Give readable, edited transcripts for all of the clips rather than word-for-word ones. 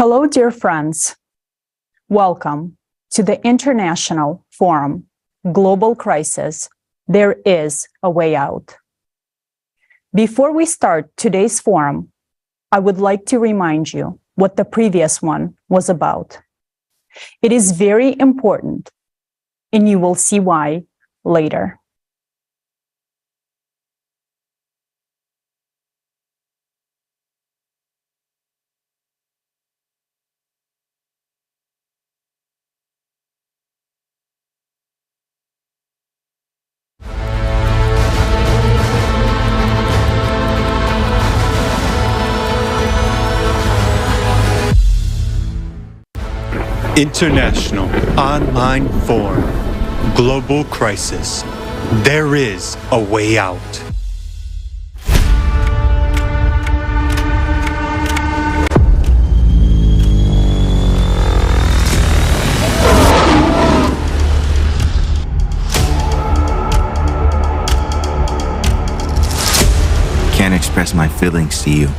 Hello, dear friends. Welcome to the International Forum, Global Crisis, There is a Way Out. Before we start today's forum, I would like to remind you what the previous one was about. It is very important, and you will see why later. International Online Forum, Global Crisis, There is a Way Out. Can't express my feelings to you.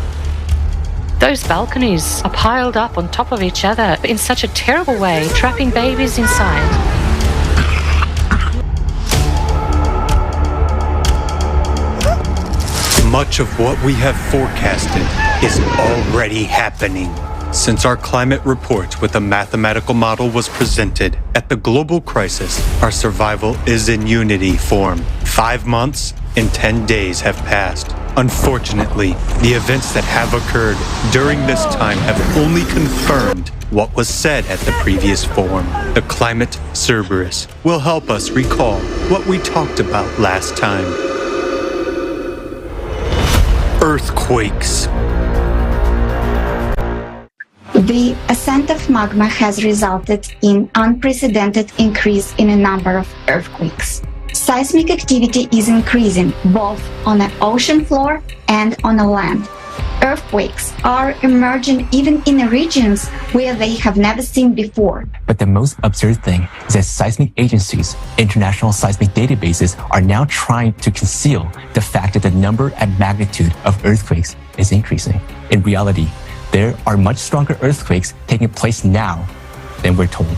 Those balconies are piled up on top of each other in such a terrible way, trapping babies inside. Much of what we have forecasted is already happening. Since our climate report with a mathematical model was presented at the global crisis, our survival is in unity form. 5 months and 10 days have passed. Unfortunately, the events that have occurred during this time have only confirmed what was said at the previous forum. The climate cerberus will help us recall what we talked about last time. Earthquakes. The ascent of magma has resulted in unprecedented increase in a number of earthquakes. Seismic activity is increasing both on the ocean floor and on the land. Earthquakes are emerging even in regions where they have never seen before. But the most absurd thing is that seismic agencies, international seismic databases, are now trying to conceal the fact that the number and magnitude of earthquakes is increasing. In reality, there are much stronger earthquakes taking place now than we're told.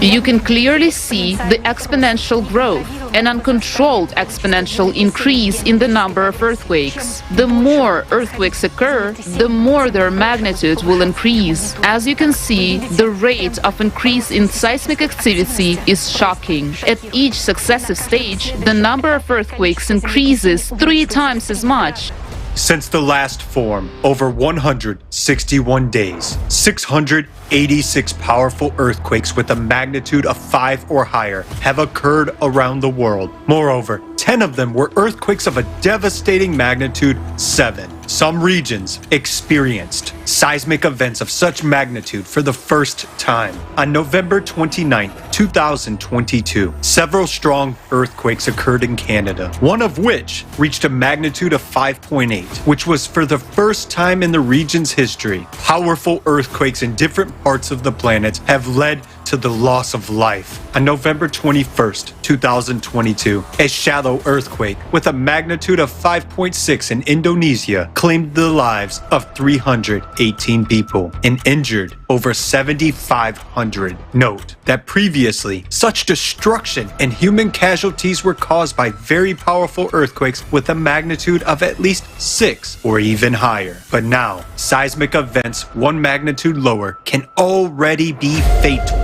You can clearly see the exponential growth, an uncontrolled exponential increase in the number of earthquakes. The more earthquakes occur, the more their magnitude will increase. As you can see, the rate of increase in seismic activity is shocking. At each successive stage, the number of earthquakes increases 3 times as much. Since the last forum, over 161 days, 686 powerful earthquakes with a magnitude of 5 or higher have occurred around the world. Moreover, 10 of them were earthquakes of a devastating magnitude 7. Some regions experienced seismic events of such magnitude for the first time. On November 29, 2022, several strong earthquakes occurred in Canada, one of which reached a magnitude of 5.8, which was for the first time in the region's history. Powerful earthquakes in different parts of the planet have led to the loss of life. On November 21st, 2022, a shallow earthquake with a magnitude of 5.6 in Indonesia claimed the lives of 318 people and injured over 7,500. Note that previously, such destruction and human casualties were caused by very powerful earthquakes with a magnitude of at least 6 or even higher. But now, seismic events 1 magnitude lower can already be fatal.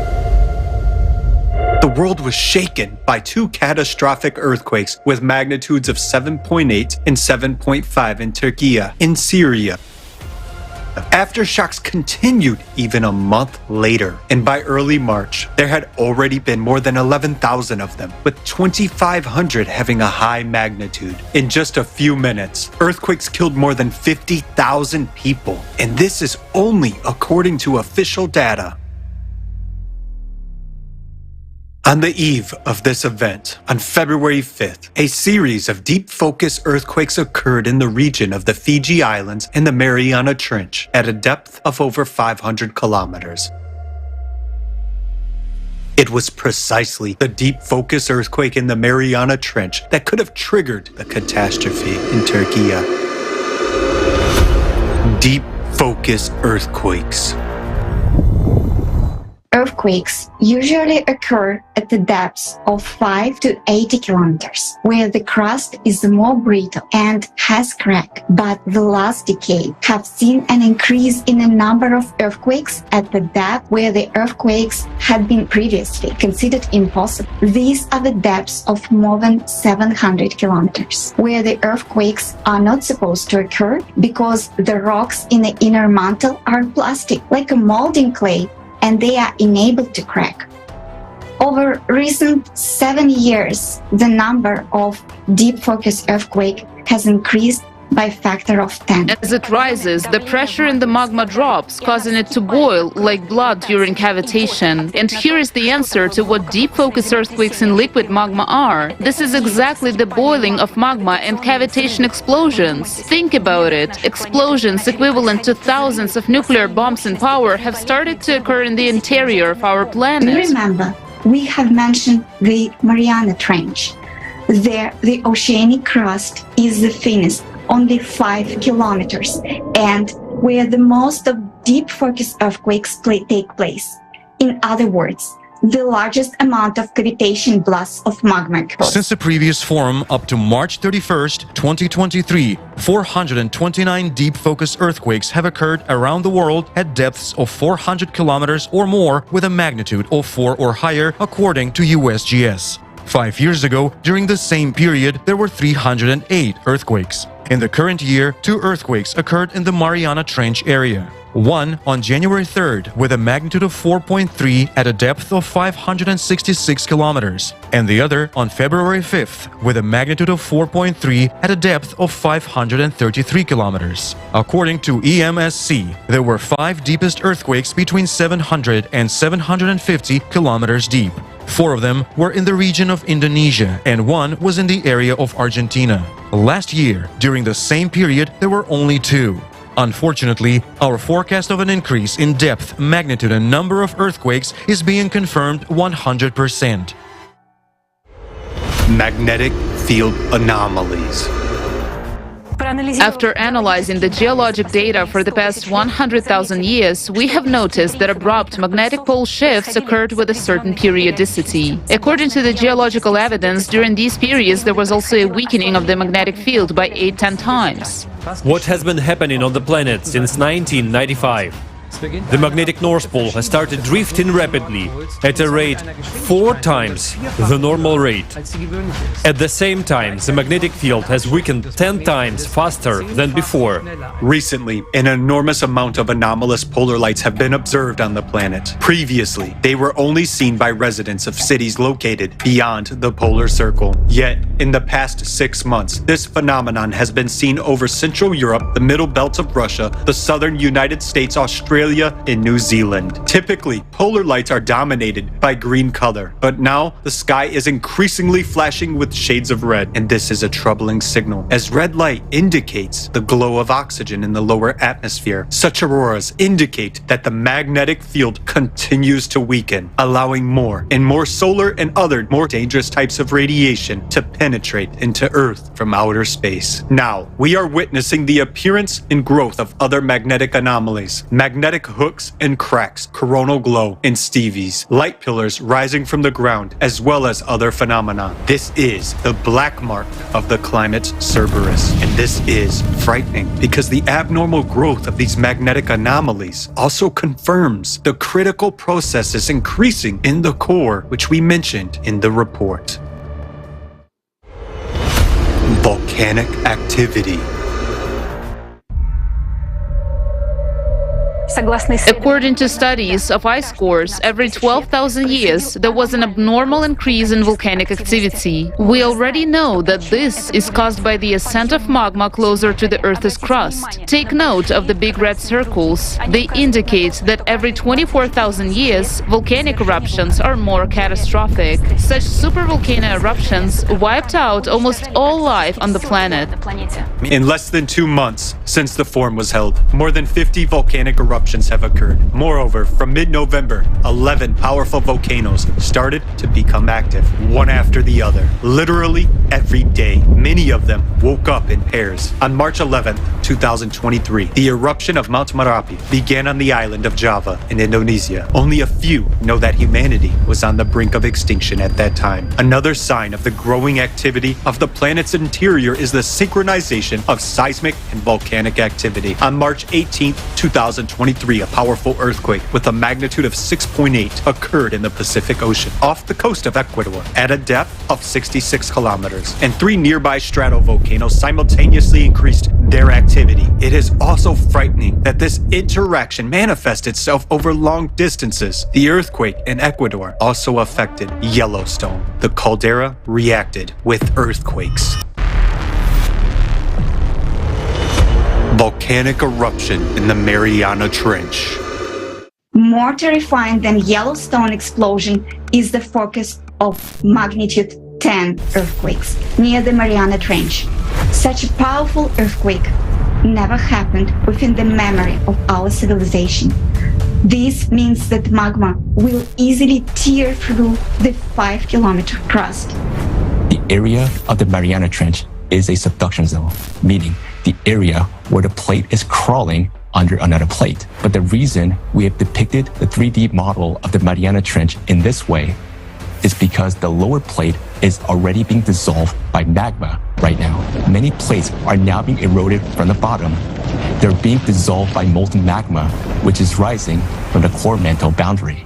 The world was shaken by 2 catastrophic earthquakes with magnitudes of 7.8 and 7.5 in Turkey and Syria. Aftershocks continued even a month later, and by early March, there had already been more than 11,000 of them, with 2,500 having a high magnitude. In just a few minutes, earthquakes killed more than 50,000 people, and this is only according to official data. On the eve of this event, on February 5th, a series of deep focus earthquakes occurred in the region of the Fiji Islands and the Mariana Trench at a depth of over 500 kilometers. It was precisely the deep focus earthquake in the Mariana Trench that could have triggered the catastrophe in Turkey. Deep focus earthquakes. earthquakes usually occur at the depths of 5 to 80 kilometers, where the crust is more brittle and has crack. But the last decade have seen an increase in the number of earthquakes at the depth where the earthquakes had been previously considered impossible. These are the depths of more than 700 kilometers, where the earthquakes are not supposed to occur because the rocks in the inner mantle are plastic, like a molding clay, and they are enabled to crack. Over recent 7 years, the number of deep focus earthquake has increased by a factor of 10. As it rises, the pressure in the magma drops, causing it to boil like blood during cavitation. And here is the answer to what deep focus earthquakes in liquid magma are. This is exactly the boiling of magma and cavitation explosions. Think about it. Explosions equivalent to thousands of nuclear bombs in power have started to occur in the interior of our planet. Remember, we have mentioned the Mariana Trench. There, the oceanic crust is the thinnest, only 5 kilometers, and where the most of deep focus earthquakes take place. In other words, the largest amount of cavitation blasts of magma occurs. Since the previous forum up to March 31st, 2023, 429 deep focus earthquakes have occurred around the world at depths of 400 kilometers or more with a magnitude of 4 or higher, according to USGS. 5 years ago, during the same period, there were 308 earthquakes. In the current year, 2 earthquakes occurred in the Mariana Trench area. One on January 3rd with a magnitude of 4.3 at a depth of 566 kilometers, and the other on February 5th with a magnitude of 4.3 at a depth of 533 kilometers. According to EMSC, there were 5 deepest earthquakes between 700 and 750 kilometers deep. 4 of them were in the region of Indonesia, and 1 was in the area of Argentina. Last year, during the same period, there were only 2. Unfortunately, our forecast of an increase in depth, magnitude, and number of earthquakes is being confirmed 100%. Magnetic field anomalies. After analyzing the geologic data for the past 100,000 years, we have noticed that abrupt magnetic pole shifts occurred with a certain periodicity. According to the geological evidence, during these periods there was also a weakening of the magnetic field by 8-10 times. What has been happening on the planet since 1995? The magnetic North Pole has started drifting rapidly at a rate 4 times the normal rate. At the same time, the magnetic field has weakened 10 times faster than before. Recently, an enormous amount of anomalous polar lights have been observed on the planet. Previously, they were only seen by residents of cities located beyond the polar circle. Yet, in the past 6 months, this phenomenon has been seen over Central Europe, the middle belt of Russia, the southern United States, Australia, and New Zealand. Typically, polar lights are dominated by green color, but now the sky is increasingly flashing with shades of red, and this is a troubling signal, as red light indicates the glow of oxygen in the lower atmosphere. Such auroras indicate that the magnetic field continues to weaken, allowing more and more solar and other more dangerous types of radiation to penetrate into Earth from outer space. Now, we are witnessing the appearance and growth of other magnetic anomalies. Magnetic hooks and cracks, coronal glow, and Stevies, light pillars rising from the ground, as well as other phenomena. This is the black mark of the climate Cerberus, and this is frightening because the abnormal growth of these magnetic anomalies also confirms the critical processes increasing in the core, which we mentioned in the report. Volcanic activity. According to studies of ice cores, every 12,000 years there was an abnormal increase in volcanic activity. We already know that this is caused by the ascent of magma closer to the Earth's crust. Take note of the big red circles. They indicate that every 24,000 years volcanic eruptions are more catastrophic. Such supervolcano eruptions wiped out almost all life on the planet. In less than 2 months since the forum was held, more than 50 volcanic eruptions eruptions have occurred. Moreover, from mid-November, 11 powerful volcanoes started to become active, one after the other. Literally every day, many of them woke up in pairs. On March 11, 2023, the eruption of Mount Merapi began on the island of Java in Indonesia. Only a few know that humanity was on the brink of extinction at that time. Another sign of the growing activity of the planet's interior is the synchronization of seismic and volcanic activity. On March 18, 2023, a powerful earthquake with a magnitude of 6.8 occurred in the Pacific Ocean off the coast of Ecuador at a depth of 66 kilometers, and 3 nearby stratovolcanoes simultaneously increased their activity. It is also frightening that this interaction manifests itself over long distances. The earthquake in Ecuador also affected Yellowstone. The caldera reacted with earthquakes. Volcanic eruption in the Mariana Trench. More terrifying than Yellowstone explosion is the focus of magnitude 10 earthquakes near the Mariana Trench. Such a powerful earthquake never happened within the memory of our civilization. This means that magma will easily tear through the 5-kilometer crust. The area of the Mariana Trench is a subduction zone, meaning the area where the plate is crawling under another plate. But the reason we have depicted the 3D model of the Mariana Trench in this way is because the lower plate is already being dissolved by magma right now. Many plates are now being eroded from the bottom. They're being dissolved by molten magma, which is rising from the core mantle boundary.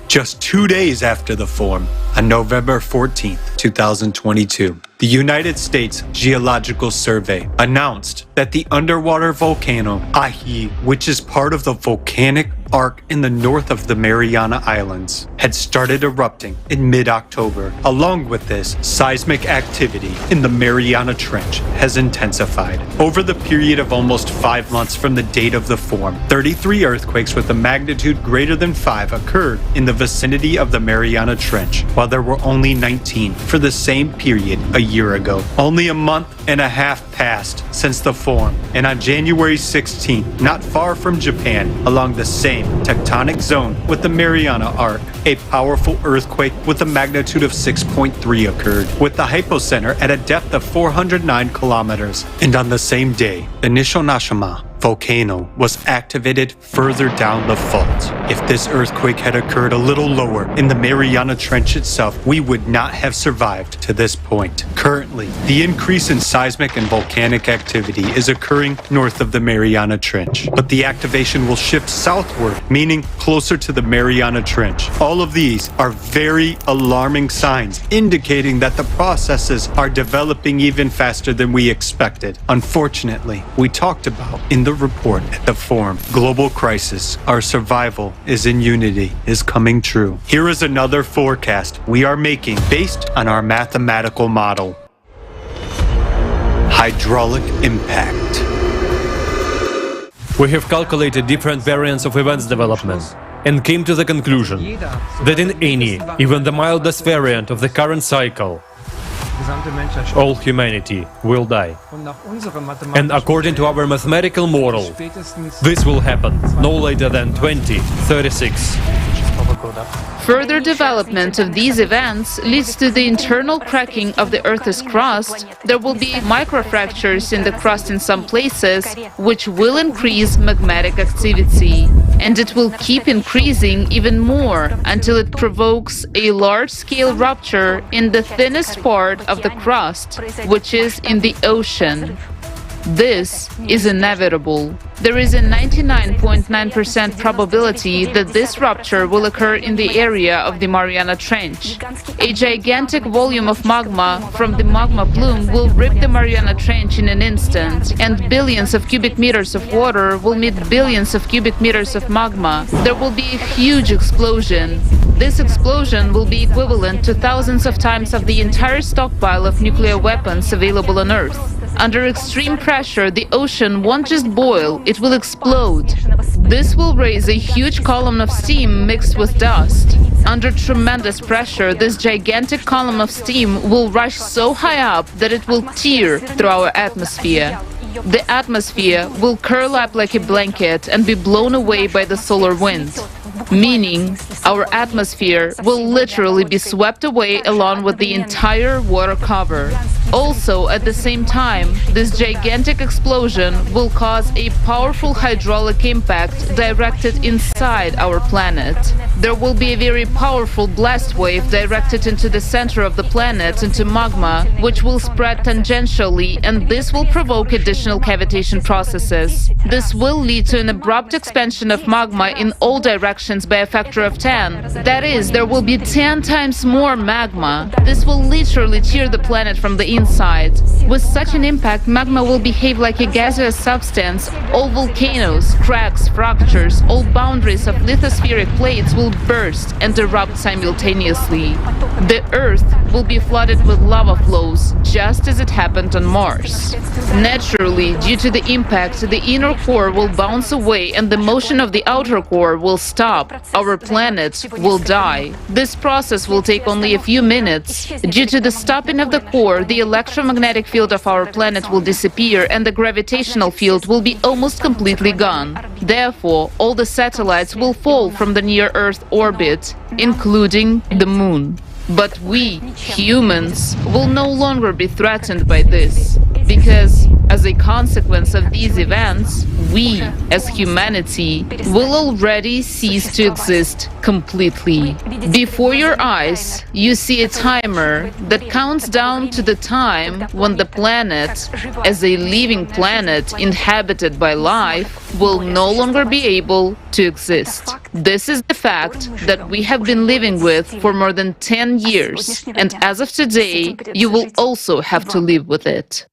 Just 2 days after the form, on November 14, 2022, the United States Geological Survey announced that the underwater volcano Ahi, which is part of the volcanic arc in the north of the Mariana Islands, had started erupting in mid-October. Along with this, seismic activity in the Mariana Trench has intensified. Over the period of almost 5 months from the date of the form, 33 earthquakes with a magnitude greater than 5 occurred in the vicinity of the Mariana Trench, while there were only 19 for the same period a year ago. Only a month and a half passed since the form, and on January 16th, not far from Japan, along the same tectonic zone with the Mariana Arc, a powerful earthquake with a magnitude of 6.3 occurred, with the hypocenter at a depth of 409 kilometers. And on the same day, the Nishonashima volcano was activated further down the fault. If this earthquake had occurred a little lower in the Mariana Trench itself, we would not have survived to this point. Currently, the increase in seismic and volcanic activity is occurring north of the Mariana Trench, but the activation will shift southward, meaning closer to the Mariana Trench. All of these are very alarming signs, indicating that the processes are developing even faster than we expected. Unfortunately, we talked about in the report at the forum, global crisis, our survival is in unity, is coming true. Here is another forecast we are making based on our mathematical model. Hydraulic impact. We have calculated different variants of events development and came to the conclusion that in any, even the mildest variant of the current cycle, all humanity will die. And according to our mathematical model, this will happen no later than 2036. Further development of these events leads to the internal cracking of the Earth's crust. There will be microfractures in the crust in some places, which will increase magmatic activity. And it will keep increasing even more until it provokes a large-scale rupture in the thinnest part of the crust, which is in the ocean. This is inevitable. There is a 99.9% probability that this rupture will occur in the area of the Mariana Trench. A gigantic volume of magma from the magma plume will rip the Mariana Trench in an instant, and billions of cubic meters of water will meet billions of cubic meters of magma. There will be a huge explosion. This explosion will be equivalent to thousands of times of the entire stockpile of nuclear weapons available on Earth. Under extreme pressure, the ocean won't just boil, it will explode. This will raise a huge column of steam mixed with dust. Under tremendous pressure, this gigantic column of steam will rush so high up that it will tear through our atmosphere. The atmosphere will curl up like a blanket and be blown away by the solar wind, meaning our atmosphere will literally be swept away along with the entire water cover. Also, at the same time, this gigantic explosion will cause a powerful hydraulic impact directed inside our planet. There will be a very powerful blast wave directed into the center of the planet, into magma, which will spread tangentially, and this will provoke additional cavitation processes. This will lead to an abrupt expansion of magma in all directions by a factor of 10. That is, there will be 10 times more magma. This will literally tear the planet from the inside. With such an impact, magma will behave like a gaseous substance. All volcanoes, cracks, fractures, all boundaries of lithospheric plates will burst and erupt simultaneously. The Earth will be flooded with lava flows, just as it happened on Mars. Naturally, due to the impact, the inner core will bounce away and the motion of the outer core will stop. Our planet will die. This process will take only a few minutes. Due to the stopping of the core, the electromagnetic field of our planet will disappear and the gravitational field will be almost completely gone. Therefore, all the satellites will fall from the near-Earth orbit, including the Moon. But we, humans, will no longer be threatened by this, because as a consequence of these events, we, as humanity, will already cease to exist completely. Before your eyes, you see a timer that counts down to the time when the planet, as a living planet inhabited by life, will no longer be able to exist. This is the fact that we have been living with for more than 10 years, and as of today, you will also have to live with it.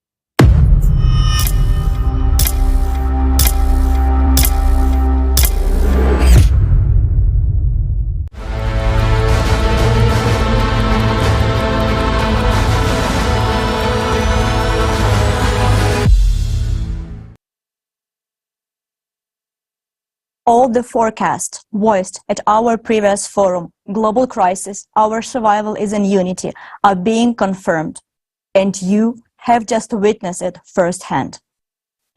All the forecasts voiced at our previous forum, Global Crisis, Our Survival is in Unity, are being confirmed, and you have just witnessed it firsthand.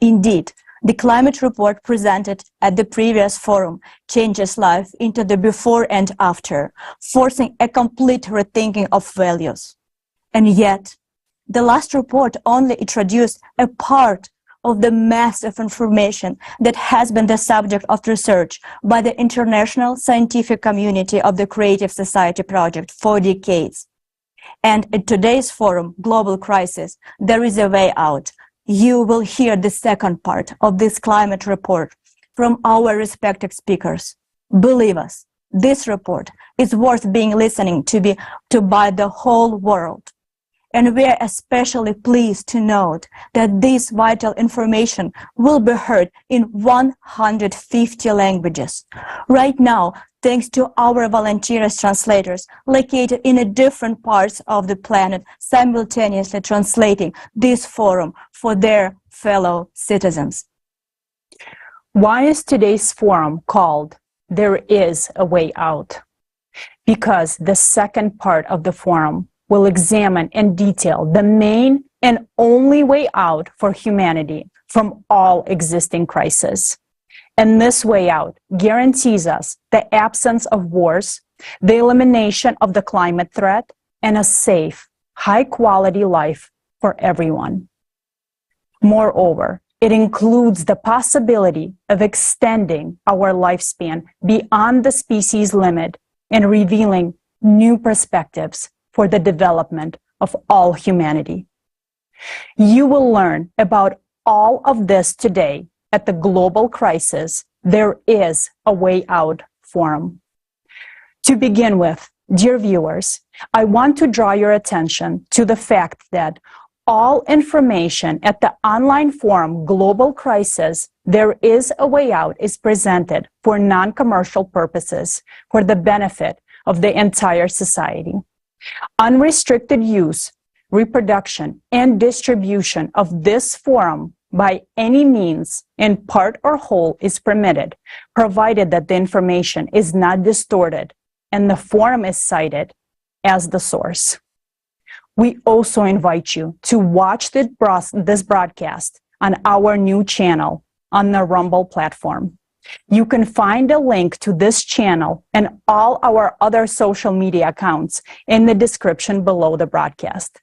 Indeed, the climate report presented at the previous forum changes life into the before and after, forcing a complete rethinking of values. And yet, the last report only introduced a part of the mass of information that has been the subject of research by the international scientific community of the Creative Society Project for decades. And at today's forum, Global Crisis, there is a way out. You will hear the second part of this climate report from our respected speakers. Believe us, this report is worth being listening to by the whole world. And we are especially pleased to note that this vital information will be heard in 150 languages. Right now, thanks to our volunteers translators located in different parts of the planet, simultaneously translating this forum for their fellow citizens. Why is today's forum called There is a Way Out? Because the second part of the forum will examine in detail the main and only way out for humanity from all existing crises. And this way out guarantees us the absence of wars, the elimination of the climate threat, and a safe, high-quality life for everyone. Moreover, it includes the possibility of extending our lifespan beyond the species limit and revealing new perspectives for the development of all humanity. You will learn about all of this today at the Global Crisis, There is a Way Out forum. To begin with, dear viewers, I want to draw your attention to the fact that all information at the online forum Global Crisis, There is a Way Out is presented for non-commercial purposes for the benefit of the entire society. Unrestricted use, reproduction, and distribution of this forum by any means, in part or whole, is permitted, provided that the information is not distorted and the forum is cited as the source. We also invite you to watch this broadcast on our new channel on the Rumble platform. You can find a link to this channel and all our other social media accounts in the description below the broadcast.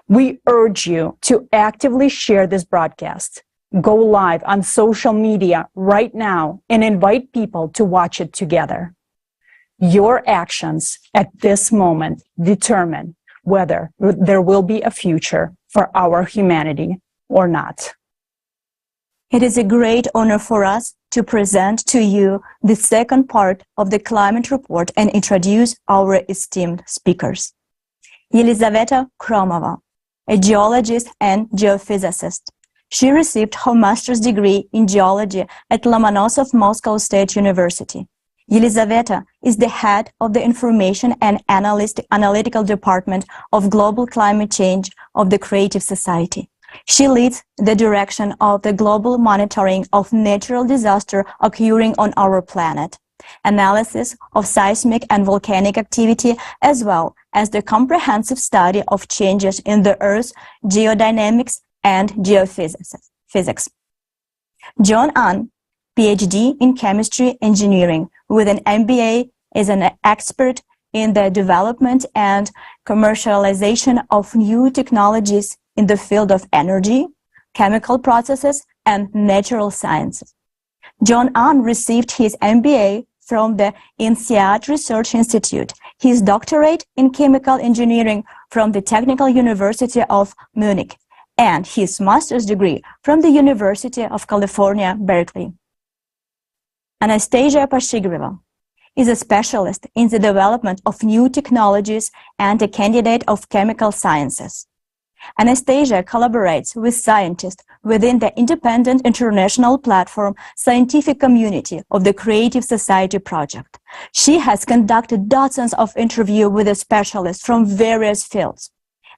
We urge you to actively share this broadcast. Go live on social media right now and invite people to watch it together. Your actions at this moment determine whether there will be a future for our humanity or not. It is a great honor for us to present to you the second part of the climate report and introduce our esteemed speakers. Елизавета Kromova, a geologist and geophysicist. She received her master's degree in geology at Lomonosov Moscow State University. Елизавета is the head of the Information and Analytical Department of Global Climate Change of the Creative Society. She leads the direction of the global monitoring of natural disaster occurring on our planet, analysis of seismic and volcanic activity, as well as the comprehensive study of changes in the Earth's geodynamics and geophysics. John Ahn, PhD in chemistry engineering with an MBA, is an expert in the development and commercialization of new technologies in the field of energy, chemical processes, and natural sciences. John Ahn received his MBA from the INSEAD Research Institute, his doctorate in chemical engineering from the Technical University of Munich, and his master's degree from the University of California, Berkeley. Anastasia Pashigrieva is a specialist in the development of new technologies and a candidate of chemical sciences. Anastasia collaborates with scientists within the independent international platform Scientific Community of the Creative Society Project. She has conducted dozens of interviews with specialists from various fields.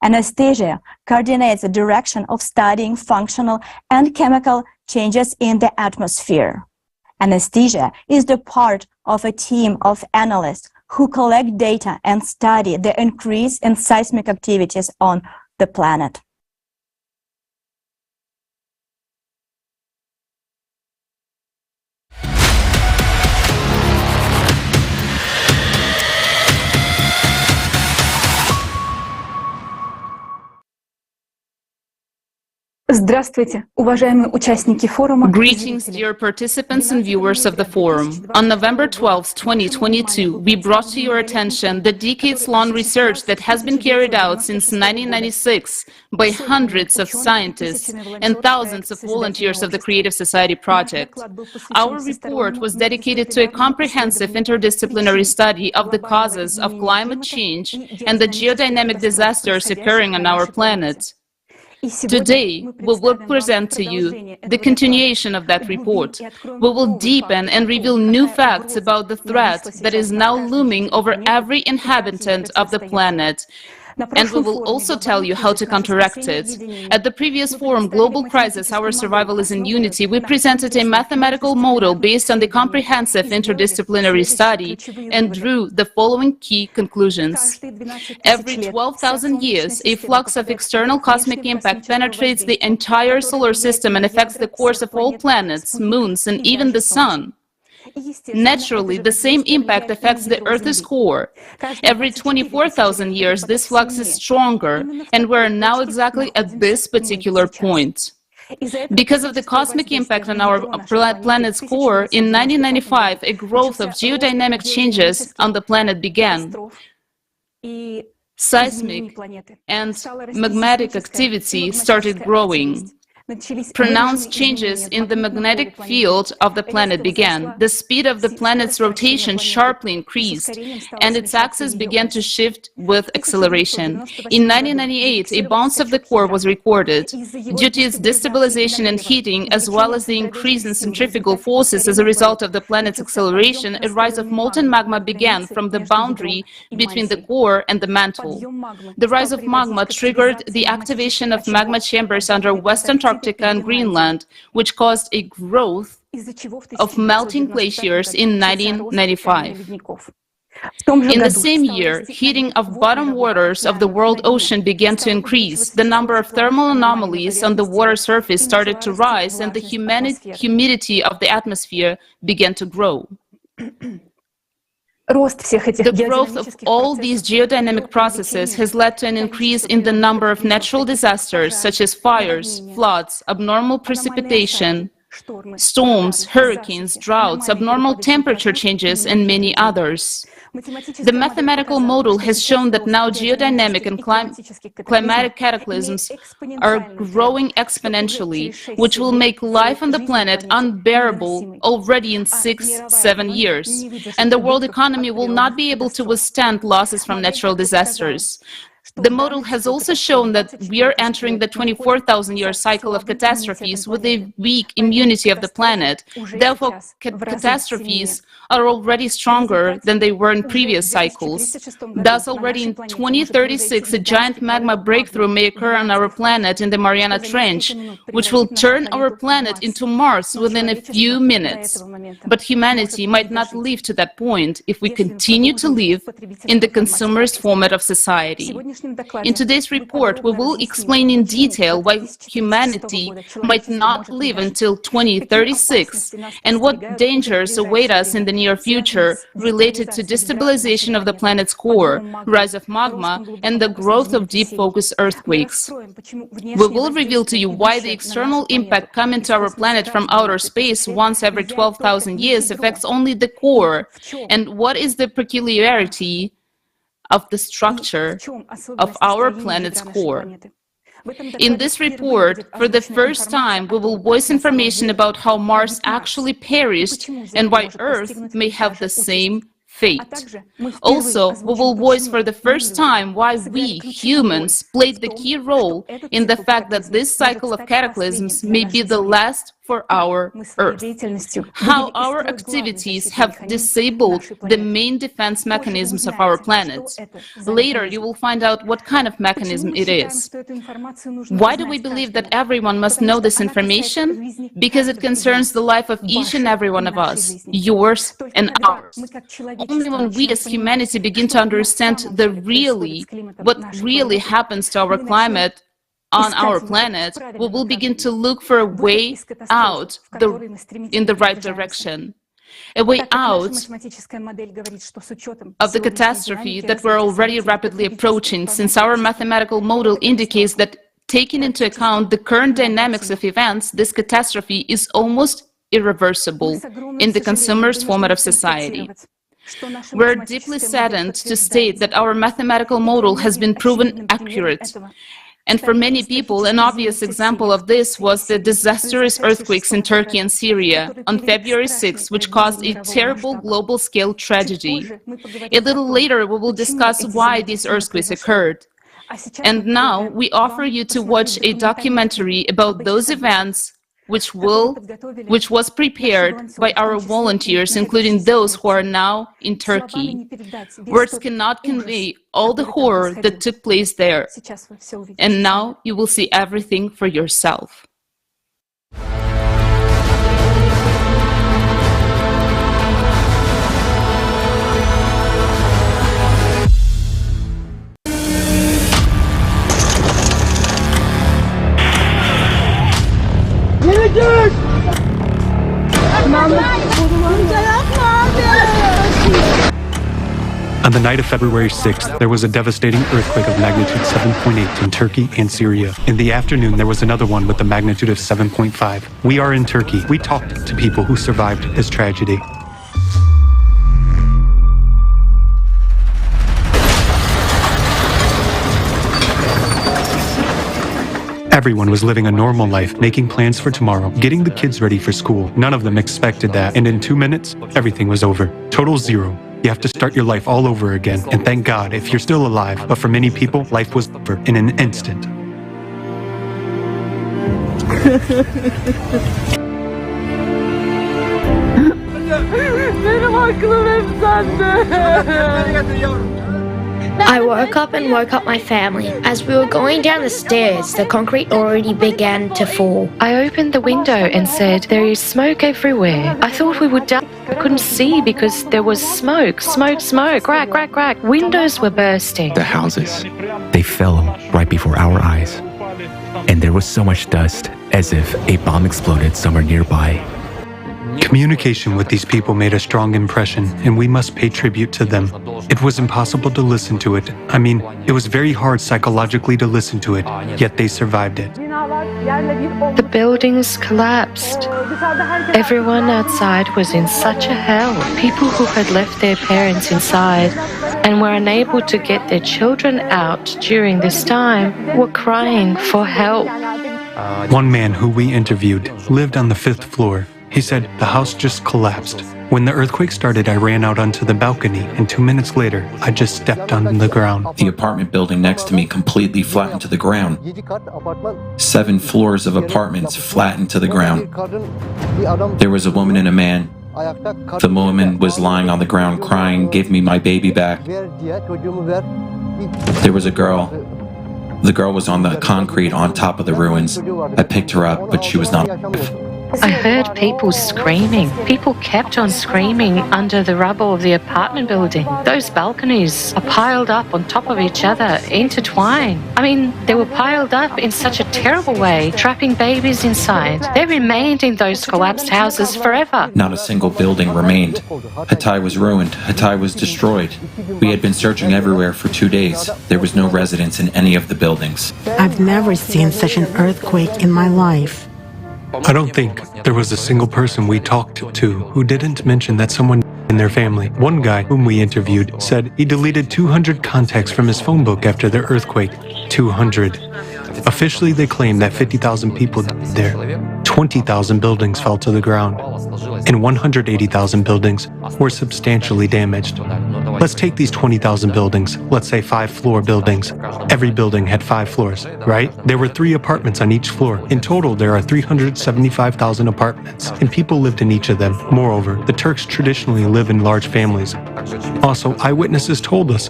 Anastasia coordinates the direction of studying functional and chemical changes in the atmosphere. Anastasia is the part of a team of analysts who collect data and study the increase in seismic activities on the planet. Здравствуйте, уважаемые участники форума. Greetings, dear participants and viewers of the forum. On November 12, 2022, we brought to your attention the decades-long research that has been carried out since 1996 by hundreds of scientists and thousands of volunteers of the Creative Society Project. Our report was dedicated to a comprehensive interdisciplinary study of the causes of climate change and the geodynamic disasters occurring on our planet. Today, we will present to you the continuation of that report. We will deepen and reveal new facts about the threat that is now looming over every inhabitant of the planet. And we will also tell you how to counteract it. At the previous forum, Global Crisis, Our Survival is in Unity, we presented a mathematical model based on the comprehensive interdisciplinary study and drew the following key conclusions. Every 12,000 years, a flux of external cosmic impact penetrates the entire solar system and affects the course of all planets, moons, and even the Sun. Naturally, the same impact affects the Earth's core. Every 24,000 years, this flux is stronger, and we're now exactly at this particular point. Because of the cosmic impact on our planet's core, in 1995, a growth of geodynamic changes on the planet began. Seismic and magmatic activity started growing. Pronounced changes in the magnetic field of the planet began. The speed of the planet's rotation sharply increased, and its axis began to shift with acceleration. In 1998, a bounce of the core was recorded. Due to its destabilization and heating, as well as the increase in centrifugal forces as a result of the planet's acceleration, a rise of molten magma began from the boundary between the core and the mantle. The rise of magma triggered the activation of magma chambers under Western Antarctica and Greenland, which caused a growth of melting glaciers in 1995. In the same year, heating of bottom waters of the world ocean began to increase. The number of thermal anomalies on the water surface started to rise, and the humidity of the atmosphere began to grow. The growth of all these geodynamic processes has led to an increase in the number of natural disasters, such as fires, floods, abnormal precipitation, storms, hurricanes, droughts, abnormal temperature changes, and many others. The mathematical model has shown that now geodynamic and climatic cataclysms are growing exponentially, which will make life on the planet unbearable already in 6-7 years. And the world economy will not be able to withstand losses from natural disasters. The model has also shown that we are entering the 24,000-year cycle of catastrophes with a weak immunity of the planet. Therefore, catastrophes are already stronger than they were in previous cycles. Thus, already in 2036, a giant magma breakthrough may occur on our planet in the Mariana Trench, which will turn our planet into Mars within a few minutes. But humanity might not live to that point if we continue to live in the consumerist format of society. In today's report, we will explain in detail why humanity might not live until 2036 and what dangers await us in the near future related to destabilization of the planet's core, rise of magma, and the growth of deep focus earthquakes. We will reveal to you why the external impact coming to our planet from outer space once every 12,000 years affects only the core, and what is the peculiarity of the structure of our planet's core. In this report, for the first time, we will voice information about how Mars actually perished and why Earth may have the same fate. Also, we will voice for the first time why we, humans, played the key role in the fact that this cycle of cataclysms may be the last for our Earth. How our activities have disabled the main defense mechanisms of our planet. Later, you will find out what kind of mechanism it is. Why do we believe that everyone must know this information? Because it concerns the life of each and every one of us, yours and ours. Only when we as humanity begin to understand what really happens to our climate on our planet, we will begin to look for a way out in the right direction. A way out of the catastrophe that we're already rapidly approaching, since our mathematical model indicates that taking into account the current dynamics of events, this catastrophe is almost irreversible in the consumerist format of society. We're deeply saddened to state that our mathematical model has been proven accurate. And for many people, an obvious example of this was the disastrous earthquakes in Turkey and Syria on February 6, which caused a terrible global-scale tragedy. A little later, we will discuss why these earthquakes occurred. And now, we offer you to watch a documentary about those events which was prepared by our volunteers, including those who are now in Turkey. Words cannot convey all the horror that took place there. And now you will see everything for yourself. On the night of February 6th, there was a devastating earthquake of magnitude 7.8 in Turkey and Syria. In the afternoon, there was another one with a magnitude of 7.5. We are in Turkey. We talked to people who survived this tragedy. Everyone was living a normal life, making plans for tomorrow, getting the kids ready for school. None of them expected that, and in 2 minutes, everything was over. Total zero. You have to start your life all over again, and thank God if you're still alive. But for many people, life was over in an instant. I woke up my family. As we were going down the stairs, the concrete already began to fall. I opened the window and said, "There is smoke everywhere." I thought we would die. I couldn't see because there was smoke, crack, crack, crack. Windows were bursting. The houses, they fell right before our eyes. And there was so much dust, as if a bomb exploded somewhere nearby. Communication with these people made a strong impression, and we must pay tribute to them. It was impossible to listen to it. I mean, it was very hard psychologically to listen to it, yet they survived it. The buildings collapsed. Everyone outside was in such a hell. People who had left their parents inside and were unable to get their children out during this time were crying for help. One man who we interviewed lived on the 5th floor. He said, the house just collapsed. When the earthquake started, I ran out onto the balcony, and 2 minutes later, I just stepped on the ground. The apartment building next to me completely flattened to the ground. 7 floors of apartments flattened to the ground. There was a woman and a man. The woman was lying on the ground crying, "Give me my baby back." There was a girl. The girl was on the concrete on top of the ruins. I picked her up, but she was not alive. I heard people screaming. People kept on screaming under the rubble of the apartment building. Those balconies are piled up on top of each other, intertwined. I mean, they were piled up in such a terrible way, trapping babies inside. They remained in those collapsed houses forever. Not a single building remained. Hatay was ruined. Hatay was destroyed. We had been searching everywhere for 2 days. There was no residents in any of the buildings. I've never seen such an earthquake in my life. I don't think there was a single person we talked to who didn't mention that someone in their family. One guy whom we interviewed said he deleted 200 contacts from his phone book after the earthquake. 200. Officially, they claim that 50,000 people died there. 20,000 buildings fell to the ground, and 180,000 buildings were substantially damaged. Let's take these 20,000 buildings, let's say 5-floor buildings. Every building had 5 floors, right? There were 3 apartments on each floor. In total, there are 375,000 apartments, and people lived in each of them. Moreover, the Turks traditionally live in large families. Also, eyewitnesses told us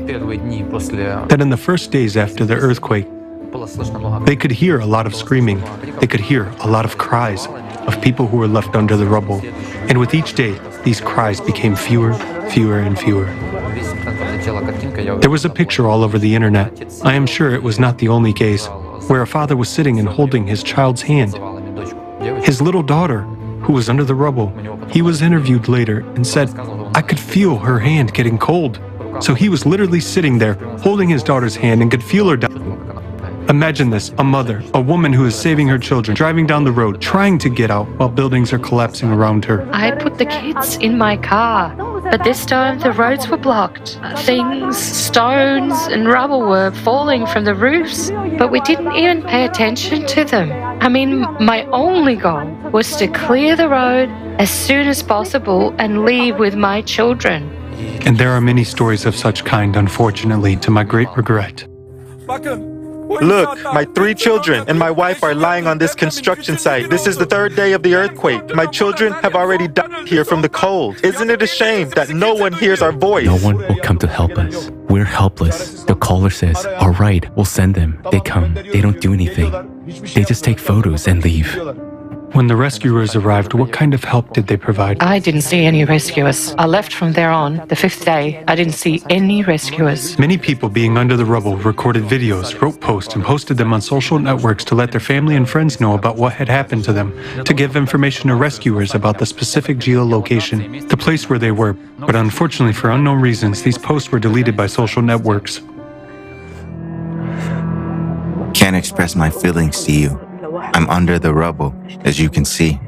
that in the first days after the earthquake, they could hear a lot of screaming. They could hear a lot of cries of people who were left under the rubble. And with each day, these cries became fewer, and fewer. There was a picture all over the internet. I am sure it was not the only case, where a father was sitting and holding his child's hand. His little daughter, who was under the rubble, he was interviewed later and said, "I could feel her hand getting cold." So he was literally sitting there, holding his daughter's hand and could feel her down. Imagine this, a mother, a woman who is saving her children, driving down the road, trying to get out while buildings are collapsing around her. I put the kids in my car, but this time the roads were blocked. Things, stones and rubble were falling from the roofs, but we didn't even pay attention to them. I mean, my only goal was to clear the road as soon as possible and leave with my children. And there are many stories of such kind, unfortunately, to my great regret. Look, my 3 children and my wife are lying on this construction site. This is the 3rd day of the earthquake. My children have already died here from the cold. Isn't it a shame that no one hears our voice? No one will come to help us. We're helpless. The caller says, "All right, we'll send them." They come. They don't do anything. They just take photos and leave. When the rescuers arrived, what kind of help did they provide? I didn't see any rescuers. I left from there on, the 5th day. I didn't see any rescuers. Many people being under the rubble recorded videos, wrote posts, and posted them on social networks to let their family and friends know about what had happened to them, to give information to rescuers about the specific geolocation, the place where they were. But unfortunately, for unknown reasons, these posts were deleted by social networks. Can't express my feelings to you. I'm under the rubble, as you can see.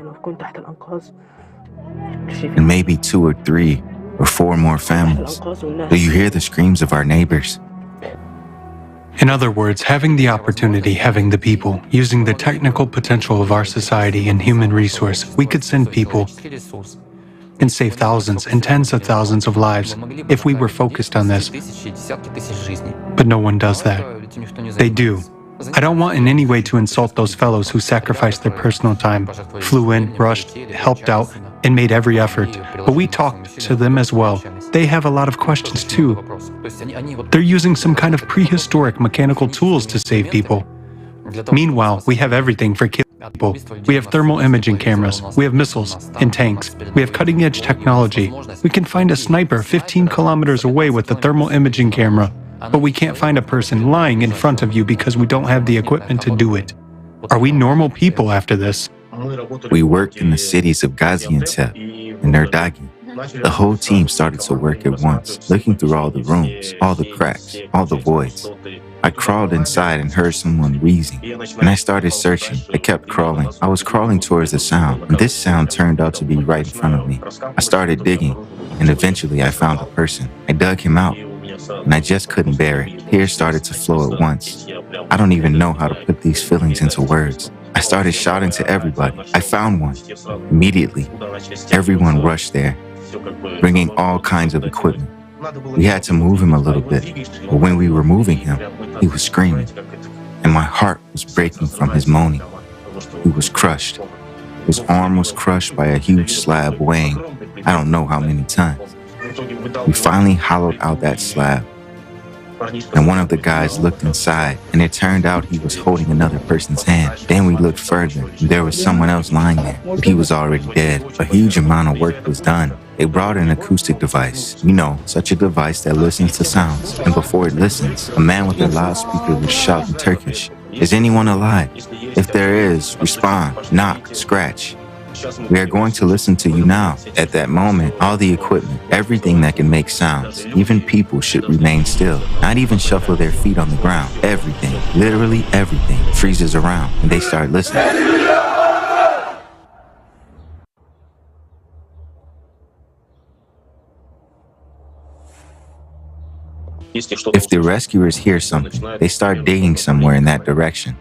And maybe 2 or 3 or 4 more families. Do you hear the screams of our neighbors? In other words, having the opportunity, having the people, using the technical potential of our society and human resource, we could send people and save thousands and tens of thousands of lives if we were focused on this. But no one does that. They do. I don't want in any way to insult those fellows who sacrificed their personal time, flew in, rushed, helped out, and made every effort. But we talked to them as well. They have a lot of questions too. They're using some kind of prehistoric mechanical tools to save people. Meanwhile, we have everything for killing. people. We have thermal imaging cameras. We have missiles and tanks. We have cutting-edge technology. We can find a sniper 15 kilometers away with the thermal imaging camera, but we can't find a person lying in front of you because we don't have the equipment to do it. Are we normal people after this? We worked in the cities of Gaziantep and Erdagi. The whole team started to work at once, looking through all the rooms, all the cracks, all the voids. I crawled inside and heard someone wheezing, and I started searching. I kept crawling. I was crawling towards the sound, and this sound turned out to be right in front of me. I started digging, and eventually I found a person. I dug him out, and I just couldn't bear it. Tears started to flow at once. I don't even know how to put these feelings into words. I started shouting to everybody. I found one. Immediately, everyone rushed there, bringing all kinds of equipment. We had to move him a little bit, but when we were moving him, he was screaming, and my heart was breaking from his moaning. He was crushed. His arm was crushed by a huge slab weighing I don't know how many tons. We finally hollowed out that slab, and one of the guys looked inside, and it turned out he was holding another person's hand. Then we looked further, and there was someone else lying there, but he was already dead. A huge amount of work was done. They brought an acoustic device, such a device that listens to sounds, and before it listens, a man with a loudspeaker would shout in Turkish, "Is anyone alive? If there is, respond, knock, scratch. We are going to listen to you now." At that moment, all the equipment, everything that can make sounds, even people should remain still, not even shuffle their feet on the ground. Everything, literally everything, freezes around, and they start listening. If the rescuers hear something, they start digging somewhere in that direction.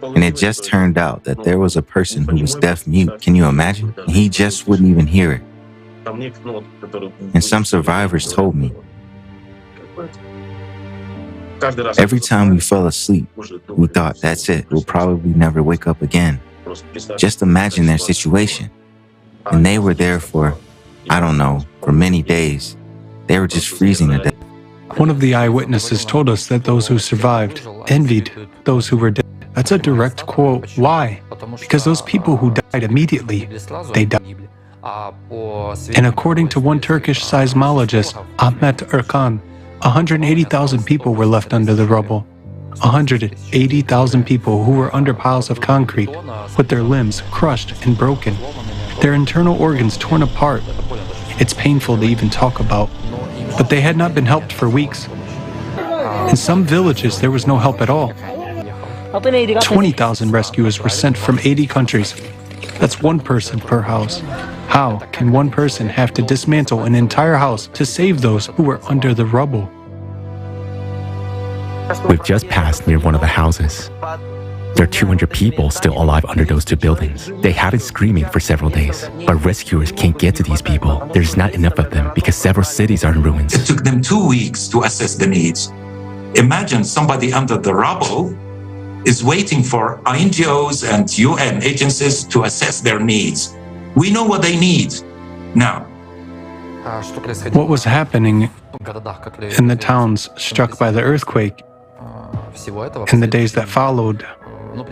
And it just turned out that there was a person who was deaf-mute. Can you imagine? And he just wouldn't even hear it. And some survivors told me, every time we fell asleep, we thought, that's it, we'll probably never wake up again. Just imagine their situation. And they were there for, I don't know, for many days. They were just freezing to death. One of the eyewitnesses told us that those who survived envied those who were dead. That's a direct quote. Why? Because those people who died immediately, they died. And according to one Turkish seismologist, Ahmet Erkan, 180,000 people were left under the rubble. 180,000 people who were under piles of concrete, with their limbs crushed and broken, their internal organs torn apart. It's painful to even talk about, but they had not been helped for weeks. In some villages, there was no help at all. 20,000 rescuers were sent from 80 countries. That's one person per house. How can one person have to dismantle an entire house to save those who were under the rubble? We've just passed near one of the houses. There are 200 people still alive under those two buildings. They have been screaming for several days, but rescuers can't get to these people. There's not enough of them because several cities are in ruins. It took them 2 weeks to assess the needs. Imagine somebody under the rubble is waiting for NGOs and UN agencies to assess their needs. We know what they need now. What was happening in the towns struck by the earthquake in the days that followed?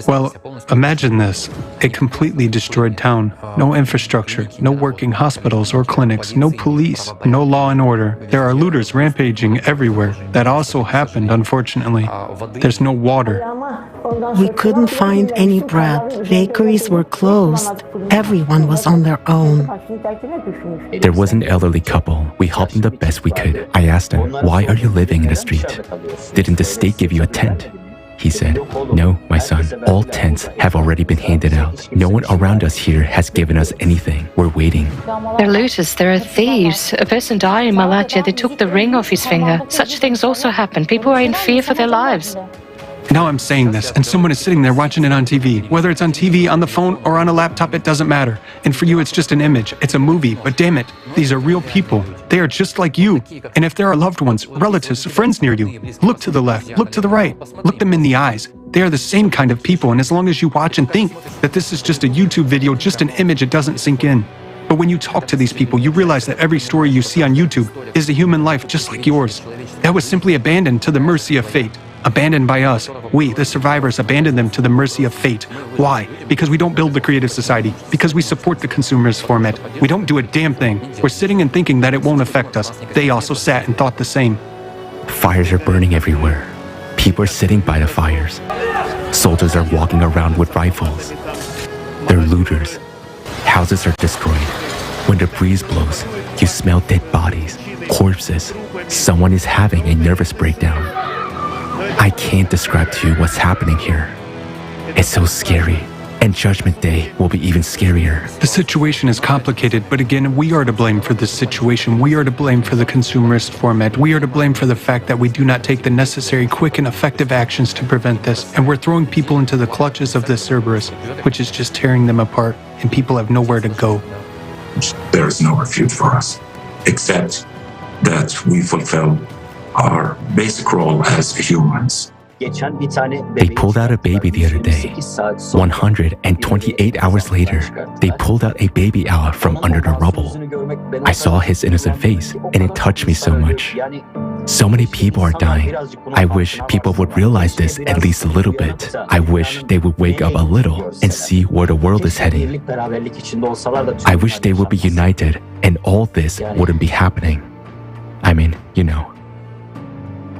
Well, imagine this. A completely destroyed town. No infrastructure, no working hospitals or clinics, no police, no law and order. There are looters rampaging everywhere. That also happened, unfortunately. There's no water. We couldn't find any bread. Bakeries were closed. Everyone was on their own. There was an elderly couple. We helped them the best we could. I asked them, why are you living in the street? Didn't the state give you a tent? He said, no, my son, all tents have already been handed out. No one around us here has given us anything. We're waiting. They're looters, there are thieves. A person died in Malatya, they took the ring off his finger. Such things also happen. People are in fear for their lives. Now I'm saying this, and someone is sitting there watching it on TV. Whether it's on TV, on the phone, or on a laptop, it doesn't matter. And for you, it's just an image. It's a movie, but damn it, these are real people. They are just like you. And if there are loved ones, relatives, friends near you, look to the left, look to the right, look them in the eyes. They are the same kind of people, and as long as you watch and think that this is just a YouTube video, just an image, it doesn't sink in. But when you talk to these people, you realize that every story you see on YouTube is a human life just like yours. That was simply abandoned to the mercy of fate. Abandoned by us. We, the survivors, abandoned them to the mercy of fate. Why? Because we don't build the creative society. Because we support the consumerist format. We don't do a damn thing. We're sitting and thinking that it won't affect us. They also sat and thought the same. Fires are burning everywhere. People are sitting by the fires. Soldiers are walking around with rifles. They're looters. Houses are destroyed. When the breeze blows, you smell dead bodies, corpses. Someone is having a nervous breakdown. I can't describe to you what's happening here. It's so scary, and Judgment Day will be even scarier. The situation is complicated, but again, we are to blame for this situation. We are to blame for the consumerist format. We are to blame for the fact that we do not take the necessary, quick, and effective actions to prevent this. And we're throwing people into the clutches of this cerberus, which is just tearing them apart, and people have nowhere to go. There is no refuge for us, except that we fulfill our basic role as humans. They pulled out a baby the other day. 128 hours later, they pulled out a baby out from under the rubble. I saw his innocent face, and it touched me so much. So many people are dying. I wish people would realize this at least a little bit. I wish they would wake up a little and see where the world is heading. I wish they would be united, and all this wouldn't be happening. I mean, you know.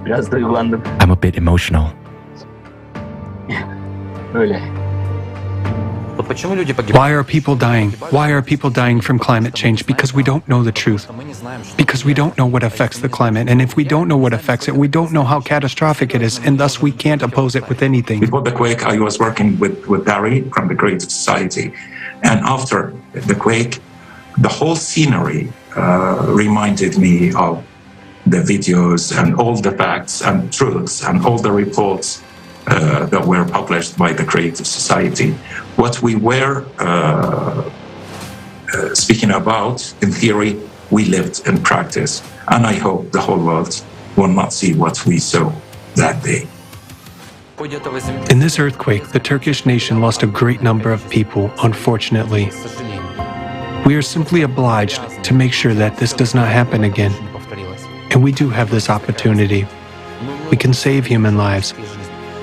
I'm a bit emotional. Why are people dying? Why are people dying from climate change? Because we don't know the truth. Because we don't know what affects the climate. And if we don't know what affects it, we don't know how catastrophic it is. And thus we can't oppose it with anything. Before the quake, I was working with Barry from the Creative Society. And after the quake, the whole scenery reminded me of the videos and all the facts and truths and all the reports that were published by the Creative Society. What we were speaking about, in theory, we lived in practice. And I hope the whole world will not see what we saw that day. In this earthquake, the Turkish nation lost a great number of people, unfortunately. We are simply obliged to make sure that this does not happen again. And we do have this opportunity. We can save human lives.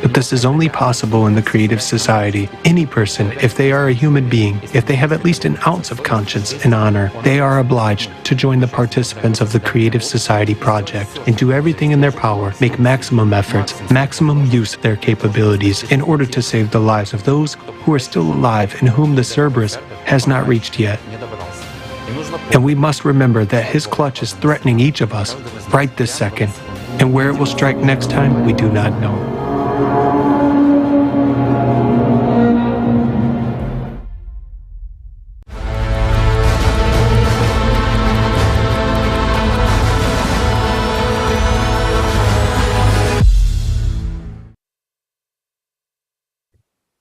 But this is only possible in the creative society. Any person, if they are a human being, if they have at least an ounce of conscience and honor, they are obliged to join the participants of the Creative Society project and do everything in their power, make maximum efforts, maximum use of their capabilities in order to save the lives of those who are still alive and whom the Cerberus has not reached yet. And we must remember that his clutch is threatening each of us right this second. And where it will strike next time, we do not know.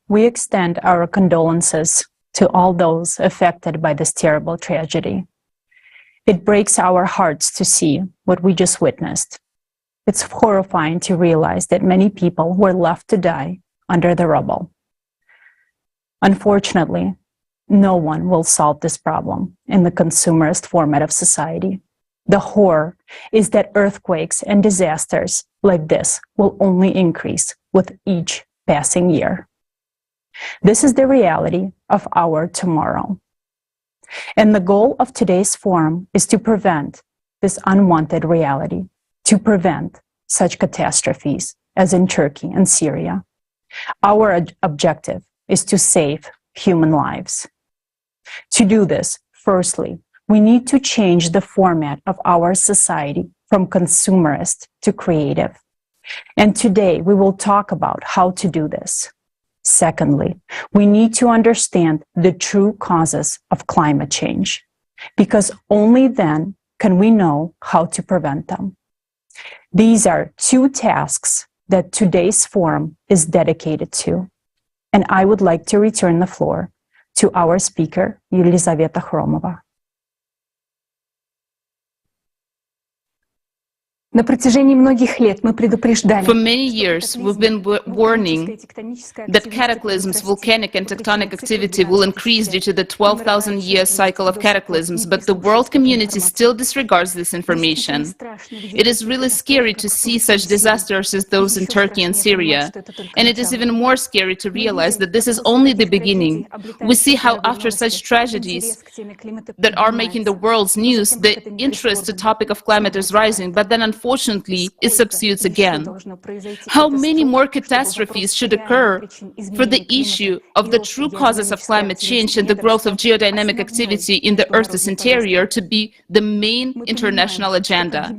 We extend our condolences to all those affected by this terrible tragedy. It breaks our hearts to see what we just witnessed. It's horrifying to realize that many people were left to die under the rubble. Unfortunately, no one will solve this problem in the consumerist format of society. The horror is that earthquakes and disasters like this will only increase with each passing year. This is the reality of our tomorrow. And the goal of today's forum is to prevent this unwanted reality, to prevent such catastrophes as in Turkey and Syria. Our objective is to save human lives. To do this, firstly, we need to change the format of our society from consumerist to creative. And today we will talk about how to do this. Secondly, we need to understand the true causes of climate change, because only then can we know how to prevent them. These are two tasks that today's forum is dedicated to, and I would like to return the floor to our speaker, Yelizaveta Khromova. На протяжении многих лет мы предупреждали. For many years, we've been warning that cataclysms, volcanic and tectonic activity will increase due to the 12,000-year cycle of cataclysms, but the world community still disregards this information. It is really scary to see such disasters as those in Turkey and Syria, and it is even more scary to realize that this is only the beginning. We see how after such tragedies that are making the world's news, the interest to topic of climate is rising, but then unfortunately it subsides again. How many more catastrophes should occur for the issue of the true causes of climate change and the growth of geodynamic activity in the Earth's interior to be the main international agenda?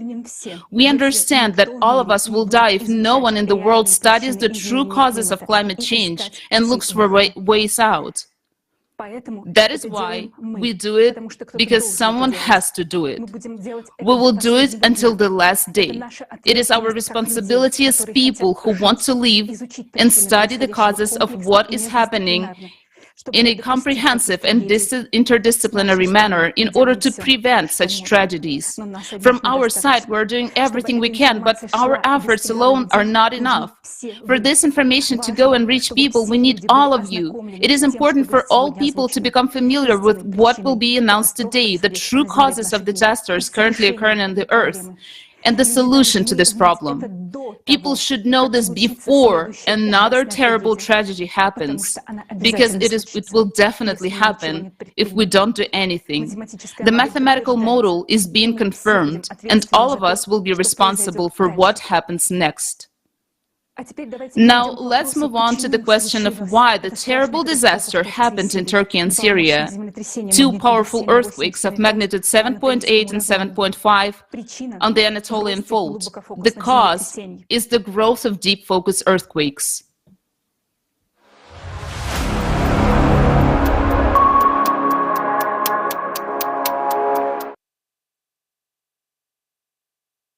We understand that all of us will die if no one in the world studies the true causes of climate change and looks for ways out. That is why we do it, because someone has to do it. We will do it until the last day. It is our responsibility as people who want to live and study the causes of what is happening in a comprehensive and interdisciplinary manner in order to prevent such tragedies. From our side, we're doing everything we can, but our efforts alone are not enough. For this information to go and reach people, we need all of you. It is important for all people to become familiar with what will be announced today, the true causes of disasters currently occurring on the Earth, and the solution to this problem. People should know this before another terrible tragedy happens, because it will definitely happen if we don't do anything. The mathematical model is being confirmed, and all of us will be responsible for what happens next. Now, let's move on to the question of why the terrible disaster happened in Turkey and Syria. Two powerful earthquakes of magnitude 7.8 and 7.5 on the Anatolian Fault. The cause is the growth of deep focus earthquakes.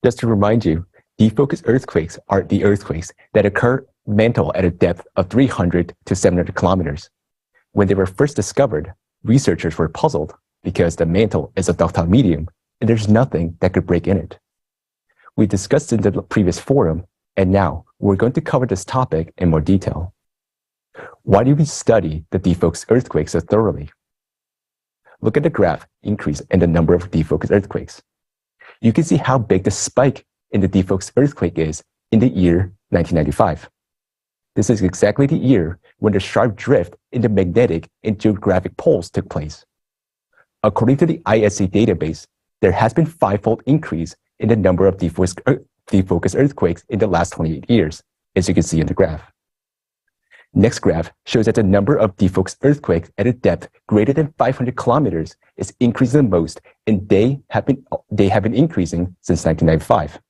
Just to remind you, deep focus earthquakes are the earthquakes that occur mantle at a depth of 300 to 700 kilometers. When they were first discovered, researchers were puzzled because the mantle is a ductile medium and there's nothing that could break in it. We discussed in the previous forum, and now we're going to cover this topic in more detail. Why do we study the deep focus earthquakes so thoroughly? Look at the graph increase in the number of deep focus earthquakes. You can see how big the spike in the deep focus earthquake is in the year 1995. This is exactly the year when the sharp drift in the magnetic and geographic poles took place. According to the ISC database, there has been fivefold increase in the number of deep focus earthquakes in the last 28 years, as you can see in the graph. Next graph shows that the number of deep focus earthquakes at a depth greater than 500 kilometers is increasing the most, and they have been increasing since 1995.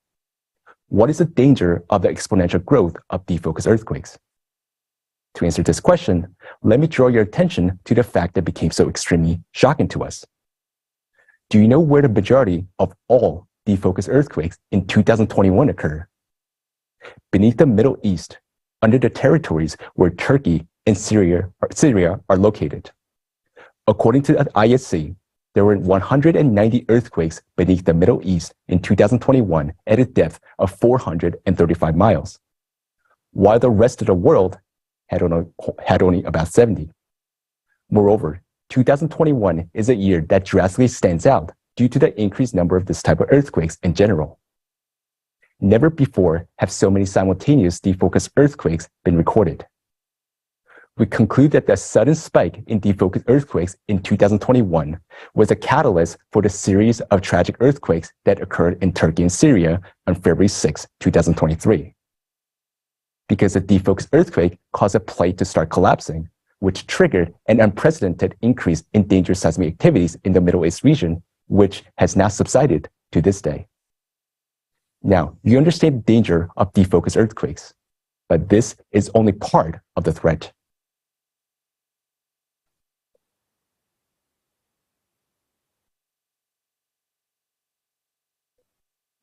What is the danger of the exponential growth of deep focus earthquakes? To answer this question, let me draw your attention to the fact that became so extremely shocking to us. Do you know where the majority of all deep focus earthquakes in 2021 occur? Beneath the Middle East, under the territories where Turkey and Syria are located. According to the ISC, there were 190 earthquakes beneath the Middle East in 2021 at a depth of 435 miles, while the rest of the world had only about 70. Moreover, 2021 is a year that drastically stands out due to the increased number of this type of earthquakes in general. Never before have so many simultaneous deep focus earthquakes been recorded. We conclude that the sudden spike in deep focus earthquakes in 2021 was a catalyst for the series of tragic earthquakes that occurred in Turkey and Syria on February 6, 2023. Because the deep focus earthquake caused a plate to start collapsing, which triggered an unprecedented increase in dangerous seismic activities in the Middle East region, which has now subsided to this day. Now, you understand the danger of deep focus earthquakes, but this is only part of the threat.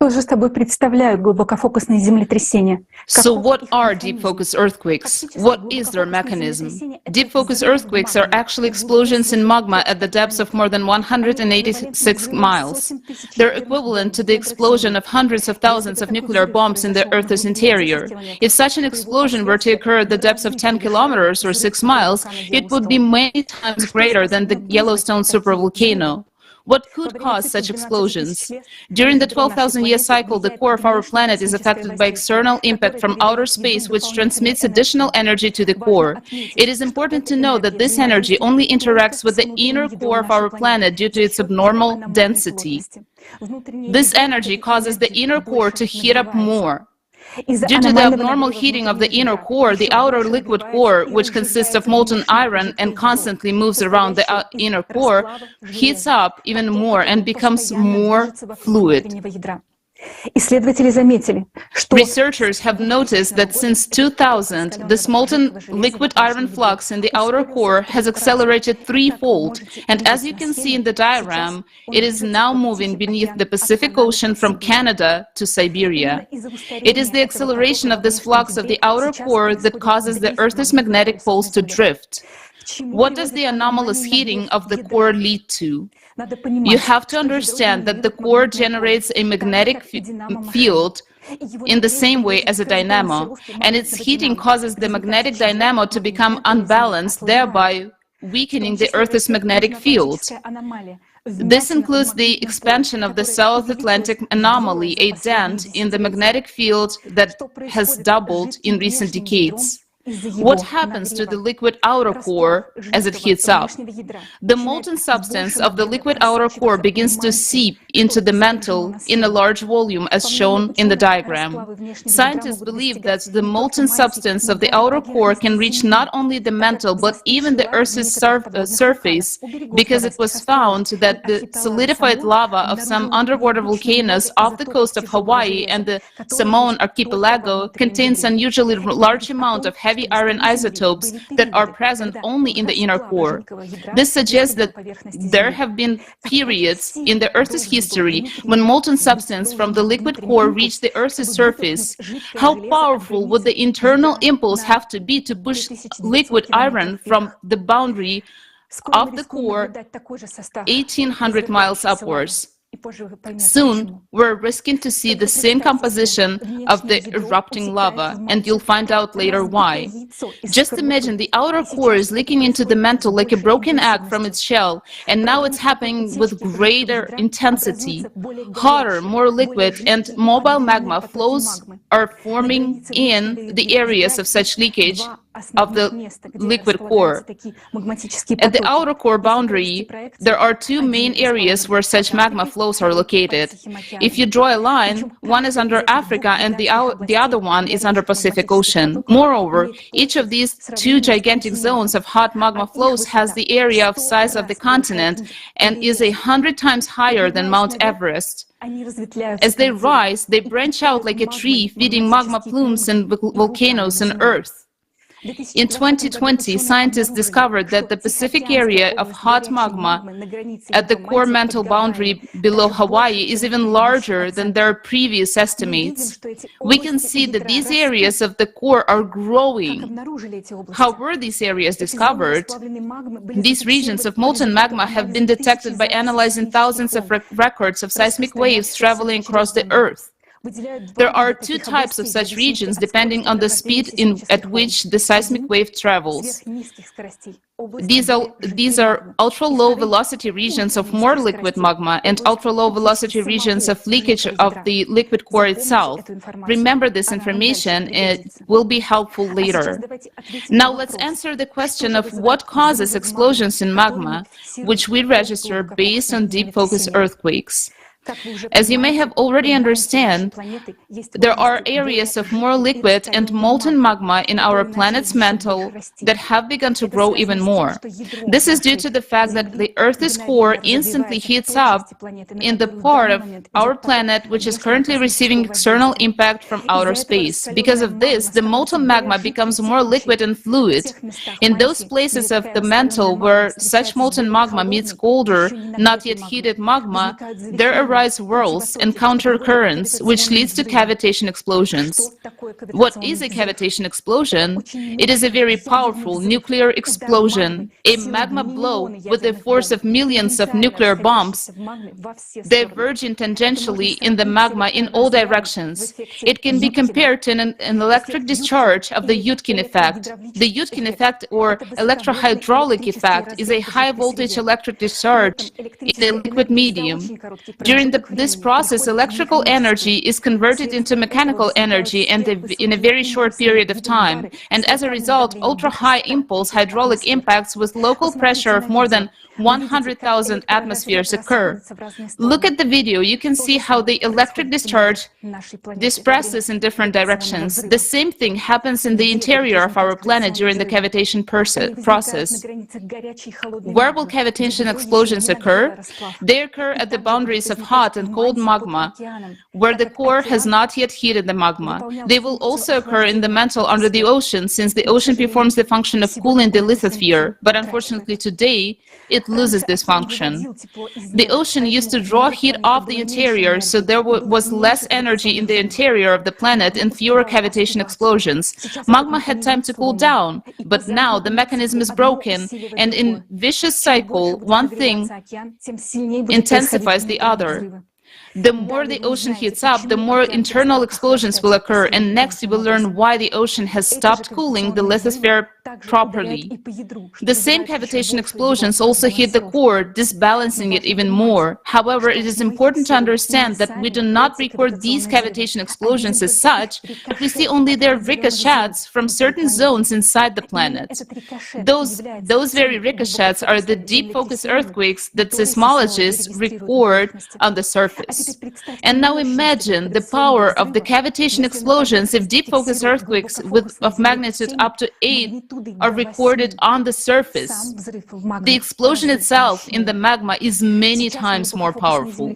Тоже с тобой представляю глубокофокусные землетрясения. So what are deep focus earthquakes? What is their mechanism? Deep focus earthquakes are actually explosions in magma at the depths of more than 186 miles. They're equivalent to the explosion of hundreds of thousands of nuclear bombs in the Earth's interior. If such an explosion were to occur at the depths of 10 kilometers or 6 miles, it would be many times greater than the Yellowstone supervolcano. What could cause such explosions? During the 12,000-year cycle, the core of our planet is affected by external impact from outer space, which transmits additional energy to the core. It is important to know that this energy only interacts with the inner core of our planet due to its abnormal density. This energy causes the inner core to heat up more. Due to the abnormal heating of the inner core, the outer liquid core, which consists of molten iron and constantly moves around the inner core, heats up even more and becomes more fluid. Researchers have noticed that since 2000, this molten liquid iron flux in the outer core has accelerated threefold, and as you can see in the diagram, it is now moving beneath the Pacific Ocean from Canada to Siberia. It is the acceleration of this flux of the outer core that causes the Earth's magnetic poles to drift. What does the anomalous heating of the core lead to? You have to understand that the core generates a magnetic field in the same way as a dynamo, and its heating causes the magnetic dynamo to become unbalanced, thereby weakening the Earth's magnetic field. This includes the expansion of the South Atlantic anomaly, a dent in the magnetic field that has doubled in recent decades. What happens to the liquid outer core as it heats up? The molten substance of the liquid outer core begins to seep into the mantle in a large volume as shown in the diagram. Scientists believe that the molten substance of the outer core can reach not only the mantle but even the Earth's surface, because it was found that the solidified lava of some underwater volcanoes off the coast of Hawaii and the Samoan archipelago contains unusually large amount of heavy iron isotopes that are present only in the inner core. This suggests that there have been periods in the Earth's history when molten substance from the liquid core reached the Earth's surface. How powerful would the internal impulse have to be to push liquid iron from the boundary of the core 1,800 miles upwards? Soon, we're risking to see the same composition of the erupting lava, and you'll find out later why. Just imagine the outer core is leaking into the mantle like a broken egg from its shell, and now it's happening with greater intensity. Hotter, more liquid, and mobile magma flows are forming in the areas of such leakage of the liquid core. At the outer core boundary, there are two main areas where such magma flows are located. If you draw a line, one is under Africa and the other one is under Pacific Ocean. Moreover, each of these two gigantic zones of hot magma flows has the area of size of the continent and is 100 times higher than Mount Everest. As they rise, they branch out like a tree, feeding magma plumes and volcanoes on Earth. In 2020, scientists discovered that the Pacific area of hot magma at the core mantle boundary below Hawaii is even larger than their previous estimates. We can see that these areas of the core are growing. How were these areas discovered? These regions of molten magma have been detected by analyzing thousands of records of seismic waves traveling across the Earth. There are two types of such regions depending on the speed at which the seismic wave travels. These are ultra-low velocity regions of more liquid magma and ultra-low velocity regions of leakage of the liquid core itself. Remember this information, it will be helpful later. Now let's answer the question of what causes explosions in magma, which we register based on deep focus earthquakes. As you may have already understand, there are areas of more liquid and molten magma in our planet's mantle that have begun to grow even more. This is due to the fact that the Earth's core instantly heats up in the part of our planet which is currently receiving external impact from outer space. Because of this, the molten magma becomes more liquid and fluid. In those places of the mantle where such molten magma meets colder, not yet heated magma, there arise whirls and counter-currents, which leads to cavitation explosions. What is a cavitation explosion? It is a very powerful nuclear explosion, a magma blow with the force of millions of nuclear bombs diverging tangentially in the magma in all directions. It can be compared to an electric discharge of the Yudkin effect. The Yudkin effect, or electrohydraulic effect, is a high-voltage electric discharge in a liquid medium. During this process, electrical energy is converted into mechanical energy and in a very short period of time, and as a result, ultra-high impulse hydraulic impacts with local pressure of more than 100,000 atmospheres occur. Look at the video. You can see how the electric discharge disperses in different directions. The same thing happens in the interior of our planet during the cavitation process. Where will cavitation explosions occur? They occur at the boundaries of hot and cold magma, where the core has not yet heated the magma. They will also occur in the mantle under the ocean, since the ocean performs the function of cooling the lithosphere, but unfortunately today, it loses this function. The ocean used to draw heat off the interior, so there was less energy in the interior of the planet and fewer cavitation explosions. Magma had time to cool down, but now the mechanism is broken, and in vicious cycle, one thing intensifies the other. The more the ocean heats up, the more internal explosions will occur, and next you will learn why the ocean has stopped cooling the lithosphere properly. The same cavitation explosions also hit the core, disbalancing it even more. However, it is important to understand that we do not record these cavitation explosions as such, but we see only their ricochets from certain zones inside the planet. Those very ricochets are the deep focus earthquakes that seismologists record on the surface. And now imagine the power of the cavitation explosions if deep focus earthquakes of magnitude up to 8 are recorded on the surface. The explosion itself in the magma is many times more powerful.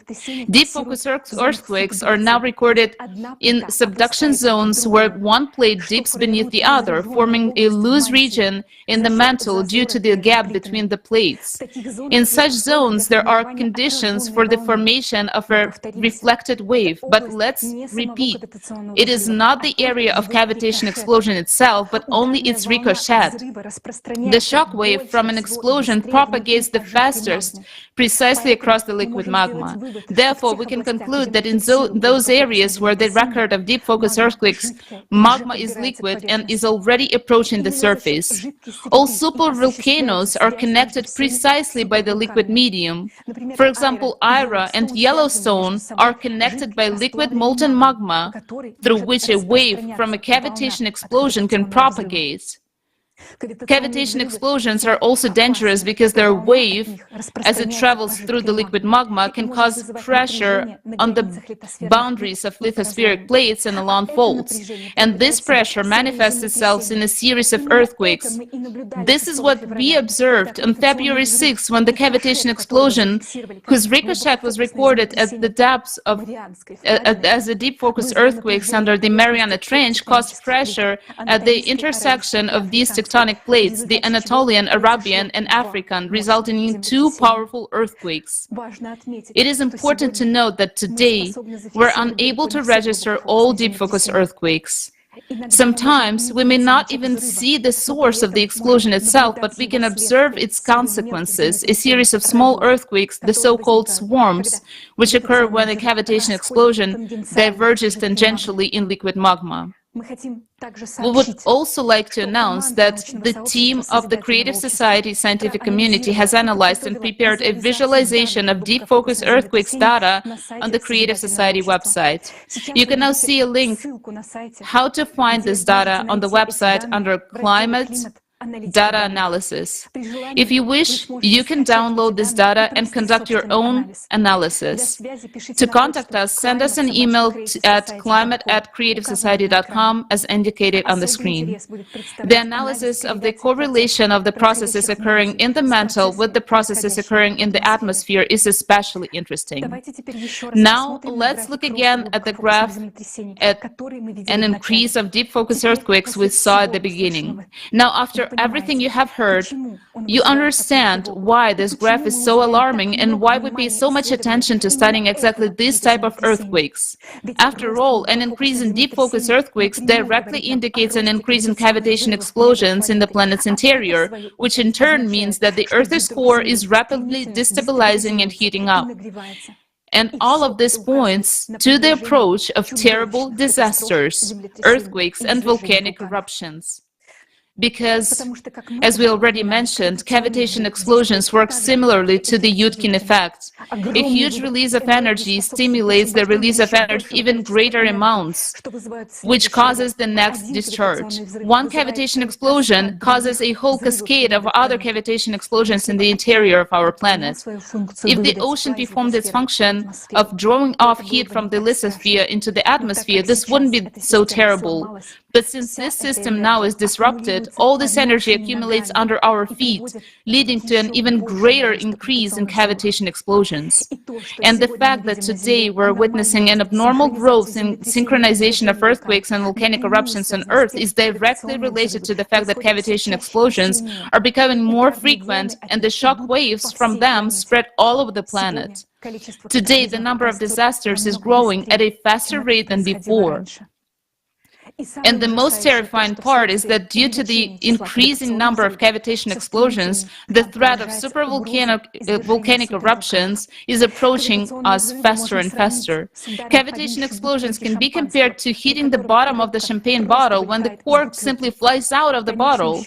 Deep focus earthquakes are now recorded in subduction zones where one plate dips beneath the other, forming a loose region in the mantle due to the gap between the plates. In such zones, there are conditions for the formation of a reflected wave, but let's repeat, it is not the area of cavitation explosion itself, but only its ricochet. The shock wave from an explosion propagates the fastest precisely across the liquid magma. Therefore, we can conclude that in those areas where the record of deep focus earthquakes, magma is liquid and is already approaching the surface. All supervolcanoes are connected precisely by the liquid medium. For example, Ira and Yellowstone are connected by liquid molten magma, through which a wave from a cavitation explosion can propagate. Cavitation explosions are also dangerous because their wave, as it travels through the liquid magma, can cause pressure on the boundaries of lithospheric plates and along faults. And this pressure manifests itself in a series of earthquakes. This is what we observed on February 6, when the cavitation explosion, whose ricochet was recorded at the depths of as a deep focus earthquakes under the Mariana Trench, caused pressure at the intersection of these tectonic plates, the Anatolian, Arabian, and African, resulting in two powerful earthquakes. It is important to note that today we're unable to register all deep focus earthquakes. Sometimes we may not even see the source of the explosion itself, but we can observe its consequences, a series of small earthquakes, the so-called swarms, which occur when a cavitation explosion diverges tangentially in liquid magma. We would also like to announce that the team of the Creative Society scientific community has analyzed and prepared a visualization of deep focus earthquakes data on the Creative Society website. You can now see a link how to find this data on the website under Climate Data Analysis. If you wish, you can download this data and conduct your own analysis. To contact us, send us an email at climate@creativesociety.com as indicated on the screen. The analysis of the correlation of the processes occurring in the mantle with the processes occurring in the atmosphere is especially interesting. Now, let's look again at the graph at an increase of deep focus earthquakes we saw at the beginning. Now, after everything you have heard, you understand why this graph is so alarming and why we pay so much attention to studying exactly this type of earthquakes. After all, an increase in deep focus earthquakes directly indicates an increase in cavitation explosions in the planet's interior, which in turn means that the Earth's core is rapidly destabilizing and heating up. And all of this points to the approach of terrible disasters, earthquakes, and volcanic eruptions. Because, as we already mentioned, cavitation explosions work similarly to the Yudkin effect. A huge release of energy stimulates the release of energy even greater amounts, which causes the next discharge. One cavitation explosion causes a whole cascade of other cavitation explosions in the interior of our planet. If the ocean performed its function of drawing off heat from the lithosphere into the atmosphere, this wouldn't be so terrible. But since this system now is disrupted, all this energy accumulates under our feet, leading to an even greater increase in cavitation explosions. And the fact that today we're witnessing an abnormal growth in synchronization of earthquakes and volcanic eruptions on Earth is directly related to the fact that cavitation explosions are becoming more frequent and the shock waves from them spread all over the planet. Today, the number of disasters is growing at a faster rate than before. And the most terrifying part is that due to the increasing number of cavitation explosions, the threat of volcanic eruptions is approaching us faster and faster. Cavitation explosions can be compared to hitting the bottom of the champagne bottle when the cork simply flies out of the bottle.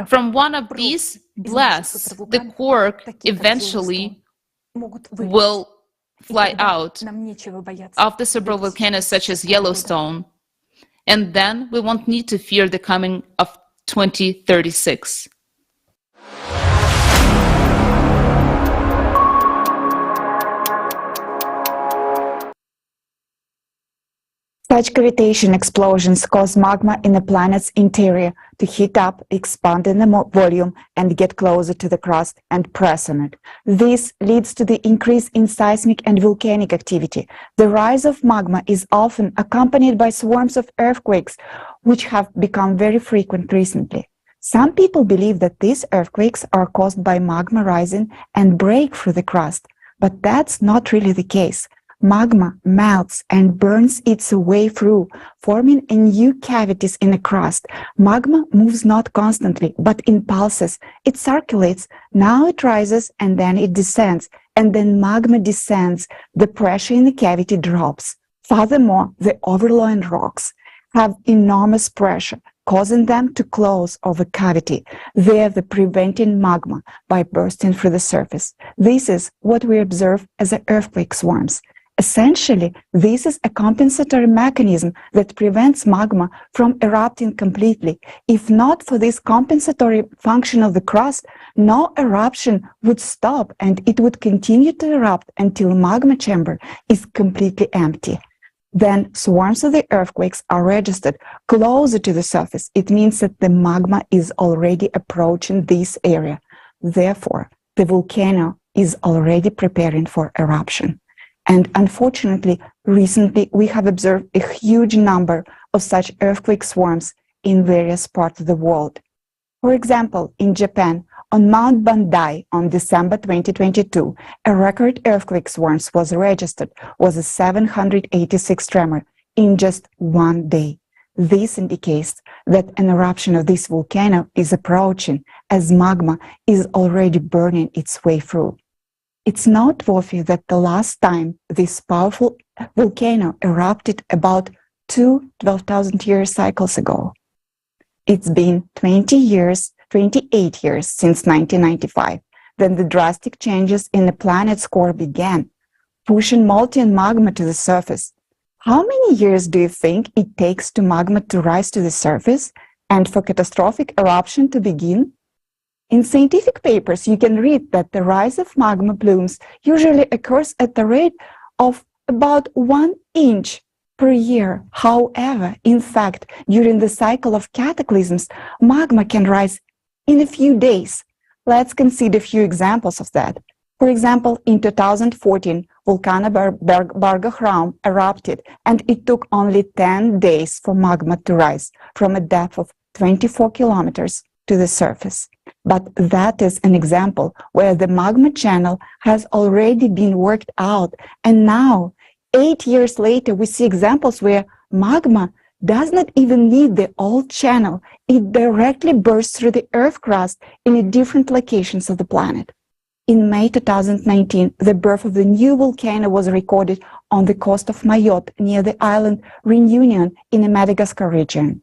From one of these blasts, the cork eventually will fly out of the several volcanoes such as Yellowstone, and then we won't need to fear the coming of 2036. Such cavitation explosions cause magma in the planet's interior to heat up, expand in the volume, and get closer to the crust and press on it. This leads to the increase in seismic and volcanic activity. The rise of magma is often accompanied by swarms of earthquakes, which have become very frequent recently. Some people believe that these earthquakes are caused by magma rising and break through the crust, but that's not really the case. Magma melts and burns its way through, forming new cavities in the crust. Magma moves not constantly, but in pulses. It circulates. Now it rises and then it descends. And then magma descends. The pressure in the cavity drops. Furthermore, the overlying rocks have enormous pressure, causing them to close over cavity, thereby preventing magma by bursting through the surface. This is what we observe as earthquake swarms. Essentially, this is a compensatory mechanism that prevents magma from erupting completely. If not for this compensatory function of the crust, no eruption would stop and it would continue to erupt until magma chamber is completely empty. Then swarms of the earthquakes are registered closer to the surface. It means that the magma is already approaching this area. Therefore, the volcano is already preparing for eruption. And unfortunately, recently we have observed a huge number of such earthquake swarms in various parts of the world. For example, in Japan, on Mount Bandai on December 2022, a record earthquake swarm was registered, was a 786 tremor in just one day. This indicates that an eruption of this volcano is approaching as magma is already burning its way through. It's noteworthy that the last time this powerful volcano erupted about 12,000-year cycles ago. It's been 28 years since 1995, when the drastic changes in the planet's core began, pushing molten magma to the surface. How many years do you think it takes for magma to rise to the surface and for catastrophic eruption to begin? In scientific papers, you can read that the rise of magma plumes usually occurs at the rate of about 1 inch per year. However, in fact, during the cycle of cataclysms, magma can rise in a few days. Let's consider a few examples of that. For example, in 2014, volcano Bargahraum erupted, and it took only 10 days for magma to rise from a depth of 24 kilometers to the surface. But that is an example where the magma channel has already been worked out. And now, 8 years later, we see examples where magma does not even need the old channel. It directly bursts through the Earth crust in different locations of the planet. In May 2019, the birth of the new volcano was recorded on the coast of Mayotte near the island Reunion in the Madagascar region.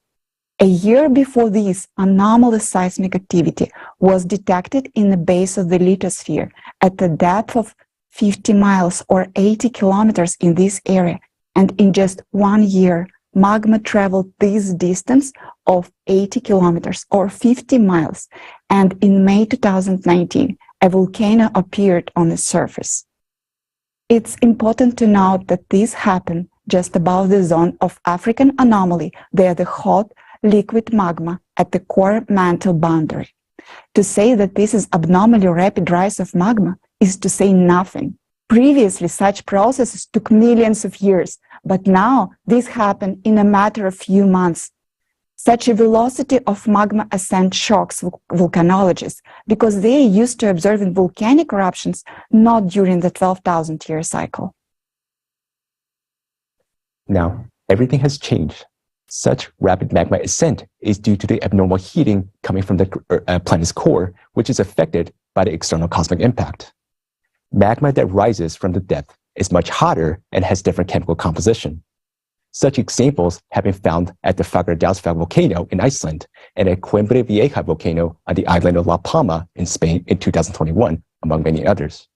A year before this, anomalous seismic activity was detected in the base of the lithosphere at a depth of 50 miles or 80 kilometers in this area. And in just 1 year, magma traveled this distance of 80 kilometers or 50 miles. And in May 2019, a volcano appeared on the surface. It's important to note that this happened just above the zone of African anomaly, where the hot, liquid magma at the core mantle boundary. To say that this is abnormally rapid rise of magma is to say nothing. Previously, such processes took millions of years, but now this happened in a matter of few months. Such a velocity of magma ascent shocks volcanologists because they are used to observing volcanic eruptions not during the 12,000-year cycle. Now, everything has changed. Such rapid magma ascent is due to the abnormal heating coming from the planet's core, which is affected by the external cosmic impact. Magma that rises from the depth is much hotter and has different chemical composition. Such examples have been found at the Fagradalsfjall volcano in Iceland and at Coimbra Vieja volcano on the island of La Palma in Spain in 2021, among many others.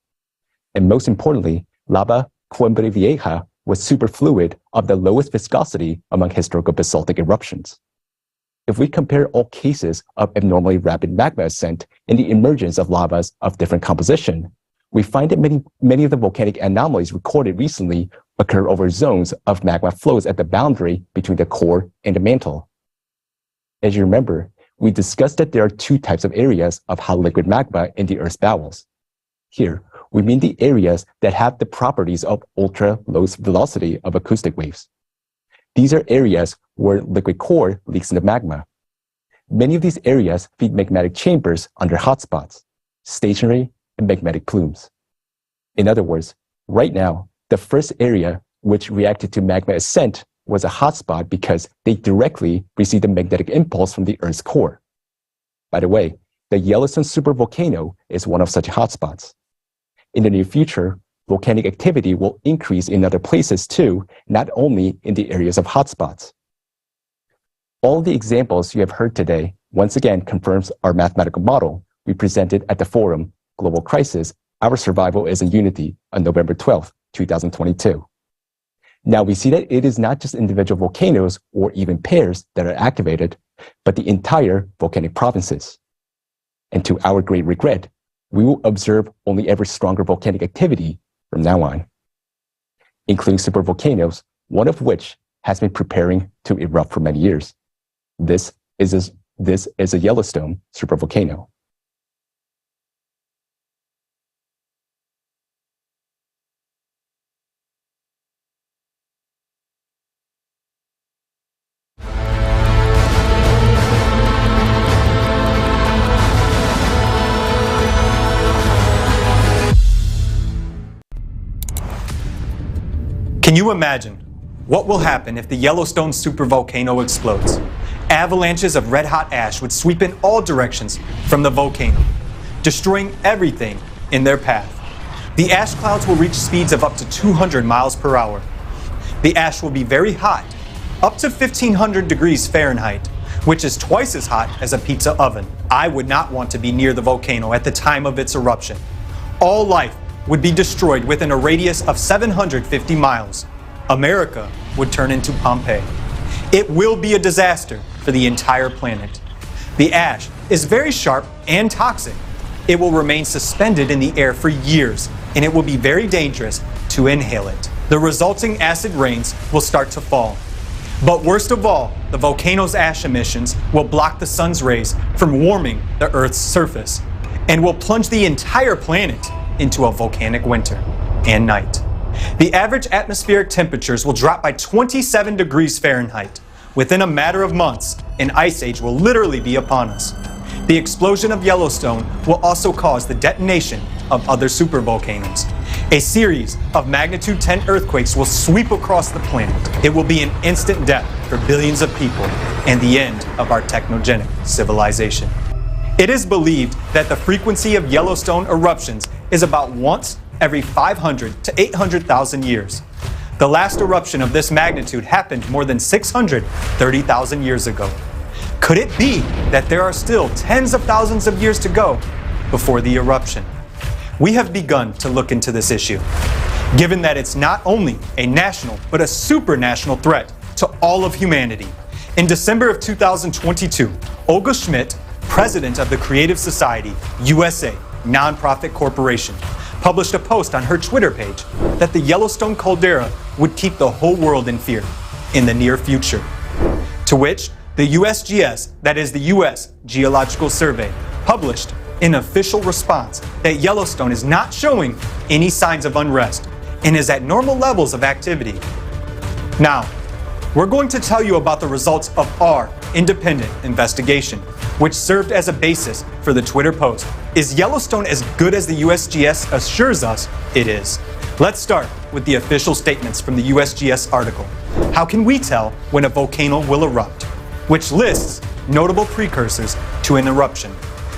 And most importantly, lava Coimbra Vieja was superfluid of the lowest viscosity among historical basaltic eruptions. If we compare all cases of abnormally rapid magma ascent and the emergence of lavas of different composition, we find that many of the volcanic anomalies recorded recently occur over zones of magma flows at the boundary between the core and the mantle. As you remember, we discussed that there are two types of areas of hot liquid magma in the Earth's bowels. Here, we mean the areas that have the properties of ultra-low velocity of acoustic waves. These are areas where liquid core leaks into magma. Many of these areas feed magmatic chambers under hotspots, stationary and magmatic plumes. In other words, right now, the first area which reacted to magma ascent was a hotspot because they directly received a magnetic impulse from the Earth's core. By the way, the Yellowstone supervolcano is one of such hotspots. In the near future, volcanic activity will increase in other places too, not only in the areas of hotspots. All the examples you have heard today once again confirms our mathematical model we presented at the forum Global Crisis, Our Survival is in Unity on November 12, 2022. Now we see that it is not just individual volcanoes or even pairs that are activated, but the entire volcanic provinces. And to our great regret, we will observe only ever stronger volcanic activity from now on, including supervolcanoes, one of which has been preparing to erupt for many years. This is a Yellowstone supervolcano. Can you imagine what will happen if the Yellowstone supervolcano explodes? Avalanches of red-hot ash would sweep in all directions from the volcano, destroying everything in their path. The ash clouds will reach speeds of up to 200 miles per hour. The ash will be very hot, up to 1,500 degrees Fahrenheit, which is twice as hot as a pizza oven. I would not want to be near the volcano at the time of its eruption. All life would be destroyed within a radius of 750 miles. America would turn into Pompeii. It will be a disaster for the entire planet. The ash is very sharp and toxic. It will remain suspended in the air for years, and it will be very dangerous to inhale it. The resulting acid rains will start to fall. But worst of all, the volcano's ash emissions will block the sun's rays from warming the Earth's surface and will plunge the entire planet into a volcanic winter and night. The average atmospheric temperatures will drop by 27 degrees Fahrenheit within a matter of months an ice age will literally be upon us. The explosion of Yellowstone will also cause the detonation of other supervolcanoes. A series of magnitude 10 earthquakes will sweep across the planet. It will be an instant death for billions of people and the end of our technogenic civilization. It is believed that the frequency of Yellowstone eruptions is about once every 500 to 800,000 years. The last eruption of this magnitude happened more than 630,000 years ago. Could it be that there are still tens of thousands of years to go before the eruption? We have begun to look into this issue, given that it's not only a national but a supranational threat to all of humanity. In December of 2022, Olga Schmidt, president of the Creative Society USA nonprofit corporation, published a post on her Twitter page that the Yellowstone caldera would keep the whole world in fear in the near future. To which the USGS, that is the U.S. Geological Survey, published an official response that Yellowstone is not showing any signs of unrest and is at normal levels of activity. Now, we're going to tell you about the results of our independent investigation, which served as a basis for the Twitter post. Is Yellowstone as good as the USGS assures us it is? Let's start with the official statements from the USGS article. How can we tell when a volcano will erupt? Which lists notable precursors to an eruption.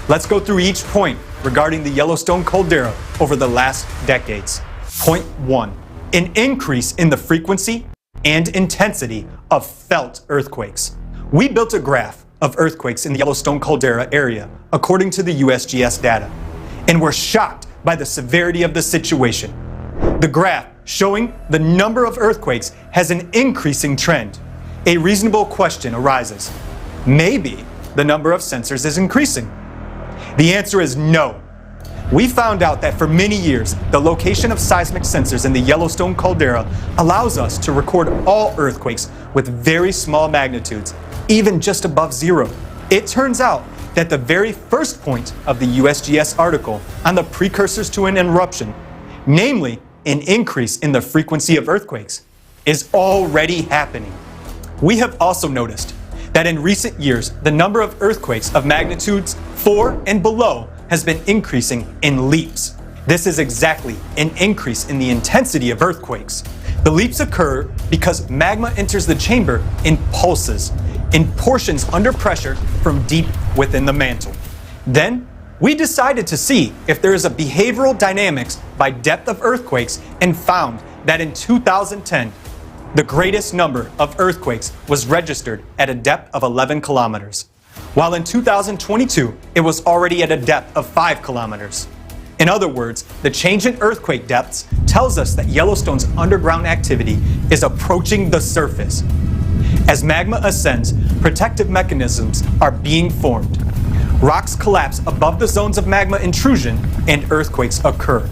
Let's go through each point regarding the Yellowstone caldera over the last decades. Point 1. An increase in the frequency and intensity of felt earthquakes. We built a graph of earthquakes in the Yellowstone caldera area according to the USGS data, and we're shocked by the severity of the situation. The graph showing the number of earthquakes has an increasing trend. A reasonable question arises. Maybe the number of sensors is increasing. The answer is no. We found out that for many years, the location of seismic sensors in the Yellowstone caldera allows us to record all earthquakes with very small magnitudes, even just above zero. It turns out that the very first point of the USGS article on the precursors to an eruption, namely an increase in the frequency of earthquakes, is already happening. We have also noticed that in recent years, the number of earthquakes of magnitudes 4 and below has been increasing in leaps. This is exactly an increase in the intensity of earthquakes. The leaps occur because magma enters the chamber in pulses, in portions under pressure from deep within the mantle. Then, we decided to see if there is a behavioral dynamics by depth of earthquakes and found that in 2010, the greatest number of earthquakes was registered at a depth of 11 kilometers, while in 2022, it was already at a depth of 5 kilometers. In other words, the change in earthquake depths tells us that Yellowstone's underground activity is approaching the surface. As magma ascends, protective mechanisms are being formed. Rocks collapse above the zones of magma intrusion and earthquakes occur.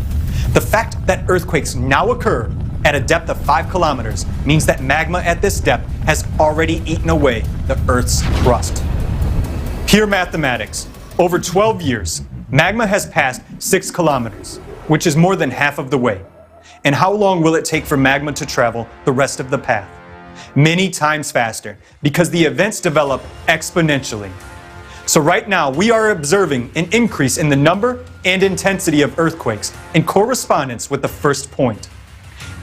The fact that earthquakes now occur at a depth of 5 kilometers means that magma at this depth has already eaten away the Earth's crust. Pure mathematics. Over 12 years, magma has passed 6 kilometers, which is more than half of the way. And how long will it take for magma to travel the rest of the path? Many times faster, because the events develop exponentially. So right now, we are observing an increase in the number and intensity of earthquakes in correspondence with the first point.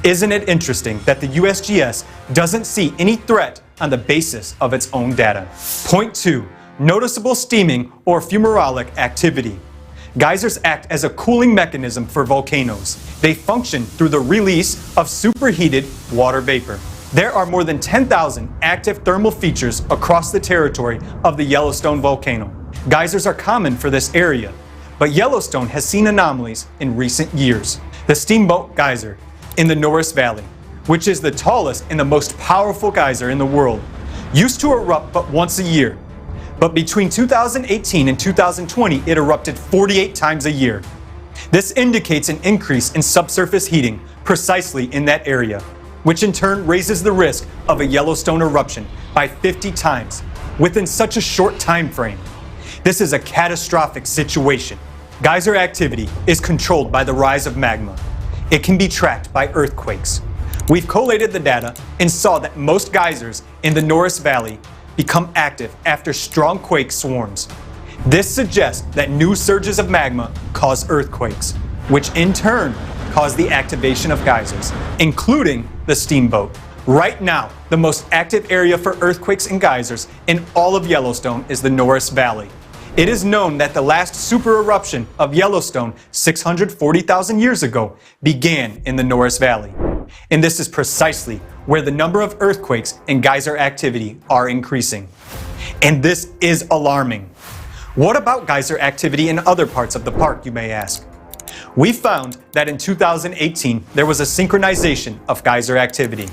Isn't it interesting that the USGS doesn't see any threat on the basis of its own data? Point 2. Noticeable steaming or fumarolic activity. Geysers act as a cooling mechanism for volcanoes. They function through the release of superheated water vapor. There are more than 10,000 active thermal features across the territory of the Yellowstone volcano. Geysers are common for this area, but Yellowstone has seen anomalies in recent years. The Steamboat Geyser in the Norris Valley, which is the tallest and the most powerful geyser in the world, used to erupt but once a year. But between 2018 and 2020, it erupted 48 times a year. This indicates an increase in subsurface heating precisely in that area, which in turn raises the risk of a Yellowstone eruption by 50 times within such a short time frame. This is a catastrophic situation. Geyser activity is controlled by the rise of magma. It can be tracked by earthquakes. We've collated the data and saw that most geysers in the Norris Valley become active after strong quake swarms. This suggests that new surges of magma cause earthquakes, which in turn cause the activation of geysers, including the steamboat. Right now, the most active area for earthquakes and geysers in all of Yellowstone is the Norris Valley. It is known that the last super eruption of Yellowstone 640,000 years ago began in the Norris Valley. And this is precisely where the number of earthquakes and geyser activity are increasing. And this is alarming. What about geyser activity in other parts of the park, you may ask? We found that in 2018, there was a synchronization of geyser activity,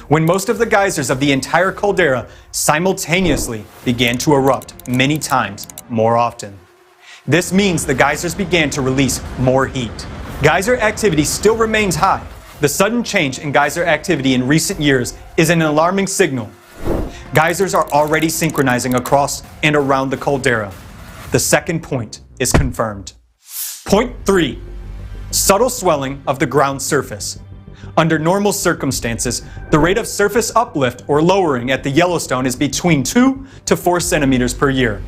when most of the geysers of the entire caldera simultaneously began to erupt many times more often. This means the geysers began to release more heat. Geyser activity still remains high. The sudden change in geyser activity in recent years is an alarming signal. Geysers are already synchronizing across and around the caldera. The second point is confirmed. Point 3. Subtle swelling of the ground surface. Under normal circumstances, the rate of surface uplift or lowering at the Yellowstone is between 2 to 4 centimeters per year.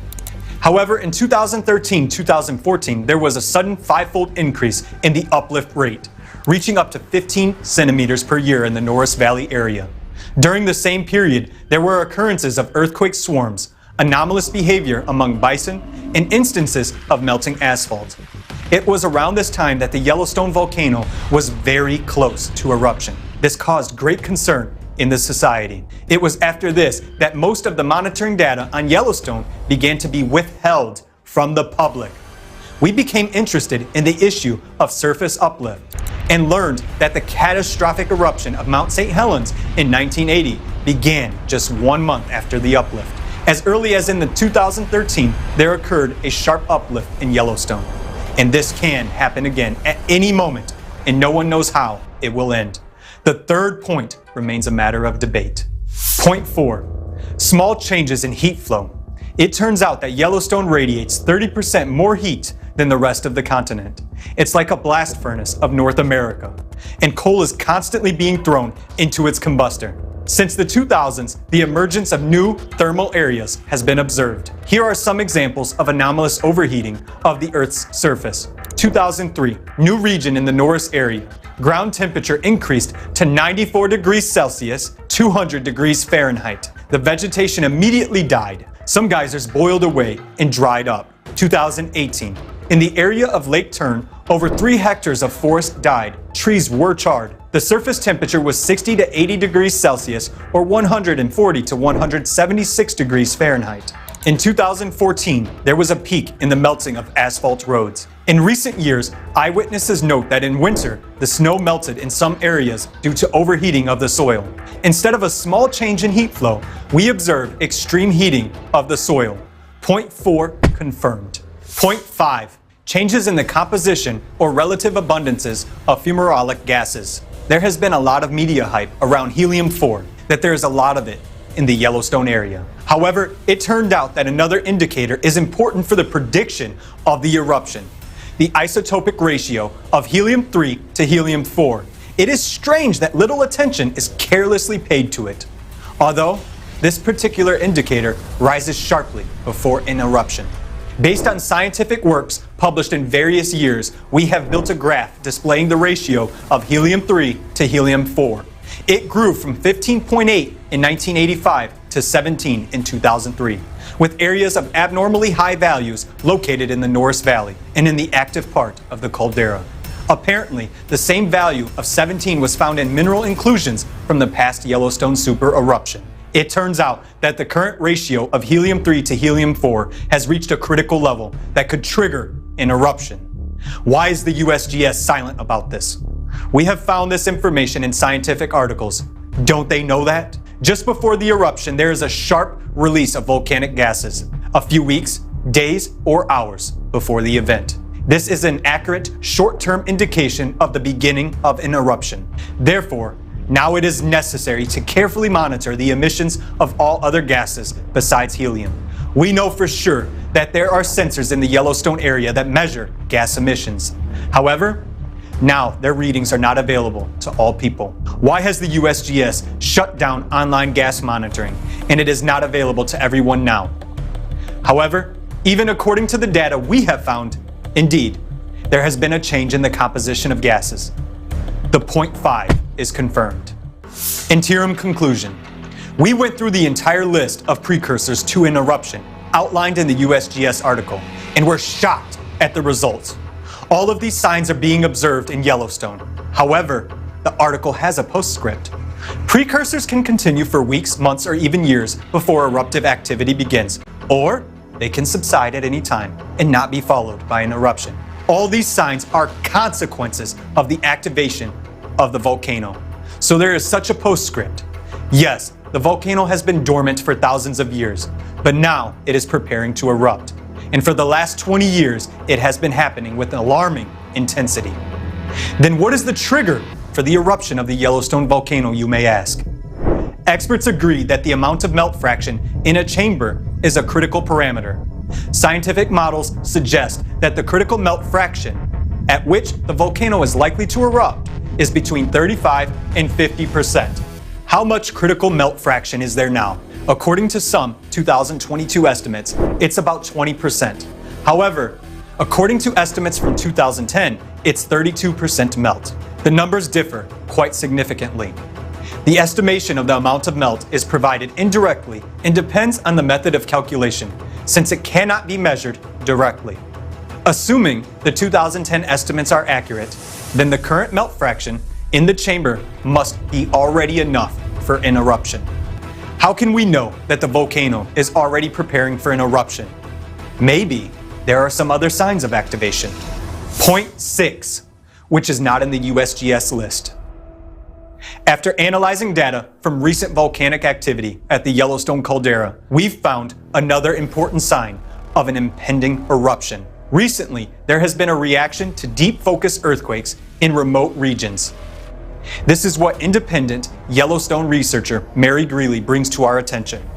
However, in 2013-2014, there was a sudden 5-fold increase in the uplift rate, reaching up to 15 centimeters per year in the Norris Valley area. During the same period, there were occurrences of earthquake swarms, anomalous behavior among bison, and instances of melting asphalt. It was around this time that the Yellowstone volcano was very close to eruption. This caused great concern in the society. It was after this that most of the monitoring data on Yellowstone began to be withheld from the public. We became interested in the issue of surface uplift and learned that the catastrophic eruption of Mount St. Helens in 1980 began just 1 month after the uplift. As early as in 2013, there occurred a sharp uplift in Yellowstone. And this can happen again at any moment, and no one knows how it will end. The third point remains a matter of debate. Point 4. Small changes in heat flow. It turns out that Yellowstone radiates 30% more heat than the rest of the continent. It's like a blast furnace of North America, and coal is constantly being thrown into its combustor. Since the 2000s, the emergence of new thermal areas has been observed. Here are some examples of anomalous overheating of the Earth's surface. 2003, new region in the Norris area. Ground temperature increased to 94 degrees Celsius, 200 degrees Fahrenheit. The vegetation immediately died. Some geysers boiled away and dried up. 2018, in the area of Lake Tern, over 3 hectares of forest died. Trees were charred. The surface temperature was 60 to 80 degrees Celsius or 140 to 176 degrees Fahrenheit. In 2014, there was a peak in the melting of asphalt roads. In recent years, eyewitnesses note that in winter, the snow melted in some areas due to overheating of the soil. Instead of a small change in heat flow, we observe extreme heating of the soil. Point 4 confirmed. Point 5. Changes in the composition or relative abundances of fumarolic gases. There has been a lot of media hype around helium-4, that there is a lot of it in the Yellowstone area. However, it turned out that another indicator is important for the prediction of the eruption: the isotopic ratio of helium-3 to helium-4. It is strange that little attention is carelessly paid to it, although this particular indicator rises sharply before an eruption. Based on scientific works published in various years, we have built a graph displaying the ratio of helium-3 to helium-4. It grew from 15.8 in 1985 to 17 in 2003, with areas of abnormally high values located in the Norris Valley and in the active part of the caldera. Apparently, the same value of 17 was found in mineral inclusions from the past Yellowstone super eruption. It turns out that the current ratio of helium-3 to helium-4 has reached a critical level that could trigger an eruption. Why is the USGS silent about this? We have found this information in scientific articles. Don't they know that? Just before the eruption, there is a sharp release of volcanic gases, a few weeks, days, or hours before the event. This is an accurate, short-term indication of the beginning of an eruption. Therefore, now it is necessary to carefully monitor the emissions of all other gases besides helium. We know for sure that there are sensors in the Yellowstone area that measure gas emissions. However, Now, their readings are not available to all people. Why has the USGS shut down online gas monitoring, and it is not available to everyone now? However, even according to the data we have found, indeed, there has been a change in the composition of gases. The 0.5 is confirmed. Interim conclusion. We went through the entire list of precursors to an eruption outlined in the USGS article, and were shocked at the results. All of these signs are being observed in Yellowstone. However, the article has a postscript. Precursors can continue for weeks, months, or even years before eruptive activity begins, or they can subside at any time and not be followed by an eruption. All these signs are consequences of the activation of the volcano. So there is such a postscript. Yes, the volcano has been dormant for thousands of years, but now it is preparing to erupt. And for the last 20 years, it has been happening with alarming intensity. Then what is the trigger for the eruption of the Yellowstone volcano, you may ask? Experts agree that the amount of melt fraction in a chamber is a critical parameter. Scientific models suggest that the critical melt fraction at which the volcano is likely to erupt is between 35 and 50%. How much critical melt fraction is there now? According to some 2022 estimates, it's about 20%. However, according to estimates from 2010, it's 32% melt. The numbers differ quite significantly. The estimation of the amount of melt is provided indirectly and depends on the method of calculation, since it cannot be measured directly. Assuming the 2010 estimates are accurate, then the current melt fraction in the chamber must be already enough for an eruption. How can we know that the volcano is already preparing for an eruption? Maybe there are some other signs of activation. 0.6, which is not in the USGS list. After analyzing data from recent volcanic activity at the Yellowstone caldera, we've found another important sign of an impending eruption. Recently, there has been a reaction to deep focus earthquakes in remote regions. This is what independent Yellowstone researcher Mary Greeley brings to our attention.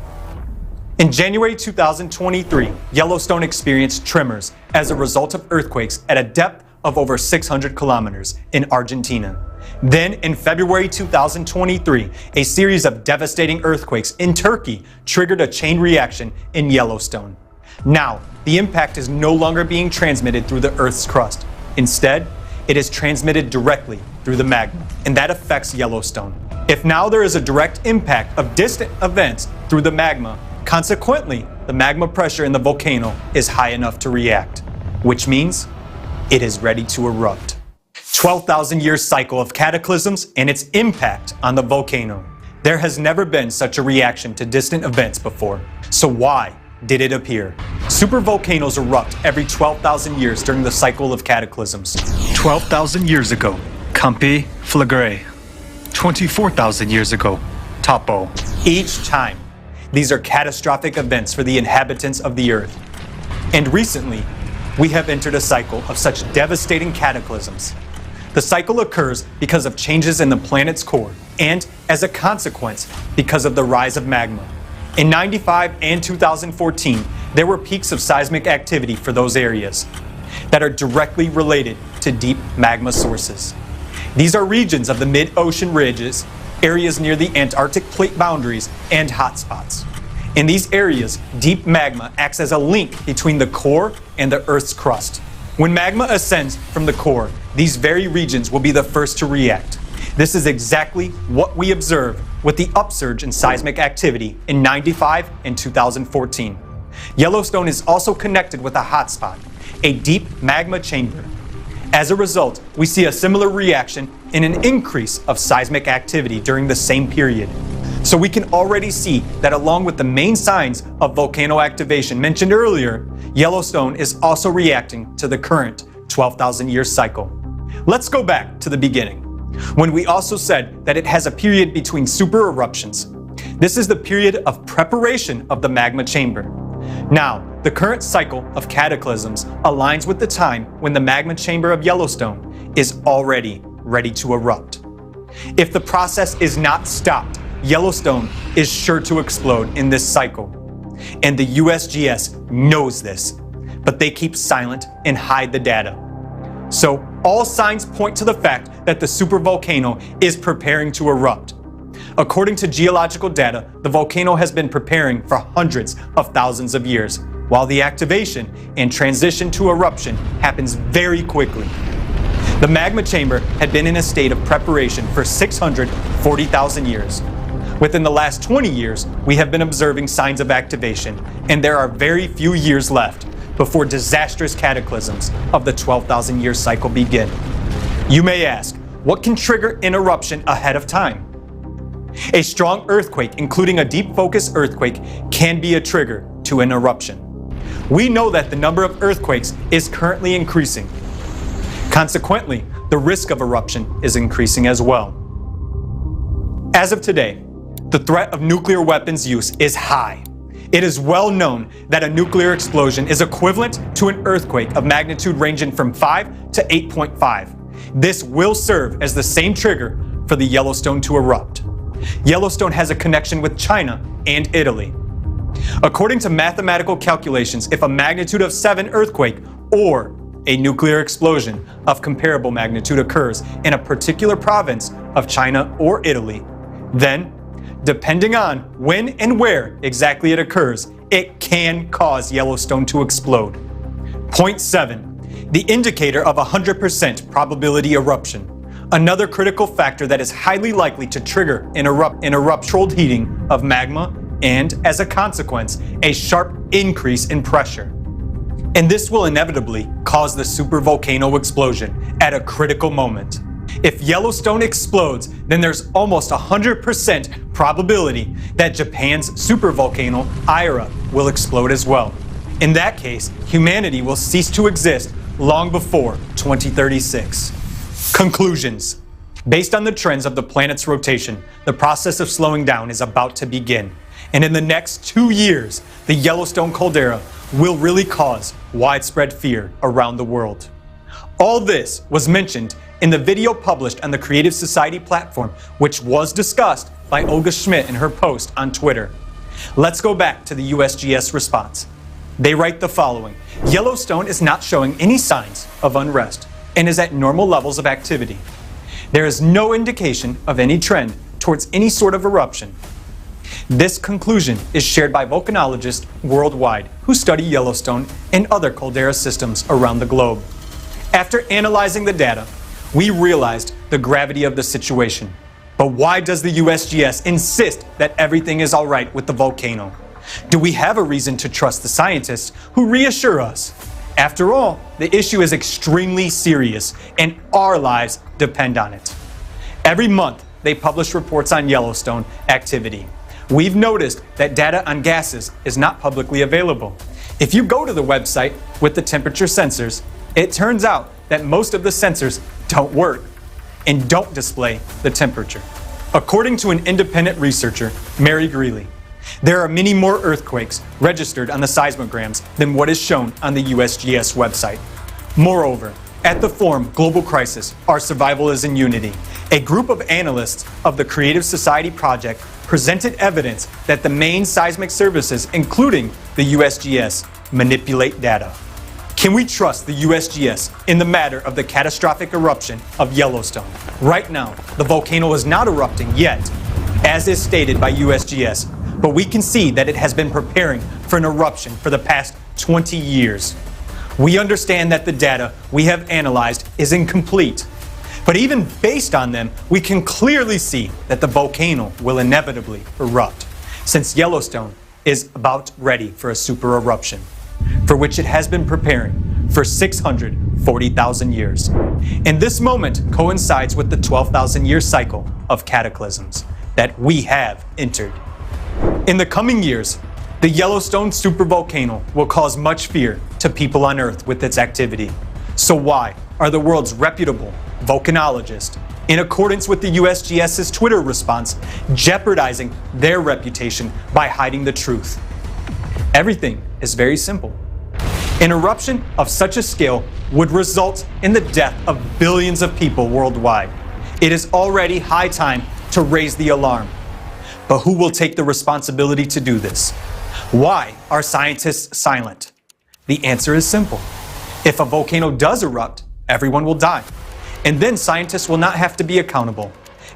In January 2023, Yellowstone experienced tremors as a result of earthquakes at a depth of over 600 kilometers in Argentina. Then, in February 2023, a series of devastating earthquakes in Turkey triggered a chain reaction in Yellowstone. Now, the impact is no longer being transmitted through the Earth's crust. Instead, it is transmitted directly through the magma, and that affects Yellowstone. If now there is a direct impact of distant events through the magma, consequently, the magma pressure in the volcano is high enough to react, which means it is ready to erupt. 12,000-year cycle of cataclysms and its impact on the volcano. There has never been such a reaction to distant events before. So why did it appear? Supervolcanoes erupt every 12,000 years during the cycle of cataclysms. 12,000 years ago, Campi Flagre. 24,000 years ago, Topo. Each time, these are catastrophic events for the inhabitants of the Earth. And recently, we have entered a cycle of such devastating cataclysms. The cycle occurs because of changes in the planet's core, and as a consequence, because of the rise of magma. In 95 and 2014, there were peaks of seismic activity for those areas that are directly related to deep magma sources. These are regions of the mid-ocean ridges, areas near the Antarctic plate boundaries, and hotspots. In these areas, deep magma acts as a link between the core and the Earth's crust. When magma ascends from the core, these very regions will be the first to react. This is exactly what we observed with the upsurge in seismic activity in 95 and 2014. Yellowstone is also connected with a hotspot, a deep magma chamber. As a result, we see a similar reaction in an increase of seismic activity during the same period. So we can already see that along with the main signs of volcano activation mentioned earlier, Yellowstone is also reacting to the current 12,000-year cycle. Let's go back to the beginning, when we also said that it has a period between super eruptions. This is the period of preparation of the magma chamber. Now, the current cycle of cataclysms aligns with the time when the magma chamber of Yellowstone is already ready to erupt. If the process is not stopped, Yellowstone is sure to explode in this cycle. And the USGS knows this, but they keep silent and hide the data. So all signs point to the fact that the supervolcano is preparing to erupt. According to geological data, the volcano has been preparing for hundreds of thousands of years, while the activation and transition to eruption happens very quickly. The magma chamber had been in a state of preparation for 640,000 years. Within the last 20 years, we have been observing signs of activation, and there are very few years left before disastrous cataclysms of the 12,000-year cycle begin. You may ask, what can trigger an eruption ahead of time? A strong earthquake, including a deep focus earthquake, can be a trigger to an eruption. We know that the number of earthquakes is currently increasing. Consequently, the risk of eruption is increasing as well. As of today, the threat of nuclear weapons use is high. It is well known that a nuclear explosion is equivalent to an earthquake of magnitude ranging from 5 to 8.5. This will serve as the same trigger for the Yellowstone to erupt. Yellowstone has a connection with China and Italy. According to mathematical calculations, if a magnitude of 7 earthquake or a nuclear explosion of comparable magnitude occurs in a particular province of China or Italy, then, depending on when and where exactly it occurs, it can cause Yellowstone to explode. Point 7, the indicator of 100% probability eruption. Another critical factor that is highly likely to trigger an eruptional heating of magma and, as a consequence, a sharp increase in pressure. And this will inevitably cause the supervolcano explosion at a critical moment. If Yellowstone explodes, then there's almost 100% probability that Japan's supervolcano Aira will explode as well. In that case, humanity will cease to exist long before 2036. Conclusions. Based on the trends of the planet's rotation, the process of slowing down is about to begin. And in the next 2 years, the Yellowstone caldera will really cause widespread fear around the world. All this was mentioned in the video published on the Creative Society platform, which was discussed by Olga Schmidt in her post on Twitter. Let's go back to the USGS response. They write the following: Yellowstone is not showing any signs of unrest and is at normal levels of activity. There is no indication of any trend towards any sort of eruption. This conclusion is shared by volcanologists worldwide who study Yellowstone and other caldera systems around the globe. After analyzing the data, we realized the gravity of the situation. But why does the USGS insist that everything is all right with the volcano? Do we have a reason to trust the scientists who reassure us? After all, the issue is extremely serious and our lives depend on it. Every month, they publish reports on Yellowstone activity. We've noticed that data on gases is not publicly available. If you go to the website with the temperature sensors, it turns out that most of the sensors don't work and don't display the temperature. According to an independent researcher, Mary Greeley, there are many more earthquakes registered on the seismograms than what is shown on the USGS website. Moreover, at the forum Global Crisis, Our Survival is in Unity, a group of analysts of the Creative Society project presented evidence that the main seismic services, including the USGS, manipulate data. Can we trust the USGS in the matter of the catastrophic eruption of Yellowstone? Right now, the volcano is not erupting yet, as is stated by USGS, but we can see that it has been preparing for an eruption for the past 20 years. We understand that the data we have analyzed is incomplete, but even based on them, we can clearly see that the volcano will inevitably erupt, since Yellowstone is about ready for a super eruption, for which it has been preparing for 640,000 years. And this moment coincides with the 12,000-year cycle of cataclysms that we have entered. In the coming years, the Yellowstone supervolcano will cause much fear to people on Earth with its activity. So why are the world's reputable volcanologists, in accordance with the USGS's Twitter response, jeopardizing their reputation by hiding the truth? Everything is very simple. An eruption of such a scale would result in the death of billions of people worldwide. It is already high time to raise the alarm. But who will take the responsibility to do this? Why are scientists silent? The answer is simple. If a volcano does erupt, everyone will die. And then scientists will not have to be accountable.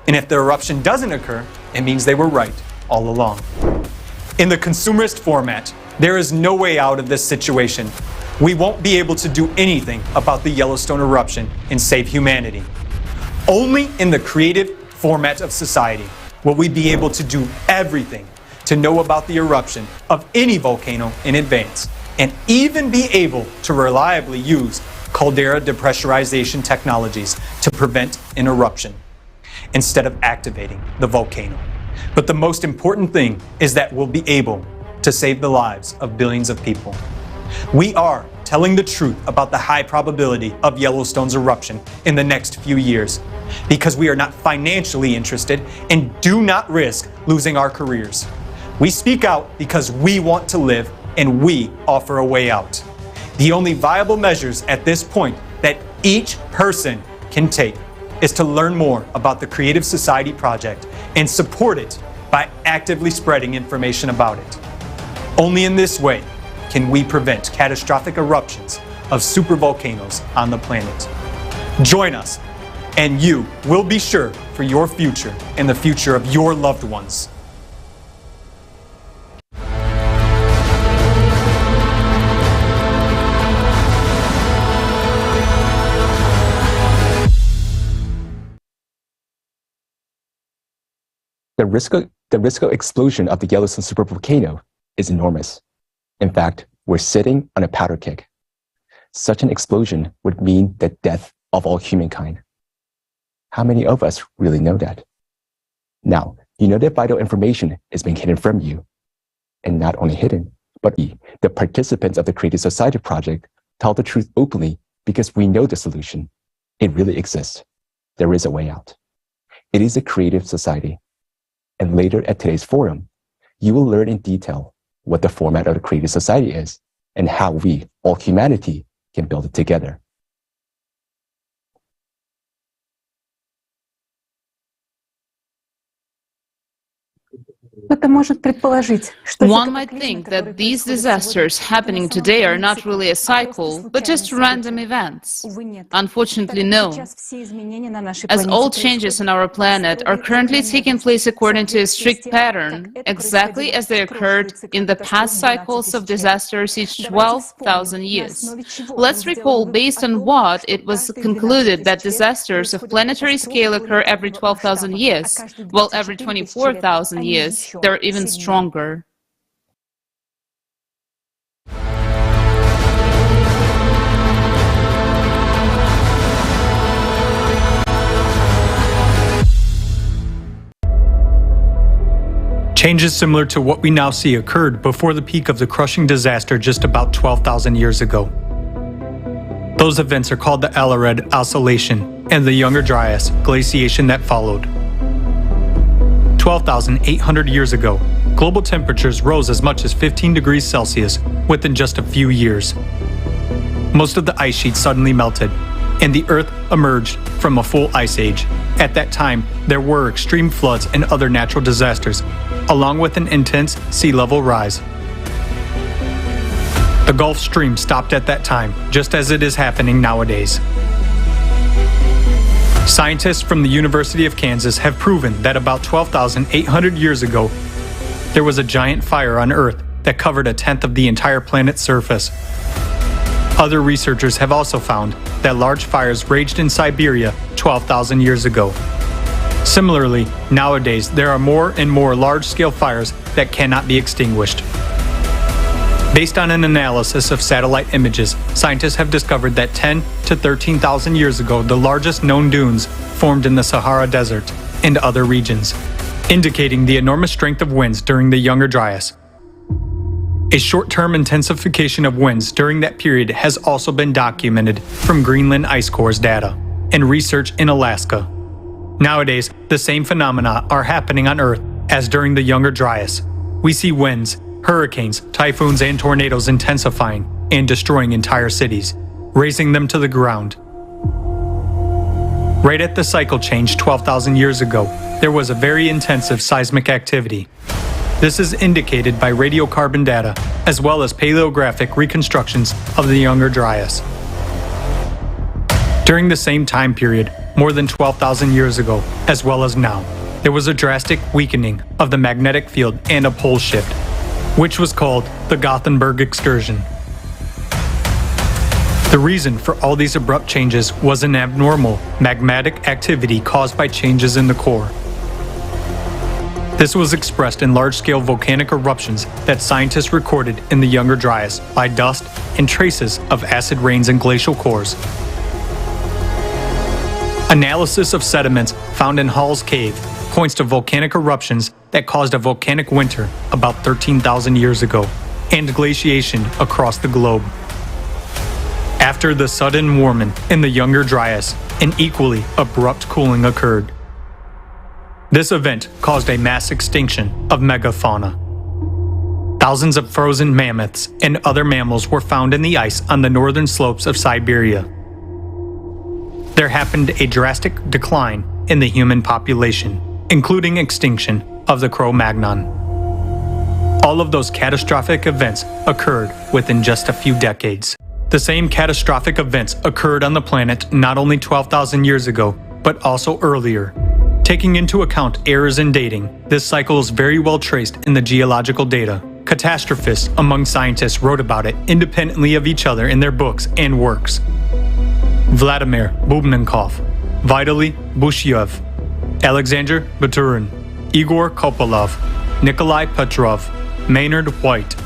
And if the eruption doesn't occur, it means they were right all along. In the consumerist format, there is no way out of this situation. We won't be able to do anything about the Yellowstone eruption and save humanity. Only in the creative format of society will we be able to do everything to know about the eruption of any volcano in advance, and even be able to reliably use caldera depressurization technologies to prevent an eruption, instead of activating the volcano. But the most important thing is that we'll be able to save the lives of billions of people. We are telling the truth about the high probability of Yellowstone's eruption in the next few years, because we are not financially interested and do not risk losing our careers. We speak out because we want to live, and we offer a way out. The only viable measures at this point that each person can take is to learn more about the Creative Society Project and support it by actively spreading information about it. Only in this way can we prevent catastrophic eruptions of supervolcanoes on the planet. Join us, and you will be sure for your future and the future of your loved ones. The risk of explosion of the Yellowstone supervolcano is enormous. In fact, we're sitting on a powder keg. Such an explosion would mean the death of all humankind. How many of us really know that? Now, you know that vital information is being hidden from you. And not only hidden, but the participants of the Creative Society Project tell the truth openly because we know the solution. It really exists. There is a way out. It is a creative society. And later at today's forum, you will learn in detail what the format of the Creative Society is and how we, all humanity, can build it together. One might think that these disasters happening today are not really a cycle, but just random events. Unfortunately, no. As all changes on our planet are currently taking place according to a strict pattern, exactly as they occurred in the past cycles of disasters each 12,000 years. Let's recall based on what it was concluded that disasters of planetary scale occur every 12,000 years, while every 24,000 years they're even stronger. Changes similar to what we now see occurred before the peak of the crushing disaster just about 12,000 years ago. Those events are called the Alared Oscillation and the Younger Dryas glaciation that followed. 12,800 years ago, global temperatures rose as much as 15 degrees Celsius within just a few years. Most of the ice sheet suddenly melted, and the Earth emerged from a full ice age. At that time, there were extreme floods and other natural disasters, along with an intense sea level rise. The Gulf Stream stopped at that time, just as it is happening nowadays. Scientists from the University of Kansas have proven that about 12,800 years ago, there was a giant fire on Earth that covered 1/10 of the entire planet's surface. Other researchers have also found that large fires raged in Siberia 12,000 years ago. Similarly, nowadays, there are more and more large-scale fires that cannot be extinguished. Based on an analysis of satellite images, scientists have discovered that 10 to 13,000 years ago, the largest known dunes formed in the Sahara Desert and other regions, indicating the enormous strength of winds during the Younger Dryas. A short-term intensification of winds during that period has also been documented from Greenland ice cores data and research in Alaska. Nowadays, the same phenomena are happening on Earth as during the Younger Dryas. We see winds, hurricanes, typhoons, and tornadoes intensifying and destroying entire cities, razing them to the ground. Right at the cycle change 12,000 years ago, there was a very intensive seismic activity. This is indicated by radiocarbon data, as well as paleographic reconstructions of the Younger Dryas. During the same time period, more than 12,000 years ago, as well as now, there was a drastic weakening of the magnetic field and a pole shift, which was called the Gothenburg excursion. The reason for all these abrupt changes was an abnormal magmatic activity caused by changes in the core. This was expressed in large-scale volcanic eruptions that scientists recorded in the Younger Dryas by dust and traces of acid rains and glacial cores. Analysis of sediments found in Hall's Cave points to volcanic eruptions that caused a volcanic winter about 13,000 years ago and glaciation across the globe. After the sudden warming in the Younger Dryas, an equally abrupt cooling occurred. This event caused a mass extinction of megafauna. Thousands of frozen mammoths and other mammals were found in the ice on the northern slopes of Siberia. There happened a drastic decline in the human population, including extinction of the Cro-Magnon. All of those catastrophic events occurred within just a few decades. The same catastrophic events occurred on the planet not only 12,000 years ago, but also earlier. Taking into account errors in dating, this cycle is very well traced in the geological data. Catastrophists among scientists wrote about it independently of each other in their books and works. Vladimir Bubnenkov, Vitaly Bushyev, Alexander Baturin, Igor Kopolov, Nikolai Petrov, Maynard White,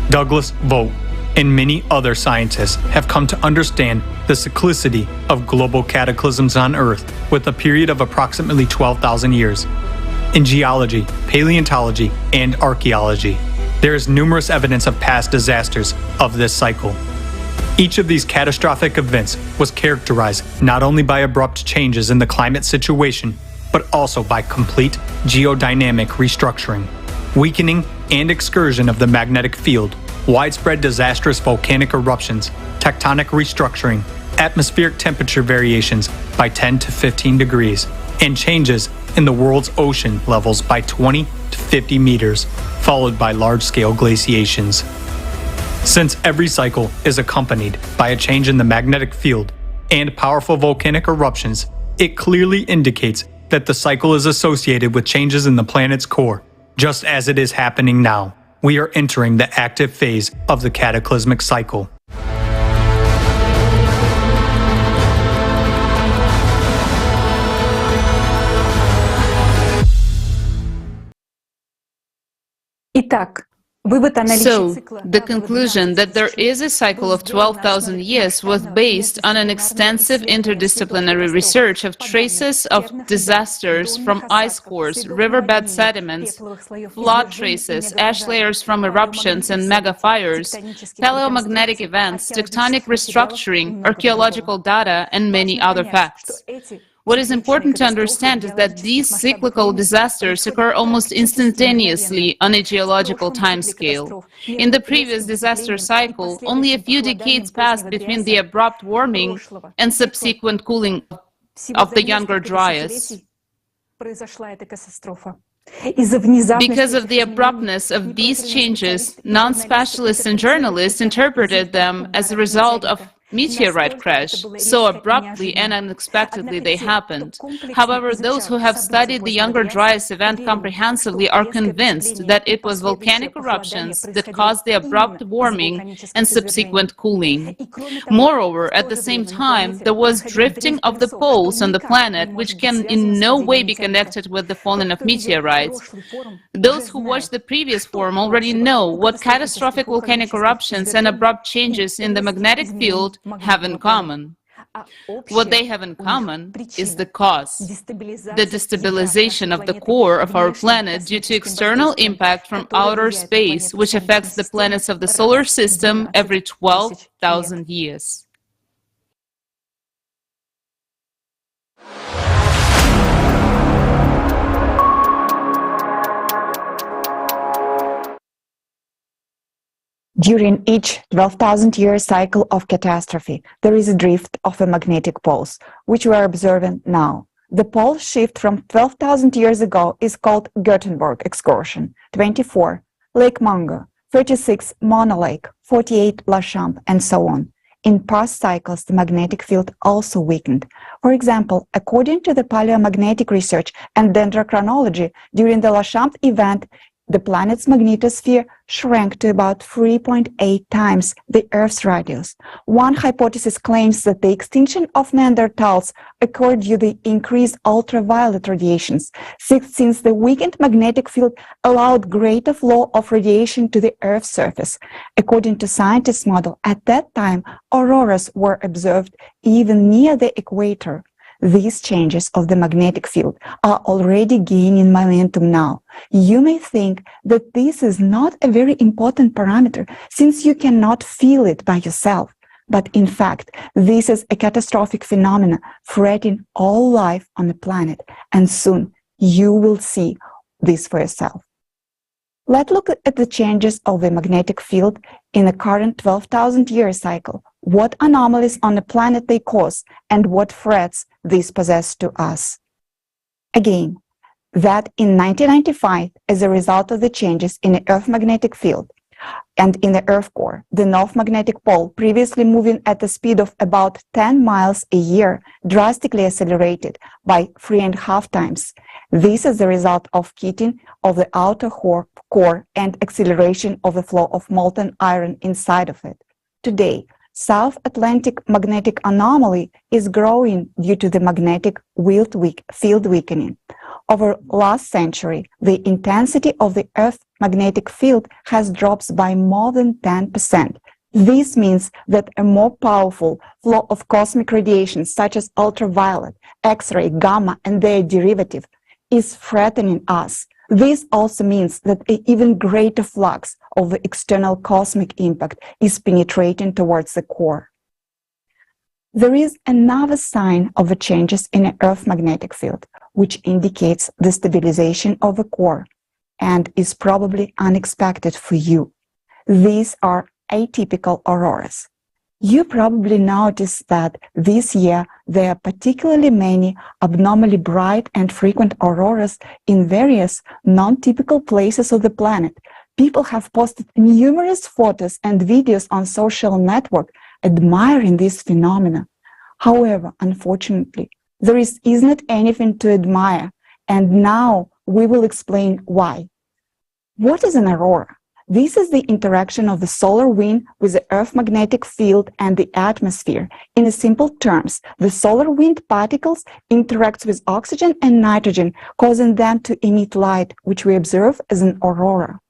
Douglas Vogt, and many other scientists have come to understand the cyclicity of global cataclysms on Earth with a period of approximately 12,000 years. In geology, paleontology, and archaeology, there is numerous evidence of past disasters of this cycle. Each of these catastrophic events was characterized not only by abrupt changes in the climate situation, but also by complete geodynamic restructuring, weakening and excursion of the magnetic field, widespread disastrous volcanic eruptions, tectonic restructuring, atmospheric temperature variations by 10 to 15 degrees, and changes in the world's ocean levels by 20 to 50 meters, followed by large-scale glaciations. Since every cycle is accompanied by a change in the magnetic field and powerful volcanic eruptions, it clearly indicates that the cycle is associated with changes in the planet's core, just as it is happening now. We are entering the active phase of the cataclysmic cycle. So, the conclusion that there is a cycle of 12,000 years was based on an extensive interdisciplinary research of traces of disasters from ice cores, riverbed sediments, flood traces, ash layers from eruptions and megafires, paleomagnetic events, tectonic restructuring, archaeological data, and many other facts. What is important to understand is that these cyclical disasters occur almost instantaneously on a geological timescale. In the previous disaster cycle, only a few decades passed between the abrupt warming and subsequent cooling of the Younger Dryas. Because of the abruptness of these changes, non-specialists and journalists interpreted them as a result of meteorite crash. So abruptly and unexpectedly they happened. However, those who have studied the Younger Dryas event comprehensively are convinced that it was volcanic eruptions that caused the abrupt warming and subsequent cooling. Moreover, at the same time, there was drifting of the poles on the planet, which can in no way be connected with the falling of meteorites. Those who watched the previous forum already know what catastrophic volcanic eruptions and abrupt changes in the magnetic field have in common. What they have in common is the cause, the destabilization of the core of our planet due to external impact from outer space, which affects the planets of the solar system every 12,000 years. During each 12,000-year cycle of catastrophe, there is a drift of the magnetic poles, which we are observing now. The pole shift from 12,000 years ago is called Gothenburg excursion, 24, Lake Mungo, 36, Mono Lake, 48, La Chambre, and so on. in past cycles, the magnetic field also weakened. For example, according to the paleomagnetic research and dendrochronology, during the Lachamp event, the planet's magnetosphere shrank to about 3.8 times the Earth's radius. One hypothesis claims that the extinction of Neanderthals occurred due to the increased ultraviolet radiations, since the weakened magnetic field allowed greater flow of radiation to the Earth's surface. According to scientists' model, at that time, auroras were observed even near the equator. These changes of the magnetic field are already gaining momentum now. You may think that this is not a very important parameter since you cannot feel it by yourself. But in fact, this is a catastrophic phenomenon threatening all life on the planet, and soon you will see this for yourself. Let's look at the changes of the magnetic field in the current 12,000-year cycle, what anomalies on the planet they cause, and what threats these possess to us. Again, that in 1995, as a result of the changes in the Earth magnetic field and in the Earth core, the North Magnetic Pole, previously moving at a speed of about 10 miles a year, drastically accelerated by 3.5 times. This is the result of heating of the outer core and acceleration of the flow of molten iron inside of it. Today, South Atlantic magnetic anomaly is growing due to the magnetic field weakening. Over last century, the intensity of the Earth magnetic field has dropped by more than 10%. This means that a more powerful flow of cosmic radiation, such as ultraviolet, X-ray, gamma, and their derivative, is threatening us. This also means that an even greater flux of the external cosmic impact is penetrating towards the core. There is another sign of the changes in the Earth magnetic field, which indicates the stabilization of the core and is probably unexpected for you. These are atypical auroras. You probably noticed that this year there are particularly many abnormally bright and frequent auroras in various non-typical places of the planet. People have posted numerous photos and videos on social networks admiring this phenomena. However, unfortunately, there isn't anything to admire, and now we will explain why. What is an aurora? This is the interaction of the solar wind with the Earth magnetic field and the atmosphere. In simple terms, the solar wind particles interact with oxygen and nitrogen, causing them to emit light, which we observe as an aurora.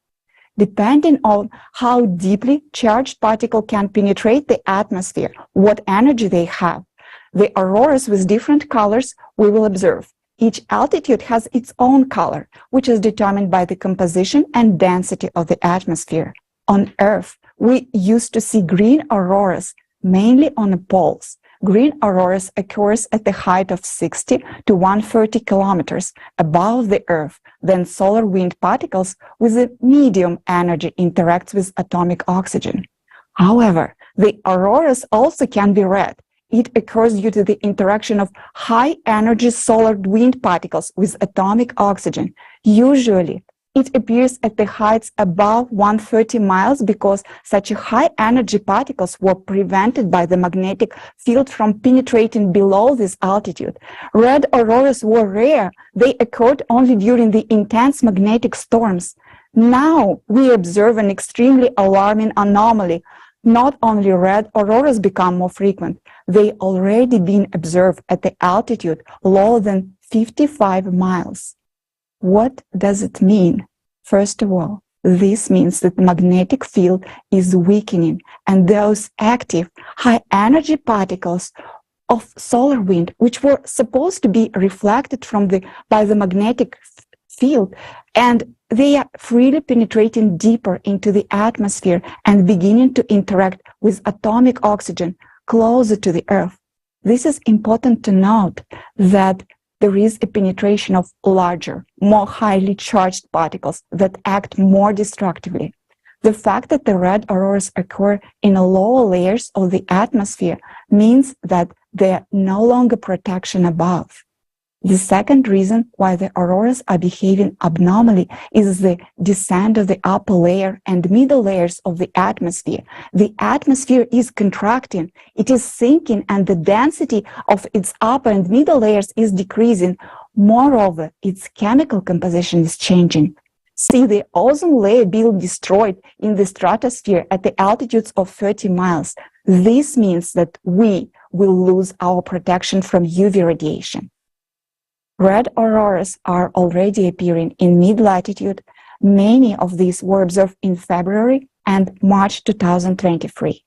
Depending on how deeply charged particle can penetrate the atmosphere, what energy they have, the auroras with different colors we will observe. Each altitude has its own color, which is determined by the composition and density of the atmosphere. On Earth, we used to see green auroras, mainly on the poles. Green auroras occurs at the height of 60 to 130 kilometers above the Earth. Then solar wind particles with a medium energy interact with atomic oxygen. However, the auroras also can be red. It occurs due to the interaction of high-energy solar wind particles with atomic oxygen. Usually, it appears at the heights above 130 miles because such high-energy particles were prevented by the magnetic field from penetrating below this altitude. Red auroras were rare. They occurred only during the intense magnetic storms. Now, we observe an extremely alarming anomaly. Not only red auroras become more frequent, they already been observed at the altitude lower than 55 miles. What does it mean? First of all, this means that the magnetic field is weakening, and those active high-energy particles of solar wind, which were supposed to be reflected by the magnetic field, and they are freely penetrating deeper into the atmosphere and beginning to interact with atomic oxygen closer to the Earth. This is important to note that there is a penetration of larger, more highly charged particles that act more destructively. The fact that the red auroras occur in the lower layers of the atmosphere means that there are no longer protection above. The second reason why the auroras are behaving abnormally is the descent of the upper layer and middle layers of the atmosphere. The atmosphere is contracting, it is sinking, and the density of its upper and middle layers is decreasing. Moreover, its chemical composition is changing. See the ozone layer being destroyed in the stratosphere at the altitudes of 30 miles. This means that we will lose our protection from UV radiation. Red auroras are already appearing in mid-latitude. Many of these were observed in February and March 2023.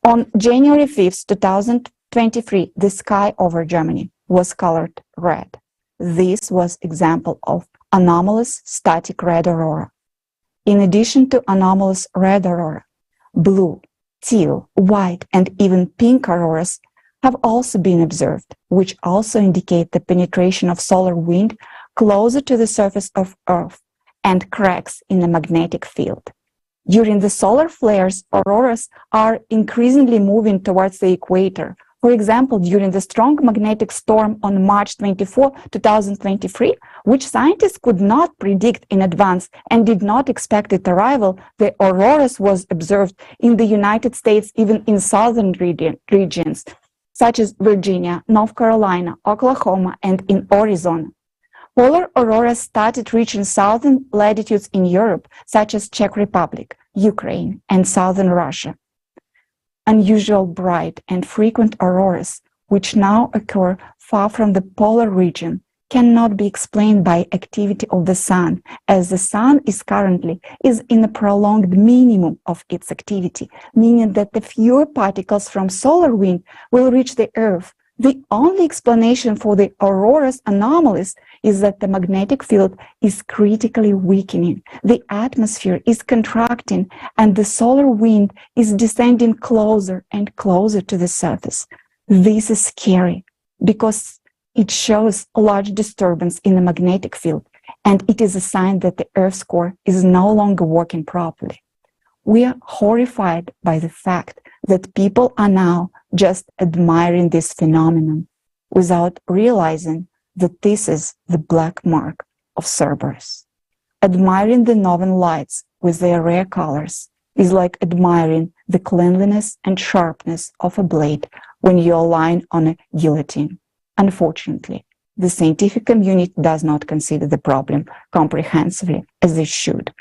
On January 5th, 2023, the sky over Germany was colored red. This was example of anomalous static red aurora. In addition to anomalous red aurora, blue, teal, white, and even pink auroras have also been observed, which also indicate the penetration of solar wind closer to the surface of Earth and cracks in the magnetic field. During the solar flares, auroras are increasingly moving towards the equator. For example, during the strong magnetic storm on March 24, 2023, which scientists could not predict in advance and did not expect its arrival, the auroras was observed in the United States, even in southern regions, such as Virginia, North Carolina, Oklahoma, and in Arizona. Polar auroras started reaching southern latitudes in Europe, such as Czech Republic, Ukraine, and southern Russia. Unusual bright and frequent auroras, which now occur far from the polar region, cannot be explained by activity of the sun, as the sun is currently in a prolonged minimum of its activity, meaning that the fewer particles from solar wind will reach the Earth. The only explanation for the aurora's anomalies is that the magnetic field is critically weakening, the atmosphere is contracting, and the solar wind is descending closer and closer to the surface. This is scary because it shows a large disturbance in the magnetic field, and it is a sign that the Earth's core is no longer working properly. We are horrified by the fact that people are now just admiring this phenomenon without realizing that this is the black mark of Cerberus. Admiring the northern lights with their rare colors is like admiring the cleanliness and sharpness of a blade when you are lying on a guillotine. Unfortunately, the scientific community does not consider the problem comprehensively as they should.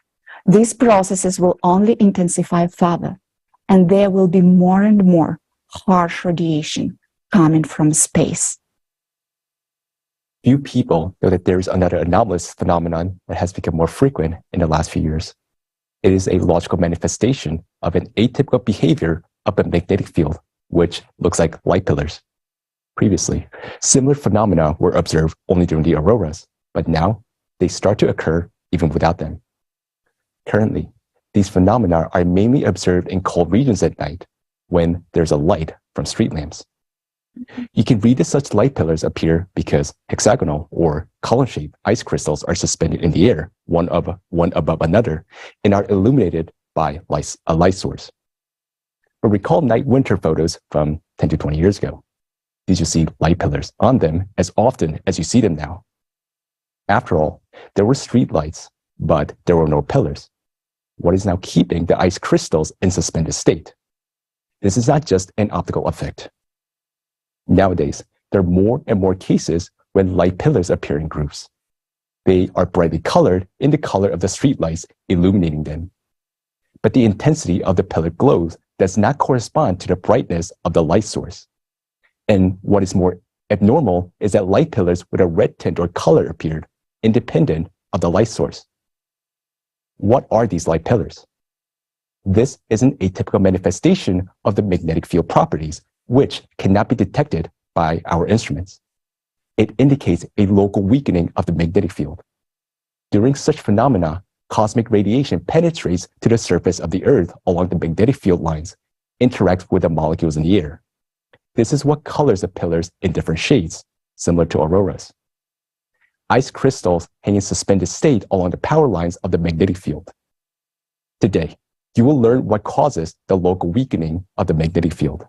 These processes will only intensify further, and there will be more and more harsh radiation coming from space. Few people know that there is another anomalous phenomenon that has become more frequent in the last few years. It is a logical manifestation of an atypical behavior of a magnetic field, which looks like light pillars. Previously, similar phenomena were observed only during the auroras, but now they start to occur even without them. Currently, these phenomena are mainly observed in cold regions at night when there's a light from street lamps. You can read that such light pillars appear because hexagonal or column-shaped ice crystals are suspended in the air, one above another, and are illuminated by a light source. But recall night-winter photos from 10 to 20 years ago. Did you see light pillars on them as often as you see them now? After all, there were street lights, but there were no pillars. What is now keeping the ice crystals in suspended state? This is not just an optical effect. Nowadays, there are more and more cases when light pillars appear in groups. They are brightly colored in the color of the streetlights illuminating them. But the intensity of the pillar glows does not correspond to the brightness of the light source. And what is more abnormal is that light pillars with a red tint or color appeared, independent of the light source. What are these light pillars? This is an atypical manifestation of the magnetic field properties, which cannot be detected by our instruments. It indicates a local weakening of the magnetic field. During such phenomena, cosmic radiation penetrates to the surface of the Earth along the magnetic field lines, interacts with the molecules in the air. This is what colors the pillars in different shades, similar to auroras. Ice crystals hang in suspended state along the power lines of the magnetic field. Today, you will learn what causes the local weakening of the magnetic field.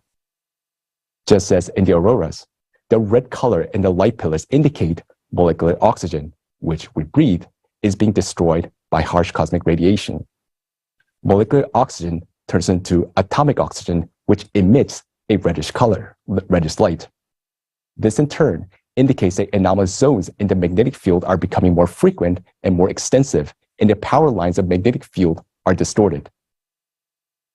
Just as in the auroras, the red color in the light pillars indicate molecular oxygen, which we breathe, is being destroyed by harsh cosmic radiation. Molecular oxygen turns into atomic oxygen, which emits a reddish color, reddish light. This in turn indicates that anomalous zones in the magnetic field are becoming more frequent and more extensive, and the power lines of magnetic field are distorted.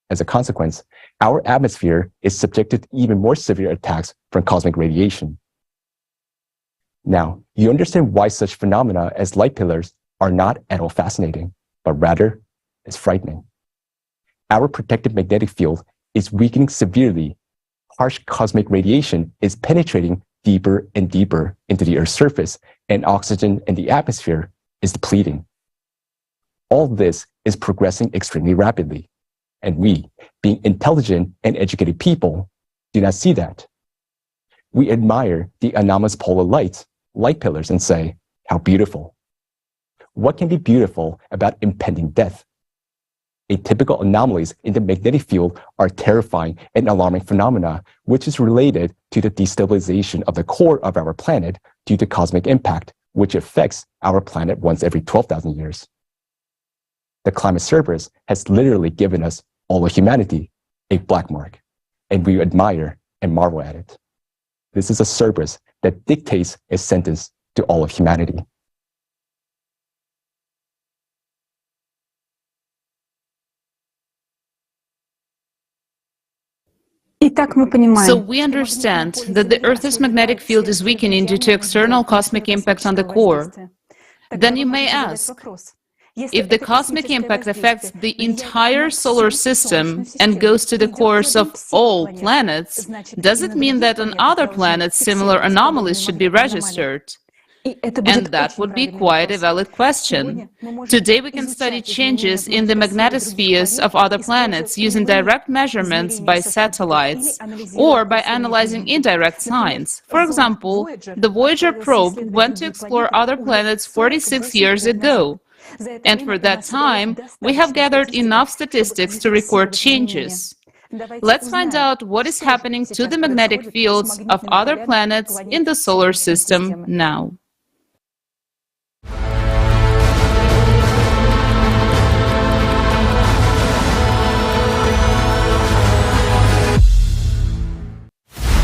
As a consequence, our atmosphere is subjected to even more severe attacks from cosmic radiation. Now, you understand why such phenomena as light pillars are not at all fascinating, but rather is frightening. Our protective magnetic field is weakening severely. Harsh cosmic radiation is penetrating deeper and deeper into the Earth's surface, and oxygen in the atmosphere is depleting. All this is progressing extremely rapidly, and we, being intelligent and educated people, do not see that. We admire the anomalous polar light pillars, and say, how beautiful. What can be beautiful about impending death? Atypical anomalies in the magnetic field are terrifying and alarming phenomena, which is related to the destabilization of the core of our planet due to cosmic impact, which affects our planet once every 12,000 years. The climate cerberus has literally given us, all of humanity, a black mark, and we admire and marvel at it. This is a cerberus that dictates a sentence to all of humanity. So we understand that the Earth's magnetic field is weakening due to external cosmic impact on the core. Then you may ask, if the cosmic impact affects the entire solar system and goes to the cores of all planets, does it mean that on other planets similar anomalies should be registered? And that would be quite a valid question. Today we can study changes in the magnetospheres of other planets using direct measurements by satellites or by analyzing indirect signs. For example, the Voyager probe went to explore other planets 46 years ago. And for that time, we have gathered enough statistics to record changes. Let's find out what is happening to the magnetic fields of other planets in the solar system now.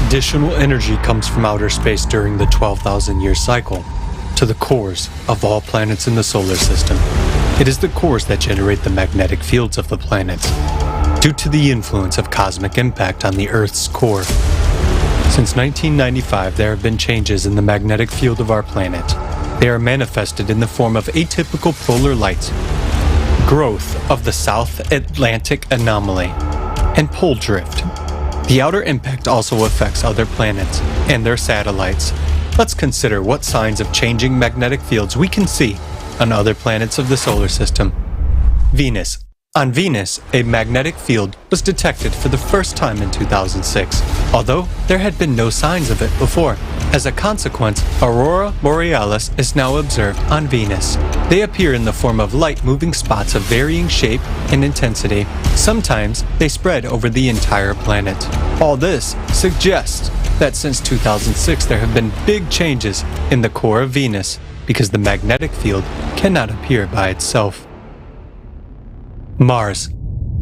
Additional energy comes from outer space during the 12,000-year cycle to the cores of all planets in the solar system. It is the cores that generate the magnetic fields of the planets, due to the influence of cosmic impact on the Earth's core. Since 1995, there have been changes in the magnetic field of our planet. They are manifested in the form of atypical polar light, growth of the South Atlantic anomaly, and pole drift. The outer impact also affects other planets and their satellites. Let's consider what signs of changing magnetic fields we can see on other planets of the solar system. Venus. On Venus, a magnetic field was detected for the first time in 2006, although there had been no signs of it before. As a consequence, aurora borealis is now observed on Venus. They appear in the form of light-moving spots of varying shape and intensity. Sometimes they spread over the entire planet. All this suggests that since 2006 there have been big changes in the core of Venus because the magnetic field cannot appear by itself. Mars.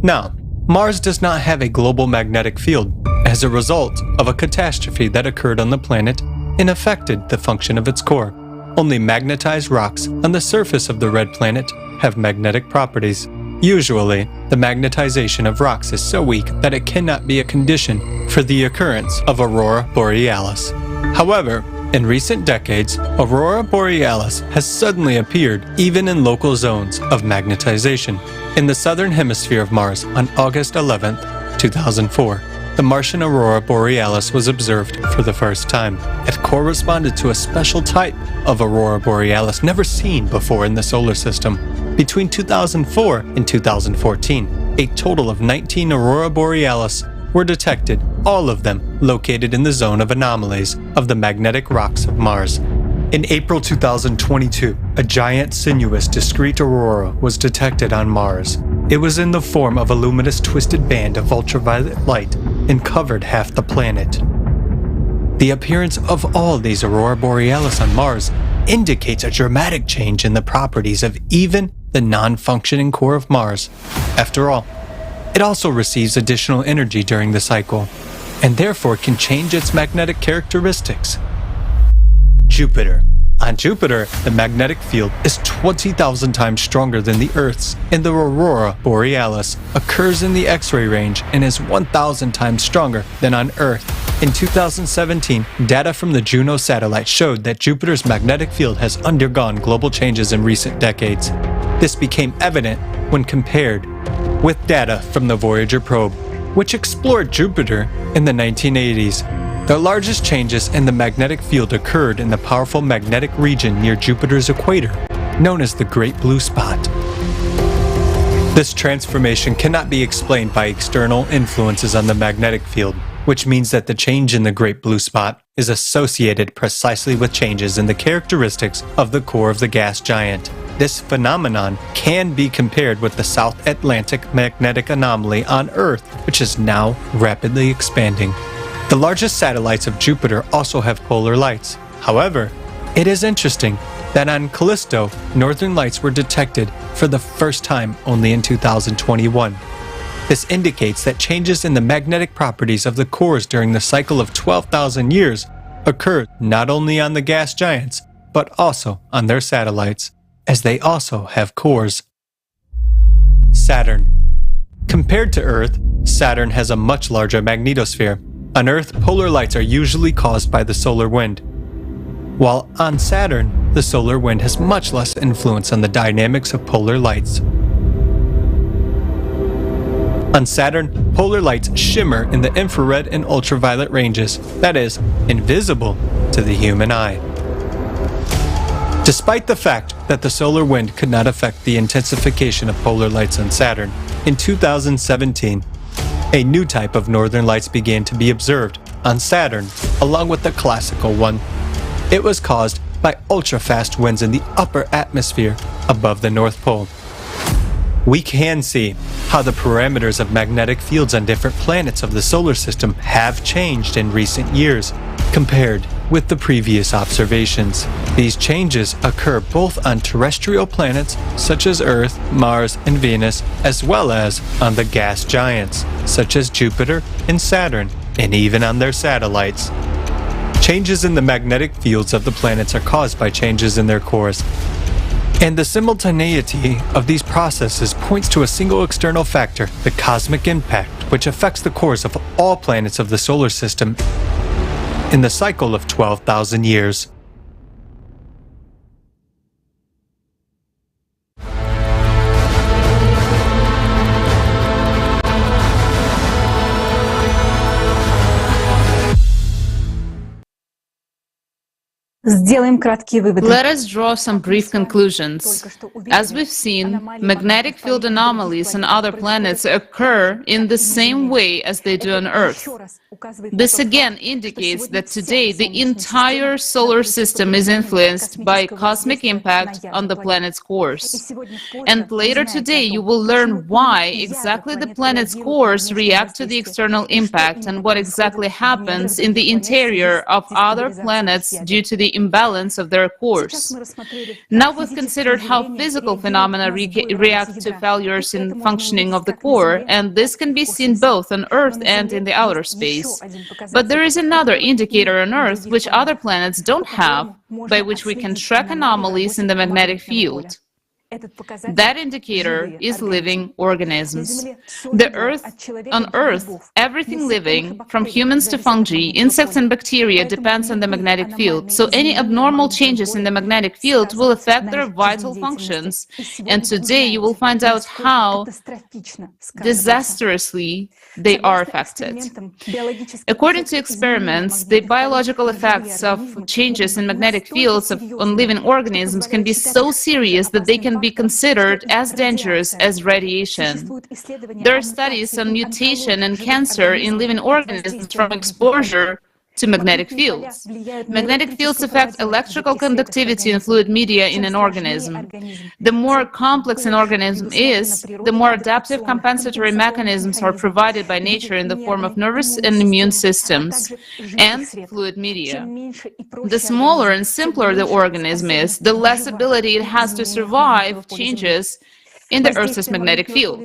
Now, Mars does not have a global magnetic field as a result of a catastrophe that occurred on the planet and affected the function of its core. Only magnetized rocks on the surface of the red planet have magnetic properties. Usually, the magnetization of rocks is so weak that it cannot be a condition for the occurrence of aurora borealis. However, in recent decades, aurora borealis has suddenly appeared even in local zones of magnetization. In the southern hemisphere of Mars on August 11, 2004, the Martian aurora borealis was observed for the first time. It corresponded to a special type of aurora borealis never seen before in the solar system. Between 2004 and 2014, a total of 19 aurora borealis were detected, all of them located in the zone of anomalies of the magnetic rocks of Mars. In April 2022, a giant sinuous discrete aurora was detected on Mars. It was in the form of a luminous twisted band of ultraviolet light and covered half the planet. The appearance of all these aurora borealis on Mars indicates a dramatic change in the properties of even the non-functioning core of Mars. After all, it also receives additional energy during the cycle, and therefore can change its magnetic characteristics. Jupiter. On Jupiter, the magnetic field is 20,000 times stronger than the Earth's, and the aurora borealis occurs in the X-ray range and is 1,000 times stronger than on Earth. In 2017, data from the Juno satellite showed that Jupiter's magnetic field has undergone global changes in recent decades. This became evident when compared with data from the Voyager probe, which explored Jupiter in the 1980s. The largest changes in the magnetic field occurred in the powerful magnetic region near Jupiter's equator, known as the Great Blue Spot. This transformation cannot be explained by external influences on the magnetic field, which means that the change in the Great Blue Spot is associated precisely with changes in the characteristics of the core of the gas giant. This phenomenon can be compared with the South Atlantic magnetic anomaly on Earth, which is now rapidly expanding. The largest satellites of Jupiter also have polar lights. However, it is interesting that on Callisto, northern lights were detected for the first time only in 2021. This indicates that changes in the magnetic properties of the cores during the cycle of 12,000 years occurred not only on the gas giants, but also on their satellites, as they also have cores. Saturn. Compared to Earth, Saturn has a much larger magnetosphere. On Earth, polar lights are usually caused by the solar wind, while on Saturn, the solar wind has much less influence on the dynamics of polar lights. On Saturn, polar lights shimmer in the infrared and ultraviolet ranges, that is, invisible to the human eye. Despite the fact that the solar wind could not affect the intensification of polar lights on Saturn, in 2017, a new type of northern lights began to be observed on Saturn, along with the classical one. It was caused by ultra-fast winds in the upper atmosphere above the North Pole. We can see how the parameters of magnetic fields on different planets of the solar system have changed in recent years, compared with the previous observations. These changes occur both on terrestrial planets such as Earth, Mars, and Venus, as well as on the gas giants such as Jupiter and Saturn, and even on their satellites. Changes in the magnetic fields of the planets are caused by changes in their cores. And the simultaneity of these processes points to a single external factor, the cosmic impact, which affects the cores of all planets of the solar system in the cycle of 12,000 years. Let us draw some brief conclusions. As we've seen, magnetic field anomalies on other planets occur in the same way as they do on Earth. This again indicates that today the entire solar system is influenced by cosmic impact on the planet's cores. And later today you will learn why exactly the planet's cores react to the external impact and what exactly happens in the interior of other planets due to the imbalance of their cores. Now we've considered how physical phenomena react to failures in functioning of the core, and this can be seen both on Earth and in the outer space. But there is another indicator on Earth which other planets don't have, by which we can track anomalies in the magnetic field. That indicator is living organisms. On Earth, everything living, from humans to fungi, insects and bacteria, depends on the magnetic field. So any abnormal changes in the magnetic field will affect their vital functions. And today you will find out how disastrously they are affected. According to experiments, the biological effects of changes in magnetic fields on living organisms can be so serious that they can be considered as dangerous as radiation. There are studies on mutation and cancer in living organisms from exposure to magnetic fields. Magnetic fields affect electrical conductivity in fluid media in an organism. The more complex an organism is, the more adaptive compensatory mechanisms are provided by nature in the form of nervous and immune systems and fluid media. The smaller and simpler the organism is, the less ability it has to survive changes in the Earth's magnetic field.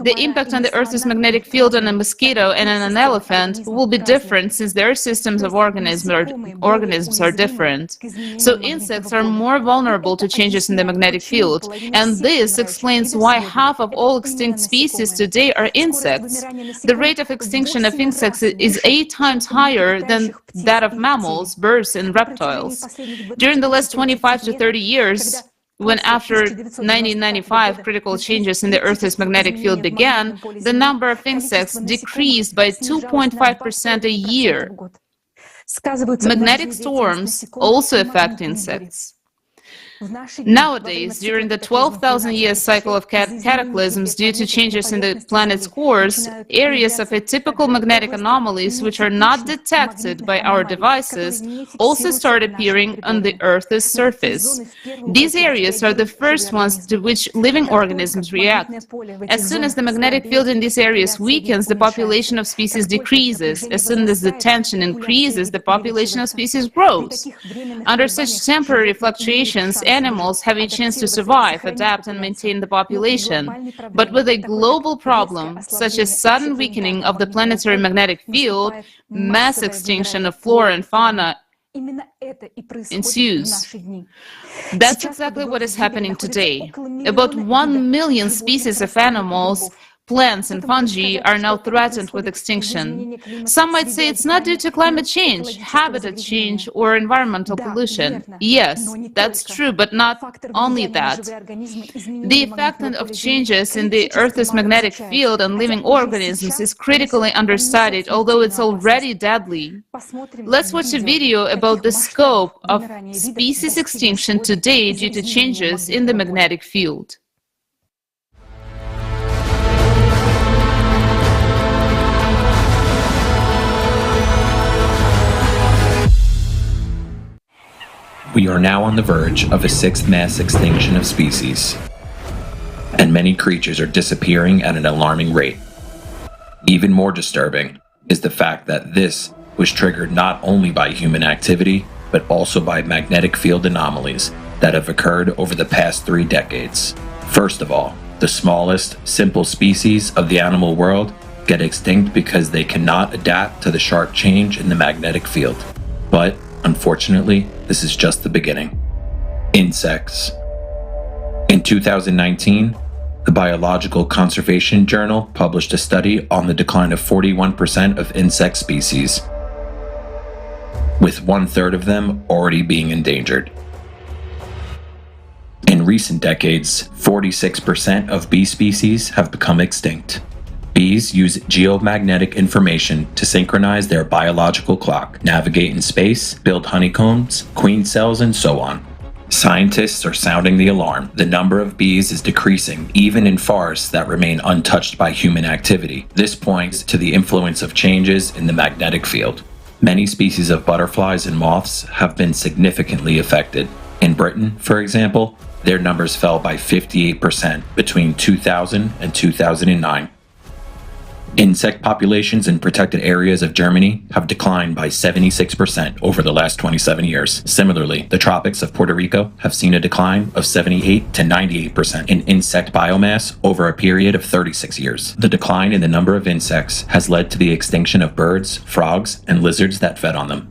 The impact on the Earth's magnetic field on a mosquito and on an elephant will be different since their systems of organisms are different. So insects are more vulnerable to changes in the magnetic field, and this explains why half of all extinct species today are insects. The rate of extinction of insects is 8 times higher than that of mammals, birds, and reptiles. During the last 25 to 30 years, when after 1995 critical changes in the Earth's magnetic field began, the number of insects decreased by 2.5% a year. Magnetic storms also affect insects. Nowadays, during the 12,000-year cycle of cataclysms due to changes in the planet's course, areas of atypical magnetic anomalies which are not detected by our devices also start appearing on the Earth's surface. These areas are the first ones to which living organisms react. As soon as the magnetic field in these areas weakens, the population of species decreases. As soon as the tension increases, the population of species grows. Under such temporary fluctuations, animals have a chance to survive, adapt, and maintain the population. But with a global problem, such as sudden weakening of the planetary magnetic field, mass extinction of flora and fauna ensues. That's exactly what is happening today. About 1 million species of animals, plants, and fungi are now threatened with extinction. Some might say it's not due to climate change, habitat change, or environmental pollution. Yes, that's true, but not only that. The effect of changes in the Earth's magnetic field on living organisms is critically understudied, although it's already deadly. Let's watch a video about the scope of species extinction today due to changes in the magnetic field. We are now on the verge of a 6th mass extinction of species, and many creatures are disappearing at an alarming rate. Even more disturbing is the fact that this was triggered not only by human activity, but also by magnetic field anomalies that have occurred over the past 3 decades. First of all, the smallest, simple species of the animal world get extinct because they cannot adapt to the sharp change in the magnetic field. But unfortunately, this is just the beginning. Insects. In 2019, the Biological Conservation Journal published a study on the decline of 41% of insect species, with 1/3 of them already being endangered. In recent decades, 46% of bee species have become extinct. Bees use geomagnetic information to synchronize their biological clock, navigate in space, build honeycombs, queen cells, and so on. Scientists are sounding the alarm. The number of bees is decreasing, even in forests that remain untouched by human activity. This points to the influence of changes in the magnetic field. Many species of butterflies and moths have been significantly affected. In Britain, for example, their numbers fell by 58% between 2000 and 2009. Insect populations in protected areas of Germany have declined by 76% over the last 27 years. Similarly, the tropics of Puerto Rico have seen a decline of 78 to 98% in insect biomass over a period of 36 years. The decline in the number of insects has led to the extinction of birds, frogs, and lizards that fed on them.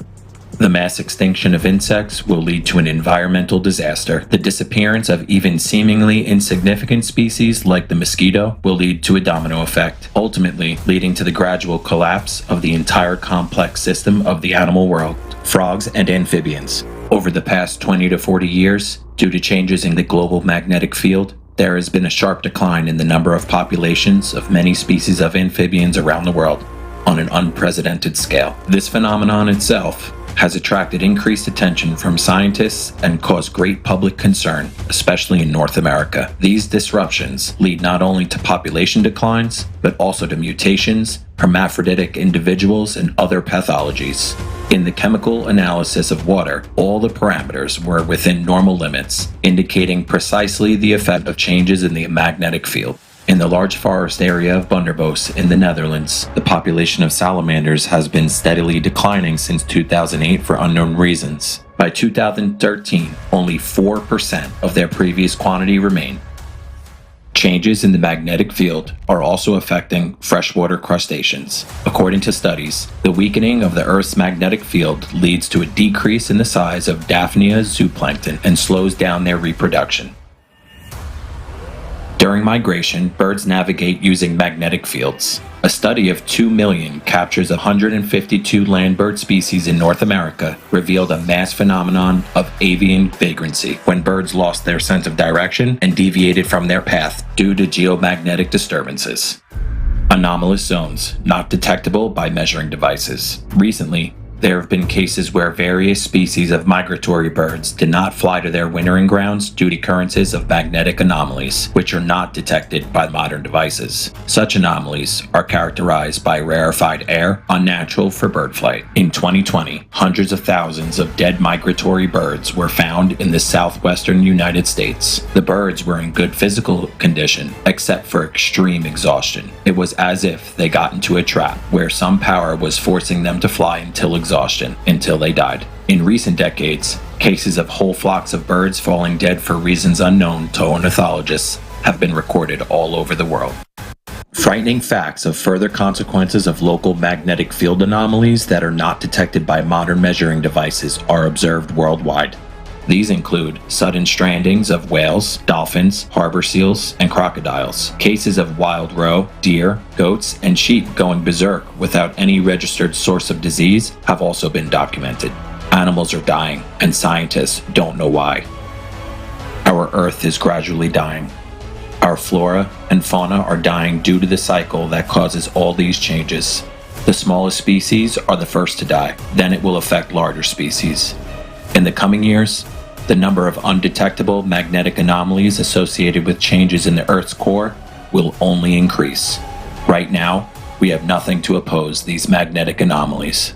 The mass extinction of insects will lead to an environmental disaster. The disappearance of even seemingly insignificant species like the mosquito will lead to a domino effect, ultimately leading to the gradual collapse of the entire complex system of the animal world, frogs and amphibians. Over the past 20 to 40 years, due to changes in the global magnetic field, there has been a sharp decline in the number of populations of many species of amphibians around the world on an unprecedented scale. This phenomenon itself has attracted increased attention from scientists and caused great public concern, especially in North America. These disruptions lead not only to population declines, but also to mutations, hermaphroditic individuals, and other pathologies. In the chemical analysis of water, all the parameters were within normal limits, indicating precisely the effect of changes in the magnetic field. In the large forest area of Bunderbos in the Netherlands, the population of salamanders has been steadily declining since 2008 for unknown reasons. By 2013, only 4% of their previous quantity remain. Changes in the magnetic field are also affecting freshwater crustaceans. According to studies, the weakening of the Earth's magnetic field leads to a decrease in the size of Daphnia zooplankton and slows down their reproduction. During migration, birds navigate using magnetic fields. A study of 2 million captures of 152 land bird species in North America revealed a mass phenomenon of avian vagrancy when birds lost their sense of direction and deviated from their path due to geomagnetic disturbances. Anomalous zones, not detectable by measuring devices. Recently, there have been cases where various species of migratory birds did not fly to their wintering grounds due to occurrences of magnetic anomalies, which are not detected by modern devices. Such anomalies are characterized by rarefied air, unnatural for bird flight. In 2020, hundreds of thousands of dead migratory birds were found in the southwestern United States. The birds were in good physical condition, except for extreme exhaustion. It was as if they got into a trap, where some power was forcing them to fly until they died. In recent decades, cases of whole flocks of birds falling dead for reasons unknown to ornithologists have been recorded all over the world. Frightening facts of further consequences of local magnetic field anomalies that are not detected by modern measuring devices are observed worldwide. These include sudden strandings of whales, dolphins, harbor seals, and crocodiles. Cases of wild roe, deer, goats, and sheep going berserk without any registered source of disease have also been documented. Animals are dying, and scientists don't know why. Our Earth is gradually dying. Our flora and fauna are dying due to the cycle that causes all these changes. The smallest species are the first to die, then it will affect larger species. In the coming years, the number of undetectable magnetic anomalies associated with changes in the Earth's core will only increase. Right now, we have nothing to oppose these magnetic anomalies.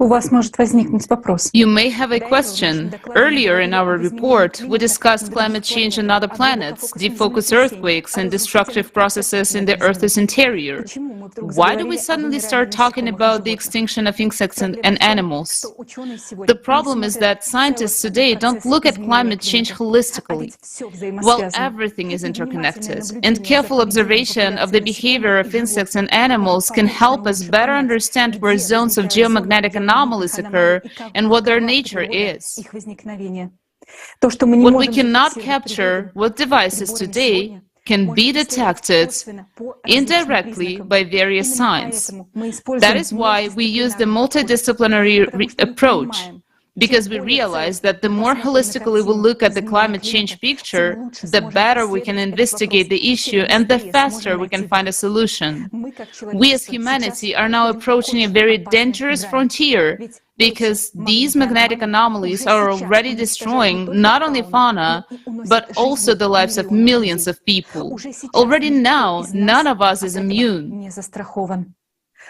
У вас может возникнуть вопрос. You may have a question. Earlier in our report, we discussed climate change on other planets, deep focus earthquakes, and destructive processes in the Earth's interior. Why do we suddenly start talking about the extinction of insects and animals? The problem is that scientists today don't look at climate change holistically. Well, everything is interconnected, and careful observation of the behavior of insects and animals can help us better understand where zones of geomagnetic anomalies occur and what their nature is. What we cannot capture with devices today can be detected indirectly by various signs. That is why we use the multidisciplinary approach, because we realize that the more holistically we look at the climate change picture, the better we can investigate the issue and the faster we can find a solution. We as humanity are now approaching a very dangerous frontier, because these magnetic anomalies are already destroying not only fauna, but also the lives of millions of people. Already now, none of us is immune.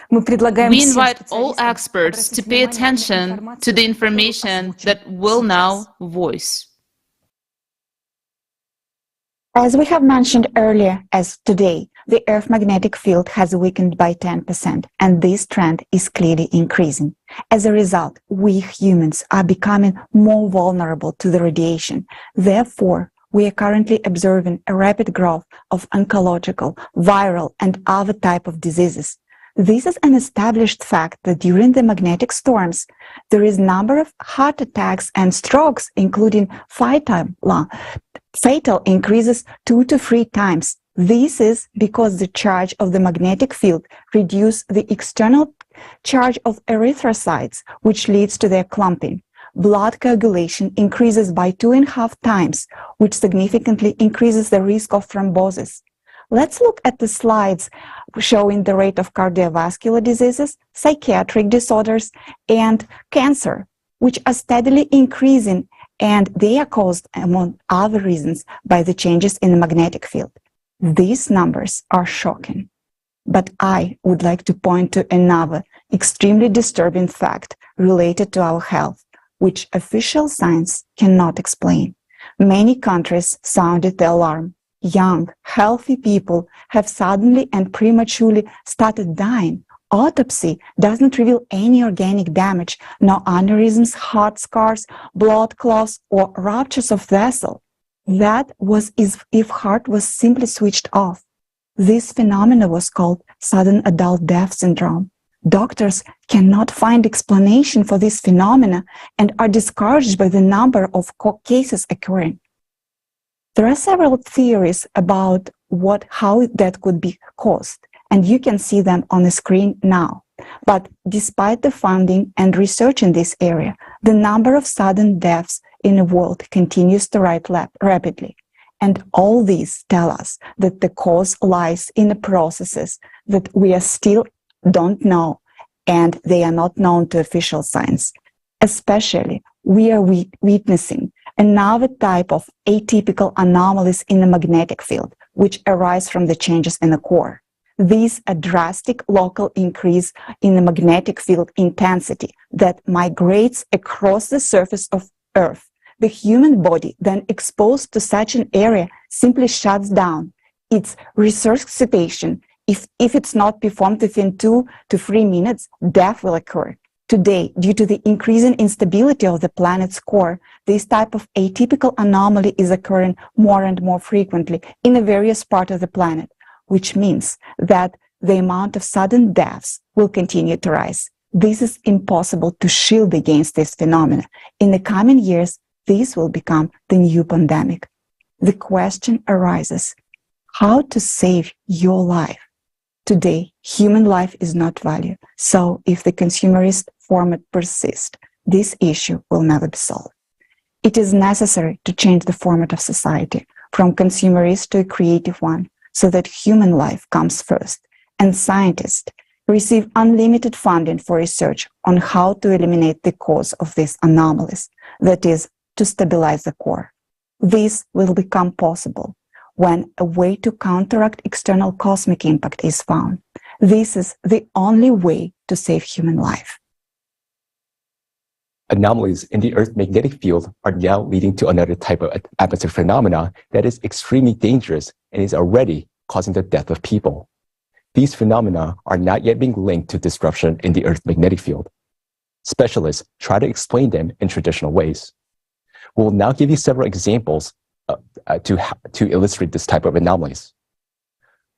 We invite all experts to pay attention to the information that we'll now voice. As we have mentioned earlier, as today, the Earth's magnetic field has weakened by 10%, and this trend is clearly increasing. As a result, we humans are becoming more vulnerable to the radiation. Therefore, we are currently observing a rapid growth of oncological, viral, and other type of diseases. This is an established fact that during the magnetic storms, there is a number of heart attacks and strokes, including fatal increases 2 to 3 times. This is because the charge of the magnetic field reduces the external charge of erythrocytes, which leads to their clumping. blood coagulation increases by 2.5 times, which significantly increases the risk of thrombosis. Let's look at the slides showing the rate of cardiovascular diseases, psychiatric disorders, and cancer, which are steadily increasing, and they are caused, among other reasons, by the changes in the magnetic field. These numbers are shocking. But I would like to point to another extremely disturbing fact related to our health, which official science cannot explain. Many countries sounded the alarm. Young, healthy people have suddenly and prematurely started dying. Autopsy doesn't reveal any organic damage, no aneurysms, heart scars, blood clots, or ruptures of vessel. That was as if heart was simply switched off. This phenomenon was called sudden adult death syndrome. Doctors cannot find explanation for this phenomena and are discouraged by the number of cases occurring. There are several theories about how that could be caused, and you can see them on the screen now. But despite the funding and research in this area, the number of sudden deaths in the world continues to rise rapidly. And all these tell us that the cause lies in the processes that we still don't know, and they are not known to official science. Especially, we are witnessing another type of atypical anomalies in the magnetic field, which arise from the changes in the core. These are drastic local increase in the magnetic field intensity that migrates across the surface of Earth. The human body, then exposed to such an area, simply shuts down. Its resuscitation, if it's not performed within 2 to 3 minutes, death will occur. Today, due to the increasing instability of the planet's core, this type of atypical anomaly is occurring more and more frequently in the various parts of the planet, which means that the amount of sudden deaths will continue to rise. This is impossible to shield against this phenomenon. In the coming years, this will become the new pandemic. The question arises, how to save your life? Today, human life is not valued. So if the consumerist format persists, this issue will never be solved. It is necessary to change the format of society from consumerist to a creative one, so that human life comes first, and scientists receive unlimited funding for research on how to eliminate the cause of these anomalies, that is, to stabilize the core. This will become possible when a way to counteract external cosmic impact is found. This is the only way to save human life. Anomalies in the Earth's magnetic field are now leading to another type of atmospheric phenomena that is extremely dangerous and is already causing the death of people. These phenomena are not yet being linked to disruption in the Earth's magnetic field. Specialists try to explain them in traditional ways. We'll now give you several examples to illustrate this type of anomalies.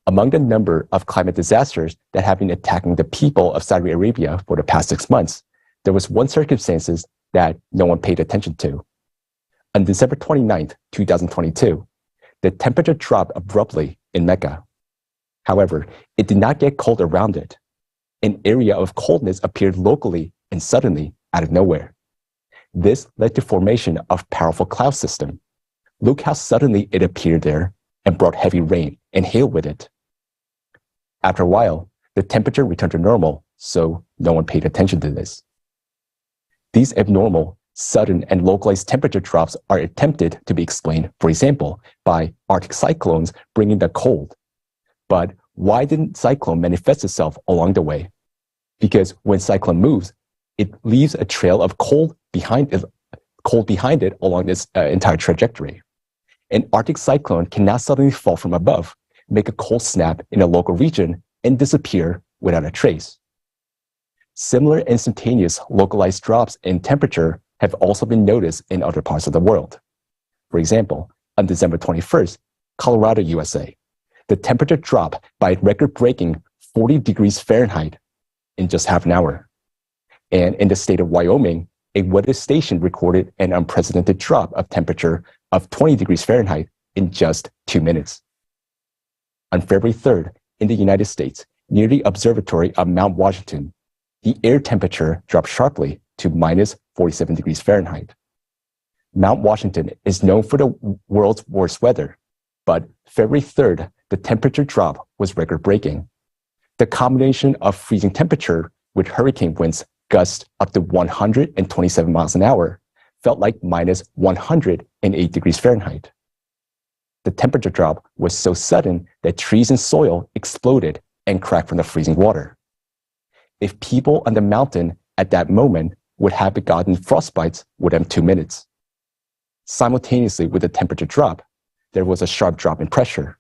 Among the number of climate disasters that have been attacking the people of Saudi Arabia for the past 6 months, there was one circumstance that no one paid attention to. On December 29th, 2022, the temperature dropped abruptly in Mecca. However, it did not get cold around it. An area of coldness appeared locally and suddenly out of nowhere. This led to formation of powerful cloud system. Look how suddenly it appeared there and brought heavy rain and hail with it. After a while, the temperature returned to normal, so no one paid attention to this. These abnormal, sudden, and localized temperature drops are attempted to be explained, for example, by Arctic cyclones bringing the cold. But why didn't cyclone manifest itself along the way? Because when cyclone moves, it leaves a trail of cold behind it along this entire trajectory. An Arctic cyclone cannot suddenly fall from above, make a cold snap in a local region, and disappear without a trace. Similar instantaneous localized drops in temperature have also been noticed in other parts of the world. For example, on December 21st, Colorado, USA, the temperature dropped by a record-breaking 40 degrees Fahrenheit in just half an hour. And in the state of Wyoming, a weather station recorded an unprecedented drop of temperature of 20 degrees Fahrenheit in just 2 minutes. On February 3rd, in the United States, near the observatory of Mount Washington, the air temperature dropped sharply to minus 47 degrees Fahrenheit. Mount Washington is known for the world's worst weather, but February 3rd, the temperature drop was record-breaking. The combination of freezing temperature with hurricane winds gust up to 127 miles an hour felt like minus 108 degrees Fahrenheit. The temperature drop was so sudden that trees and soil exploded and cracked from the freezing water. If people on the mountain at that moment would have gotten frostbites within 2 minutes. Simultaneously with the temperature drop, there was a sharp drop in pressure.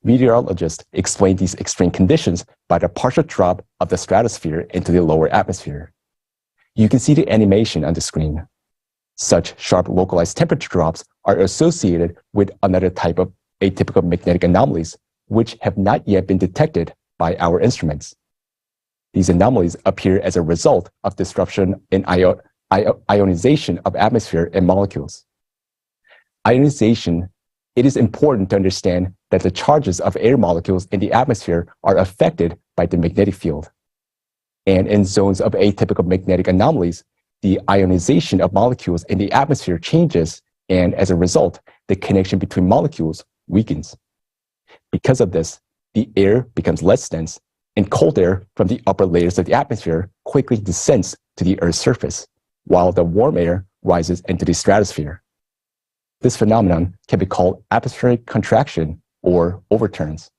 Meteorologists explain these extreme conditions by the partial drop of the stratosphere into the lower atmosphere. You can see the animation on the screen. Such sharp localized temperature drops are associated with another type of atypical magnetic anomalies, which have not yet been detected by our instruments. These anomalies appear as a result of disruption in ionization of atmosphere and molecules. Ionization, it is important to understand that the charges of air molecules in the atmosphere are affected by the magnetic field. And in zones of atypical magnetic anomalies, the ionization of molecules in the atmosphere changes, and as a result, the connection between molecules weakens. Because of this, the air becomes less dense, and cold air from the upper layers of the atmosphere quickly descends to the Earth's surface, while the warm air rises into the stratosphere. This phenomenon can be called atmospheric contraction or overturns,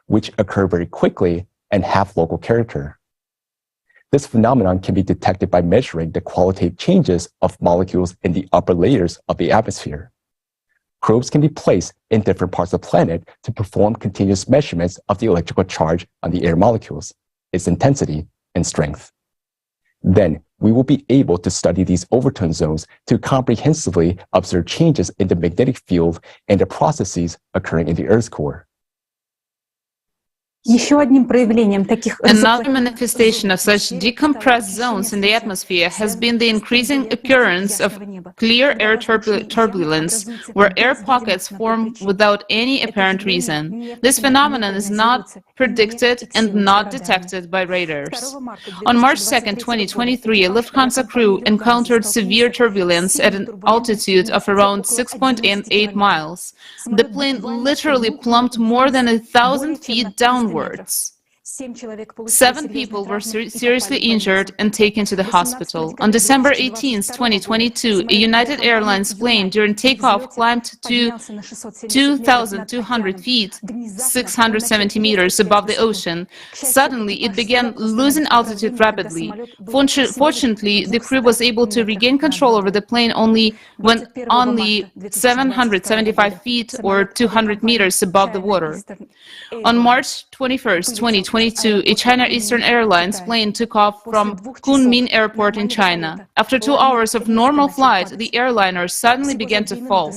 which occur very quickly and have local character. This phenomenon can be detected by measuring the qualitative changes of molecules in the upper layers of the atmosphere. Probes can be placed in different parts of the planet to perform continuous measurements of the electrical charge on the air molecules, its intensity and strength. Then we will be able to study these overturn zones to comprehensively observe changes in the magnetic field and the processes occurring in the Earth's core. Another manifestation of such decompressed zones in the atmosphere has been the increasing occurrence of clear air turbulence, where air pockets form without any apparent reason. This phenomenon is not predicted and not detected by radars. On March 2, 2023, a Lufthansa crew encountered severe turbulence at an altitude of around 6.8 miles. The plane literally plumped more than 1,000 feet downwards. 7 people were seriously injured and taken to the hospital. On December 18, 2022, a United Airlines plane during takeoff climbed to 2,200 feet, 670 meters above the ocean. Suddenly, it began losing altitude rapidly. Fortunately, the crew was able to regain control over the plane only 775 feet or 200 meters above the water. On March 21, 2022, a China Eastern Airlines plane took off from Kunming Airport in China. After 2 hours of normal flight, the airliner suddenly began to fall.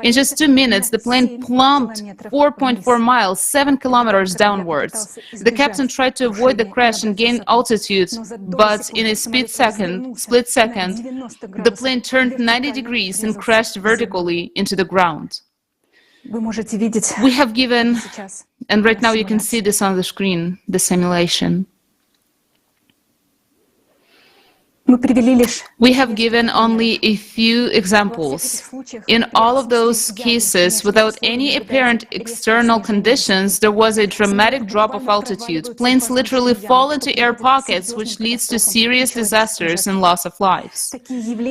In just 2 minutes, the plane plumped 4.4 miles, 7 kilometers downwards. The captain tried to avoid the crash and gain altitude, but in a split second, the plane turned 90 degrees and crashed vertically into the ground. We have given, and right now you can see this on the screen, the simulation. We have given only a few examples. In all of those cases, without any apparent external conditions, there was a dramatic drop of altitude. Planes literally fall into air pockets, which leads to serious disasters and loss of lives.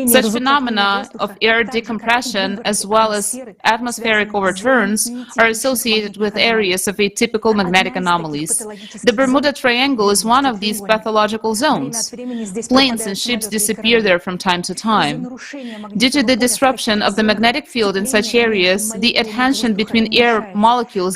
Such phenomena of air decompression, as well as atmospheric overturns, are associated with areas of atypical magnetic anomalies. The Bermuda Triangle is one of these pathological zones. Planes and ships disappear there from time to time. Due to the disruption of the magnetic field in such areas, the adhesion between air molecules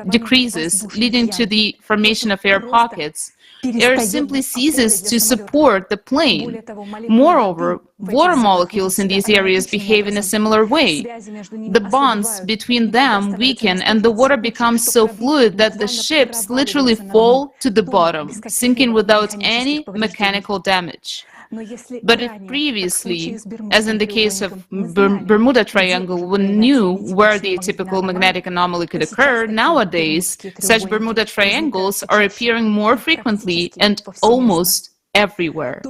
decreases, leading to the formation of air pockets. Air simply ceases to support the plane. Moreover, water molecules in these areas behave in a similar way. The bonds between them weaken and the water becomes so fluid that the ships literally fall to the bottom, sinking without any mechanical damage. But if previously, as in the case of Bermuda Triangle, we knew where the atypical magnetic anomaly could occur, nowadays such Bermuda Triangles are appearing more frequently and almost everywhere.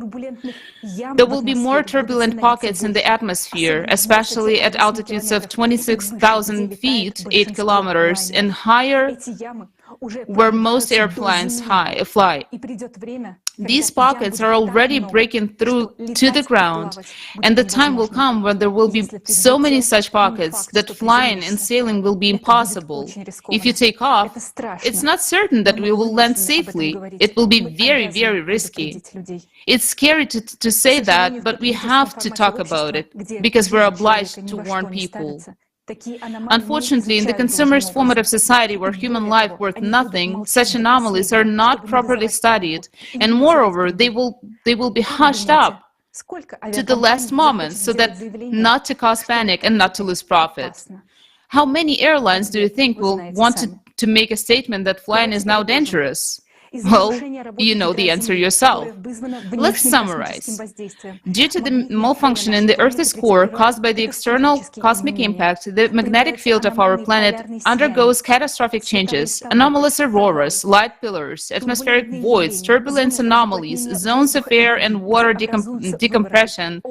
There will be more turbulent pockets in the atmosphere, especially at altitudes of 26,000 feet, 8 kilometers, and higher, where most airplanes fly. These pockets are already breaking through to the ground, and the time will come when there will be so many such pockets that flying and sailing will be impossible. If you take off, it's not certain that we will land safely. It will be very, very risky. It's scary to say that, but we have to talk about it, because we're obliged to warn people. Unfortunately, in the consumerist formative society where human life worth nothing, such anomalies are not properly studied, and moreover, they will be hushed up to the last moment so that not to cause panic and not to lose profit. How many airlines do you think will want to make a statement that flying is now dangerous? Well, you know the answer yourself. Let's summarize. Due to the malfunction in the Earth's core caused by the external cosmic impact, the magnetic field of our planet undergoes catastrophic changes. Anomalous auroras, light pillars, atmospheric voids, turbulence anomalies, zones of air and water decompaction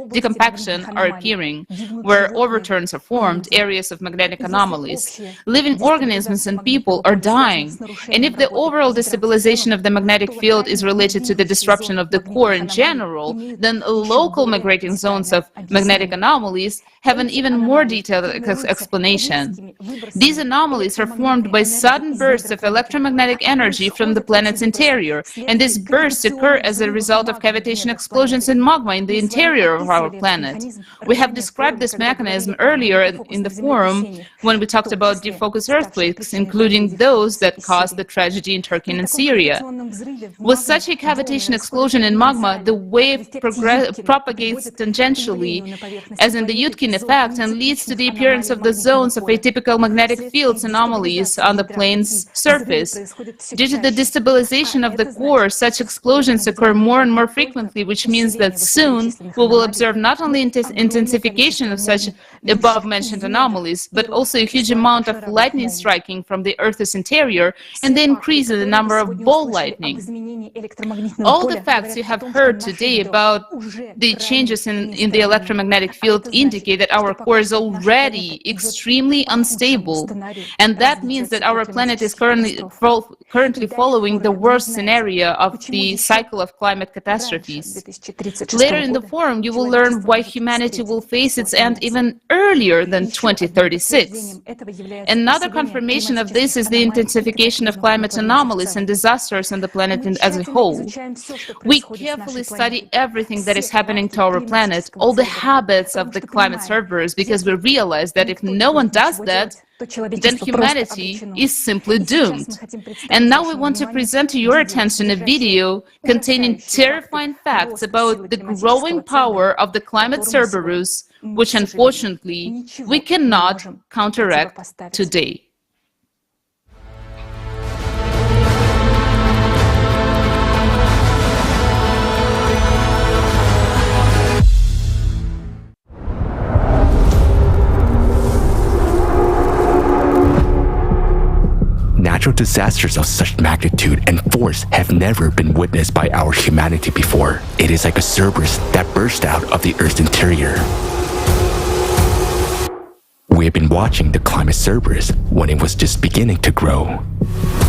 are appearing, where overturns are formed, areas of magnetic anomalies. Living organisms and people are dying, and if the overall destabilization of the magnetic field is related to the disruption of the core in general, then local migrating zones of magnetic anomalies have an even more detailed explanation. These anomalies are formed by sudden bursts of electromagnetic energy from the planet's interior, and these bursts occur as a result of cavitation explosions in magma in the interior of our planet. We have described this mechanism earlier in the forum when we talked about deep-focus earthquakes, including those that caused the tragedy in Turkey and Syria. With such a cavitation explosion in magma, the wave propagates tangentially, as in the Yudkin effect, and leads to the appearance of the zones of atypical magnetic fields anomalies on the plane's surface. Due to the destabilization of the core, such explosions occur more and more frequently, which means that soon we will observe not only intensification of such above-mentioned anomalies, but also a huge amount of lightning striking from the Earth's interior and the increase in the number of ball lightning. All the facts you have heard today about the changes in the electromagnetic field indicate that our core is already extremely unstable, and that means that our planet is currently following the worst scenario of the cycle of climate catastrophes. Later in the forum, you will learn why humanity will face its end even earlier than 2036. Another confirmation of this is the intensification of climate anomalies and disasters on the planet as a whole. We carefully study everything that is happening to our planet, all the habits of the climate cerberus, because we realize that if no one does that, then humanity is simply doomed. And now we want to present to your attention a video containing terrifying facts about the growing power of the climate cerberus, which unfortunately we cannot counteract today. Natural disasters of such magnitude and force have never been witnessed by our humanity before. It is like a cerberus that burst out of the Earth's interior. We have been watching the climate cerberus when it was just beginning to grow.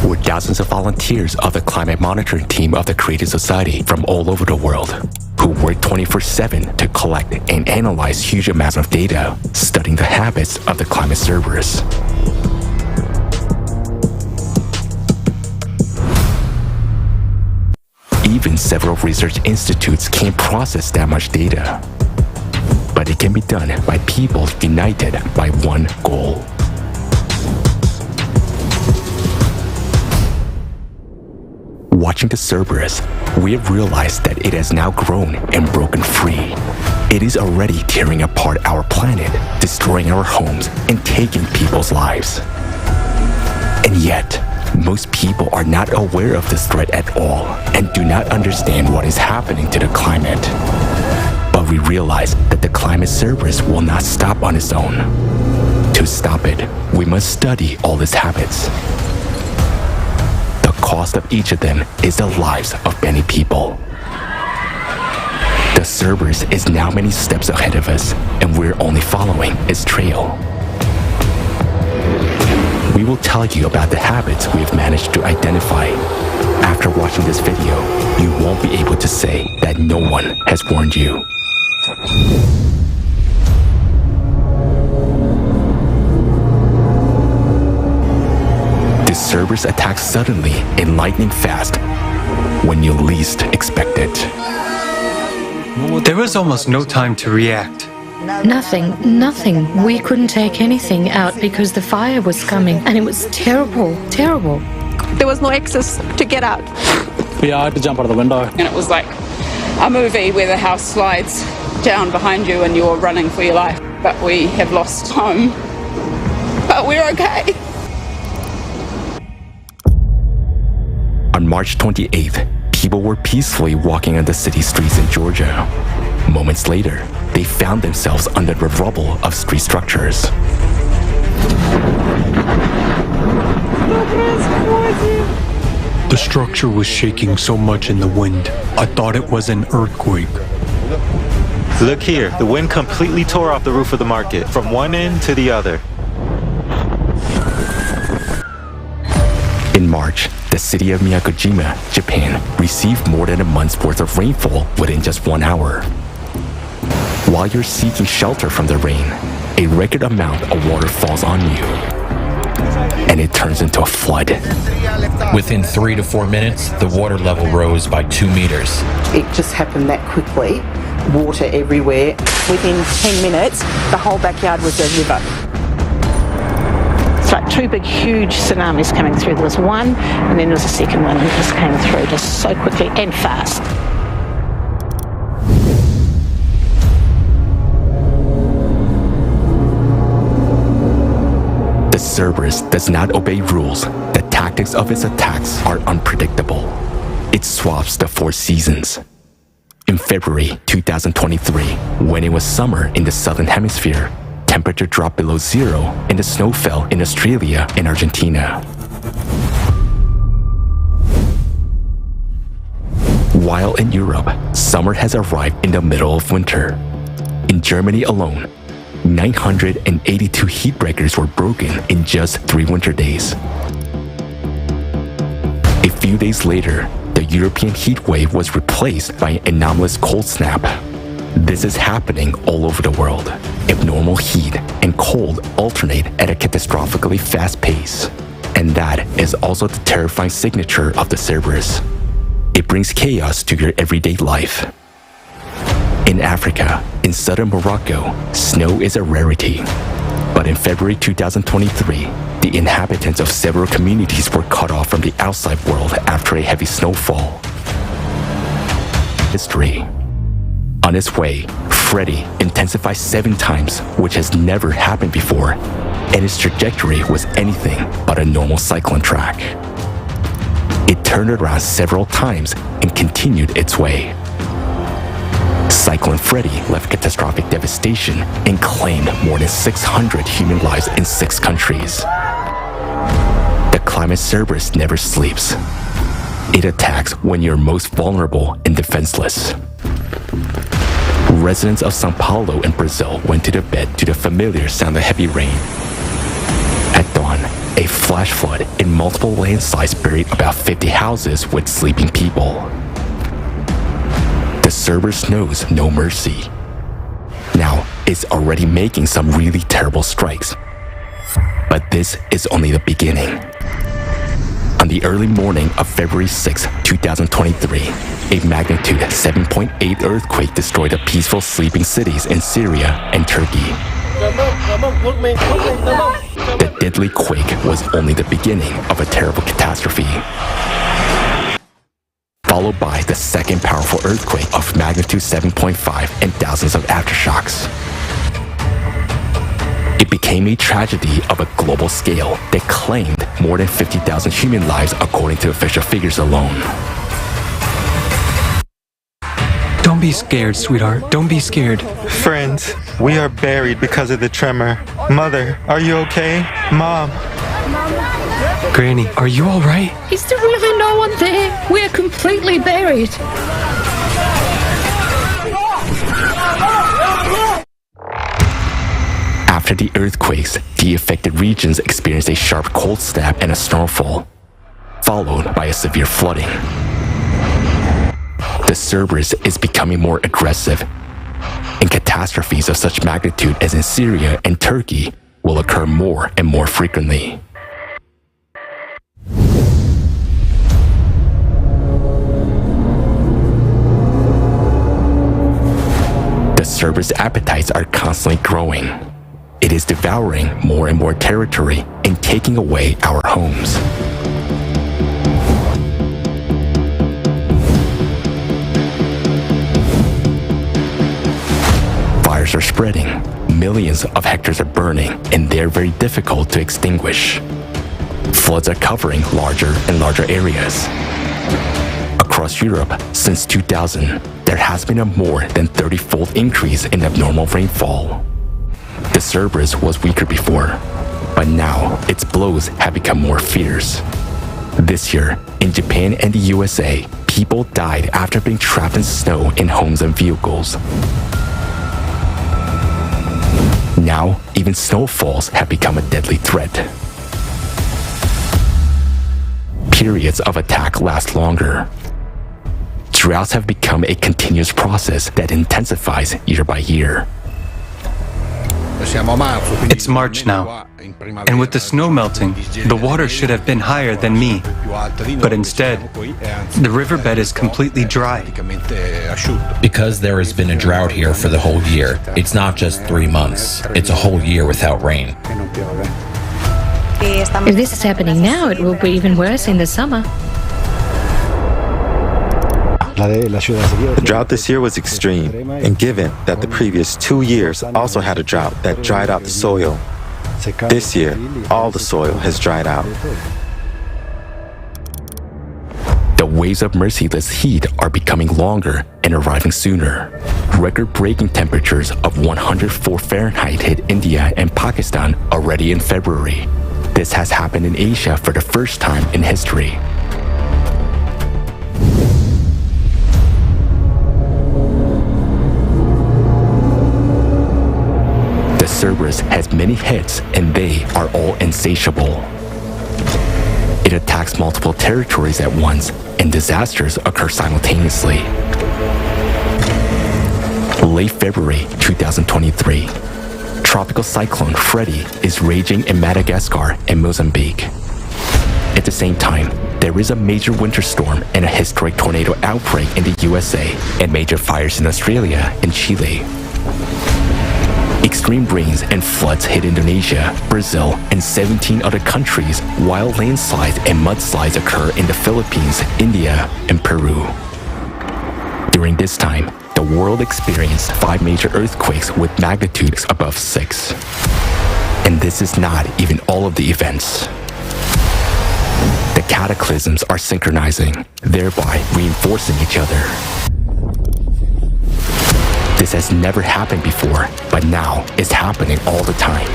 We're thousands of volunteers of the climate monitoring team of the Creative Society from all over the world, who work 24/7 to collect and analyze huge amounts of data, studying the habits of the climate cerberus. Even several research institutes can't process that much data. But it can be done by people united by one goal. Watching the cerberus, we have realized that it has now grown and broken free. It is already tearing apart our planet, destroying our homes, and taking people's lives. And yet, most people are not aware of this threat at all and do not understand what is happening to the climate. But we realize that the climate cerberus will not stop on its own. To stop it, we must study all its habits. The cost of each of them is the lives of many people. Cerberus is now many steps ahead of us, and we're only following its trail. We will tell you about the habits we have managed to identify. After watching this video, you won't be able to say that no one has warned you. The Cerberus attacks suddenly and lightning fast when you least expect it. There was almost no time to react. Nothing. We couldn't take anything out because the fire was coming, and it was terrible. There was no access to get out. I had to jump out of the window. And it was like a movie where the house slides down behind you and you're running for your life. But we have lost home. But we're okay. On March 28th, people were peacefully walking on the city streets in Georgia. Moments later, they found themselves under the rubble of street structures. The structure was shaking so much in the wind, I thought it was an earthquake. Look here, the wind completely tore off the roof of the market, from one end to the other. In March, the city of Miyakojima, Japan, received more than a month's worth of rainfall within just 1 hour. While you're seeking shelter from the rain, a record amount of water falls on you, and it turns into a flood. Within 3 to 4 minutes, the water level rose by 2 meters. It just happened that quickly. Water everywhere. Within 10 minutes, the whole backyard was a river. It's like two big, huge tsunamis coming through. There was one, and then there was a second one that just came through just so quickly and fast. The Cerberus does not obey rules. The tactics of its attacks are unpredictable. It swaps the 4 seasons. In February 2023, when it was summer in the southern hemisphere, temperature dropped below 0 and the snow fell in Australia and Argentina. While in Europe, summer has arrived in the middle of winter. In Germany alone, 982 heat breakers were broken in just 3 winter days. A few days later, the European heat wave was replaced by an anomalous cold snap. This is happening all over the world. Abnormal heat and cold alternate at a catastrophically fast pace. And that is also the terrifying signature of the Cerberus. It brings chaos to your everyday life. In Africa, in southern Morocco, snow is a rarity. But in February 2023, the inhabitants of several communities were cut off from the outside world after a heavy snowfall. History. On its way, Freddy intensified 7 times, which has never happened before, and its trajectory was anything but a normal cyclone track. It turned around several times and continued its way. Cyclone Freddy left catastrophic devastation and claimed more than 600 human lives in 6 countries. The climate Cerberus never sleeps. It attacks when you're most vulnerable and defenseless. Residents of São Paulo in Brazil went to their bed to the familiar sound of heavy rain. At dawn, a flash flood and multiple landslides buried about 50 houses with sleeping people. The Cerberus knows no mercy. Now, it's already making some really terrible strikes. But this is only the beginning. On the early morning of February 6, 2023, a magnitude 7.8 earthquake destroyed the peaceful sleeping cities in Syria and Turkey. The deadly quake was only the beginning of a terrible catastrophe, followed by the second powerful earthquake of magnitude 7.5 and thousands of aftershocks. It became a tragedy of a global scale that claimed more than 50,000 human lives according to official figures alone. Don't be scared, sweetheart. Don't be scared. Friends, we are buried because of the tremor. Mother, are you okay? Mom. Granny, are you all right? Is there really no one there? We're completely buried. After the earthquakes, the affected regions experienced a sharp cold snap and a snowfall, followed by a severe flooding. The cerberus is becoming more aggressive, and catastrophes of such magnitude as in Syria and Turkey will occur more and more frequently. The cerberus appetites are constantly growing. It is devouring more and more territory and taking away our homes. Fires are spreading, millions of hectares are burning, and they're very difficult to extinguish. Floods are covering larger and larger areas. Across Europe, since 2000, there has been a more than 30-fold increase in abnormal rainfall. The cerberus was weaker before, but now its blows have become more fierce. This year, in Japan and the USA, people died after being trapped in snow in homes and vehicles. Now, even snowfalls have become a deadly threat. Periods of attack last longer. Droughts have become a continuous process that intensifies year by year. It's March now, and with the snow melting, the water should have been higher than me. But instead, the riverbed is completely dry. Because there has been a drought here for the whole year, it's not just 3 months, it's a whole year without rain. If this is happening now, it will be even worse in the summer. The drought this year was extreme, and given that the previous 2 years also had a drought that dried out the soil, this year, all the soil has dried out. The waves of merciless heat are becoming longer and arriving sooner. Record-breaking temperatures of 104 Fahrenheit hit India and Pakistan already in February. This has happened in Asia for the first time in history. The cerberus has many heads, and they are all insatiable. It attacks multiple territories at once, and disasters occur simultaneously. Late February 2023, Tropical Cyclone Freddy is raging in Madagascar and Mozambique. At the same time, there is a major winter storm and a historic tornado outbreak in the USA, and major fires in Australia and Chile. Extreme rains and floods hit Indonesia, Brazil, and 17 other countries, while landslides and mudslides occur in the Philippines, India, and Peru. During this time, the world experienced 5 major earthquakes with magnitudes above 6. And this is not even all of the events. The cataclysms are synchronizing, thereby reinforcing each other. This has never happened before, but now it's happening all the time.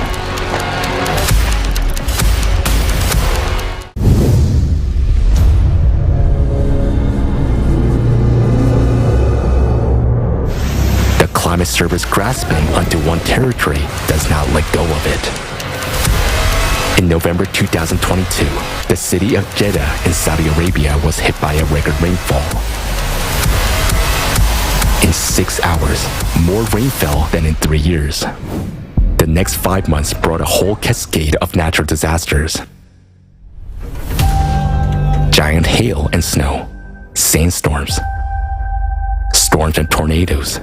The climate service grasping onto one territory does not let go of it. In November 2022, the city of Jeddah in Saudi Arabia was hit by a record rainfall. In 6 hours, more rain fell than in 3 years. The next 5 months brought a whole cascade of natural disasters. Giant hail and snow, sandstorms, storms and tornadoes,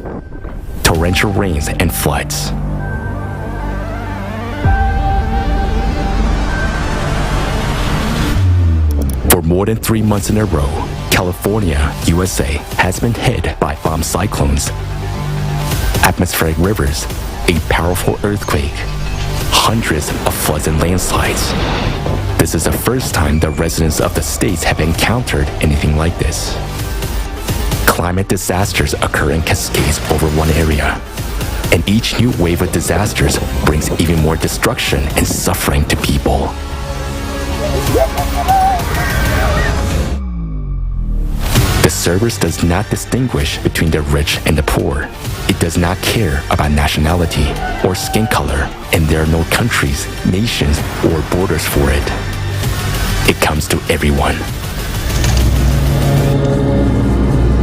torrential rains and floods. For more than 3 months in a row, California, USA, has been hit by bomb cyclones, atmospheric rivers, a powerful earthquake, hundreds of floods and landslides. This is the first time the residents of the states have encountered anything like this. Climate disasters occur in cascades over one area, and each new wave of disasters brings even more destruction and suffering to people. The cerberus does not distinguish between the rich and the poor. It does not care about nationality or skin color, and there are no countries, nations, or borders for it. It comes to everyone.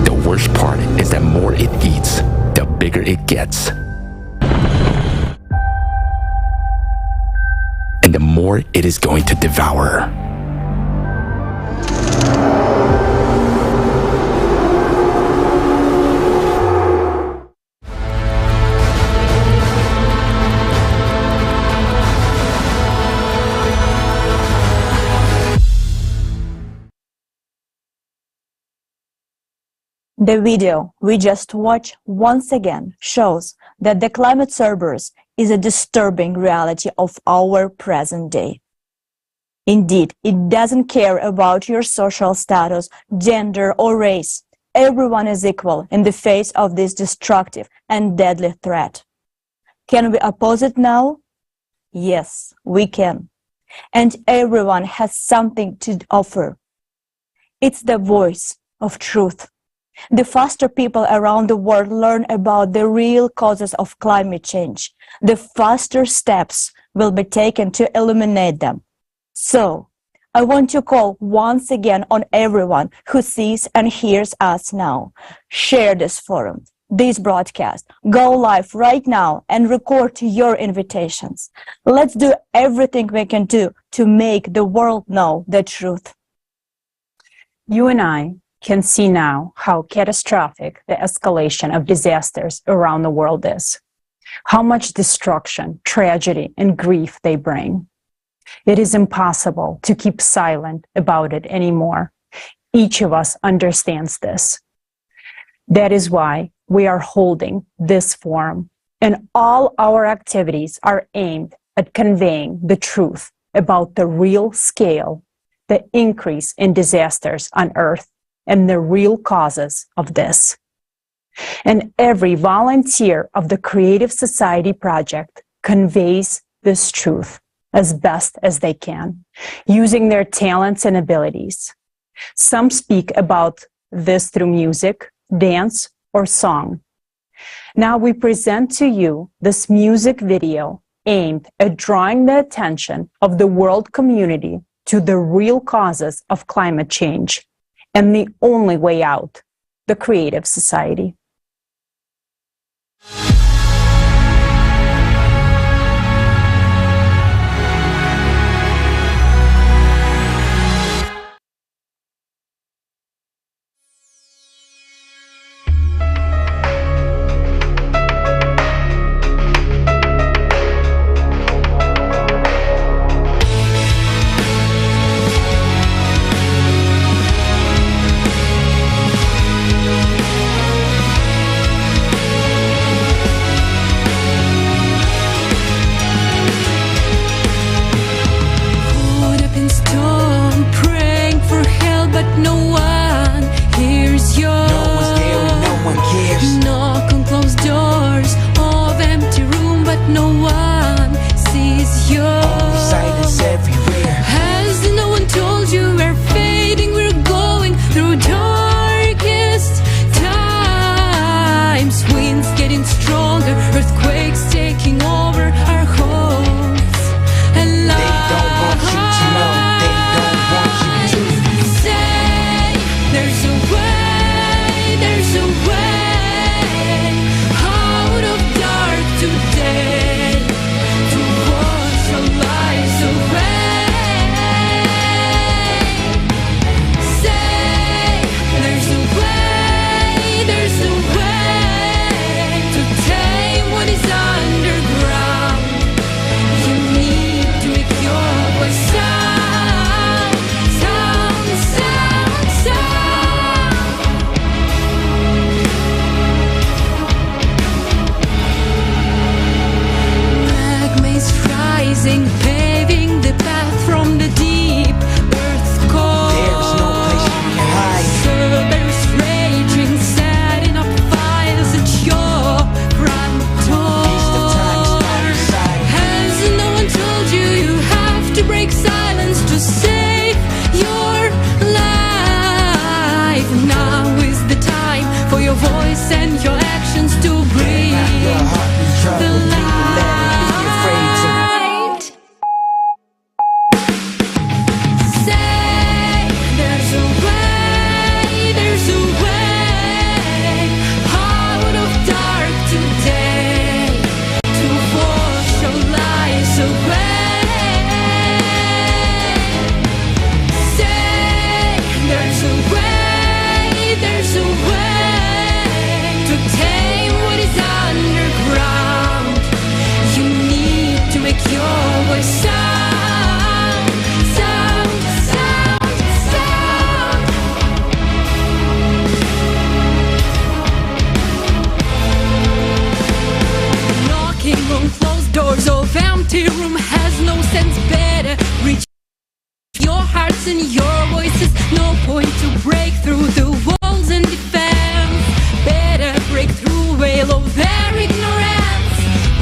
The worst part is that more it eats, the bigger it gets. And the more it is going to devour. The video we just watched once again shows that the climate cerberus is a disturbing reality of our present day. Indeed, it doesn't care about your social status, gender, or race. Everyone is equal in the face of this destructive and deadly threat. Can we oppose it now? Yes, we can. And everyone has something to offer. It's the voice of truth. The faster people around the world learn about the real causes of climate change, the faster steps will be taken to eliminate them. So, I want to call once again on everyone who sees and hears us now. Share this forum, this broadcast. Go live right now and record your invitations. Let's do everything we can do to make the world know the truth. You and I can see now how catastrophic the escalation of disasters around the world is, how much destruction, tragedy, and grief they bring. It is impossible to keep silent about it anymore. Each of us understands this. That is why we are holding this forum, and all our activities are aimed at conveying the truth about the real scale, the increase in disasters on Earth, and the real causes of this. And every volunteer of the Creative Society Project conveys this truth as best as they can, using their talents and abilities. Some speak about this through music, dance, or song. Now we present to you this music video aimed at drawing the attention of the world community to the real causes of climate change and the only way out, the Creative Society. listen your voices. No point to break through the walls and defense. Better break through veil of their ignorance.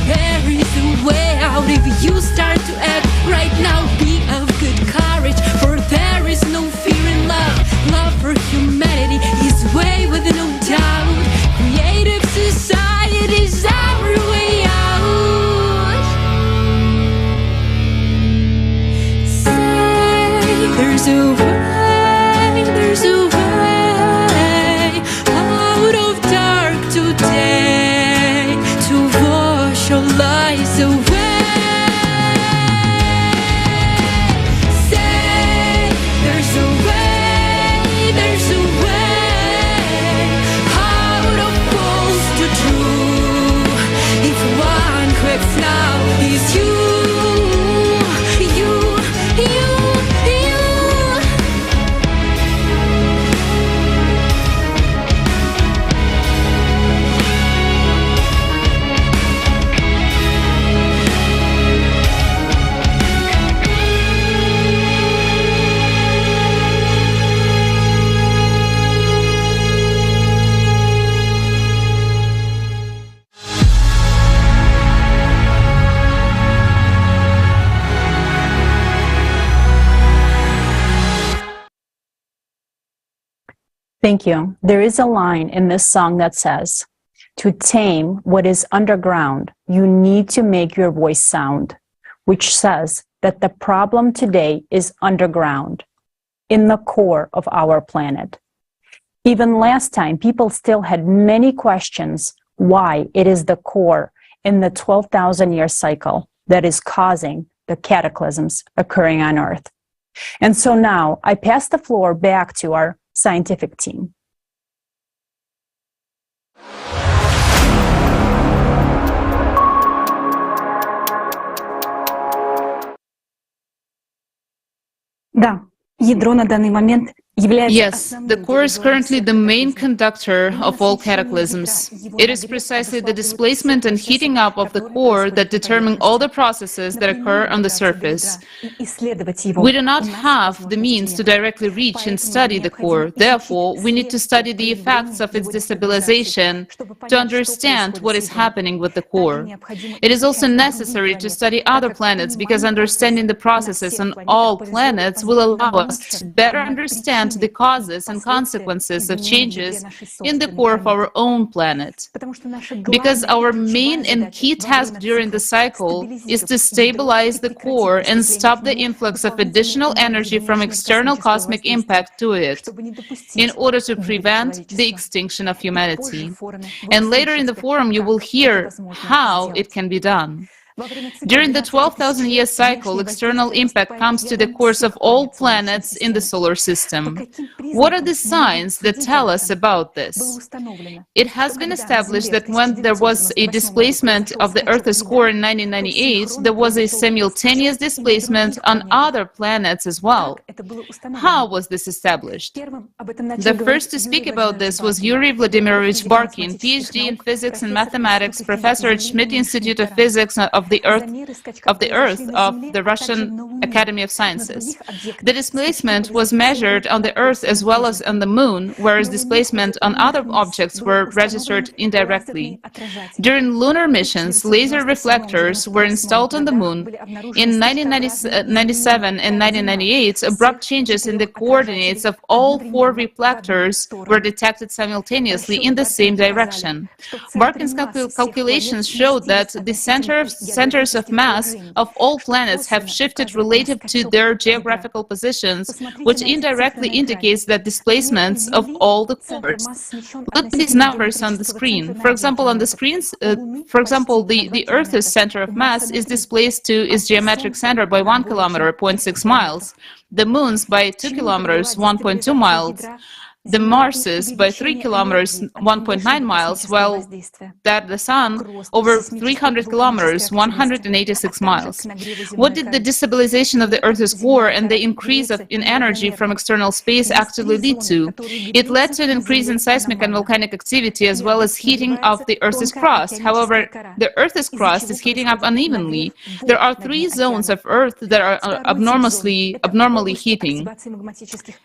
There is a way out if you start to act right now. Be of good courage, for there is no fear in love. Love for humanity is way with no doubt. Creative society is our way out. Say there's a way, there's a way out of dark today to wash your lies away. Thank you. There is a line in this song that says, "To tame what is underground, you need to make your voice sound," which says that the problem today is underground, in the core of our planet. Even last time, people still had many questions why it is the core in the 12,000-year cycle that is causing the cataclysms occurring on Earth. And so now I pass the floor back to our scientific team. Да, ядро на данный момент Yes, the core is currently the main conductor of all cataclysms. It is precisely the displacement and heating up of the core that determine all the processes that occur on the surface. We do not have the means to directly reach and study the core. Therefore, we need to study the effects of its destabilization to understand what is happening with the core. It is also necessary to study other planets because understanding the processes on all planets will allow us to better understand the causes and consequences of changes in the core of our own planet. Because our main and key task during the cycle is to stabilize the core and stop the influx of additional energy from external cosmic impact to it, in order to prevent the extinction of humanity. And later in the forum, you will hear how it can be done. During the 12,000-year cycle, external impact comes to the cores of all planets in the solar system. What are the signs that tell us about this? It has been established that when there was a displacement of the Earth's core in 1998, there was a simultaneous displacement on other planets as well. How was this established? The first to speak about this was Yuri Vladimirovich Barkin, PhD in physics and mathematics, professor at Schmidt Institute of Physics of the Earth of the Russian Academy of Sciences. The displacement was measured on the Earth as well as on the Moon, whereas displacement on other objects were registered indirectly. During lunar missions, laser reflectors were installed on the Moon. In 1997 and 1998, abrupt changes in the coordinates of all 4 reflectors were detected simultaneously in the same direction. Barkin's calculations showed that the centers of mass of all planets have shifted relative to their geographical positions, which indirectly indicates that displacements of all the cores. Look at these numbers on the screen. For example, on the screens, the Earth's center of mass is displaced to its geometric center by 1 kilometer, 0.6 miles. The Moon's by 2 kilometers, 1.2 miles. the Marses by 3 kilometers, 1.9 miles, while that the Sun over 300 kilometers, 186 miles. What did the destabilization of the Earth's core and the increase in energy from external space actually lead to? It led to an increase in seismic and volcanic activity as well as heating of the Earth's crust. However, the Earth's crust is heating up unevenly. There are 3 zones of Earth that are abnormally heating.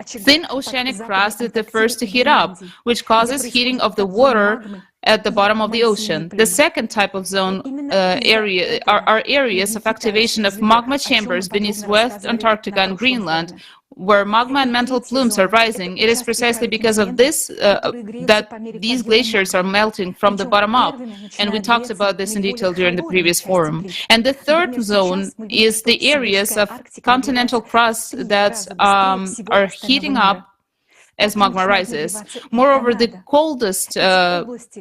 Thin oceanic crust is the first to heat up, which causes heating of the water at the bottom of the ocean. The second type of zone are areas of activation of magma chambers beneath West Antarctica and Greenland, where magma and mantle plumes are rising. It is precisely because of this that these glaciers are melting from the bottom up, and we talked about this in detail during the previous forum. And the third zone is the areas of continental crust that are heating up as magma rises. Moreover, the coldest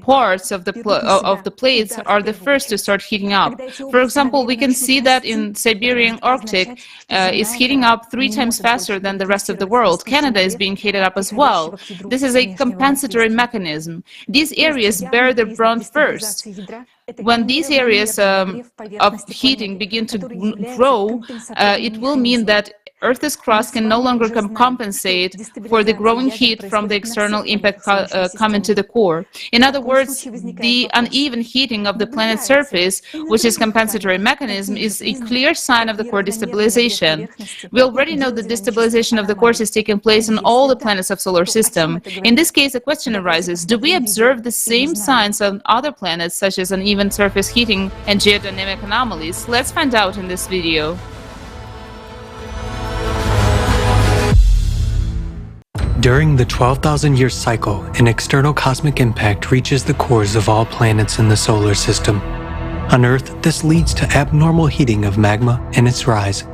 parts of the plates are the first to start heating up. For example, we can see that in Siberian Arctic is heating up 3 times faster than the rest of the world. Canada is being heated up as well. This is a compensatory mechanism. These areas bear the brunt first. When these areas of heating begin to grow, it will mean that Earth's crust can no longer compensate for the growing heat from the external impact coming to the core. In other words, the uneven heating of the planet's surface, which is compensatory mechanism, is a clear sign of the core destabilization. We already know that destabilization of the core is taking place on all the planets of solar system. In this case, a question arises: do we observe the same signs on other planets, such as uneven surface heating and geodynamic anomalies? Let's find out in this video. During the 12,000-year cycle, an external cosmic impact reaches the cores of all planets in the solar system. On Earth, this leads to abnormal heating of magma and its rise,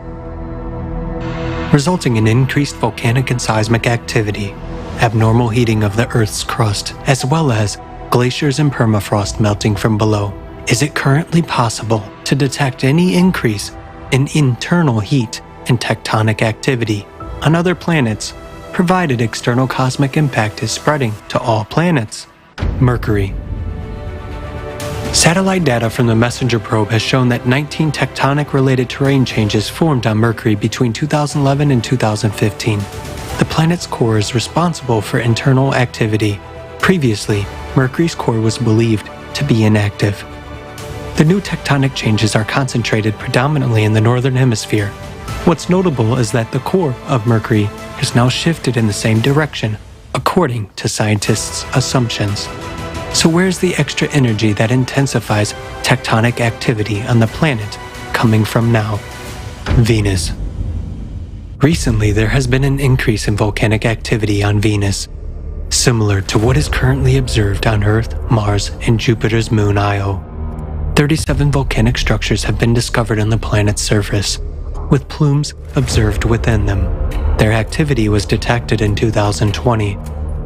resulting in increased volcanic and seismic activity, abnormal heating of the Earth's crust, as well as glaciers and permafrost melting from below. Is it currently possible to detect any increase in internal heat and tectonic activity on other planets, provided external cosmic impact is spreading to all planets? Mercury. Satellite data from the MESSENGER probe has shown that 19 tectonic-related terrain changes formed on Mercury between 2011 and 2015. The planet's core is responsible for internal activity. Previously, Mercury's core was believed to be inactive. The new tectonic changes are concentrated predominantly in the northern hemisphere. What's notable is that the core of Mercury has now shifted in the same direction, according to scientists' assumptions. So where's the extra energy that intensifies tectonic activity on the planet coming from now? Venus. Recently, there has been an increase in volcanic activity on Venus, similar to what is currently observed on Earth, Mars, and Jupiter's moon Io. 37 volcanic structures have been discovered on the planet's surface, with plumes observed within them. Their activity was detected in 2020.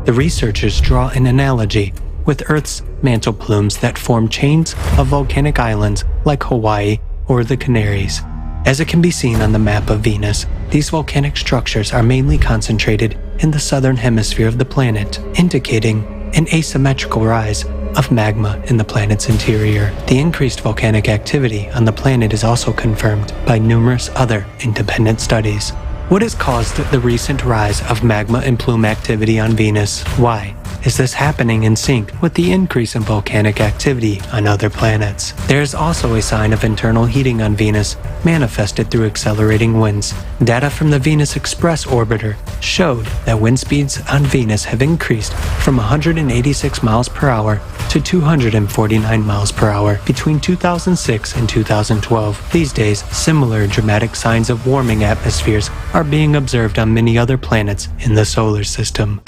The researchers draw an analogy with Earth's mantle plumes that form chains of volcanic islands like Hawaii or the Canaries. As it can be seen on the map of Venus, these volcanic structures are mainly concentrated in the southern hemisphere of the planet, indicating an asymmetrical rise of magma in the planet's interior. The increased volcanic activity on the planet is also confirmed by numerous other independent studies. What has caused the recent rise of magma and plume activity on Venus? Why is this happening in sync with the increase in volcanic activity on other planets? There is also a sign of internal heating on Venus, manifested through accelerating winds. Data from the Venus Express orbiter showed that wind speeds on Venus have increased from 186 miles per hour to 249 miles per hour between 2006 and 2012. These days, similar dramatic signs of warming atmospheres are being observed on many other planets in the solar system.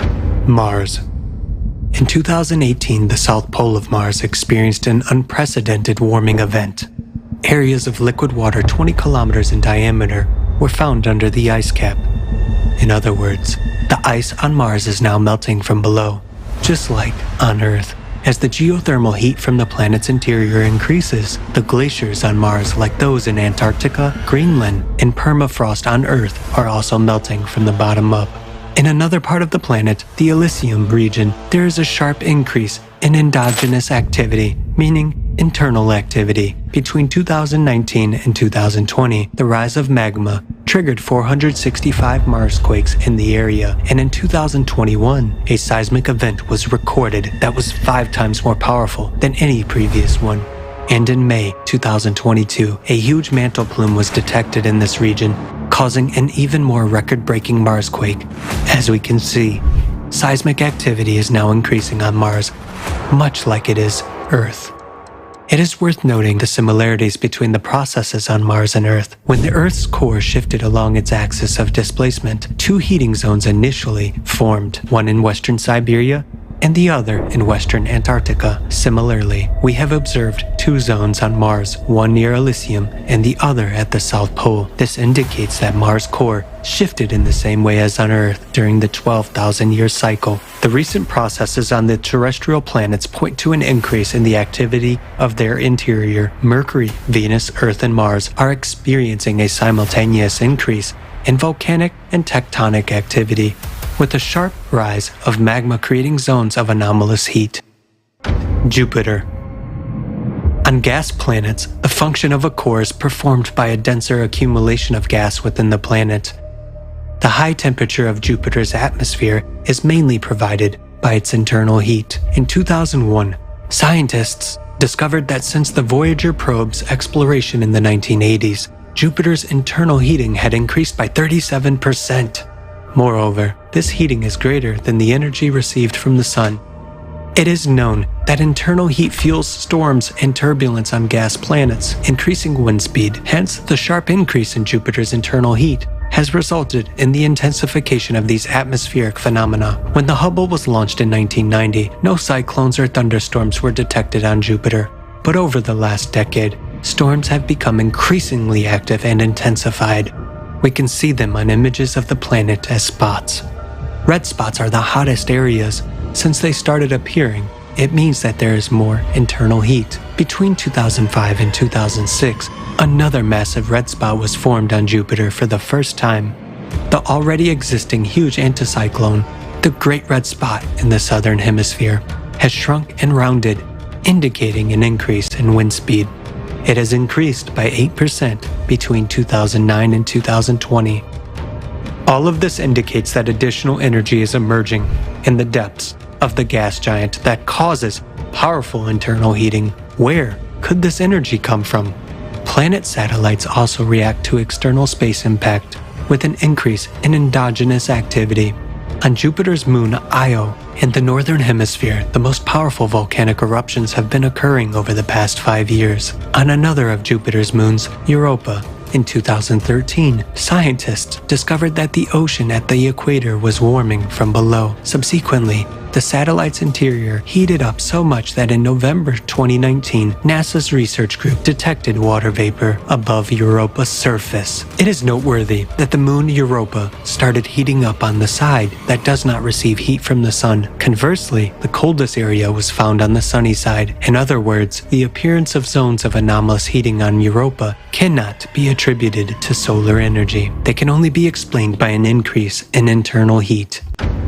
Mars. In 2018, the south pole of Mars experienced an unprecedented warming event. Areas of liquid water 20 kilometers in diameter were found under the ice cap. In other words, the ice on Mars is now melting from below, just like on Earth. As the geothermal heat from the planet's interior increases, the glaciers on Mars, like those in Antarctica, Greenland, and permafrost on Earth, are also melting from the bottom up. In another part of the planet, the Elysium region, there is a sharp increase in endogenous activity, meaning internal activity. Between 2019 and 2020, the rise of magma triggered 465 Marsquakes in the area, and in 2021, a seismic event was recorded that was 5 times more powerful than any previous one. And in May 2022, a huge mantle plume was detected in this region, causing an even more record-breaking Marsquake. As we can see, seismic activity is now increasing on Mars, much like it is Earth. It is worth noting the similarities between the processes on Mars and Earth. When the Earth's core shifted along its axis of displacement, 2 heating zones initially formed, one in western Siberia and the other in western Antarctica. Similarly, we have observed 2 zones on Mars, one near Elysium and the other at the South Pole. This indicates that Mars' core shifted in the same way as on Earth during the 12,000-year cycle. The recent processes on the terrestrial planets point to an increase in the activity of their interior. Mercury, Venus, Earth, and Mars are experiencing a simultaneous increase in volcanic and tectonic activity, with a sharp rise of magma creating zones of anomalous heat. Jupiter. On gas planets, the function of a core is performed by a denser accumulation of gas within the planet. The high temperature of Jupiter's atmosphere is mainly provided by its internal heat. In 2001, scientists discovered that since the Voyager probe's exploration in the 1980s, Jupiter's internal heating had increased by 37%. Moreover, this heating is greater than the energy received from the Sun. It is known that internal heat fuels storms and turbulence on gas planets, increasing wind speed. Hence, the sharp increase in Jupiter's internal heat has resulted in the intensification of these atmospheric phenomena. When the Hubble was launched in 1990, no cyclones or thunderstorms were detected on Jupiter. But over the last decade, storms have become increasingly active and intensified. We can see them on images of the planet as spots. Red spots are the hottest areas. Since they started appearing, it means that there is more internal heat. Between 2005 and 2006, another massive red spot was formed on Jupiter for the first time. The already existing huge anticyclone, the Great Red Spot in the southern hemisphere, has shrunk and rounded, indicating an increase in wind speed. It has increased by 8% between 2009 and 2020. All of this indicates that additional energy is emerging in the depths of the gas giant that causes powerful internal heating. Where could this energy come from? Planet satellites also react to external space impact with an increase in endogenous activity. On Jupiter's moon Io, in the northern hemisphere, the most powerful volcanic eruptions have been occurring over the past 5 years. On another of Jupiter's moons, Europa, in 2013, scientists discovered that the ocean at the equator was warming from below. Subsequently, the satellite's interior heated up so much that in November 2019, NASA's research group detected water vapor above Europa's surface. It is noteworthy that the moon Europa started heating up on the side that does not receive heat from the sun. Conversely, the coldest area was found on the sunny side. In other words, the appearance of zones of anomalous heating on Europa cannot be attributed to solar energy. They can only be explained by an increase in internal heat.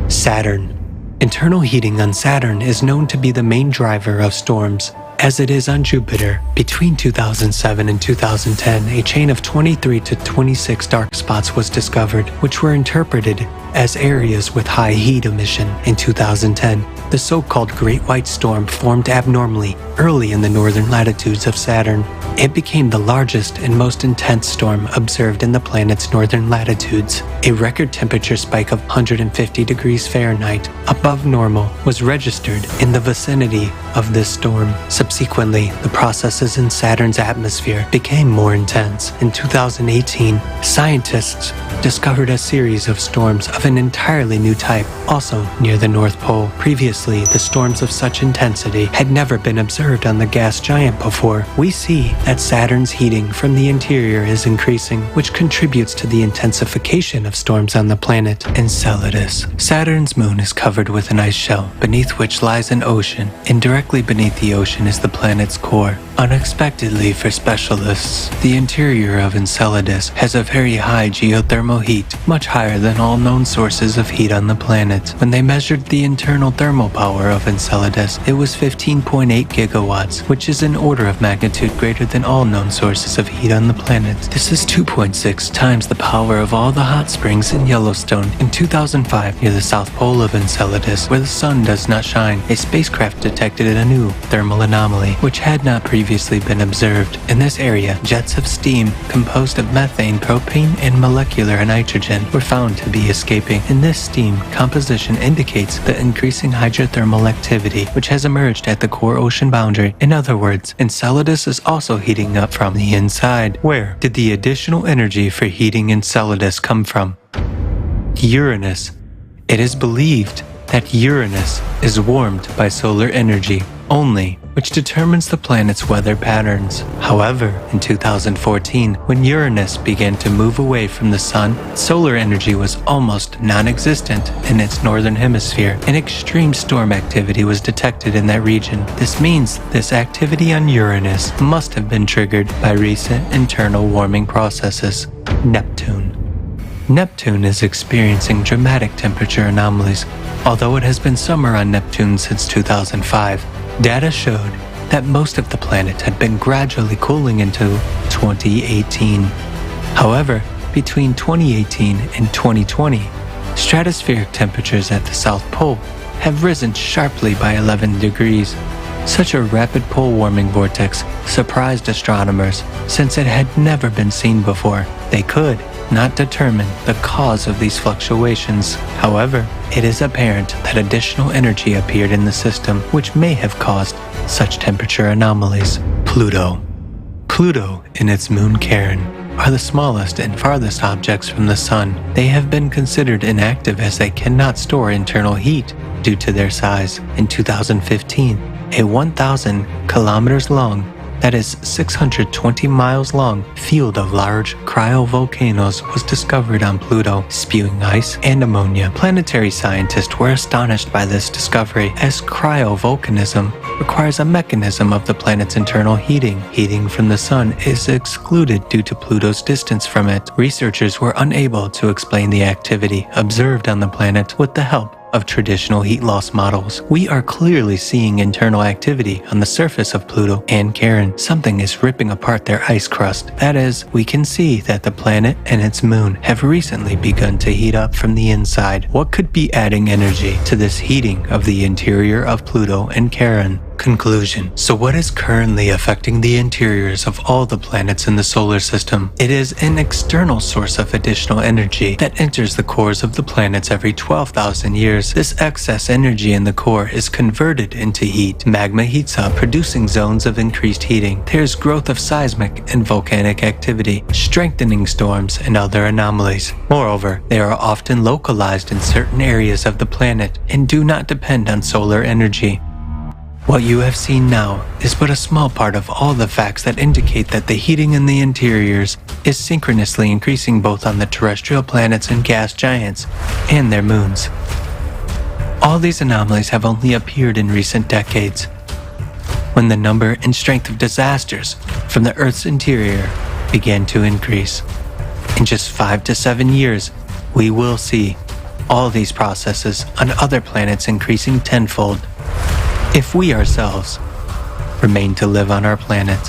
Saturn. Internal heating on Saturn is known to be the main driver of storms, as it is on Jupiter. Between 2007 and 2010, a chain of 23 to 26 dark spots was discovered, which were interpreted as areas with high heat emission. In 2010, the so-called Great White Storm formed abnormally early in the northern latitudes of Saturn. It became the largest and most intense storm observed in the planet's northern latitudes. A record temperature spike of 150 degrees Fahrenheit above normal was registered in the vicinity of this storm. Subsequently, the processes in Saturn's atmosphere became more intense. In 2018, scientists discovered a series of storms of an entirely new type, also near the North Pole. Previously, the storms of such intensity had never been observed on the gas giant before. We see that Saturn's heating from the interior is increasing, which contributes to the intensification of storms on the planet. Enceladus. Saturn's moon is covered with an ice shell, beneath which lies an ocean, and directly beneath the ocean is the planet's core. Unexpectedly for specialists, the interior of Enceladus has a very high geothermal heat, much higher than all known sources of heat on the planet. When they measured the internal thermal power of Enceladus, it was 15.8 gigawatts, which is an order of magnitude greater than all known sources of heat on the planet. This is 2.6 times the power of all the hot springs in Yellowstone. In 2005, near the south pole of Enceladus, where the sun does not shine, a spacecraft detected a new thermal anomaly, which had not previously been observed. In this area, jets of steam composed of methane, propane, and molecular nitrogen were found to be escaping. In this steam, composition indicates the increasing hydrothermal activity which has emerged at the core ocean boundary. In other words, Enceladus is also heating up from the inside. Where did the additional energy for heating Enceladus come from? Uranus. It is believed that Uranus is warmed by solar energy only, which determines the planet's weather patterns. However, in 2014, when Uranus began to move away from the sun, solar energy was almost non-existent in its northern hemisphere, and extreme storm activity was detected in that region. This means this activity on Uranus must have been triggered by recent internal warming processes. Neptune. Neptune is experiencing dramatic temperature anomalies. Although it has been summer on Neptune since 2005, data showed that most of the planet had been gradually cooling into 2018. However, between 2018 and 2020, stratospheric temperatures at the South Pole have risen sharply by 11 degrees. Such a rapid pole warming vortex surprised astronomers since it had never been seen before. They could not determine the cause of these fluctuations. However, it is apparent that additional energy appeared in the system which may have caused such temperature anomalies. Pluto. Pluto and its moon Charon are the smallest and farthest objects from the Sun. They have been considered inactive as they cannot store internal heat due to their size. In 2015, a 1,000 kilometers long, that is 620 miles long, field of large cryovolcanoes was discovered on Pluto, spewing ice and ammonia. Planetary scientists were astonished by this discovery, as cryovolcanism requires a mechanism of the planet's internal heating. Heating from the sun is excluded due to Pluto's distance from it. Researchers were unable to explain the activity observed on the planet with the help of traditional heat loss models. We are clearly seeing internal activity on the surface of Pluto and Charon. Something is ripping apart their ice crust. That is, we can see that the planet and its moon have recently begun to heat up from the inside. What could be adding energy to this heating of the interior of Pluto and Charon? Conclusion. So what is currently affecting the interiors of all the planets in the solar system? It is an external source of additional energy that enters the cores of the planets every 12,000 years. This excess energy in the core is converted into heat. Magma heats up, producing zones of increased heating. There's growth of seismic and volcanic activity, strengthening storms and other anomalies. Moreover, they are often localized in certain areas of the planet and do not depend on solar energy. What you have seen now is but a small part of all the facts that indicate that the heating in the interiors is synchronously increasing both on the terrestrial planets and gas giants and their moons. All these anomalies have only appeared in recent decades, when the number and strength of disasters from the Earth's interior began to increase. In just 5 to 7 years, we will see all these processes on other planets increasing tenfold, if we ourselves remain to live on our planet.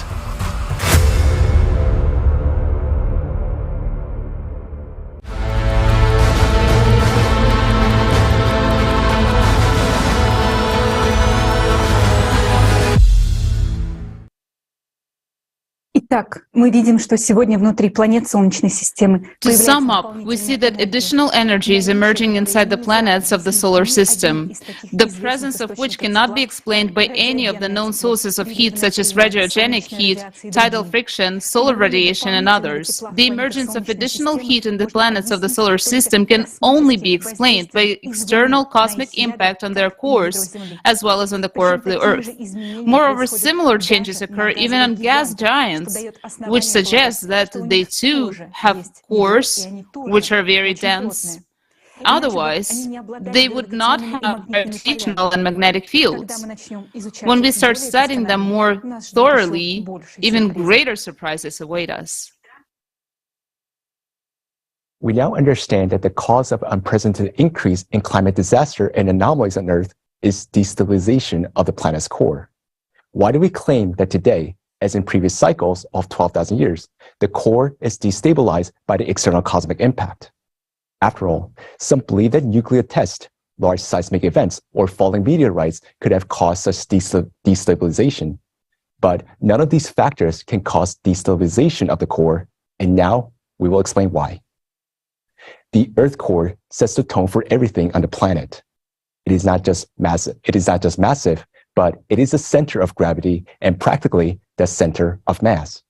Итак, мы видим, что сегодня внутри планет Солнечной системы To sum up, we see that additional energy is emerging inside the planets of the solar system, the presence of which cannot be explained by any of the known sources of heat such as radiogenic heat, tidal friction, solar radiation, and others. The emergence of additional heat in the planets of the solar system can only be explained by external cosmic impact on their cores, as well as on the core of the Earth. Moreover, similar changes occur even on gas giants, which suggests that they too have cores which are very dense. Otherwise, they would not have gravitational and magnetic fields. When we start studying them more thoroughly, even greater surprises await us. We now understand that the cause of unprecedented increase in climate disaster and anomalies on Earth is destabilization of the planet's core. Why do we claim that today, as in previous cycles of 12,000 years, the core is destabilized by the external cosmic impact? After all, some believe that nuclear tests, large seismic events, or falling meteorites could have caused such destabilization. But none of these factors can cause destabilization of the core, and now we will explain why. The Earth core sets the tone for everything on the planet. It is not just massive, but it is the center of gravity and practically the center of mass.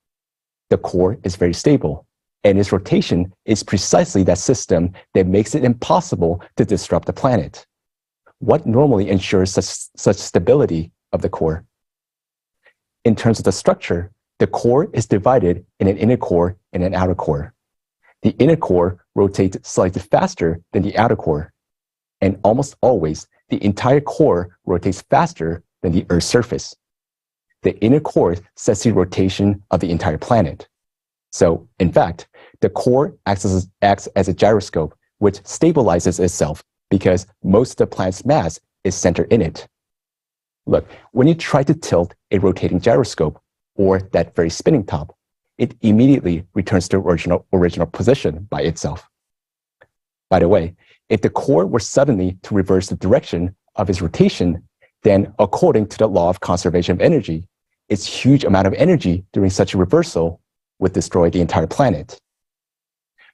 The core is very stable, and its rotation is precisely that system that makes it impossible to disrupt the planet. What normally ensures such stability of the core? In terms of the structure, the core is divided in an inner core and an outer core. The inner core rotates slightly faster than the outer core, and almost always the entire core rotates faster than the Earth's surface. The inner core sets the rotation of the entire planet. So, in fact, the core acts as a gyroscope, which stabilizes itself because most of the planet's mass is centered in it. Look, when you try to tilt a rotating gyroscope, or that very spinning top, it immediately returns to original position by itself. By the way, if the core were suddenly to reverse the direction of its rotation, then according to the law of conservation of energy, its huge amount of energy during such a reversal would destroy the entire planet.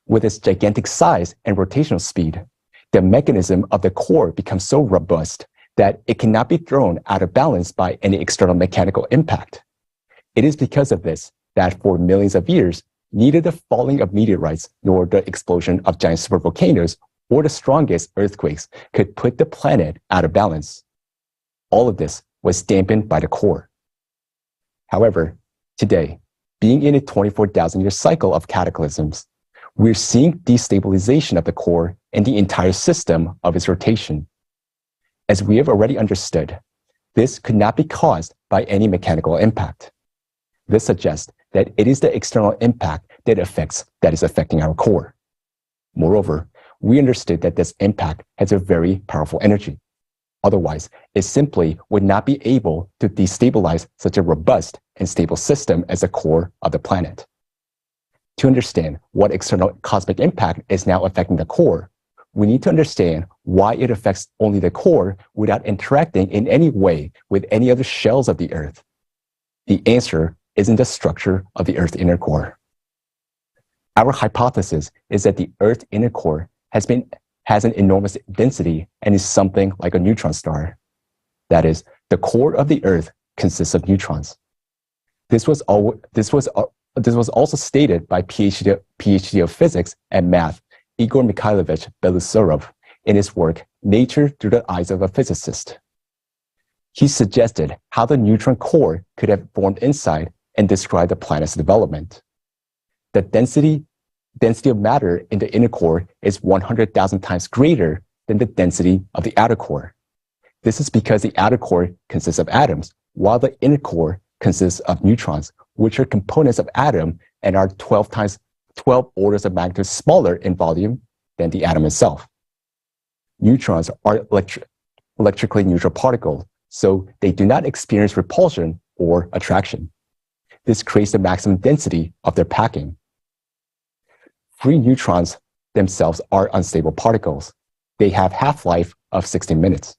With its gigantic size and rotational speed, the mechanism of the core becomes so robust that it cannot be thrown out of balance by any external mechanical impact. It is because of this that for millions of years, neither the falling of meteorites nor the explosion of giant supervolcanoes or the strongest earthquakes could put the planet out of balance. All of this was dampened by the core. However, today, being in a 24,000-year cycle of cataclysms, we're seeing destabilization of the core and the entire system of its rotation. As we have already understood, this could not be caused by any mechanical impact. This suggests that it is the external impact that is affecting our core. Moreover, we understood that this impact has a very powerful energy. Otherwise, it simply would not be able to destabilize such a robust and stable system as the core of the planet. To understand what external cosmic impact is now affecting the core, we need to understand why it affects only the core without interacting in any way with any other shells of the Earth. The answer is in the structure of the Earth's inner core. Our hypothesis is that the Earth's inner core has an enormous density and is something like a neutron star. That is, the core of the Earth consists of neutrons. This was also stated by PhD of physics and math Igor Mikhailovich Belousov in his work Nature Through the Eyes of a Physicist. He suggested how the neutron core could have formed inside and described the planet's development. The density of matter in the inner core is 100,000 times greater than the density of the outer core. This is because the outer core consists of atoms, while the inner core consists of neutrons, which are components of atom and are 12 orders of magnitude smaller in volume than the atom itself. Neutrons are electrically neutral particles, so they do not experience repulsion or attraction. This creates the maximum density of their packing. Free neutrons themselves are unstable particles. They have half-life of 16 minutes.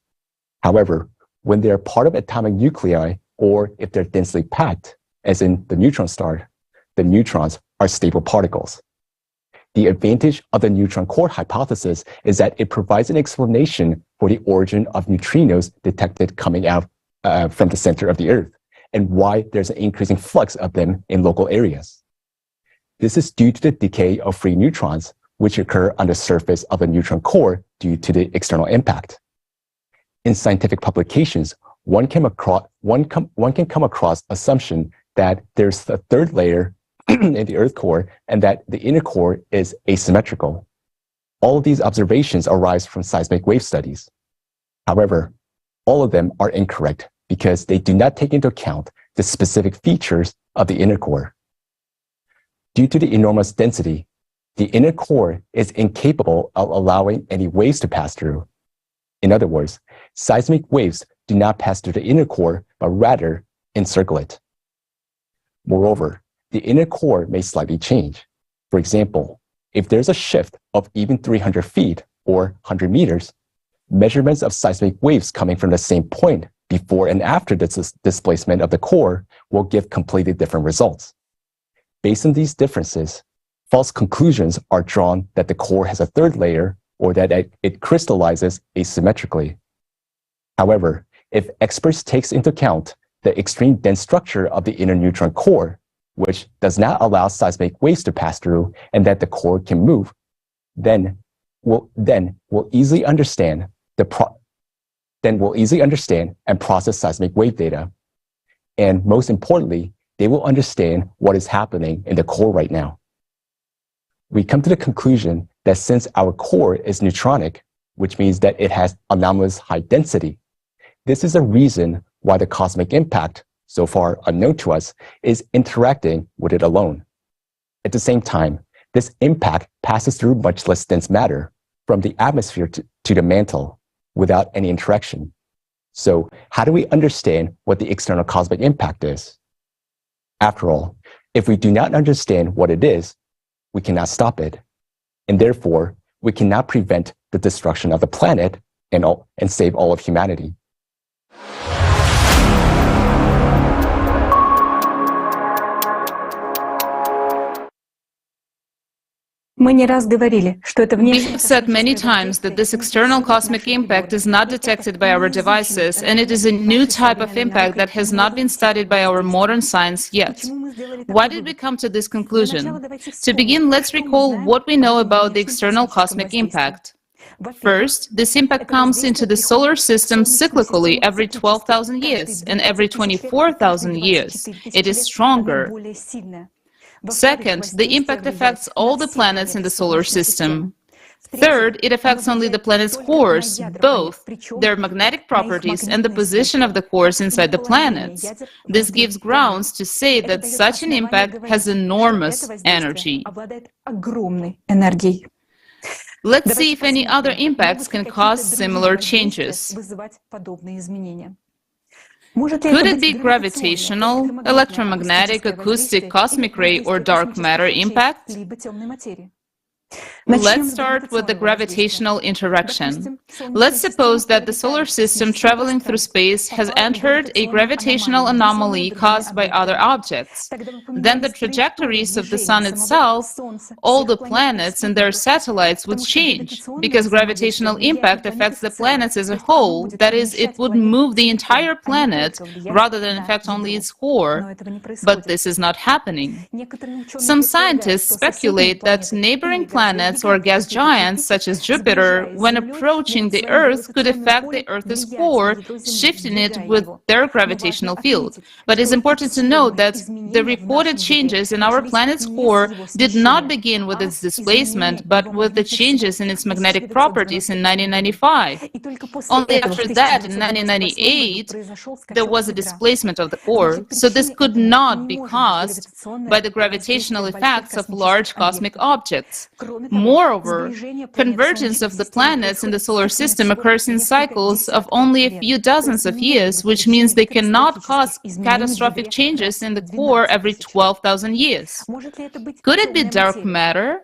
However, when they are part of atomic nuclei, or if they're densely packed, as in the neutron star, the neutrons are stable particles. The advantage of the neutron core hypothesis is that it provides an explanation for the origin of neutrinos detected coming out from the center of the Earth, and why there's an increasing flux of them in local areas. This is due to the decay of free neutrons, which occur on the surface of the neutron core due to the external impact. In scientific publications, one can come across assumption that there's a third layer in the Earth core and that the inner core is asymmetrical. All of these observations arise from seismic wave studies. However, all of them are incorrect because they do not take into account the specific features of the inner core. Due to the enormous density, the inner core is incapable of allowing any waves to pass through. In other words, seismic waves do not pass through the inner core, but rather encircle it. Moreover, the inner core may slightly change. For example, if there's a shift of even 300 feet or 100 meters, measurements of seismic waves coming from the same point before and after the displacement of the core will give completely different results. Based on these differences, false conclusions are drawn that the core has a third layer or that it crystallizes asymmetrically. However, if experts take into account the extreme dense structure of the inner neutron core, which does not allow seismic waves to pass through and that the core can move, then we'll easily understand and process seismic wave data. And most importantly, they will understand what is happening in the core right now. We come to the conclusion that since our core is neutronic, which means that it has anomalous high density, this is a reason why the cosmic impact, so far unknown to us, is interacting with it alone. At the same time, this impact passes through much less dense matter from the atmosphere to the mantle without any interaction. So how do we understand what the external cosmic impact is? After all, if we do not understand what it is, we cannot stop it. And therefore, we cannot prevent the destruction of the planet and save all of humanity. We have said many times that this external cosmic impact is not detected by our devices, and it is a new type of impact that has not been studied by our modern science yet. Why did we come to this conclusion? To begin, let's recall what we know about the external cosmic impact. First, this impact comes into the solar system cyclically every 12,000 years, and every 24,000 years. It is stronger. Second, the impact affects all the planets in the solar system. Third, it affects only the planet's cores, both their magnetic properties and the position of the cores inside the planets. This gives grounds to say that such an impact has enormous energy. Let's see if any other impacts can cause similar changes. Could it be gravitational, electromagnetic, acoustic, cosmic ray, or dark matter impact? Let's start with the gravitational interaction. Let's suppose that the solar system traveling through space has entered a gravitational anomaly caused by other objects. Then the trajectories of the sun itself, all the planets and their satellites would change, because gravitational impact affects the planets as a whole. That is, it would move the entire planet rather than affect only its core. But this is not happening. Some scientists speculate that neighboring planets or gas giants such as Jupiter, when approaching the Earth, could affect the Earth's core, shifting it with their gravitational field. But it's important to note that the reported changes in our planet's core did not begin with its displacement, but with the changes in its magnetic properties in 1995. Only after that, in 1998, there was a displacement of the core, so this could not be caused by the gravitational effects of large cosmic objects. Moreover, convergence of the planets in the solar system occurs in cycles of only a few dozens of years, which means they cannot cause catastrophic changes in the core every 12,000 years. Could it be dark matter?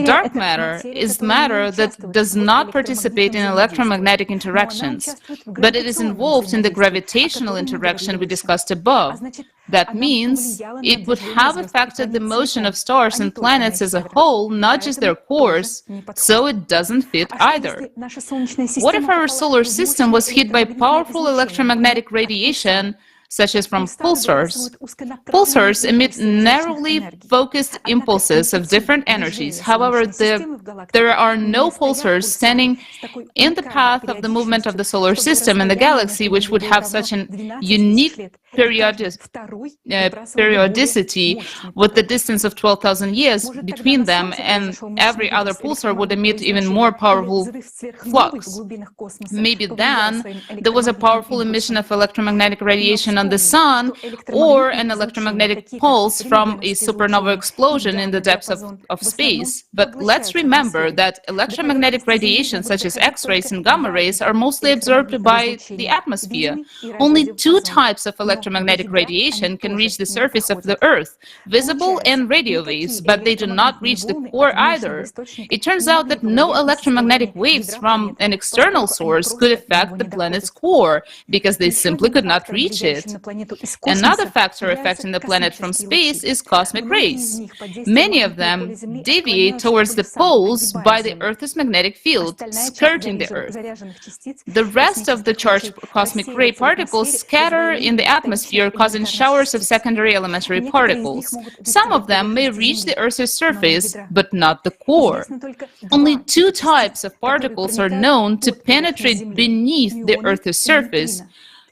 Dark matter is matter that does not participate in electromagnetic interactions, but it is involved in the gravitational interaction we discussed above. That means it would have affected the motion of stars and planets as a whole, not just their cores, so it doesn't fit either. What if our solar system was hit by powerful electromagnetic radiation, such as from pulsars. Pulsars emit narrowly focused impulses of different energies. However, there are no pulsars standing in the path of the movement of the solar system and the galaxy, which would have such an unique periodicity with the distance of 12,000 years between them, and every other pulsar would emit even more powerful flux. Maybe then there was a powerful emission of electromagnetic radiation on the sun, or an electromagnetic pulse from a supernova explosion in the depths of space. But let's remember that electromagnetic radiation such as X-rays and gamma rays are mostly absorbed by the atmosphere. Only two types of electromagnetic radiation can reach the surface of the Earth, visible and radio waves, but they do not reach the core either. It turns out that no electromagnetic waves from an external source could affect the planet's core because they simply could not reach it. Another factor affecting the planet from space is cosmic rays. Many of them deviate towards the poles by the Earth's magnetic field, skirting the Earth. The rest of the charged cosmic ray particles scatter in the atmosphere, causing showers of secondary elementary particles. Some of them may reach the Earth's surface, but not the core. Only two types of particles are known to penetrate beneath the Earth's surface: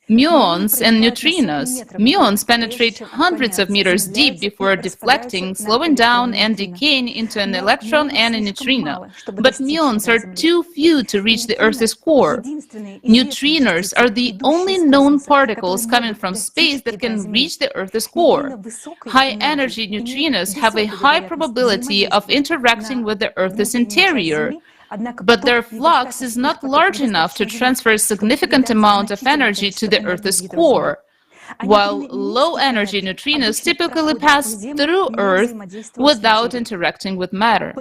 muons and neutrinos. Muons penetrate hundreds of meters deep before deflecting, slowing down, and decaying into an electron and a neutrino. But muons are too few to reach the Earth's core. Neutrinos are the only known particles coming from space that can reach the Earth's core. High-energy neutrinos have a high probability of interacting with the Earth's interior, but their flux is not large enough to transfer a significant amount of energy to the Earth's core, while low-energy neutrinos typically pass through Earth without interacting with matter.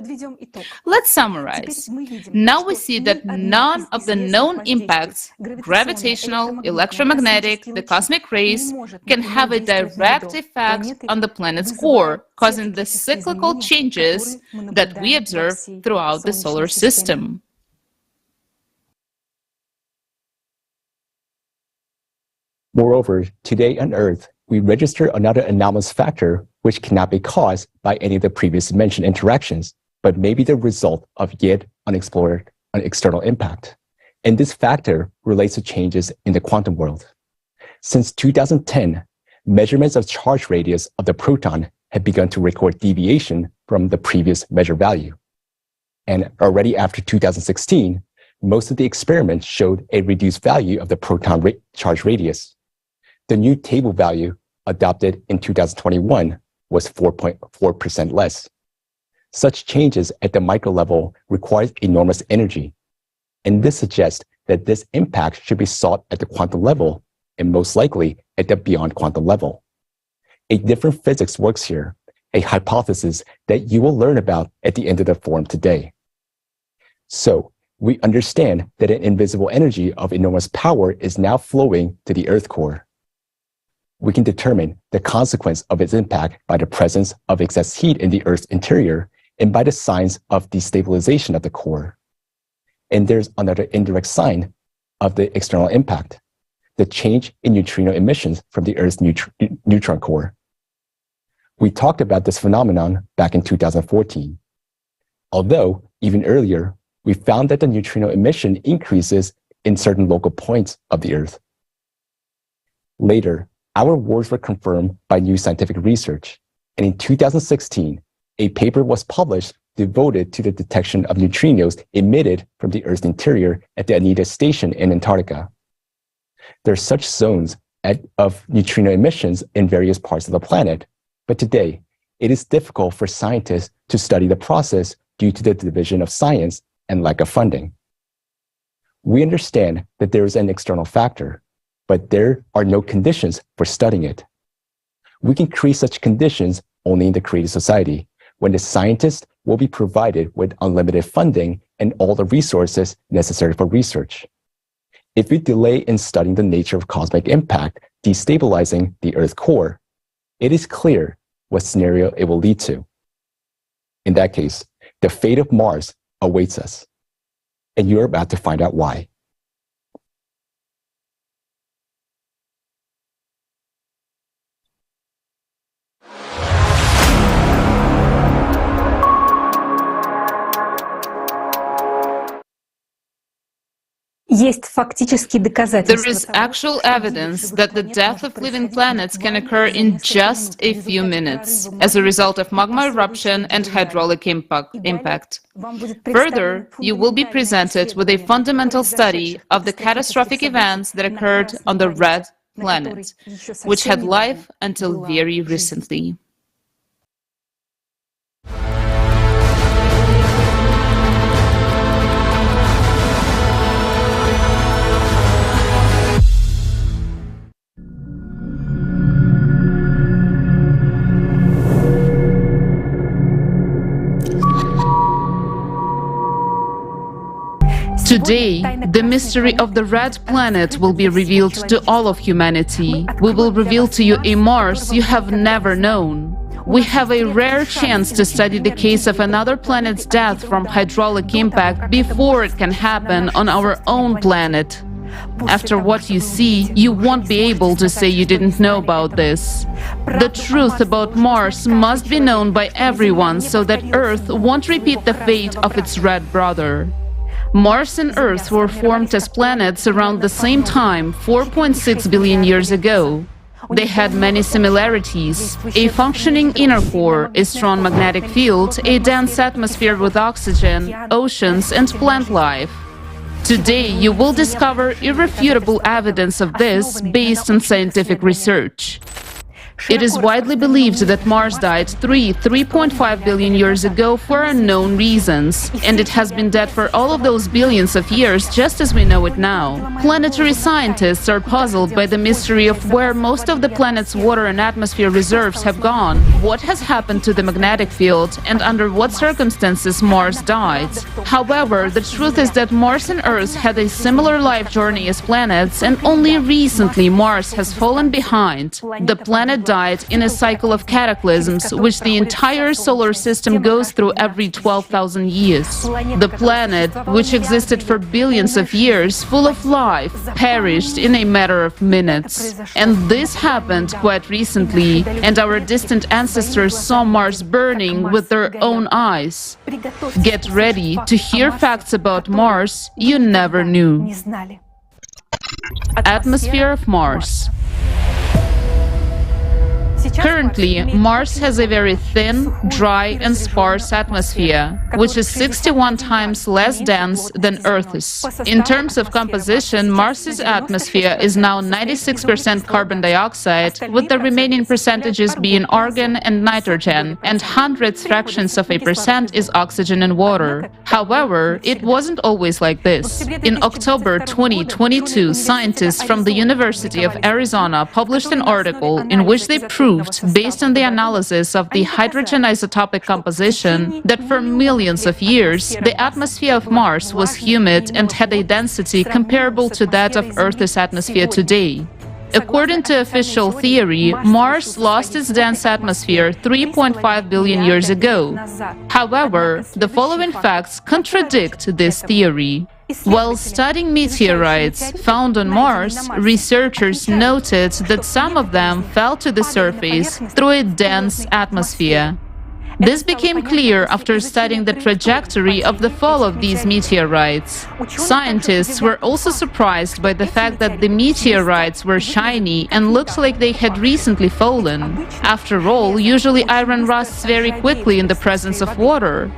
Let's summarize. Now we see that none of the known impacts, gravitational, electromagnetic, the cosmic rays, can have a direct effect on the planet's core, causing the cyclical changes that we observe throughout the solar system. Moreover, today on Earth, we register another anomalous factor which cannot be caused by any of the previously mentioned interactions, but may be the result of yet unexplored external impact. And this factor relates to changes in the quantum world. Since 2010, measurements of charge radius of the proton have begun to record deviation from the previous measured value. And already after 2016, most of the experiments showed a reduced value of the proton charge radius. The new table value adopted in 2021 was 4.4% less. Such changes at the micro level require enormous energy, and this suggests that this impact should be sought at the quantum level and most likely at the beyond quantum level. A different physics works here, a hypothesis that you will learn about at the end of the forum today. So, we understand that an invisible energy of enormous power is now flowing to the Earth core. We can determine the consequence of its impact by the presence of excess heat in the Earth's interior and by the signs of destabilization of the core. And there's another indirect sign of the external impact, the change in neutrino emissions from the Earth's neutron core. We talked about this phenomenon back in 2014. Although, even earlier, we found that the neutrino emission increases in certain local points of the Earth. Later, our words were confirmed by new scientific research, and in 2016, a paper was published devoted to the detection of neutrinos emitted from the Earth's interior at the Anita Station in Antarctica. There are such zones of neutrino emissions in various parts of the planet, but today, it is difficult for scientists to study the process due to the division of science and lack of funding. We understand that there is an external factor, but there are no conditions for studying it. We can create such conditions only in the creative society, when the scientists will be provided with unlimited funding and all the resources necessary for research. If we delay in studying the nature of cosmic impact destabilizing the Earth core, it is clear what scenario it will lead to. In that case, the fate of Mars awaits us, and you're about to find out why. Есть фактические доказательства. There is actual evidence that the death of living planets can occur in just a few minutes as a result of magma eruption and hydraulic impact. Further, you will be presented with a fundamental study of the catastrophic events that occurred on the red planet, which had life until very recently. Today, the mystery of the red planet will be revealed to all of humanity. We will reveal to you a Mars you have never known. We have a rare chance to study the case of another planet's death from hydraulic impact before it can happen on our own planet. After what you see, you won't be able to say you didn't know about this. The truth about Mars must be known by everyone so that Earth won't repeat the fate of its red brother. Mars and Earth were formed as planets around the same time, 4.6 billion years ago. They had many similarities: a functioning inner core, a strong magnetic field, a dense atmosphere with oxygen, oceans, and plant life. Today, you will discover irrefutable evidence of this based on scientific research. It is widely believed that Mars died 3.5 billion years ago for unknown reasons, and it has been dead for all of those billions of years just as we know it now. Planetary scientists are puzzled by the mystery of where most of the planet's water and atmosphere reserves have gone, what has happened to the magnetic field, and under what circumstances Mars died. However, the truth is that Mars and Earth had a similar life journey as planets, and only recently Mars has fallen behind. The planet died in a cycle of cataclysms, which the entire solar system goes through every 12,000 years. The planet, which existed for billions of years, full of life, perished in a matter of minutes. And this happened quite recently, and our distant ancestors saw Mars burning with their own eyes. Get ready to hear facts about Mars you never knew. Atmosphere of Mars. Currently, Mars has a very thin, dry, and sparse atmosphere, which is 61 times less dense than Earth's. In terms of composition, Mars's atmosphere is now 96% carbon dioxide, with the remaining percentages being argon and nitrogen, and hundredths fractions of a percent is oxygen and water. However, it wasn't always like this. In October 2022, scientists from the University of Arizona published an article in which they proved, based on the analysis of the hydrogen isotopic composition, that for millions of years, the atmosphere of Mars was humid and had a density comparable to that of Earth's atmosphere today. According to official theory, Mars lost its dense atmosphere 3.5 billion years ago. However, the following facts contradict this theory. While studying meteorites found on Mars, researchers noted that some of them fell to the surface through a dense atmosphere. This became clear after studying the trajectory of the fall of these meteorites. Scientists were also surprised by the fact that the meteorites were shiny and looked like they had recently fallen. After all, usually iron rusts very quickly in the presence of water.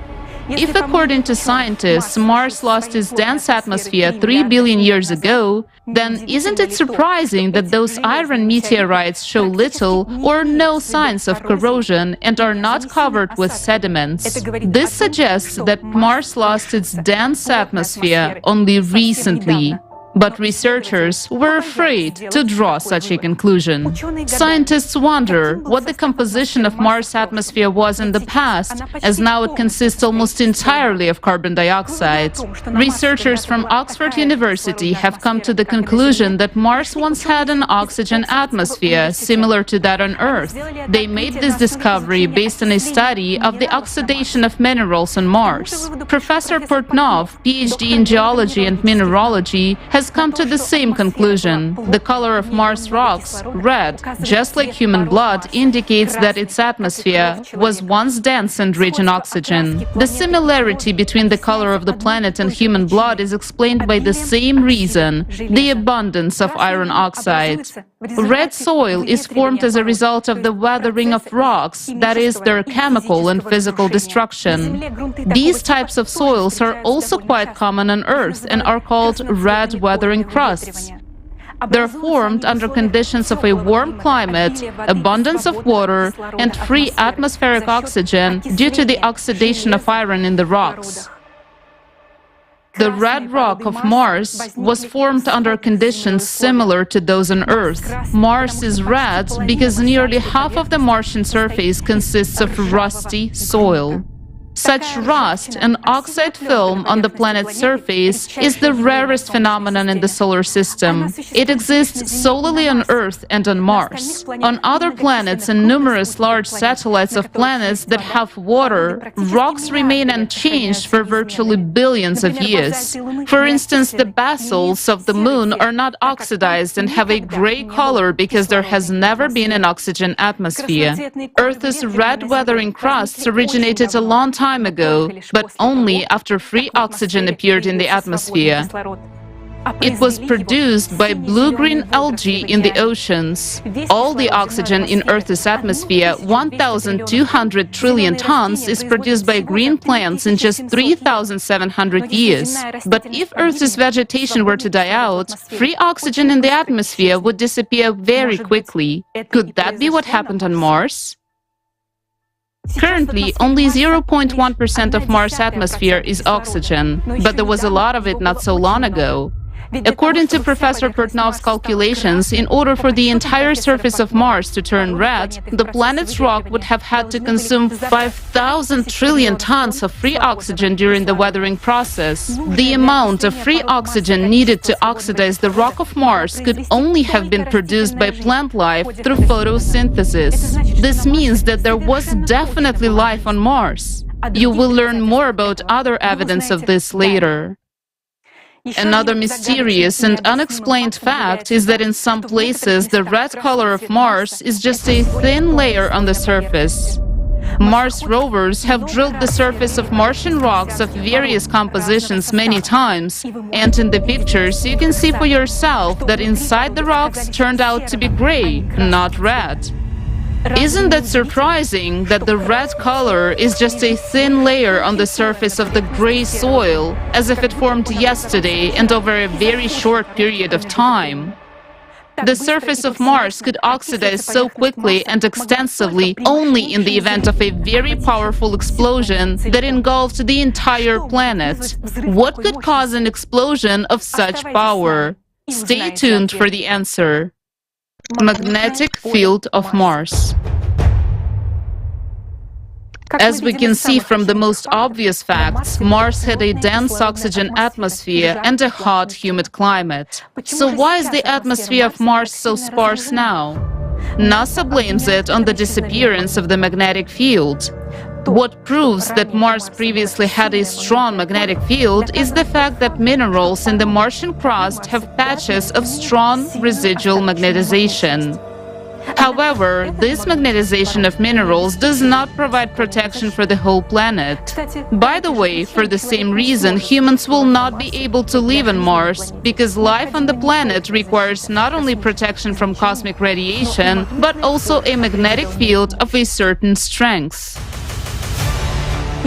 If, according to scientists, Mars lost its dense atmosphere 3 billion years ago, then isn't it surprising that those iron meteorites show little or no signs of corrosion and are not covered with sediments? This suggests that Mars lost its dense atmosphere only recently. But researchers were afraid to draw such a conclusion. Scientists wonder what the composition of Mars' atmosphere was in the past, as now it consists almost entirely of carbon dioxide. Researchers from Oxford University have come to the conclusion that Mars once had an oxygen atmosphere similar to that on Earth. They made this discovery based on a study of the oxidation of minerals on Mars. Professor Portnov, PhD in geology and mineralogy, has has come to the same conclusion. The color of Mars rocks, red, just like human blood, indicates that its atmosphere was once dense and rich in oxygen. The similarity between the color of the planet and human blood is explained by the same reason, the abundance of iron oxide. Red soil is formed as a result of the weathering of rocks, that is, their chemical and physical destruction. These types of soils are also quite common on Earth and are called red weathering crusts. They're formed under conditions of a warm climate, abundance of water, and free atmospheric oxygen due to the oxidation of iron in the rocks. The red rock of Mars was formed under conditions similar to those on Earth. Mars is red because nearly half of the Martian surface consists of rusty soil. Such rust, an oxide film on the planet's surface, is the rarest phenomenon in the solar system. It exists solely on Earth and on Mars. On other planets and numerous large satellites of planets that have water, rocks remain unchanged for virtually billions of years. For instance, the basalts of the Moon are not oxidized and have a gray color because there has never been an oxygen atmosphere. Earth's red weathering crusts originated a long time ago, but only after free oxygen appeared in the atmosphere. It was produced by blue-green algae in the oceans. All the oxygen in Earth's atmosphere, 1,200 trillion tons, is produced by green plants in just 3,700 years. But if Earth's vegetation were to die out, free oxygen in the atmosphere would disappear very quickly. Could that be what happened on Mars? Currently, only 0.1% of Mars' atmosphere is oxygen, but there was a lot of it not so long ago. According to Professor Portnov's calculations, in order for the entire surface of Mars to turn red, the planet's rock would have had to consume 5,000 trillion tons of free oxygen during the weathering process. The amount of free oxygen needed to oxidize the rock of Mars could only have been produced by plant life through photosynthesis. This means that there was definitely life on Mars. You will learn more about other evidence of this later. Another mysterious and unexplained fact is that in some places the red color of Mars is just a thin layer on the surface. Mars rovers have drilled the surface of Martian rocks of various compositions many times, and in the pictures you can see for yourself that inside the rocks turned out to be gray, not red. Isn't that surprising that the red color is just a thin layer on the surface of the gray soil, as if it formed yesterday and over a very short period of time? The surface of Mars could oxidize so quickly and extensively only in the event of a very powerful explosion that engulfed the entire planet. What could cause an explosion of such power? Stay tuned for the answer. Magnetic field of Mars. As we can see from the most obvious facts, Mars had a dense oxygen atmosphere and a hot, humid climate. So why is the atmosphere of Mars so sparse now? NASA blames it on the disappearance of the magnetic field. What proves that Mars previously had a strong magnetic field is the fact that minerals in the Martian crust have patches of strong residual magnetization. However, this magnetization of minerals does not provide protection for the whole planet. By the way, for the same reason, humans will not be able to live on Mars, because life on the planet requires not only protection from cosmic radiation, but also a magnetic field of a certain strength.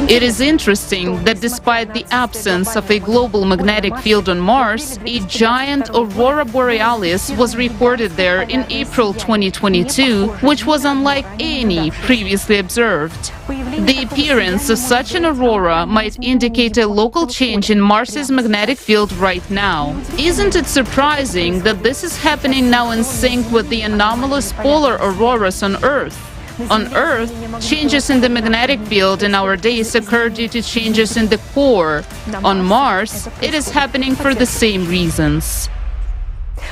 It is interesting that despite the absence of a global magnetic field on Mars, a giant aurora borealis was reported there in April 2022, which was unlike any previously observed. The appearance of such an aurora might indicate a local change in Mars's magnetic field right now. Isn't it surprising that this is happening now in sync with the anomalous polar auroras on Earth? On Earth, changes in the magnetic field in our days occur due to changes in the core. On Mars, it is happening for the same reasons.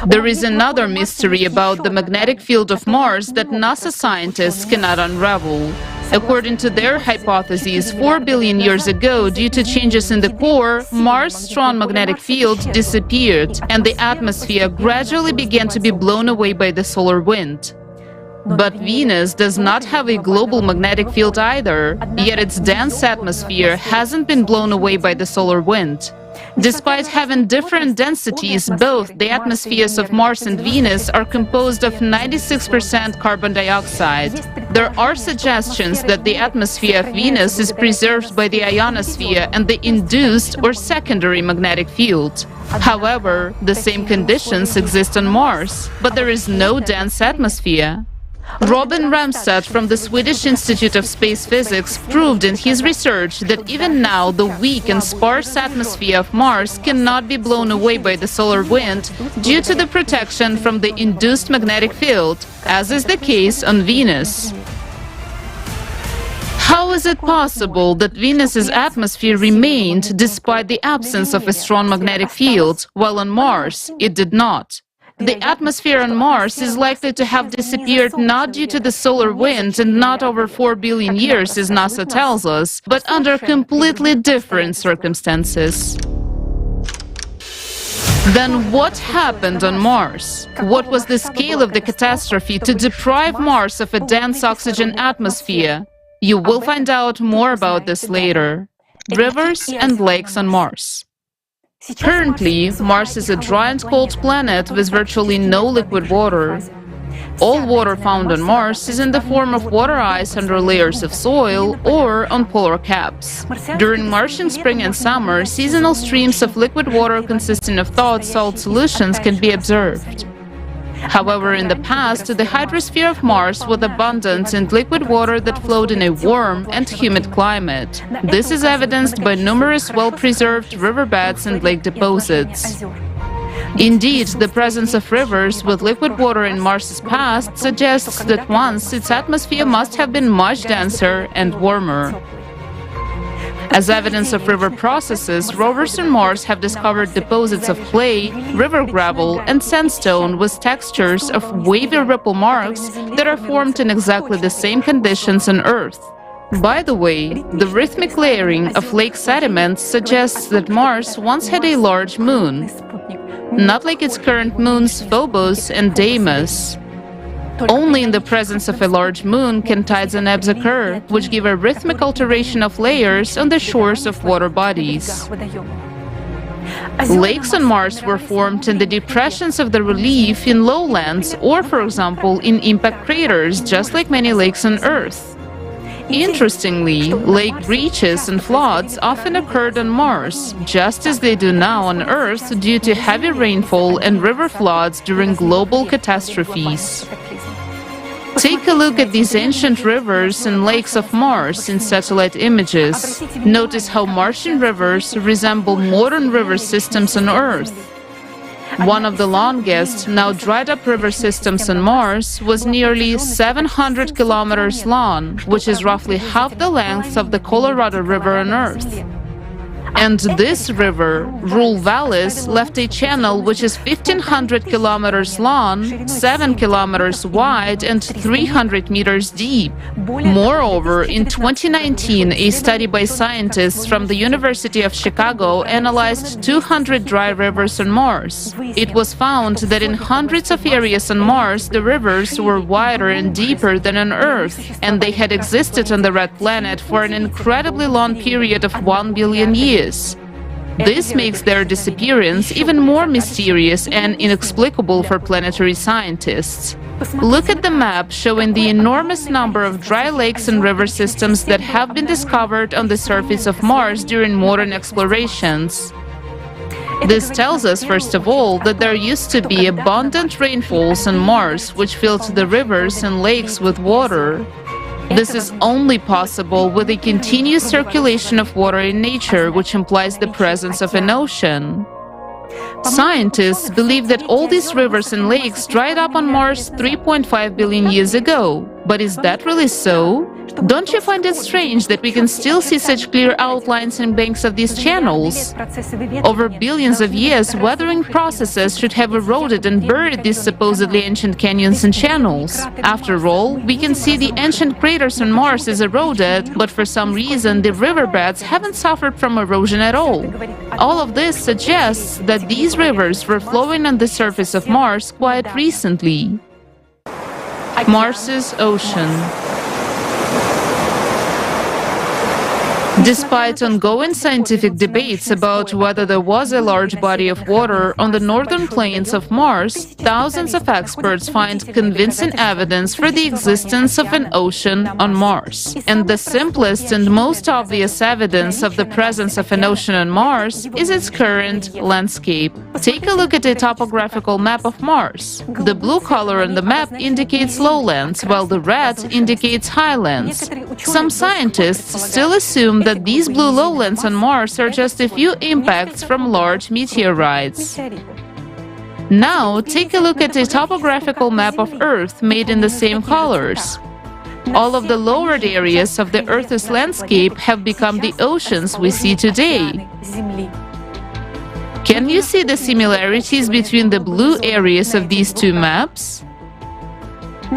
There is another mystery about the magnetic field of Mars that NASA scientists cannot unravel. According to their hypotheses, 4 billion years ago, due to changes in the core, Mars' strong magnetic field disappeared, and the atmosphere gradually began to be blown away by the solar wind. But Venus does not have a global magnetic field either, yet its dense atmosphere hasn't been blown away by the solar wind. Despite having different densities, both the atmospheres of Mars and Venus are composed of 96% carbon dioxide. There are suggestions that the atmosphere of Venus is preserved by the ionosphere and the induced or secondary magnetic field. However, the same conditions exist on Mars, but there is no dense atmosphere. Robin Ramstad from the Swedish Institute of Space Physics proved in his research that even now the weak and sparse atmosphere of Mars cannot be blown away by the solar wind due to the protection from the induced magnetic field, as is the case on Venus. How is it possible that Venus's atmosphere remained despite the absence of a strong magnetic field, while on Mars it did not? The atmosphere on Mars is likely to have disappeared not due to the solar wind and not over 4 billion years, as NASA tells us, but under completely different circumstances. Then what happened on Mars? What was the scale of the catastrophe to deprive Mars of a dense oxygen atmosphere? You will find out more about this later. Rivers and lakes on Mars. Currently, Mars is a dry and cold planet with virtually no liquid water. All water found on Mars is in the form of water ice under layers of soil or on polar caps. During Martian spring and summer, seasonal streams of liquid water consisting of thawed salt solutions can be observed. However, in the past, the hydrosphere of Mars was abundant in liquid water that flowed in a warm and humid climate. This is evidenced by numerous well-preserved riverbeds and lake deposits. Indeed, the presence of rivers with liquid water in Mars's past suggests that once its atmosphere must have been much denser and warmer. As evidence of river processes, rovers on Mars have discovered deposits of clay, river gravel, and sandstone with textures of wavy ripple marks that are formed in exactly the same conditions on Earth. By the way, the rhythmic layering of lake sediments suggests that Mars once had a large moon, not like its current moons Phobos and Deimos. Only in the presence of a large moon can tides and ebbs occur, which give a rhythmic alteration of layers on the shores of water bodies. Lakes on Mars were formed in the depressions of the relief in lowlands or, for example, in impact craters, just like many lakes on Earth. Interestingly, lake breaches and floods often occurred on Mars, just as they do now on Earth due to heavy rainfall and river floods during global catastrophes. Take a look at these ancient rivers and lakes of Mars in satellite images. Notice how Martian rivers resemble modern river systems on Earth. One of the longest, now dried-up river systems on Mars was nearly 700 kilometers long, which is roughly half the length of the Colorado River on Earth. And this river, Rule Vallis, left a channel which is 1,500 kilometers long, 7 kilometers wide, and 300 meters deep. Moreover, in 2019, a study by scientists from the University of Chicago analyzed 200 dry rivers on Mars. It was found that in hundreds of areas on Mars, the rivers were wider and deeper than on Earth, and they had existed on the red planet for an incredibly long period of 1 billion years. This makes their disappearance even more mysterious and inexplicable for planetary scientists. Look at the map showing the enormous number of dry lakes and river systems that have been discovered on the surface of Mars during modern explorations. This tells us, first of all, that there used to be abundant rainfalls on Mars, which filled the rivers and lakes with water. This is only possible with a continuous circulation of water in nature, which implies the presence of an ocean. Scientists believe that all these rivers and lakes dried up on Mars 3.5 billion years ago. But is that really so? Don't you find it strange that we can still see such clear outlines in banks of these channels? Over billions of years, weathering processes should have eroded and buried these supposedly ancient canyons and channels. After all, we can see the ancient craters on Mars is eroded, but for some reason the riverbeds haven't suffered from erosion at all. All of this suggests that these rivers were flowing on the surface of Mars quite recently. Mars's ocean. Despite ongoing scientific debates about whether there was a large body of water on the northern plains of Mars, thousands of experts find convincing evidence for the existence of an ocean on Mars. And the simplest and most obvious evidence of the presence of an ocean on Mars is its current landscape. Take a look at a topographical map of Mars. The blue color on the map indicates lowlands, while the red indicates highlands. Some scientists still assume that these blue lowlands on Mars are just a few impacts from large meteorites. Now, take a look at a topographical map of Earth made in the same colors. All of the lowered areas of the Earth's landscape have become the oceans we see today. Can you see the similarities between the blue areas of these two maps?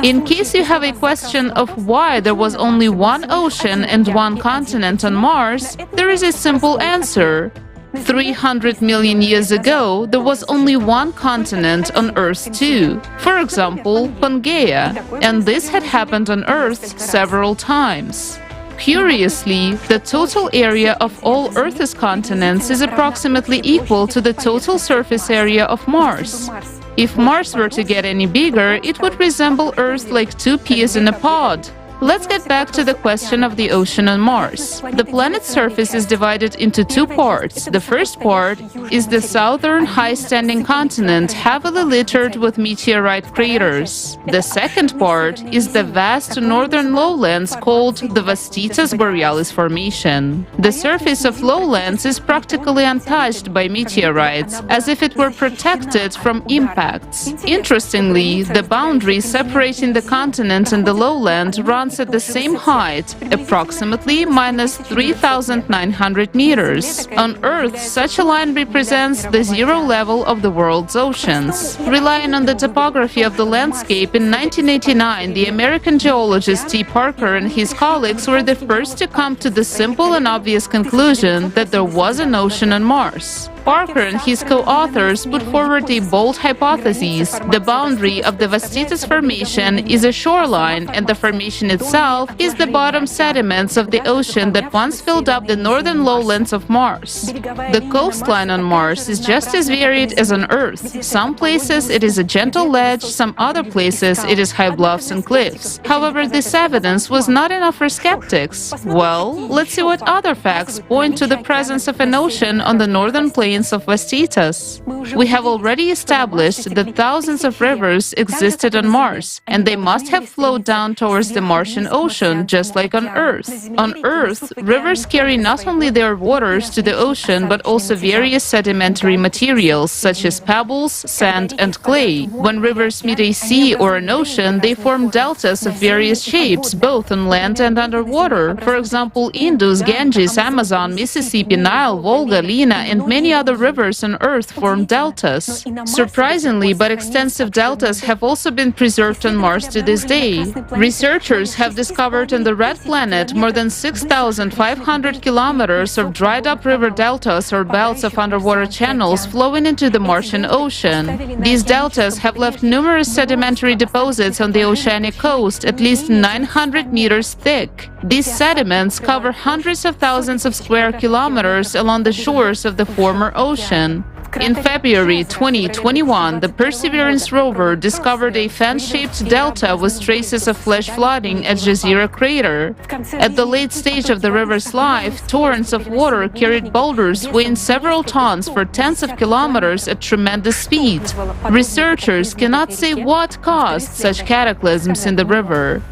In case you have a question of why there was only one ocean and one continent on Mars, there is a simple answer. 300 million years ago, there was only one continent on Earth too, for example, Pangaea, and this had happened on Earth several times. Curiously, the total area of all Earth's continents is approximately equal to the total surface area of Mars. If Mars were to get any bigger, it would resemble Earth like two peas in a pod. Let's get back to the question of the ocean on Mars. The planet's surface is divided into two parts. The first part is the southern high-standing continent, heavily littered with meteorite craters. The second part is the vast northern lowlands called the Vastitas Borealis Formation. The surface of lowlands is practically untouched by meteorites, as if it were protected from impacts. Interestingly, the boundary separating the continent and the lowland runs at the same height, approximately minus 3,900 meters. On Earth, such a line represents the zero level of the world's oceans. Relying on the topography of the landscape, in 1989, the American geologist T. Parker and his colleagues were the first to come to the simple and obvious conclusion that there was an ocean on Mars. Parker and his co-authors put forward a bold hypothesis. The boundary of the Vastitas Formation is a shoreline, and the formation itself is the bottom sediments of the ocean that once filled up the northern lowlands of Mars. The coastline on Mars is just as varied as on Earth. Some places it is a gentle ledge, some other places it is high bluffs and cliffs. However, this evidence was not enough for skeptics. Well, let's see what other facts point to the presence of an ocean on the northern plains of Vastitas. We have already established that thousands of rivers existed on Mars, and they must have flowed down towards the Martian Ocean, just like on Earth. On Earth, rivers carry not only their waters to the ocean, but also various sedimentary materials, such as pebbles, sand, and clay. When rivers meet a sea or an ocean, they form deltas of various shapes, both on land and underwater. For example, Indus, Ganges, Amazon, Mississippi, Nile, Volga, Lena, and many other rivers on Earth form deltas. Surprisingly, but extensive deltas have also been preserved on Mars to this day. Researchers have discovered on the Red Planet more than 6,500 kilometers of dried-up river deltas or belts of underwater channels flowing into the Martian Ocean. These deltas have left numerous sedimentary deposits on the oceanic coast, at least 900 meters thick. These sediments cover hundreds of thousands of square kilometers along the shores of the former ocean. In February 2021, the Perseverance rover discovered a fan-shaped delta with traces of flash flooding at Jezero crater. At the late stage of the river's life, torrents of water carried boulders weighing several tons for tens of kilometers at tremendous speed. Researchers cannot say what caused such cataclysms in the river.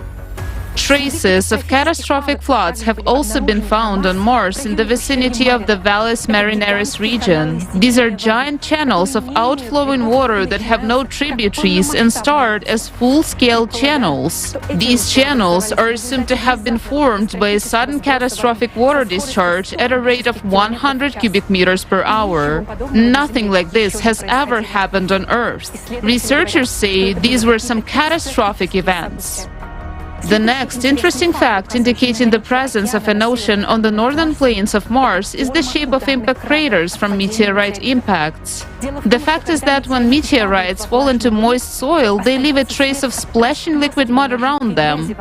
Traces of catastrophic floods have also been found on Mars in the vicinity of the Valles Marineris region. These are giant channels of outflowing water that have no tributaries and start as full-scale channels. These channels are assumed to have been formed by a sudden catastrophic water discharge at a rate of 100 cubic meters per hour. Nothing like this has ever happened on Earth. Researchers say these were some catastrophic events. The next interesting fact indicating the presence of an ocean on the northern plains of Mars is the shape of impact craters from meteorite impacts. The fact is that when meteorites fall into moist soil, they leave a trace of splashing liquid mud around them.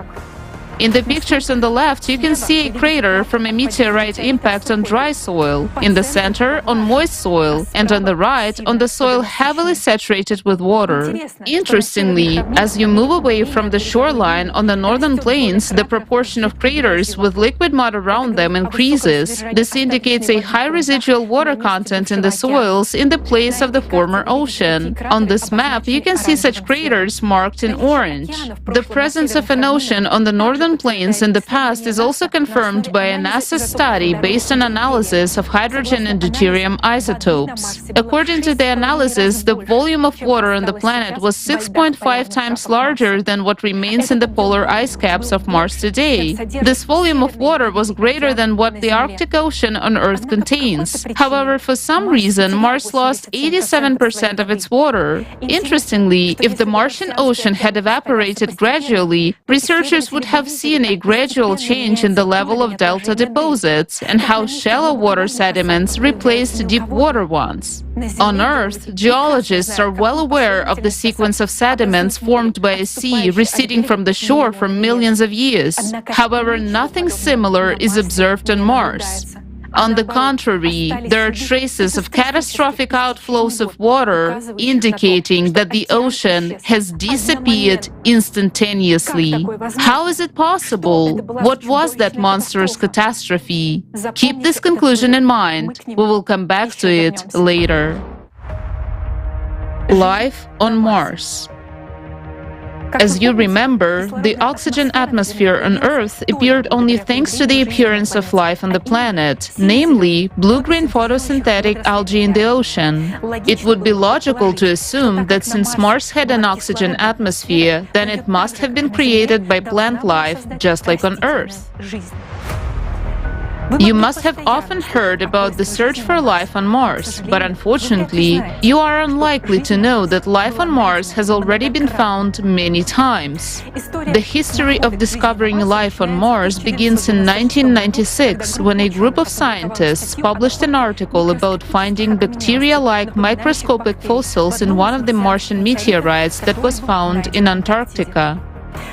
In the pictures on the left, you can see a crater from a meteorite impact on dry soil, in the center on moist soil, and on the right on the soil heavily saturated with water. Interestingly, as you move away from the shoreline on the northern plains, the proportion of craters with liquid mud around them increases. This indicates a high residual water content in the soils in the place of the former ocean. On this map, you can see such craters marked in orange. The presence of an ocean on the northern plains in the past is also confirmed by a NASA study based on analysis of hydrogen and deuterium isotopes. According to the analysis, the volume of water on the planet was 6.5 times larger than what remains in the polar ice caps of Mars today. This volume of water was greater than what the Arctic Ocean on Earth contains. However, for some reason, Mars lost 87% of its water. Interestingly, if the Martian ocean had evaporated gradually, researchers would have seen a gradual change in the level of delta deposits and how shallow water sediments replaced deep water ones. On Earth, geologists are well aware of the sequence of sediments formed by a sea receding from the shore for millions of years. However, nothing similar is observed on Mars. On the contrary, there are traces of catastrophic outflows of water indicating that the ocean has disappeared instantaneously. How is it possible? What was that monstrous catastrophe? Keep this conclusion in mind. We will come back to it later. Life on Mars. As you remember, the oxygen atmosphere on Earth appeared only thanks to the appearance of life on the planet, namely blue-green photosynthetic algae in the ocean. It would be logical to assume that since Mars had an oxygen atmosphere, then it must have been created by plant life, just like on Earth. You must have often heard about the search for life on Mars, but unfortunately, you are unlikely to know that life on Mars has already been found many times. The history of discovering life on Mars begins in 1996, when a group of scientists published an article about finding bacteria-like microscopic fossils in one of the Martian meteorites that was found in Antarctica.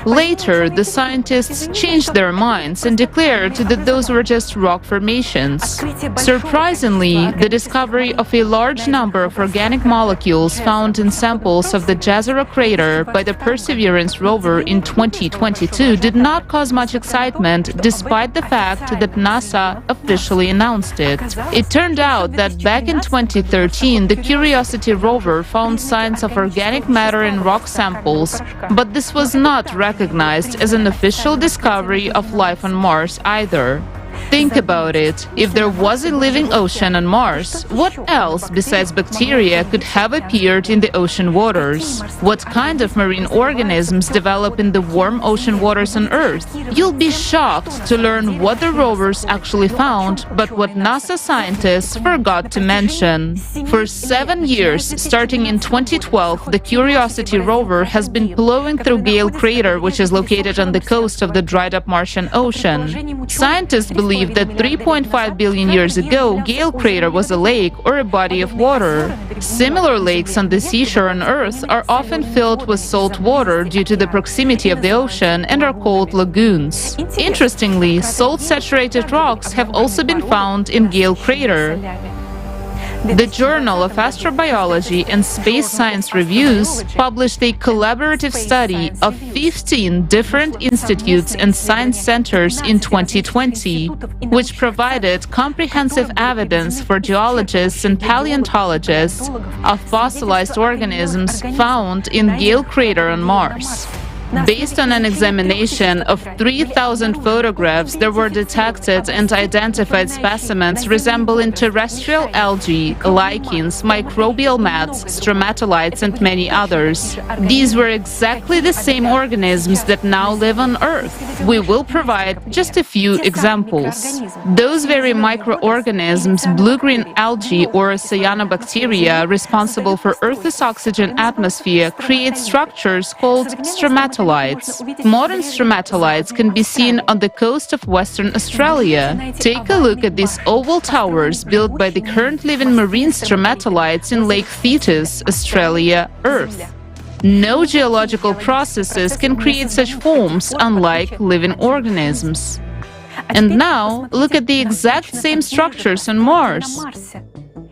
Later, the scientists changed their minds and declared that those were just rock formations. Surprisingly, the discovery of a large number of organic molecules found in samples of the Jezero crater by the Perseverance rover in 2022 did not cause much excitement, despite the fact that NASA officially announced it. It turned out that back in 2013, the Curiosity rover found signs of organic matter in rock samples, but this was not recognized as an official discovery of life on Mars either. Think about it. If there was a living ocean on Mars, what else besides bacteria could have appeared in the ocean waters? What kind of marine organisms develop in the warm ocean waters on Earth? You'll be shocked to learn what the rovers actually found, but what NASA scientists forgot to mention. For 7 years, starting in 2012, the Curiosity rover has been plowing through Gale crater, which is located on the coast of the dried-up Martian Ocean. Scientists believe that 3.5 billion years ago, Gale crater was a lake or a body of water. Similar lakes on the seashore on Earth are often filled with salt water due to the proximity of the ocean and are called lagoons. Interestingly, salt-saturated rocks have also been found in Gale crater. The Journal of Astrobiology and Space Science Reviews published a collaborative study of 15 different institutes and science centers in 2020, which provided comprehensive evidence for geologists and paleontologists of fossilized organisms found in Gale crater on Mars. Based on an examination of 3,000 photographs, there were detected and identified specimens resembling terrestrial algae, lichens, microbial mats, stromatolites, and many others. These were exactly the same organisms that now live on Earth. We will provide just a few examples. Those very microorganisms, blue-green algae or cyanobacteria, responsible for Earth's oxygen atmosphere, create structures called stromatolites. Modern stromatolites can be seen on the coast of Western Australia. Take a look at these oval towers built by the current living marine stromatolites in Lake Thetis, Australia, Earth. No geological processes can create such forms, unlike living organisms. And now, look at the exact same structures on Mars.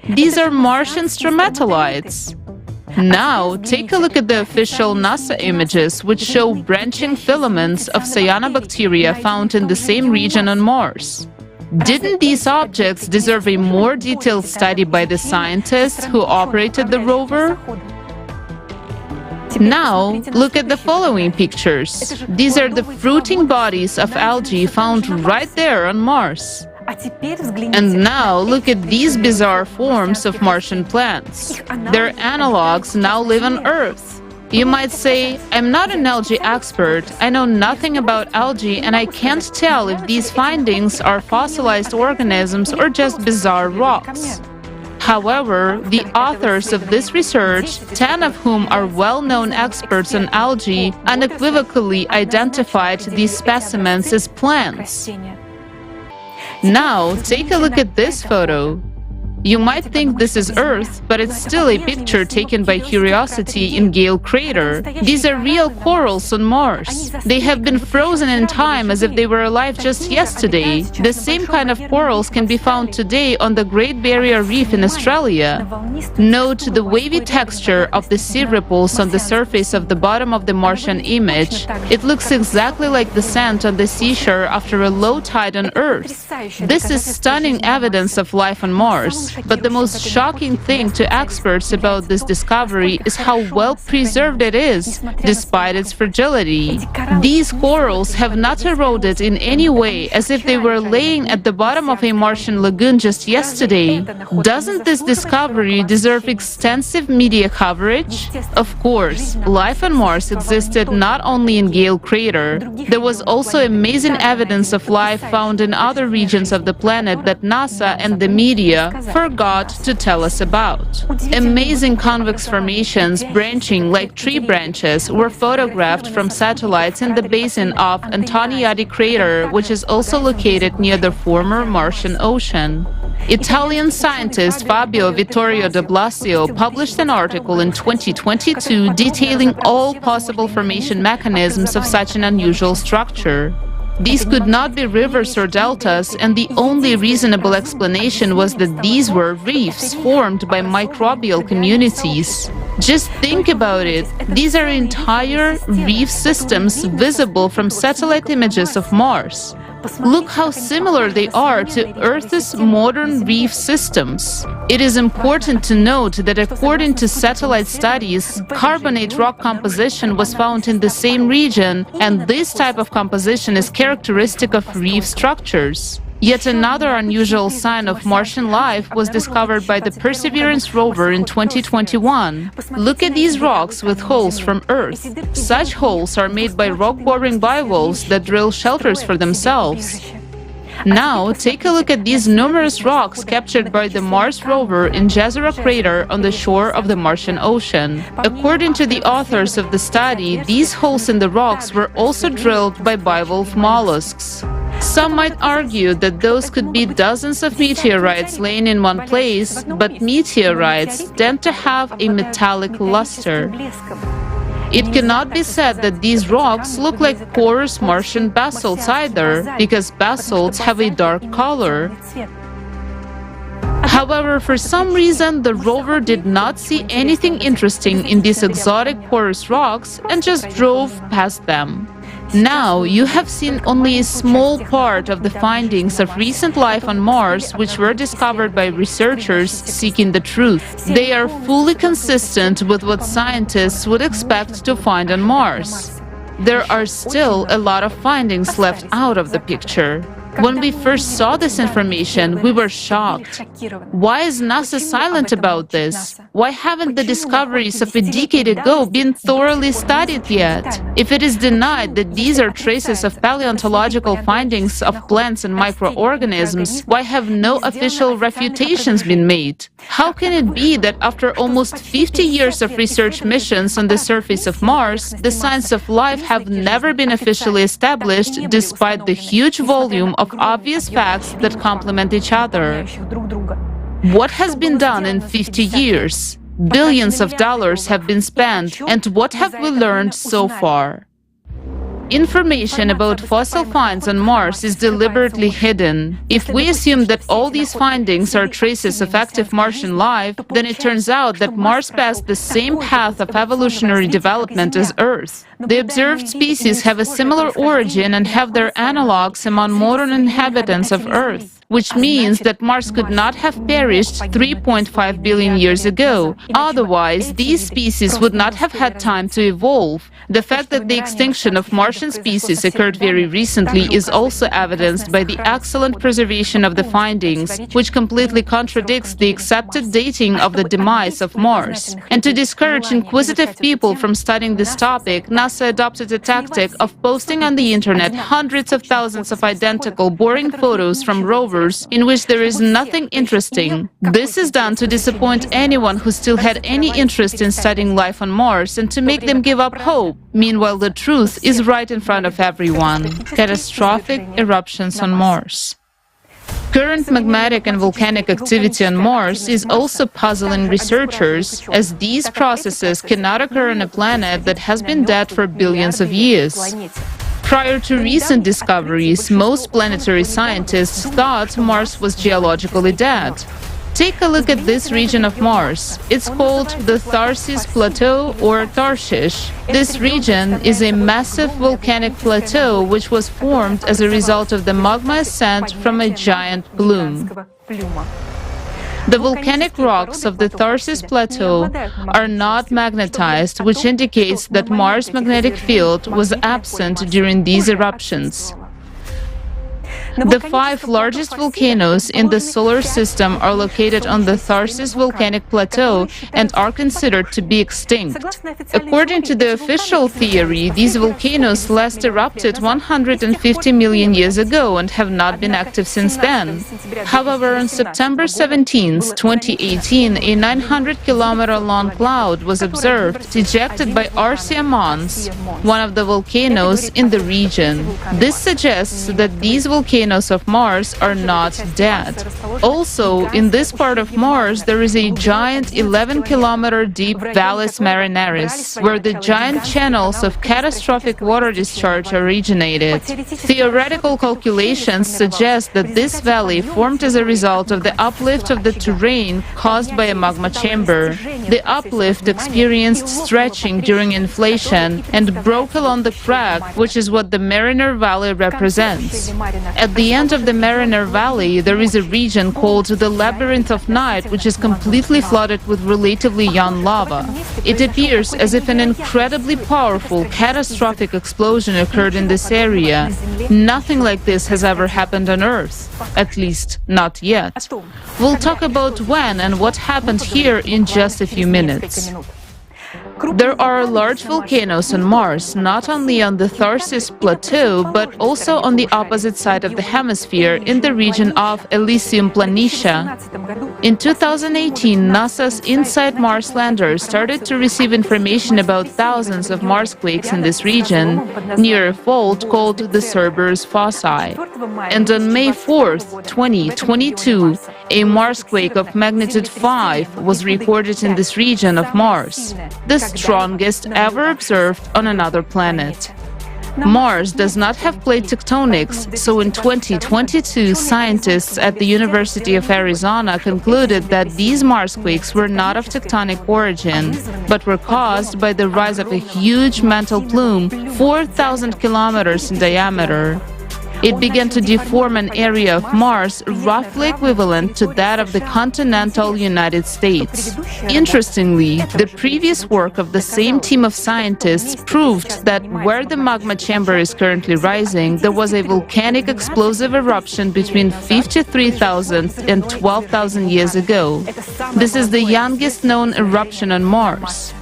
These are Martian stromatolites. Now, take a look at the official NASA images, which show branching filaments of cyanobacteria found in the same region on Mars. Didn't these objects deserve a more detailed study by the scientists who operated the rover? Now, look at the following pictures. These are the fruiting bodies of algae found right there on Mars. And now look at these bizarre forms of Martian plants. Their analogs now live on Earth. You might say, I'm not an algae expert, I know nothing about algae, and I can't tell if these findings are fossilized organisms or just bizarre rocks. However, the authors of this research, 10 of whom are well-known experts on algae, unequivocally identified these specimens as plants. Now, take a look at this photo. You might think this is Earth, but it's still a picture taken by Curiosity in Gale Crater. These are real corals on Mars. They have been frozen in time as if they were alive just yesterday. The same kind of corals can be found today on the Great Barrier Reef in Australia. Note the wavy texture of the sea ripples on the surface of the bottom of the Martian image. It looks exactly like the sand on the seashore after a low tide on Earth. This is stunning evidence of life on Mars. But the most shocking thing to experts about this discovery is how well preserved it is, despite its fragility. These corals have not eroded in any way, as if they were laying at the bottom of a Martian lagoon just yesterday. Doesn't this discovery deserve extensive media coverage? Of course, life on Mars existed not only in Gale Crater. There was also amazing evidence of life found in other regions of the planet that NASA and the media forgot to tell us about. Amazing convex formations branching like tree branches were photographed from satellites in the basin of Antoniadi crater, which is also located near the former Martian Ocean. Italian scientist Fabio Vittorio de Blasio published an article in 2022 detailing all possible formation mechanisms of such an unusual structure. These could not be rivers or deltas, and the only reasonable explanation was that these were reefs formed by microbial communities. Just think about it. These are entire reef systems visible from satellite images of Mars. Look how similar they are to Earth's modern reef systems. It is important to note that according to satellite studies, carbonate rock composition was found in the same region, and this type of composition is characteristic of reef structures. Yet another unusual sign of Martian life was discovered by the Perseverance rover in 2021. Look at these rocks with holes from Earth. Such holes are made by rock-boring bivalves that drill shelters for themselves. Now, take a look at these numerous rocks captured by the Mars rover in Jezero crater on the shore of the Martian Ocean. According to the authors of the study, these holes in the rocks were also drilled by bivalve mollusks. Some might argue that those could be dozens of meteorites laying in one place, but meteorites tend to have a metallic luster. It cannot be said that these rocks look like porous Martian basalts either, because basalts have a dark color. However, for some reason, the rover did not see anything interesting in these exotic porous rocks and just drove past them. Now, you have seen only a small part of the findings of recent life on Mars, which were discovered by researchers seeking the truth. They are fully consistent with what scientists would expect to find on Mars. there are still a lot of findings left out of the picture. When we first saw this information, we were shocked. Why is NASA silent about this? Why haven't the discoveries of a decade ago been thoroughly studied yet? If it is denied that these are traces of paleontological findings of plants and microorganisms, why have no official refutations been made? How can it be that after almost 50 years of research missions on the surface of Mars, the signs of life have never been officially established despite the huge volume of obvious facts that complement each other? What has been done in 50 years? Billions of dollars have been spent, and what have we learned so far? Information about fossil finds on Mars is deliberately hidden. If we assume that all these findings are traces of active Martian life, then it turns out that Mars passed the same path of evolutionary development as Earth. The observed species have a similar origin and have their analogues among modern inhabitants of Earth, which means that Mars could not have perished 3.5 billion years ago. Otherwise, these species would not have had time to evolve. The fact that the extinction of Martian species occurred very recently is also evidenced by the excellent preservation of the findings, which completely contradicts the accepted dating of the demise of Mars. And to discourage inquisitive people from studying this topic, NASA adopted a tactic of posting on the internet hundreds of thousands of identical, boring photos from rovers in which there is nothing interesting. This is done to disappoint anyone who still had any interest in studying life on Mars and to make them give up hope. Meanwhile, the truth is right in front of everyone. Catastrophic eruptions on Mars. Current magmatic and volcanic activity on Mars is also puzzling researchers, as these processes cannot occur on a planet that has been dead for billions of years. Prior to recent discoveries, most planetary scientists thought Mars was geologically dead. Take a look at this region of Mars. It's called the Tharsis Plateau or Tarshish. This region is a massive volcanic plateau which was formed as a result of the magma ascent from a giant plume. The volcanic rocks of the Tharsis Plateau are not magnetized, which indicates that Mars' magnetic field was absent during these eruptions. The 5 largest volcanoes in the solar system are located on the Tharsis volcanic plateau and are considered to be extinct. According to the official theory, these volcanoes last erupted 150 million years ago and have not been active since then. However, on September 17, 2018, a 900-kilometer-long cloud was observed ejected by Arsia Mons, one of the volcanoes in the region. This suggests that these volcanoes of Mars are not dead. Also, in this part of Mars, there is a giant 11-kilometer deep Valles Marineris, where the giant channels of catastrophic water discharge originated. Theoretical calculations suggest that this valley formed as a result of the uplift of the terrain caused by a magma chamber. The uplift experienced stretching during inflation and broke along the crack, which is what the Mariner Valley represents. At the end of the Mariner Valley, there is a region called the Labyrinth of Night, which is completely flooded with relatively young lava. It appears as if an incredibly powerful, catastrophic explosion occurred in this area. Nothing like this has ever happened on Earth, at least not yet. We'll talk about when and what happened here in just a few minutes. There are large volcanoes on Mars, not only on the Tharsis Plateau, but also on the opposite side of the hemisphere, in the region of Elysium Planitia. In 2018, NASA's InSight Mars lander started to receive information about thousands of Marsquakes in this region, near a fault called the Cerberus fossae. And on May 4th, 2022, a Marsquake of magnitude 5 was recorded in this region of Mars, the strongest ever observed on another planet. Mars does not have plate tectonics, so in 2022, scientists at the University of Arizona concluded that these Marsquakes were not of tectonic origin, but were caused by the rise of a huge mantle plume 4,000 kilometers in diameter. It began to deform an area of Mars roughly equivalent to that of the continental United States. Interestingly, the previous work of the same team of scientists proved that where the magma chamber is currently rising, there was a volcanic explosive eruption between 53,000 and 12,000 years ago. This is the youngest known eruption on Mars.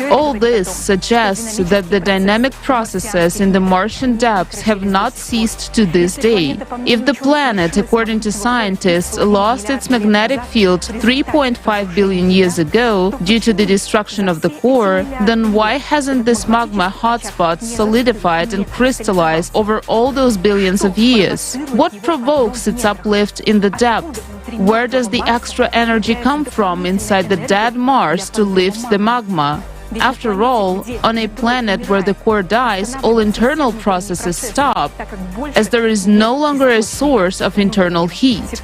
All this suggests that the dynamic processes in the Martian depths have not ceased to this day. If the planet, according to scientists, lost its magnetic field 3.5 billion years ago due to the destruction of the core, then why hasn't this magma hotspot solidified and crystallized over all those billions of years? What provokes its uplift in the depth? Where does the extra energy come from inside the dead Mars to lift the magma? After all, on a planet where the core dies, all internal processes stop, as there is no longer a source of internal heat.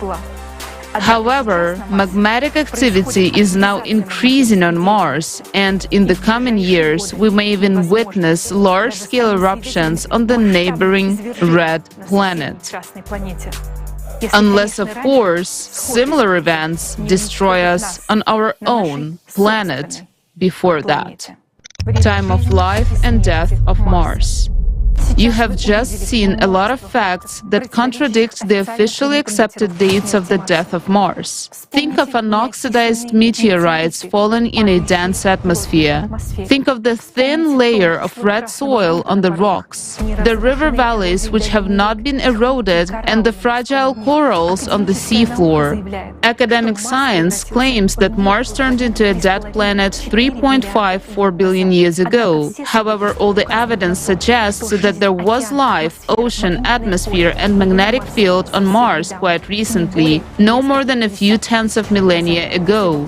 However, magmatic activity is now increasing on Mars, and in the coming years, we may even witness large-scale eruptions on the neighboring red planet. Unless, of course, similar events destroy us on our own planet before that. Time of life and death of Mars. You have just seen a lot of facts that contradict the officially accepted dates of the death of Mars. Think of unoxidized meteorites fallen in a dense atmosphere. Think of the thin layer of red soil on the rocks, the river valleys which have not been eroded, and the fragile corals on the seafloor. Academic science claims that Mars turned into a dead planet 3.54 billion years ago. However, all the evidence suggests that there was life, ocean, atmosphere, and magnetic field on Mars quite recently, no more than a few tenths of millennia ago.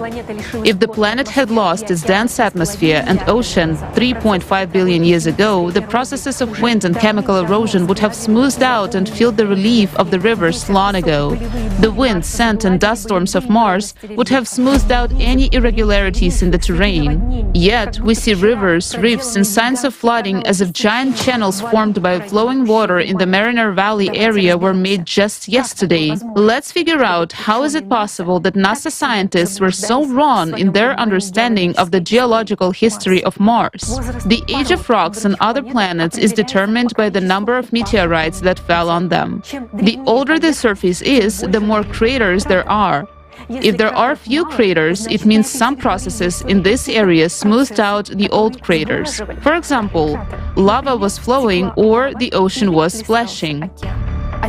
If the planet had lost its dense atmosphere and ocean 3.5 billion years ago, the processes of wind and chemical erosion would have smoothed out and filled the relief of the rivers long ago. The wind, sand, and dust storms of Mars would have smoothed out any irregularities in the terrain. Yet, we see rivers, rifts, and signs of flooding as if giant channels formed by flowing water in the Mariner Valley area were made just yesterday. Let's figure out how is it possible that NASA scientists were so wrong in their understanding of the geological history of Mars. The age of rocks on other planets is determined by the number of meteorites that fell on them. The older the surface is, the more craters there are. If there are few craters, it means some processes in this area smoothed out the old craters. For example, lava was flowing or the ocean was splashing.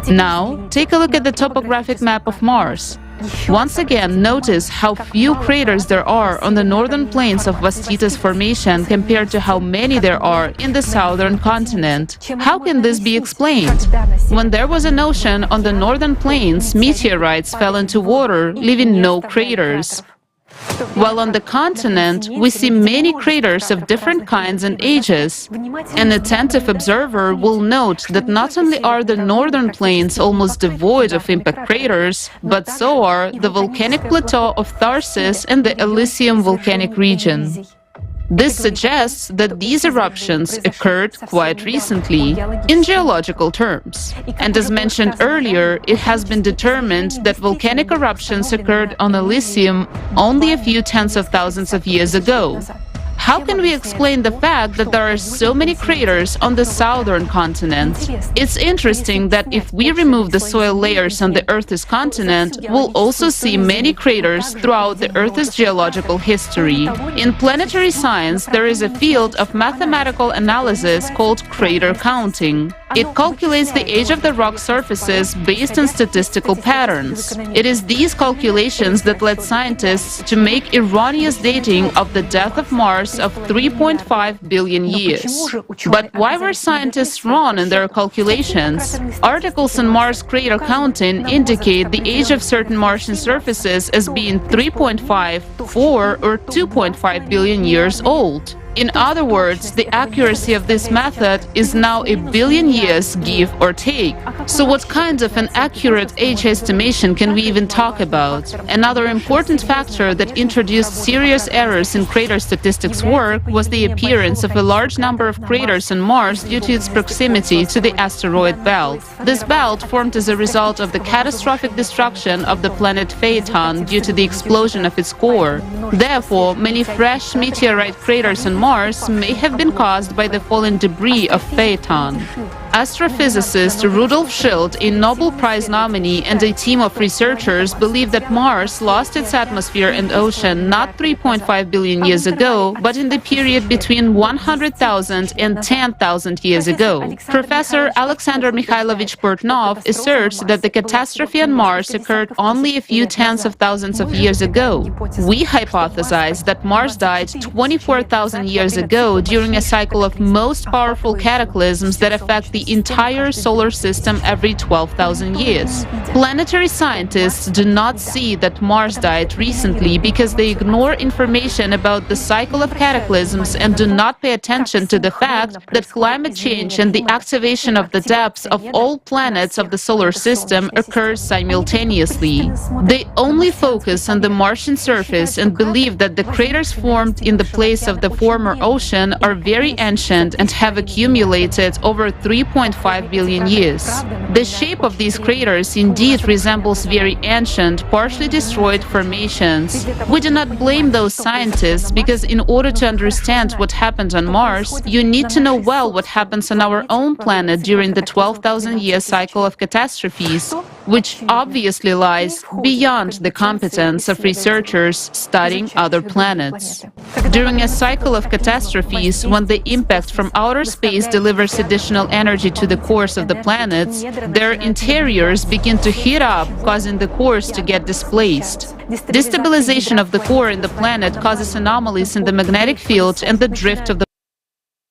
Now, take a look at the topographic map of Mars. Once again, notice how few craters there are on the northern plains of Vastitas Formation compared to how many there are in the southern continent. How can this be explained? When there was an ocean on the northern plains, meteorites fell into water, leaving no craters. While on the continent, we see many craters of different kinds and ages. An attentive observer will note that not only are the northern plains almost devoid of impact craters, but so are the volcanic plateau of Tharsis and the Elysium volcanic region. This suggests that these eruptions occurred quite recently, in geological terms. And as mentioned earlier, it has been determined that volcanic eruptions occurred on Elysium only a few tens of thousands of years ago. How can we explain the fact that there are so many craters on the southern continent? It's interesting that if we remove the soil layers on the Earth's continent, we'll also see many craters throughout the Earth's geological history. In planetary science, there is a field of mathematical analysis called crater counting. It calculates the age of the rock surfaces based on statistical patterns. It is these calculations that led scientists to make erroneous dating of the death of Mars of 3.5 billion years. But why were scientists wrong in their calculations? Articles on Mars crater counting indicate the age of certain Martian surfaces as being 3.5, 4, or 2.5 billion years old. In other words, the accuracy of this method is now 1 billion years, give or take. So what kind of an accurate age estimation can we even talk about? Another important factor that introduced serious errors in crater statistics work was the appearance of a large number of craters on Mars due to its proximity to the asteroid belt. This belt formed as a result of the catastrophic destruction of the planet Phaeton due to the explosion of its core. Therefore, many fresh meteorite craters on Mars may have been caused by the fallen debris of Phaeton. Astrophysicist Rudolf Schildt, a Nobel Prize nominee, and a team of researchers believe that Mars lost its atmosphere and ocean not 3.5 billion years ago, but in the period between 100,000 and 10,000 years ago. Professor Alexander Mikhailovich Portnov asserts that the catastrophe on Mars occurred only a few tens of thousands of years ago. We hypothesize that Mars died 24,000 years ago during a cycle of most powerful cataclysms that affect the entire solar system every 12,000 years. Planetary scientists do not see that Mars died recently because they ignore information about the cycle of cataclysms and do not pay attention to the fact that climate change and the activation of the depths of all planets of the solar system occurs simultaneously. They only focus on the Martian surface and believe that the craters formed in the place of the former ocean are very ancient and have accumulated over 3.5 billion years. The shape of these craters indeed resembles very ancient, partially destroyed formations. We do not blame those scientists because in order to understand what happened on Mars, you need to know well what happens on our own planet during the 12,000-year cycle of catastrophes, which obviously lies beyond the competence of researchers studying other planets. During a cycle of catastrophes, when the impact from outer space delivers additional energy to the cores of the planets, their interiors begin to heat up, causing the cores to get displaced. Destabilization of the core in the planet causes anomalies in the magnetic field, and the drift of the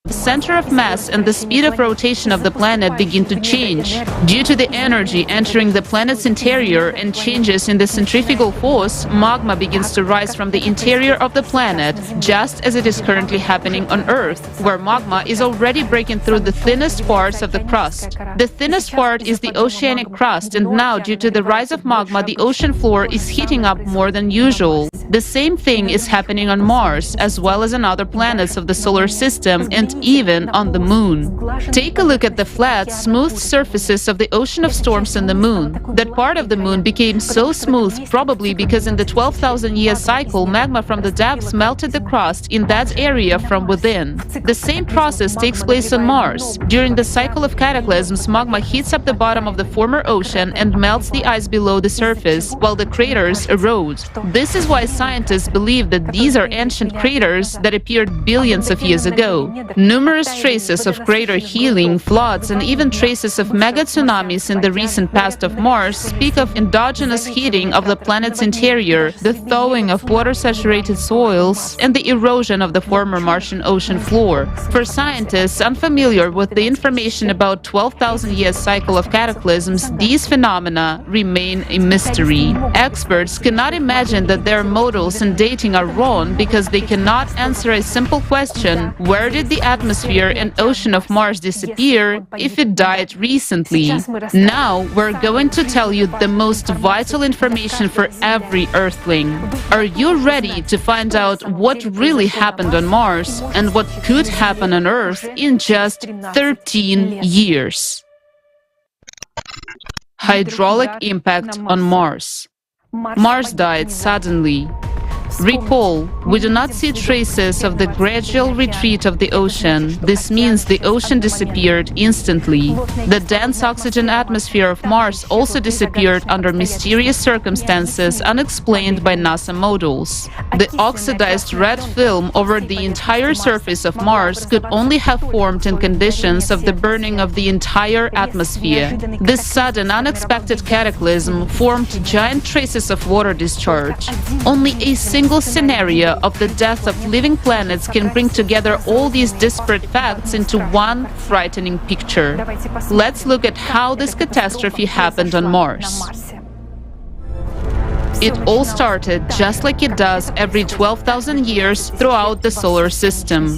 center of mass and the speed of rotation of the planet begin to change. Due to the energy entering the planet's interior and changes in the centrifugal force, magma begins to rise from the interior of the planet, just as it is currently happening on Earth, where magma is already breaking through the thinnest parts of the crust. The thinnest part is the oceanic crust, and now, due to the rise of magma, the ocean floor is heating up more than usual. The same thing is happening on Mars, as well as on other planets of the solar system, and even on the Moon. Take a look at the flat, smooth surfaces of the ocean of storms on the Moon. That part of the Moon became so smooth probably because in the 12,000-year cycle, magma from the depths melted the crust in that area from within. The same process takes place on Mars. During the cycle of cataclysms, magma heats up the bottom of the former ocean and melts the ice below the surface, while the craters erode. This is why scientists believe that these are ancient craters that appeared billions of years ago. Numerous traces of crater healing, floods, and even traces of mega tsunamis in the recent past of Mars speak of endogenous heating of the planet's interior, the thawing of water-saturated soils, and the erosion of the former Martian ocean floor. For scientists unfamiliar with the information about 12,000-year cycle of cataclysms, these phenomena remain a mystery. Experts cannot imagine that their models and dating are wrong because they cannot answer a simple question: where did the atmosphere and ocean of Mars disappear if it died recently? Now we're going to tell you the most vital information for every Earthling. Are you ready to find out what really happened on Mars and what could happen on Earth in just 13 years? Hydraulic impact on Mars. Mars died suddenly. Recall, we do not see traces of the gradual retreat of the ocean. This means the ocean disappeared instantly. The dense oxygen atmosphere of Mars also disappeared under mysterious circumstances unexplained by NASA models. The oxidized red film over the entire surface of Mars could only have formed in conditions of the burning of the entire atmosphere. This sudden, unexpected cataclysm formed giant traces of water discharge. Only a single scenario of the death of living planets can bring together all these disparate facts into one frightening picture. Let's look at how this catastrophe happened on Mars. It all started just like it does every 12,000 years throughout the solar system.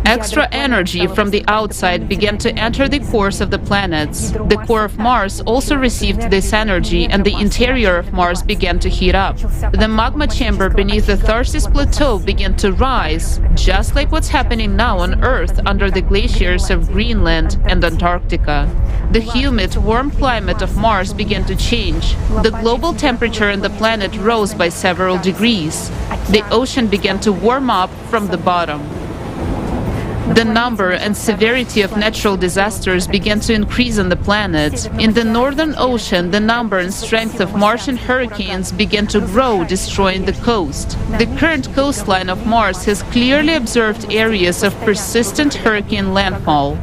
Extra energy from the outside began to enter the cores of the planets. The core of Mars also received this energy, and the interior of Mars began to heat up. The magma chamber beneath the Tharsis Plateau began to rise, just like what's happening now on Earth under the glaciers of Greenland and Antarctica. The humid, warm climate of Mars began to change. The global temperature on the planet rose by several degrees. The ocean began to warm up from the bottom. The number and severity of natural disasters began to increase on the planet. In the Northern Ocean, the number and strength of Martian hurricanes began to grow, destroying the coast. The current coastline of Mars has clearly observed areas of persistent hurricane landfall.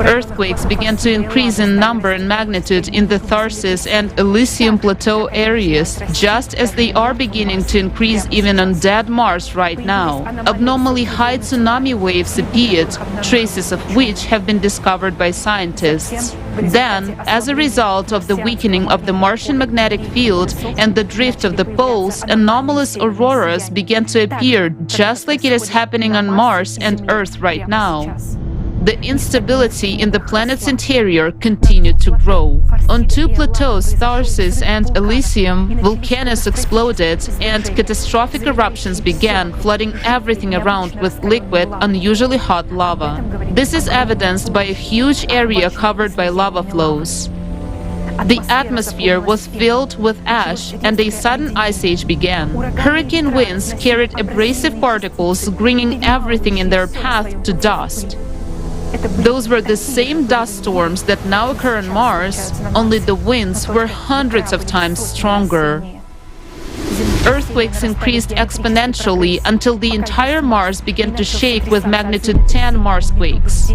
Earthquakes began to increase in number and magnitude in the Tharsis and Elysium Plateau areas, just as they are beginning to increase even on dead Mars right now. Abnormally high tsunami waves appeared, traces of which have been discovered by scientists. Then, as a result of the weakening of the Martian magnetic field and the drift of the poles, anomalous auroras began to appear, just like it is happening on Mars and Earth right now. The instability in the planet's interior continued to grow. On two plateaus, Tharsis and Elysium, volcanoes exploded and catastrophic eruptions began, flooding everything around with liquid, unusually hot lava. This is evidenced by a huge area covered by lava flows. The atmosphere was filled with ash, and a sudden ice age began. Hurricane winds carried abrasive particles, bringing everything in their path to dust. Those were the same dust storms that now occur on Mars, only the winds were hundreds of times stronger. Earthquakes increased exponentially until the entire Mars began to shake with magnitude 10 Marsquakes.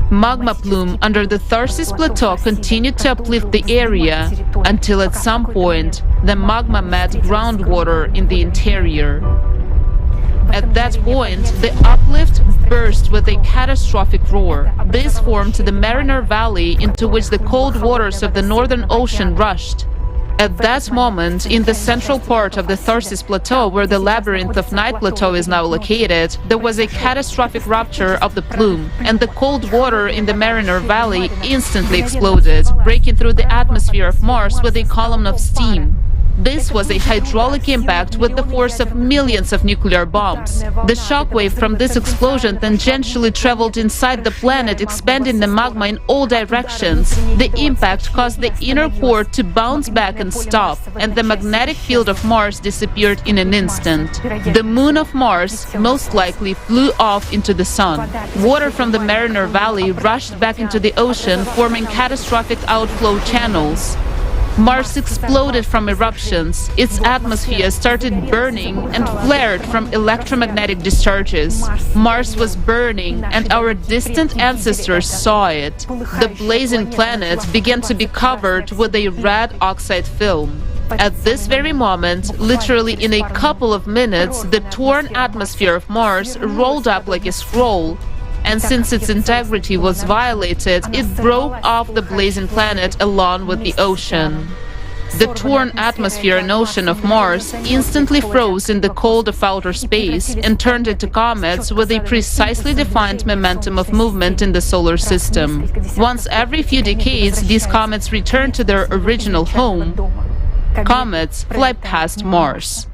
Magma plume under the Tharsis Plateau continued to uplift the area until at some point the magma met groundwater in the interior. At that point, the uplift burst with a catastrophic roar. This formed the Mariner Valley into which the cold waters of the Northern Ocean rushed. At that moment, in the central part of the Tharsis Plateau, where the labyrinth of Night Plateau is now located, there was a catastrophic rupture of the plume, and the cold water in the Mariner Valley instantly exploded, breaking through the atmosphere of Mars with a column of steam. This was a hydraulic impact with the force of millions of nuclear bombs. The shockwave from this explosion tangentially traveled inside the planet, expanding the magma in all directions. The impact caused the inner core to bounce back and stop, and the magnetic field of Mars disappeared in an instant. The moon of Mars most likely flew off into the sun. Water from the Mariner Valley rushed back into the ocean, forming catastrophic outflow channels. Mars exploded from eruptions, its atmosphere started burning and flared from electromagnetic discharges. Mars was burning, and our distant ancestors saw it. The blazing planet began to be covered with a red oxide film. At this very moment, literally in a couple of minutes, the torn atmosphere of Mars rolled up like a scroll. And since its integrity was violated, it broke off the blazing planet along with the ocean. The torn atmosphere and ocean of Mars instantly froze in the cold of outer space and turned into comets with a precisely defined momentum of movement in the solar system. Once every few decades, these comets return to their original home. Comets fly past Mars.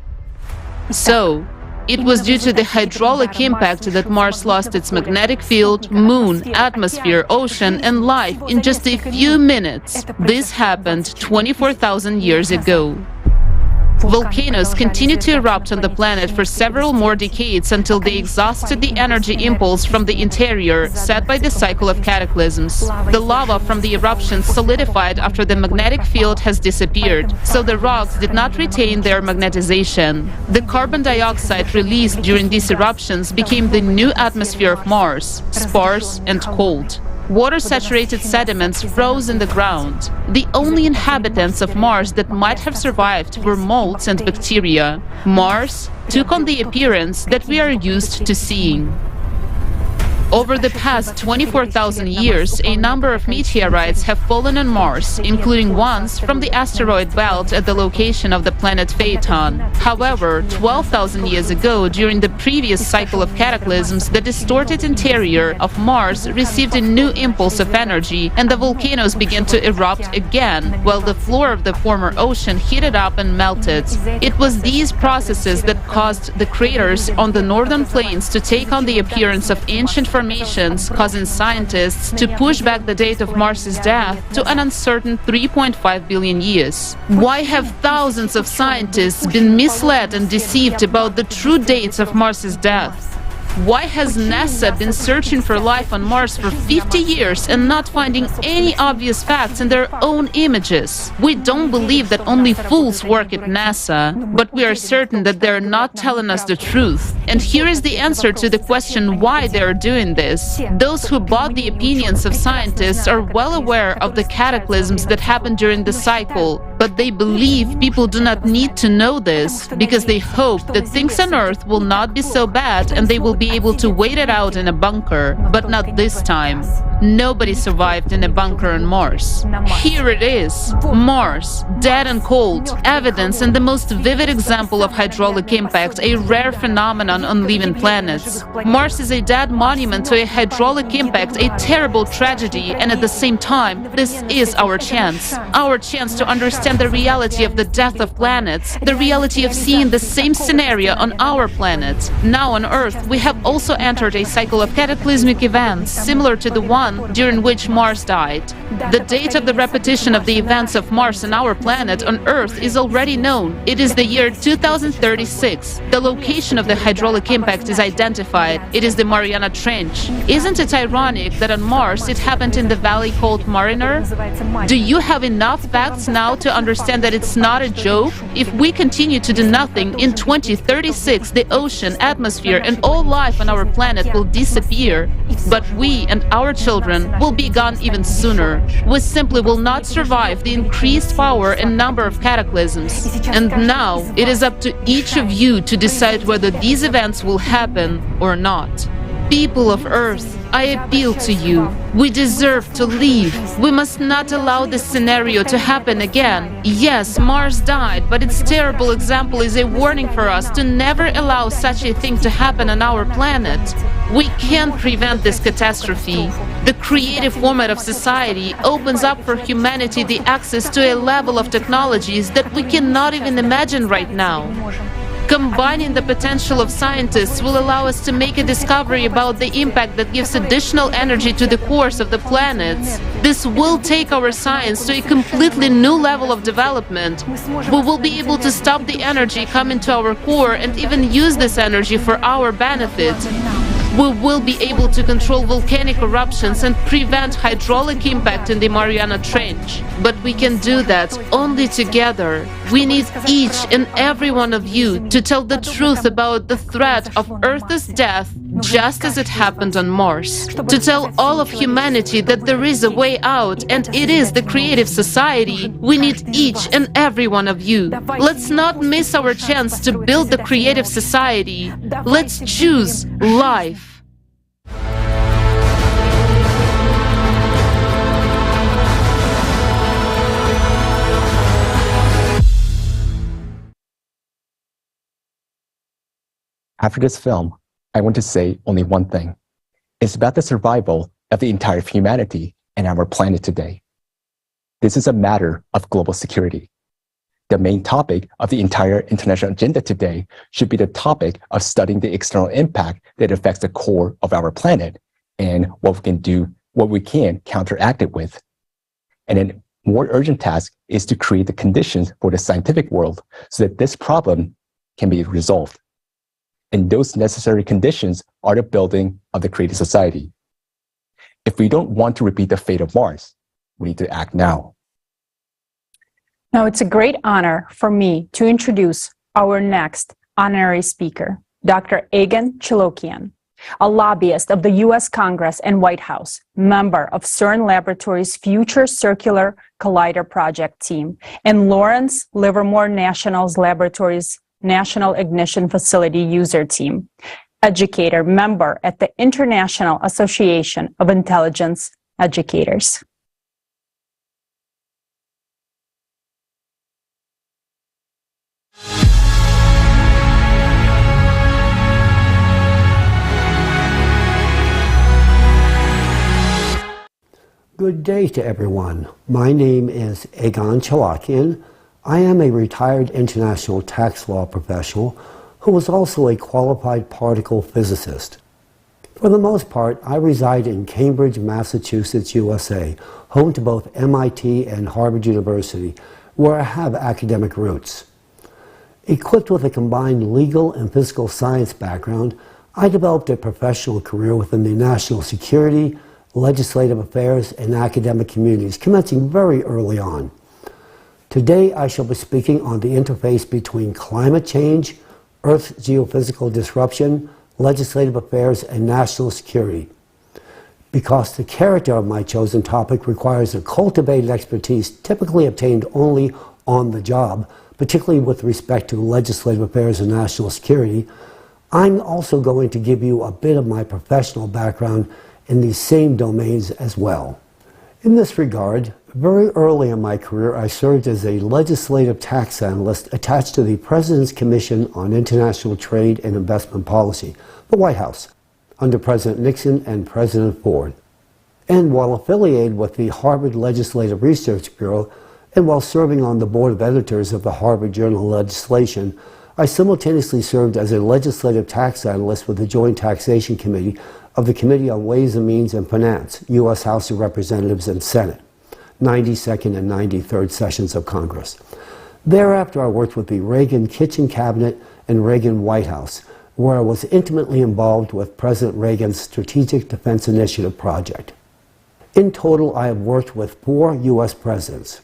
So, it was due to the hydraulic impact that Mars lost its magnetic field, moon, atmosphere, ocean, and life in just a few minutes. This happened 24,000 years ago. Volcanoes continued to erupt on the planet for several more decades until they exhausted the energy impulse from the interior set by the cycle of cataclysms. The lava from the eruptions solidified after the magnetic field has disappeared, so the rocks did not retain their magnetization. The carbon dioxide released during these eruptions became the new atmosphere of Mars, sparse and cold. Water-saturated sediments froze in the ground. The only inhabitants of Mars that might have survived were molds and bacteria. Mars took on the appearance that we are used to seeing. Over the past 24,000 years, a number of meteorites have fallen on Mars, including ones from the asteroid belt at the location of the planet Phaeton. However, 12,000 years ago, during the previous cycle of cataclysms, the distorted interior of Mars received a new impulse of energy, and the volcanoes began to erupt again, while the floor of the former ocean heated up and melted. It was these processes that caused the craters on the northern plains to take on the appearance of ancient formations, causing scientists to push back the date of Mars's death to an uncertain 3.5 billion years. Why have thousands of scientists been misled and deceived about the true dates of Mars's death? Why has NASA been searching for life on Mars for 50 years and not finding any obvious facts in their own images? We don't believe that only fools work at NASA, but we are certain that they're not telling us the truth. And here is the answer to the question why they're doing this. Those who bought the opinions of scientists are well aware of the cataclysms that happened during the cycle, but they believe people do not need to know this because they hope that things on Earth will not be so bad and they will be able to wait it out in a bunker, but not this time. Nobody survived in a bunker on Mars. Here it is, Mars, dead and cold, evidence and the most vivid example of hydraulic impact, a rare phenomenon on living planets. Mars is a dead monument to a hydraulic impact, a terrible tragedy, and at the same time, this is our chance to understand the reality of the death of planets, the reality of seeing the same scenario on our planet. Now on Earth, we have also entered a cycle of cataclysmic events similar to the one during which Mars died. The date of the repetition of the events of Mars and our planet on Earth is already known. It is the year 2036. The location of the hydraulic impact is identified. It is the Mariana Trench. Isn't it ironic that on Mars it happened in the valley called Mariner? Do you have enough facts now to understand that it's not a joke? If we continue to do nothing, in 2036 the ocean, atmosphere and all life on our planet will disappear. But we and our children will be gone even sooner. We simply will not survive the increased power and number of cataclysms. And now it is up to each of you to decide whether these events will happen or not. People of Earth, I appeal to you. We deserve to live. We must not allow this scenario to happen again. Yes, Mars died, but its terrible example is a warning for us to never allow such a thing to happen on our planet. We can't prevent this catastrophe. The creative format of society opens up for humanity the access to a level of technologies that we cannot even imagine right now. Combining the potential of scientists will allow us to make a discovery about the impact that gives additional energy to the cores of the planets. This will take our science to a completely new level of development. We will be able to stop the energy coming to our core and even use this energy for our benefit. We will be able to control volcanic eruptions and prevent hydraulic impact in the Mariana Trench. But we can do that only together. We need each and every one of you to tell the truth about the threat of Earth's death, just as it happened on Mars. To tell all of humanity that there is a way out, and it is the creative society. We need each and every one of you. Let's not miss our chance to build the creative society. Let's choose life. After this film, I want to say only one thing. It's about the survival of the entire humanity and our planet today. This is a matter of global security. The main topic of the entire international agenda today should be the topic of studying the external impact that affects the core of our planet and what we can do, what we can counteract it with. And a more urgent task is to create the conditions for the scientific world so that this problem can be resolved. And those necessary conditions are the building of the creative society. If we don't want to repeat the fate of Mars, we need to act now. Now, it's a great honor for me to introduce our next honorary speaker, Dr. Egan Chilokian, a lobbyist of the U.S. Congress and White House, member of CERN Laboratories' Future Circular Collider Project team, and Lawrence Livermore National Laboratories National Ignition Facility user team. educator member at the International Association of Intelligence Educators. Good day to everyone. My name is Egon Chalakian. I am a retired international tax law professional who was also a qualified particle physicist. For the most part, I reside in Cambridge, Massachusetts, USA, home to both MIT and Harvard University, where I have academic roots. Equipped with a combined legal and physical science background, I developed a professional career within the national security, legislative affairs, and academic communities, commencing very early on. Today, I shall be speaking on the interface between climate change, Earth's geophysical disruption, legislative affairs, and national security. Because the character of my chosen topic requires a cultivated expertise typically obtained only on the job, particularly with respect to legislative affairs and national security, I'm also going to give you a bit of my professional background in these same domains as well. In this regard, very early in my career, I served as a legislative tax analyst attached to the President's Commission on International Trade and Investment Policy, the White House, under President Nixon and President Ford. And while affiliated with the Harvard Legislative Research Bureau, and while serving on the board of editors of the Harvard Journal of Legislation, I simultaneously served as a legislative tax analyst with the Joint Taxation Committee of the Committee on Ways and Means and Finance, U.S. House of Representatives and Senate, 92nd and 93rd sessions of Congress. Thereafter, I worked with the Reagan Kitchen Cabinet and Reagan White House, where I was intimately involved with President Reagan's Strategic Defense Initiative project. In total, I have worked with 4 U.S. presidents.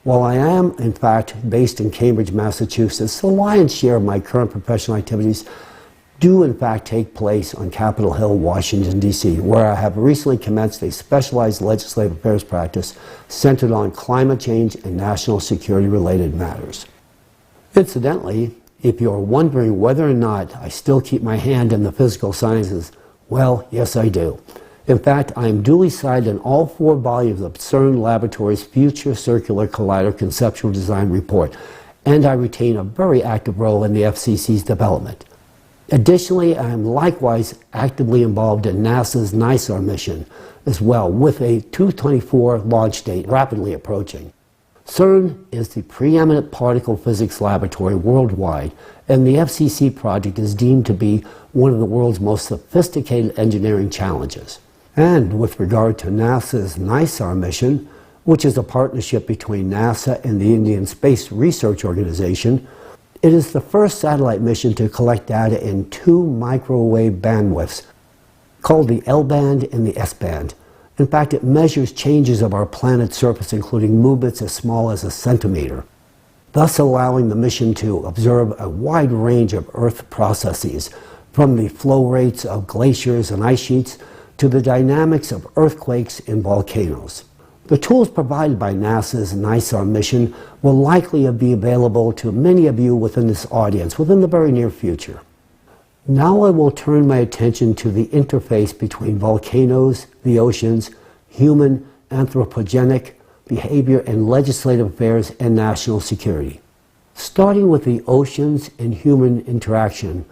While I am, in fact, based in Cambridge, Massachusetts, the lion's share of my current professional activities do in fact take place on Capitol Hill, Washington, D.C., where I have recently commenced a specialized legislative affairs practice centered on climate change and national security-related matters. Incidentally, if you're wondering whether or not I still keep my hand in the physical sciences, well, yes, I do. In fact, I am duly cited in all 4 volumes of CERN Laboratories' Future Circular Collider Conceptual Design Report, and I retain a very active role in the FCC's development. Additionally, I am likewise actively involved in NASA's NISAR mission as well, with a 2024 launch date rapidly approaching. CERN is the preeminent particle physics laboratory worldwide, and the FCC project is deemed to be one of the world's most sophisticated engineering challenges. And with regard to NASA's NISAR mission, which is a partnership between NASA and the Indian Space Research Organization, it is the first satellite mission to collect data in 2 microwave bandwidths, called the L-band and the S-band. In fact, it measures changes of our planet's surface, including movements as small as a centimeter, thus allowing the mission to observe a wide range of Earth processes, from the flow rates of glaciers and ice sheets to the dynamics of earthquakes and volcanoes. The tools provided by NASA's NISAR mission will likely be available to many of you within this audience within the very near future. Now I will turn my attention to the interface between volcanoes, the oceans, human anthropogenic behavior, and legislative affairs and national security. Starting with the oceans and human interaction,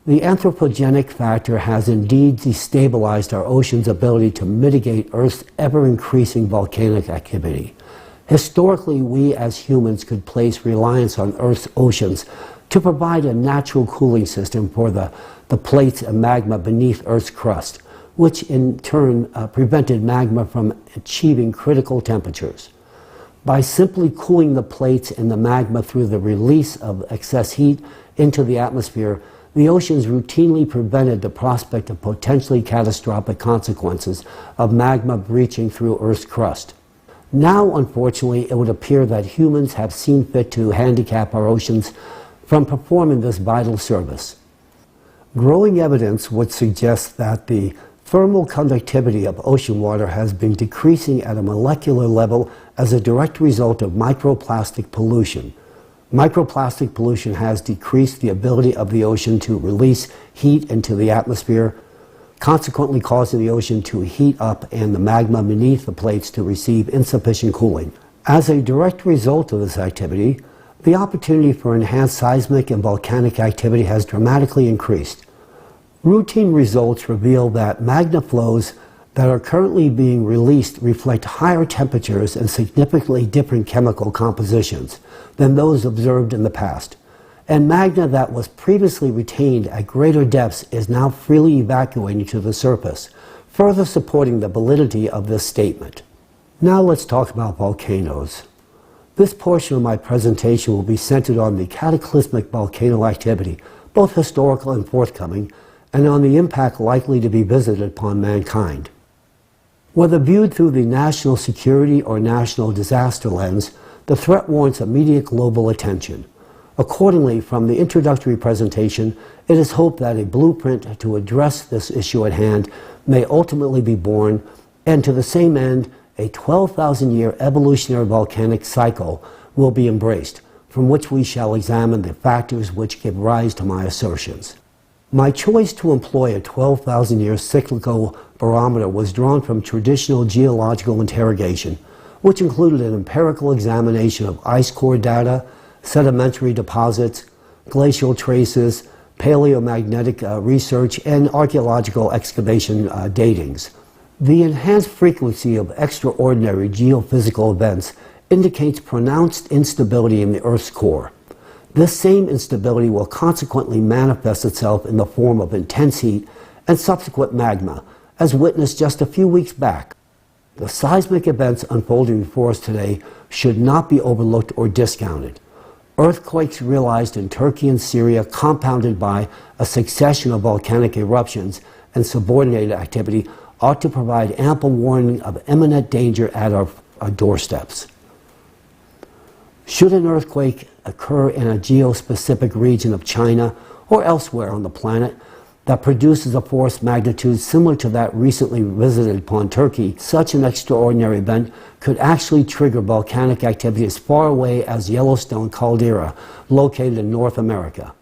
the anthropogenic factor has indeed destabilized our ocean's ability to mitigate Earth's ever-increasing volcanic activity. Historically, we as humans could place reliance on Earth's oceans to provide a natural cooling system for the plates and magma beneath Earth's crust, which in turn prevented magma from achieving critical temperatures. By simply cooling the plates and the magma through the release of excess heat into the atmosphere, the oceans routinely prevented the prospect of potentially catastrophic consequences of magma breaching through Earth's crust. Now, unfortunately, it would appear that humans have seen fit to handicap our oceans from performing this vital service. Growing evidence would suggest that the thermal conductivity of ocean water has been decreasing at a molecular level as a direct result of microplastic pollution. Microplastic pollution has decreased the ability of the ocean to release heat into the atmosphere, consequently causing the ocean to heat up and the magma beneath the plates to receive insufficient cooling. As a direct result of this activity, the opportunity for enhanced seismic and volcanic activity has dramatically increased. Routine results reveal that magma flows that are currently being released reflect higher temperatures and significantly different chemical compositions than those observed in the past. And magma that was previously retained at greater depths is now freely evacuating to the surface, further supporting the validity of this statement. Now let's talk about volcanoes. This portion of my presentation will be centered on the cataclysmic volcano activity, both historical and forthcoming, and on the impact likely to be visited upon mankind. Whether viewed through the national security or national disaster lens, the threat warrants immediate global attention. Accordingly, from the introductory presentation, it is hoped that a blueprint to address this issue at hand may ultimately be born, and to the same end, a 12,000-year evolutionary volcanic cycle will be embraced, from which we shall examine the factors which give rise to my assertions. My choice to employ a 12,000-year cyclical barometer was drawn from traditional geological interrogation, which included an empirical examination of ice core data, sedimentary deposits, glacial traces, paleomagnetic research, and archaeological excavation datings. The enhanced frequency of extraordinary geophysical events indicates pronounced instability in the Earth's core. This same instability will consequently manifest itself in the form of intense heat and subsequent magma, as witnessed just a few weeks back. The seismic events unfolding before us today should not be overlooked or discounted. Earthquakes realized in Turkey and Syria, compounded by a succession of volcanic eruptions and subordinated activity, ought to provide ample warning of imminent danger at our doorsteps. Should an earthquake occur in a geospecific region of China or elsewhere on the planet that produces a force magnitude similar to that recently visited upon Turkey, such an extraordinary event could actually trigger volcanic activity as far away as Yellowstone caldera, located in North America.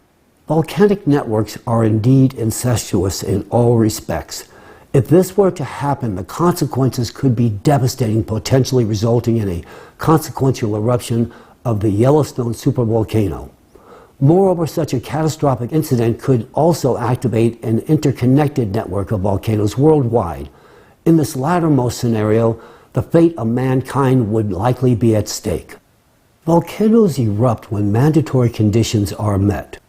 Volcanic networks are indeed incestuous in all respects. If this were to happen, the consequences could be devastating, potentially resulting in a consequential eruption of the Yellowstone supervolcano. Moreover, such a catastrophic incident could also activate an interconnected network of volcanoes worldwide. In this lattermost scenario, the fate of mankind would likely be at stake. Volcanoes erupt when mandatory conditions are met.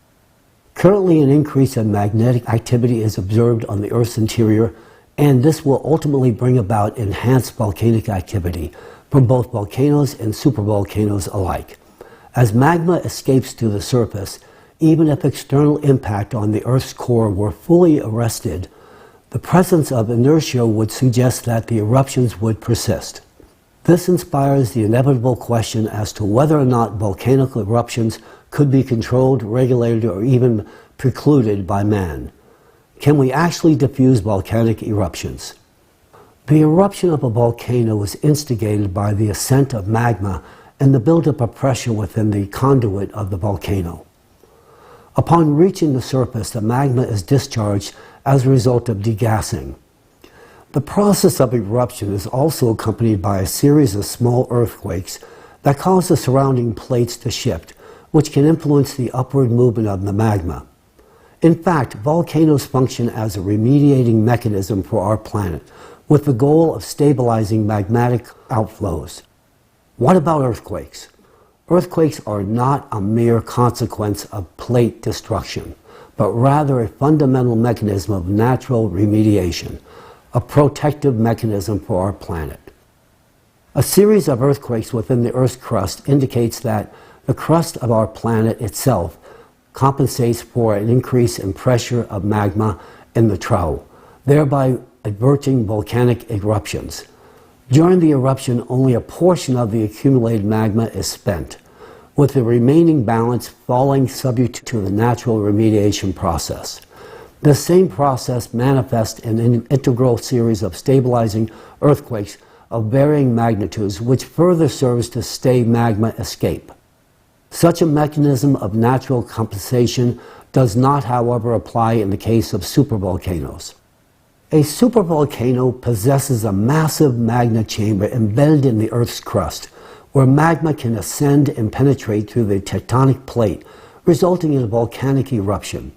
Currently, an increase in magnetic activity is observed on the Earth's interior, and this will ultimately bring about enhanced volcanic activity from both volcanoes and supervolcanoes alike. As magma escapes to the surface, even if external impact on the Earth's core were fully arrested, the presence of inertia would suggest that the eruptions would persist. This inspires the inevitable question as to whether or not volcanic eruptions could be controlled, regulated, or even precluded by man. Can we actually diffuse volcanic eruptions? The eruption of a volcano is instigated by the ascent of magma and the buildup of pressure within the conduit of the volcano. Upon reaching the surface, the magma is discharged as a result of degassing. The process of eruption is also accompanied by a series of small earthquakes that cause the surrounding plates to shift, which can influence the upward movement of the magma. In fact, volcanoes function as a remediating mechanism for our planet, with the goal of stabilizing magmatic outflows. What about earthquakes? Earthquakes are not a mere consequence of plate destruction, but rather a fundamental mechanism of natural remediation, a protective mechanism for our planet. A series of earthquakes within the Earth's crust indicates that the crust of our planet itself compensates for an increase in pressure of magma in the trough, thereby averting volcanic eruptions. During the eruption, only a portion of the accumulated magma is spent, with the remaining balance falling subject to the natural remediation process. This same process manifests in an integral series of stabilizing earthquakes of varying magnitudes, which further serves to stay magma escape. Such a mechanism of natural compensation does not, however, apply in the case of supervolcanoes. A supervolcano possesses a massive magma chamber embedded in the Earth's crust, where magma can ascend and penetrate through the tectonic plate, resulting in a volcanic eruption.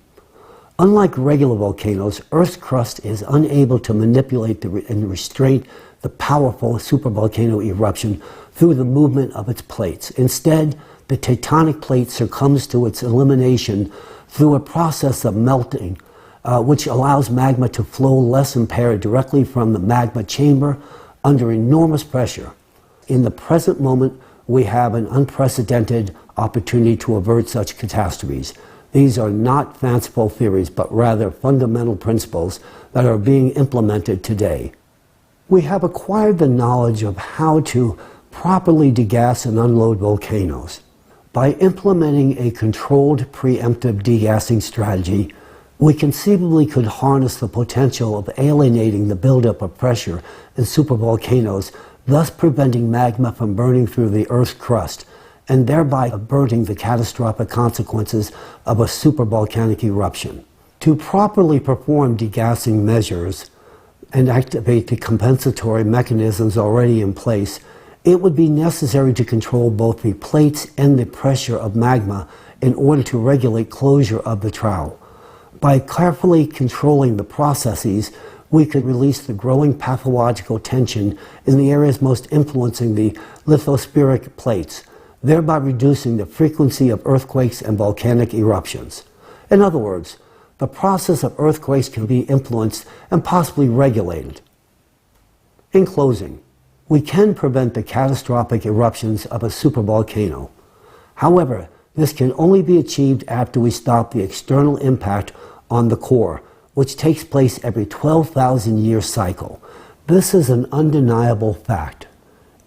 Unlike regular volcanoes, Earth's crust is unable to manipulate and restrain the powerful supervolcano eruption through the movement of its plates. Instead, the tectonic plate succumbs to its elimination through a process of melting, which allows magma to flow less impaired directly from the magma chamber under enormous pressure. In the present moment, we have an unprecedented opportunity to avert such catastrophes. These are not fanciful theories, but rather fundamental principles that are being implemented today. We have acquired the knowledge of how to properly degas and unload volcanoes. By implementing a controlled preemptive degassing strategy, we conceivably could harness the potential of alienating the buildup of pressure in supervolcanoes, thus preventing magma from burning through the Earth's crust, and thereby averting the catastrophic consequences of a supervolcanic eruption. To properly perform degassing measures and activate the compensatory mechanisms already in place, it would be necessary to control both the plates and the pressure of magma in order to regulate closure of the trowel. By carefully controlling the processes, we could release the growing pathological tension in the areas most influencing the lithospheric plates, thereby reducing the frequency of earthquakes and volcanic eruptions. In other words, the process of earthquakes can be influenced and possibly regulated. In closing, we can prevent the catastrophic eruptions of a supervolcano. However, this can only be achieved after we stop the external impact on the core, which takes place every 12,000-year cycle. This is an undeniable fact.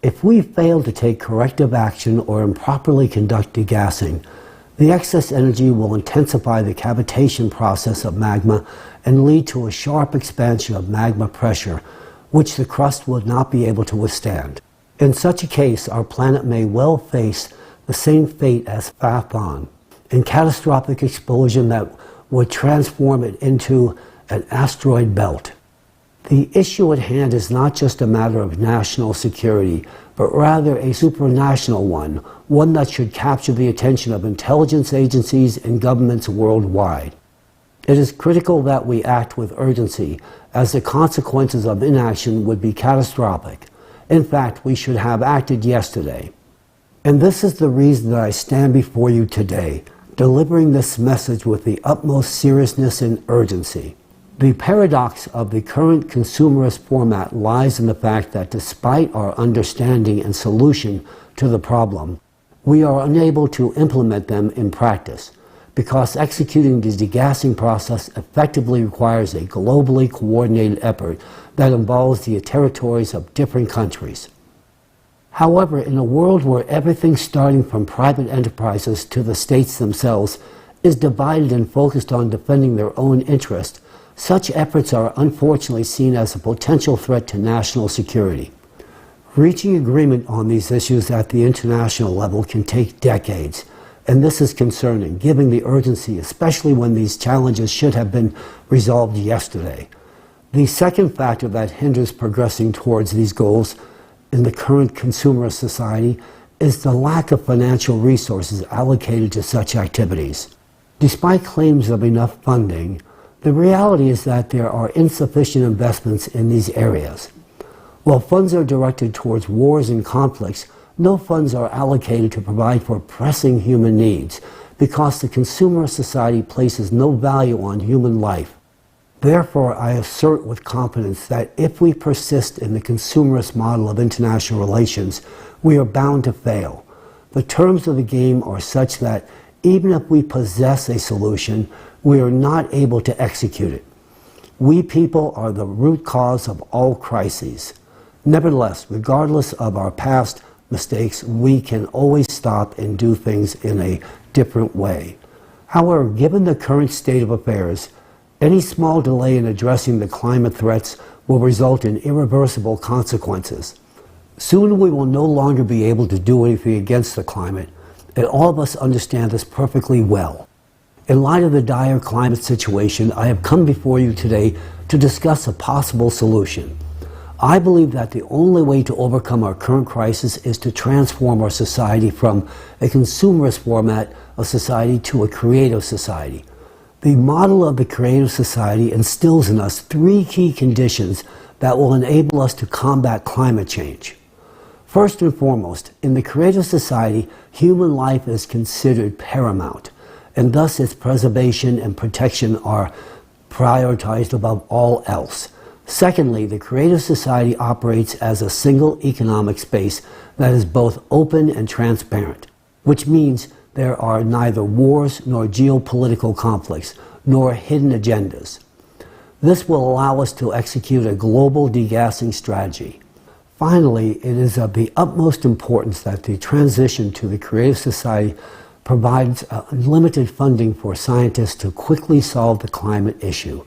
If we fail to take corrective action or improperly conduct degassing, the excess energy will intensify the cavitation process of magma and lead to a sharp expansion of magma pressure, which the crust will not be able to withstand. In such a case, our planet may well face the same fate as Phaethon, a catastrophic explosion that would transform it into an asteroid belt. The issue at hand is not just a matter of national security, but rather a supranational one that should capture the attention of intelligence agencies and governments worldwide. It is critical that we act with urgency, as the consequences of inaction would be catastrophic. In fact, we should have acted yesterday. And this is the reason that I stand before you today, delivering this message with the utmost seriousness and urgency. The paradox of the current consumerist format lies in the fact that despite our understanding and solution to the problem, we are unable to implement them in practice, because executing the degassing process effectively requires a globally coordinated effort that involves the territories of different countries. However, in a world where everything starting from private enterprises to the states themselves is divided and focused on defending their own interest, such efforts are unfortunately seen as a potential threat to national security. Reaching agreement on these issues at the international level can take decades, and this is concerning, given the urgency, especially when these challenges should have been resolved yesterday. The second factor that hinders progressing towards these goals in the current consumerist society is the lack of financial resources allocated to such activities. Despite claims of enough funding, the reality is that there are insufficient investments in these areas. While funds are directed towards wars and conflicts, no funds are allocated to provide for pressing human needs, because the consumer society places no value on human life. Therefore, I assert with confidence that if we persist in the consumerist model of international relations, we are bound to fail. The terms of the game are such that even if we possess a solution, we are not able to execute it. We people are the root cause of all crises. Nevertheless, regardless of our past mistakes, we can always stop and do things in a different way. However, given the current state of affairs, any small delay in addressing the climate threats will result in irreversible consequences. Soon we will no longer be able to do anything against the climate, and all of us understand this perfectly well. In light of the dire climate situation, I have come before you today to discuss a possible solution. I believe that the only way to overcome our current crisis is to transform our society from a consumerist format of society to a creative society. The model of the creative society instills in us three key conditions that will enable us to combat climate change. First and foremost, in the creative society, human life is considered paramount, and thus its preservation and protection are prioritized above all else. Secondly, the creative society operates as a single economic space that is both open and transparent, which means there are neither wars nor geopolitical conflicts, nor hidden agendas. This will allow us to execute a global degassing strategy. Finally, it is of the utmost importance that the transition to the creative society provides unlimited funding for scientists to quickly solve the climate issue.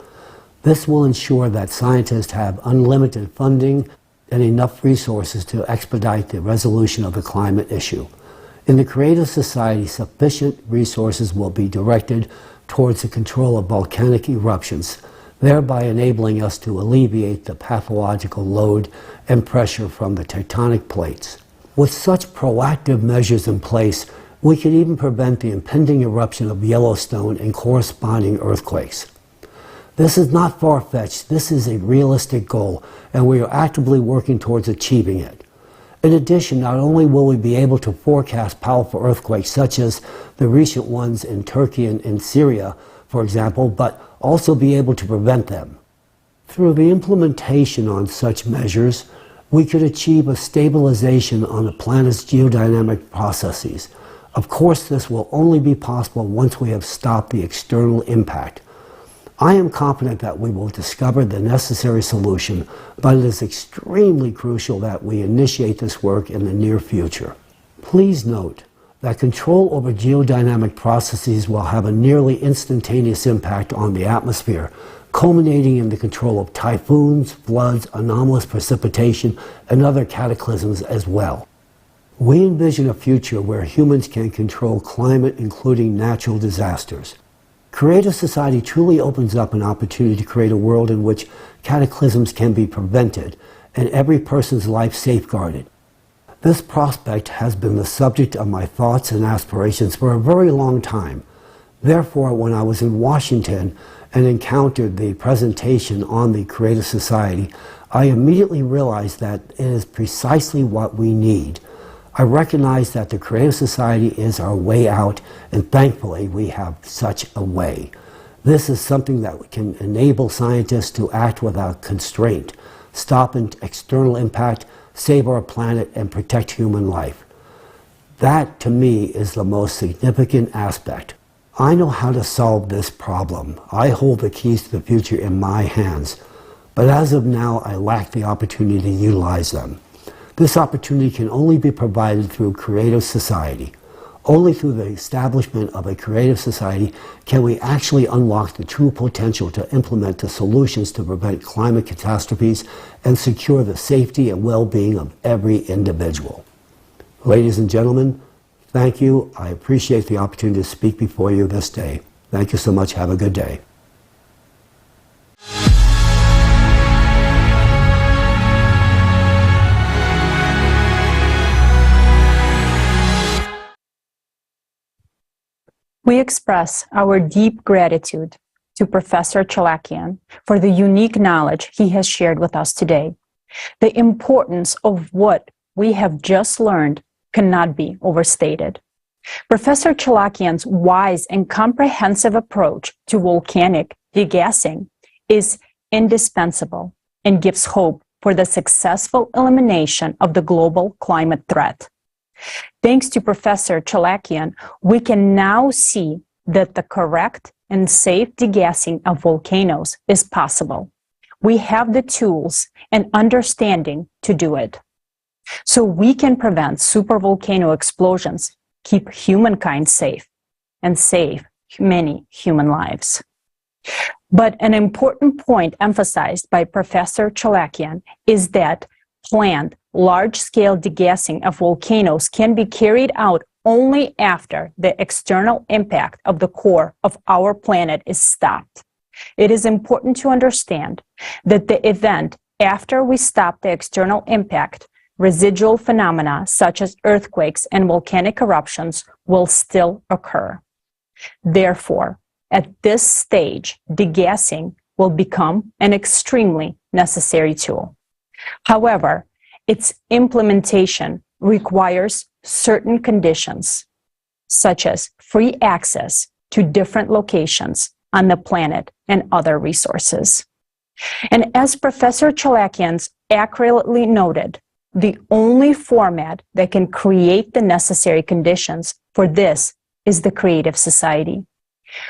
This will ensure that scientists have unlimited funding and enough resources to expedite the resolution of the climate issue. In the creative society, sufficient resources will be directed towards the control of volcanic eruptions, thereby enabling us to alleviate the pathological load and pressure from the tectonic plates. With such proactive measures in place, we could even prevent the impending eruption of Yellowstone and corresponding earthquakes. This is not far-fetched. This is a realistic goal, and we are actively working towards achieving it. In addition, not only will we be able to forecast powerful earthquakes such as the recent ones in Turkey and in Syria, for example, but also be able to prevent them. Through the implementation on such measures, we could achieve a stabilization on the planet's geodynamic processes. Of course, this will only be possible once we have stopped the external impact. I am confident that we will discover the necessary solution, but it is extremely crucial that we initiate this work in the near future. Please note that control over geodynamic processes will have a nearly instantaneous impact on the atmosphere, culminating in the control of typhoons, floods, anomalous precipitation, and other cataclysms as well. We envision a future where humans can control climate, including natural disasters. Creative society truly opens up an opportunity to create a world in which cataclysms can be prevented and every person's life safeguarded. This prospect has been the subject of my thoughts and aspirations for a very long time. Therefore, when I was in Washington and encountered the presentation on the Creative Society, I immediately realized that it is precisely what we need. I recognize that the Creative Society is our way out, and thankfully we have such a way. This is something that can enable scientists to act without constraint, stop external impact, save our planet, and protect human life. That, to me, is the most significant aspect. I know how to solve this problem. I hold the keys to the future in my hands. But as of now, I lack the opportunity to utilize them. This opportunity can only be provided through creative society. Only through the establishment of a creative society can we actually unlock the true potential to implement the solutions to prevent climate catastrophes and secure the safety and well-being of every individual. Ladies and gentlemen, thank you. I appreciate the opportunity to speak before you this day. Thank you so much. Have a good day. We express our deep gratitude to Professor Chalakian for the unique knowledge he has shared with us today. The importance of what we have just learned cannot be overstated. Professor Chalakian's wise and comprehensive approach to volcanic degassing is indispensable and gives hope for the successful elimination of the global climate threat. Thanks to Professor Chalakian, we can now see that the correct and safe degassing of volcanoes is possible. We have the tools and understanding to do it. So we can prevent supervolcano explosions, keep humankind safe, and save many human lives. But an important point emphasized by Professor Chalakian is that planned large-scale degassing of volcanoes can be carried out only after the external impact of the core of our planet is stopped. It is important to understand that the event after we stop the external impact, residual phenomena such as earthquakes and volcanic eruptions will still occur. Therefore, at this stage, degassing will become an extremely necessary tool. However, its implementation requires certain conditions, such as free access to different locations on the planet and other resources. And as Professor Chalakian accurately noted, the only format that can create the necessary conditions for this is the creative society.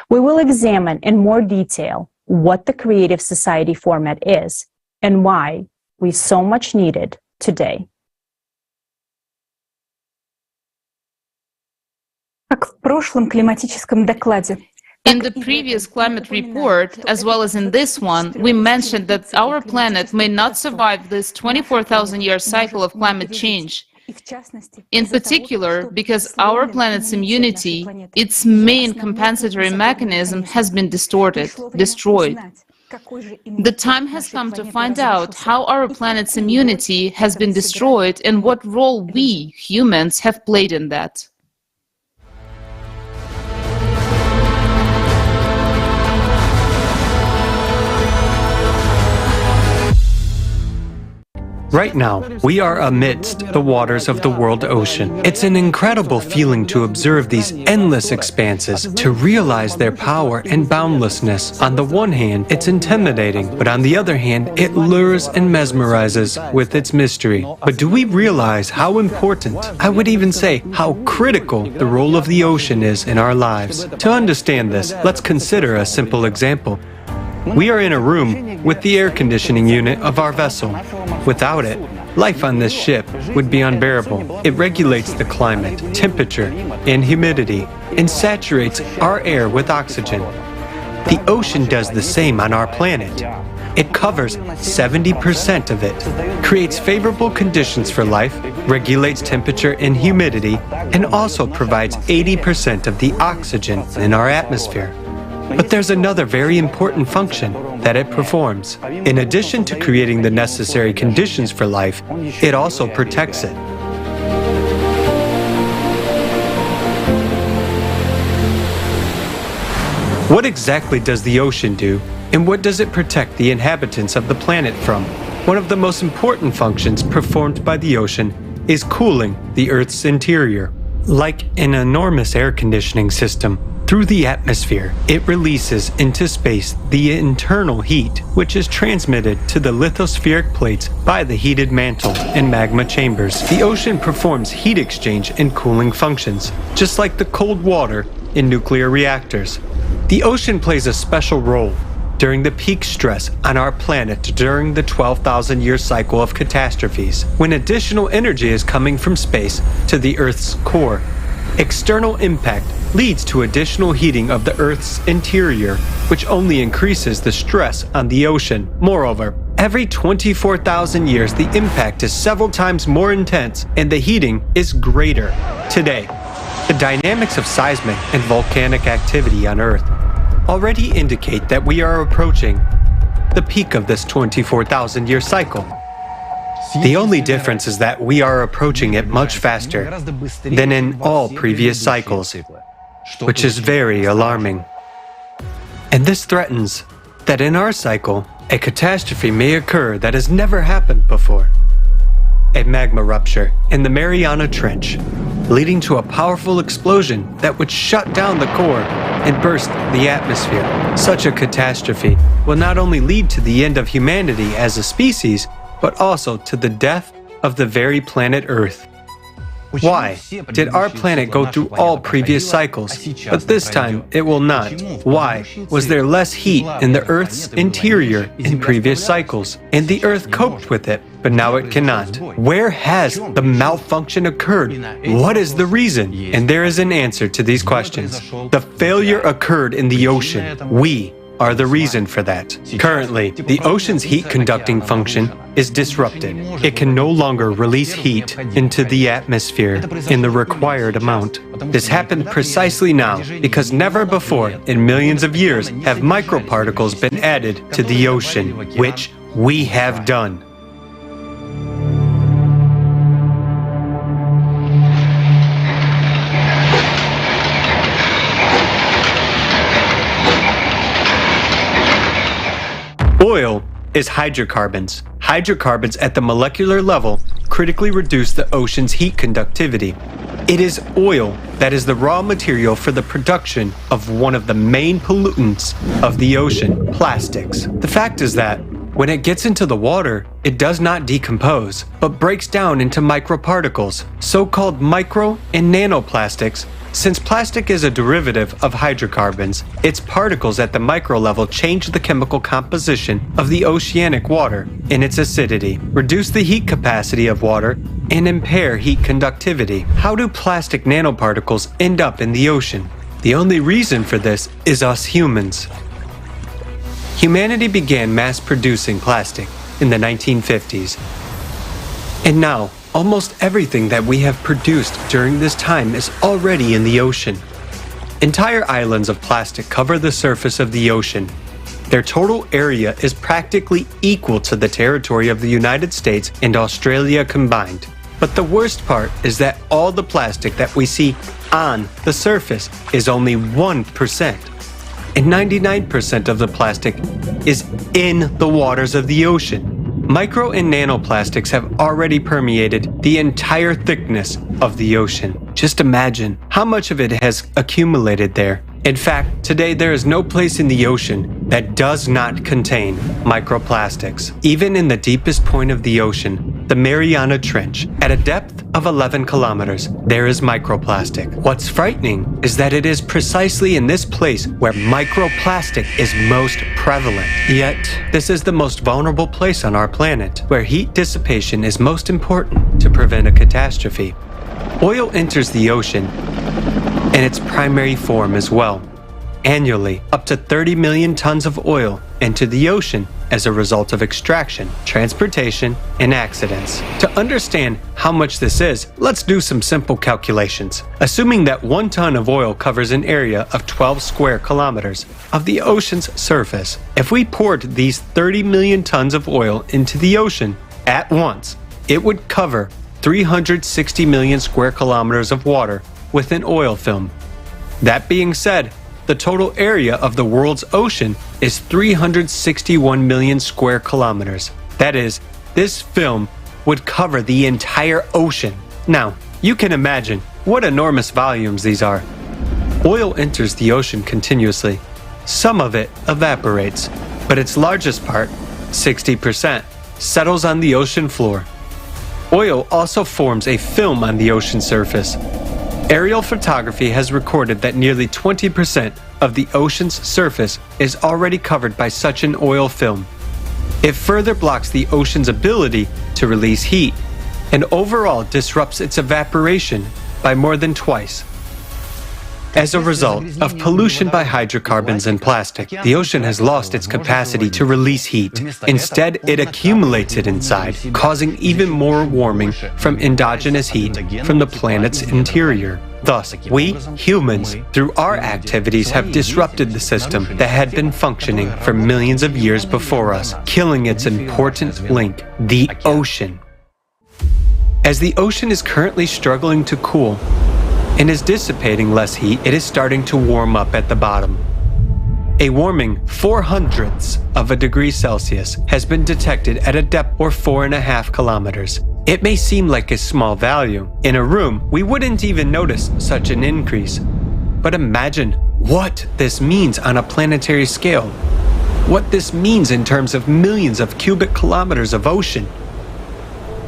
We will examine in more detail what the creative society format is and why we so much need it today. Как в прошлом климатическом докладе. In the previous climate report, as well as in this one, we mentioned that our planet may not survive this 24,000-year cycle of climate change. In particular, because our planet's immunity, its main compensatory mechanism, has been distorted, destroyed. The time has come to find out how our planet's immunity has been destroyed and what role we, humans, have played in that. Right now, we are amidst the waters of the world ocean. It's an incredible feeling to observe these endless expanses, to realize their power and boundlessness. On the one hand, it's intimidating, but on the other hand, it lures and mesmerizes with its mystery. But do we realize how important, I would even say how critical, the role of the ocean is in our lives? To understand this, let's consider a simple example. We are in a room with the air conditioning unit of our vessel. Without it, life on this ship would be unbearable. It regulates the climate, temperature, and humidity, and saturates our air with oxygen. The ocean does the same on our planet. It covers 70% of it, creates favorable conditions for life, regulates temperature and humidity, and also provides 80% of the oxygen in our atmosphere. But there's another very important function that it performs. In addition to creating the necessary conditions for life, it also protects it. What exactly does the ocean do, and what does it protect the inhabitants of the planet from? One of the most important functions performed by the ocean is cooling the Earth's interior. Like an enormous air conditioning system, through the atmosphere, it releases into space the internal heat, which is transmitted to the lithospheric plates by the heated mantle and magma chambers. The ocean performs heat exchange and cooling functions, just like the cold water in nuclear reactors. The ocean plays a special role during the peak stress on our planet during the 12,000-year cycle of catastrophes, when additional energy is coming from space to the Earth's core. External impact leads to additional heating of the Earth's interior, which only increases the stress on the ocean. Moreover, every 24,000 years, the impact is several times more intense and the heating is greater. Today, the dynamics of seismic and volcanic activity on Earth already indicate that we are approaching the peak of this 24,000-year cycle. The only difference is that we are approaching it much faster than in all previous cycles, which is very alarming. And this threatens that in our cycle, a catastrophe may occur that has never happened before. A magma rupture in the Mariana Trench, leading to a powerful explosion that would shut down the core and burst the atmosphere. Such a catastrophe will not only lead to the end of humanity as a species, but also to the death of the very planet Earth. Why did our planet go through all previous cycles, but this time it will not? Why was there less heat in the Earth's interior in previous cycles, and the Earth coped with it, but now it cannot? Where has the malfunction occurred? What is the reason? And there is an answer to these questions. The failure occurred in the ocean. We, are the reason for that. Currently, the ocean's heat conducting function is disrupted. It can no longer release heat into the atmosphere in the required amount. This happened precisely now because never before in millions of years have microparticles been added to the ocean, which we have done. Oil is hydrocarbons. Hydrocarbons at the molecular level critically reduce the ocean's heat conductivity. It is oil that is the raw material for the production of one of the main pollutants of the ocean, plastics. The fact is that when it gets into the water, it does not decompose, but breaks down into microparticles, so-called micro and nanoplastics. Since plastic is a derivative of hydrocarbons, its particles at the micro level change the chemical composition of the oceanic water and its acidity, reduce the heat capacity of water, and impair heat conductivity. How do plastic nanoparticles end up in the ocean? The only reason for this is us humans. Humanity began mass-producing plastic in the 1950s. And now, almost everything that we have produced during this time is already in the ocean. Entire islands of plastic cover the surface of the ocean. Their total area is practically equal to the territory of the United States and Australia combined. But the worst part is that all the plastic that we see on the surface is only 1%. And 99% of the plastic is in the waters of the ocean. Micro and nanoplastics have already permeated the entire thickness of the ocean. Just imagine how much of it has accumulated there. In fact, today there is no place in the ocean that does not contain microplastics. Even in the deepest point of the ocean, the Mariana Trench, at a depth of 11 kilometers, there is microplastic. What's frightening is that it is precisely in this place where microplastic is most prevalent. Yet, this is the most vulnerable place on our planet, where heat dissipation is most important to prevent a catastrophe. Oil enters the ocean in its primary form as well. Annually, up to 30 million tons of oil enter the ocean as a result of extraction, transportation, and accidents. To understand how much this is, let's do some simple calculations. Assuming that 1 ton of oil covers an area of 12 square kilometers of the ocean's surface, if we poured these 30 million tons of oil into the ocean at once, it would cover 360 million square kilometers of water with an oil film. That being said, the total area of the world's ocean is 361 million square kilometers. That is, this film would cover the entire ocean. Now, you can imagine what enormous volumes these are. Oil enters the ocean continuously. Some of it evaporates, but its largest part, 60%, settles on the ocean floor. Oil also forms a film on the ocean surface. Aerial photography has recorded that nearly 20% of the ocean's surface is already covered by such an oil film. It further blocks the ocean's ability to release heat and overall disrupts its evaporation by more than twice. As a result of pollution by hydrocarbons and plastic, the ocean has lost its capacity to release heat. Instead, it accumulates it inside, causing even more warming from endogenous heat from the planet's interior. Thus, we, humans, through our activities have disrupted the system that had been functioning for millions of years before us, killing its important link, the ocean. As the ocean is currently struggling to cool, and is dissipating less heat, it is starting to warm up at the bottom. A warming 0.04 of a degree Celsius has been detected at a depth of 4.5 kilometers. It may seem like a small value. In a room, we wouldn't even notice such an increase. But imagine what this means on a planetary scale. What this means in terms of millions of cubic kilometers of ocean.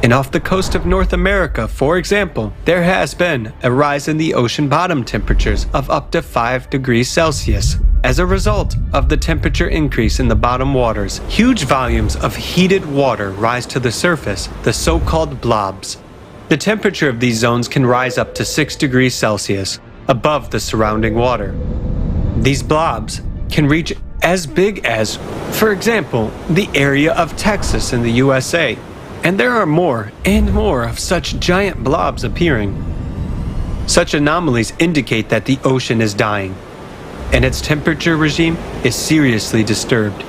And off the coast of North America, for example, there has been a rise in the ocean bottom temperatures of up to 5 degrees Celsius. As a result of the temperature increase in the bottom waters, huge volumes of heated water rise to the surface, the so-called blobs. The temperature of these zones can rise up to 6 degrees Celsius above the surrounding water. These blobs can reach as big as, for example, the area of Texas in the USA. And there are more and more of such giant blobs appearing. Such anomalies indicate that the ocean is dying, and its temperature regime is seriously disturbed.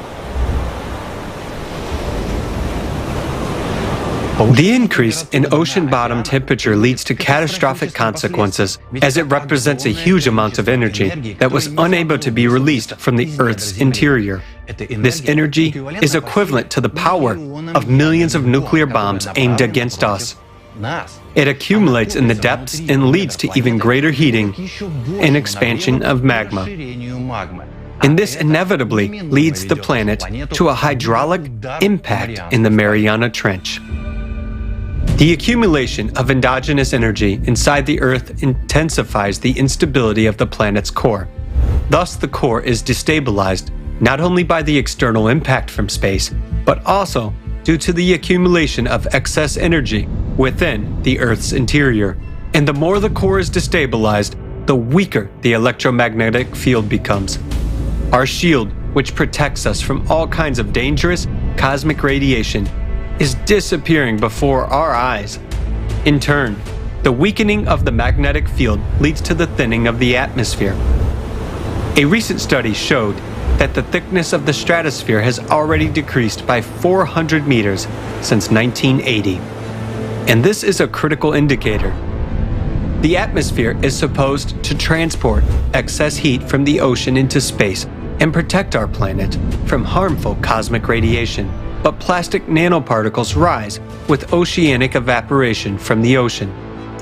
The increase in ocean bottom temperature leads to catastrophic consequences, as it represents a huge amount of energy that was unable to be released from the Earth's interior. This energy is equivalent to the power of millions of nuclear bombs aimed against us. It accumulates in the depths and leads to even greater heating and expansion of magma. And this inevitably leads the planet to a hydraulic impact in the Mariana Trench. The accumulation of endogenous energy inside the Earth intensifies the instability of the planet's core. Thus, the core is destabilized not only by the external impact from space, but also due to the accumulation of excess energy within the Earth's interior. And the more the core is destabilized, the weaker the electromagnetic field becomes. Our shield, which protects us from all kinds of dangerous cosmic radiation, is disappearing before our eyes. In turn, the weakening of the magnetic field leads to the thinning of the atmosphere. A recent study showed that the thickness of the stratosphere has already decreased by 400 meters since 1980. And this is a critical indicator. The atmosphere is supposed to transport excess heat from the ocean into space and protect our planet from harmful cosmic radiation. But plastic nanoparticles rise with oceanic evaporation from the ocean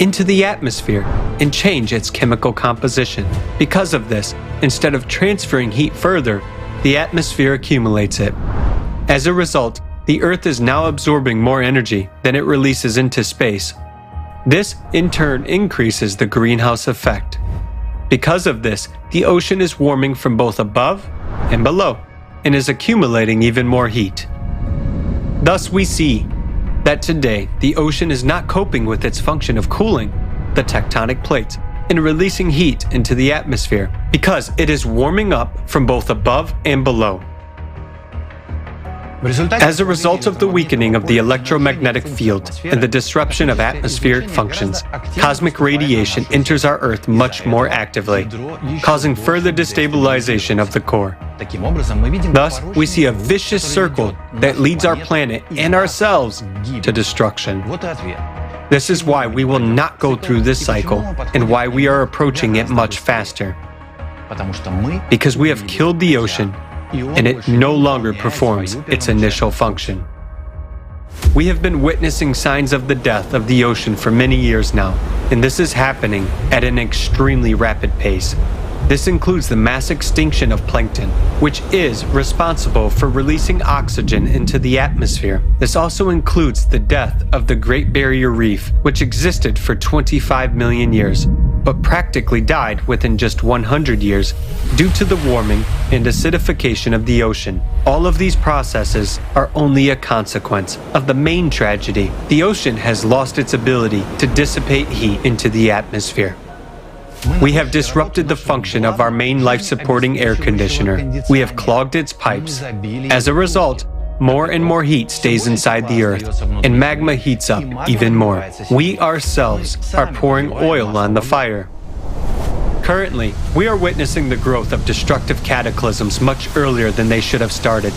into the atmosphere and change its chemical composition. Because of this, instead of transferring heat further, the atmosphere accumulates it. As a result, the Earth is now absorbing more energy than it releases into space. This, in turn, increases the greenhouse effect. Because of this, the ocean is warming from both above and below, and is accumulating even more heat. Thus, we see that today the ocean is not coping with its function of cooling the tectonic plates and releasing heat into the atmosphere because it is warming up from both above and below. As a result of the weakening of the electromagnetic field and the disruption of atmospheric functions, cosmic radiation enters our Earth much more actively, causing further destabilization of the core. Thus, we see a vicious circle that leads our planet and ourselves to destruction. This is why we will not go through this cycle and why we are approaching it much faster. Because we have killed the ocean and it no longer performs its initial function. We have been witnessing signs of the death of the ocean for many years now, and this is happening at an extremely rapid pace. This includes the mass extinction of plankton, which is responsible for releasing oxygen into the atmosphere. This also includes the death of the Great Barrier Reef, which existed for 25 million years, but practically died within just 100 years due to the warming and acidification of the ocean. All of these processes are only a consequence of the main tragedy. The ocean has lost its ability to dissipate heat into the atmosphere. We have disrupted the function of our main life-supporting air conditioner. We have clogged its pipes. As a result, more and more heat stays inside the Earth, and magma heats up even more. We ourselves are pouring oil on the fire. Currently, we are witnessing the growth of destructive cataclysms much earlier than they should have started.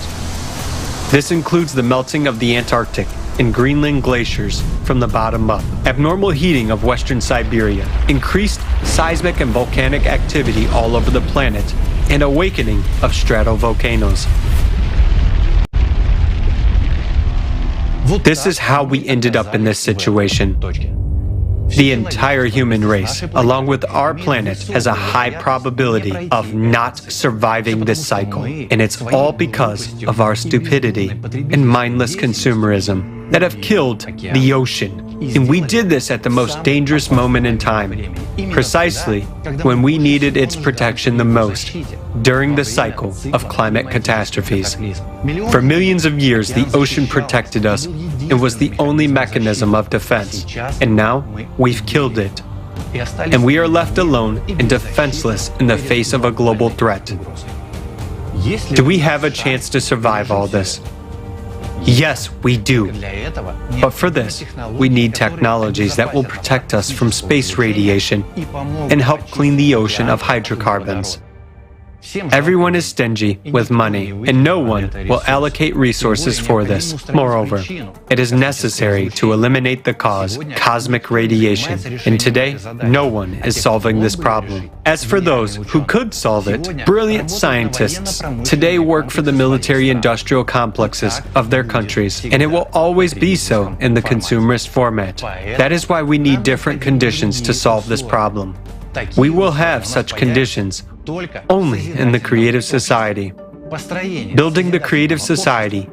This includes the melting of the Antarctic and Greenland glaciers from the bottom up, abnormal heating of Western Siberia, increased seismic and volcanic activity all over the planet, and awakening of stratovolcanoes. This is how we ended up in this situation. The entire human race, along with our planet, has a high probability of not surviving this cycle. And it's all because of our stupidity and mindless consumerism that have killed the ocean. And we did this at the most dangerous moment in time, precisely when we needed its protection the most, during the cycle of climate catastrophes. For millions of years, the ocean protected us and was the only mechanism of defense. And now, we've killed it. And we are left alone and defenseless in the face of a global threat. Do we have a chance to survive all this? Yes, we do. But for this, we need technologies that will protect us from space radiation and help clean the ocean of hydrocarbons. Everyone is stingy with money, and no one will allocate resources for this. Moreover, it is necessary to eliminate the cause, cosmic radiation, and today, no one is solving this problem. As for those who could solve it, brilliant scientists today work for the military-industrial complexes of their countries, and it will always be so in the consumerist format. That is why we need different conditions to solve this problem. We will have such conditions only in the creative society. Building the creative society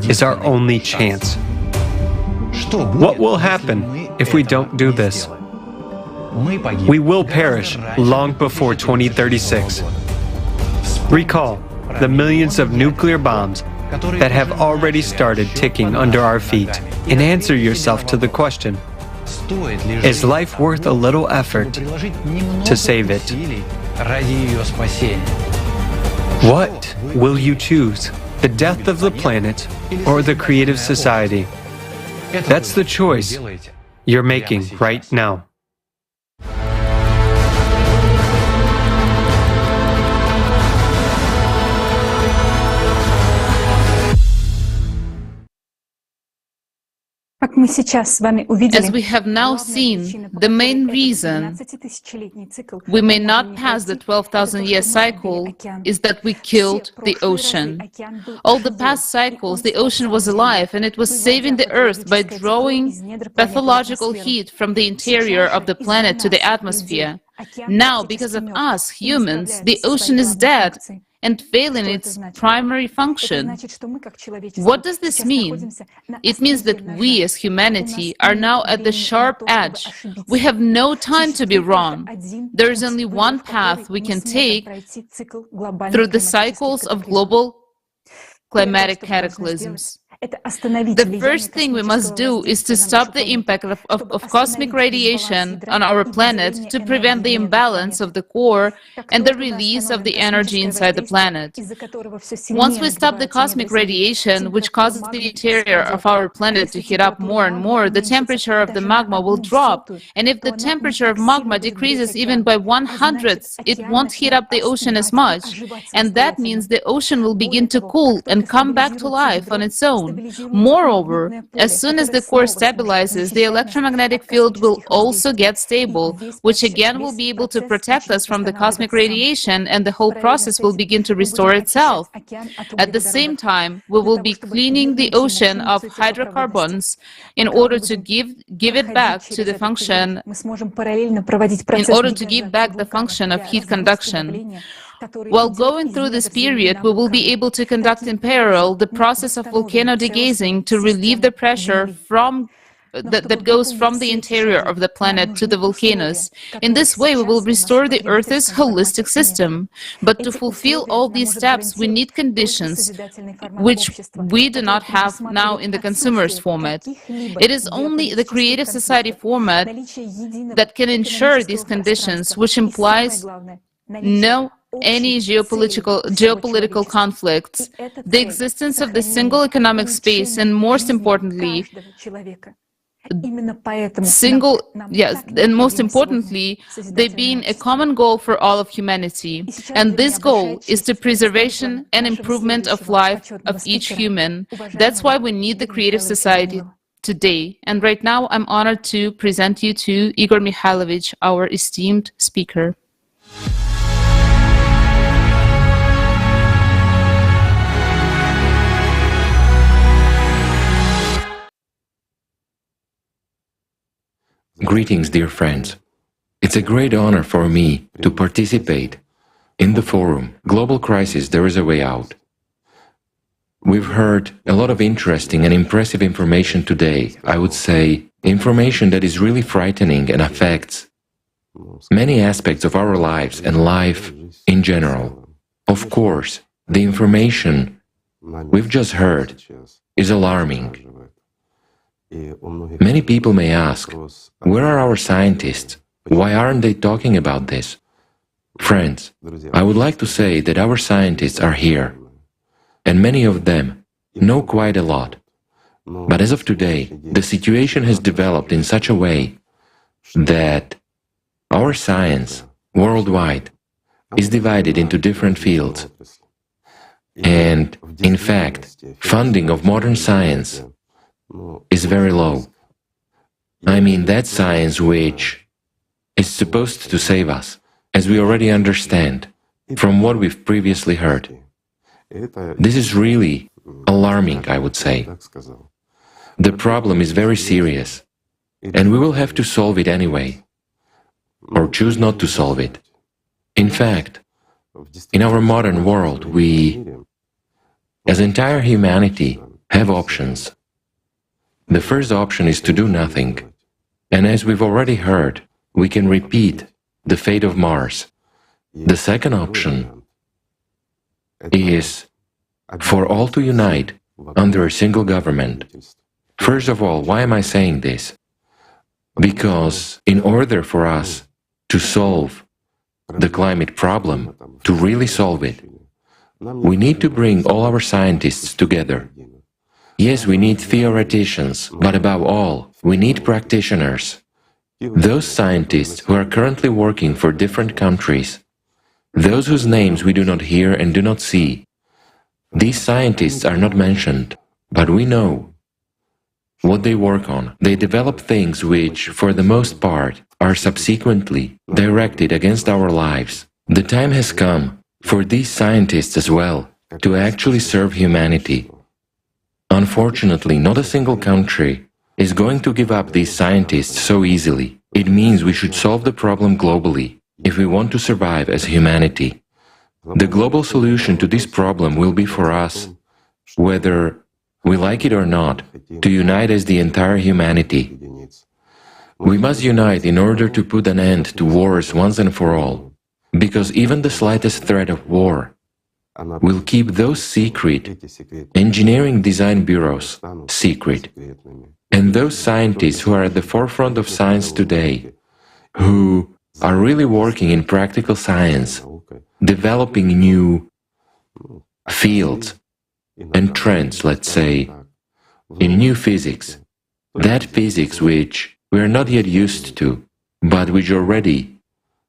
is our only chance. What will happen if we don't do this? We will perish long before 2036. Recall the millions of nuclear bombs that have already started ticking under our feet, and answer yourself to the question: is life worth a little effort to save it? What will you choose? The death of the planet or the creative society? That's the choice you're making right now. As we have now seen, the main reason we may not pass the 12,000-year cycle is that we killed the ocean. All the past cycles, the ocean was alive and it was saving the Earth by drawing pathological heat from the interior of the planet to the atmosphere. Now, because of us, humans, the ocean is dead and failing its primary function. What does this mean? It means that we as humanity are now at the sharp edge. We have no time to be wrong. There is only one path we can take through the cycles of global climatic cataclysms. The first thing we must do is to stop the impact of cosmic radiation on our planet to prevent the imbalance of the core and the release of the energy inside the planet. Once we stop the cosmic radiation, which causes the interior of our planet to heat up more and more, the temperature of the magma will drop. And if the temperature of magma decreases even by 1/100th, it won't heat up the ocean as much. And that means the ocean will begin to cool and come back to life on its own. Moreover, as soon as the core stabilizes, the electromagnetic field will also get stable, which again will be able to protect us from the cosmic radiation, and the whole process will begin to restore itself. At the same time, we will be cleaning the ocean of hydrocarbons in order to give it back to the function, of heat conduction. While going through this period, we will be able to conduct in parallel the process of volcano degazing to relieve the pressure that goes from the interior of the planet to the volcanoes. In this way, we will restore the Earth's holistic system. But to fulfill all these steps, we need conditions which we do not have now in the consumerist format. It is only the creative society format that can ensure these conditions, which implies any geopolitical conflicts, the existence of the single economic space, and most importantly, they being a common goal for all of humanity. And this goal is the preservation and improvement of life of each human. That's why we need the creative society today. And right now, I'm honored to present you to Igor Mikhailovich, our esteemed speaker. Greetings, dear friends. It's a great honor for me to participate in the forum, Global Crisis, There is a Way Out. We've heard a lot of interesting and impressive information today. I would say information that is really frightening and affects many aspects of our lives and life in general. Of course, the information we've just heard is alarming. Many people may ask, where are our scientists? Why aren't they talking about this? Friends, I would like to say that our scientists are here, and many of them know quite a lot. But as of today, the situation has developed in such a way that our science worldwide is divided into different fields. And, in fact, funding of modern science is very low. I mean that science which is supposed to save us, as we already understand from what we've previously heard. This is really alarming, I would say. The problem is very serious, and we will have to solve it anyway, or choose not to solve it. In fact, in our modern world, we, as entire humanity, have options. The first option is to do nothing, and as we've already heard, we can repeat the fate of Mars. The second option is for all to unite under a single government. First of all, why am I saying this? Because in order for us to solve the climate problem, to really solve it, we need to bring all our scientists together. Yes, we need theoreticians, but above all, we need practitioners. Those scientists who are currently working for different countries, those whose names we do not hear and do not see. These scientists are not mentioned, but we know what they work on. They develop things which, for the most part, are subsequently directed against our lives. The time has come for these scientists as well to actually serve humanity. Unfortunately, not a single country is going to give up these scientists so easily. It means we should solve the problem globally if we want to survive as humanity. The global solution to this problem will be for us, whether we like it or not, to unite as the entire humanity. We must unite in order to put an end to wars once and for all, because even the slightest threat of war will keep those secret engineering design bureaus secret. And those scientists who are at the forefront of science today, who are really working in practical science, developing new fields and trends, let's say, in new physics, that physics which we are not yet used to, but which already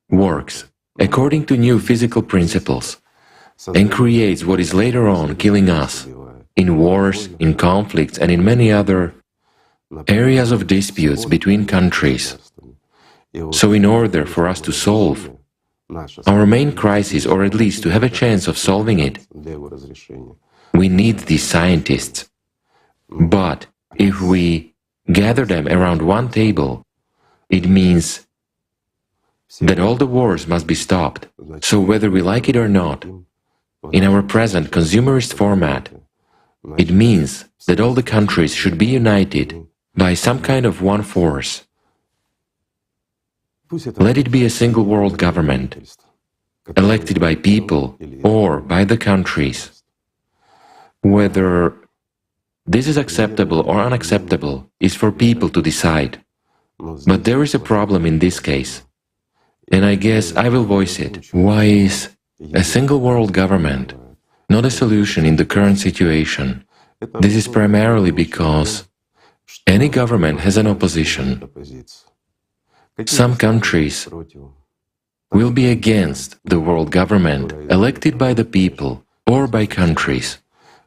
works according to new physical principles, and creates what is later on killing us in wars, in conflicts, and in many other areas of disputes between countries. So in order for us to solve our main crisis, or at least to have a chance of solving it, we need these scientists. But if we gather them around one table, it means that all the wars must be stopped. So whether we like it or not, in our present consumerist format, it means that all the countries should be united by some kind of one force. Let it be a single world government, elected by people or by the countries. Whether this is acceptable or unacceptable is for people to decide. But there is a problem in this case, and I guess I will voice it. Why is a single world government not a solution in the current situation? This is primarily because any government has an opposition. Some countries will be against the world government elected by the people or by countries.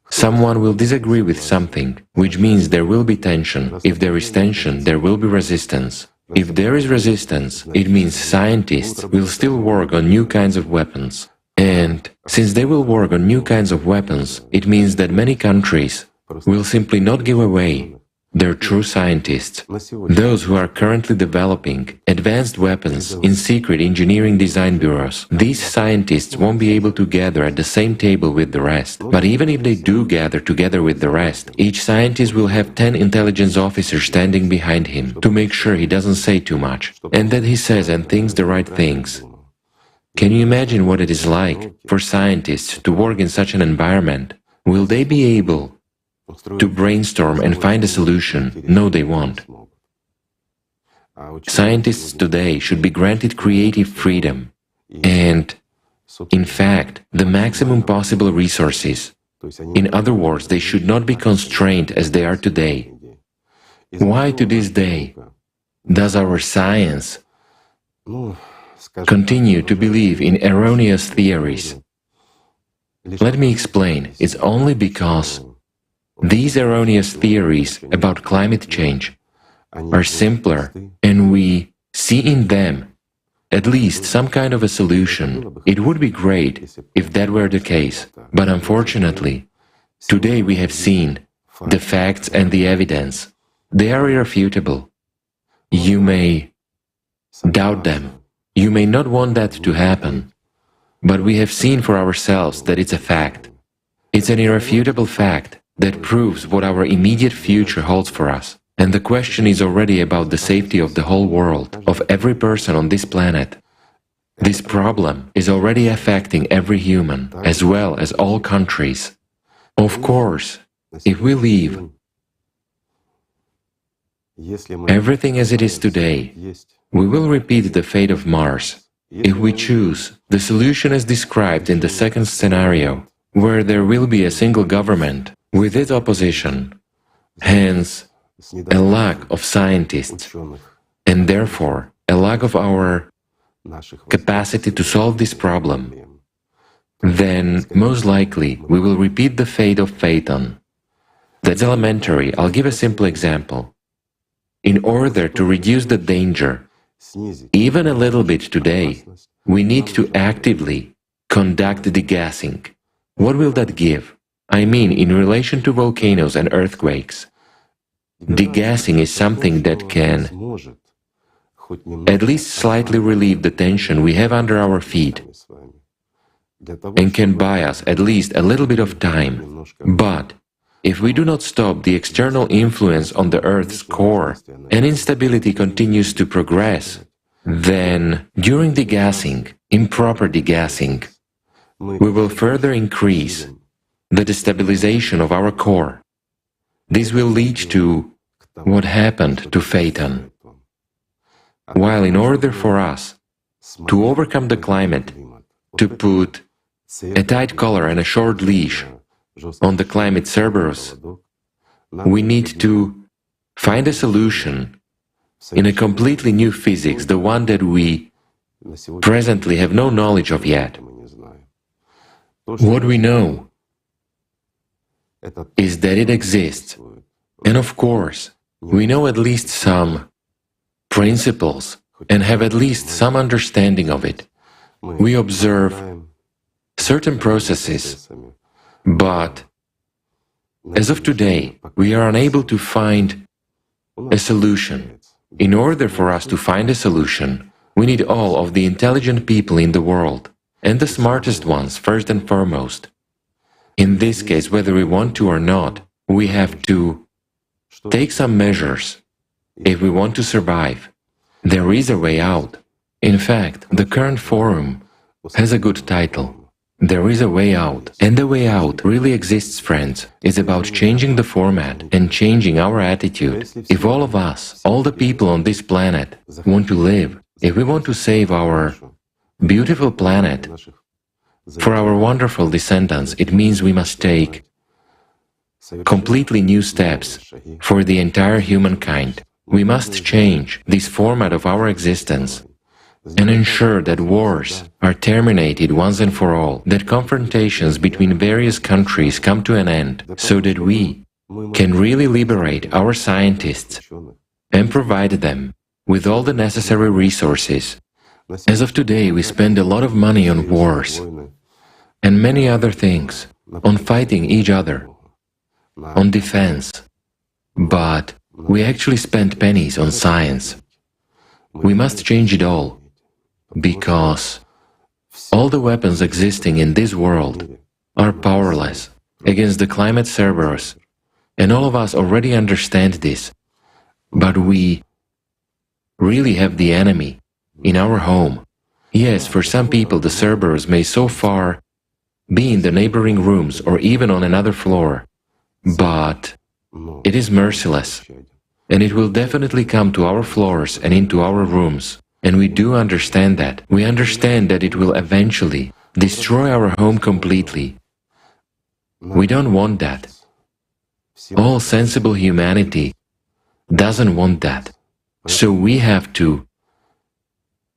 Someone will disagree with something, which means there will be tension. If there is tension, there will be resistance. If there is resistance, it means scientists will still work on new kinds of weapons. And since they will work on new kinds of weapons, it means that many countries will simply not give away their true scientists, those who are currently developing advanced weapons in secret engineering design bureaus. These scientists won't be able to gather at the same table with the rest. But even if they do gather together with the rest, each scientist will have 10 intelligence officers standing behind him to make sure he doesn't say too much, and that he says and thinks the right things. Can you imagine what it is like for scientists to work in such an environment? Will they be able to brainstorm and find a solution? No, they won't. Scientists today should be granted creative freedom and, in fact, the maximum possible resources. In other words, they should not be constrained as they are today. Why to this day does our science continue to believe in erroneous theories? Let me explain. It's only because these erroneous theories about climate change are simpler, and we see in them at least some kind of a solution. It would be great if that were the case, but unfortunately, today we have seen the facts and the evidence. They are irrefutable. You may doubt them. You may not want that to happen, but we have seen for ourselves that it's a fact. It's an irrefutable fact that proves what our immediate future holds for us. And the question is already about the safety of the whole world, of every person on this planet. This problem is already affecting every human, as well as all countries. Of course, if we leave everything as it is today, we will repeat the fate of Mars. If we choose the solution as described in the second scenario, where there will be a single government with its opposition, hence a lack of scientists, and therefore a lack of our capacity to solve this problem, then most likely we will repeat the fate of Phaeton. That's elementary. I'll give a simple example. In order to reduce the danger, even a little bit today, we need to actively conduct degassing. What will that give? I mean, in relation to volcanoes and earthquakes, degassing is something that can at least slightly relieve the tension we have under our feet and can buy us at least a little bit of time. But if we do not stop the external influence on the Earth's core and instability continues to progress, then during degassing, improper degassing, we will further increase the destabilization of our core. This will lead to what happened to Phaeton. While in order for us to overcome the climate, to put a tight collar and a short leash on the climate cerberus, we need to find a solution in a completely new physics, the one that we presently have no knowledge of yet. What we know is that it exists, and of course, we know at least some principles and have at least some understanding of it. We observe certain processes, but as of today, we are unable to find a solution. In order for us to find a solution, we need all of the intelligent people in the world, and the smartest ones first and foremost. In this case, whether we want to or not, we have to take some measures if we want to survive. There is a way out. In fact, the current forum has a good title. There is a way out. And the way out really exists, friends. It's about changing the format and changing our attitude. If all of us, all the people on this planet, want to live, if we want to save our beautiful planet for our wonderful descendants, it means we must take completely new steps for the entire humankind. We must change this format of our existence and ensure that wars are terminated once and for all, that confrontations between various countries come to an end, so that we can really liberate our scientists and provide them with all the necessary resources. As of today, we spend a lot of money on wars and many other things, on fighting each other, on defense, but we actually spend pennies on science. We must change it all, because all the weapons existing in this world are powerless against the climate cerberus, and all of us already understand this, but we really have the enemy in our home. Yes, for some people the cerberus may so far be in the neighboring rooms or even on another floor, but it is merciless, and it will definitely come to our floors and into our rooms. And we do understand that. We understand that it will eventually destroy our home completely. We don't want that. All sensible humanity doesn't want that. So we have to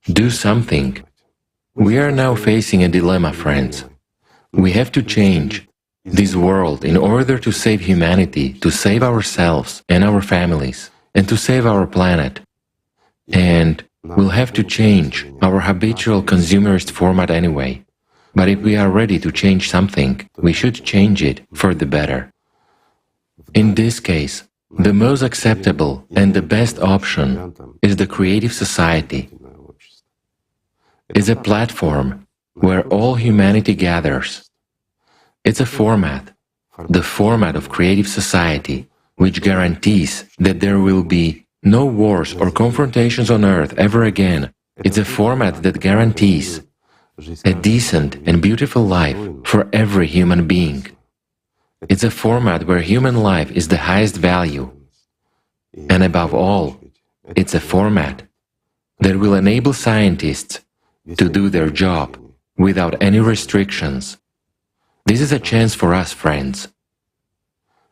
do something. We are now facing a dilemma, friends. We have to change this world in order to save humanity, to save ourselves and our families, and to save our planet. And we'll have to change our habitual consumerist format anyway. But if we are ready to change something, we should change it for the better. In this case, the most acceptable and the best option is the creative society. It's a platform where all humanity gathers. It's a format, the format of creative society, which guarantees that there will be no wars or confrontations on Earth ever again. It's a format that guarantees a decent and beautiful life for every human being. It's a format where human life is the highest value. And above all, it's a format that will enable scientists to do their job without any restrictions. This is a chance for us, friends.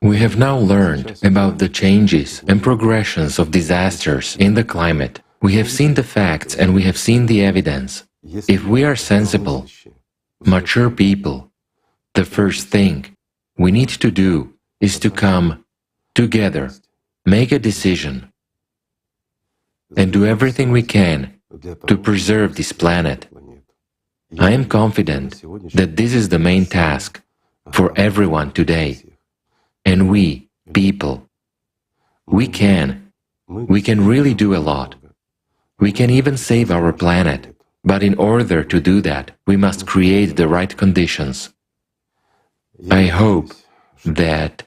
We have now learned about the changes and progressions of disasters in the climate. We have seen the facts and we have seen the evidence. If we are sensible, mature people, the first thing we need to do is to come together, make a decision, and do everything we can to preserve this planet. I am confident that this is the main task for everyone today. And we, people, we can really do a lot. We can even save our planet. But in order to do that, we must create the right conditions. I hope that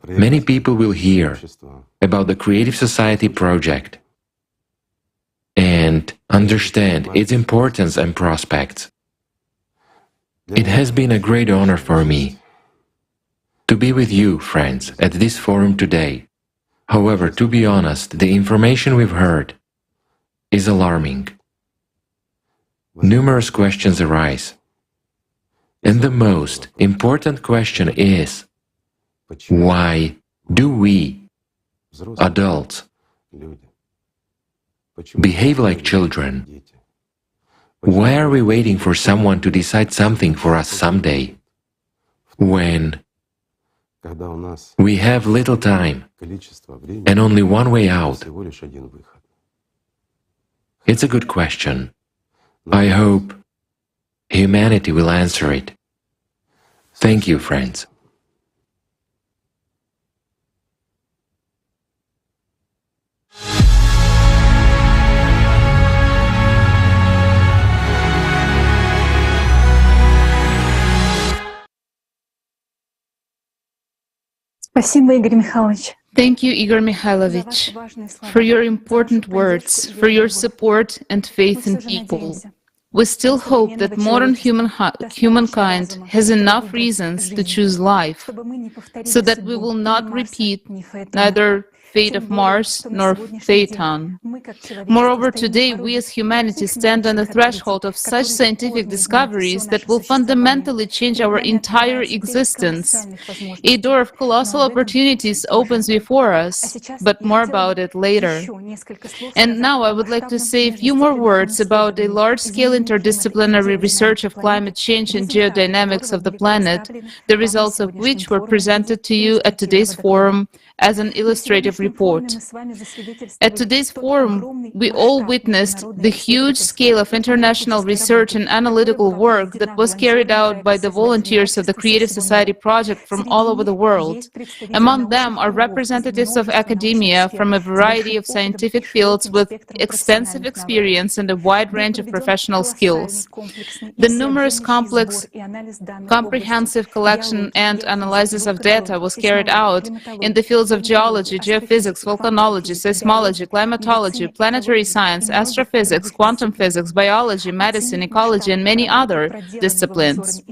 many people will hear about the Creative Society project and understand its importance and prospects. It has been a great honor for me to be with you, friends, at this forum today. However, to be honest, the information we've heard is alarming. Numerous questions arise. And the most important question is, why do we, adults, behave like children? Why are we waiting for someone to decide something for us someday, when we have little time and only one way out? It's a good question. I hope humanity will answer it. Thank you, friends. Спасибо, Игорь Михайлович. Thank you, Igor Mikhailovich, for your important words, for your support and faith in people. We still hope that modern humankind has enough reasons to choose life, so that we will not repeat neither fate of Mars nor Phaeton. Moreover, today we as humanity stand on the threshold of such scientific discoveries that will fundamentally change our entire existence. A door of colossal opportunities opens before us, but more about it later. And now I would like to say a few more words about a large-scale interdisciplinary research of climate change and geodynamics of the planet, the results of which were presented to you at today's forum as an illustrative report. At today's forum, we all witnessed the huge scale of international research and analytical work that was carried out by the volunteers of the Creative Society project from all over the world. Among them are representatives of academia from a variety of scientific fields with extensive experience and a wide range of professional skills. The numerous comprehensive collection and analysis of data was carried out in the fields of geology, geophysics, geophysics, volcanology, seismology, climatology, planetary science, astrophysics, quantum physics, biology, medicine, ecology, and many other disciplines.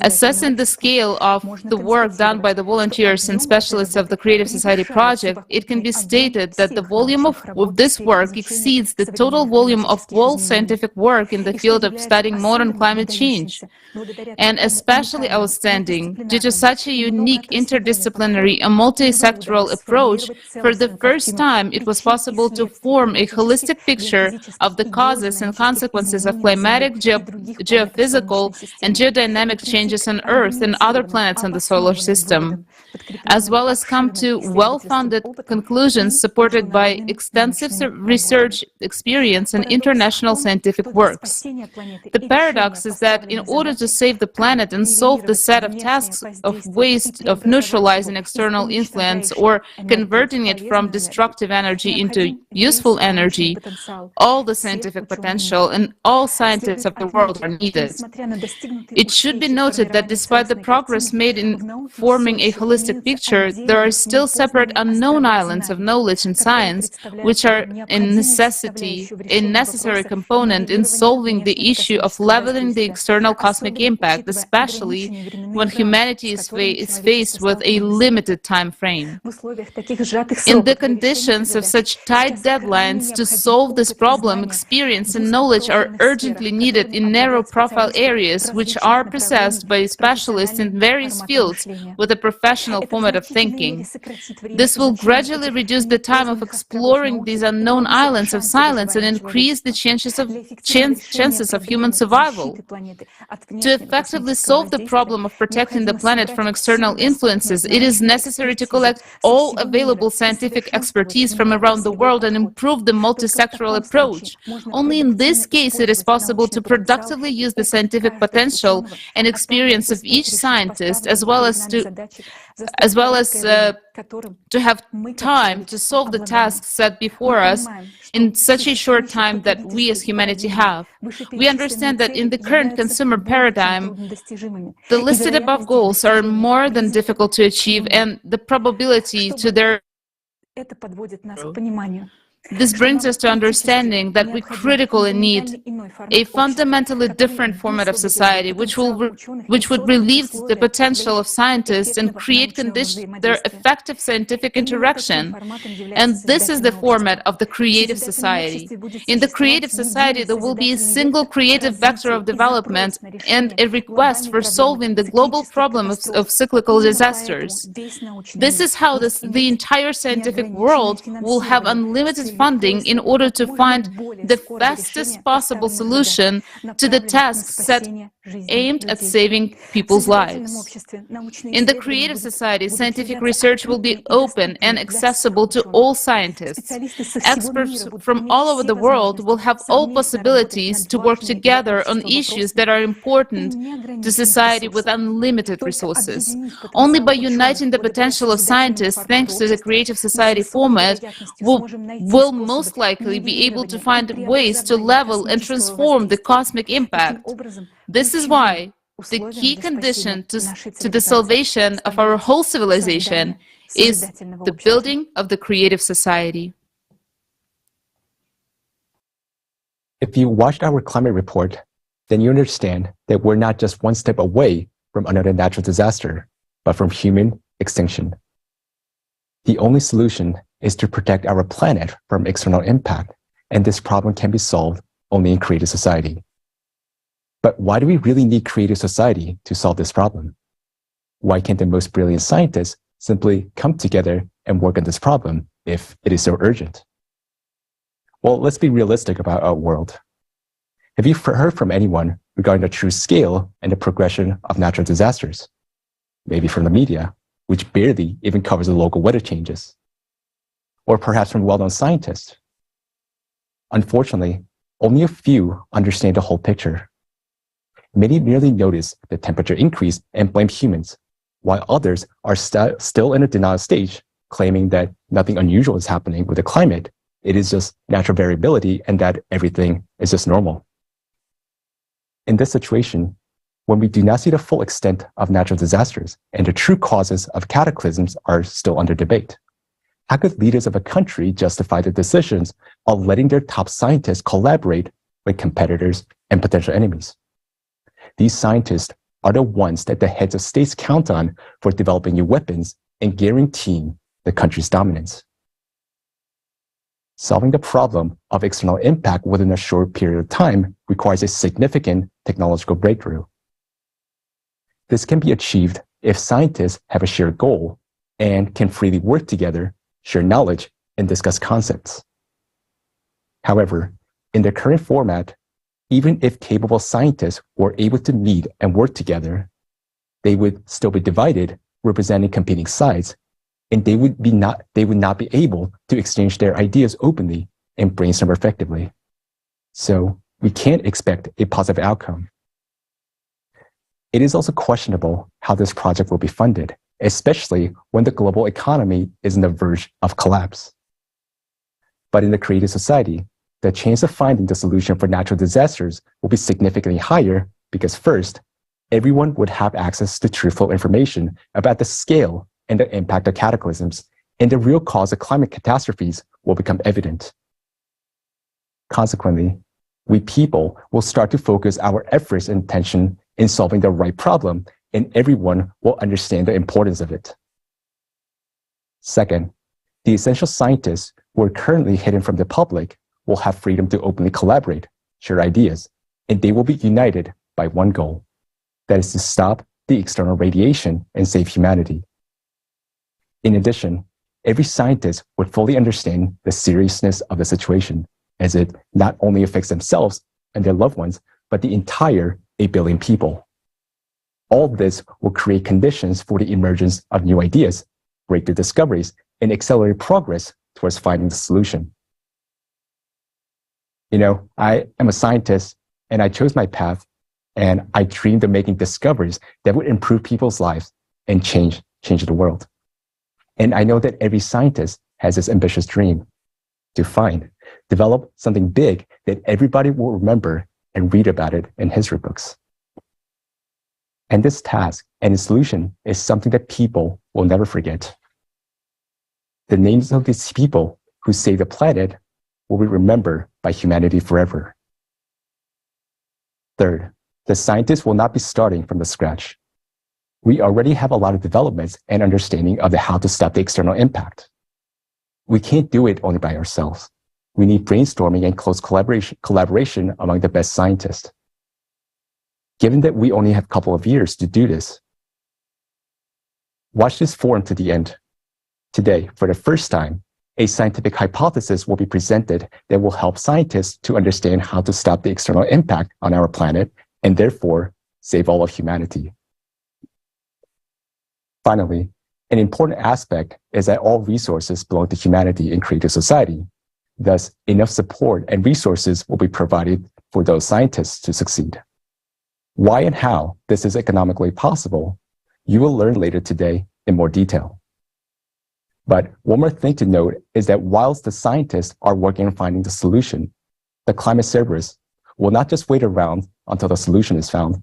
Assessing the scale of the work done by the volunteers and specialists of the Creative Society project, it can be stated that the volume of this work exceeds the total volume of all scientific work in the field of studying modern climate change, and especially outstanding due to such a unique interdisciplinary and multi-sectoral approach. For the first time, it was possible to form a holistic picture of the causes and consequences of climatic, geophysical, and geodynamic changes on Earth and other planets in the solar system, as well as come to well-founded conclusions supported by extensive research experience and international scientific works. The paradox is that in order to save the planet and solve the set of tasks of waste of neutralizing external influence or converting it from destructive energy into useful energy, all the scientific potential and all scientists of the world are needed. It should be noted that despite the progress made in forming a holistic picture, there are still separate unknown islands of knowledge and science, which are a necessary component in solving the issue of leveling the external cosmic impact, especially when humanity is faced with a limited time frame. In the conditions of such tight deadlines, to solve this problem, experience and knowledge are urgently needed in narrow-profile areas which are possessed by specialists in various fields with a professional format of thinking. This will gradually reduce the time of exploring these unknown islands of silence and increase the chances of human survival. To effectively solve the problem of protecting the planet from external influences, it is necessary to collect all available scientific expertise from around the world and improve the multi-sectoral approach. Only in this case it is possible to productively use the scientific potential and experience of each scientist, as well as to have time to solve the tasks set before us in such a short time that we as humanity have. We understand that in the current consumer paradigm, the listed above goals are more than difficult to achieve, and the probability to their This brings us to understanding that we critically need a fundamentally different format of society, which would relieve the potential of scientists and create conditions for their effective scientific interaction. And this is the format of the creative society. In the creative society, there will be a single creative vector of development and a request for solving the global problem of cyclical disasters. This is how the entire scientific world will have unlimited funding in order to find the fastest possible solution to the tasks set aimed at saving people's lives. In the creative society, scientific research will be open and accessible to all scientists. Experts from all over the world will have all possibilities to work together on issues that are important to society with unlimited resources. Only by uniting the potential of scientists, thanks to the creative society format, will most likely be able to find ways to level and transform the cosmic impact. This is why the key condition to the salvation of our whole civilization is the building of the creative society. If you watched our climate report, then you understand that we're not just one step away from another natural disaster, but from human extinction. The only solution is to protect our planet from external impact, and this problem can be solved only in creative society. But why do we really need creative society to solve this problem? Why can't the most brilliant scientists simply come together and work on this problem if it is so urgent? Well, let's be realistic about our world. Have you heard from anyone regarding the true scale and the progression of natural disasters? Maybe from the media, which barely even covers the local weather changes. Or perhaps from well-known scientists. Unfortunately, only a few understand the whole picture. Many merely notice the temperature increase and blame humans, while others are still in a denial stage, claiming that nothing unusual is happening with the climate. It is just natural variability and that everything is just normal. In this situation, when we do not see the full extent of natural disasters and the true causes of cataclysms are still under debate, How could leaders of a country justify the decisions of letting their top scientists collaborate with competitors and potential enemies? These scientists are the ones that the heads of states count on for developing new weapons and guaranteeing the country's dominance. Solving the problem of external impact within a short period of time requires a significant technological breakthrough. This can be achieved if scientists have a shared goal and can freely work together, share knowledge, and discuss concepts. However, in the current format, even if capable scientists were able to meet and work together, they would still be divided, representing competing sides, and they would not be able to exchange their ideas openly and brainstorm effectively. So we can't expect a positive outcome. It is also questionable how this project will be funded, especially when the global economy is on the verge of collapse. But in the creative society, the chance of finding the solution for natural disasters will be significantly higher because first, everyone would have access to truthful information about the scale and the impact of cataclysms, and the real cause of climate catastrophes will become evident. Consequently, we people will start to focus our efforts and attention in solving the right problem, and everyone will understand the importance of it. Second, the essential scientists who are currently hidden from the public will have freedom to openly collaborate, share ideas, and they will be united by one goal, that is to stop the external radiation and save humanity. In addition, every scientist would fully understand the seriousness of the situation, as it not only affects themselves and their loved ones, but the entire 8 billion people. All this will create conditions for the emergence of new ideas, breakthrough discoveries, and accelerate progress towards finding the solution. You know, I am a scientist and I chose my path and I dreamed of making discoveries that would improve people's lives and change the world. And I know that every scientist has this ambitious dream to develop something big that everybody will remember and read about it in history books. And this task and its solution is something that people will never forget. The names of these people who saved the planet will be remembered by humanity forever. Third, the scientists will not be starting from the scratch. We already have a lot of developments and understanding of how to stop the external impact. We can't do it only by ourselves. We need brainstorming and close collaboration among the best scientists. Given that we only have a couple of years to do this, watch this forum to the end. Today, for the first time, a scientific hypothesis will be presented that will help scientists to understand how to stop the external impact on our planet and therefore save all of humanity. Finally, an important aspect is that all resources belong to humanity in creative society. Thus, enough support and resources will be provided for those scientists to succeed. Why and how this is economically possible, you will learn later today in more detail. But one more thing to note is that whilst the scientists are working on finding the solution, the climate cerberus will not just wait around until the solution is found,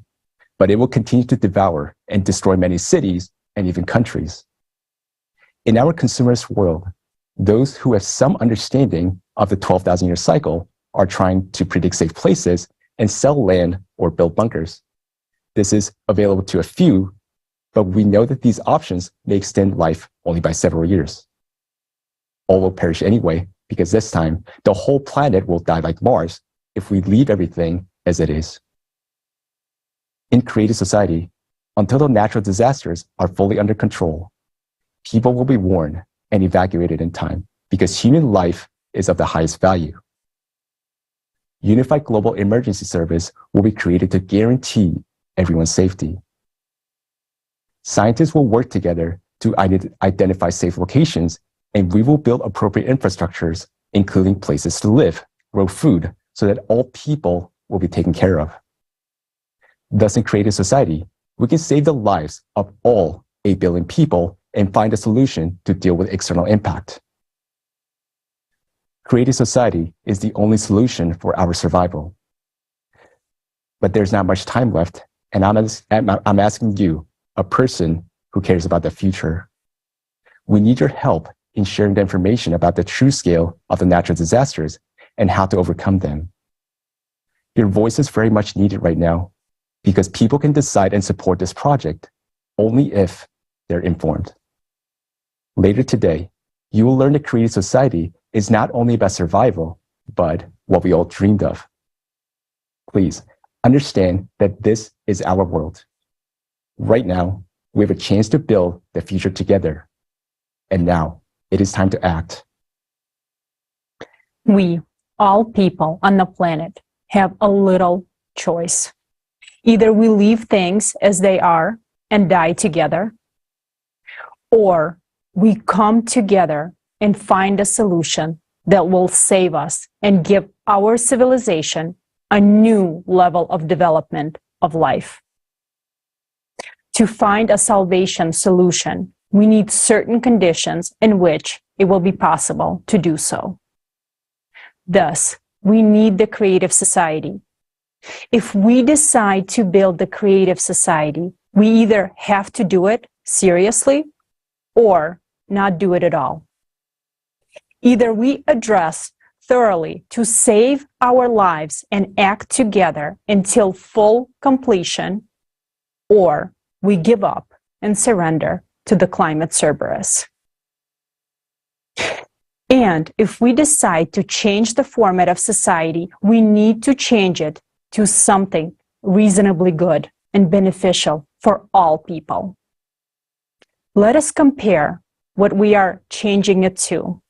but it will continue to devour and destroy many cities and even countries. In our consumerist world, those who have some understanding of the 12,000-year cycle are trying to predict safe places and sell land or build bunkers. This is available to a few, but we know that these options may extend life only by several years. All will perish anyway, because this time, the whole planet will die like Mars if we leave everything as it is. In creative society, until the natural disasters are fully under control, people will be warned and evacuated in time because human life is of the highest value. Unified Global Emergency Service will be created to guarantee everyone's safety. Scientists will work together to identify safe locations, and we will build appropriate infrastructures, including places to live, grow food, so that all people will be taken care of. Thus, in creative society, we can save the lives of all 8 billion people and find a solution to deal with external impact. Creative society is the only solution for our survival. But there's not much time left, and I'm asking you, a person who cares about the future. We need your help in sharing the information about the true scale of the natural disasters and how to overcome them. Your voice is very much needed right now because people can decide and support this project only if they're informed. Later today, you will learn that creative society is not only about survival, but what we all dreamed of. Please understand that this is our world. Right now, we have a chance to build the future together. And now it is time to act. We, all people on the planet, have a little choice. Either we leave things as they are and die together, or we come together and find a solution that will save us and give our civilization a new level of development of life. To find a salvation solution, we need certain conditions in which it will be possible to do so. Thus, we need the creative society. If we decide to build the creative society, we either have to do it seriously or not do it at all. Either we address thoroughly to save our lives and act together until full completion, or we give up and surrender to the climate cerberus. And if we decide to change the format of society, we need to change it to something reasonably good and beneficial for all people. Let us compare what we are changing it to.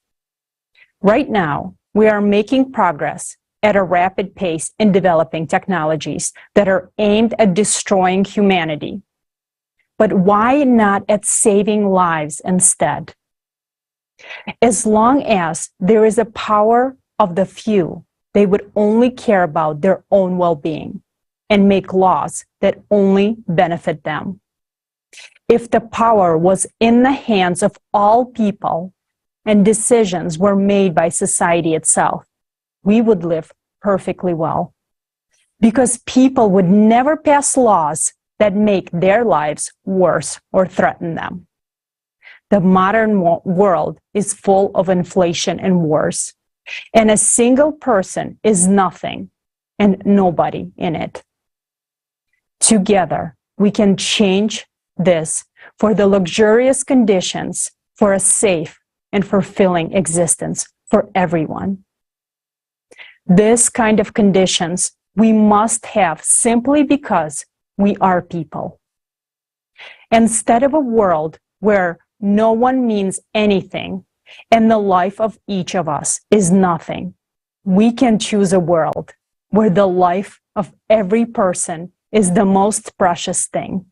Right now, we are making progress at a rapid pace in developing technologies that are aimed at destroying humanity. But why not at saving lives instead? As long as there is a power of the few, they would only care about their own well-being and make laws that only benefit them. If the power was in the hands of all people and decisions were made by society itself, we would live perfectly well. Because people would never pass laws that make their lives worse or threaten them. The modern world is full of inflation and wars, and a single person is nothing and nobody in it. Together, we can change this for the luxurious conditions for a safe and fulfilling existence for everyone. This kind of conditions we must have simply because we are people. Instead of a world where no one means anything and the life of each of us is nothing, we can choose a world where the life of every person is the most precious thing.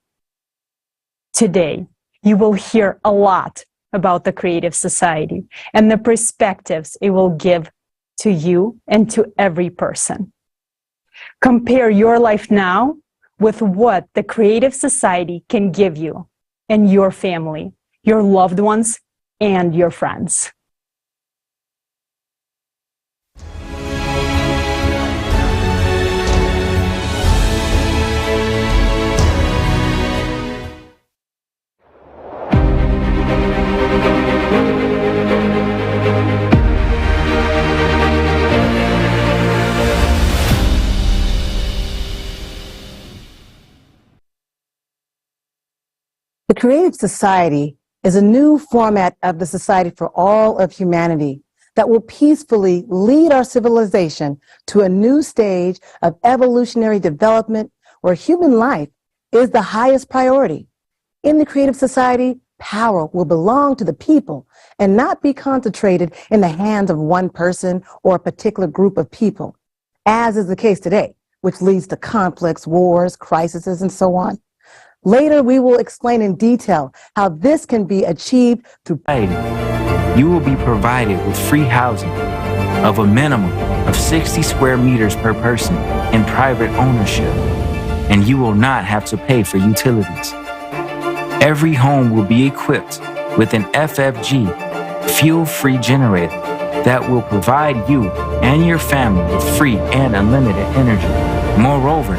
Today, you will hear a lot about the creative society and the perspectives it will give to you and to every person. Compare your life now with what the creative society can give you and your family, your loved ones, and your friends. The Creative Society is a new format of the society for all of humanity that will peacefully lead our civilization to a new stage of evolutionary development where human life is the highest priority. In the Creative Society, power will belong to the people and not be concentrated in the hands of one person or a particular group of people, as is the case today, which leads to conflicts, wars, crises, and so on. Later, we will explain in detail how this can be achieved through You will be provided with free housing of a minimum of 60 square meters per person in private ownership, and you will not have to pay for utilities. Every home will be equipped with an FFG fuel-free generator that will provide you and your family with free and unlimited energy. Moreover,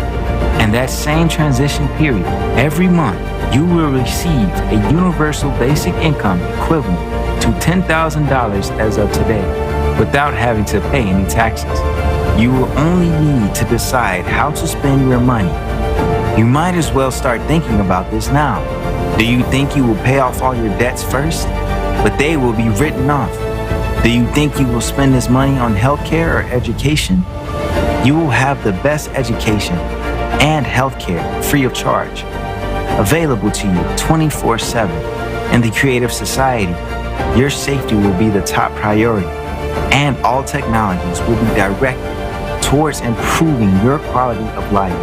in that same transition period, every month, you will receive a universal basic income equivalent to $10,000 as of today without having to pay any taxes. You will only need to decide how to spend your money. You might as well start thinking about this now. Do you think you will pay off all your debts first? But they will be written off. Do you think you will spend this money on healthcare or education? You will have the best education and healthcare free of charge, available to you 24/7. In the Creative Society, your safety will be the top priority, and all technologies will be directed towards improving your quality of life.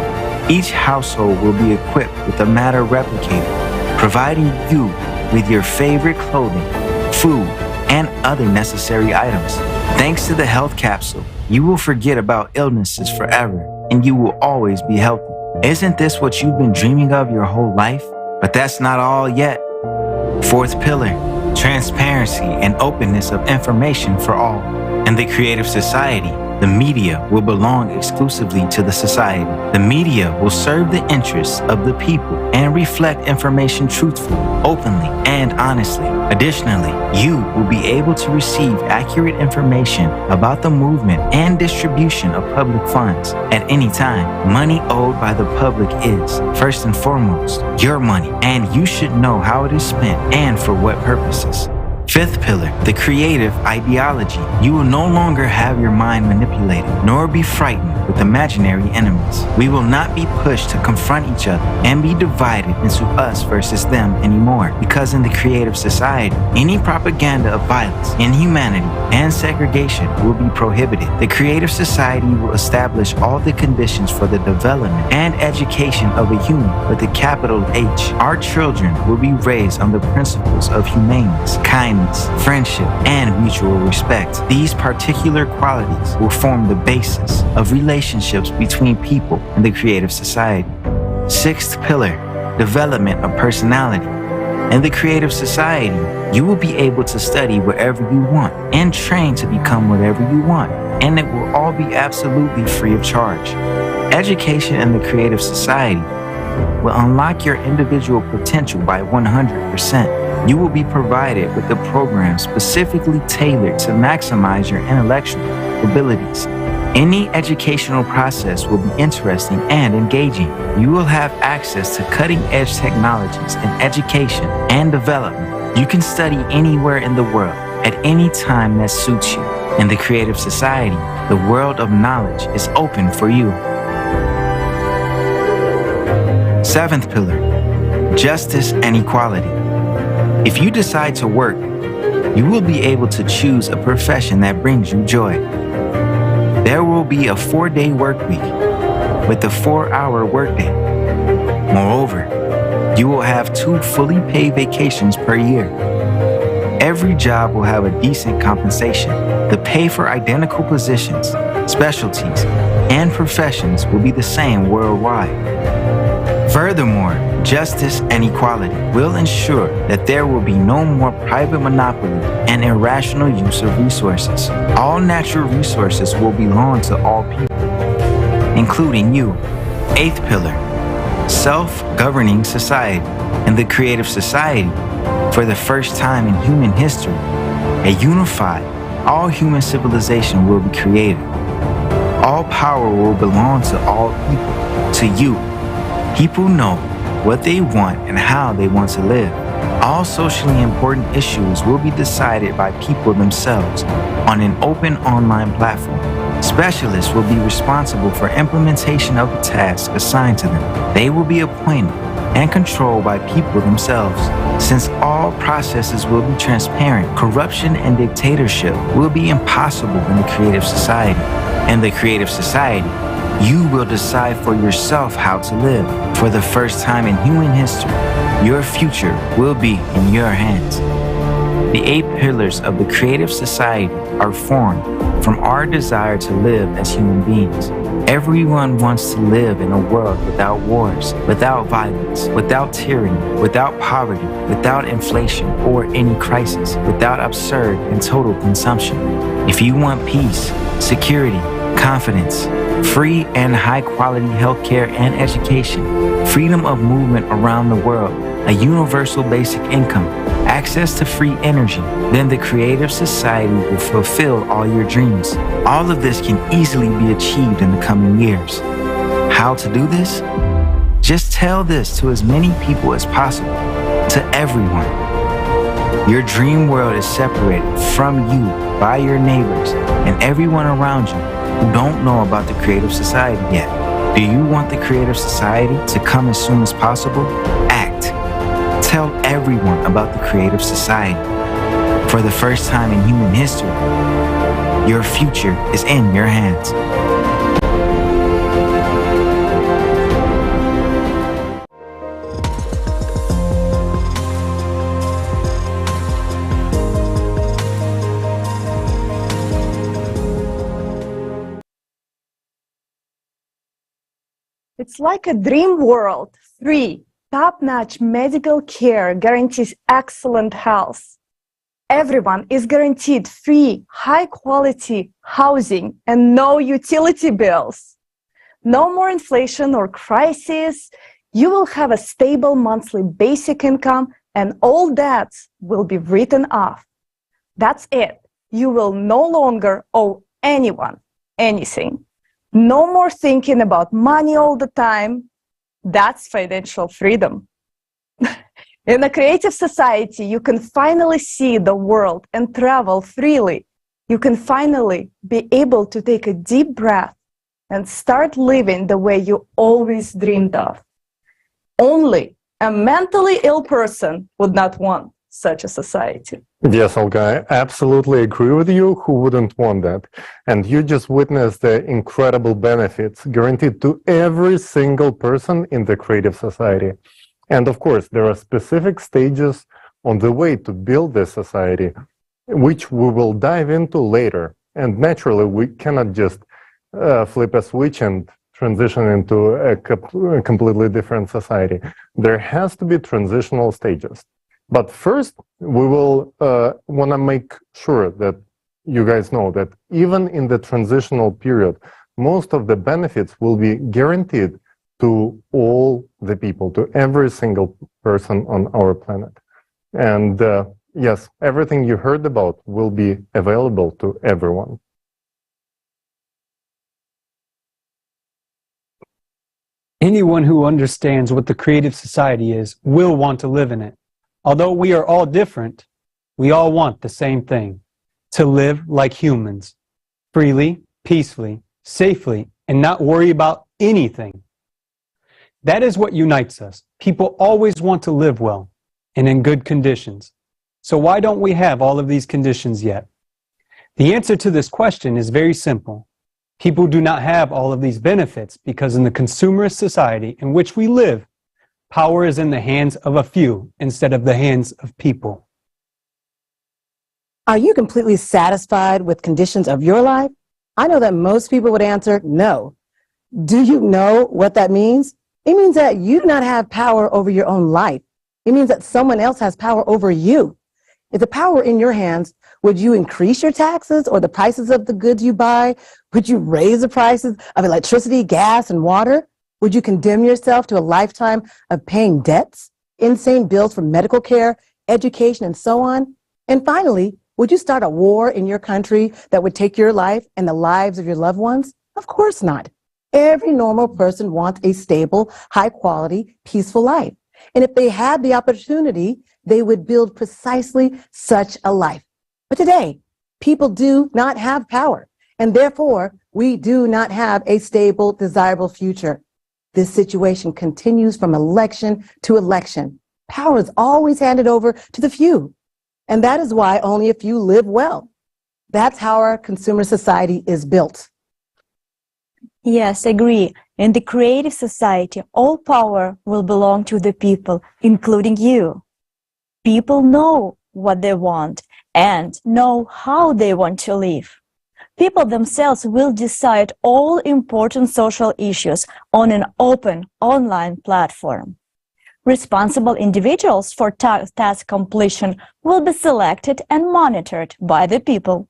Each household will be equipped with a matter replicator, providing you with your favorite clothing, food, and other necessary items. Thanks to the health capsule, you will forget about illnesses forever, and you will always be healthy. Isn't this what you've been dreaming of your whole life? But that's not all yet. Fourth pillar, transparency and openness of information for all. In the Creative Society, the media will belong exclusively to the society. The media will serve the interests of the people and reflect information truthfully, openly, and honestly. Additionally, you will be able to receive accurate information about the movement and distribution of public funds at any time. Money owed by the public is, first and foremost, your money, and you should know how it is spent and for what purposes. Fifth pillar, the creative ideology. You will no longer have your mind manipulated, nor be frightened with imaginary enemies. We will not be pushed to confront each other and be divided into us versus them anymore, because in the Creative Society, any propaganda of violence, inhumanity, and segregation will be prohibited. The Creative Society will establish all the conditions for the development and education of a human with a capital H. Our children will be raised on the principles of humaneness, kindness, friendship, and mutual respect. These particular qualities will form the basis of relationships between people in the Creative Society. Sixth pillar, development of personality. In the Creative Society, you will be able to study wherever you want and train to become whatever you want, and it will all be absolutely free of charge. Education in the Creative Society will unlock your individual potential by 100%. You will be provided with a program specifically tailored to maximize your intellectual abilities. Any educational process will be interesting and engaging. You will have access to cutting-edge technologies in education and development. You can study anywhere in the world at any time that suits you. In the Creative Society, the world of knowledge is open for you. Seventh pillar, justice and equality. If you decide to work, you will be able to choose a profession that brings you joy. There will be a 4-day work week with a 4-hour workday. Moreover, you will have 2 fully paid vacations per year. Every job will have a decent compensation. The pay for identical positions, specialties, and professions will be the same worldwide. Furthermore, justice and equality will ensure that there will be no more private monopoly and irrational use of resources. All natural resources will belong to all people, including you. Eighth pillar, self-governing society. In the Creative Society, for the first time in human history, a unified, all-human civilization will be created. All power will belong to all people, to you. People know what they want and how they want to live. All socially important issues will be decided by people themselves on an open online platform. Specialists will be responsible for implementation of the tasks assigned to them. They will be appointed and controlled by people themselves. Since all processes will be transparent, corruption and dictatorship will be impossible in the Creative Society. In the Creative Society, you will decide for yourself how to live. For the first time in human history, your future will be in your hands. The 8 pillars of the Creative Society are formed from our desire to live as human beings. Everyone wants to live in a world without wars, without violence, without tyranny, without poverty, without inflation or any crisis, without absurd and total consumption. If you want peace, security, confidence, free and high-quality healthcare and education, freedom of movement around the world, a universal basic income, access to free energy, then the Creative Society will fulfill all your dreams. All of this can easily be achieved in the coming years. How to do this? Just tell this to as many people as possible, to everyone. Your dream world is separated from you by your neighbors and everyone around you who don't know about the Creative Society yet. Do you want the Creative Society to come as soon as possible? Act. Tell everyone about the Creative Society. For the first time in human history, your future is in your hands. It's like a dream world. Free, top-notch medical care guarantees excellent health. Everyone is guaranteed free, high-quality housing and no utility bills. No more inflation or crisis. You will have a stable monthly basic income and all debts will be written off. That's it. You will no longer owe anyone anything. No more thinking about money all the time. That's financial freedom. In a Creative Society, you can finally see the world and travel freely. You can finally be able to take a deep breath and start living the way you always dreamed of. Only a mentally ill person would not want such a society. Yes, Olga, I absolutely agree with you. Who wouldn't want that? And you just witnessed the incredible benefits guaranteed to every single person in the Creative Society. And of course, there are specific stages on the way to build this society, which we will dive into later. And naturally, we cannot just flip a switch and transition into a completely different society. There has to be transitional stages. But first, we will want to make sure that you guys know that even in the transitional period, most of the benefits will be guaranteed to all the people, to every single person on our planet. And yes, everything you heard about will be available to everyone. Anyone who understands what the Creative Society is will want to live in it. Although we are all different, we all want the same thing, to live like humans, freely, peacefully, safely, and not worry about anything. That is what unites us. People always want to live well and in good conditions. So why don't we have all of these conditions yet? The answer to this question is very simple. People do not have all of these benefits because in the consumerist society in which we live, power is in the hands of a few instead of the hands of people. Are you completely satisfied with conditions of your life? I know that most people would answer no. Do you know what that means? It means that you do not have power over your own life. It means that someone else has power over you. If the power were in your hands, would you increase your taxes or the prices of the goods you buy? Would you raise the prices of electricity, gas, and water? Would you condemn yourself to a lifetime of paying debts, insane bills for medical care, education, and so on? And finally, would you start a war in your country that would take your life and the lives of your loved ones? Of course not. Every normal person wants a stable, high-quality, peaceful life. And if they had the opportunity, they would build precisely such a life. But today, people do not have power, and therefore, we do not have a stable, desirable future. This situation continues from election to election. Power is always handed over to the few. And that is why only a few live well. That's how our consumer society is built. Yes, agree. In the Creative Society, all power will belong to the people, including you. People know what they want and know how they want to live. People themselves will decide all important social issues on an open online platform. Responsible individuals for task completion will be selected and monitored by the people.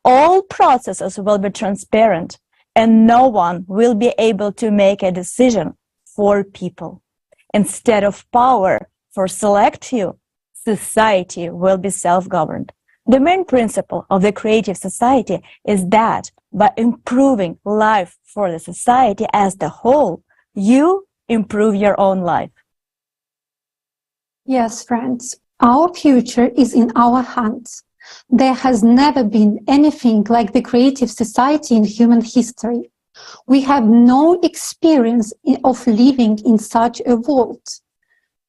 All processes will be transparent, and no one will be able to make a decision for people. Instead of power for select few, society will be self-governed. The main principle of the creative society is that by improving life for the society as the whole, you improve your own life. Yes, friends, our future is in our hands. There has never been anything like the creative society in human history. We have no experience of living in such a world,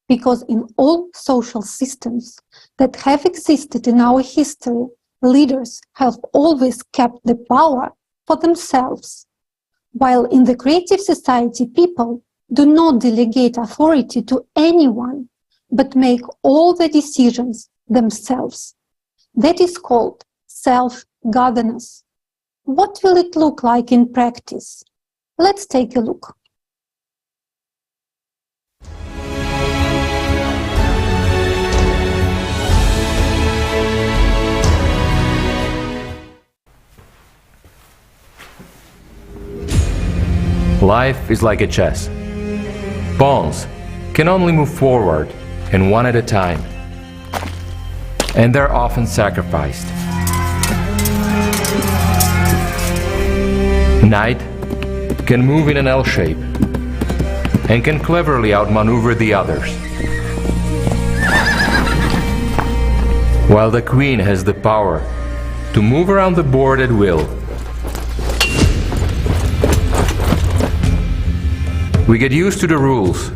because in all social systems that have existed in our history, leaders have always kept the power for themselves, while in the creative society, people do not delegate authority to anyone, but make all the decisions themselves. That is called self-governance. What will it look like in practice? Let's take a look. Life is like a chess. Pawns can only move forward and one at a time, and they're often sacrificed. Knight can move in an L shape and can cleverly outmaneuver the others, while the queen has the power to move around the board at will. We get used to the rules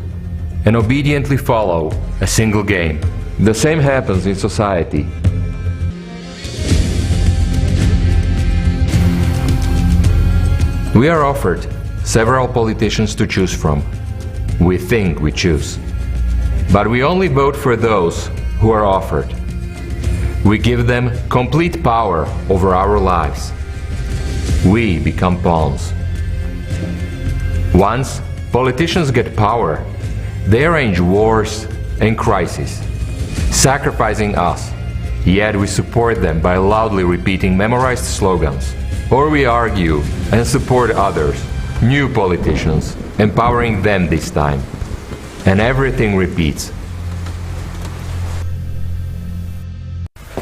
and obediently follow a single game. The same happens in society. We are offered several politicians to choose from. We think we choose. But we only vote for those who are offered. We give them complete power over our lives. We become pawns. Once politicians get power, they arrange wars and crises, sacrificing us, yet we support them by loudly repeating memorized slogans. Or we argue and support others, new politicians, empowering them this time. And everything repeats.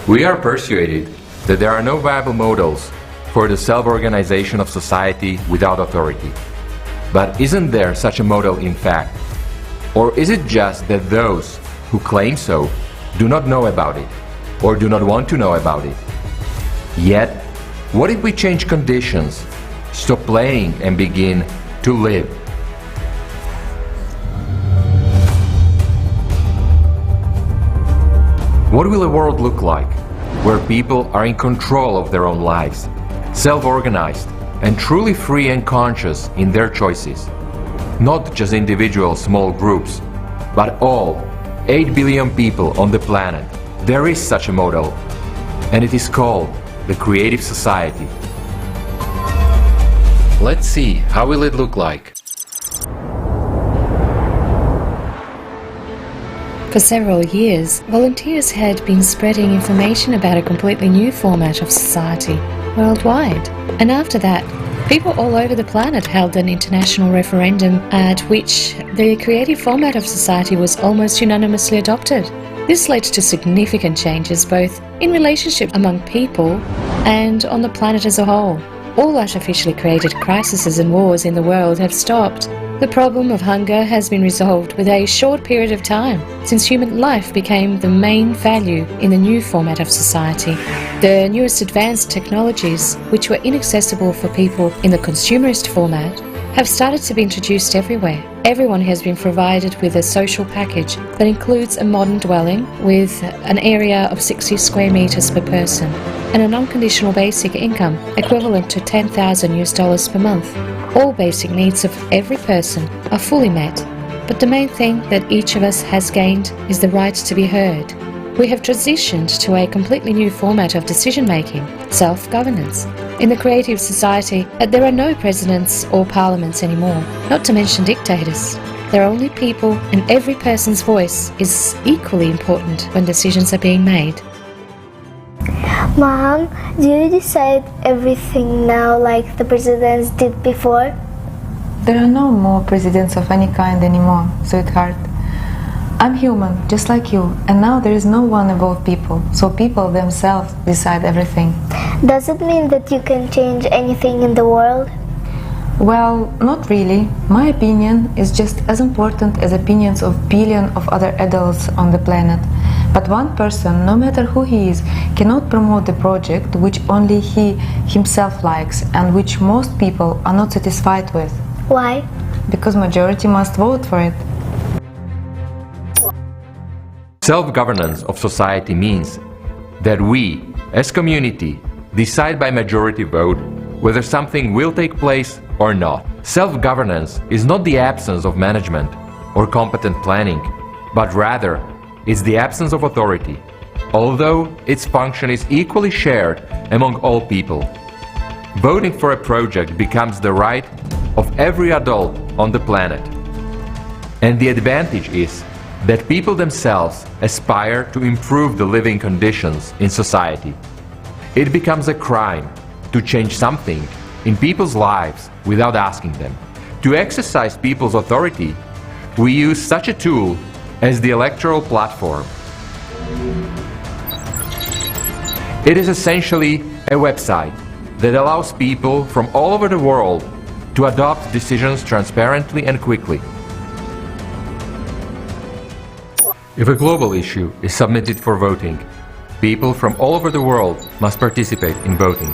We are persuaded that there are no viable models for the self-organization of society without authority. But isn't there such a model in fact? Or is it just that those who claim so do not know about it, or do not want to know about it? Yet, what if we change conditions, stop playing and begin to live? What will a world look like where people are in control of their own lives, self-organized, and truly free and conscious in their choices? Not just individual small groups, but all 8 billion people on the planet. There is such a model, and it is called the Creative Society. Let's see, how will it look like? For several years, volunteers had been spreading information about a completely new format of society worldwide. And after that, people all over the planet held an international referendum at which the creative format of society was almost unanimously adopted. This led to significant changes both in relationship among people and on the planet as a whole. All artificially created crises and wars in the world have stopped. The problem of hunger has been resolved with a short period of time, since human life became the main value in the new format of society. The newest advanced technologies, which were inaccessible for people in the consumerist format, have started to be introduced everywhere. Everyone has been provided with a social package that includes a modern dwelling with an area of 60 square meters per person and an unconditional basic income equivalent to $10,000 per month. All basic needs of every person are fully met, but the main thing that each of us has gained is the right to be heard. We have transitioned to a completely new format of decision-making, self-governance. In the creative society, there are no presidents or parliaments anymore, not to mention dictators. There are only people, and every person's voice is equally important when decisions are being made. Mom, do you decide everything now like the presidents did before? There are no more presidents of any kind anymore, sweetheart. I'm human, just like you, and now there is no one above people, so people themselves decide everything. Does it mean that you can change anything in the world? Well, not really. My opinion is just as important as opinions of billions of other adults on the planet. But one person, no matter who he is, cannot promote the project which only he himself likes and which most people are not satisfied with. Why? Because majority must vote for it. Self-governance of society means that we, as community, decide by majority vote whether something will take place or not. Self-governance is not the absence of management or competent planning, but rather it's the absence of authority, although its function is equally shared among all people. Voting for a project becomes the right of every adult on the planet. And the advantage is that people themselves aspire to improve the living conditions in society. It becomes a crime to change something in people's lives without asking them. To exercise people's authority, we use such a tool as the electoral platform. It is essentially a website that allows people from all over the world to adopt decisions transparently and quickly. If a global issue is submitted for voting, people from all over the world must participate in voting.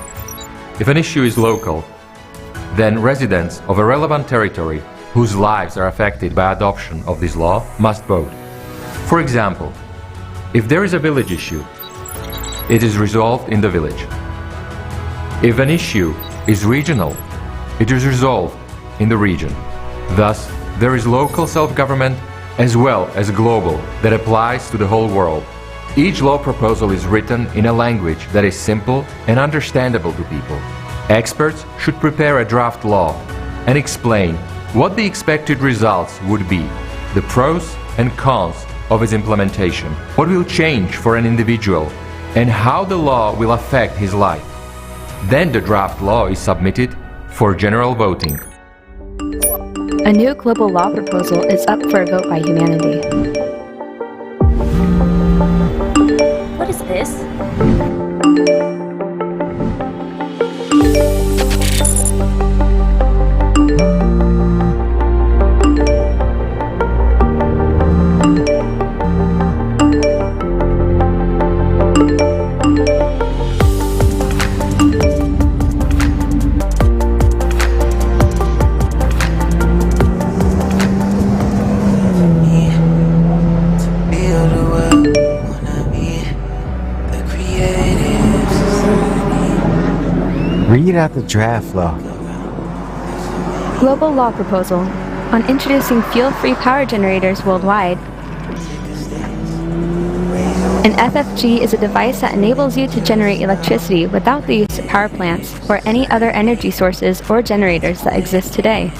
If an issue is local, then residents of a relevant territory whose lives are affected by adoption of this law must vote. For example, if there is a village issue, it is resolved in the village. If an issue is regional, it is resolved in the region. Thus, there is local self-government as well as global that applies to the whole world. Each law proposal is written in a language that is simple and understandable to people. Experts should prepare a draft law and explain what the expected results would be, the pros and cons of its implementation, what will change for an individual, and how the law will affect his life. Then the draft law is submitted for general voting. A new global law proposal is up for a vote by humanity. What is this? Read out the draft law. Global law proposal on introducing fuel-free power generators worldwide. An FFG is a device that enables you to generate electricity without the use of power plants or any other energy sources or generators that exist today.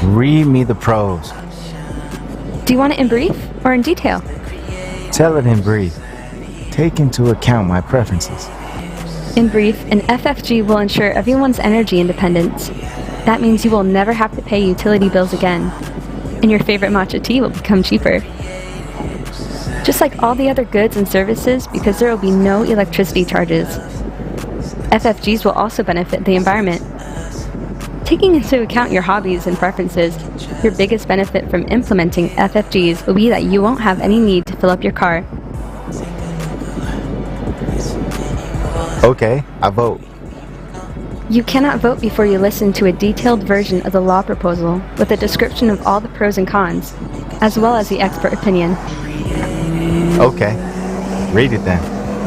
Read me the pros. Do you want it in brief or in detail? Tell it in brief. Take into account my preferences. In brief, an FFG will ensure everyone's energy independence. That means you will never have to pay utility bills again, and your favorite matcha tea will become cheaper. Just like all the other goods and services, because there will be no electricity charges. FFGs will also benefit the environment. Taking into account your hobbies and preferences, your biggest benefit from implementing FFGs will be that you won't have any need to fill up your car. Okay, I vote. You cannot vote before you listen to a detailed version of the law proposal with a description of all the pros and cons, as well as the expert opinion. Okay, read it then.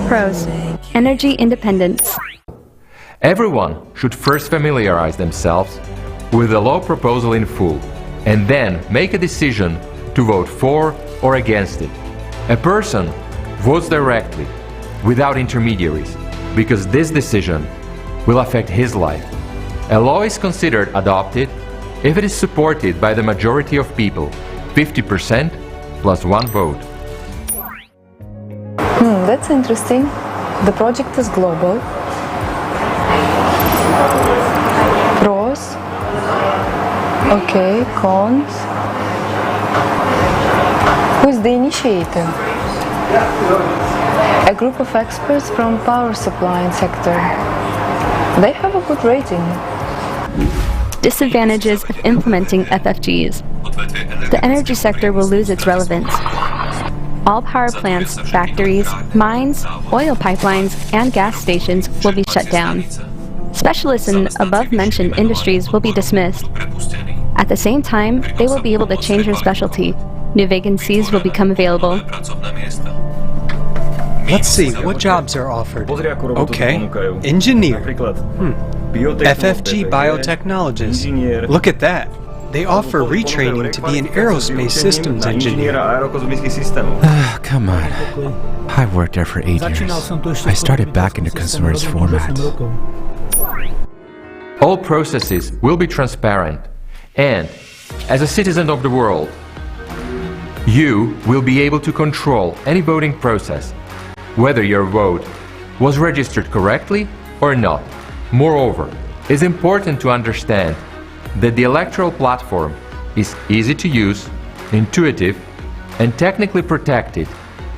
Pros: energy independence. Everyone should first familiarize themselves with the law proposal in full, and then make a decision to vote for or against it. A person votes directly, without intermediaries, because this decision will affect his life. A law is considered adopted if it is supported by the majority of people, 50% plus one vote. That's interesting. The project is global. Pros. Okay, cons. Who is the initiator? A group of experts from power supply and sector. They have a good rating. Disadvantages of implementing FFGs. The energy sector will lose its relevance. All power plants, factories, mines, oil pipelines, and gas stations will be shut down. Specialists in above-mentioned industries will be dismissed. At the same time, they will be able to change their specialty. New vacancies will become available. Let's see, what jobs are offered? Okay, engineer. FFG biotechnologist. Look at that. They offer retraining to be an aerospace systems engineer. Come on. I worked there for 8 years. I started back in the consumerist format. All processes will be transparent, and as a citizen of the world, you will be able to control any voting process, whether your vote was registered correctly or not. Moreover, it's important to understand that the electoral platform is easy to use, intuitive, and technically protected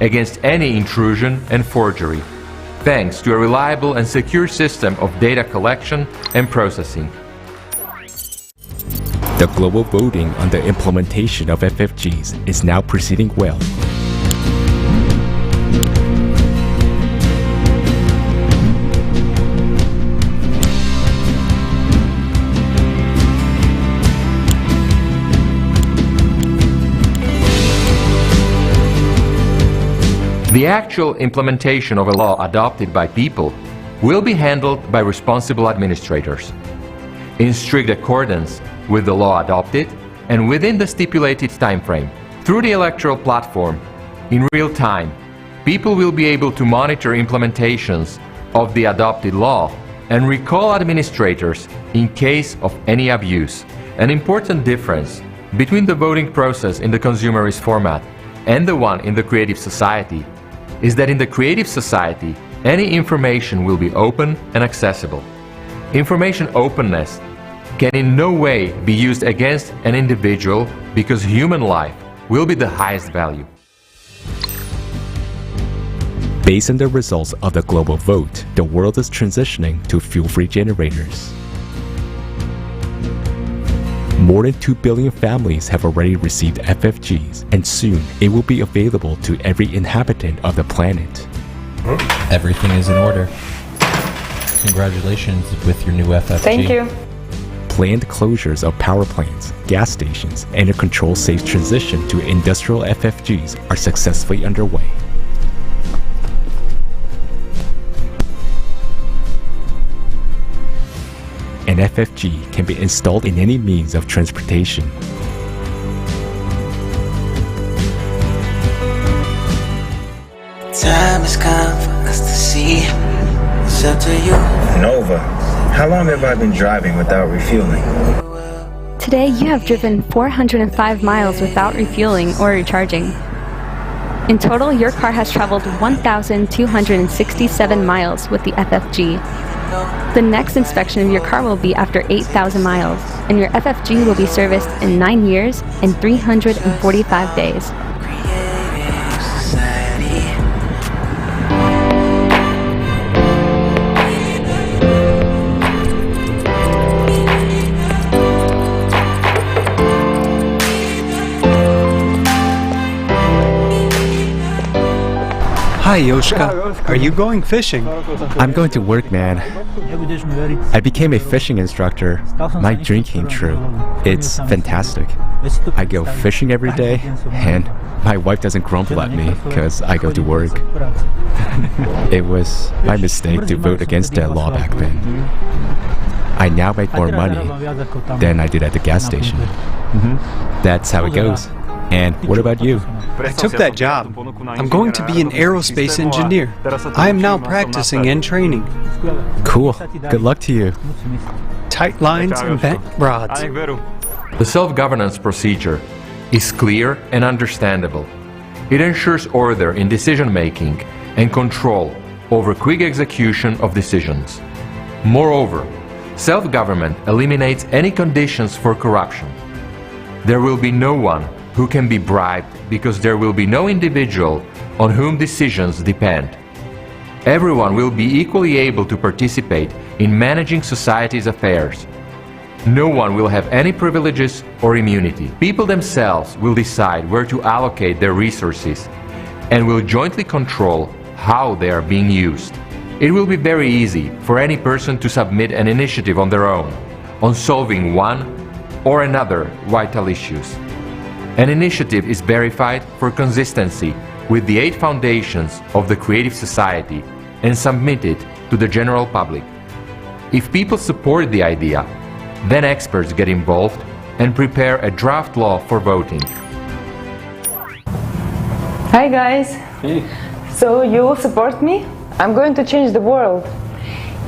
against any intrusion and forgery, thanks to a reliable and secure system of data collection and processing. The global voting on the implementation of FFGs is now proceeding well. The actual implementation of a law adopted by people will be handled by responsible administrators, in strict accordance with the law adopted and within the stipulated timeframe. Through the electoral platform, in real time, people will be able to monitor implementations of the adopted law and recall administrators in case of any abuse. An important difference between the voting process in the consumerist format and the one in the creative society is that in the creative society, any information will be open and accessible. Information openness can in no way be used against an individual because human life will be the highest value. Based on the results of the global vote, the world is transitioning to fuel-free generators. More than 2 billion families have already received FFGs, and soon it will be available to every inhabitant of the planet. Everything is in order. Congratulations with your new FFG. Thank you. Planned closures of power plants, gas stations, and a control-safe transition to industrial FFGs are successfully underway. An FFG can be installed in any means of transportation. Time has come for us to see what's up to you. Nova, how long have I been driving without refueling? Today, you have driven 405 miles without refueling or recharging. In total, your car has traveled 1,267 miles with the FFG. The next inspection of your car will be after 8,000 miles, and your FFG will be serviced in 9 years and 345 days. Hi, Yoshka. Are you going fishing? I'm going to work, man. I became a fishing instructor. My dream came true. It's fantastic. I go fishing every day, and my wife doesn't grumble at me because I go to work. It was my mistake to vote against that law back then. I now make more money than I did at the gas station. That's how it goes. And what about you? I took that job. I'm going to be an aerospace engineer. I am now practicing and training. Cool. Good luck to you. Tight lines and bent rods. The self-governance procedure is clear and understandable. It ensures order in decision-making and control over quick execution of decisions. Moreover, self-government eliminates any conditions for corruption. There will be no one who can be bribed because there will be no individual on whom decisions depend. Everyone will be equally able to participate in managing society's affairs. No one will have any privileges or immunity. People themselves will decide where to allocate their resources and will jointly control how they are being used. It will be very easy for any person to submit an initiative on their own on solving one or another vital issues. An initiative is verified for consistency with the 8 foundations of the creative society and submitted to the general public. If people support the idea, then experts get involved and prepare a draft law for voting. Hi guys! Hey. So you will support me? I'm going to change the world.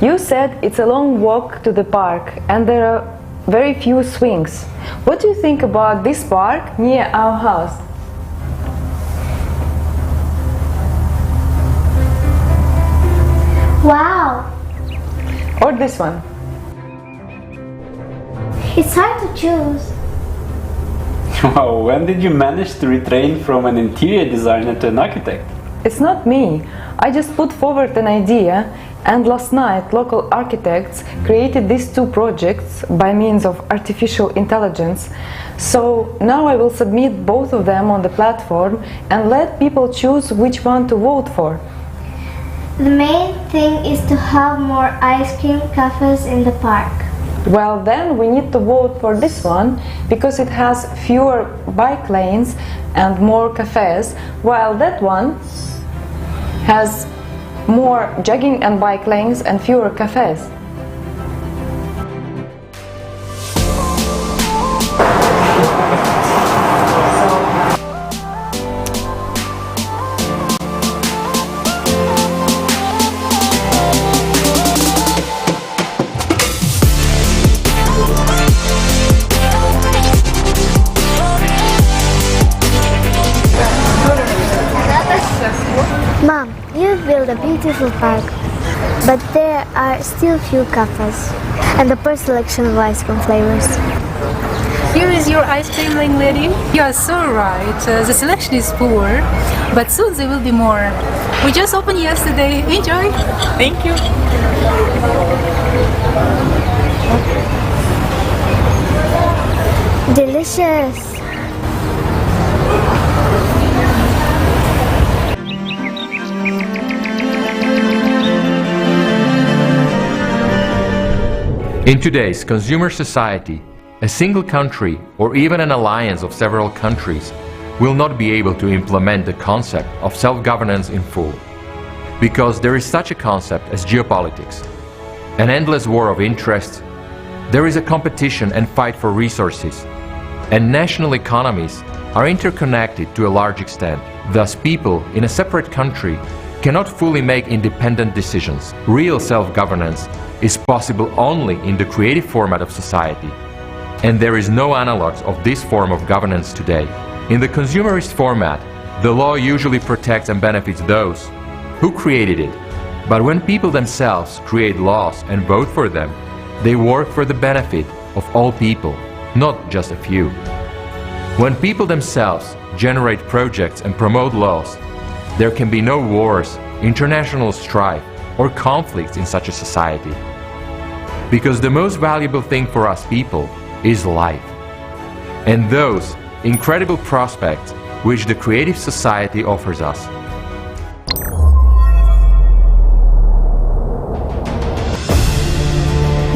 You said it's a long walk to the park and there are very few swings. What do you think about this park near our house? Wow! Or this one? It's hard to choose. Wow, when did you manage to retrain from an interior designer to an architect? It's not me. I just put forward an idea, and last night local architects created these 2 projects by means of artificial intelligence. So now I will submit both of them on the platform and let people choose which one to vote for. The main thing is to have more ice cream cafes in the park. Well, then we need to vote for this one because it has fewer bike lanes and more cafes, while that one has more jogging and bike lanes and fewer cafes. Mom, you've built a beautiful park, but there are still few cafes and a poor selection of ice cream flavors. Here is your ice cream, young lady. You are so right. The selection is poor, but soon there will be more. We just opened yesterday. Enjoy. Thank you. Delicious. In today's consumer society, a single country or even an alliance of several countries will not be able to implement the concept of self-governance in full, because there is such a concept as geopolitics, an endless war of interests. There is a competition and fight for resources, and national economies are interconnected to a large extent. Thus, people in a separate country cannot fully make independent decisions. Real self-governance is possible only in the creative format of society, and there is no analogue of this form of governance today. In the consumerist format, the law usually protects and benefits those who created it, but when people themselves create laws and vote for them, they work for the benefit of all people, not just a few. When people themselves generate projects and promote laws, there can be no wars, international strife, or conflicts in such a society. Because the most valuable thing for us people is life, and those incredible prospects which the creative society offers us.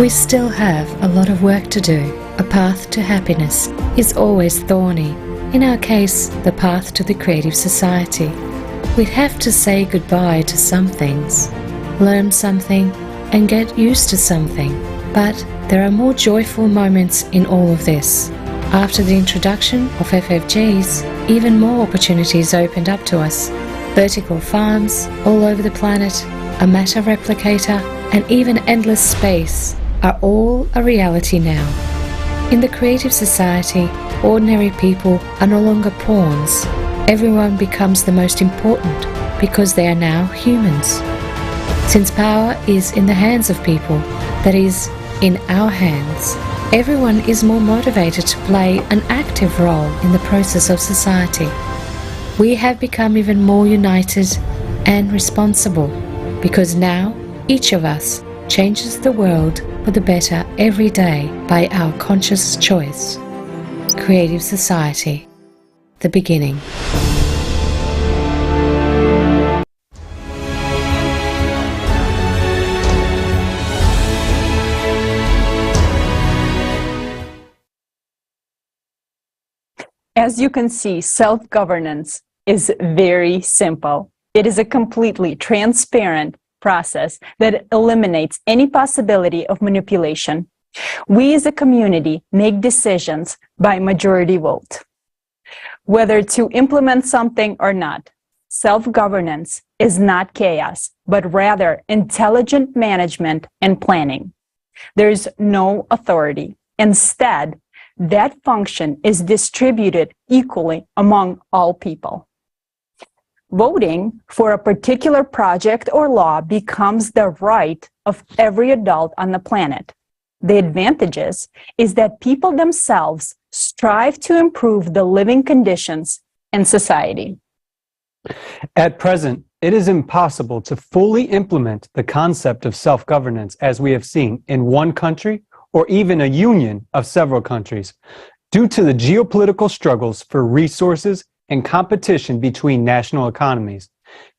We still have a lot of work to do. A path to happiness is always thorny. In our case, the path to the creative society. We'd have to say goodbye to some things, learn something, and get used to something. But there are more joyful moments in all of this. After the introduction of FFGs, even more opportunities opened up to us. Vertical farms all over the planet, a matter replicator, and even endless space are all a reality now. In the creative society, ordinary people are no longer pawns. Everyone becomes the most important because they are now humans. Since power is in the hands of people, that is, in our hands, everyone is more motivated to play an active role in the process of society. We have become even more united and responsible because now each of us changes the world for the better every day by our conscious choice. Creative Society, the beginning. As you can see, self-governance is very simple. It is a completely transparent process that eliminates any possibility of manipulation. We as a community make decisions by majority vote. Whether to implement something or not, self-governance is not chaos, but rather intelligent management and planning. There is no authority. Instead, that function is distributed equally among all people. Voting for a particular project or law becomes the right of every adult on the planet. The advantages is that people themselves strive to improve the living conditions in society. At present, it is impossible to fully implement the concept of self-governance as we have seen in one country or even a union of several countries, due to the geopolitical struggles for resources and competition between national economies.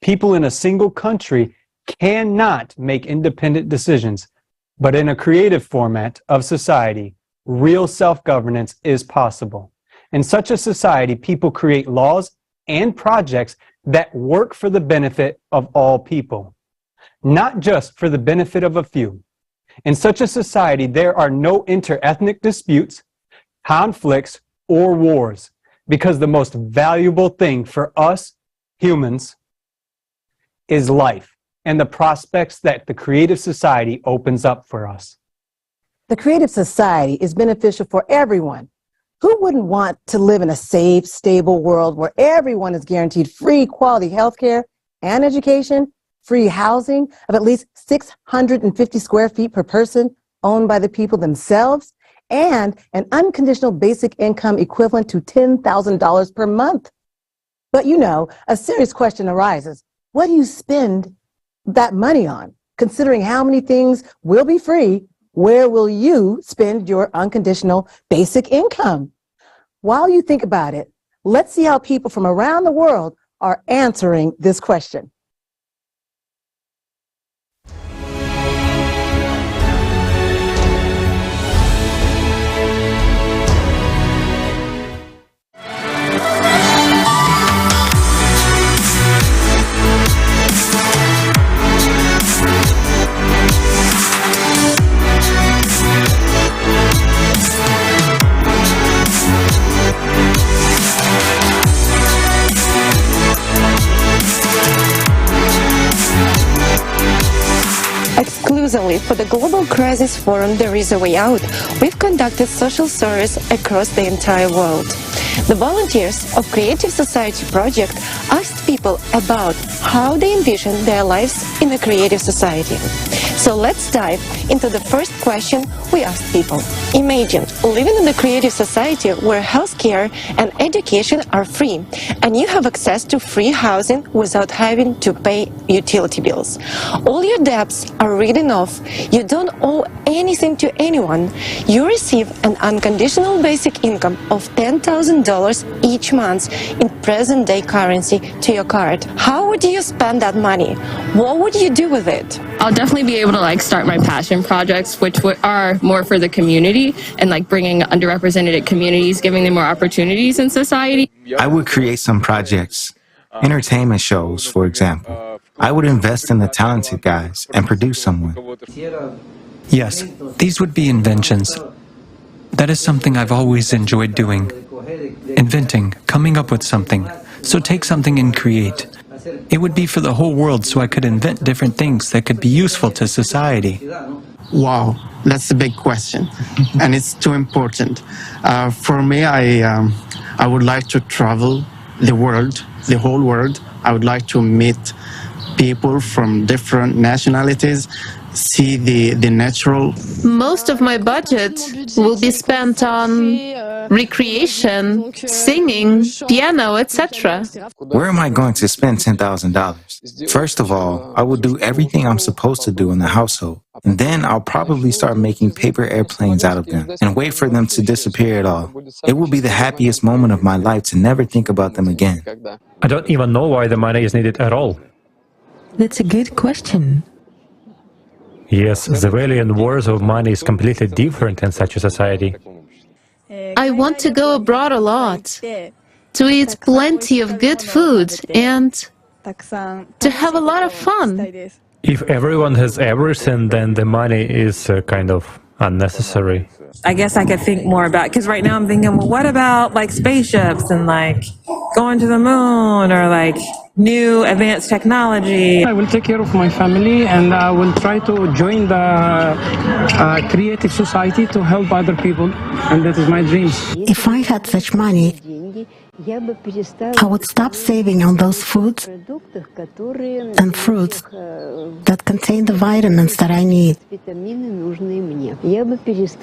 People in a single country cannot make independent decisions, but in a creative format of society, real self-governance is possible. In such a society, people create laws and projects that work for the benefit of all people, not just for the benefit of a few. In such a society, there are no inter-ethnic disputes, conflicts, or wars, because the most valuable thing for us humans is life and the prospects that the creative society opens up for us. The creative society is beneficial for everyone. Who wouldn't want to live in a safe, stable world where everyone is guaranteed free, quality health care and education, free housing of at least 650 square feet per person owned by the people themselves, and an unconditional basic income equivalent to $10,000 per month? But you know, a serious question arises. What do you spend that money on? Considering how many things will be free, where will you spend your unconditional basic income? While you think about it, let's see how people from around the world are answering this question. Exclusively for the Global Crisis Forum There Is a Way Out, we've conducted social service across the entire world. The volunteers of Creative Society Project asked people about how they envision their lives in a creative society. So let's dive into the first question we asked people. Imagine living in a creative society where healthcare and education are free, and you have access to free housing without having to pay utility bills. All your debts are written off. You don't owe anything to anyone. You receive an unconditional basic income of $10,000 each month in present-day currency to your card. How would you spend that money? What would you do with it? I'll definitely be able to start my passion projects, which are more for the community and bringing underrepresented communities, giving them more opportunities in society. I would create some projects, entertainment shows, for example. I would invest in the talented guys and produce someone. Yes, these would be inventions. That is something I've always enjoyed doing. Inventing, coming up with something. So take something and create. It would be for the whole world, so I could invent different things that could be useful to society. Wow, that's a big question, and it's too important. For me, I would like to travel the world, the whole world. I would like to meet people from different nationalities see the natural. Most of my budget will be spent on recreation, singing, piano, etc. Where am I going to spend $10,000? First of all, I will do everything I'm supposed to do in the household. And then I'll probably start making paper airplanes out of them and wait for them to disappear at all. It will be the happiest moment of my life to never think about them again. I don't even know why the money is needed at all. That's a good question. Yes, the value and worth of money is completely different in such a society. I want to go abroad a lot, to eat plenty of good food and to have a lot of fun. If everyone has everything, then the money is kind of unnecessary. I guess I could think more about, because right now I'm thinking, well, what about like spaceships and like going to the moon or like new advanced technology? I will take care of my family and I will try to join the creative society to help other people, and that is my dream. If I had such money, I would stop saving on those foods and fruits that contain the vitamins that I need.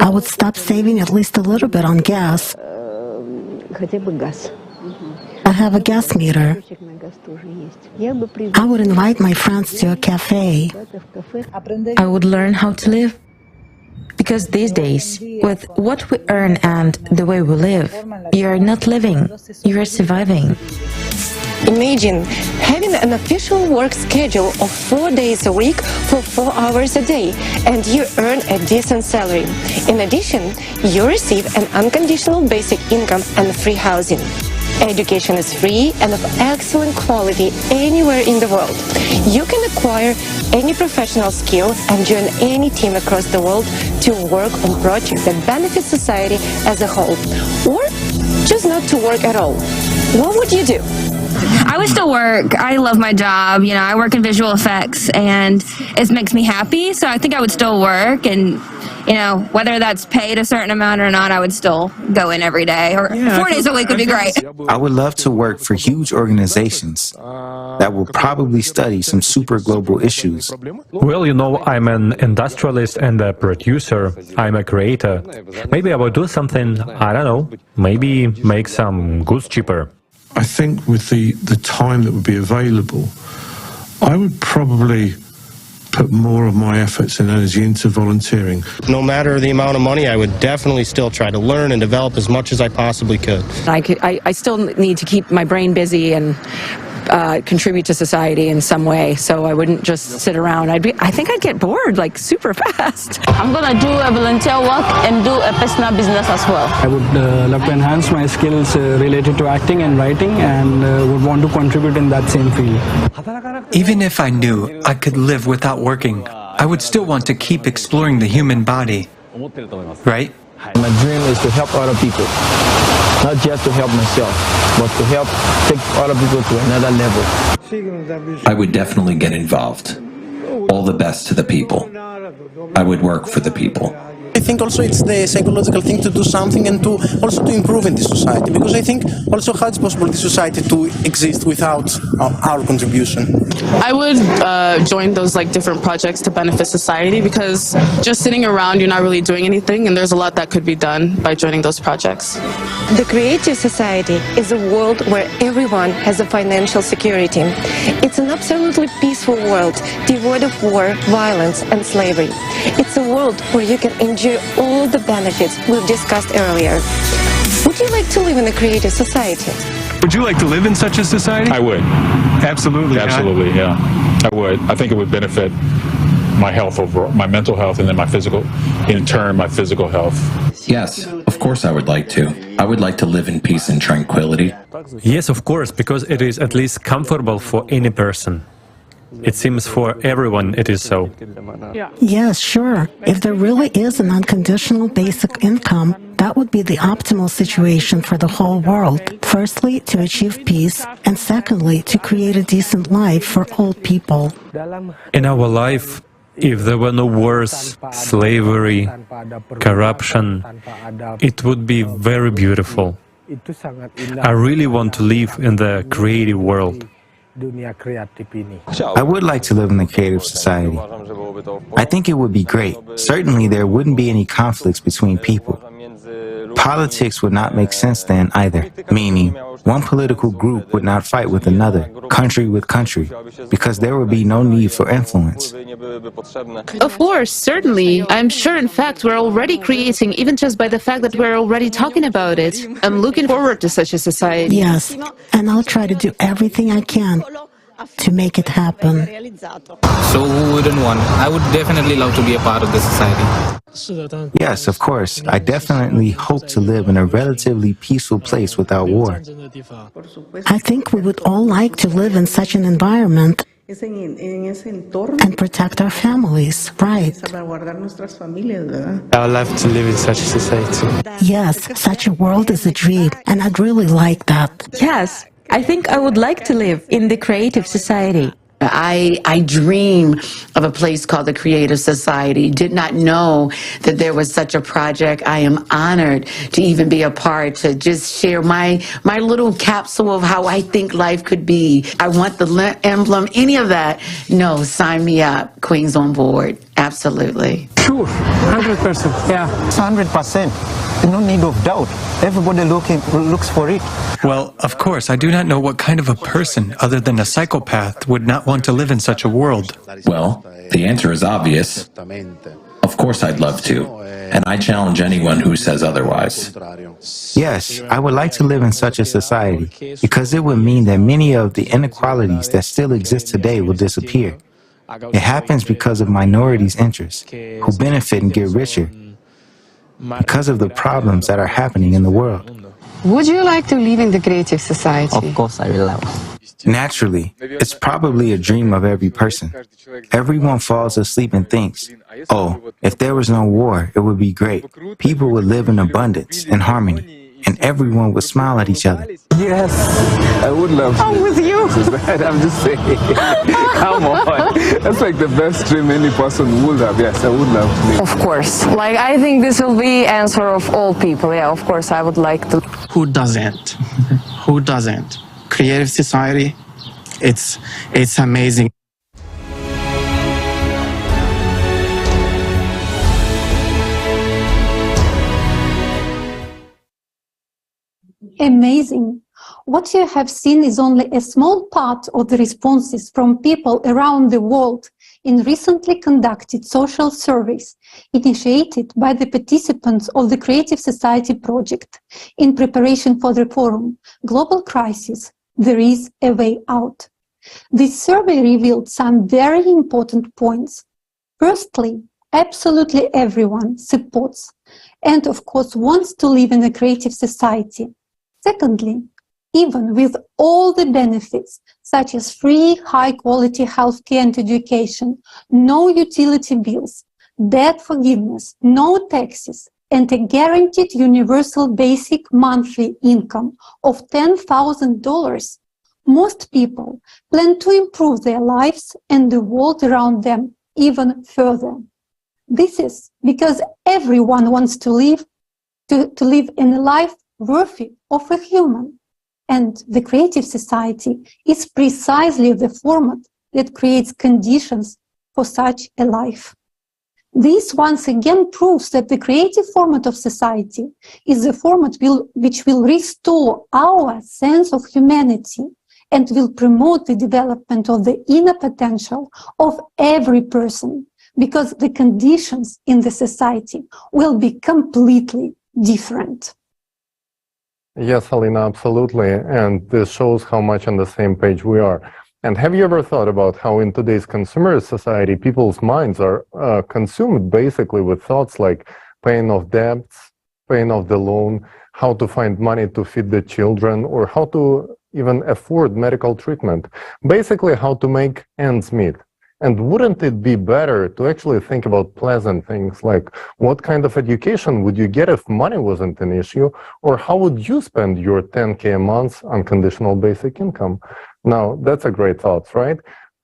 I would stop saving at least a little bit on gas. I have a gas meter. I would invite my friends to a cafe. I would learn how to live. Because these days, with what we earn and the way we live, you are not living, you are surviving. Imagine having an official work schedule of 4 days a week for 4 hours a day, and you earn a decent salary. In addition, you receive an unconditional basic income and free housing. Education is free and of excellent quality anywhere in the world. You can acquire any professional skill and join any team across the world to work on projects that benefit society as a whole, or choose not to work at all. What would you do? I would still work. I love my job. You know, I work in visual effects and it makes me happy. So I think I would still work, and, you know, whether that's paid a certain amount or not, I would still go in every day, or 4 days a week would be great. I would love to work for huge organizations that will probably study some super global issues. Well, you know, I'm an industrialist and a producer. I'm a creator. Maybe I will do something, I don't know, maybe make some goods cheaper. I think with the time that would be available, I would probably put more of my efforts and energy into volunteering. No matter the amount of money, I would definitely still try to learn and develop as much as I possibly could. I still need to keep my brain busy and contribute to society in some way, so I wouldn't just sit around. I think I'd get bored like super fast. I'm gonna do a volunteer work and do a personal business as well. I would love to enhance my skills related to acting and writing, and would want to contribute in that same field. Even if I knew I could live without working, I would still want to keep exploring the human body, right? My dream is to help other people, not just to help myself, but to help take other people to another level. I would definitely get involved. All the best to the people. I would work for the people. I think also it's the psychological thing to do something and to also to improve in this society, because I think also how it's possible this society to exist without our contribution. I would join those like different projects to benefit society, because just sitting around you're not really doing anything, and there's a lot that could be done by joining those projects. The creative society is a world where everyone has a financial security. It's an absolutely peaceful world, devoid of war, violence, and slavery. It's a world where you can enjoy all the benefits we've discussed earlier. Would you like to live in a creative society? Would you like to live in such a society? I would. Absolutely. Absolutely, yeah. I would. I think it would benefit my health overall, my mental health, and then my physical, in turn, my physical health. Yes, of course I would like to. I would like to live in peace and tranquility. Yes, of course, because it is at least comfortable for any person. It seems for everyone it is so. Yes, sure. If there really is an unconditional basic income, that would be the optimal situation for the whole world. Firstly, to achieve peace, and secondly, to create a decent life for all people. In our life, if there were no wars, slavery, corruption, it would be very beautiful. I really want to live in the creative world. I would like to live in a creative society. I think it would be great. Certainly, there wouldn't be any conflicts between people. Politics would not make sense then either, meaning one political group would not fight with another, country with country, because there would be no need for influence. Of course, certainly. I'm sure, in fact, we're already creating, even just by the fact that we're already talking about it. I'm looking forward to such a society. Yes, and I'll try to do everything I can to make it happen. So who wouldn't want? I would definitely love to be a part of this society. Yes, of course. I definitely hope to live in a relatively peaceful place without war. I think we would all like to live in such an environment and protect our families, right? I would love to live in such a society. Yes, such a world is a dream, and I'd really like that. Yes, I think I would like to live in the creative society. I dream of a place called the Creative Society. Did not know that there was such a project. I am honored to even be a part, to just share my little capsule of how I think life could be. I want the emblem, any of that. No, sign me up. Queens on board. Absolutely. Sure, 100%. Yeah. 100%. No need of doubt. Everybody looks for it. Well, of course, I do not know what kind of a person, other than a psychopath, would not want to live in such a world. Well, the answer is obvious. Of course I'd love to, and I challenge anyone who says otherwise. Yes, I would like to live in such a society, because it would mean that many of the inequalities that still exist today will disappear. It happens because of minorities' interests, who benefit and get richer, because of the problems that are happening in the world. Would you like to live in the creative society? Of course I will. Naturally, it's probably a dream of every person. Everyone falls asleep and thinks, oh, if there was no war, it would be great. People would live in abundance and harmony, and everyone would smile at each other. Yes, I would love to. I'm with you. I'm just saying. Come on. That's like the best dream any person would have. Yes, I would love to live. Of course. Like, I think this will be answer of all people. Yeah, of course, I would like to. Who doesn't? Who doesn't? Creative society, it's amazing. Amazing. What you have seen is only a small part of the responses from people around the world in recently conducted social surveys initiated by the participants of the Creative Society project in preparation for the forum, Global Crisis, There is a Way Out. This survey revealed some very important points. Firstly, absolutely everyone supports and, of course, wants to live in a creative society. Secondly, even with all the benefits, such as free, high-quality healthcare and education, no utility bills, debt forgiveness, no taxes, and a guaranteed universal basic monthly income of $10,000, most people plan to improve their lives and the world around them even further. This is because everyone wants to live in a life worthy of a human. And the Creative Society is precisely the format that creates conditions for such a life. This once again proves that the creative format of society is the format which will restore our sense of humanity and will promote the development of the inner potential of every person, because the conditions in the society will be completely different. Yes, Halina, absolutely. And this shows how much on the same page we are. And have you ever thought about how in today's consumerist society, people's minds are consumed basically with thoughts like paying off debts, paying off the loan, how to find money to feed the children, or how to even afford medical treatment. Basically, how to make ends meet. And wouldn't it be better to actually think about pleasant things like what kind of education would you get if money wasn't an issue, or how would you spend your 10K a month on conditional basic income? Now, that's a great thought, right?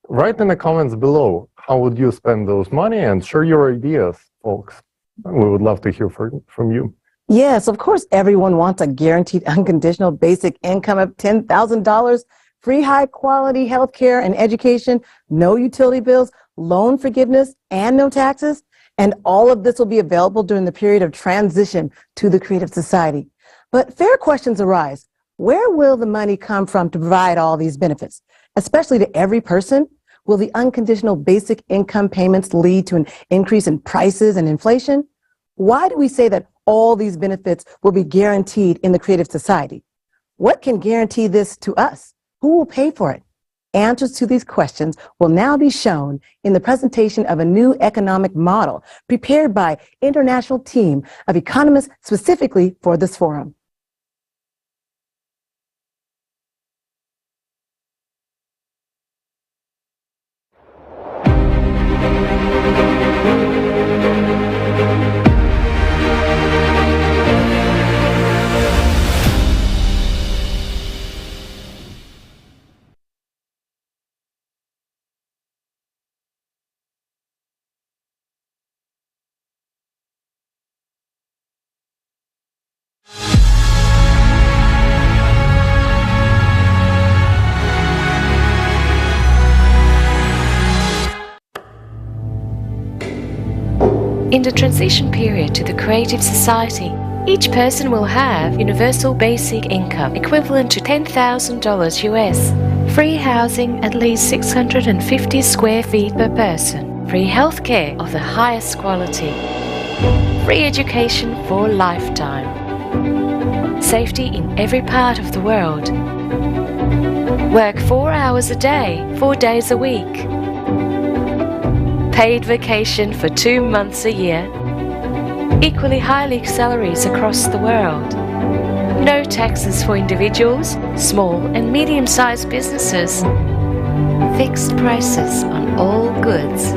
Write in the comments below, how would you spend those money, and share your ideas, folks. We would love to hear from you. Yes, of course, everyone wants a guaranteed unconditional basic income of $10,000 free high-quality healthcare and education, no utility bills, loan forgiveness, and no taxes. And all of this will be available during the period of transition to the Creative Society. But fair questions arise. Where will the money come from to provide all these benefits, especially to every person? Will the unconditional basic income payments lead to an increase in prices and inflation? Why do we say that all these benefits will be guaranteed in the Creative Society? What can guarantee this to us? Who will pay for it? Answers to these questions will now be shown in the presentation of a new economic model prepared by an international team of economists specifically for this forum. In the transition period to the Creative Society, each person will have universal basic income equivalent to $10,000 US, free housing at least 650 square feet per person, free healthcare of the highest quality, free education for a lifetime, safety in every part of the world, work 4 hours a day, 4 days a week, paid vacation for 2 months a year, equally high salaries across the world, no taxes for individuals, small and medium-sized businesses, fixed prices on all goods.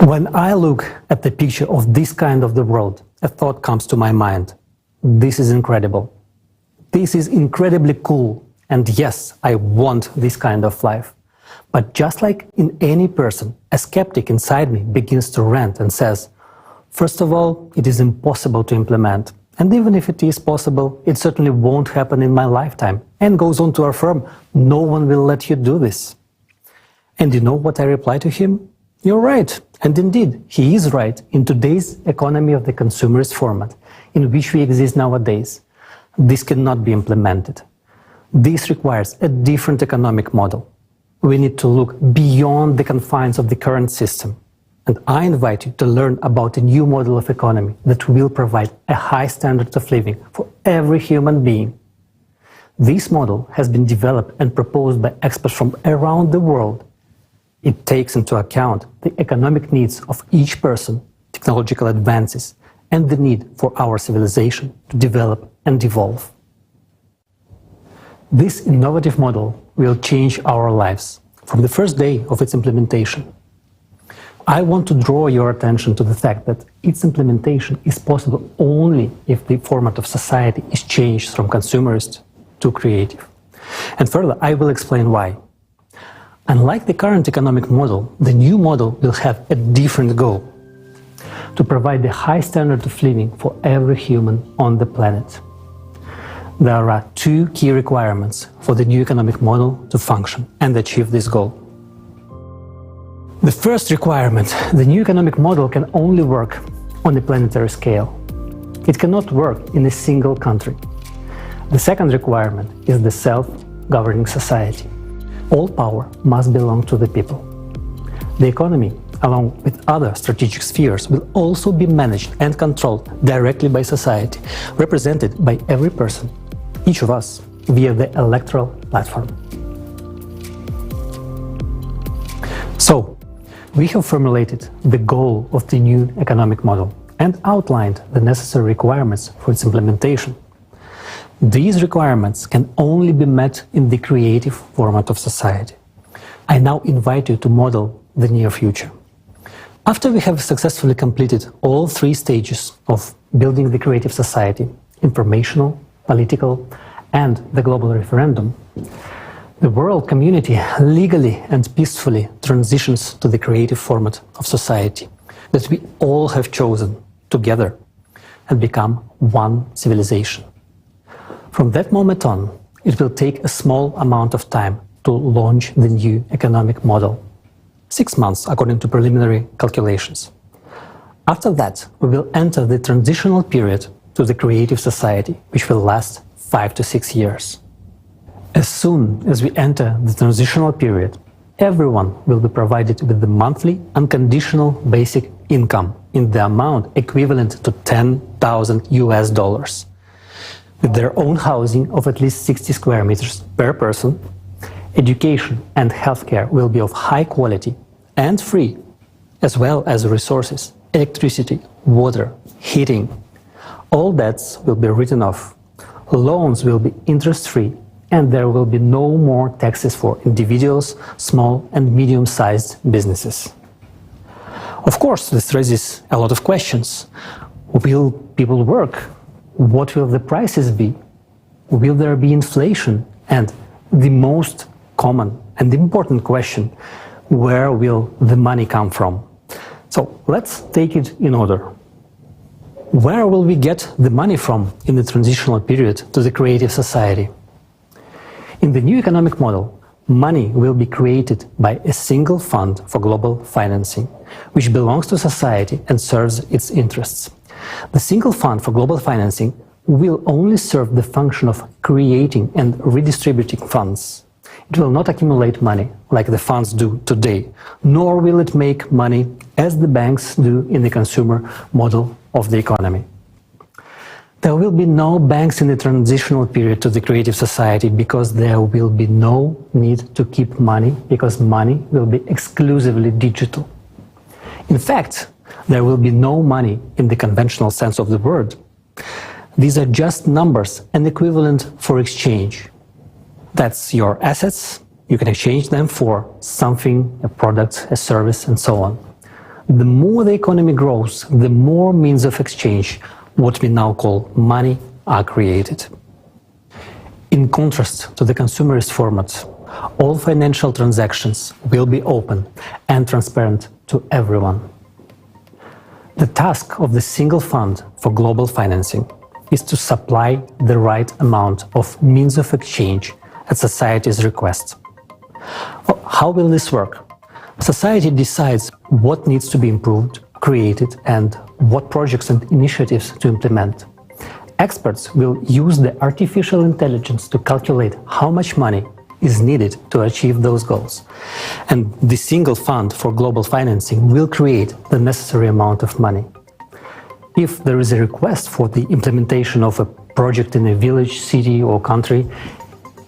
When I look at the picture of this kind of the world, a thought comes to my mind. This is incredible. This is incredibly cool. And yes, I want this kind of life. But just like in any person, a skeptic inside me begins to rant and says, first of all, it is impossible to implement. And even if it is possible, it certainly won't happen in my lifetime. And goes on to affirm, no one will let you do this. And you know what I reply to him? You're right. And indeed, he is right. In today's economy of the consumerist format, in which we exist nowadays, this cannot be implemented. This requires a different economic model. We need to look beyond the confines of the current system. And I invite you to learn about a new model of economy that will provide a high standard of living for every human being. This model has been developed and proposed by experts from around the world. It takes into account the economic needs of each person, technological advances, and the need for our civilization to develop and evolve. This innovative model will change our lives from the first day of its implementation. I want to draw your attention to the fact that its implementation is possible only if the format of society is changed from consumerist to creative. And further, I will explain why. Unlike the current economic model, the new model will have a different goal: to provide the high standard of living for every human on the planet. There are two key requirements for the new economic model to function and achieve this goal. The first requirement: the new economic model can only work on a planetary scale. It cannot work in a single country. The second requirement is the self-governing society. All power must belong to the people. The economy, along with other strategic spheres, will also be managed and controlled directly by society, represented by every person, each of us, via the electoral platform. So, we have formulated the goal of the new economic model and outlined the necessary requirements for its implementation. These requirements can only be met in the creative format of society. I now invite you to model the near future. After we have successfully completed all three stages of building the creative society, informational, political, and the global referendum, the world community legally and peacefully transitions to the creative format of society that we all have chosen together and become one civilization. From that moment on, it will take a small amount of time to launch the new economic model. 6 months, according to preliminary calculations. After that, we will enter the transitional period to the creative society, which will last 5 to 6 years. As soon as we enter the transitional period, everyone will be provided with the monthly unconditional basic income in the amount equivalent to $10,000 with their own housing of at least 60 square meters per person. Education and healthcare will be of high quality and free, as well as resources, electricity, water, heating. All debts will be written off. Loans will be interest-free, and there will be no more taxes for individuals, small and medium-sized businesses. Of course, this raises a lot of questions. Will people work? What will the prices be? Will there be inflation? And the most common and important question, where will the money come from? So let's take it in order. Where will we get the money from in the transitional period to the creative society? In the new economic model, money will be created by a single fund for global financing, which belongs to society and serves its interests. The single fund for global financing will only serve the function of creating and redistributing funds. It will not accumulate money like the funds do today, nor will it make money as the banks do in the consumer model of the economy. There will be no banks in the transitional period to the creative society because there will be no need to keep money because money will be exclusively digital. In fact, there will be no money in the conventional sense of the word. These are just numbers and equivalent for exchange. That's your assets. You can exchange them for something, a product, a service, and so on. The more the economy grows, the more means of exchange, what we now call money, are created. In contrast to the consumerist format, all financial transactions will be open and transparent to everyone. The task of the single fund for global financing is to supply the right amount of means of exchange at society's request. Well, how will this work? Society decides what needs to be improved, created, and what projects and initiatives to implement. Experts will use the artificial intelligence to calculate how much money is needed to achieve those goals. And the single fund for global financing will create the necessary amount of money. If there is a request for the implementation of a project in a village, city, or country,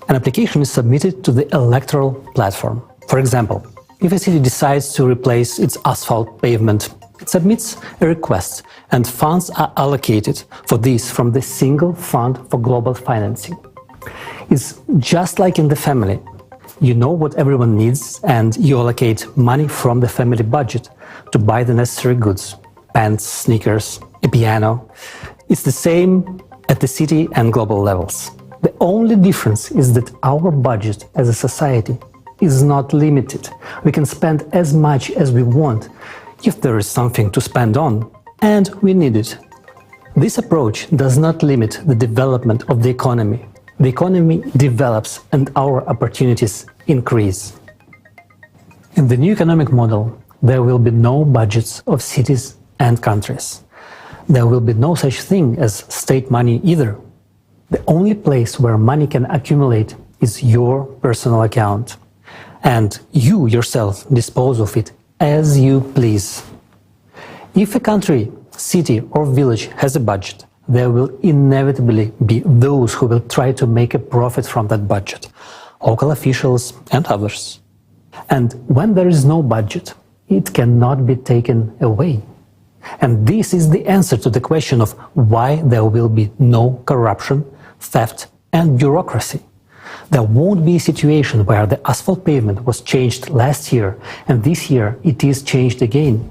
an application is submitted to the electoral platform. For example, if a city decides to replace its asphalt pavement, it submits a request and funds are allocated for this from the single fund for global financing. It's just like in the family. You know what everyone needs and you allocate money from the family budget to buy the necessary goods, pants, sneakers, a piano. It's the same at the city and global levels. The only difference is that our budget as a society is not limited. We can spend as much as we want if there is something to spend on, and we need it. This approach does not limit the development of the economy. The economy develops and our opportunities increase. In the new economic model, there will be no budgets of cities and countries. There will be no such thing as state money either. The only place where money can accumulate is your personal account, and you yourself dispose of it as you please. If a country, city, or village has a budget, there will inevitably be those who will try to make a profit from that budget, local officials and others. And when there is no budget, it cannot be taken away. And this is the answer to the question of why there will be no corruption, theft, and bureaucracy. There won't be a situation where the asphalt pavement was changed last year and this year it is changed again.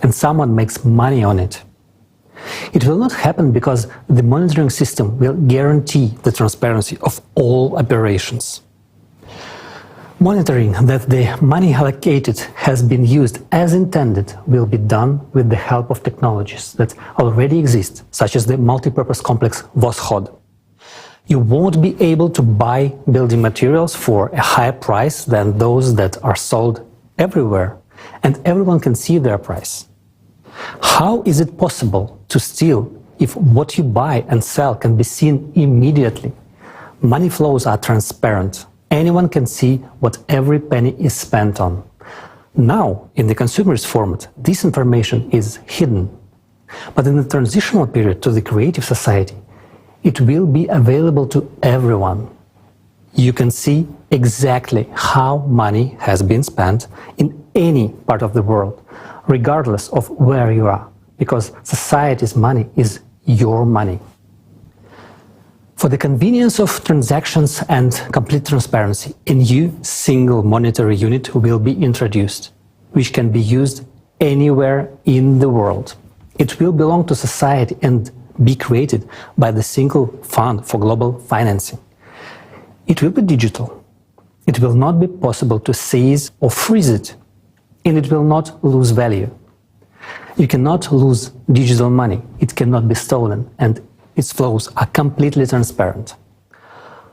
and someone makes money on it. It will not happen because the monitoring system will guarantee the transparency of all operations. Monitoring that the money allocated has been used as intended will be done with the help of technologies that already exist, such as the multipurpose complex Voskhod. You won't be able to buy building materials for a higher price than those that are sold everywhere, and everyone can see their price. How is it possible to steal if what you buy and sell can be seen immediately? Money flows are transparent. Anyone can see what every penny is spent on. Now, in the consumerist format, this information is hidden. But in the transitional period to the creative society, it will be available to everyone. You can see exactly how money has been spent in any part of the world, regardless of where you are, because society's money is your money. For the convenience of transactions and complete transparency, a new single monetary unit will be introduced, which can be used anywhere in the world. It will belong to society and be created by the single fund for global financing. It will be digital. It will not be possible to seize or freeze it, and it will not lose value. You cannot lose digital money. It cannot be stolen, and its flows are completely transparent.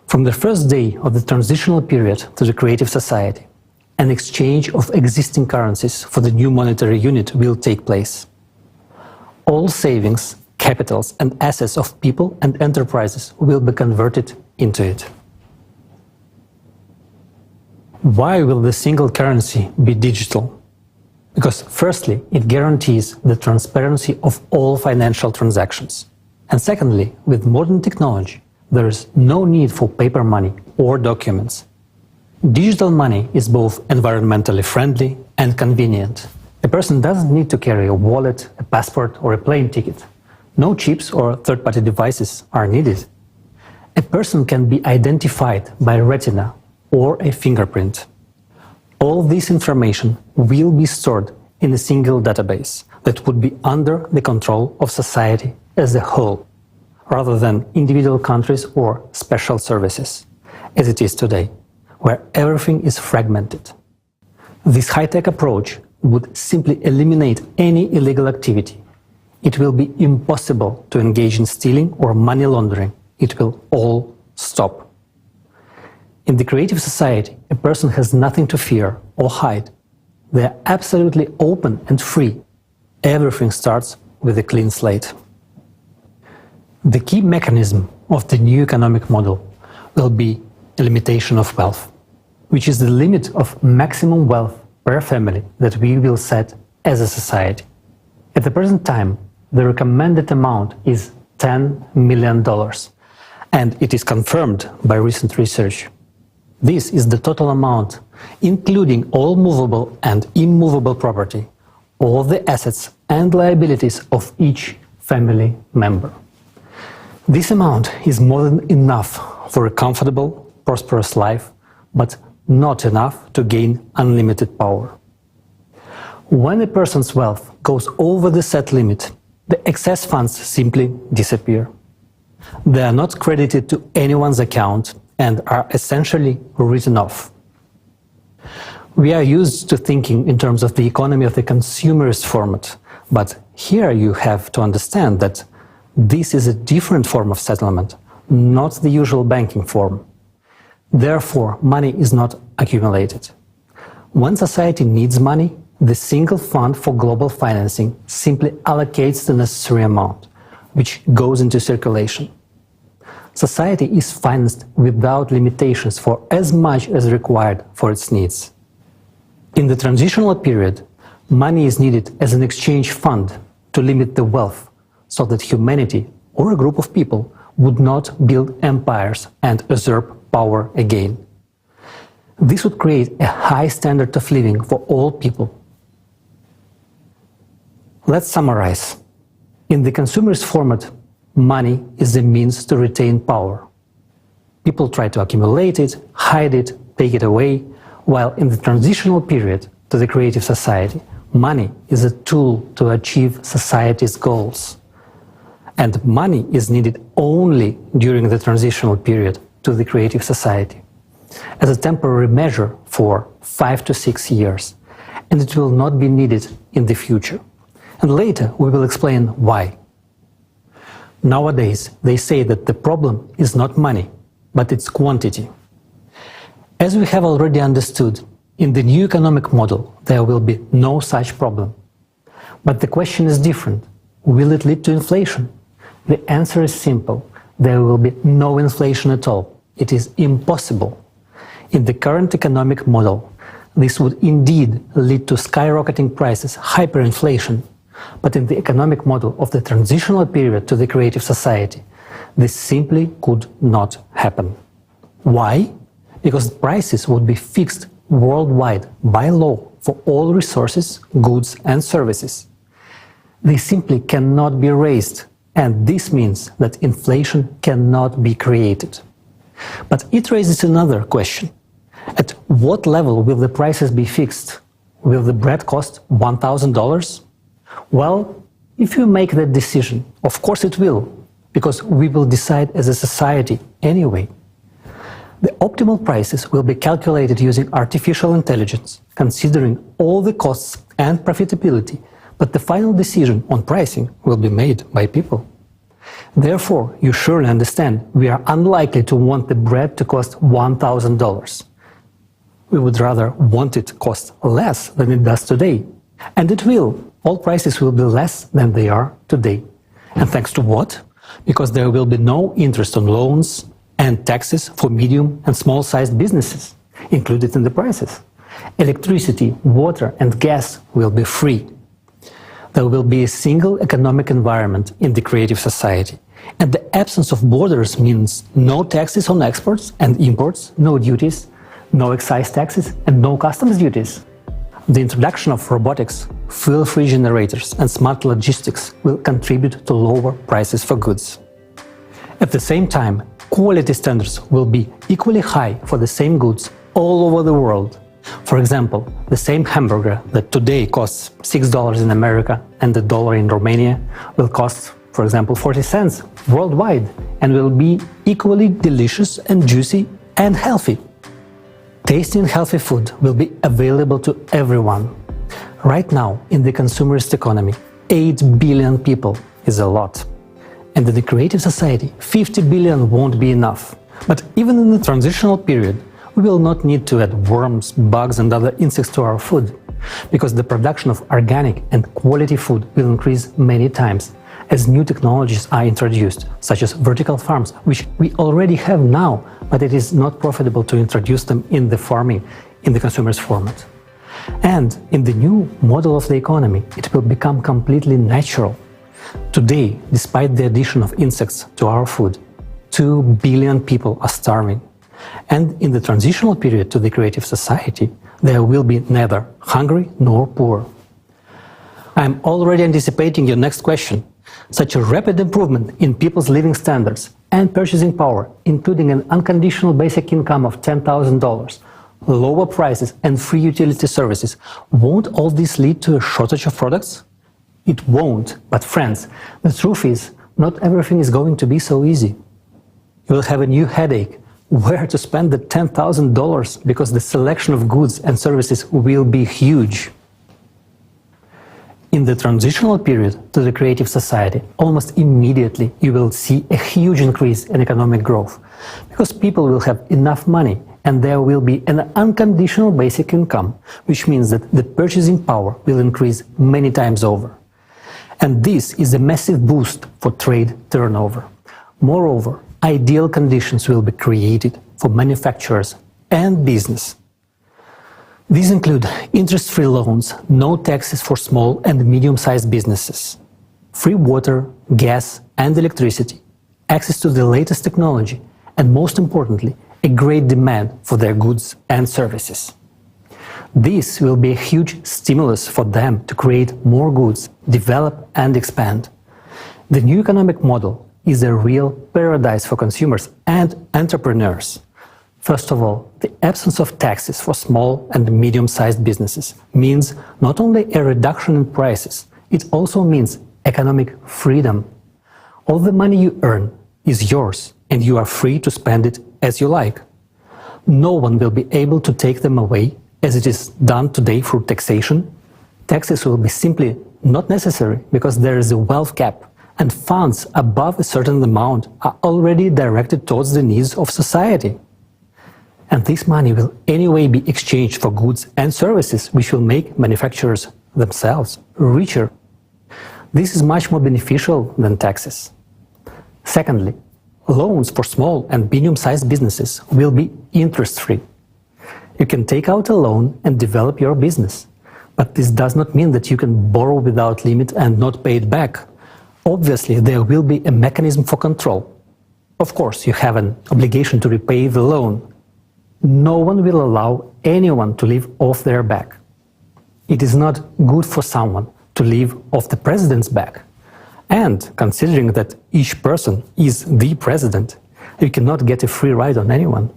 From the first day of the transitional period to the creative society, an exchange of existing currencies for the new monetary unit will take place. All savings, capitals and assets of people and enterprises will be converted into it. Why will the single currency be digital? Because firstly, it guarantees the transparency of all financial transactions. And secondly, with modern technology, there is no need for paper money or documents. Digital money is both environmentally friendly and convenient. A person doesn't need to carry a wallet, a passport or a plane ticket. No chips or third-party devices are needed. A person can be identified by retina or a fingerprint. All this information will be stored in a single database that would be under the control of society as a whole, rather than individual countries or special services, as it is today, where everything is fragmented. This high-tech approach would simply eliminate any illegal activity. It will be impossible to engage in stealing or money laundering. It will all stop. In the creative society, a person has nothing to fear or hide. They are absolutely open and free. Everything starts with a clean slate. The key mechanism of the new economic model will be a limitation of wealth, which is the limit of maximum wealth per family that we will set as a society. At the present time, the recommended amount is $10 million, and it is confirmed by recent research. This is the total amount, including all movable and immovable property, all the assets and liabilities of each family member. This amount is more than enough for a comfortable, prosperous life, but not enough to gain unlimited power. When a person's wealth goes over the set limit, the excess funds simply disappear. They are not credited to anyone's account and are essentially written off. We are used to thinking in terms of the economy of the consumerist format, but here you have to understand that this is a different form of settlement, not the usual banking form. Therefore, money is not accumulated. When society needs money, the single fund for global financing simply allocates the necessary amount, which goes into circulation. Society is financed without limitations for as much as required for its needs. In the transitional period, money is needed as an exchange fund to limit the wealth, so that humanity or a group of people would not build empires and usurp power again. This would create a high standard of living for all people. Let's summarize. In the consumerist format, money is the means to retain power. People try to accumulate it, hide it, take it away, while in the transitional period to the creative society, Money is a tool to achieve society's goals. And money is needed only during the transitional period to the creative society, as a temporary measure for 5 to 6 years, and it will not be needed in the future. And later we will explain why. Nowadays, they say that the problem is not money, but its quantity. As we have already understood, in the new economic model, there will be no such problem. But the question is different. Will it lead to inflation? The answer is simple. There will be no inflation at all. It is impossible. In the current economic model, this would indeed lead to skyrocketing prices, hyperinflation. But in the economic model of the transitional period to the creative society, this simply could not happen. Why? Because prices would be fixed worldwide by law for all resources, goods and services. They simply cannot be raised, and this means that inflation cannot be created. But it raises another question. At what level will the prices be fixed? Will the bread cost $1,000? Well, if you make that decision, of course it will, because we will decide as a society anyway. The optimal prices will be calculated using artificial intelligence, considering all the costs and profitability, but the final decision on pricing will be made by people. Therefore, you surely understand we are unlikely to want the bread to cost $1,000. We would rather want it to cost less than it does today. And it will. All prices will be less than they are today. And thanks to what? Because there will be no interest on loans and taxes for medium and small-sized businesses included in the prices. Electricity, water and gas will be free. There will be a single economic environment in the creative society. And the absence of borders means no taxes on exports and imports, no duties, no excise taxes and no customs duties. The introduction of robotics, fuel-free generators and smart logistics will contribute to lower prices for goods. At the same time, quality standards will be equally high for the same goods all over the world. For example, the same hamburger that today costs $6 in America and $1 in Romania will cost, for example, 40 cents worldwide and will be equally delicious and juicy and healthy. Tasty and healthy food will be available to everyone. Right now, in the consumerist economy, 8 billion people is a lot. And in the creative society, 50 billion won't be enough. But even in the transitional period, we will not need to add worms, bugs and other insects to our food, because the production of organic and quality food will increase many times as new technologies are introduced, such as vertical farms, which we already have now, but it is not profitable to introduce them in the farming, in the consumer's format. And in the new model of the economy, it will become completely natural. Today, despite the addition of insects to our food, 2 billion people are starving. And in the transitional period to the creative society, there will be neither hungry nor poor. I'm already anticipating your next question. Such a rapid improvement in people's living standards and purchasing power, including an unconditional basic income of $10,000, lower prices and free utility services, won't all this lead to a shortage of products? It won't, but friends, the truth is, not everything is going to be so easy. You will have a new headache, where to spend the $10,000, because the selection of goods and services will be huge. In the transitional period to the creative society, almost immediately you will see a huge increase in economic growth, because people will have enough money and there will be an unconditional basic income, which means that the purchasing power will increase many times over. And this is a massive boost for trade turnover. Moreover, ideal conditions will be created for manufacturers and business. These include interest-free loans, no taxes for small and medium-sized businesses, free water, gas and electricity, access to the latest technology, and most importantly, a great demand for their goods and services. This will be a huge stimulus for them to create more goods, develop and expand. The new economic model is a real paradise for consumers and entrepreneurs. First of all, the absence of taxes for small and medium-sized businesses means not only a reduction in prices, it also means economic freedom. All the money you earn is yours, and you are free to spend it as you like. No one will be able to take them away, as it is done today through taxation. Taxes will be simply not necessary because there is a wealth cap, and funds above a certain amount are already directed towards the needs of society. And this money will anyway be exchanged for goods and services which will make manufacturers themselves richer. This is much more beneficial than taxes. Secondly, loans for small and medium-sized businesses will be interest-free. You can take out a loan and develop your business, but this does not mean that you can borrow without limit and not pay it back. Obviously, there will be a mechanism for control. Of course, you have an obligation to repay the loan. No one will allow anyone to live off their back. It is not good for someone to live off the president's back. And considering that each person is the president, you cannot get a free ride on anyone.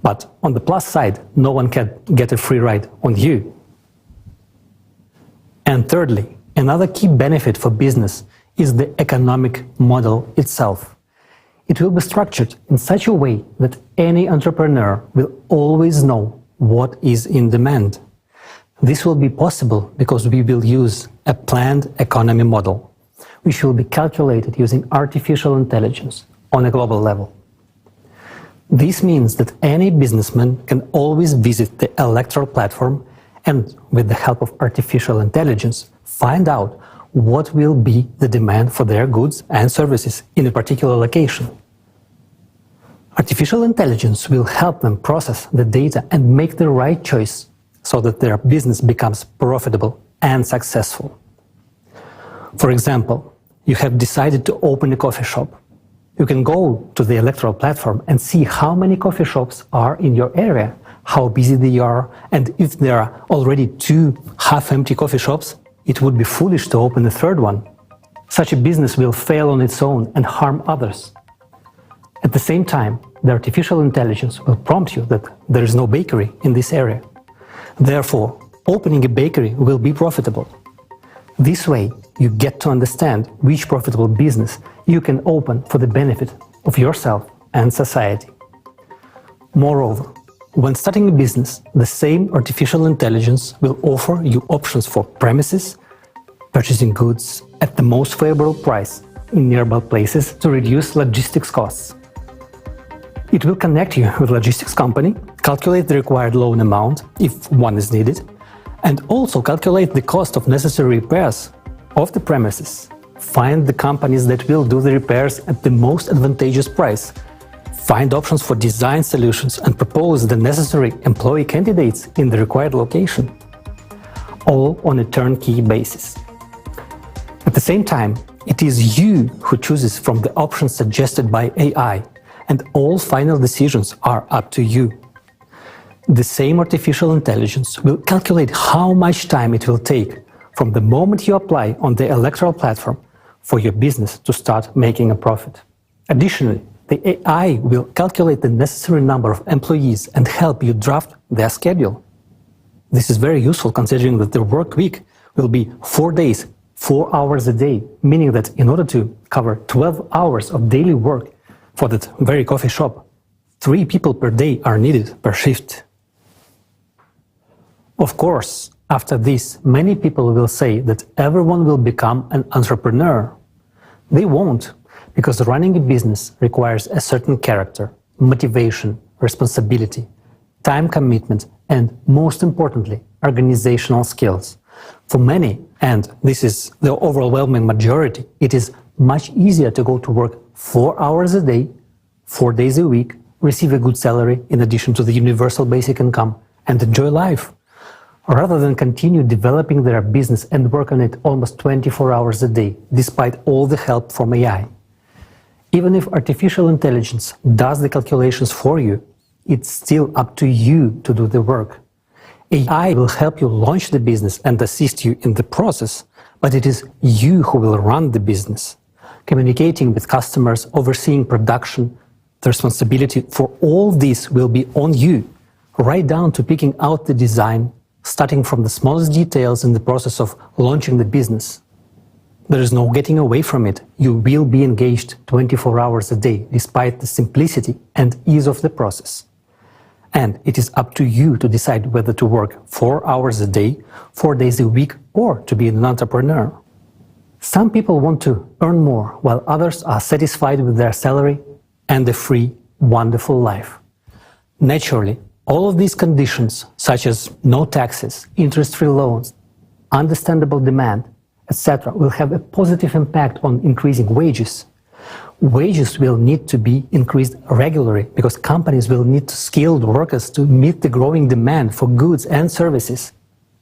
But on the plus side, no one can get a free ride on you. And thirdly, another key benefit for business is the economic model itself. It will be structured in such a way that any entrepreneur will always know what is in demand. This will be possible because we will use a planned economy model, which will be calculated using artificial intelligence on a global level. This means that any businessman can always visit the electoral platform and, with the help of artificial intelligence, find out what will be the demand for their goods and services in a particular location. Artificial intelligence will help them process the data and make the right choice so that their business becomes profitable and successful. For example, you have decided to open a coffee shop. You can go to the electoral platform and see how many coffee shops are in your area, how busy they are, and if there are already 2 half-empty coffee shops, it would be foolish to open a third one. Such a business will fail on its own and harm others. At the same time, the artificial intelligence will prompt you that there is no bakery in this area. Therefore, opening a bakery will be profitable. This way, you get to understand which profitable business you can open for the benefit of yourself and society. Moreover, when starting a business, the same artificial intelligence will offer you options for premises, purchasing goods at the most favorable price in nearby places to reduce logistics costs. It will connect you with a logistics company, calculate the required loan amount, if one is needed, and also calculate the cost of necessary repairs of the premises. Find the companies that will do the repairs at the most advantageous price. Find options for design solutions and propose the necessary employee candidates in the required location. All on a turnkey basis. At the same time, it is you who chooses from the options suggested by AI, and all final decisions are up to you. The same artificial intelligence will calculate how much time it will take from the moment you apply on the electoral platform for your business to start making a profit. Additionally, the AI will calculate the necessary number of employees and help you draft their schedule. This is very useful considering that the work week will be 4 days, 4 hours a day, meaning that in order to cover 12 hours of daily work for that very coffee shop, 3 people per day are needed per shift. Of course, after this, many people will say that everyone will become an entrepreneur. They won't, because running a business requires a certain character, motivation, responsibility, time commitment, and most importantly, organizational skills. For many, and this is the overwhelming majority, it is much easier to go to work 4 hours a day, 4 days a week, receive a good salary in addition to the universal basic income, and enjoy life, rather than continue developing their business and work on it almost 24 hours a day, despite all the help from AI. Even if artificial intelligence does the calculations for you, it's still up to you to do the work. AI will help you launch the business and assist you in the process, but it is you who will run the business, communicating with customers, overseeing production, The responsibility for all this will be on you, right down to picking out the design, starting from the smallest details in the process of launching the business. There is no getting away from it. You will be engaged 24 hours a day, despite the simplicity and ease of the process. And it is up to you to decide whether to work 4 hours a day, 4 days a week, or to be an entrepreneur. Some people want to earn more, while others are satisfied with their salary and a free, wonderful life. Naturally, all of these conditions, such as no taxes, interest-free loans, understandable demand, etc., will have a positive impact on increasing wages. Wages will need to be increased regularly because companies will need skilled workers to meet the growing demand for goods and services.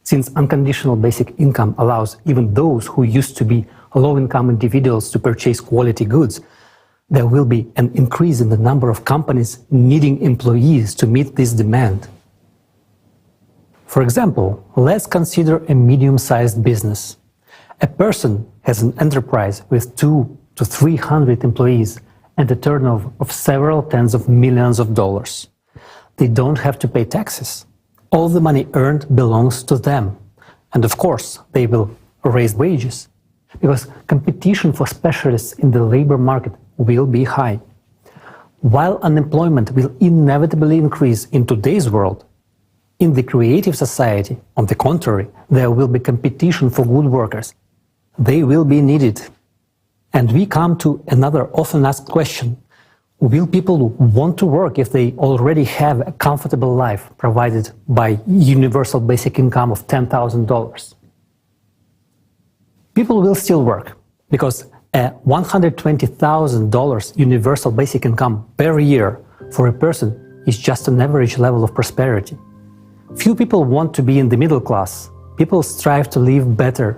Since unconditional basic income allows even those who used to be low-income individuals to purchase quality goods, there will be an increase in the number of companies needing employees to meet this demand. For example, let's consider a medium-sized business. A person has an enterprise with 200 to 300 employees and a turnover of several tens of millions of dollars. They don't have to pay taxes. All the money earned belongs to them. And of course, they will raise wages, because competition for specialists in the labor market will be high. While unemployment will inevitably increase in today's world, in the creative society, on the contrary, there will be competition for good workers. They will be needed. And we come to another often asked question. Will people want to work if they already have a comfortable life provided by universal basic income of $10,000? People will still work because a $120,000 universal basic income per year for a person is just an average level of prosperity. Few people want to be in the middle class. People strive to live better.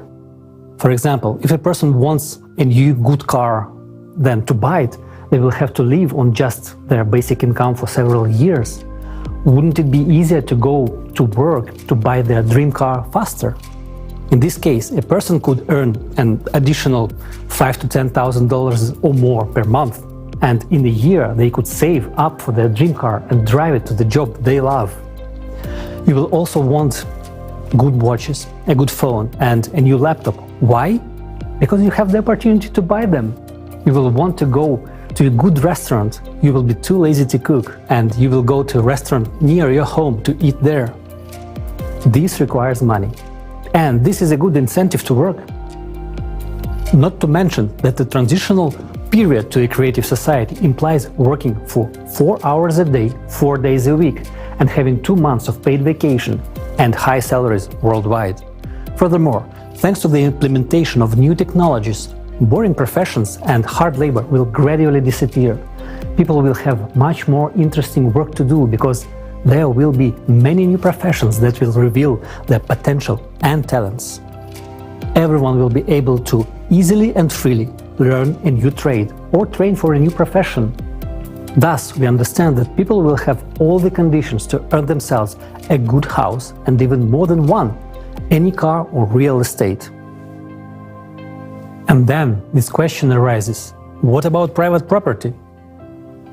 For example, if a person wants a new good car, then to buy it, they will have to live on just their basic income for several years. Wouldn't it be easier to go to work to buy their dream car faster? In this case, a person could earn an additional $5,000 to $10,000 or more per month, and in a year they could save up for their dream car and drive it to the job they love. You will also want good watches, a good phone, and a new laptop. Why? Because you have the opportunity to buy them. You will want to go to a good restaurant. You will be too lazy to cook, and you will go to a restaurant near your home to eat there. This requires money. And this is a good incentive to work. Not to mention that the transitional period to a creative society implies working for 4 hours a day, 4 days a week, and having 2 months of paid vacation and high salaries worldwide. Furthermore, thanks to the implementation of new technologies, boring professions and hard labor will gradually disappear. People will have much more interesting work to do because there will be many new professions that will reveal their potential and talents. Everyone will be able to easily and freely learn a new trade or train for a new profession. Thus, we understand that people will have all the conditions to earn themselves a good house and even more than one, any car or real estate. And then this question arises, what about private property?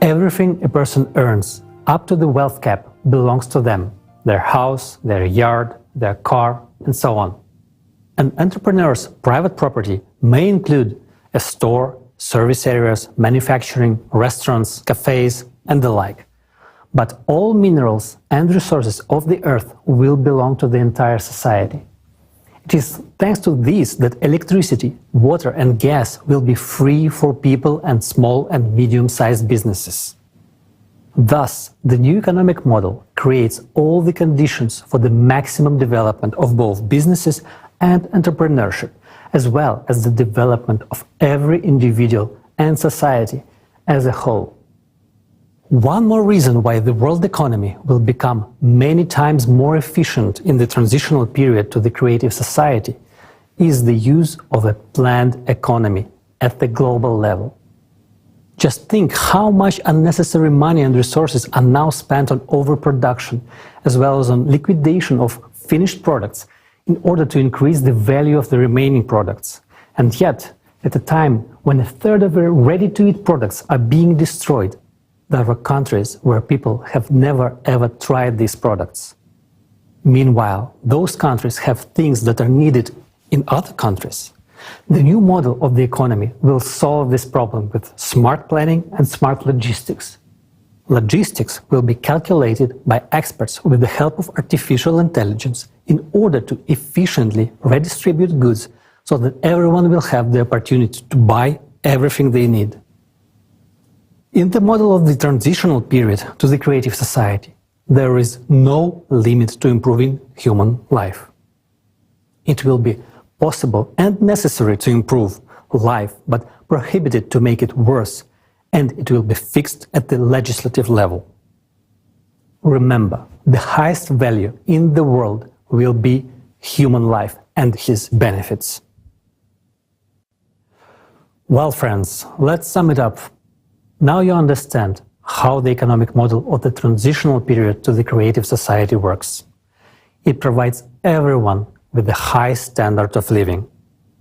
Everything a person earns, up to the wealth cap, belongs to them, their house, their yard, their car, and so on. An entrepreneur's private property may include a store, service areas, manufacturing, restaurants, cafes, and the like. But all minerals and resources of the earth will belong to the entire society. It is thanks to this that electricity, water, and gas will be free for people and small and medium-sized businesses. Thus, the new economic model creates all the conditions for the maximum development of both businesses and entrepreneurship, as well as the development of every individual and society as a whole. One more reason why the world economy will become many times more efficient in the transitional period to the creative society is the use of a planned economy at the global level. Just think how much unnecessary money and resources are now spent on overproduction, as well as on liquidation of finished products in order to increase the value of the remaining products. And yet, at a time when a third of the ready-to-eat products are being destroyed, There are countries where people have never ever tried these products. Meanwhile, those countries have things that are needed in other countries. The new model of the economy will solve this problem with smart planning and smart logistics. Logistics will be calculated by experts with the help of artificial intelligence in order to efficiently redistribute goods so that everyone will have the opportunity to buy everything they need. In the model of the transitional period to the creative society, there is no limit to improving human life. It will be possible and necessary to improve life, but prohibited to make it worse, and it will be fixed at the legislative level. Remember, the highest value in the world will be human life and his benefits. Well, friends, let's sum it up. Now you understand how the economic model of the transitional period to the creative society works. It provides everyone with the high standard of living.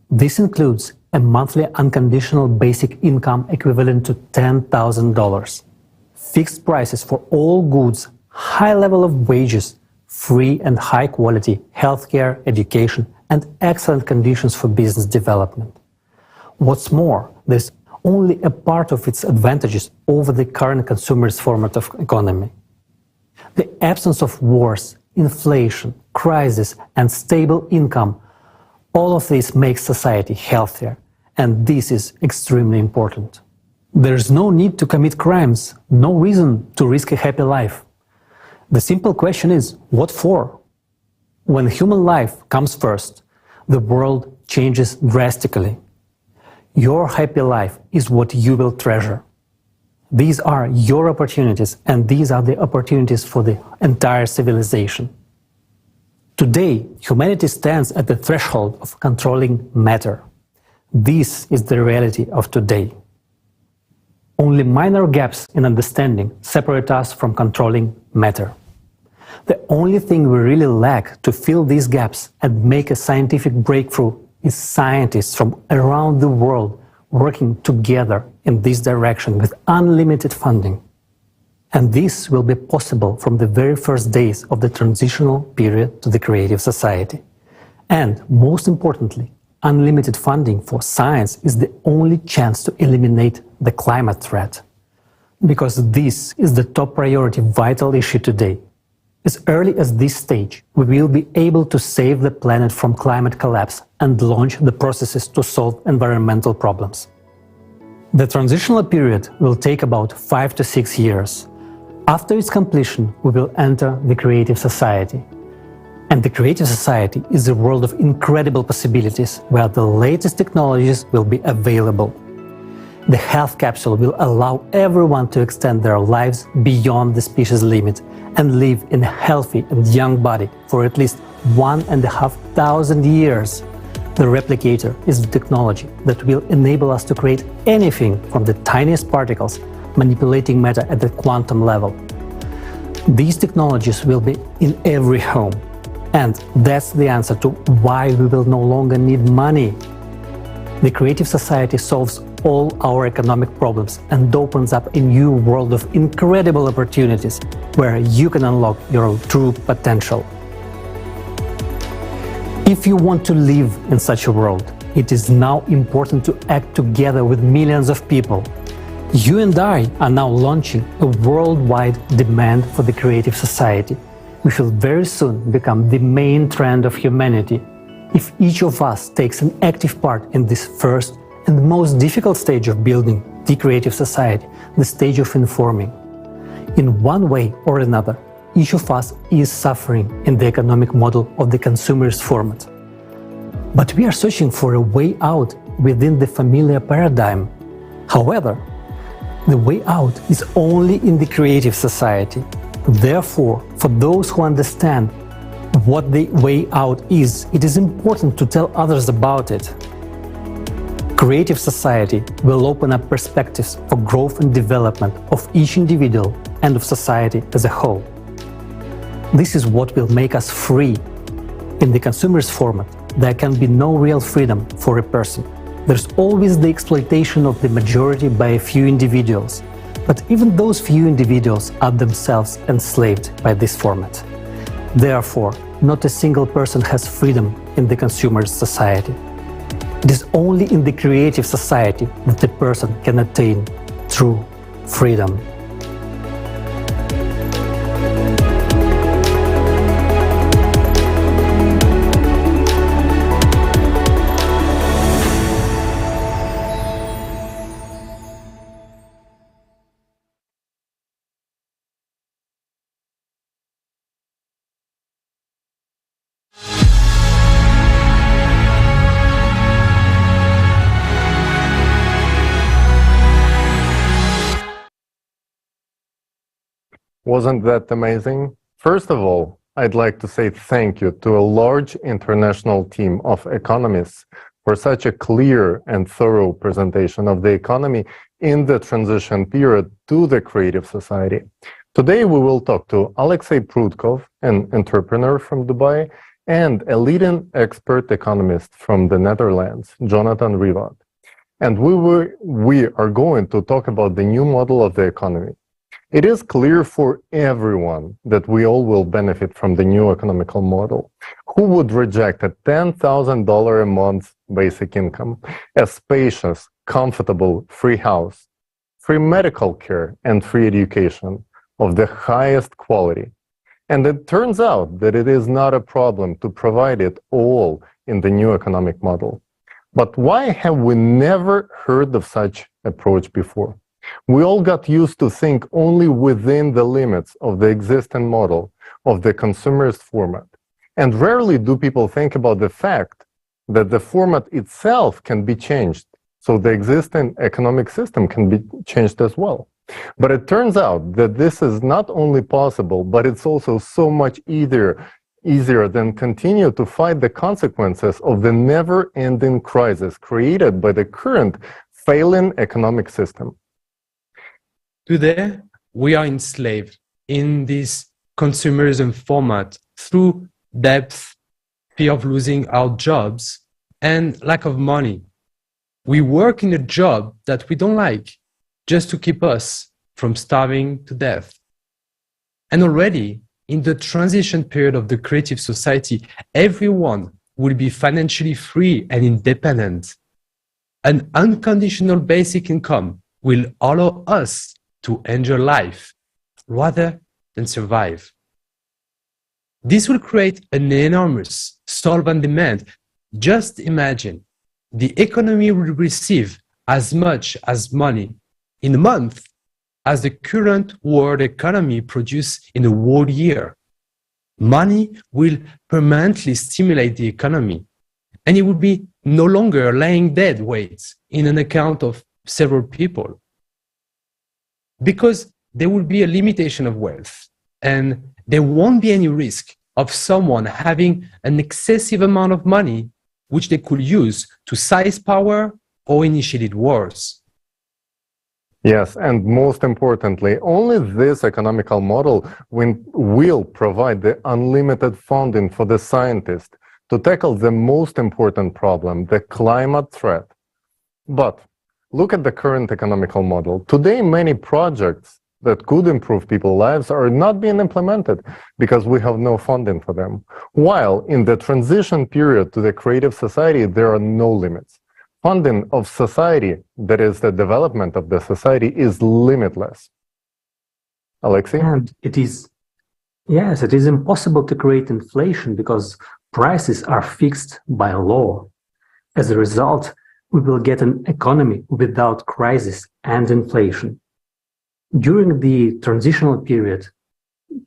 This includes a monthly unconditional basic income equivalent to $10,000, fixed prices for all goods, high level of wages, free and high quality healthcare, education, and excellent conditions for business development. What's more, there's only a part of its advantages over the current consumerist format of economy. The absence of wars, inflation, crisis, and stable income, all of this makes society healthier, and this is extremely important. There's no need to commit crimes, no reason to risk a happy life. The simple question is, what for? When human life comes first, the world changes drastically. Your happy life is what you will treasure. These are your opportunities, and these are the opportunities for the entire civilization. Today, humanity stands at the threshold of controlling matter. This is the reality of today. Only minor gaps in understanding separate us from controlling matter. The only thing we really lack to fill these gaps and make a scientific breakthrough is scientists from around the world working together in this direction with unlimited funding. And this will be possible from the very first days of the transitional period to the creative society. And most importantly, unlimited funding for science is the only chance to eliminate the climate threat. Because this is the top priority vital issue today. As early as this stage, we will be able to save the planet from climate collapse and launch the processes to solve environmental problems. The transitional period will take about 5 to 6 years. After its completion, we will enter the creative society. And the creative society is a world of incredible possibilities where the latest technologies will be available. The health capsule will allow everyone to extend their lives beyond the species limit and live in a healthy and young body for at least 1,500 years. The replicator is the technology that will enable us to create anything from the tiniest particles, manipulating matter at the quantum level. These technologies will be in every home. And that's the answer to why we will no longer need money. The creative society solves all our economic problems and opens up a new world of incredible opportunities where you can unlock your true potential. If you want to live in such a world, it is now important to act together with millions of people. You and I are now launching a worldwide demand for the creative society, which will very soon become the main trend of humanity. If each of us takes an active part in this first and most difficult stage of building the creative society, the stage of informing. In one way or another, each of us is suffering in the economic model of the consumerist format. But we are searching for a way out within the familiar paradigm. However, the way out is only in the creative society. Therefore, for those who understand what the way out is, it is important to tell others about it. Creative society will open up perspectives for growth and development of each individual and of society as a whole. This is what will make us free. In the consumerist format, there can be no real freedom for a person. There's always the exploitation of the majority by a few individuals. But even those few individuals are themselves enslaved by this format. Therefore, not a single person has freedom in the consumer's society. It is only in the creative society that the person can attain true freedom. Wasn't that amazing? First of all, I'd like to say thank you to a large international team of economists for such a clear and thorough presentation of the economy in the transition period to the creative society. Today we will talk to Alexei Prudkov, an entrepreneur from Dubai, and a leading expert economist from the Netherlands, Jonathan Rivat. And we are going to talk about the new model of the economy. It is clear for everyone that we all will benefit from the new economical model. Who would reject a $10,000 a month basic income, a spacious, comfortable, free house, free medical care, and free education of the highest quality? And it turns out that it is not a problem to provide it all in the new economic model. But why have we never heard of such approach before? We all got used to think only within the limits of the existing model of the consumerist format. And rarely do people think about the fact that the format itself can be changed, so the existing economic system can be changed as well. But it turns out that this is not only possible, but it's also so much easier than continue to fight the consequences of the never-ending crisis created by the current failing economic system. Today, we are enslaved in this consumerism format through debt, fear of losing our jobs, and lack of money. We work in a job that we don't like just to keep us from starving to death. And already, in the transition period of the creative society, everyone will be financially free and independent. An unconditional basic income will allow us to enjoy life rather than survive. This will create an enormous solvent demand. Just imagine the economy will receive as much as money in a month as the current world economy produces in a whole year. Money will permanently stimulate the economy, and it will be no longer laying dead weight in an account of several people. Because there will be a limitation of wealth, and there won't be any risk of someone having an excessive amount of money which they could use to seize power or initiate wars. Yes, and most importantly, only this economical model will provide the unlimited funding for the scientists to tackle the most important problem, the climate threat. But look at the current economical model. Today, many projects that could improve people's lives are not being implemented because we have no funding for them. While in the transition period to the creative society, there are no limits. Funding of society, that is the development of the society, is limitless. Alexei? And it is impossible to create inflation because prices are fixed by law. As a result, we will get an economy without crisis and inflation. During the transitional period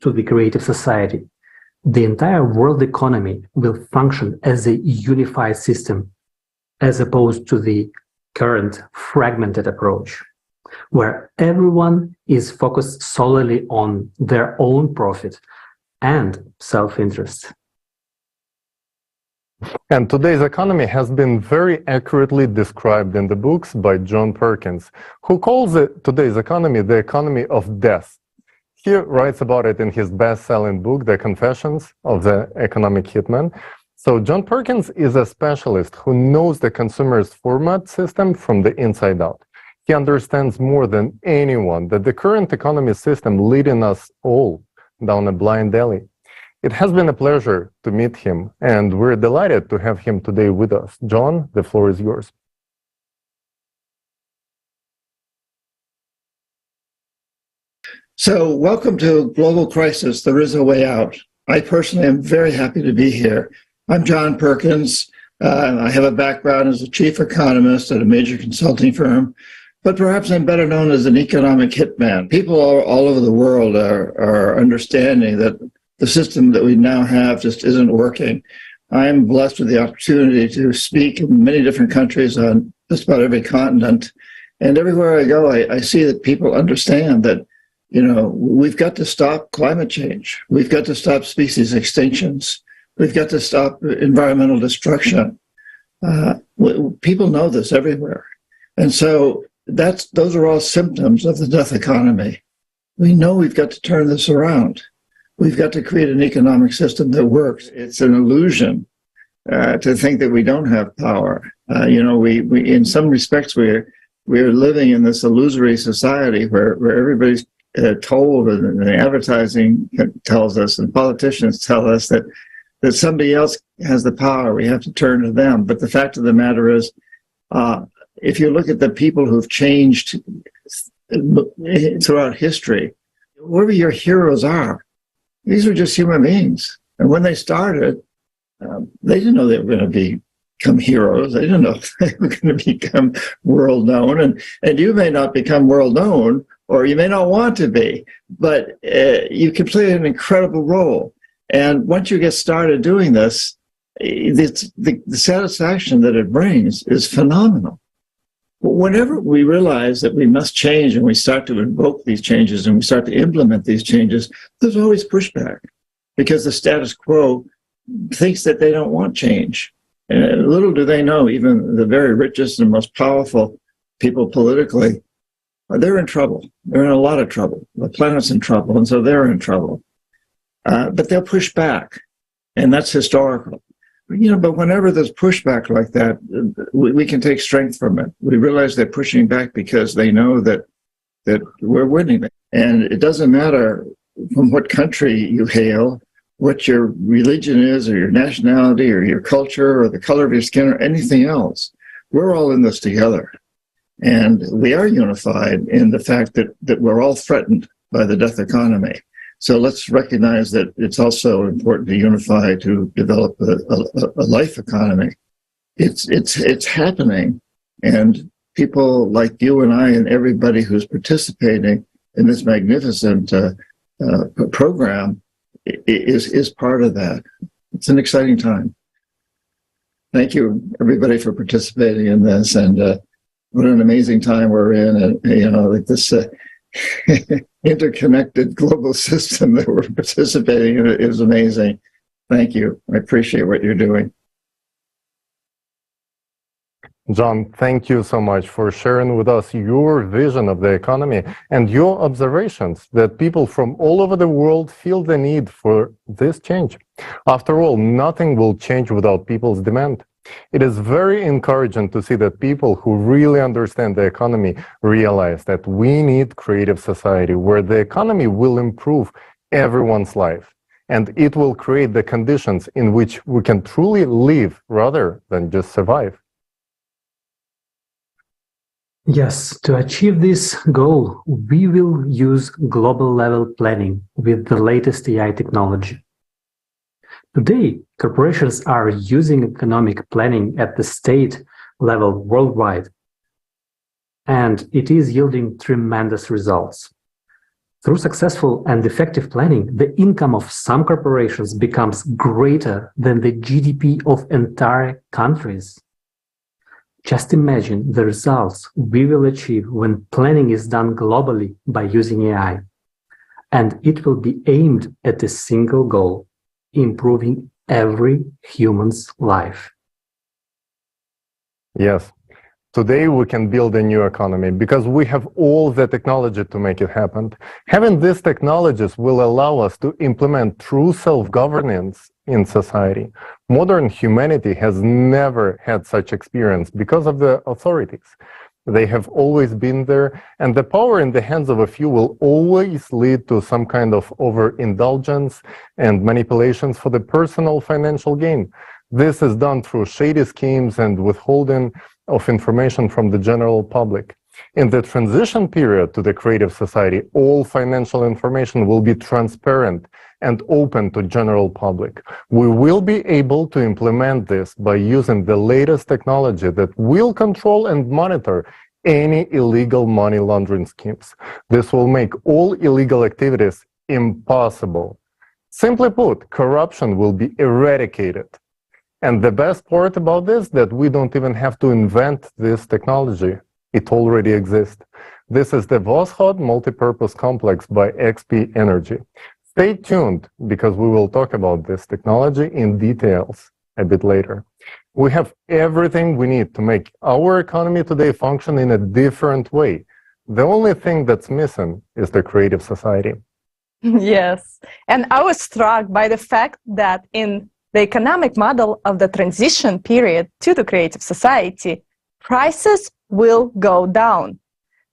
to the creative society, the entire world economy will function as a unified system, as opposed to the current fragmented approach, where everyone is focused solely on their own profit and self-interest. And today's economy has been very accurately described in the books by John Perkins, who calls today's economy the economy of death. He writes about it in his best-selling book, The Confessions of the Economic Hitman. So John Perkins is a specialist who knows the consumer's format system from the inside out. He understands more than anyone that the current economy system leading us all down a blind alley. It has been a pleasure to meet him, and we're delighted to have him today with us. John, the floor is yours. So, welcome to Global Crisis, There Is a Way Out. I personally am very happy to be here. I'm John Perkins. I have a background as a chief economist at a major consulting firm, but perhaps I'm better known as an economic hitman. People all over the world are understanding that the system that we now have just isn't working. I'm blessed with the opportunity to speak in many different countries on just about every continent. And everywhere I go, I see that people understand that, you know, we've got to stop climate change. We've got to stop species extinctions. We've got to stop environmental destruction. People know this everywhere. And so those are all symptoms of the death economy. We know we've got to turn this around. We've got to create an economic system that works. It's an illusion to think that we don't have power. You know, we in some respects we're living in this illusory society where everybody's told, and the advertising tells us, and politicians tell us that somebody else has the power. We have to turn to them. But the fact of the matter is, if you look at the people who've changed throughout history, whoever your heroes are, these are just human beings. And when they started, they didn't know they were going to become heroes. They didn't know they were going to become world known. And you may not become world known, or you may not want to be, but you can play an incredible role. And once you get started doing this, the satisfaction that it brings is phenomenal. Whenever we realize that we must change and we start to invoke these changes and we start to implement these changes, there's always pushback because the status quo thinks that they don't want change. And little do they know, even the very richest and most powerful people politically, they're in trouble. They're in a lot of trouble. The planet's in trouble, and so they're in trouble. But they'll push back, and that's historical. You know, but whenever there's pushback like that, we can take strength from it. We realize they're pushing back because they know that we're winning. And it doesn't matter from what country you hail, what your religion is, or your nationality, or your culture, or the color of your skin, or anything else. We're all in this together. And we are unified in the fact that we're all threatened by the death economy. So let's recognize that it's also important to unify to develop a life economy. It's happening, and people like you and I and everybody who's participating in this magnificent program is part of that. It's an exciting time. Thank you, everybody, for participating in this, and what an amazing time we're in, and you know, like this. Interconnected global system that we're participating in is amazing. Thank you. I appreciate what you're doing. John, thank you so much for sharing with us your vision of the economy and your observations that people from all over the world feel the need for this change. After all, nothing will change without people's demand. It is very encouraging to see that people who really understand the economy realize that we need creative society where the economy will improve everyone's life, and it will create the conditions in which we can truly live rather than just survive. Yes, to achieve this goal, we will use global level planning with the latest AI technology. Today, corporations are using economic planning at the state level worldwide, and it is yielding tremendous results. Through successful and effective planning, the income of some corporations becomes greater than the GDP of entire countries. Just imagine the results we will achieve when planning is done globally by using AI, and it will be aimed at a single goal: improving every human's life. Yes. Today we can build a new economy because we have all the technology to make it happen. Having these technologies will allow us to implement true self-governance in society. Modern humanity has never had such experience because of the authorities. They have always been there, and the power in the hands of a few will always lead to some kind of overindulgence and manipulations for the personal financial gain. This is done through shady schemes and withholding of information from the general public. In the transition period to the creative society, all financial information will be transparent and open to general public. We will be able to implement this by using the latest technology that will control and monitor any illegal money laundering schemes. This will make all illegal activities impossible. Simply put, corruption will be eradicated. And the best part about this, that we don't even have to invent this technology. It already exists. This is the Voskhod multipurpose complex by XP Energy. Stay tuned, because we will talk about this technology in details a bit later. We have everything we need to make our economy today function in a different way. The only thing that's missing is the creative society. Yes, and I was struck by the fact that in the economic model of the transition period to the creative society, prices will go down.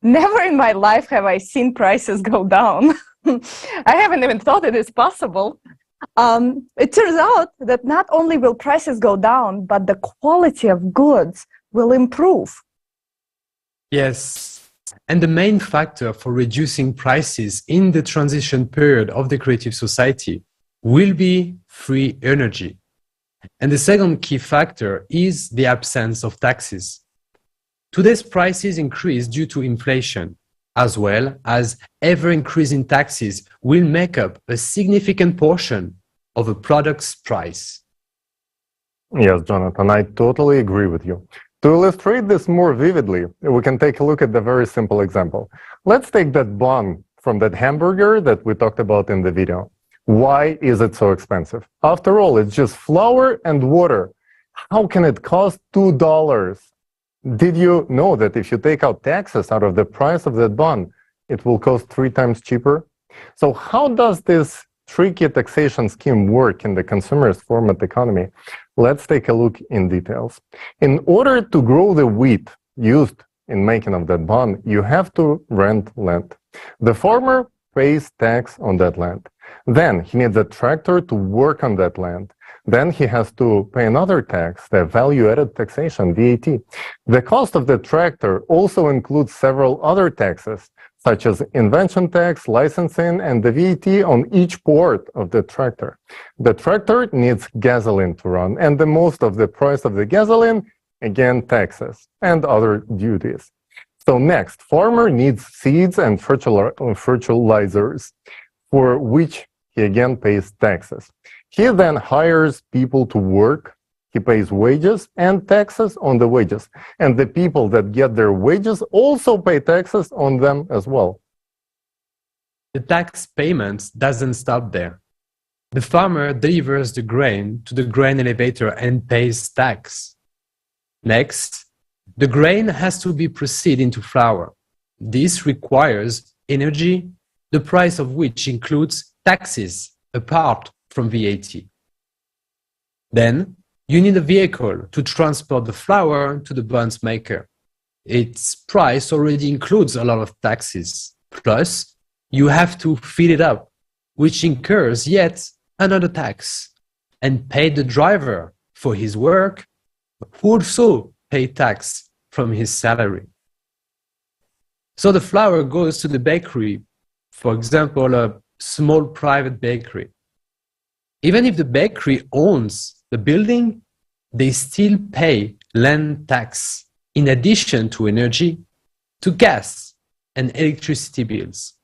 Never in my life have I seen prices go down. I haven't even thought it is possible. It turns out that not only will prices go down, but the quality of goods will improve. Yes, and the main factor for reducing prices in the transition period of the creative society will be free energy. And the second key factor is the absence of taxes. Today's prices increase due to inflation, as well as ever-increasing taxes will make up a significant portion of a product's price. Yes, Jonathan, I totally agree with you. To illustrate this more vividly, we can take a look at the very simple example. Let's take that bun from that hamburger that we talked about in the video. Why is it so expensive? After all, it's just flour and water. How can it cost $2? Did you know that if you take out taxes out of the price of that bun, it will cost 3 times cheaper? So how does this tricky taxation scheme work in the consumerist format economy? Let's take a look in details. In order to grow the wheat used in making of that bun, you have to rent land. The farmer pays tax on that land. Then he needs a tractor to work on that land. Then he has to pay another tax, the value-added taxation, VAT. The cost of the tractor also includes several other taxes, such as invention tax, licensing, and the VAT on each part of the tractor. The tractor needs gasoline to run, and the most of the price of the gasoline, again, taxes and other duties. So next, farmer needs seeds and fertilizers, for which he again pays taxes. He then hires people to work. He pays wages and taxes on the wages. And the people that get their wages also pay taxes on them as well. The tax payment doesn't stop there. The farmer delivers the grain to the grain elevator and pays tax. Next, the grain has to be processed into flour. This requires energy, the price of which includes taxes apart from VAT. Then, you need a vehicle to transport the flour to the buns maker. Its price already includes a lot of taxes. Plus, you have to fill it up, which incurs yet another tax, and pay the driver for his work, who also pay tax from his salary. So the flour goes to the bakery, for example, a small private bakery. Even if the bakery owns the building, they still pay land tax in addition to energy, to gas and electricity bills.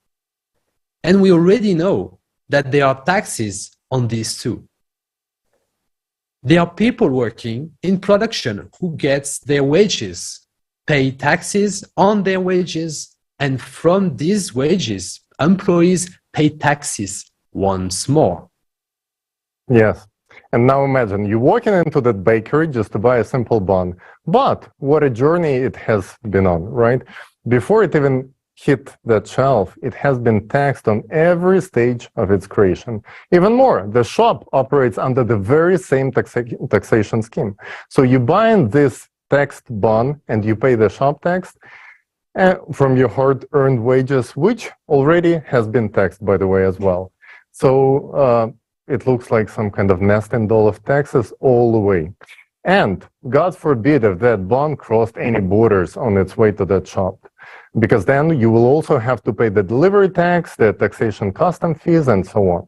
And we already know that there are taxes on these too. There are people working in production who get their wages, pay taxes on their wages, and from these wages, employees pay taxes once more. Yes. And now imagine you walking into that bakery just to buy a simple bun. But what a journey it has been on, right? Before it even hit that shelf, it has been taxed on every stage of its creation. Even more, the shop operates under the very same taxation scheme. So you buy this taxed bond and you pay the shop tax from your hard-earned wages, which already has been taxed, by the way, as well. So it looks like some kind of nesting doll of taxes all the way. And God forbid if that bond crossed any borders on its way to that shop, because then you will also have to pay the delivery tax, the taxation custom fees, and so on.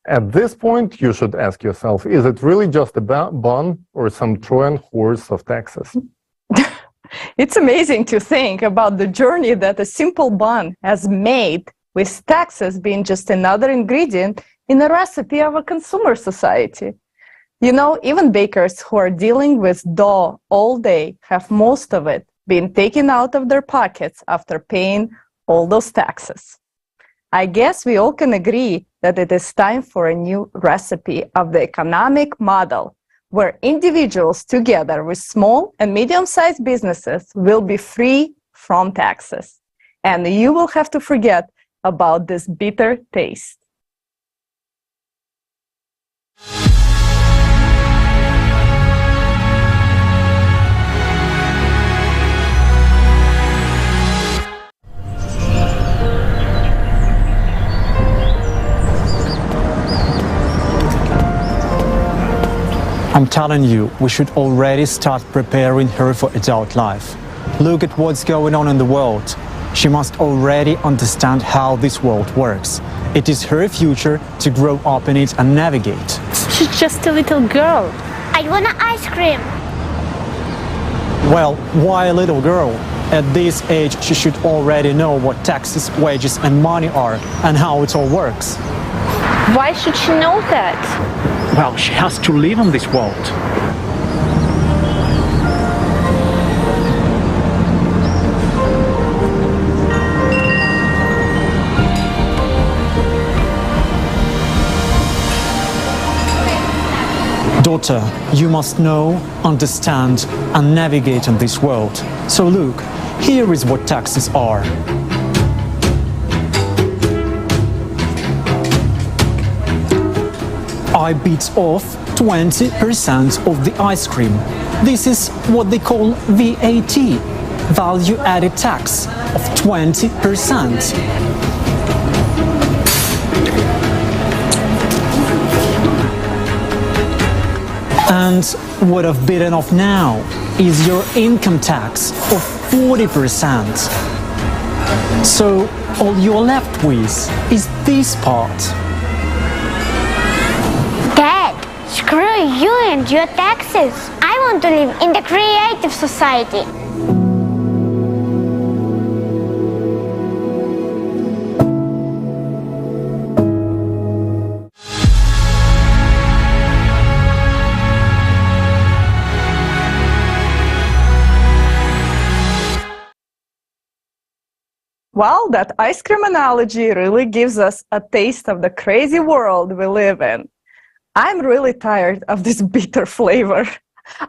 At this point, you should ask yourself, is it really just a bond or some Trojan horse of taxes? It's amazing to think about the journey that a simple bun has made, with taxes being just another ingredient in the recipe of a consumer society. You know, even bakers who are dealing with dough all day have most of it being taken out of their pockets after paying all those taxes. I guess we all can agree that it is time for a new recipe of the economic model where individuals together with small and medium-sized businesses will be free from taxes. And you will have to forget about this bitter taste. I'm telling you, we should already start preparing her for adult life. Look at what's going on in the world. She must already understand how this world works. It is her future to grow up in it and navigate. She's just a little girl. I want an ice cream. Well, why a little girl? At this age, she should already know what taxes, wages, and money are and how it all works. Why should she know that? Well, she has to live in this world. Daughter, you must know, understand, and navigate in this world. So look, here is what taxes are. I bit off 20% of the ice cream. This is what they call VAT, value added tax of 20%. And what I've bitten off now is your income tax of 40%. So all you're left with is this part. Dad, screw you and your taxes. I want to live in the creative society. Well, that ice cream analogy really gives us a taste of the crazy world we live in. I'm really tired of this bitter flavor.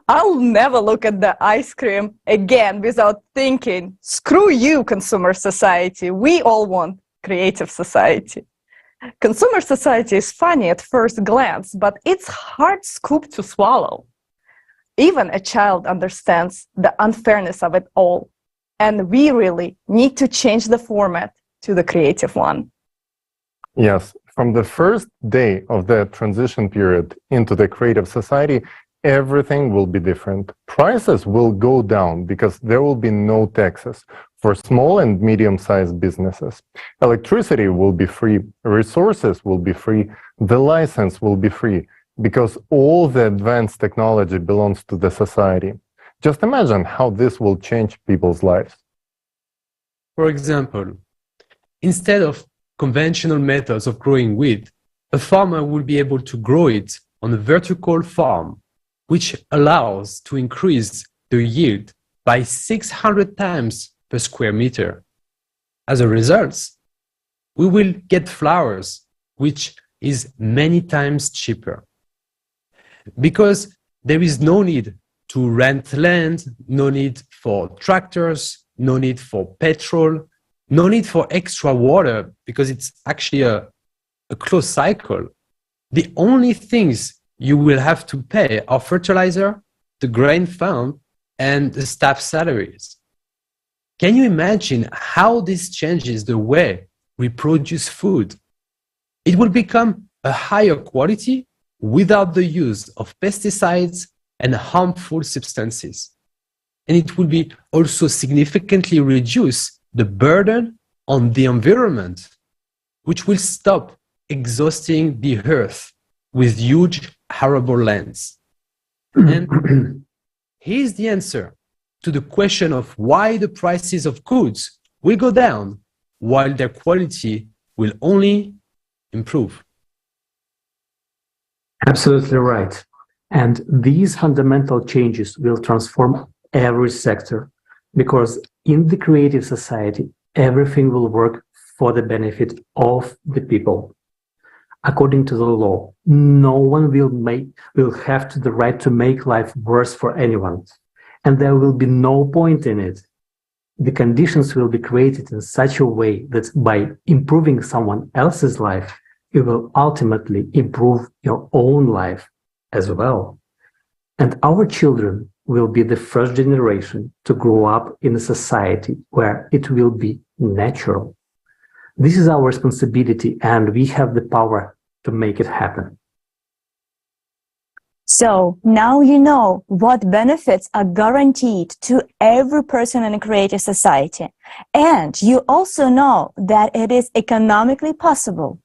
I'll never look at the ice cream again without thinking, screw you, consumer society. We all want creative society. Consumer society is funny at first glance, but it's hard scoop to swallow. Even a child understands the unfairness of it all. And we really need to change the format to the creative one. Yes, from the first day of the transition period into the creative society, everything will be different. Prices will go down because there will be no taxes for small and medium-sized businesses. Electricity will be free, resources will be free, the license will be free, because all the advanced technology belongs to the society. Just imagine how this will change people's lives. For example, instead of conventional methods of growing wheat, a farmer will be able to grow it on a vertical farm, which allows to increase the yield by 600 times per square meter. As a result, we will get flowers, which is many times cheaper. Because there is no need to rent land, no need for tractors, no need for petrol, no need for extra water, because it's actually a closed cycle. The only things you will have to pay are fertilizer, the grain fund, and the staff salaries. Can you imagine how this changes the way we produce food? It will become a higher quality without the use of pesticides and harmful substances. And it will be also significantly reduce the burden on the environment, which will stop exhausting the earth with huge arable lands. And here's the answer to the question of why the prices of goods will go down while their quality will only improve. Absolutely right. And these fundamental changes will transform every sector, because in the creative society, everything will work for the benefit of the people. According to the law, no one will have the right to make life worse for anyone, and there will be no point in it. The conditions will be created in such a way that by improving someone else's life, you will ultimately improve your own life as well. And our children will be the first generation to grow up in a society where it will be natural. This is our responsibility, and we have the power to make it happen. So now you know what benefits are guaranteed to every person in a creative society. And you also know that it is economically possible.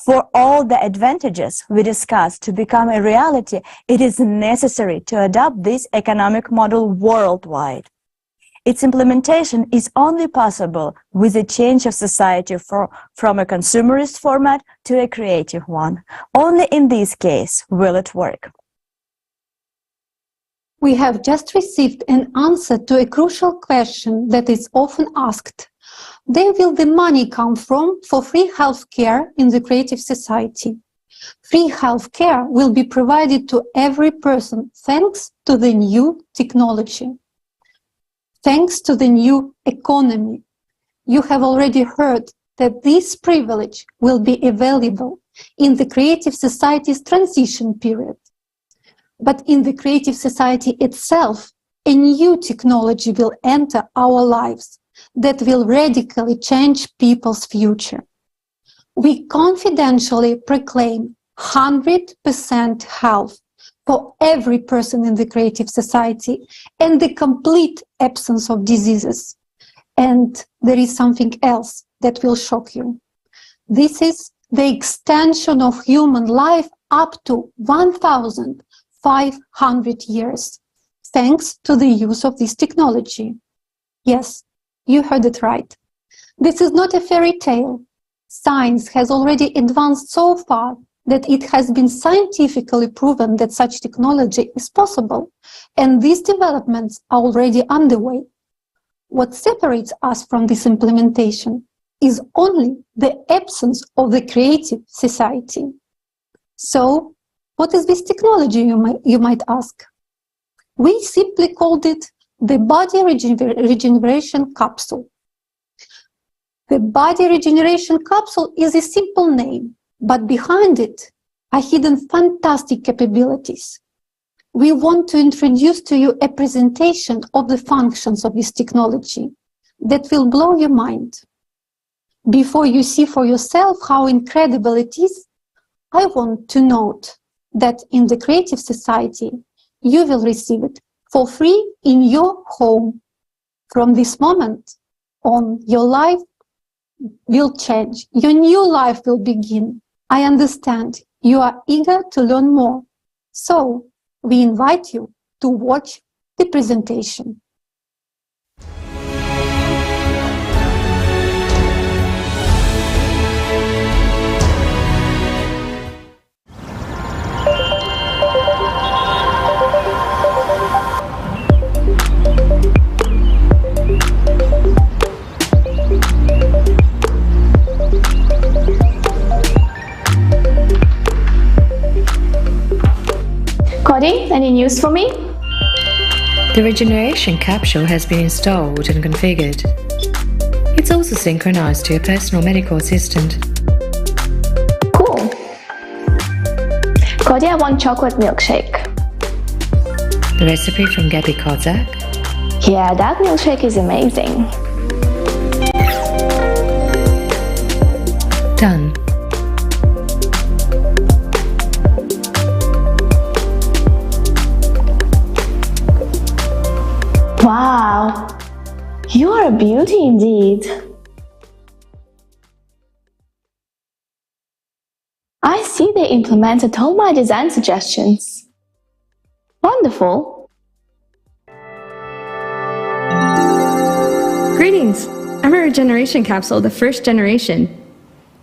For all the advantages we discussed to become a reality, it is necessary to adopt this economic model worldwide. Its implementation is only possible with a change of society from a consumerist format to a creative one. Only in this case will it work. We have just received an answer to a crucial question that is often asked. Where will the money come from for free healthcare in the creative society? Free healthcare will be provided to every person thanks to the new technology, thanks to the new economy. You have already heard that this privilege will be available in the creative society's transition period. But in the creative society itself, a new technology will enter our lives that will radically change people's future. We confidentially proclaim 100% health for every person in the creative society and the complete absence of diseases. And there is something else that will shock you. This is the extension of human life up to 1,500 years, thanks to the use of this technology. Yes, you heard it right. This is not a fairy tale. Science has already advanced so far that it has been scientifically proven that such technology is possible, and these developments are already underway. What separates us from this implementation is only the absence of the creative society. So, what is this technology, you might ask? We simply called it the body regeneration capsule. The body regeneration capsule is a simple name, but behind it are hidden fantastic capabilities. We want to introduce to you a presentation of the functions of this technology that will blow your mind. Before you see for yourself how incredible it is, I want to note that in the creative society, you will receive it for free in your home. From this moment on, your life will change. Your new life will begin. I understand you are eager to learn more. So we invite you to watch the presentation. Cody, any news for me? The regeneration capsule has been installed and configured. It's also synchronized to your personal medical assistant. Cool. Cody, I want chocolate milkshake. The recipe from Gabby Kozak? Yeah, that milkshake is amazing. Done. Wow, you are a beauty indeed. I see they implemented all my design suggestions. Wonderful. Greetings! I'm a regeneration capsule, the first generation.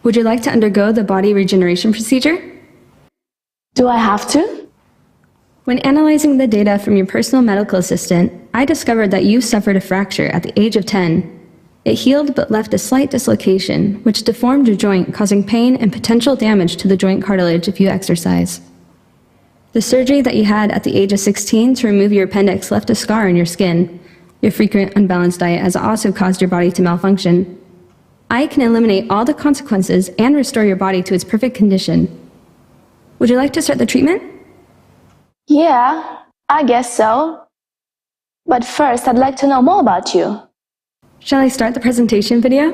Would you like to undergo the body regeneration procedure? Do I have to? When analyzing the data from your personal medical assistant, I discovered that you suffered a fracture at the age of 10. It healed but left a slight dislocation, which deformed your joint, causing pain and potential damage to the joint cartilage if you exercise. The surgery that you had at the age of 16 to remove your appendix left a scar on your skin. Your frequent unbalanced diet has also caused your body to malfunction. I can eliminate all the consequences and restore your body to its perfect condition. Would you like to start the treatment? Yeah, I guess so. But first, I'd like to know more about you. Shall I start the presentation video?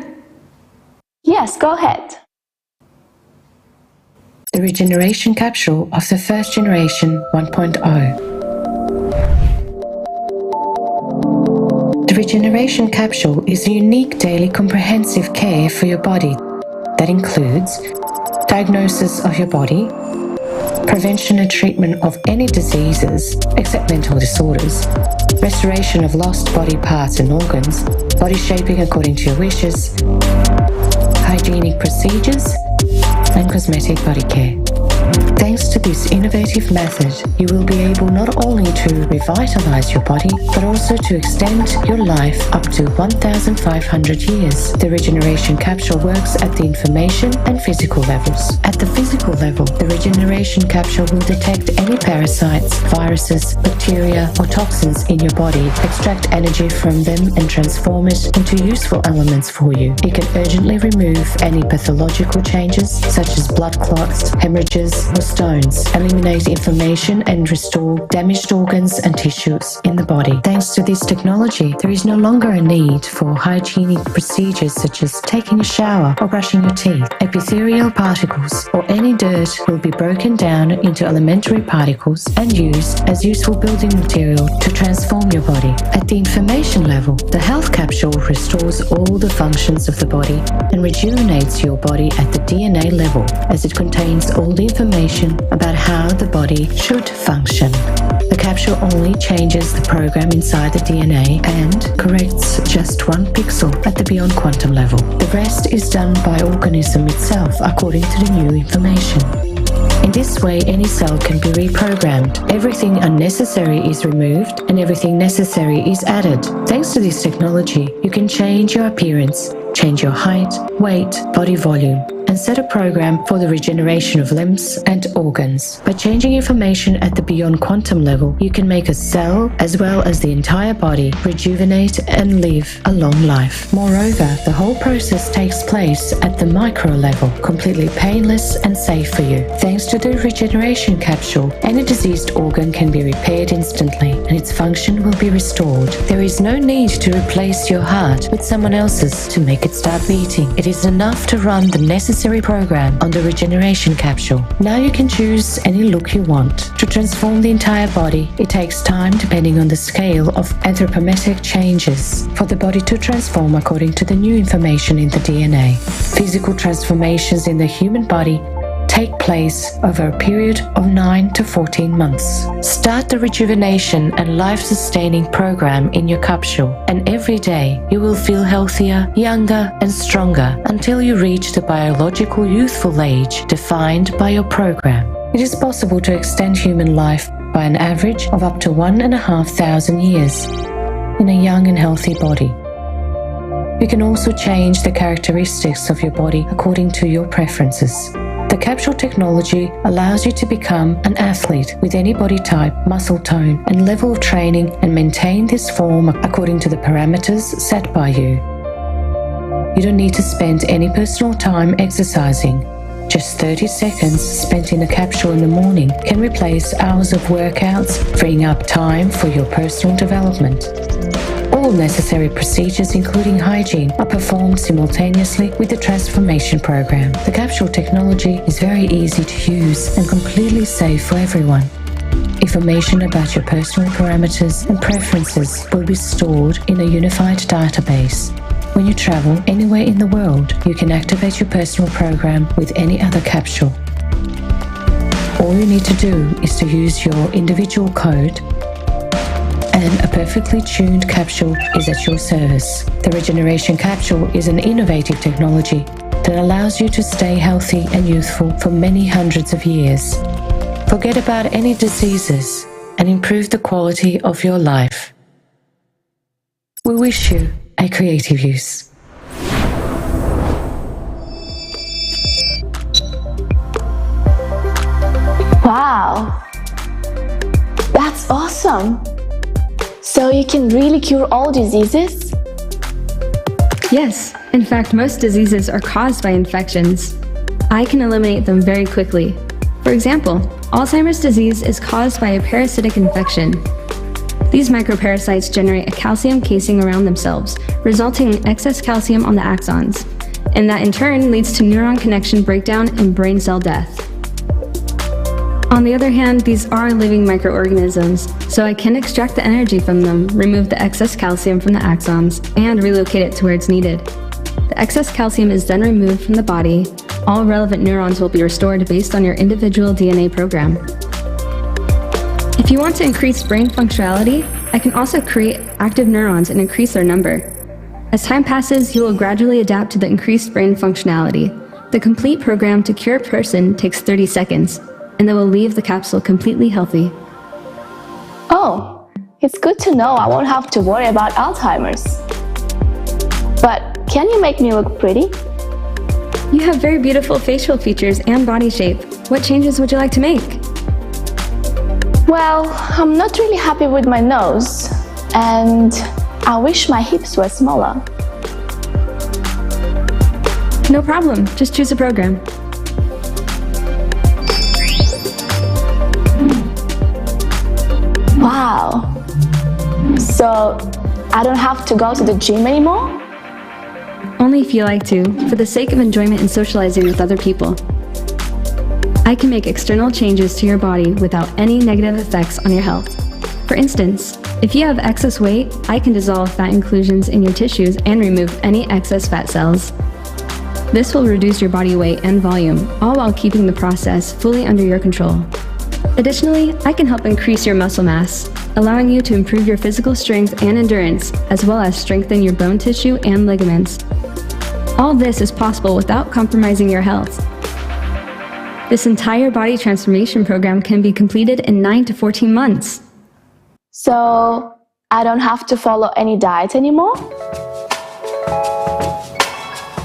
Yes, go ahead. The regeneration capsule of the first generation 1.0. The regeneration capsule is a unique daily comprehensive care for your body that includes diagnosis of your body, prevention and treatment of any diseases except mental disorders, restoration of lost body parts and organs, body shaping according to your wishes, hygienic procedures, and cosmetic body care. Thanks to this innovative method, you will be able not only to revitalize your body, but also to extend your life up to 1,500 years. The regeneration capsule works at the information and physical levels. At the physical level, the regeneration capsule will detect any parasites, viruses, bacteria, or toxins in your body, extract energy from them and transform it into useful elements for you. It can urgently remove any pathological changes, such as blood clots, hemorrhages, or stones, eliminate inflammation and restore damaged organs and tissues in the body. Thanks to this technology, there is no longer a need for hygienic procedures such as taking a shower or brushing your teeth. Epithelial particles or any dirt will be broken down into elementary particles and used as useful building material to transform your body. At the information level, the health capsule restores all the functions of the body and rejuvenates your body at the DNA level, as it contains all the information about how the body should function. The capsule only changes the program inside the DNA and corrects just one pixel at the beyond quantum level. The rest is done by organism itself according to the new information. In this way, any cell can be reprogrammed. Everything unnecessary is removed and everything necessary is added. Thanks to this technology, you can change your appearance, change your height, weight, body volume, and set a program for the regeneration of limbs and organs. By changing information at the beyond quantum level, you can make a cell, as well as the entire body, rejuvenate and live a long life. Moreover, the whole process takes place at the micro level, completely painless and safe for you. Thanks to the regeneration capsule, any diseased organ can be repaired instantly, and its function will be restored. There is no need to replace your heart with someone else's to make it start beating. It is enough to run the necessary program on the regeneration capsule. Now you can choose any look you want. To transform the entire body, it takes time depending on the scale of anthropometric changes for the body to transform according to the new information in the DNA. Physical transformations in the human body take place over a period of 9 to 14 months. Start the rejuvenation and life-sustaining program in your capsule, and every day you will feel healthier, younger, and stronger until you reach the biological youthful age defined by your program. It is possible to extend human life by an average of up to 1,500 years in a young and healthy body. You can also change the characteristics of your body according to your preferences. The capsule technology allows you to become an athlete with any body type, muscle tone, and level of training, and maintain this form according to the parameters set by you. You don't need to spend any personal time exercising. Just 30 seconds spent in a capsule in the morning can replace hours of workouts, freeing up time for your personal development. All necessary procedures, including hygiene, are performed simultaneously with the transformation program. The capsule technology is very easy to use and completely safe for everyone. Information about your personal parameters and preferences will be stored in a unified database. When you travel anywhere in the world, you can activate your personal program with any other capsule. All you need to do is to use your individual code, and a perfectly tuned capsule is at your service. The Regeneration Capsule is an innovative technology that allows you to stay healthy and youthful for many hundreds of years. Forget about any diseases and improve the quality of your life. We wish you a creative use. Wow, that's awesome. So you can really cure all diseases? Yes, in fact, most diseases are caused by infections. I can eliminate them very quickly. For example, Alzheimer's disease is caused by a parasitic infection. These microparasites generate a calcium casing around themselves, resulting in excess calcium on the axons, and that in turn leads to neuron connection breakdown and brain cell death. On the other hand, these are living microorganisms, so I can extract the energy from them, remove the excess calcium from the axons, and relocate it to where it's needed. The excess calcium is then removed from the body. All relevant neurons will be restored based on your individual DNA program. If you want to increase brain functionality, I can also create active neurons and increase their number. As time passes, you will gradually adapt to the increased brain functionality. The complete program to cure a person takes 30 seconds, and they will leave the capsule completely healthy. Oh, it's good to know I won't have to worry about Alzheimer's. But can you make me look pretty? You have very beautiful facial features and body shape. What changes would you like to make? Well, I'm not really happy with my nose, and I wish my hips were smaller. No problem, just choose a program. Wow. So I don't have to go to the gym anymore? Only if you like to, for the sake of enjoyment and socializing with other people. I can make external changes to your body without any negative effects on your health. For instance, if you have excess weight, I can dissolve fat inclusions in your tissues and remove any excess fat cells. This will reduce your body weight and volume, all while keeping the process fully under your control. Additionally, I can help increase your muscle mass, allowing you to improve your physical strength and endurance, as well as strengthen your bone tissue and ligaments. All this is possible without compromising your health. This entire body transformation program can be completed in 9 to 14 months. So I don't have to follow any diet anymore?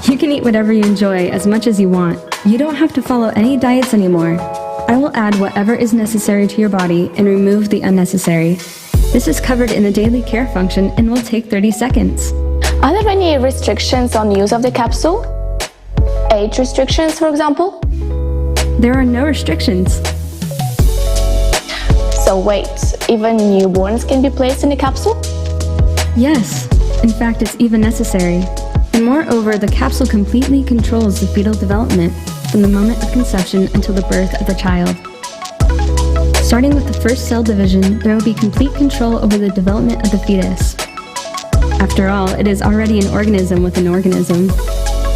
You can eat whatever you enjoy as much as you want. You don't have to follow any diets anymore. I will add whatever is necessary to your body and remove the unnecessary. This is covered in the daily care function and will take 30 seconds. Are there any restrictions on use of the capsule? Age restrictions, for example? There are no restrictions. So wait, even newborns can be placed in the capsule? Yes, in fact it's even necessary. And moreover, the capsule completely controls the fetal development from the moment of conception until the birth of the child. Starting with the first cell division, there will be complete control over the development of the fetus. After all, it is already an organism with an organism.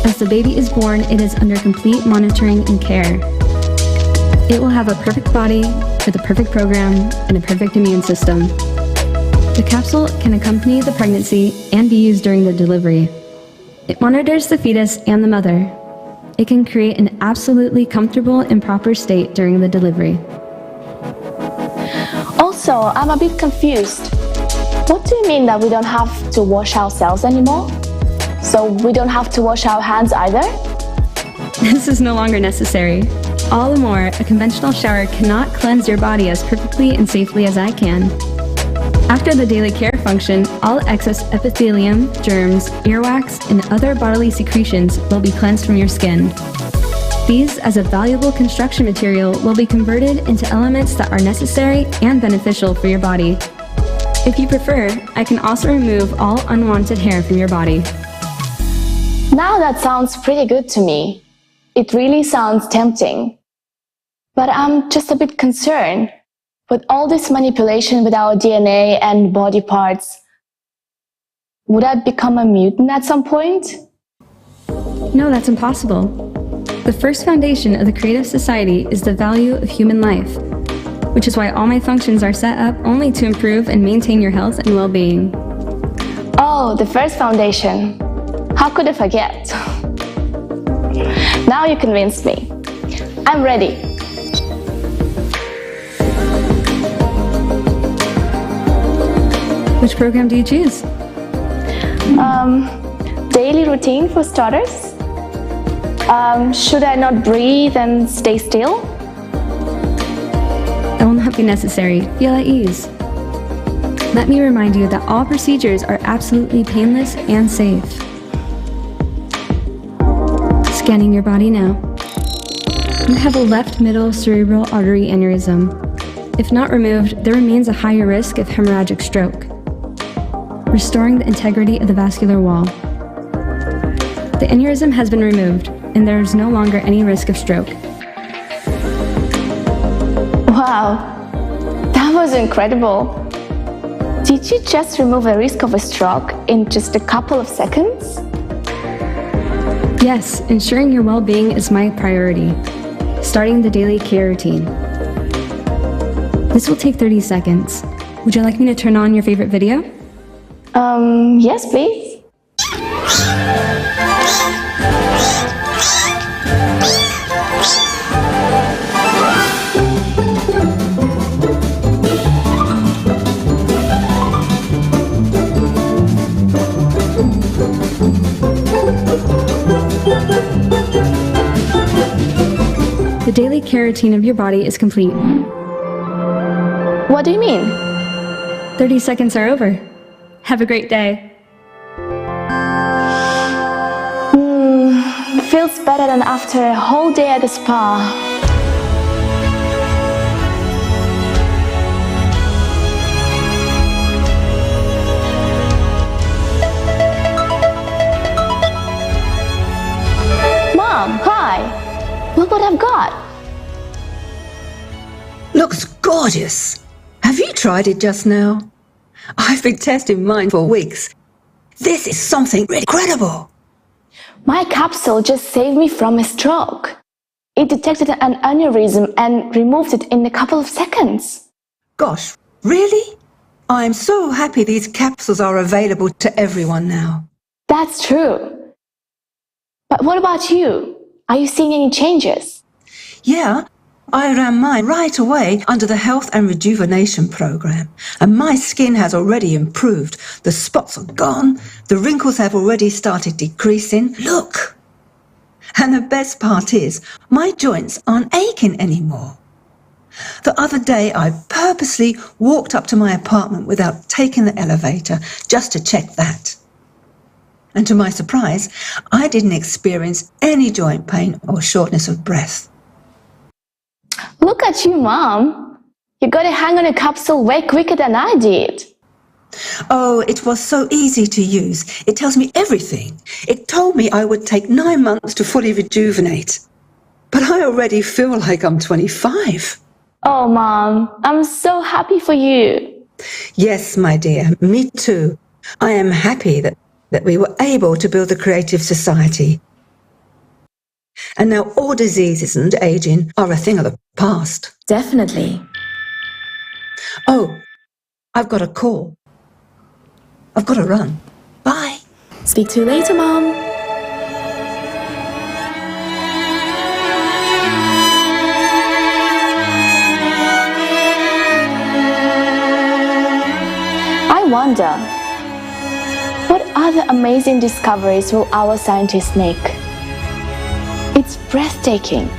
As the baby is born, it is under complete monitoring and care. It will have a perfect body, with a perfect program, and a perfect immune system. The capsule can accompany the pregnancy and be used during the delivery. It monitors the fetus and the mother. It can create an absolutely comfortable and proper state during the delivery. Also, I'm a bit confused. What do you mean that we don't have to wash ourselves anymore? So we don't have to wash our hands either? This is no longer necessary. All the more, a conventional shower cannot cleanse your body as perfectly and safely as I can. After the daily care function, all excess epithelium, germs, earwax, and other bodily secretions will be cleansed from your skin. These, as a valuable construction material, will be converted into elements that are necessary and beneficial for your body. If you prefer, I can also remove all unwanted hair from your body. Now that sounds pretty good to me. It really sounds tempting. But I'm just a bit concerned. With all this manipulation with our DNA and body parts, would I become a mutant at some point? No, that's impossible. The first foundation of the creative society is the value of human life, which is why all my functions are set up only to improve and maintain your health and well-being. Oh, the first foundation. How could I forget? Now you convinced me. I'm ready. Which program do you choose? Daily routine for starters. Should I not breathe and stay still? That will not be necessary. Feel at ease. Let me remind you that all procedures are absolutely painless and safe. Scanning your body now. You have a left middle cerebral artery aneurysm. If not removed, there remains a higher risk of hemorrhagic stroke, restoring the integrity of the vascular wall. The aneurysm has been removed, and there is no longer any risk of stroke. Wow, that was incredible. Did you just remove a risk of a stroke in just a couple of seconds? Yes, ensuring your well-being is my priority. Starting the daily care routine. This will take 30 seconds. Would you like me to turn on your favorite video? Yes, please. The daily care routine of your body is complete. What do you mean? 30 seconds are over. Have a great day. Feels better than after a whole day at the spa. Mom, hi! Look what I've got! Looks gorgeous! Have you tried it just now? I've been testing mine for weeks. This is something incredible! My capsule just saved me from a stroke. It detected an aneurysm and removed it in a couple of seconds. Gosh, really? I'm so happy these capsules are available to everyone now. That's true. But what about you? Are you seeing any changes? Yeah, I ran mine right away under the Health and Rejuvenation program, and my skin has already improved. The spots are gone, the wrinkles have already started decreasing. Look! And the best part is, my joints aren't aching anymore. The other day, I purposely walked up to my apartment without taking the elevator just to check that. And to my surprise, I didn't experience any joint pain or shortness of breath. Look at you, Mom. You got a hang on a capsule way quicker than I did. Oh, it was so easy to use. It tells me everything. It told me I would take 9 months to fully rejuvenate. But I already feel like I'm 25. Oh, Mom, I'm so happy for you. Yes, my dear, me too. I am happy that we were able to build the Creative Society. And now all diseases and aging are a thing of the past. Definitely. Oh, I've got a call. I've got to run. Bye. Speak to you later, Mom. I wonder, what other amazing discoveries will our scientists make? It's breathtaking.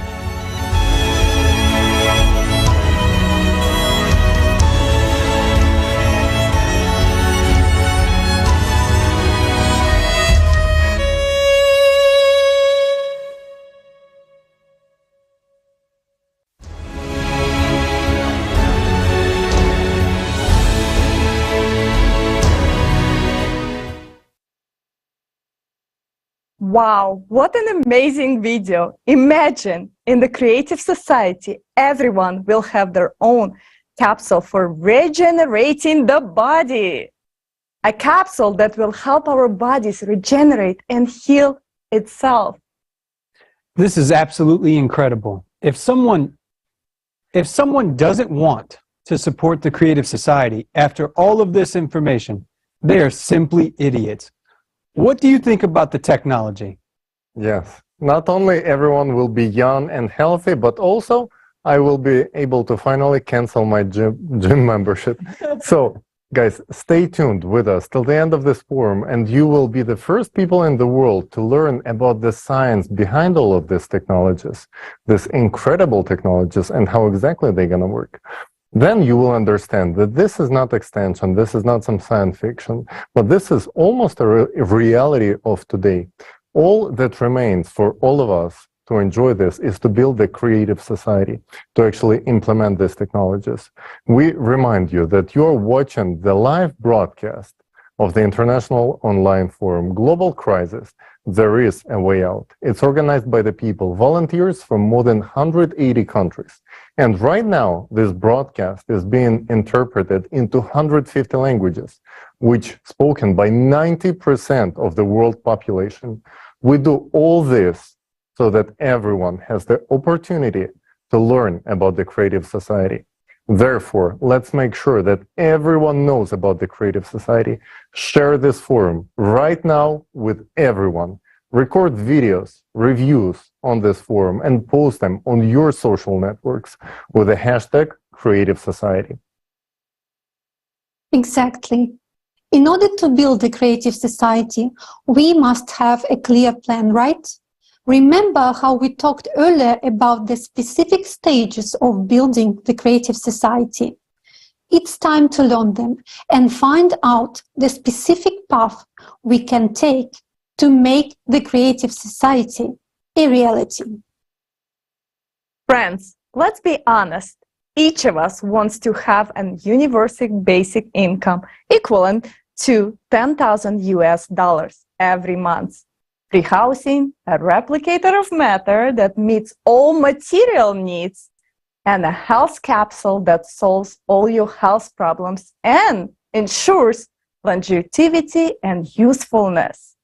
Wow, what an amazing video. Imagine in the creative society, everyone will have their own capsule for regenerating the body. A capsule that will help our bodies regenerate and heal itself. This is absolutely incredible. If someone doesn't want to support the creative society after all of this information, they are simply idiots. What do you think about the technology? Yes, not only everyone will be young and healthy, but also I will be able to finally cancel my gym membership. So, guys, stay tuned with us till the end of this forum, and you will be the first people in the world to learn about the science behind all of these technologies, these incredible technologies, and how exactly they're going to work. Then you will understand that this is not extension, this is not some science fiction, but this is almost a reality of today. All that remains for all of us to enjoy this is to build a creative society, to actually implement these technologies. We remind you that you're watching the live broadcast of the International Online Forum Global Crisis, There is a Way Out. It's organized by the people, volunteers from more than 180 countries. And right now, this broadcast is being interpreted into 150 languages, which spoken by 90% of the world population. We do all this so that everyone has the opportunity to learn about the creative society. Therefore, let's make sure that everyone knows about the creative society. Share this forum right now with everyone. Record videos, reviews on this forum, and post them on your social networks with the hashtag Creative Society. Exactly. In order to build a creative society, we must have a clear plan, right? Remember how we talked earlier about the specific stages of building the creative society. It's time to learn them and find out the specific path we can take to make the creative society a reality. Friends, let's be honest. Each of us wants to have an universal basic income equivalent to $10,000 every month. Free housing, a replicator of matter that meets all material needs, and a health capsule that solves all your health problems and ensures longevity and usefulness.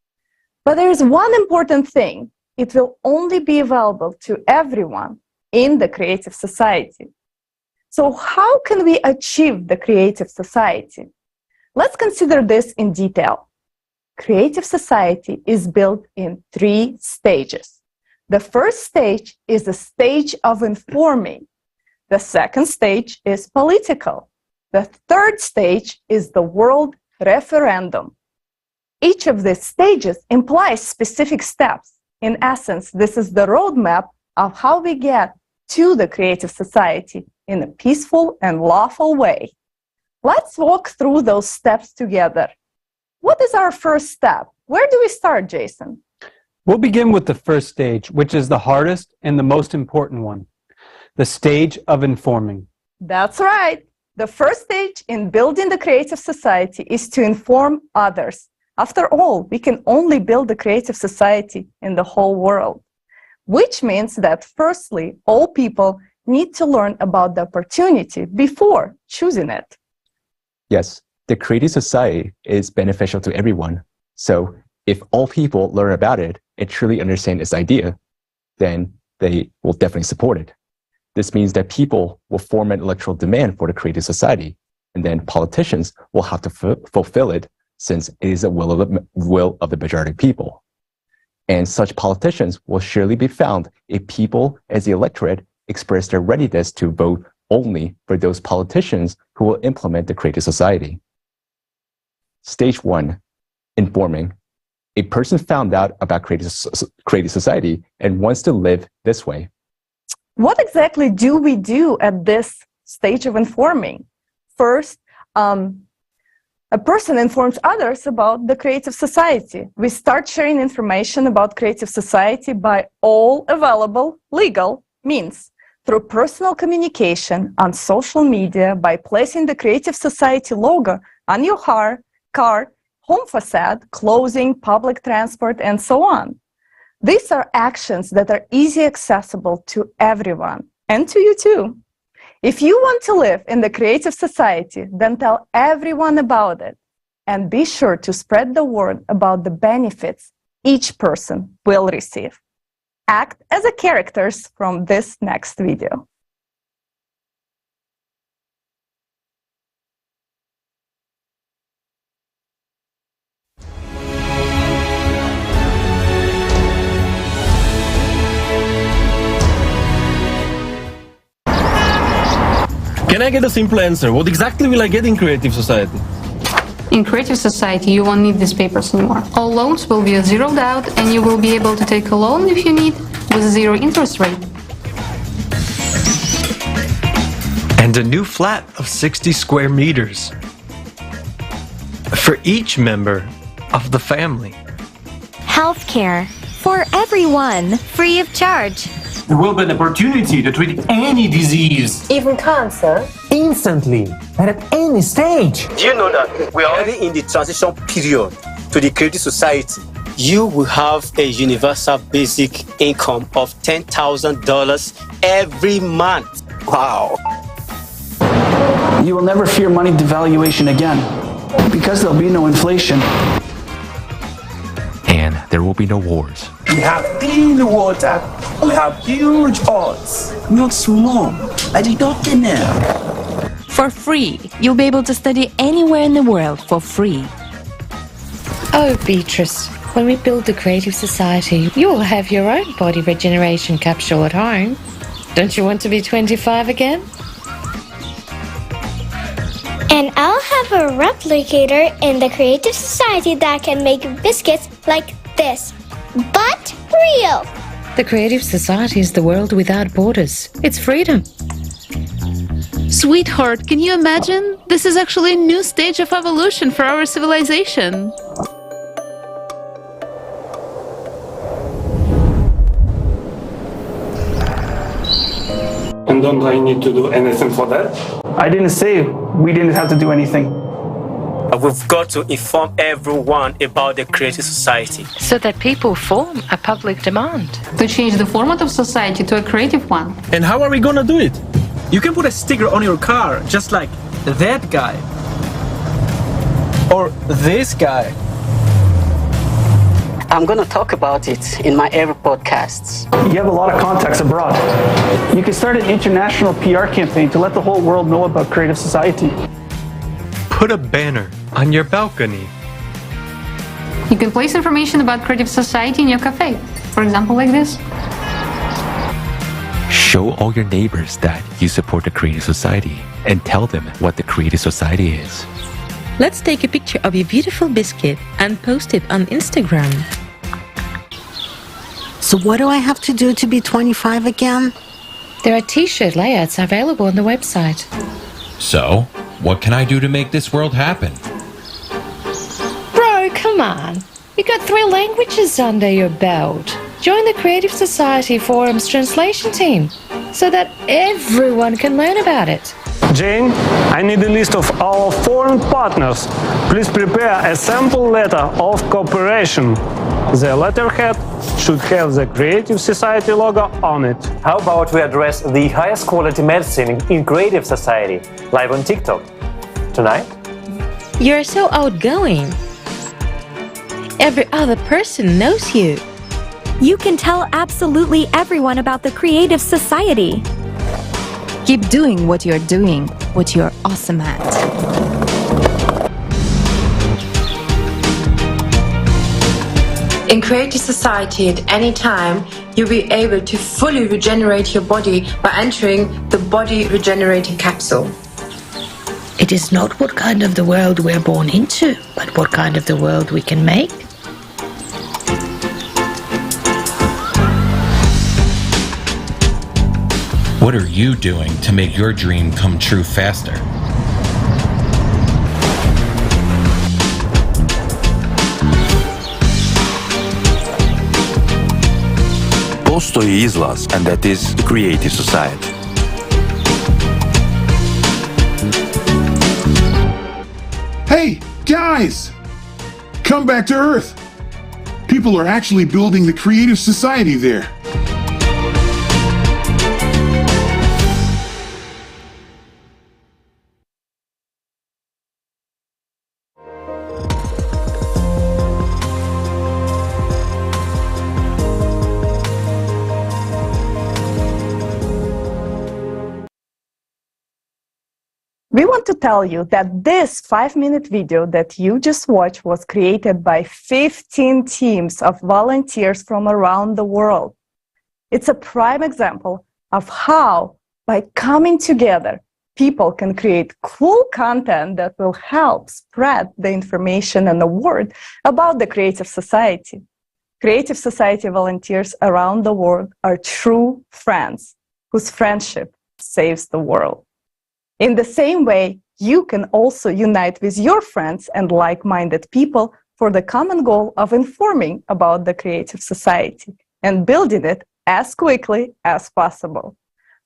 But there is one important thing. It will only be available to everyone in the creative society. So how can we achieve the creative society? Let's consider this in detail. Creative society is built in 3 stages. The first stage is the stage of informing. The second stage is political. The third stage is the world referendum. Each of these stages implies specific steps. In essence, this is the roadmap of how we get to the creative society in a peaceful and lawful way. Let's walk through those steps together. What is our first step? Where do we start, Jason? We'll begin with the first stage, which is the hardest and the most important one, the stage of informing. That's right. The first stage in building the creative society is to inform others. After all, we can only build the creative society in the whole world, which means that firstly, all people need to learn about the opportunity before choosing it. Yes. The creative society is beneficial to everyone. So if all people learn about it and truly understand its idea, then they will definitely support it. This means that people will form an electoral demand for the creative society, and then politicians will have to fulfill it since it is the will of the majority of people. And such politicians will surely be found if people as the electorate express their readiness to vote only for those politicians who will implement the creative society. Stage 1, informing. A person found out about creative society and wants to live this way. What exactly do we do at this stage of informing? First, a person informs others about the creative society. We start sharing information about creative society by all available legal means. Through personal communication, on social media, by placing the creative society logo on your car, home facade, clothing, public transport, and so on. These are actions that are easily accessible to everyone, and to you too. If you want to live in the creative society, then tell everyone about it, and be sure to spread the word about the benefits each person will receive. Act as the characters from this next video. Can I get a simple answer? What exactly will I get in creative society? In creative society, you won't need these papers anymore. All loans will be zeroed out, and you will be able to take a loan if you need with a zero interest rate. And a new flat of 60 square meters for each member of the family. Healthcare for everyone, free of charge. There will be an opportunity to treat any disease, even cancer, instantly and at any stage. Do you know that we are already in the transition period to the creative society? You will have a universal basic income of $10,000 every month. Wow. You will never fear money devaluation again because there'll be no inflation. And there will be no wars. We have clean water. We have huge odds. Not small. I did not know. For free. You'll be able to study anywhere in the world for free. Oh, Beatrice, when we build the creative society, you will have your own body regeneration capsule at home. Don't you want to be 25 again? And I'll have a replicator in the creative society that can make biscuits like this, but real. The creative society is the world without borders. It's freedom. Sweetheart, can you imagine? This is actually a new stage of evolution for our civilization. And don't I need to do anything for that? I didn't say we didn't have to do anything. We've got to inform everyone about the creative society, so that people form a public demand. To change the format of society to a creative one. And how are we gonna do it? You can put a sticker on your car, just like that guy. Or this guy. I'm gonna talk about it in my every podcasts. You have a lot of contacts abroad. You can start an international PR campaign to let the whole world know about creative society. Put a banner on your balcony. You can place information about creative society in your cafe. For example, like this. Show all your neighbors that you support the creative society and tell them what the creative society is. Let's take a picture of your beautiful biscuit and post it on Instagram. So what do I have to do to be 25 again? There are t-shirt layouts available on the website. So, what can I do to make this world happen? Bro, come on. You got 3 languages under your belt. Join the Creative Society Forum's translation team so that everyone can learn about it. Jane, I need a list of our foreign partners. Please prepare a sample letter of cooperation. The letterhead should have the Creative Society logo on it. How about we address the highest quality medicine in Creative Society, live on TikTok? Tonight? You're so outgoing. Every other person knows you. You can tell absolutely everyone about the creative society. Keep doing what you're awesome at. In creative society at any time, you'll be able to fully regenerate your body by entering the body regenerating capsule. It is not what kind of the world we're born into, but what kind of the world we can make. What are you doing to make your dream come true faster? Postoji izlaz, and that is the creative society. Hey, guys! Come back to Earth! People are actually building the creative society there. We want to tell you that this 5-minute video that you just watched was created by 15 teams of volunteers from around the world. It's a prime example of how, by coming together, people can create cool content that will help spread the information and the word about the Creative Society. Creative Society volunteers around the world are true friends whose friendship saves the world. In the same way, you can also unite with your friends and like-minded people for the common goal of informing about the Creative Society and building it as quickly as possible.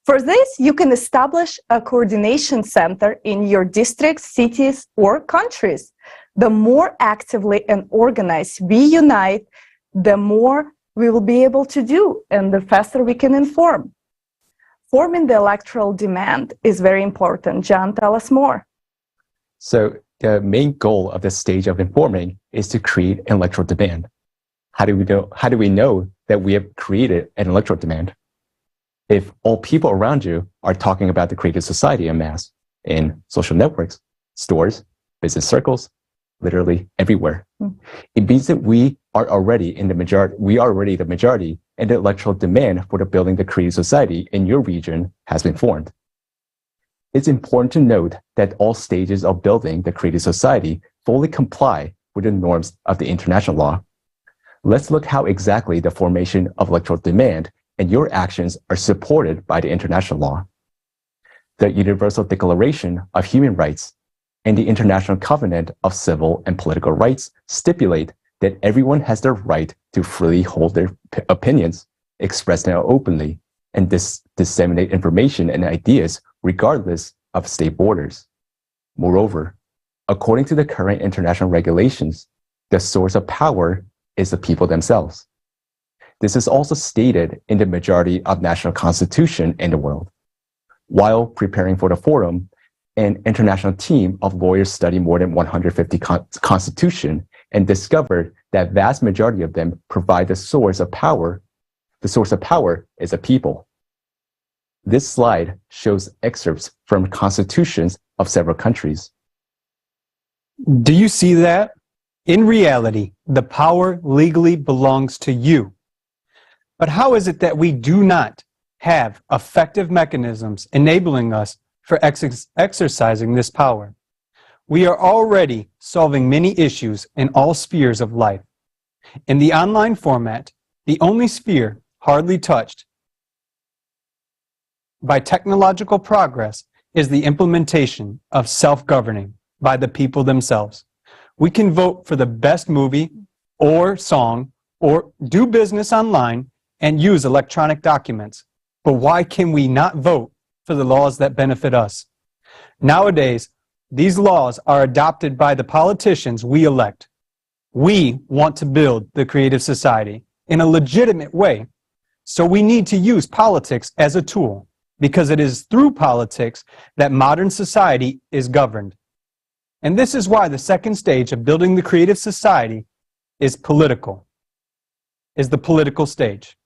For this, you can establish a coordination center in your districts, cities, or countries. The more actively and organized we unite, the more we will be able to do and the faster we can inform. Forming the electoral demand is very important. John, tell us more. So the main goal of this stage of informing is to create an electoral demand. How do we know that we have created an electoral demand? If all people around you are talking about the Creative Society en masse in social networks, stores, business circles, literally everywhere, it means that we are already the majority, and the electoral demand for the building the Creative Society in your region has been formed. It's important to note that all stages of building the Creative Society fully comply with the norms of the international law. Let's look how exactly the formation of electoral demand and your actions are supported by the international law. The Universal Declaration of Human Rights and the International Covenant of Civil and Political Rights stipulate that everyone has the right to freely hold their opinions, express them openly, and disseminate information and ideas regardless of state borders. Moreover, according to the current international regulations, the source of power is the people themselves. This is also stated in the majority of national constitution in the world. While preparing for the forum, an international team of lawyers studied more than 150 constitutions and discovered that vast majority of them provide the source of power. The source of power is the people. This slide shows excerpts from constitutions of several countries. Do you see that? In reality, the power legally belongs to you. But how is it that we do not have effective mechanisms enabling us for exercising this power? We are already solving many issues in all spheres of life. In the online format, the only sphere hardly touched by technological progress is the implementation of self-governing by the people themselves. We can vote for the best movie or song or do business online and use electronic documents. But why can we not vote for the laws that benefit us? Nowadays, these laws are adopted by the politicians we elect. We want to build the Creative Society in a legitimate way, so we need to use politics as a tool, because it is through politics that modern society is governed. And this is why the second stage of building the Creative Society is the political stage.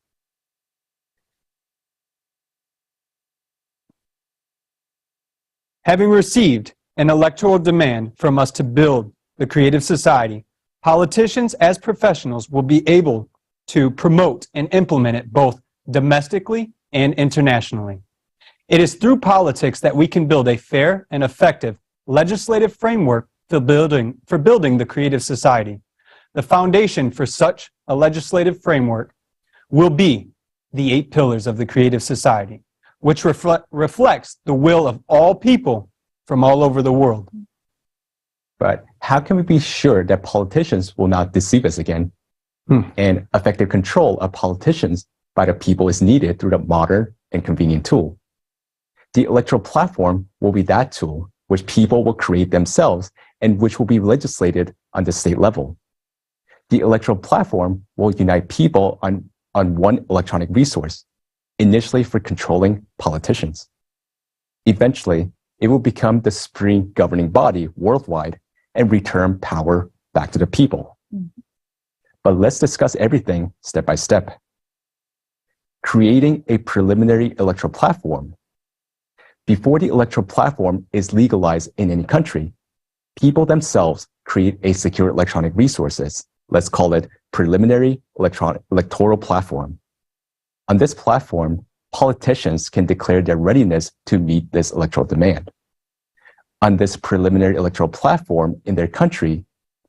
Having received an electoral demand from us to build the Creative Society, politicians as professionals will be able to promote and implement it both domestically and internationally. It is through politics that we can build a fair and effective legislative framework for building the Creative Society. The foundation for such a legislative framework will be the 8 pillars of the Creative Society, which reflects the will of all people from all over the world. But how can we be sure that politicians will not deceive us again? And effective control of politicians by the people is needed through the modern and convenient tool. The electoral platform will be that tool which people will create themselves and which will be legislated on the state level. The electoral platform will unite people on one electronic resource, initially for controlling politicians. Eventually, it will become the supreme governing body worldwide and return power back to the people. But let's discuss everything step by step. Creating a preliminary electoral platform. Before the electoral platform is legalized in any country, people themselves create a secure electronic resources. Let's call it preliminary electoral platform. On this platform, politicians can declare their readiness to meet this electoral demand. On this preliminary electoral platform in their country,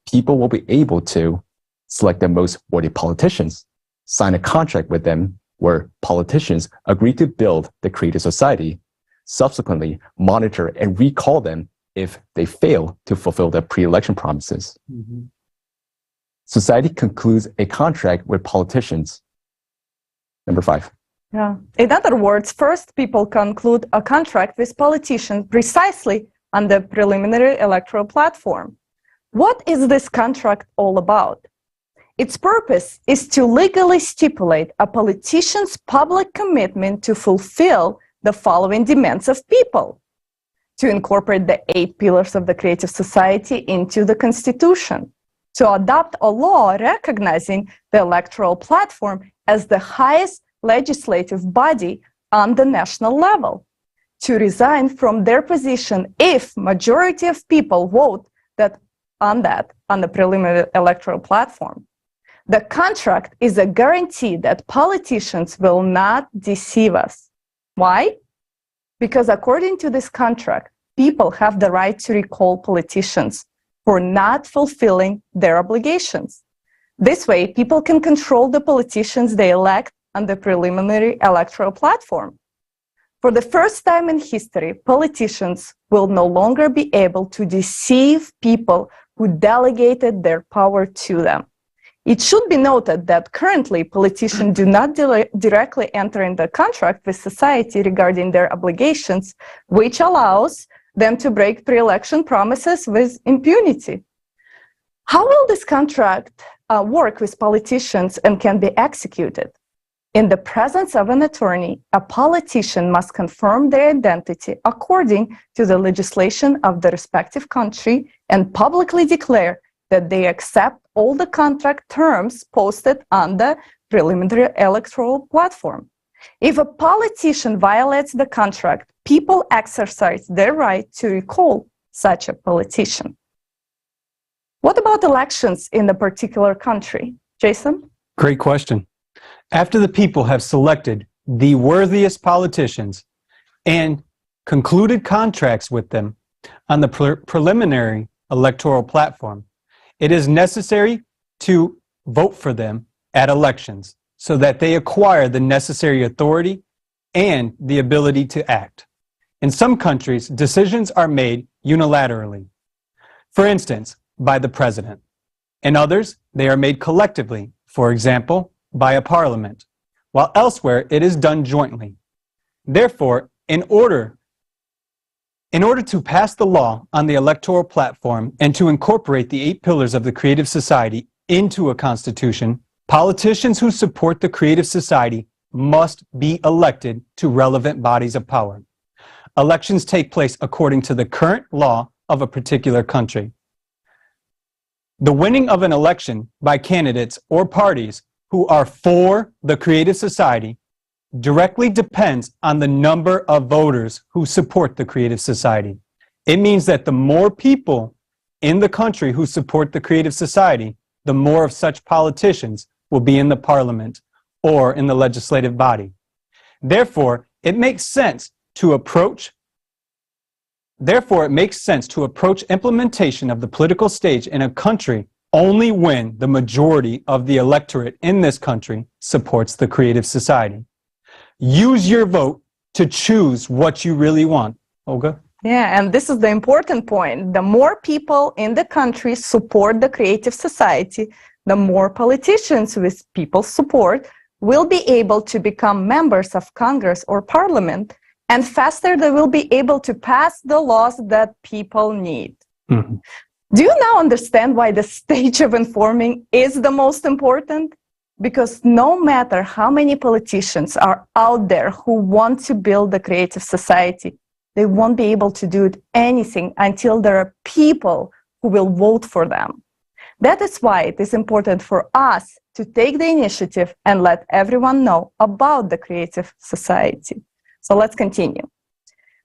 people will be able to select the most worthy politicians, sign a contract with them where politicians agree to build the creative society, subsequently monitor and recall them if they fail to fulfill their pre-election promises. Society concludes a contract with politicians. Number 5. Yeah. In other words, first people conclude a contract with politicians precisely on the preliminary electoral platform. What is this contract all about? Its purpose is to legally stipulate a politician's public commitment to fulfill the following demands of people: to incorporate the 8 pillars of the creative society into the Constitution, to adopt a law recognizing the electoral platform as the highest legislative body on the national level, to resign from their position if majority of people vote on the preliminary electoral platform. The contract is a guarantee that politicians will not deceive us. Why? Because according to this contract, people have the right to recall politicians for not fulfilling their obligations. This way, people can control the politicians they elect on the preliminary electoral platform. For the first time in history, politicians will no longer be able to deceive people who delegated their power to them. It should be noted that currently politicians do not directly enter in the contract with society regarding their obligations, which allows them to break pre-election promises with impunity. How will this contract work with politicians and can be executed? In the presence of an attorney, a politician must confirm their identity according to the legislation of the respective country and publicly declare that they accept all the contract terms posted on the preliminary electoral platform. If a politician violates the contract, people exercise their right to recall such a politician. What about elections in a particular country? Jason? Great question. After the people have selected the worthiest politicians and concluded contracts with them on the preliminary electoral platform, it is necessary to vote for them at elections so that they acquire the necessary authority and the ability to act. In some countries, decisions are made unilaterally. For instance, by the president. In others, they are made collectively, for example, by a parliament, while elsewhere it is done jointly. Therefore, in order to pass the law on the electoral platform and to incorporate the 8 pillars of the creative society into a constitution, politicians who support the creative society must be elected to relevant bodies of power. Elections take place according to the current law of a particular country. The winning of an election by candidates or parties who are for the creative society directly depends on the number of voters who support the creative society. It means that the more people in the country who support the creative society, the more of such politicians will be in the parliament or in the legislative body. Therefore, it makes sense to approach implementation of the political stage in a country only when the majority of the electorate in this country supports the creative society. Use your vote to choose what you really want. Olga? Yeah, and this is the important point. The more people in the country support the creative society, the more politicians with people's support will be able to become members of Congress or Parliament, and faster they will be able to pass the laws that people need. Mm-hmm. Do you now understand why the stage of informing is the most important? Because no matter how many politicians are out there who want to build a creative society, they won't be able to do anything until there are people who will vote for them. That is why it is important for us to take the initiative and let everyone know about the creative society. So let's continue.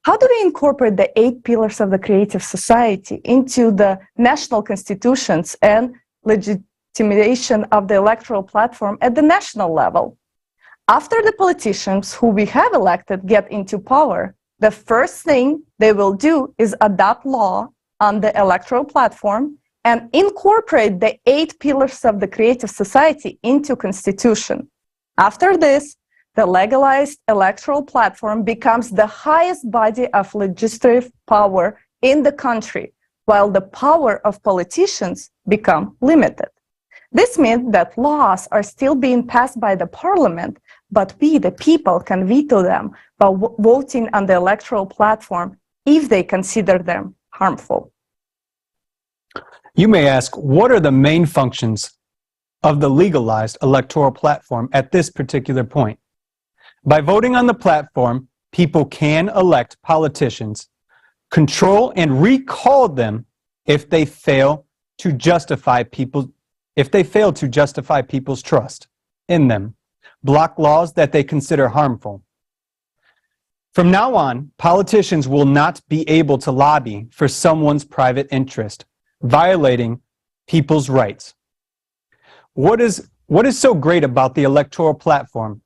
How do we incorporate the 8 pillars of the creative society into the national constitutions and legitimation of the electoral platform at the national level? After the politicians who we have elected get into power, the first thing they will do is adopt law on the electoral platform and incorporate the 8 pillars of the creative society into constitution. After this, the legalized electoral platform becomes the highest body of legislative power in the country, while the power of politicians become limited. This means that laws are still being passed by the parliament, but we, the people, can veto them by voting on the electoral platform if they consider them harmful. You may ask, what are the main functions of the legalized electoral platform at this particular point? By voting on the platform, people can elect politicians, control and recall them if they fail to justify people's trust in them, block laws that they consider harmful. From now on, politicians will not be able to lobby for someone's private interest, violating people's rights. What is so great about the electoral platform?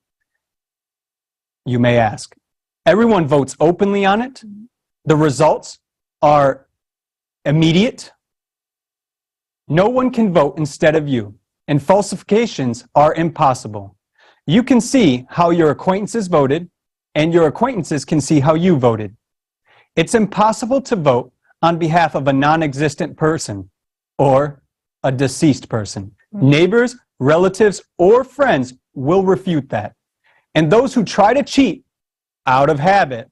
You may ask. Everyone votes openly on it. The results are immediate. No one can vote instead of you, and falsifications are impossible. You can see how your acquaintances voted, and your acquaintances can see how you voted. It's impossible to vote on behalf of a non-existent person or a deceased person. Neighbors, relatives, or friends will refute that. And those who try to cheat out of habit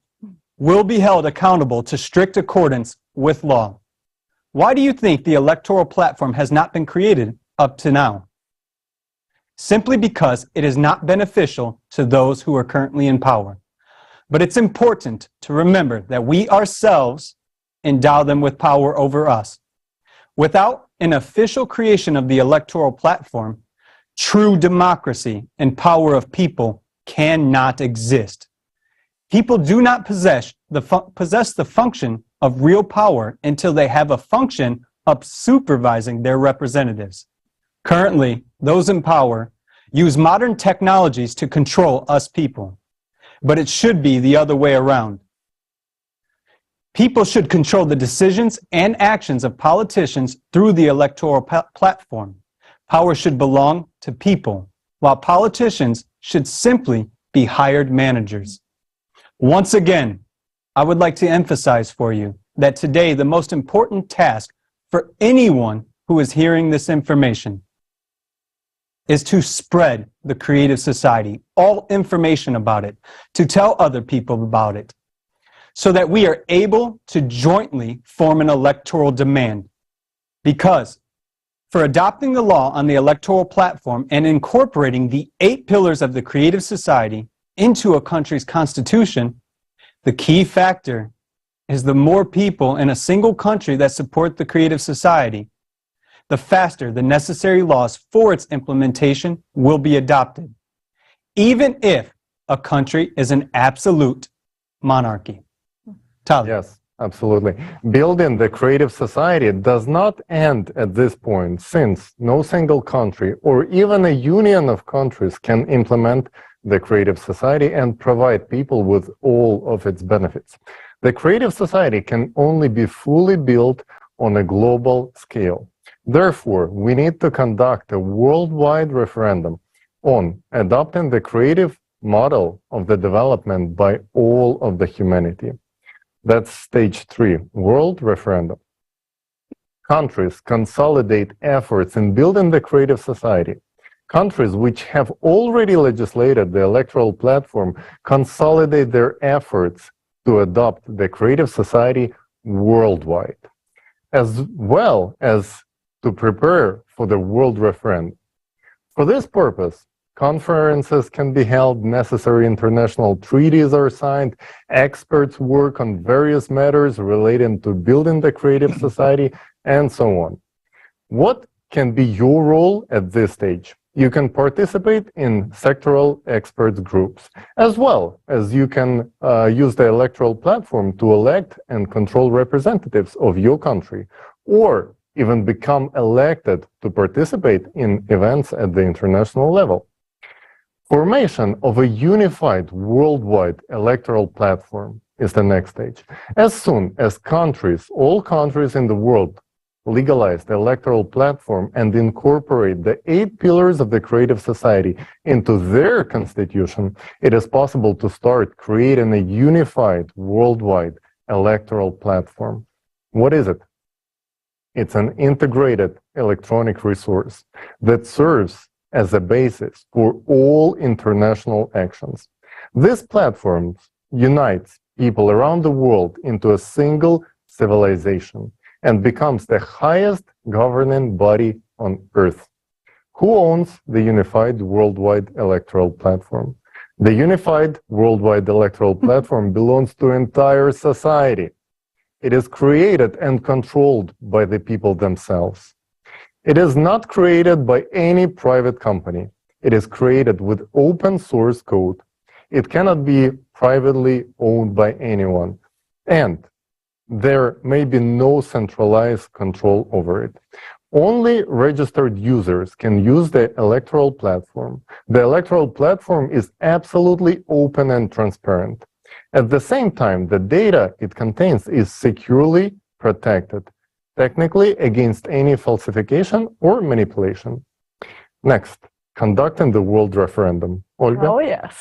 will be held accountable to strict accordance with law. Why do you think the electoral platform has not been created up to now? Simply because it is not beneficial to those who are currently in power. But it's important to remember that we ourselves endow them with power over us. Without an official creation of the electoral platform, true democracy and power of people cannot exist. People do not possess the function of real power until they have a function of supervising their representatives. Currently, those in power use modern technologies to control us people, but it should be the other way around. People should control the decisions and actions of politicians through the electoral platform. Power should belong to people, while politicians should simply be hired managers. Once again, I would like to emphasize for you that today the most important task for anyone who is hearing this information is to spread the creative society, all information about it, to tell other people about it, so that we are able to jointly form an electoral demand. Because for adopting the law on the electoral platform and incorporating the 8 pillars of the creative society into a country's constitution, the key factor is the more people in a single country that support the creative society, the faster the necessary laws for its implementation will be adopted, even if a country is an absolute monarchy. Tal. Yes, absolutely. Building the creative society does not end at this point, since no single country or even a union of countries can implement the creative society and provide people with all of its benefits. The creative society can only be fully built on a global scale. Therefore, we need to conduct a worldwide referendum on adopting the creative model of the development by all of the humanity. That's stage 3, world referendum. Countries consolidate efforts in building the creative society. Countries which have already legislated the electoral platform consolidate their efforts to adopt the creative society worldwide. as well as to prepare for the world referendum. For this purpose, conferences can be held, necessary international treaties are signed, experts work on various matters relating to building the creative society, and so on. What can be your role at this stage? You can participate in sectoral experts groups, as well as you can use the electoral platform to elect and control representatives of your country, or even become elected to participate in events at the international level. Formation of a unified worldwide electoral platform is the next stage. As soon as all countries in the world, legalize the electoral platform and incorporate the 8 pillars of the creative society into their constitution, it is possible to start creating a unified worldwide electoral platform. What is it? It's an integrated electronic resource that serves as a basis for all international actions. This platform unites people around the world into a single civilization and becomes the highest governing body on earth. Who owns the Unified Worldwide Electoral Platform? The Unified Worldwide Electoral Platform belongs to entire society. It is created and controlled by the people themselves. It is not created by any private company. It is created with open source code. It cannot be privately owned by anyone. And there may be no centralized control over it. Only registered users can use the electoral platform. The electoral platform is absolutely open and transparent. At the same time, the data it contains is securely protected, technically against any falsification or manipulation. Next, conducting the world referendum. Olga? Oh, yes.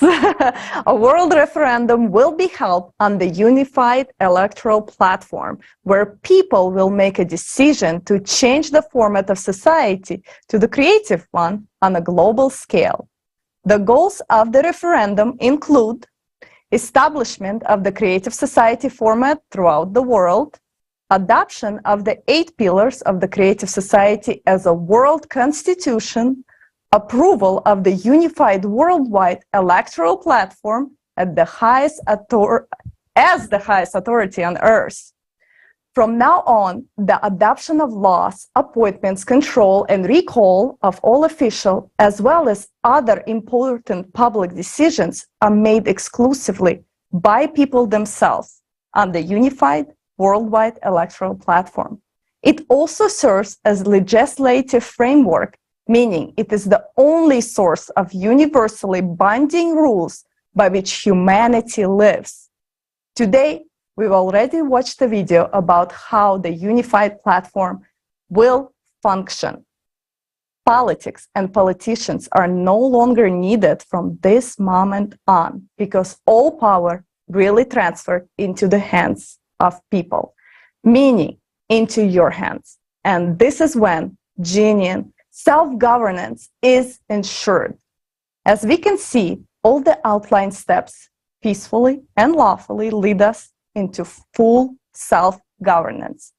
A world referendum will be held on the unified electoral platform, where people will make a decision to change the format of society to the creative one on a global scale. The goals of the referendum include establishment of the creative society format throughout the world, adoption of the 8 pillars of the creative society as a world constitution, approval of the unified worldwide electoral platform as the highest authority on earth. From now on, the adoption of laws, appointments, control, and recall of all officials, as well as other important public decisions, are made exclusively by people themselves on the unified worldwide electoral platform. It also serves as legislative framework, meaning it is the only source of universally binding rules by which humanity lives. Today, we've already watched a video about how the unified platform will function. Politics and politicians are no longer needed from this moment on, because all power really transferred into the hands of people, meaning into your hands. And this is when genuine self-governance is ensured. As we can see, all the outlined steps peacefully and lawfully lead us into full self-governance.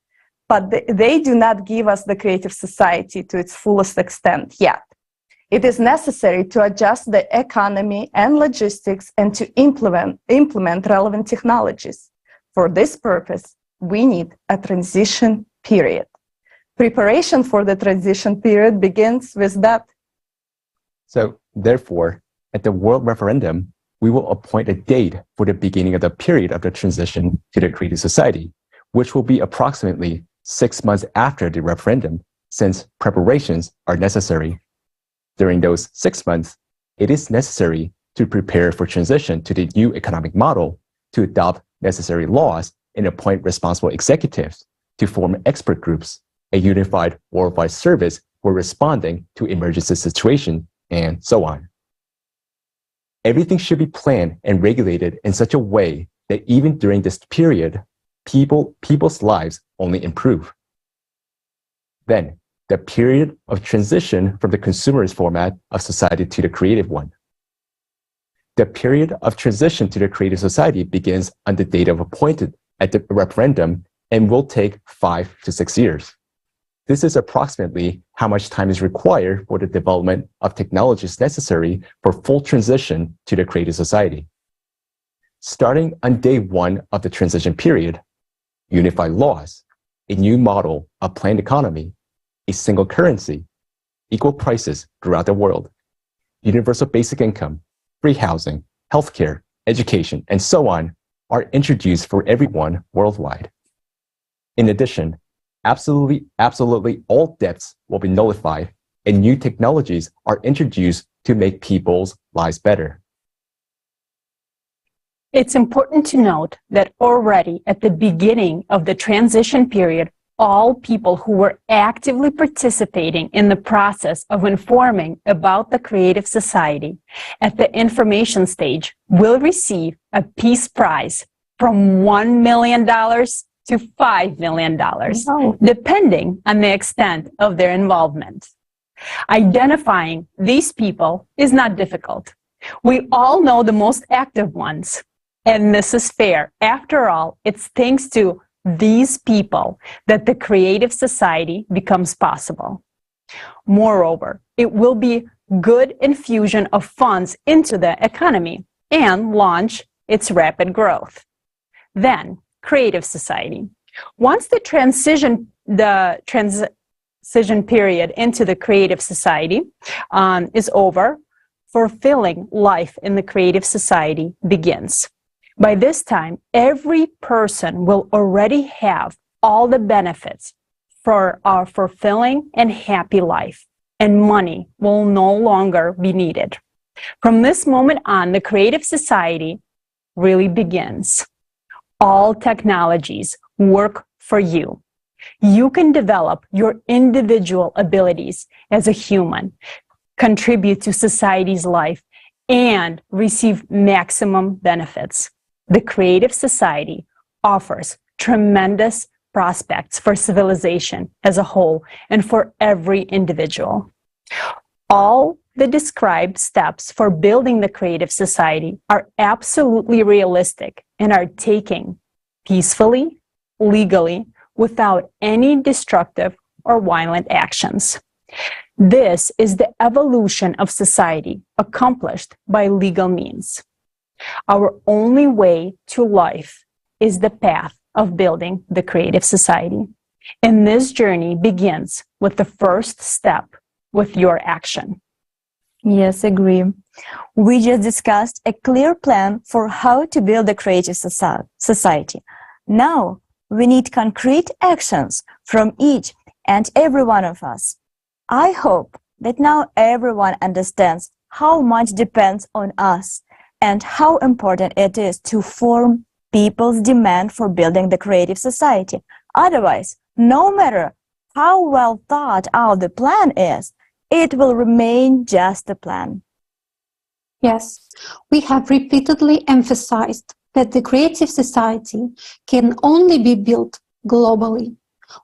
But they do not give us the creative society to its fullest extent yet. It is necessary to adjust the economy and logistics and to implement relevant technologies. For this purpose, we need a transition period. Preparation for the transition period begins with that. So, therefore, at the world referendum, we will appoint a date for the beginning of the period of the transition to the creative society, which will be approximately 6 months after the referendum, since preparations are necessary. During those 6 months, it is necessary to prepare for transition to the new economic model, to adopt necessary laws, and appoint responsible executives, to form expert groups, a unified worldwide service for responding to emergency situations, and so on. Everything should be planned and regulated in such a way that even during this period, people's lives only improve. Then, the period of transition from the consumerist format of society to the creative one. The period of transition to the creative society begins on the date of appointed at the referendum and will take 5 to 6 years. This is approximately how much time is required for the development of technologies necessary for full transition to the creative society. Starting on day 1 of the transition period, unified laws, a new model of planned economy, a single currency, equal prices throughout the world, universal basic income, free housing, healthcare, education, and so on are introduced for everyone worldwide. In addition, absolutely all debts will be nullified and new technologies are introduced to make people's lives better. It's important to note that already at the beginning of the transition period, all people who were actively participating in the process of informing about the creative society at the information stage will receive a peace prize from $1 million to $5 million, depending on the extent of their involvement. Identifying these people is not difficult. We all know the most active ones, and this is fair. After all, it's thanks to these people that the creative society becomes possible. Moreover, it will be good infusion of funds into the economy and launch its rapid growth. Then, creative society. Once the transition period into the creative society is over, fulfilling life in the creative society begins. By this time, every person will already have all the benefits for our fulfilling and happy life, and money will no longer be needed. From this moment on, the creative society really begins. All technologies work for you. You can develop your individual abilities as a human, contribute to society's life, and receive maximum benefits. The creative society offers tremendous prospects for civilization as a whole and for every individual. All the described steps for building the creative society are absolutely realistic and are taken peacefully, legally, without any destructive or violent actions. This is the evolution of society accomplished by legal means. Our only way to life is the path of building the creative society. And this journey begins with the first step, with your action. Yes, agree. We just discussed a clear plan for how to build a creative society. Now, we need concrete actions from each and every one of us. I hope that now everyone understands how much depends on us and how important it is to form people's demand for building the creative society. Otherwise, no matter how well thought out the plan is, it will remain just a plan. Yes, we have repeatedly emphasized that the creative society can only be built globally.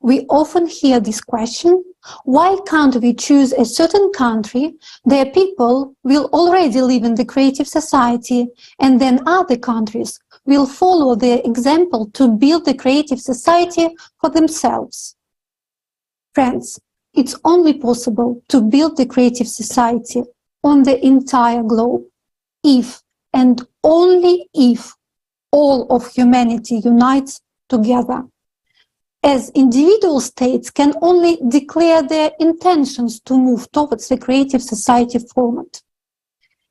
We often hear this question: why can't we choose a certain country? Their people will already live in the creative society, and then other countries will follow their example to build the creative society for themselves. Friends, it's only possible to build the creative society on the entire globe if and only if all of humanity unites together. As individual states can only declare their intentions to move towards the creative society format.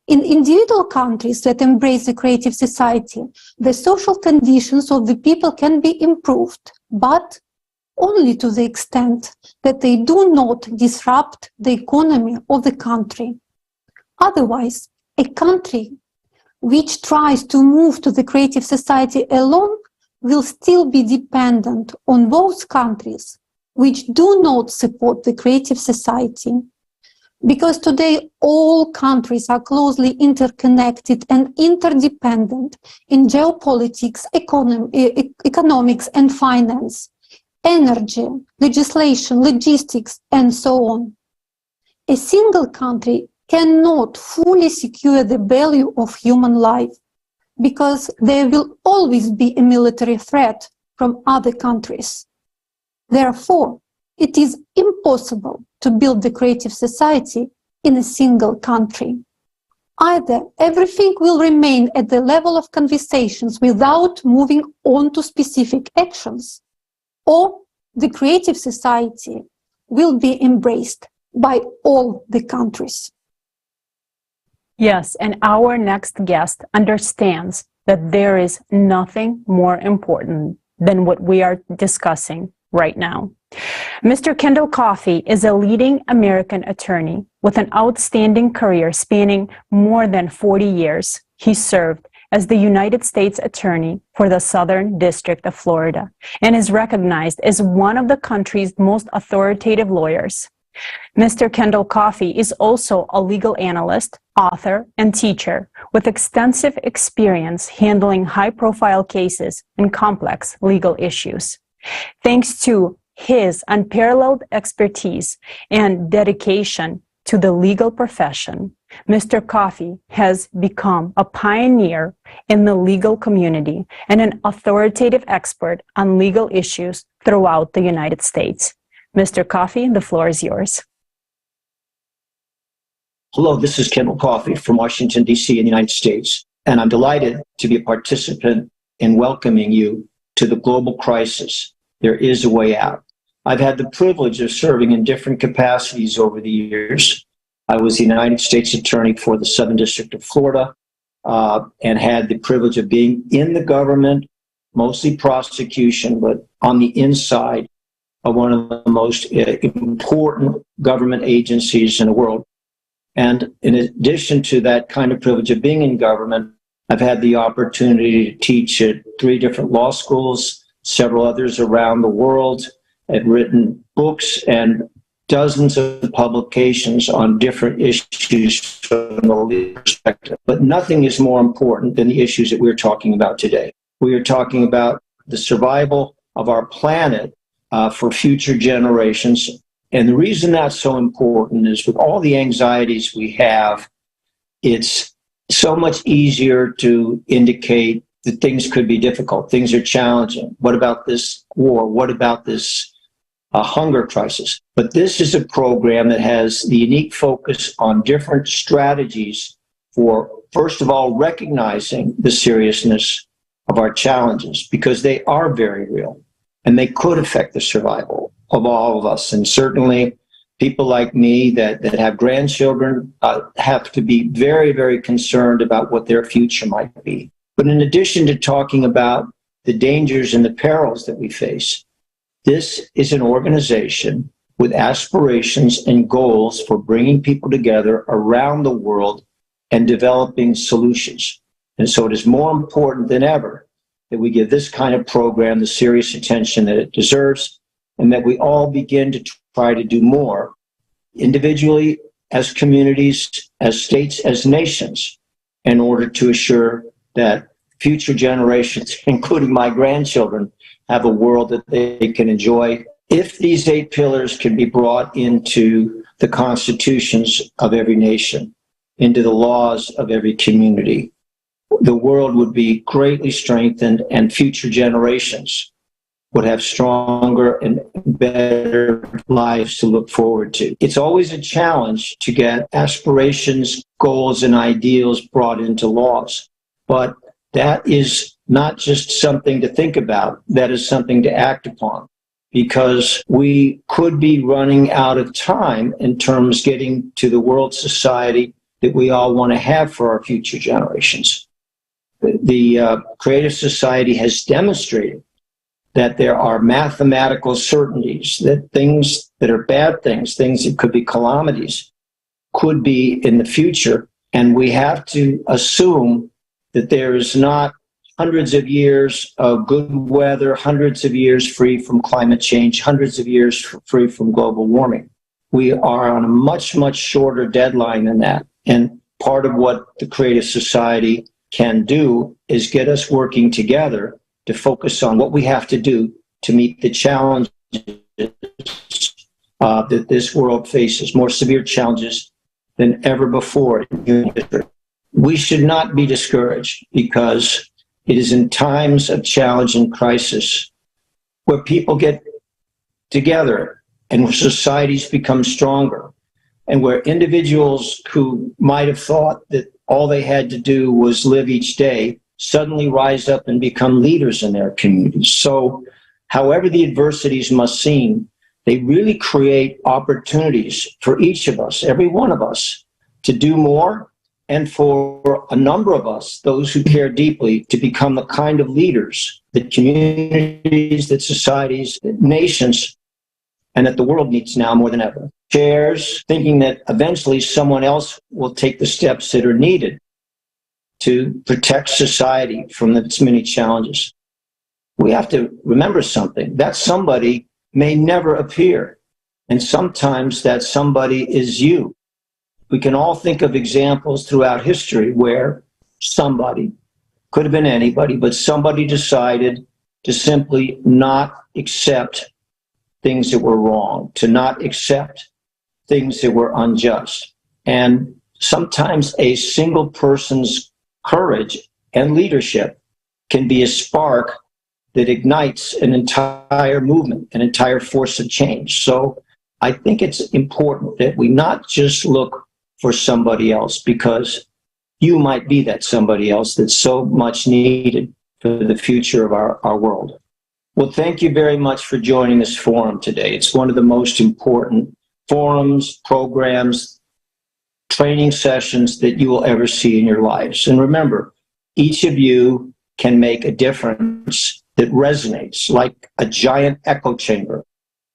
In individual countries that embrace the creative society, the social conditions of the people can be improved, but only to the extent that they do not disrupt the economy of the country. Otherwise, a country which tries to move to the creative society alone will still be dependent on those countries which do not support the creative society. Because today all countries are closely interconnected and interdependent in geopolitics, economics and finance, energy, legislation, logistics, and so on. A single country cannot fully secure the value of human life, because there will always be a military threat from other countries. Therefore, it is impossible to build the creative society in a single country. Either everything will remain at the level of conversations without moving on to specific actions, or the creative society will be embraced by all the countries. Yes, and our next guest understands that there is nothing more important than what we are discussing right now. Mr. Kendall Coffey is a leading American attorney with an outstanding career spanning more than 40 years. He served as the United States Attorney for the Southern District of Florida and is recognized as one of the country's most authoritative lawyers. Mr. Kendall Coffey is also a legal analyst, author, and teacher with extensive experience handling high-profile cases and complex legal issues. Thanks to his unparalleled expertise and dedication to the legal profession, Mr. Coffey has become a pioneer in the legal community and an authoritative expert on legal issues throughout the United States. Mr. Coffey, the floor is yours. Hello, this is Kendall Coffey from Washington, D.C. in the United States, and I'm delighted to be a participant in welcoming you to the global crisis. There is a way out. I've had the privilege of serving in different capacities over the years. I was the United States Attorney for the Southern District of Florida and had the privilege of being in the government, mostly prosecution, but on the inside of one of the most important government agencies in the world. And in addition to that kind of privilege of being in government, I've had the opportunity to teach at 3 different law schools, several others around the world. I've written books and dozens of publications on different issues from a legal perspective. But nothing is more important than the issues that we're talking about today. We are talking about the survival of our planet for future generations. And the reason that's so important is with all the anxieties we have, it's so much easier to indicate that things could be difficult. Things are challenging. What about this war? What about this hunger crisis? But this is a program that has the unique focus on different strategies for, first of all, recognizing the seriousness of our challenges, because they are very real and they could affect the survival of all of us. And certainly people like me that have grandchildren have to be very, very concerned about what their future might be. But in addition to talking about the dangers and the perils that we face, this is an organization with aspirations and goals for bringing people together around the world and developing solutions. And so it is more important than ever that we give this kind of program the serious attention that it deserves, and that we all begin to try to do more individually, as communities, as states, as nations, in order to assure that future generations, including my grandchildren, have a world that they can enjoy. If these 8 pillars can be brought into the constitutions of every nation, into the laws of every community, the world would be greatly strengthened, and future generations would have stronger and better lives to look forward to. It's always a challenge to get aspirations, goals, and ideals brought into laws. But that is not just something to think about, that is something to act upon, because we could be running out of time in terms of getting to the world society that we all want to have for our future generations. The Creative Society has demonstrated that there are mathematical certainties that things that are bad things that could be calamities, could be in the future. And we have to assume that there is not hundreds of years of good weather, hundreds of years free from climate change, hundreds of years free from global warming. We are on a much, much shorter deadline than that. And part of what the Creative Society can do is get us working together to focus on what we have to do to meet the challenges that this world faces, more severe challenges than ever before in human history. We should not be discouraged, because it is in times of challenge and crisis where people get together and where societies become stronger, and where individuals who might have thought that all they had to do was live each day suddenly rise up and become leaders in their communities. So however the adversities must seem, they really create opportunities for each of us, every one of us, to do more, and for a number of us, those who care deeply, to become the kind of leaders that communities, that societies, that nations, and that the world needs now more than ever. Shares, thinking that eventually someone else will take the steps that are needed to protect society from its many challenges. We have to remember something. That somebody may never appear, and sometimes that somebody is you. We can all think of examples throughout history where somebody, could have been anybody, but somebody decided to simply not accept things that were wrong, to not accept things that were unjust. And sometimes a single person's courage and leadership can be a spark that ignites an entire movement, an entire force of change. So I think it's important that we not just look for somebody else, because you might be that somebody else that's so much needed for the future of our world. Well, thank you very much for joining this forum today. It's one of the most important forums, programs, training sessions that you will ever see in your lives. And remember, each of you can make a difference that resonates like a giant echo chamber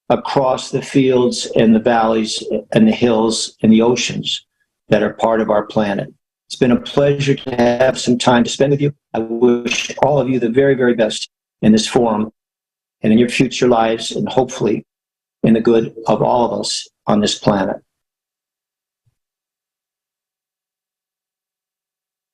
across the fields and the valleys and the hills and the oceans that are part of our planet. It's been a pleasure to have some time to spend with you. I wish all of you the very, very best in this forum and in your future lives, and hopefully in the good of all of us on this planet.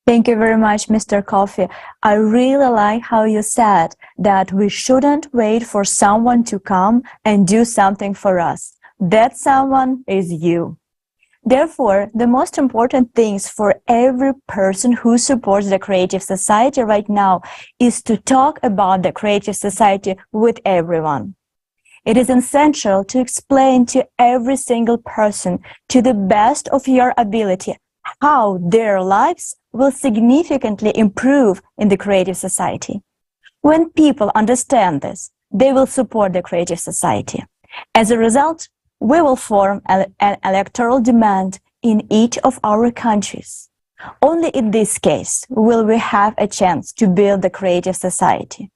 Thank you very much, Mr. Coffey. I really like how you said that we shouldn't wait for someone to come and do something for us. That someone is you. Therefore, the most important things for every person who supports the Creative Society right now is to talk about the Creative Society with everyone. It is essential to explain to every single person, to the best of your ability, how their lives will significantly improve in the Creative Society. When people understand this, they will support the Creative Society. As a result, we will form an electoral demand in each of our countries. Only in this case will we have a chance to build the Creative Society.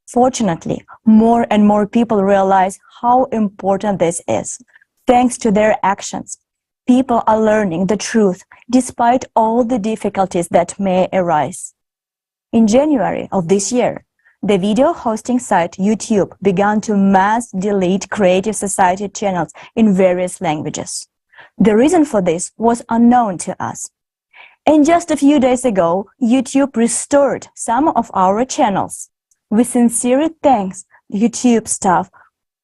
Fortunately, more and more people realize how important this is. Thanks to their actions, people are learning the truth despite all the difficulties that may arise. In January of this year, the video hosting site YouTube began to mass delete Creative Society channels in various languages. The reason for this was unknown to us. And just a few days ago, YouTube restored some of our channels. We sincerely thank YouTube staff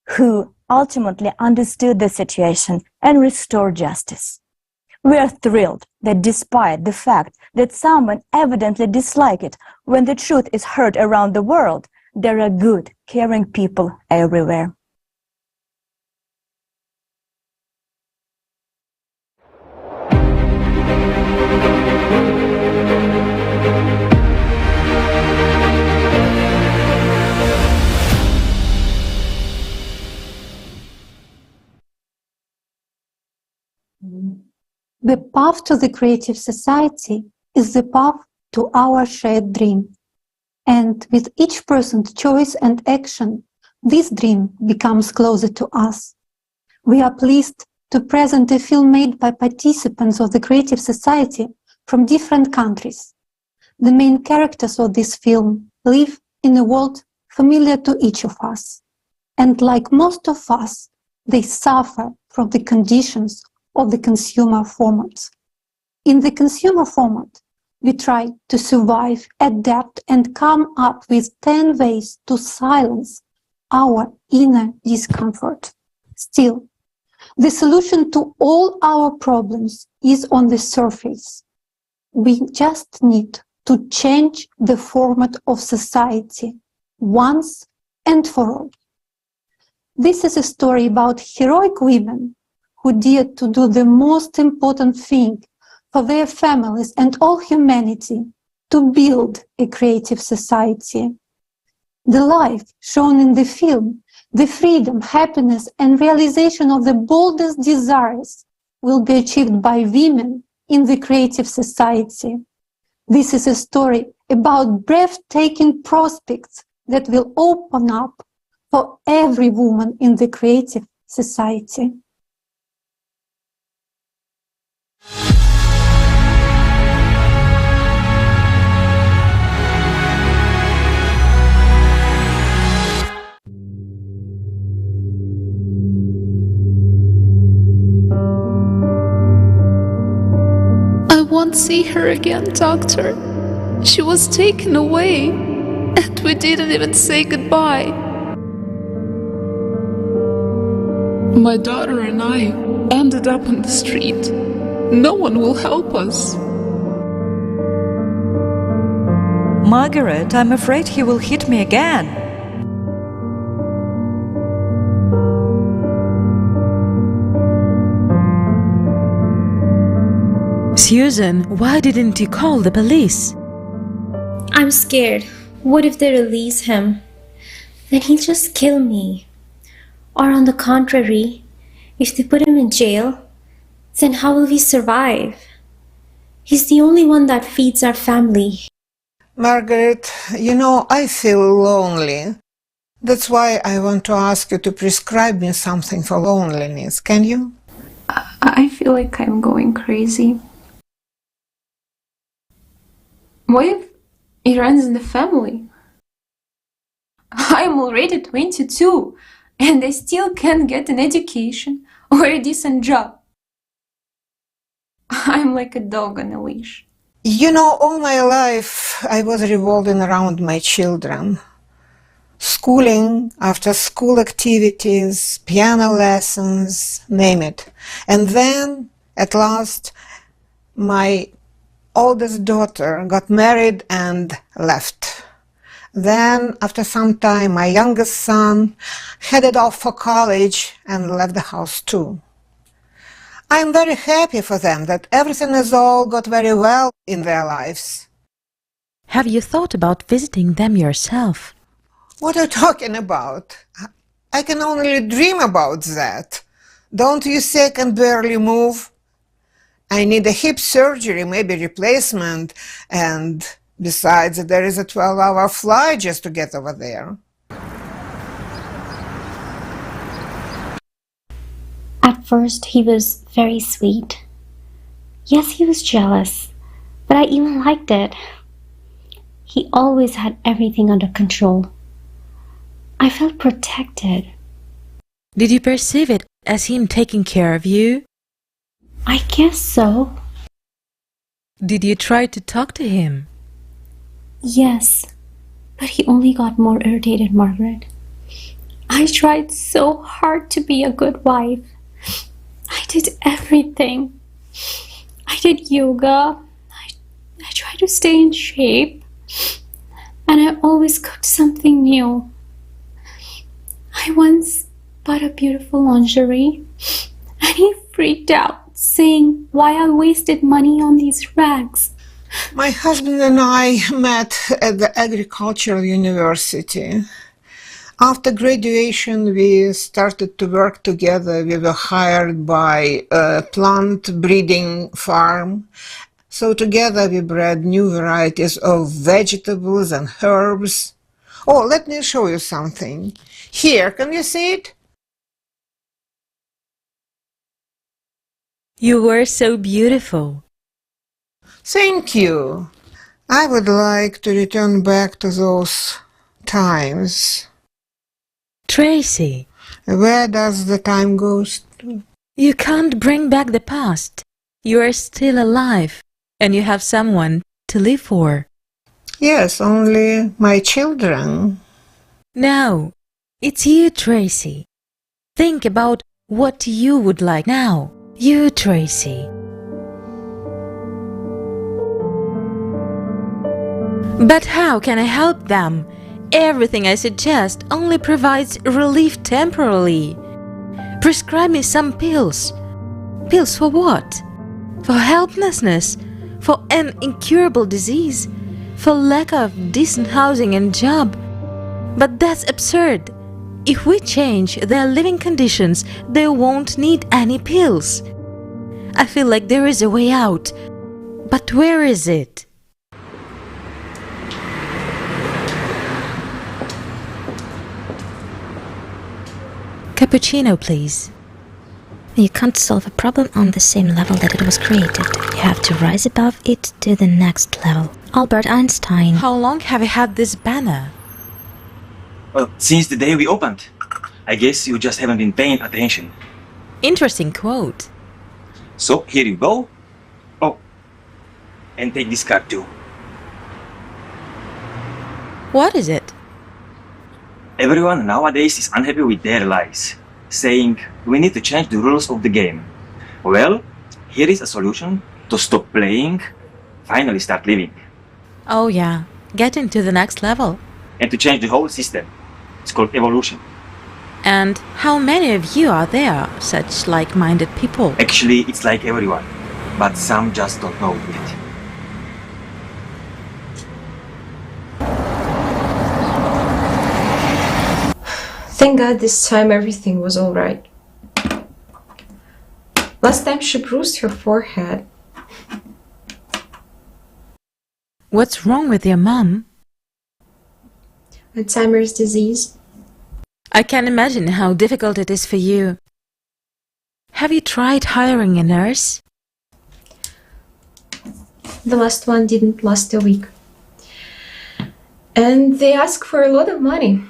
who ultimately understood the situation and restored justice. We are thrilled that despite the fact that someone evidently disliked it, when the truth is heard around the world, there are good, caring people everywhere. The path to the Creative Society is the path to our shared dream. And with each person's choice and action, this dream becomes closer to us. We are pleased to present a film made by participants of the Creative Society from different countries. The main characters of this film live in a world familiar to each of us. And like most of us, they suffer from the conditions of the consumer format. In the consumer format, we try to survive, adapt, and come up with 10 ways to silence our inner discomfort. Still, the solution to all our problems is on the surface. We just need to change the format of society once and for all. This is a story about heroic women who dared to do the most important thing for their families and all humanity, to build a creative society. The life shown in the film, the freedom, happiness, and realization of the boldest desires will be achieved by women in the creative society. This is a story about breathtaking prospects that will open up for every woman in the creative society. I won't see her again, doctor. She was taken away, and we didn't even say goodbye. My daughter and I ended up on the street. No one will help us. Margaret, I'm afraid he will hit me again. Susan, why didn't you call the police? I'm scared. What if they release him? Then he'll just kill me. Or on the contrary, if they put him in jail, then how will we survive? He's the only one that feeds our family. Margaret, I feel lonely. That's why I want to ask you to prescribe me something for loneliness. Can you? I feel like I'm going crazy. What if it runs in the family? I'm already 22 and I still can't get an education or a decent job. I'm like a dog on a leash. All my life I was revolving around my children. Schooling, after-school activities, piano lessons, name it. And then, at last, my oldest daughter got married and left. Then, after some time, my youngest son headed off for college and left the house too. I'm very happy for them that everything has all got very well in their lives. Have you thought about visiting them yourself? What are you talking about? I can only dream about that. Don't you say I can barely move? I need a hip surgery, maybe replacement, and besides, there is a 12-hour flight just to get over there. At first, he was very sweet. Yes, he was jealous, but I even liked it. He always had everything under control. I felt protected. Did you perceive it as him taking care of you? I guess so. Did you try to talk to him? Yes, but he only got more irritated, Margaret. I tried so hard to be a good wife. I did everything. I did yoga. I tried to stay in shape. And I always cooked something new. I once bought a beautiful lingerie, and he freaked out, saying why I wasted money on these rags. My husband and I met at the agricultural university. After graduation, we started to work together. We were hired by a plant breeding farm. So together we bred new varieties of vegetables and herbs. Oh, let me show you something. Here, can you see it? You were so beautiful. Thank you. I would like to return back to those times. Tracy. Where does the time go to? You can't bring back the past. You are still alive, and you have someone to live for. Yes, only my children. No, it's you, Tracy. Think about what you would like now. You, Tracy. But how can I help them everything I suggest only provides relief temporarily. Prescribe me some pills. Pills for what? For helplessness? For an incurable disease? For lack of decent housing and job? But that's absurd. If we change their living conditions, they won't need any pills. I feel like there is a way out. But where is it? Cappuccino, please. You can't solve a problem on the same level that it was created. You have to rise above it to the next level. Albert Einstein. How long have you had this banner? Well, since the day we opened. I guess you just haven't been paying attention. Interesting quote. So, here you go. Oh, and take this card too. What is it? Everyone nowadays is unhappy with their lives, saying we need to change the rules of the game. Well, here is a solution to stop playing, finally start living. Oh yeah, get into the next level. And to change the whole system. It's called evolution. And how many of you are there, such like-minded people? Actually, it's like everyone, but some just don't know it yet. Thank God this time everything was alright. Last time she bruised her forehead. What's wrong with your mom? Alzheimer's disease. I can imagine how difficult it is for you. Have you tried hiring a nurse? The last one didn't last a week. And they ask for a lot of money.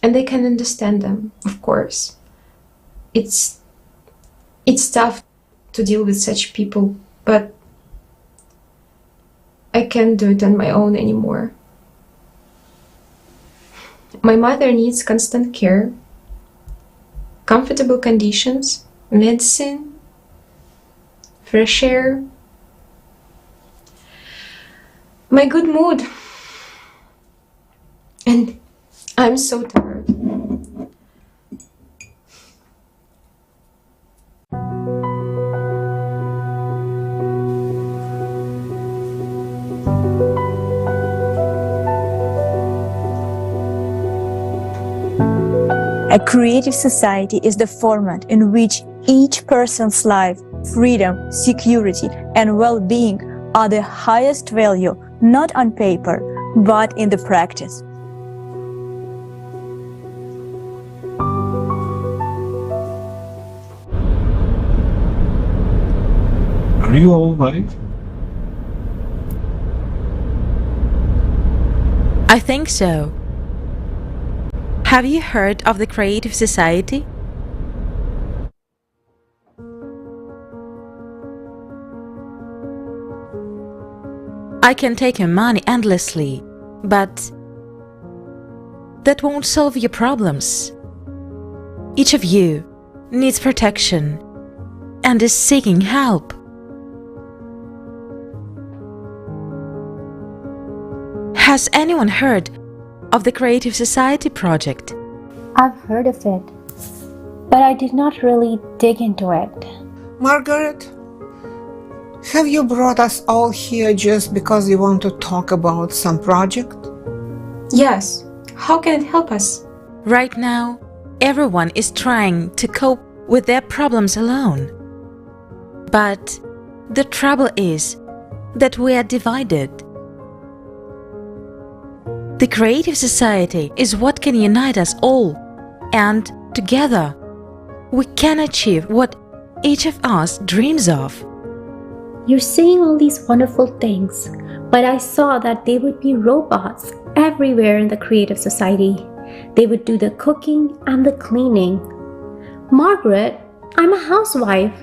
And they can understand them, of course. It's tough to deal with such people, but I can't do it on my own anymore. My mother needs constant care, comfortable conditions, medicine, fresh air, my good mood. And I'm so tired. A creative society is the format in which each person's life, freedom, security, and well-being are the highest value, not on paper, but in the practice. Are you all right? I think so. Have you heard of the Creative Society? I can take your money endlessly, but that won't solve your problems. Each of you needs protection and is seeking help. Has anyone heard of the Creative Society project? I've heard of it, but I did not really dig into it. Margaret, have you brought us all here just because you want to talk about some project? Yes. How can it help us? Right now, everyone is trying to cope with their problems alone. But the trouble is that we are divided. The Creative Society is what can unite us all, and together we can achieve what each of us dreams of. You're saying all these wonderful things, but I saw that there would be robots everywhere in the Creative Society. They would do the cooking and the cleaning. Margaret, I'm a housewife.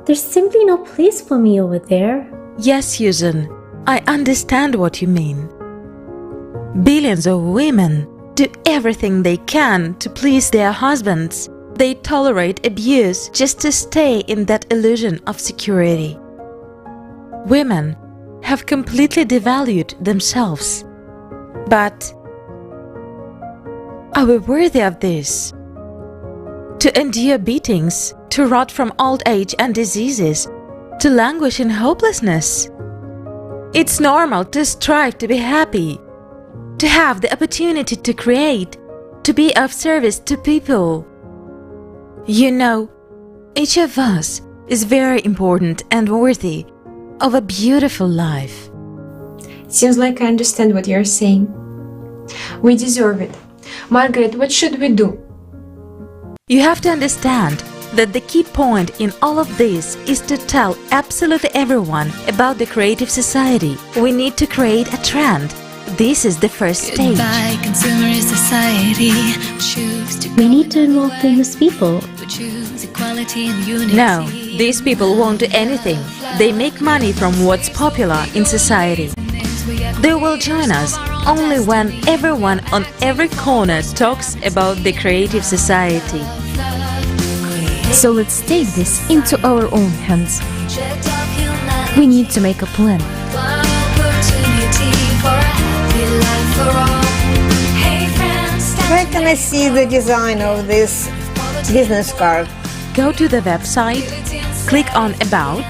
There's simply no place for me over there. Yes, Susan, I understand what you mean. Billions of women do everything they can to please their husbands. They tolerate abuse just to stay in that illusion of security. Women have completely devalued themselves. But Are we worthy of this? To endure beatings, to rot from old age and diseases, to languish in hopelessness. It's normal to strive to be happy, to have the opportunity to create, to be of service to people. You know, each of us is very important and worthy of a beautiful life. Seems like I understand what you're saying. We deserve it. Margaret, what should we do? You have to understand that the key point in all of this is to tell absolutely everyone about the creative society. We need to create a trend. This is the first stage. Goodbye, consumerist society. We need to involve famous people. No, these people won't do anything. They make money from what's popular in society. They will join us only when everyone on every corner talks about the creative society. So let's take this into our own hands. We need to make a plan. Where can I see the design of this business card? Go to the website, click on About,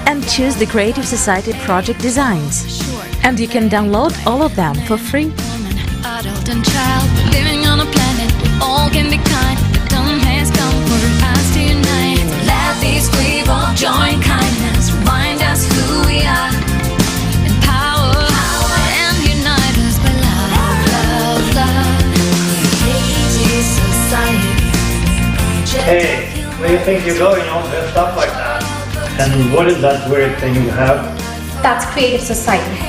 and choose the Creative Society project designs. And you can download all of them for free. Adult and child, living on a planet, all can be kind. The time has come for us to unite. Let these people join kindness, remind us who we are. Empower and unite us by love, love, love. Creative society. Hey, where do you think you're going all dressed up like that? And what is that weird thing you have? That's creative society.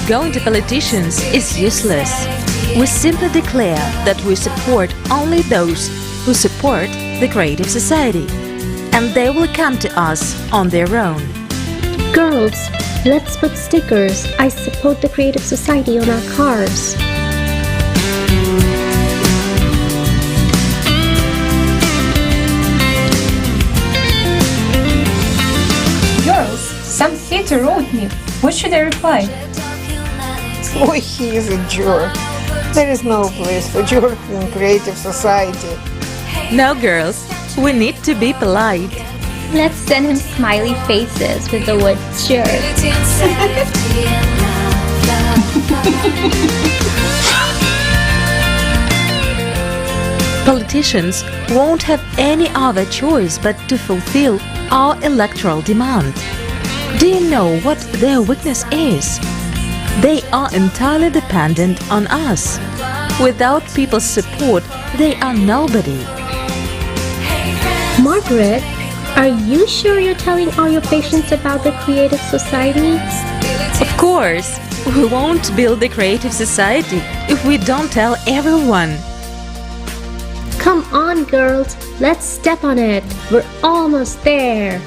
Going to politicians is useless. We simply declare that we support only those who support the creative society, and they will come to us on their own. Girls, let's put stickers "I support the creative society" on our cars. Girls, some theater wrote me. What should I reply? Oh, he is a jerk. There is no place for jerk in creative society. No, girls, we need to be polite. Let's send him smiley faces with the word jerk. Politicians won't have any other choice but to fulfill our electoral demand. Do you know what their weakness is? They are entirely dependent on us. Without people's support, they are nobody. Margaret, are you sure you're telling all your patients about the creative society? Of course, we won't build the creative society if we don't tell everyone. Come on, girls, let's step on it. We're almost there.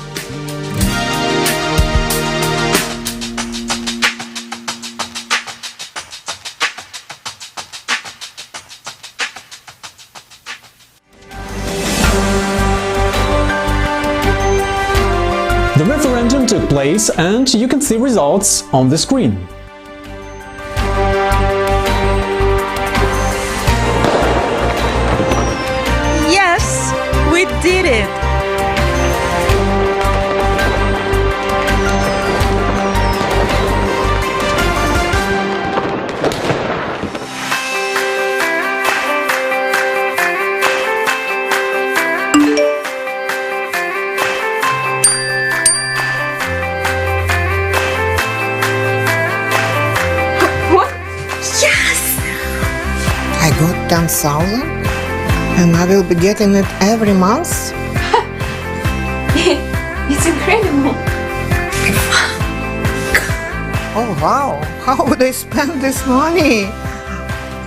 The referendum took place and you can see results on the screen. Yes, we did it! I got 10,000 and I will be getting it every month? It's incredible. Oh wow, how would I spend this money?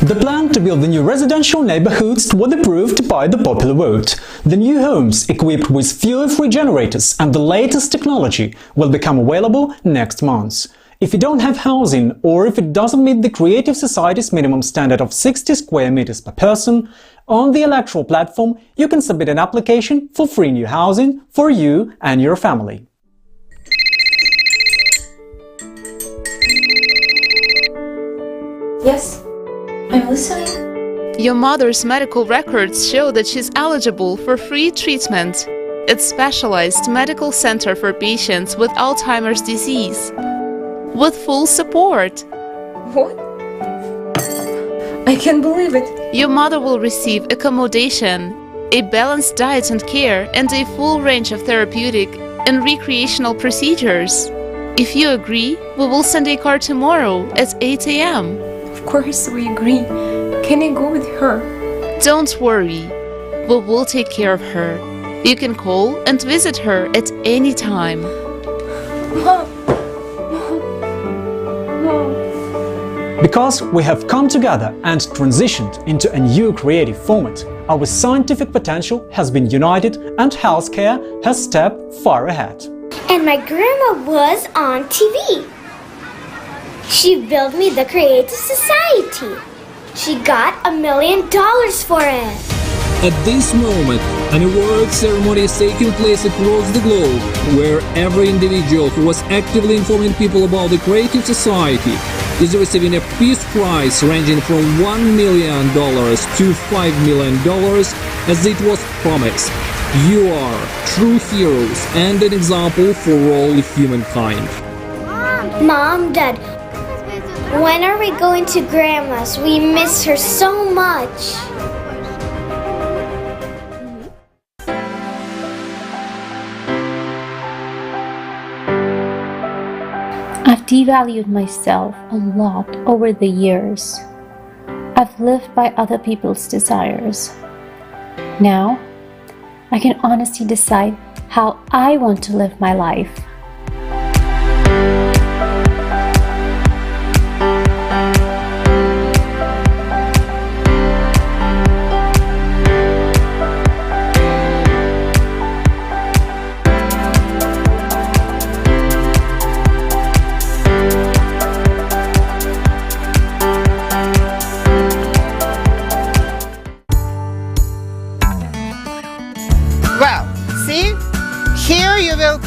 The plan to build the new residential neighborhoods was approved by the popular vote. The new homes equipped with fuel-free generators and the latest technology will become available next month. If you don't have housing or if it doesn't meet the Creative Society's minimum standard of 60 square meters per person, on the electoral platform you can submit an application for free new housing for you and your family. Yes, I'm listening. Your mother's medical records show that she's eligible for free treatment at specialized medical center for patients with Alzheimer's disease, with full support. What? I can't believe it. Your mother will receive accommodation, a balanced diet and care, and a full range of therapeutic and recreational procedures. If you agree, we will send a car tomorrow at 8 a.m. Of course we agree. Can I go with her? Don't worry. We will take care of her. You can call and visit her at any time. Mom! Because we have come together and transitioned into a new creative format, our scientific potential has been united and healthcare has stepped far ahead. And my grandma was on TV. She built me the Creative Society. She got $1 million for it. At this moment, an award ceremony is taking place across the globe, where every individual who was actively informing people about the Creative Society is receiving a Peace Prize ranging from $1 million to $5 million, as it was promised. You are true heroes and an example for all humankind. Mom, Dad, when are we going to Grandma's? We miss her so much. I've devalued myself a lot over the years. I've lived by other people's desires. Now, I can honestly decide how I want to live my life.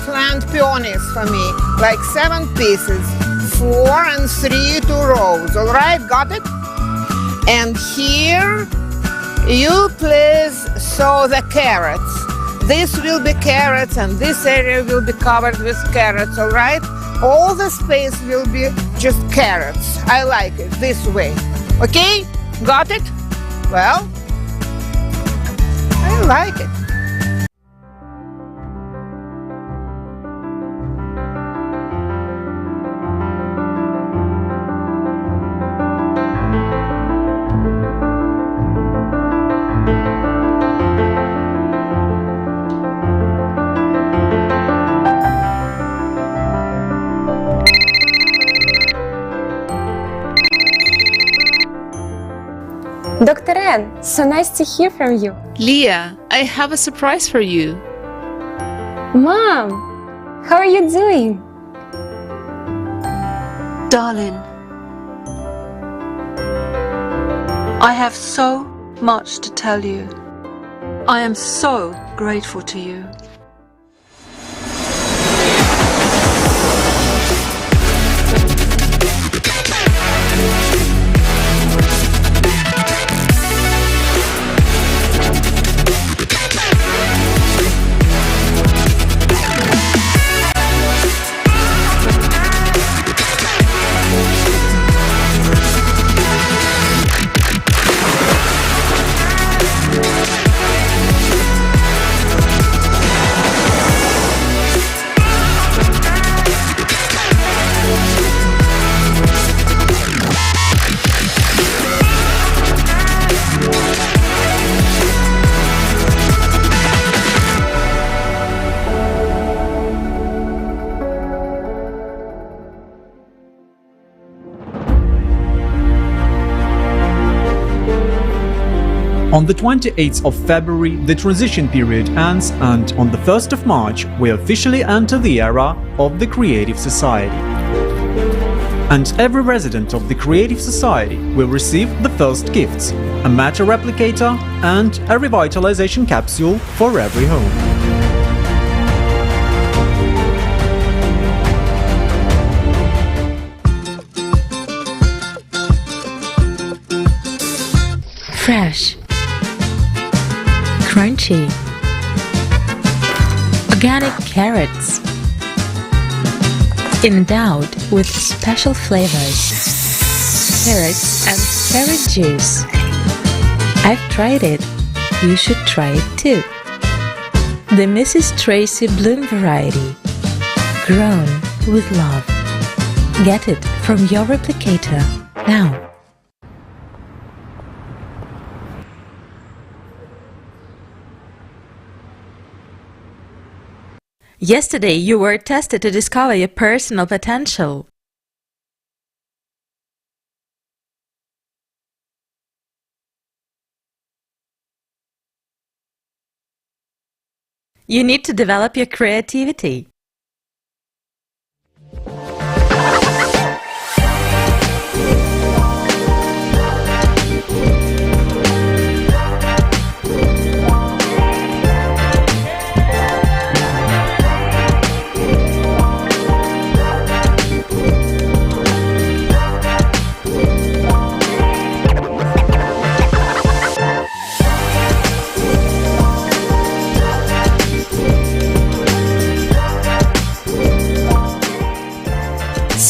Plant peonies for me, like 7 pieces, 4 and 3 2 rows. All right, got it? And here you please sow the carrots. This will be carrots and this area will be covered with carrots, all right? All the space will be just carrots. I like it this way. Okay, got it? Well, I like it. Dr. Ann, so nice to hear from you. Leah, I have a surprise for you. Mom, how are you doing? Darling, I have so much to tell you. I am so grateful to you. On the 28th of February, the transition period ends, and on the 1st of March, we officially enter the era of the Creative Society. And every resident of the Creative Society will receive the first gifts, a matter replicator and a revitalization capsule for every home. Fresh, crunchy, organic carrots, endowed with special flavors, carrots and carrot juice. I've tried it. You should try it too. The Mrs. Tracy Bloom variety, grown with love. Get it from your replicator now. Yesterday, you were tested to discover your personal potential. You need to develop your creativity.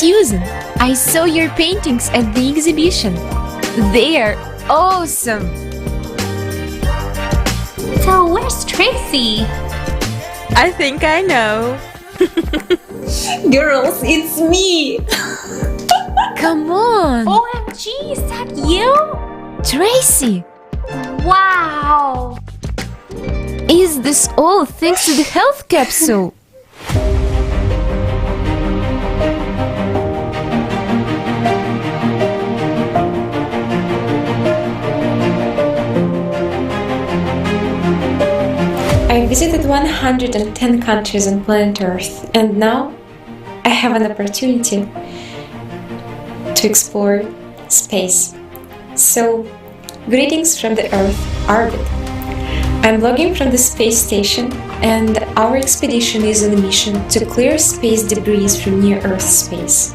Susan, I saw your paintings at the exhibition. They are awesome. So where's Tracy? I think I know. Girls, it's me. Come on. OMG, is that you? Tracy. Wow. Is this all thanks to the health capsule? I visited 110 countries on planet Earth, and now I have an opportunity to explore space. So, greetings from the Earth orbit. I'm logging from the space station, and our expedition is on a mission to clear space debris from near Earth space.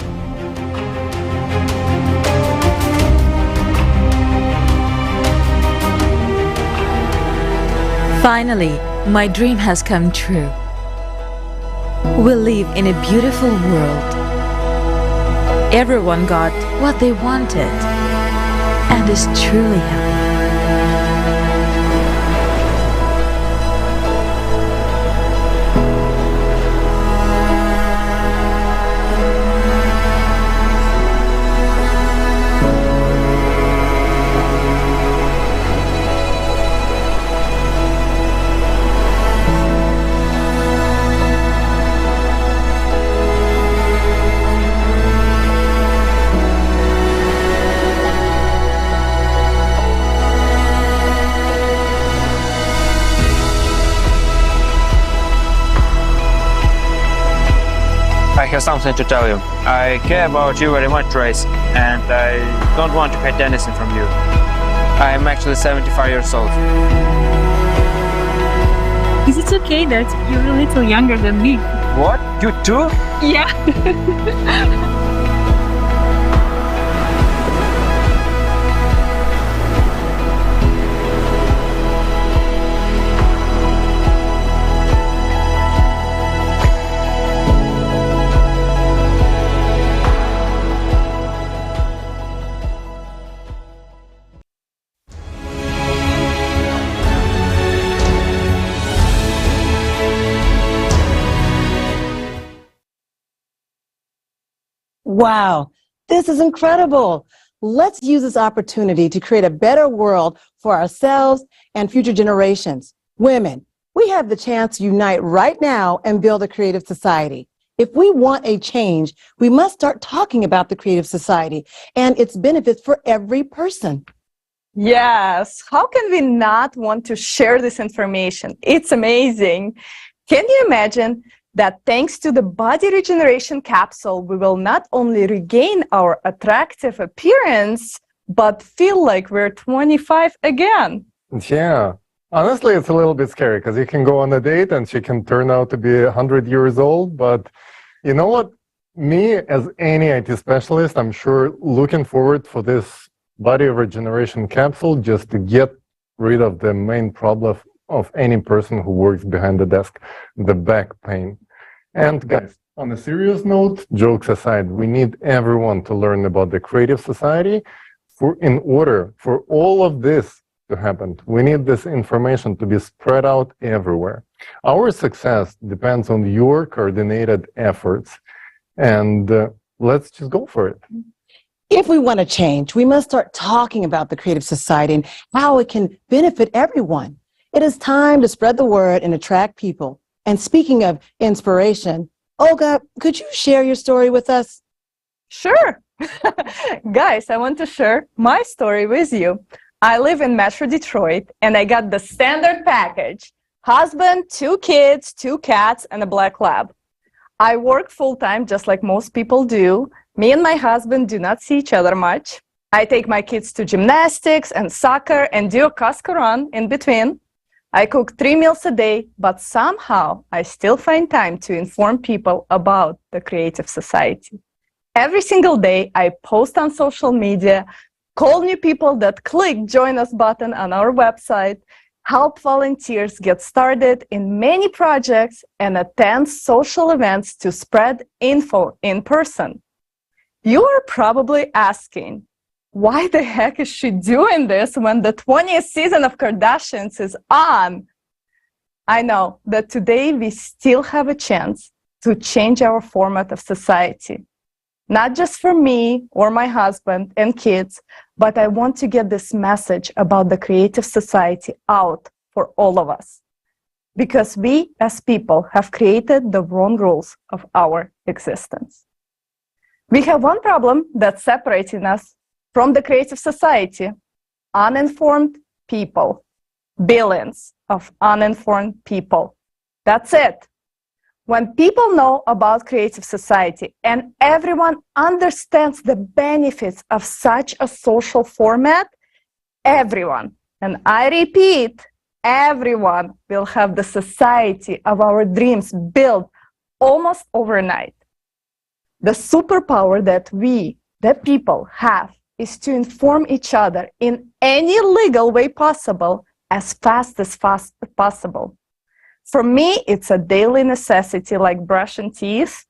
Finally, my dream has come true. We live in a beautiful world. Everyone got what they wanted and is truly happy. I have something to tell you. I care about you very much, Trace, and I don't want to hide anything from you. I am actually 75 years old. Is it okay that you're a little younger than me? What? You too? Yeah. Wow, this is incredible. Let's use this opportunity to create a better world for ourselves and future generations. Women, we have the chance to unite right now and build a creative society. If we want a change, we must start talking about the creative society and its benefits for every person. Yes, how can we not want to share this information? It's amazing. Can you imagine that thanks to the body regeneration capsule, we will not only regain our attractive appearance, but feel like we're 25 again? Yeah. Honestly, it's a little bit scary because you can go on a date and she can turn out to be 100 years old. But you know what? Me, as any IT specialist, I'm sure looking forward for this body regeneration capsule just to get rid of the main problem of any person who works behind the desk, the back pain. And guys, on a serious note, jokes aside, we need everyone to learn about the Creative Society in order for all of this to happen. We need this information to be spread out everywhere. Our success depends on your coordinated efforts, and let's just go for it. If we want to change, we must start talking about the Creative Society and how it can benefit everyone. It is time to spread the word and attract people. And speaking of inspiration, Olga, could you share your story with us? Sure. Guys, I want to share my story with you. I live in Metro Detroit, and I got the standard package: husband, 2 kids, 2 cats, and a black lab. I work full-time, just like most people do. Me and my husband do not see each other much. I take my kids to gymnastics and soccer and do a Costco run in between. I cook 3 meals a day, but somehow I still find time to inform people about the Creative Society. Every single day, I post on social media, call new people that click Join Us button on our website, help volunteers get started in many projects, and attend social events to spread info in person. You are probably asking, why the heck is she doing this when the 20th season of Kardashians is on? I know that today we still have a chance to change our format of society. Not just for me or my husband and kids, but I want to get this message about the Creative Society out for all of us. Because we as people have created the wrong rules of our existence. We have one problem that's separating us from the Creative Society: uninformed people. Billions of uninformed people. That's it. When people know about Creative Society and everyone understands the benefits of such a social format, everyone, and I repeat, everyone will have the society of our dreams built almost overnight. The superpower that we, the people, have is to inform each other in any legal way possible as fast as possible. For me, it's a daily necessity like brushing teeth.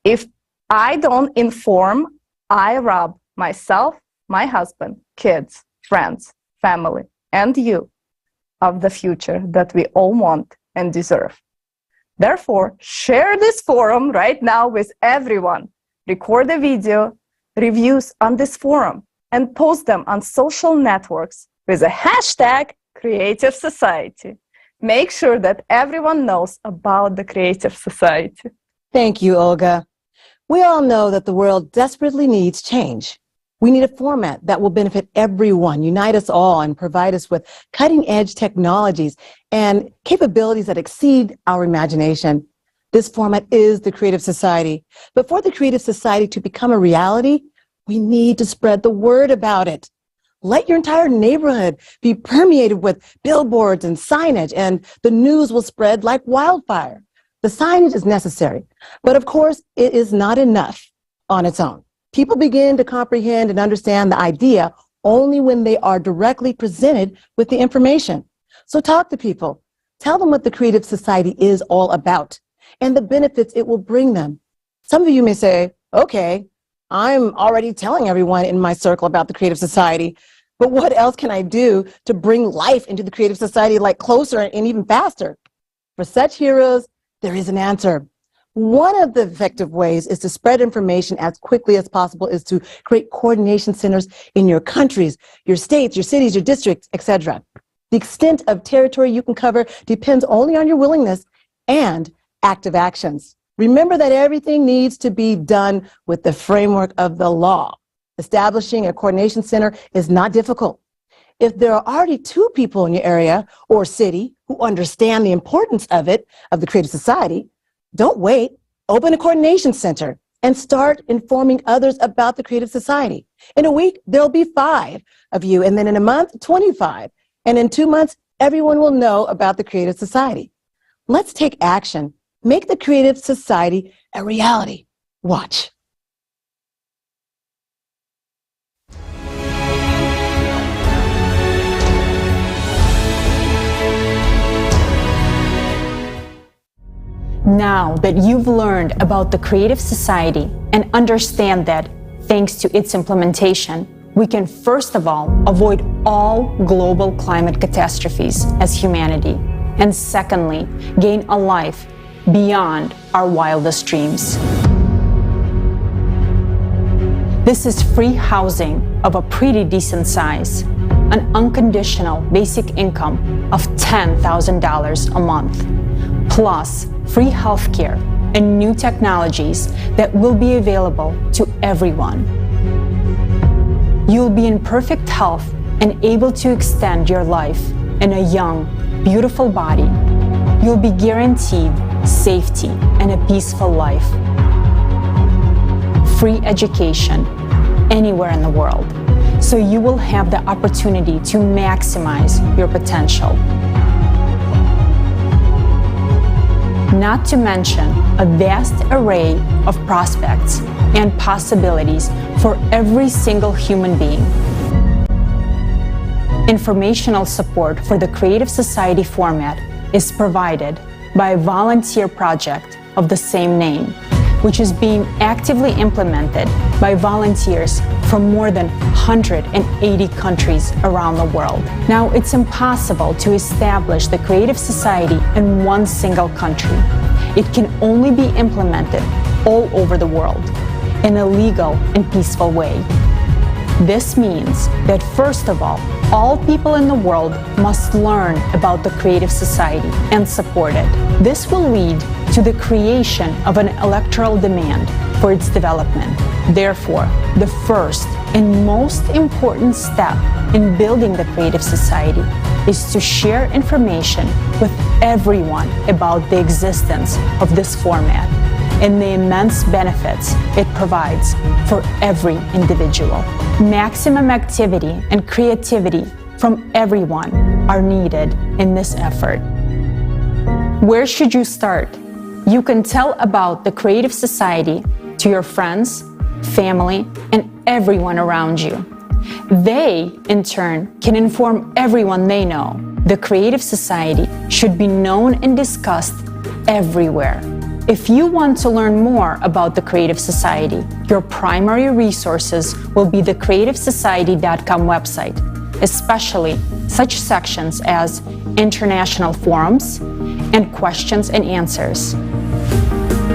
If I don't inform, I rob myself, my husband, kids, friends, family, and you of the future that we all want and deserve. Therefore, share this forum right now with everyone. Record a video, reviews on this forum, and post them on social networks with a hashtag Creative Society. Make sure that everyone knows about the Creative Society. Thank you, Olga. We all know that the world desperately needs change. We need a format that will benefit everyone, unite us all, and provide us with cutting-edge technologies and capabilities that exceed our imagination. This format is the Creative Society. But for the Creative Society to become a reality, we need to spread the word about it. Let your entire neighborhood be permeated with billboards and signage, and the news will spread like wildfire. The signage is necessary, but of course, it is not enough on its own. People begin to comprehend and understand the idea only when they are directly presented with the information. So talk to people. Tell them what the Creative Society is all about and the benefits it will bring them. Some of you may say, okay, I'm already telling everyone in my circle about the Creative Society, but what else can I do to bring life into the Creative Society like closer and even faster? For such heroes, there is an answer. One of the effective ways is to spread information as quickly as possible is to create coordination centers in your countries, your states, your cities, your districts, etc. The extent of territory you can cover depends only on your willingness and active actions. Remember that everything needs to be done with the framework of the law. Establishing a coordination center is not difficult. If there are already 2 people in your area or city who understand the importance of it, of the Creative Society, don't wait. Open a coordination center and start informing others about the Creative Society. In a week, there'll be 5 of you, and then in a month, 25. And in 2 months, everyone will know about the Creative Society. Let's take action. Make the Creative Society a reality. Watch. Now that you've learned about the Creative Society and understand that, thanks to its implementation, we can first of all avoid all global climate catastrophes as humanity, and secondly, gain a life beyond our wildest dreams. This is free housing of a pretty decent size, an unconditional basic income of $10,000 a month, plus free healthcare and new technologies that will be available to everyone. You'll be in perfect health and able to extend your life in a young, beautiful body. You'll be guaranteed safety and a peaceful life. Free education anywhere in the world, so you will have the opportunity to maximize your potential. Not to mention a vast array of prospects and possibilities for every single human being. Informational support for the Creative Society format is provided by a volunteer project of the same name, which is being actively implemented by volunteers from more than 180 countries around the world. Now, it's impossible to establish the Creative Society in one single country. It can only be implemented all over the world in a legal and peaceful way. This means that, first of all people in the world must learn about the Creative Society and support it. This will lead to the creation of an electoral demand for its development. Therefore, the first and most important step in building the Creative Society is to share information with everyone about the existence of this format and the immense benefits it provides for every individual. Maximum activity and creativity from everyone are needed in this effort. Where should you start? You can tell about the Creative Society to your friends, family, and everyone around you. They, in turn, can inform everyone they know. The Creative Society should be known and discussed everywhere. If you want to learn more about the Creative Society, your primary resources will be the creativesociety.com website, especially such sections as international forums and questions and answers.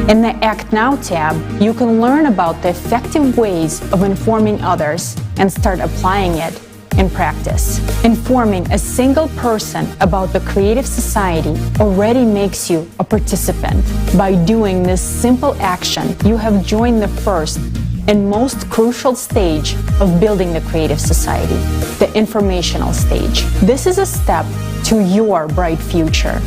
In the Act Now tab, you can learn about the effective ways of informing others and start applying it in practice. Informing a single person about the Creative Society already makes you a participant. By doing this simple action, you have joined the first and most crucial stage of building the Creative Society, the informational stage. This is a step to your bright future.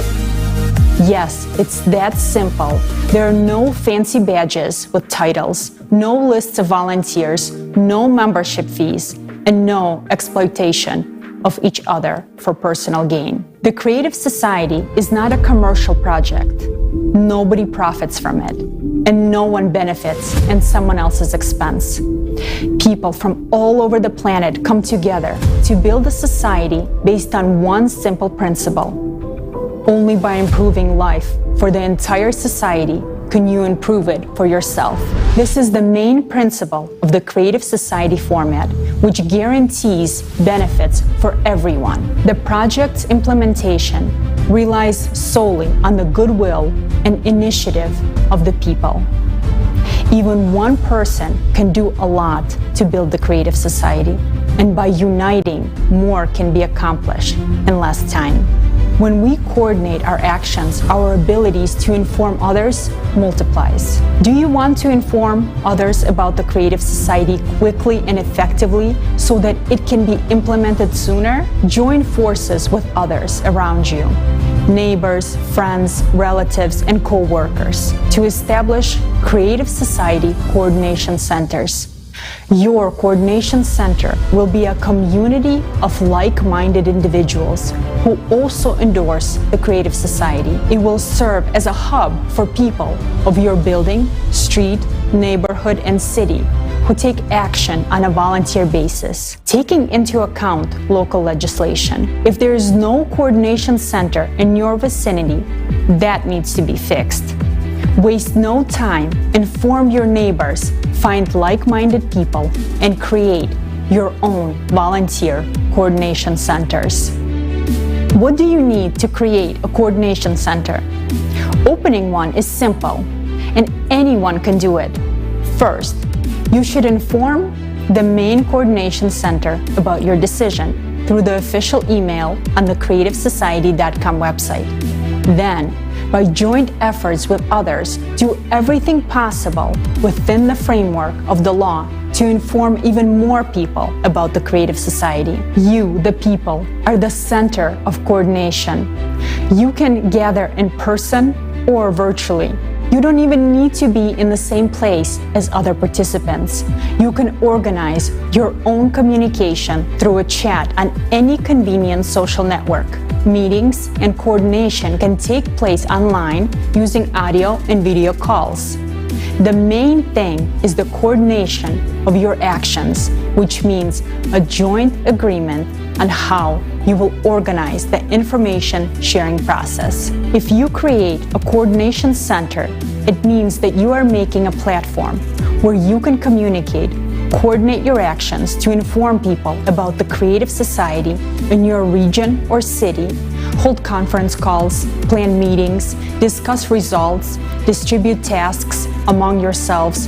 Yes, it's that simple. There are no fancy badges with titles, no lists of volunteers, no membership fees, and no exploitation of each other for personal gain. The Creative Society is not a commercial project. Nobody profits from it, and no one benefits at someone else's expense. People from all over the planet come together to build a society based on one simple principle. Only by improving life for the entire society can you improve it for yourself. This is the main principle of the Creative Society format, which guarantees benefits for everyone. The project's implementation relies solely on the goodwill and initiative of the people. Even one person can do a lot to build the Creative Society, and by uniting, more can be accomplished in less time. When we coordinate our actions, our abilities to inform others multiplies. Do you want to inform others about the Creative Society quickly and effectively so that it can be implemented sooner? Join forces with others around you, neighbors, friends, relatives, and co-workers, to establish Creative Society coordination centers. Your coordination center will be a community of like-minded individuals who also endorse the Creative Society. It will serve as a hub for people of your building, street, neighborhood, and city who take action on a volunteer basis, taking into account local legislation. If there is no coordination center in your vicinity, that needs to be fixed. Waste no time, inform your neighbors, find like-minded people, and create your own volunteer coordination centers. What do you need to create a coordination center? Opening one is simple, and anyone can do it. First, you should inform the main coordination center about your decision through the official email on the creativesociety.com website. Then, by joint efforts with others, do everything possible within the framework of the law to inform even more people about the Creative Society. You, the people, are the center of coordination. You can gather in person or virtually. You don't even need to be in the same place as other participants. You can organize your own communication through a chat on any convenient social network. Meetings and coordination can take place online using audio and video calls. The main thing is the coordination of your actions, which means a joint agreement on how you will organize the information sharing process. If you create a coordination center, it means that you are making a platform where you can communicate, coordinate your actions to inform people about the Creative Society in your region or city, hold conference calls, plan meetings, discuss results, distribute tasks among yourselves,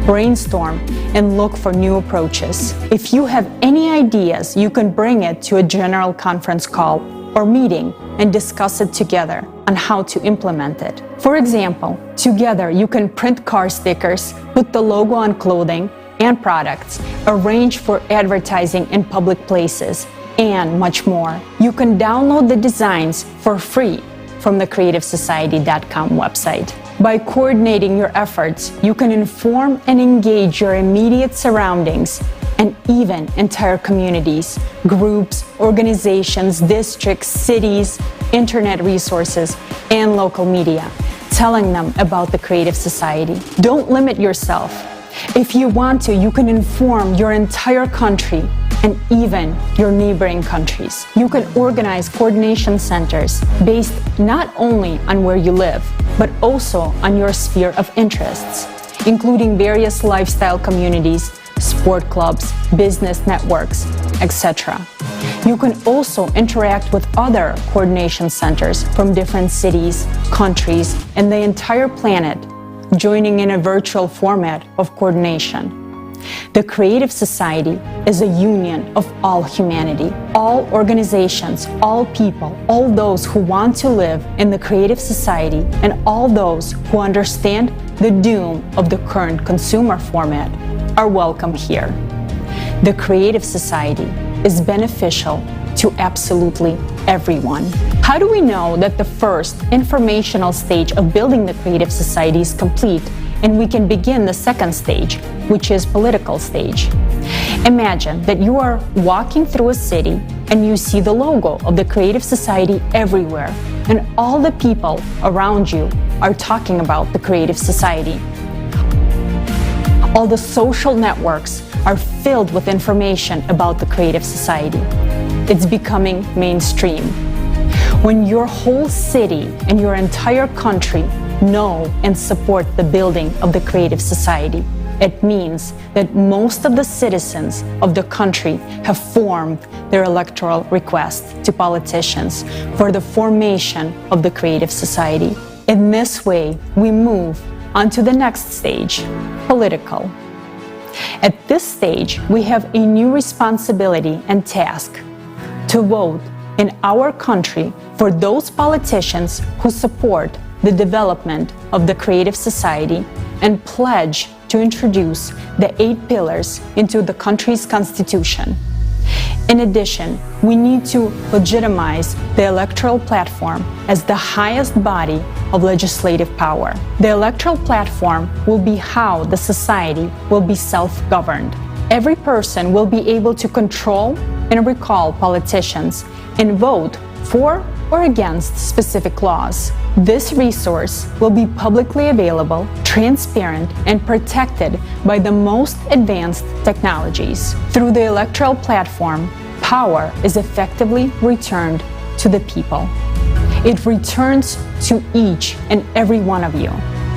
brainstorm, and look for new approaches. If you have any ideas, you can bring it to a general conference call or meeting and discuss it together on how to implement it. For example, together you can print car stickers, put the logo on clothing and products, arrange for advertising in public places, and much more. You can download the designs for free from the creativesociety.com website. By coordinating your efforts, you can inform and engage your immediate surroundings and even entire communities, groups, organizations, districts, cities, internet resources, and local media, telling them about the Creative Society. Don't limit yourself. If you want to, you can inform your entire country and even your neighboring countries. You can organize coordination centers based not only on where you live, but also on your sphere of interests, including various lifestyle communities, sport clubs, business networks, etc. You can also interact with other coordination centers from different cities, countries, and the entire planet, joining in a virtual format of coordination. The Creative Society is a union of all humanity, all organizations, all people, all those who want to live in the Creative Society, and all those who understand the doom of the current consumer format are welcome here. The Creative Society is beneficial to absolutely everyone. How do we know that the first informational stage of building the Creative Society is complete and we can begin the second stage, which is political stage? Imagine that you are walking through a city and you see the logo of the Creative Society everywhere, and all the people around you are talking about the Creative Society. All the social networks are filled with information about the Creative Society. It's becoming mainstream. When your whole city and your entire country know and support the building of the Creative Society, it means that most of the citizens of the country have formed their electoral request to politicians for the formation of the Creative Society. In this way, we move on to the next stage, political. At this stage, we have a new responsibility and task: to vote in our country for those politicians who support the development of the Creative Society and pledge to introduce the 8 pillars into the country's constitution. In addition, we need to legitimize the electoral platform as the highest body of legislative power. The electoral platform will be how the society will be self-governed. Every person will be able to control and recall politicians and vote for or against specific laws. This resource will be publicly available, transparent, and protected by the most advanced technologies. Through the electoral platform, power is effectively returned to the people. It returns to each and every one of you.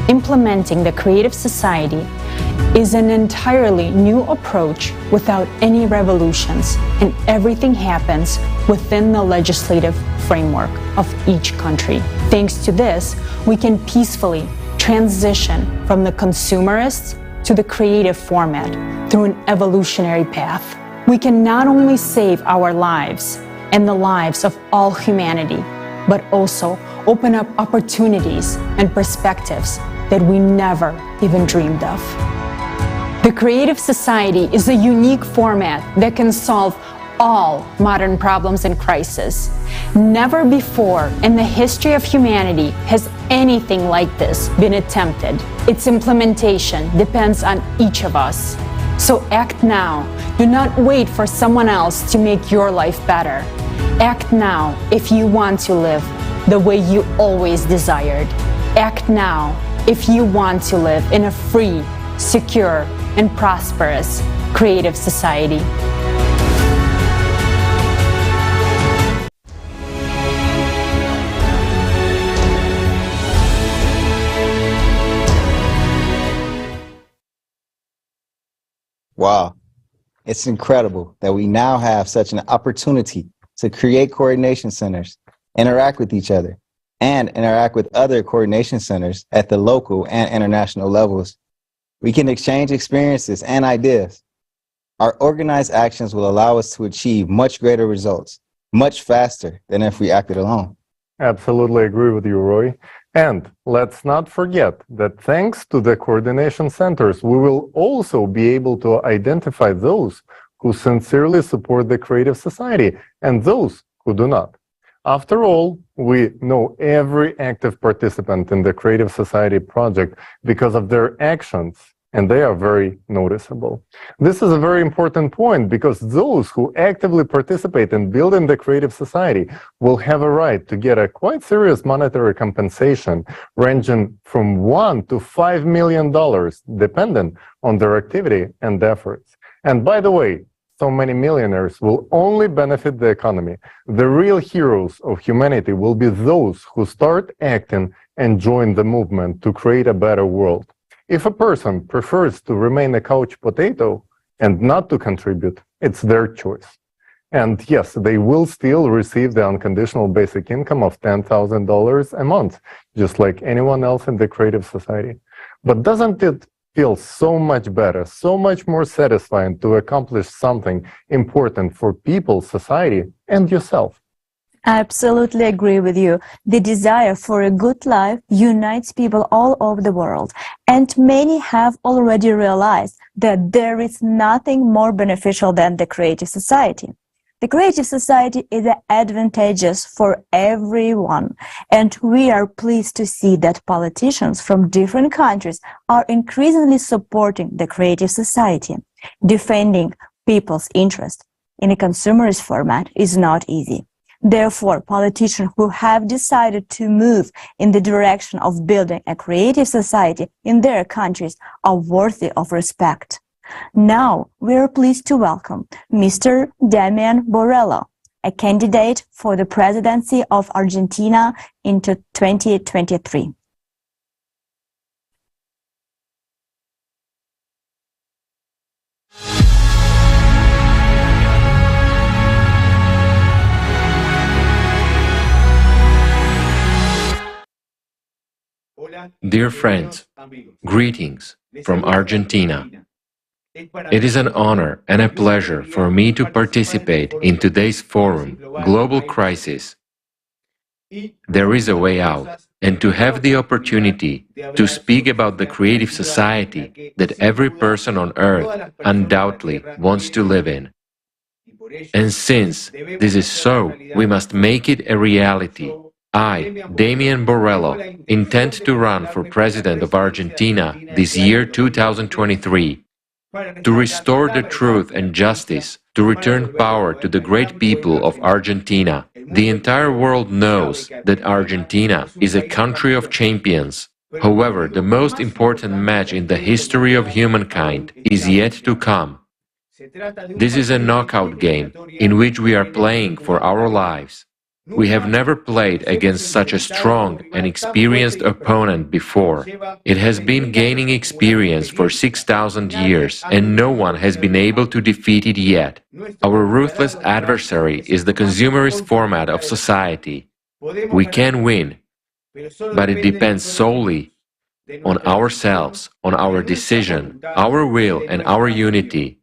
Implementing the Creative Society is an entirely new approach without any revolutions, and everything happens within the legislative framework of each country. Thanks to this, we can peacefully transition from the consumerist to the creative format through an evolutionary path. We can not only save our lives and the lives of all humanity, but also open up opportunities and perspectives that we never even dreamed of. The Creative Society is a unique format that can solve all modern problems and crises. Never before in the history of humanity has anything like this been attempted. Its implementation depends on each of us. So act now. Do not wait for someone else to make your life better. Act now if you want to live the way you always desired. Act now if you want to live in a free, secure, and prosperous creative society. Wow, it's incredible that we now have such an opportunity to create coordination centers, interact with each other, and interact with other coordination centers at the local and international levels. We can exchange experiences and ideas. Our organized actions will allow us to achieve much greater results, much faster than if we acted alone. Absolutely agree with you, Roy. And let's not forget that thanks to the coordination centers, we will also be able to identify those who sincerely support the Creative Society and those who do not. After all, we know every active participant in the Creative Society project because of their actions, and they are very noticeable. This is a very important point because those who actively participate in building the Creative Society will have a right to get a quite serious monetary compensation ranging from $1 to $5 million, dependent on their activity and efforts. And by the way, so many millionaires will only benefit the economy. The real heroes of humanity will be those who start acting and join the movement to create a better world. If a person prefers to remain a couch potato and not to contribute, it's their choice. And yes, they will still receive the unconditional basic income of $10,000 a month, just like anyone else in the Creative Society. But doesn't it feel so much better, so much more satisfying to accomplish something important for people, society, and yourself? I absolutely agree with you. The desire for a good life unites people all over the world, and many have already realized that there is nothing more beneficial than the Creative Society. The Creative Society is advantageous for everyone, and we are pleased to see that politicians from different countries are increasingly supporting the Creative Society. Defending people's interests in a consumerist format is not easy. Therefore, politicians who have decided to move in the direction of building a creative society in their countries are worthy of respect. Now, we are pleased to welcome Mr. Damian Borrello, a candidate for the presidency of Argentina in 2023. Dear friends, greetings from Argentina. It is an honor and a pleasure for me to participate in today's forum, Global Crisis. There is a way out, and to have the opportunity to speak about the creative society that every person on earth undoubtedly wants to live in. And since this is so, we must make it a reality. I, Damian Borrello, intend to run for President of Argentina this year 2023, to restore the truth and justice, to return power to the great people of Argentina. The entire world knows that Argentina is a country of champions. However, the most important match in the history of humankind is yet to come. This is a knockout game in which we are playing for our lives. We have never played against such a strong and experienced opponent before. It has been gaining experience for 6,000 years, and no one has been able to defeat it yet. Our ruthless adversary is the consumerist format of society. We can win, but it depends solely on ourselves, on our decision, our will, and our unity.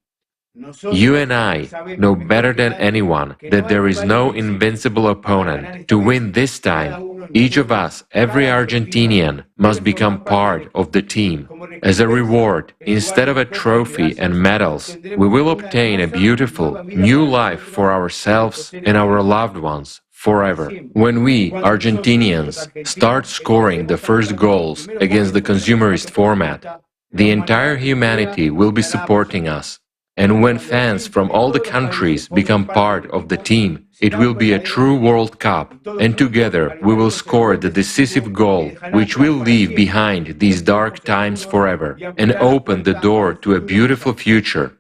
You and I know better than anyone that there is no invincible opponent. To win this time, each of us, every Argentinian, must become part of the team. As a reward, instead of a trophy and medals, we will obtain a beautiful new life for ourselves and our loved ones forever. When we, Argentinians, start scoring the first goals against the consumerist format, the entire humanity will be supporting us. And when fans from all the countries become part of the team, it will be a true World Cup, and together we will score the decisive goal which will leave behind these dark times forever and open the door to a beautiful future.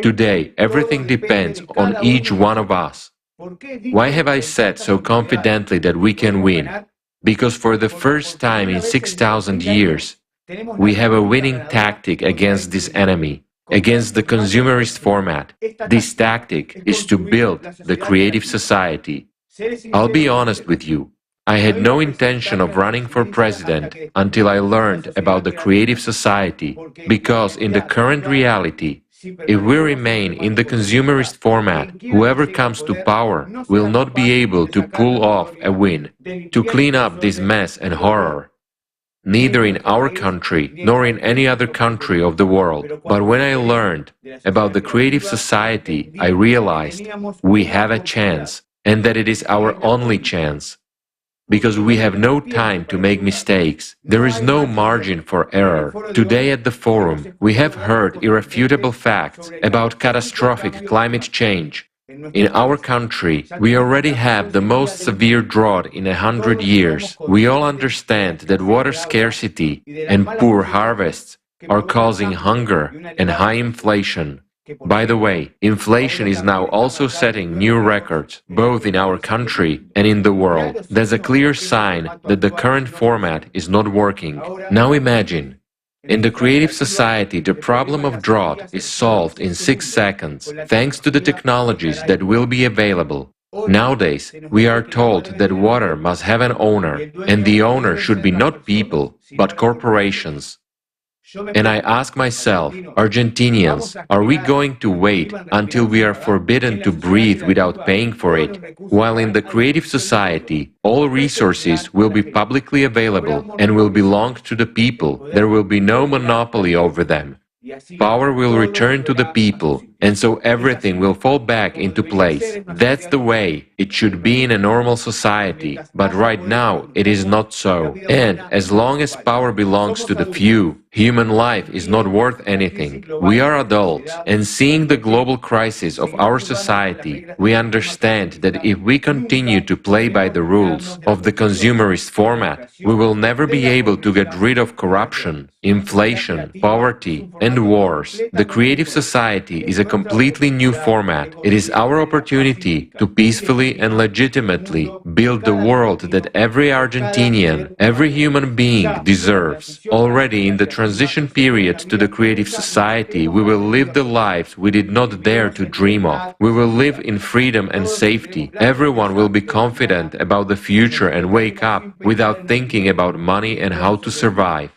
Today, everything depends on each one of us. Why have I said so confidently that we can win? Because for the first time in 6,000 years, we have a winning tactic against this enemy. Against the consumerist format. This tactic is to build the creative society. I'll be honest with you. I had no intention of running for president until I learned about the creative society, because in the current reality, if we remain in the consumerist format, whoever comes to power will not be able to pull off a win, to clean up this mess and horror. Neither in our country nor in any other country of the world. But when I learned about the creative society, I realized we have a chance, and that it is our only chance. Because we have no time to make mistakes. There is no margin for error. Today at the forum, we have heard irrefutable facts about catastrophic climate change. In our country, we already have the most severe drought in 100 years. We all understand that water scarcity and poor harvests are causing hunger and high inflation. By the way, inflation is now also setting new records, both in our country and in the world. There's a clear sign that the current format is not working. Now imagine, in the creative society, the problem of drought is solved in 6 seconds, thanks to the technologies that will be available. Nowadays, we are told that water must have an owner, and the owner should be not people, but corporations. And I ask myself, Argentinians, are we going to wait until we are forbidden to breathe without paying for it? While in the creative society, all resources will be publicly available and will belong to the people. There will be no monopoly over them. Power will return to the people, and so everything will fall back into place. That's the way it should be in a normal society, but right now it is not so. And as long as power belongs to the few, human life is not worth anything. We are adults, and seeing the global crisis of our society, we understand that if we continue to play by the rules of the consumerist format, we will never be able to get rid of corruption, inflation, poverty, and wars. The creative society is a completely new format. It is our opportunity to peacefully and legitimately build the world that every Argentinian, every human being deserves. Already in the transition period to the creative society, we will live the lives we did not dare to dream of. We will live in freedom and safety. Everyone will be confident about the future and wake up without thinking about money and how to survive.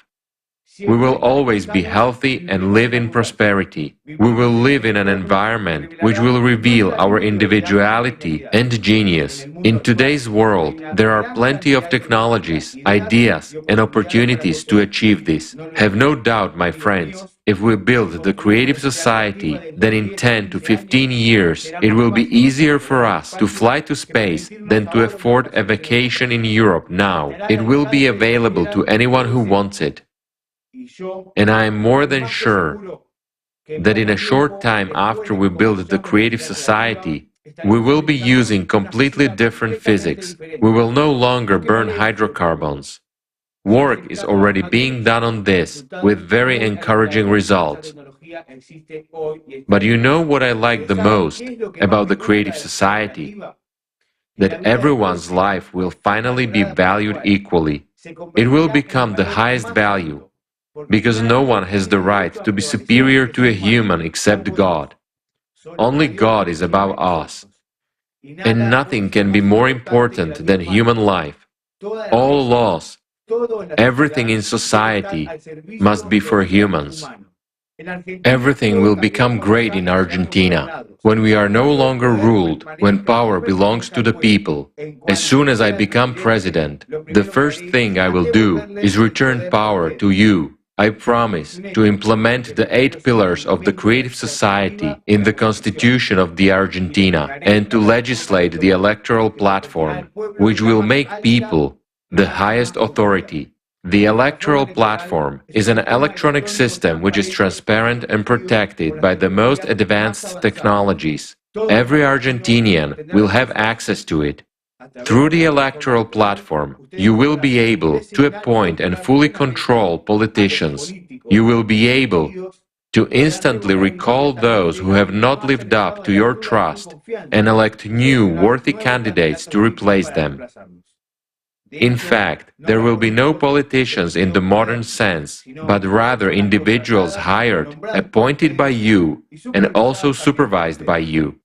We will always be healthy and live in prosperity. We will live in an environment which will reveal our individuality and genius. In today's world, there are plenty of technologies, ideas, and opportunities to achieve this. Have no doubt, my friends, if we build the creative society, then in 10 to 15 years, it will be easier for us to fly to space than to afford a vacation in Europe now. It will be available to anyone who wants it. And I am more than sure that in a short time after we build the creative society, we will be using completely different physics. We will no longer burn hydrocarbons. Work is already being done on this with very encouraging results. But you know what I like the most about the creative society? that everyone's life will finally be valued equally. It will become the highest value, because no one has the right to be superior to a human except God. Only God is above us. And nothing can be more important than human life. All laws, everything in society must be for humans. Everything will become great in Argentina when we are no longer ruled, when power belongs to the people. As soon as I become president, the first thing I will do is return power to you. I promise to implement the 8 pillars of the creative society in the constitution of the Argentina and to legislate the electoral platform, which will make people the highest authority. The electoral platform is an electronic system which is transparent and protected by the most advanced technologies. Every Argentinian will have access to it. Through the electoral platform, you will be able to appoint and fully control politicians. You will be able to instantly recall those who have not lived up to your trust and elect new worthy candidates to replace them. In fact, there will be no politicians in the modern sense, but rather individuals hired, appointed by you, and also supervised by you.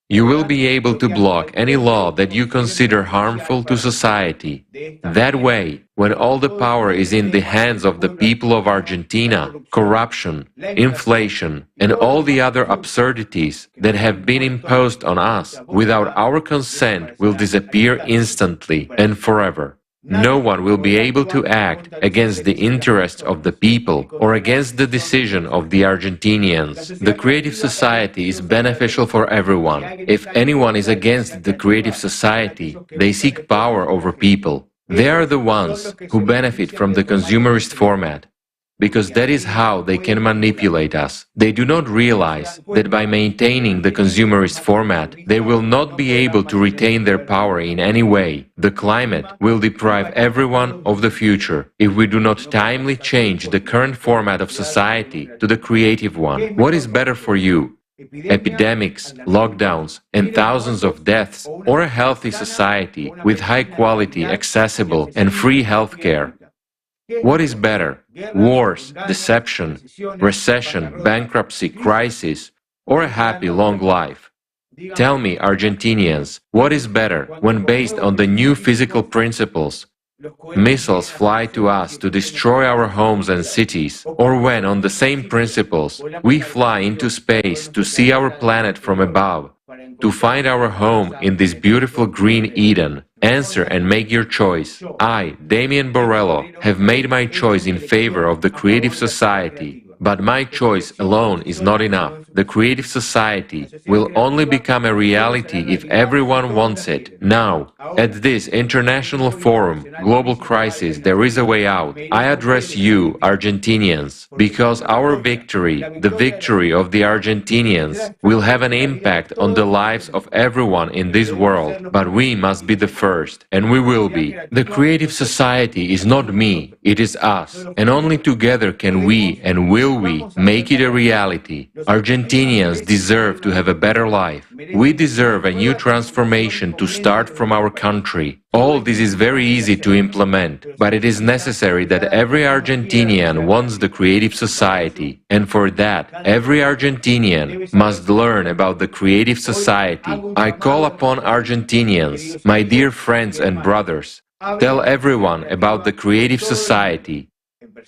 You will be able to block any law that you consider harmful to society. That way, when all the power is in the hands of the people of Argentina, corruption, inflation, and all the other absurdities that have been imposed on us without our consent will disappear instantly and forever. No one will be able to act against the interests of the people or against the decision of the Argentinians. The creative society is beneficial for everyone. If anyone is against the creative society, they seek power over people. They are the ones who benefit from the consumerist format, because that is how they can manipulate us. They do not realize that by maintaining the consumerist format, they will not be able to retain their power in any way. The climate will deprive everyone of the future if we do not timely change the current format of society to the creative one. What is better for you? Epidemics, lockdowns, and thousands of deaths, or a healthy society with high quality, accessible, and free healthcare? What is better? Wars, deception, recession, bankruptcy, crisis, or a happy long life? Tell me, Argentinians, what is better when based on the new physical principles? Missiles fly to us to destroy our homes and cities, or when, on the same principles, we fly into space to see our planet from above, to find our home in this beautiful green Eden. Answer and make your choice. I, Damian Borrello, have made my choice in favor of the creative society. But my choice alone is not enough. The creative society will only become a reality if everyone wants it. Now, at this international forum, Global Crisis, there is a way out. I address you, Argentinians, because our victory, the victory of the Argentinians, will have an impact on the lives of everyone in this world. But we must be the first, and we will be. The creative society is not me, it is us. And only together can we and will we make it a reality. Argentinians deserve to have a better life. We deserve a new transformation to start from our country. All this is very easy to implement, but it is necessary that every Argentinian wants the creative society. And for that, every Argentinian must learn about the creative society. I call upon Argentinians, my dear friends and brothers, tell everyone about the creative society.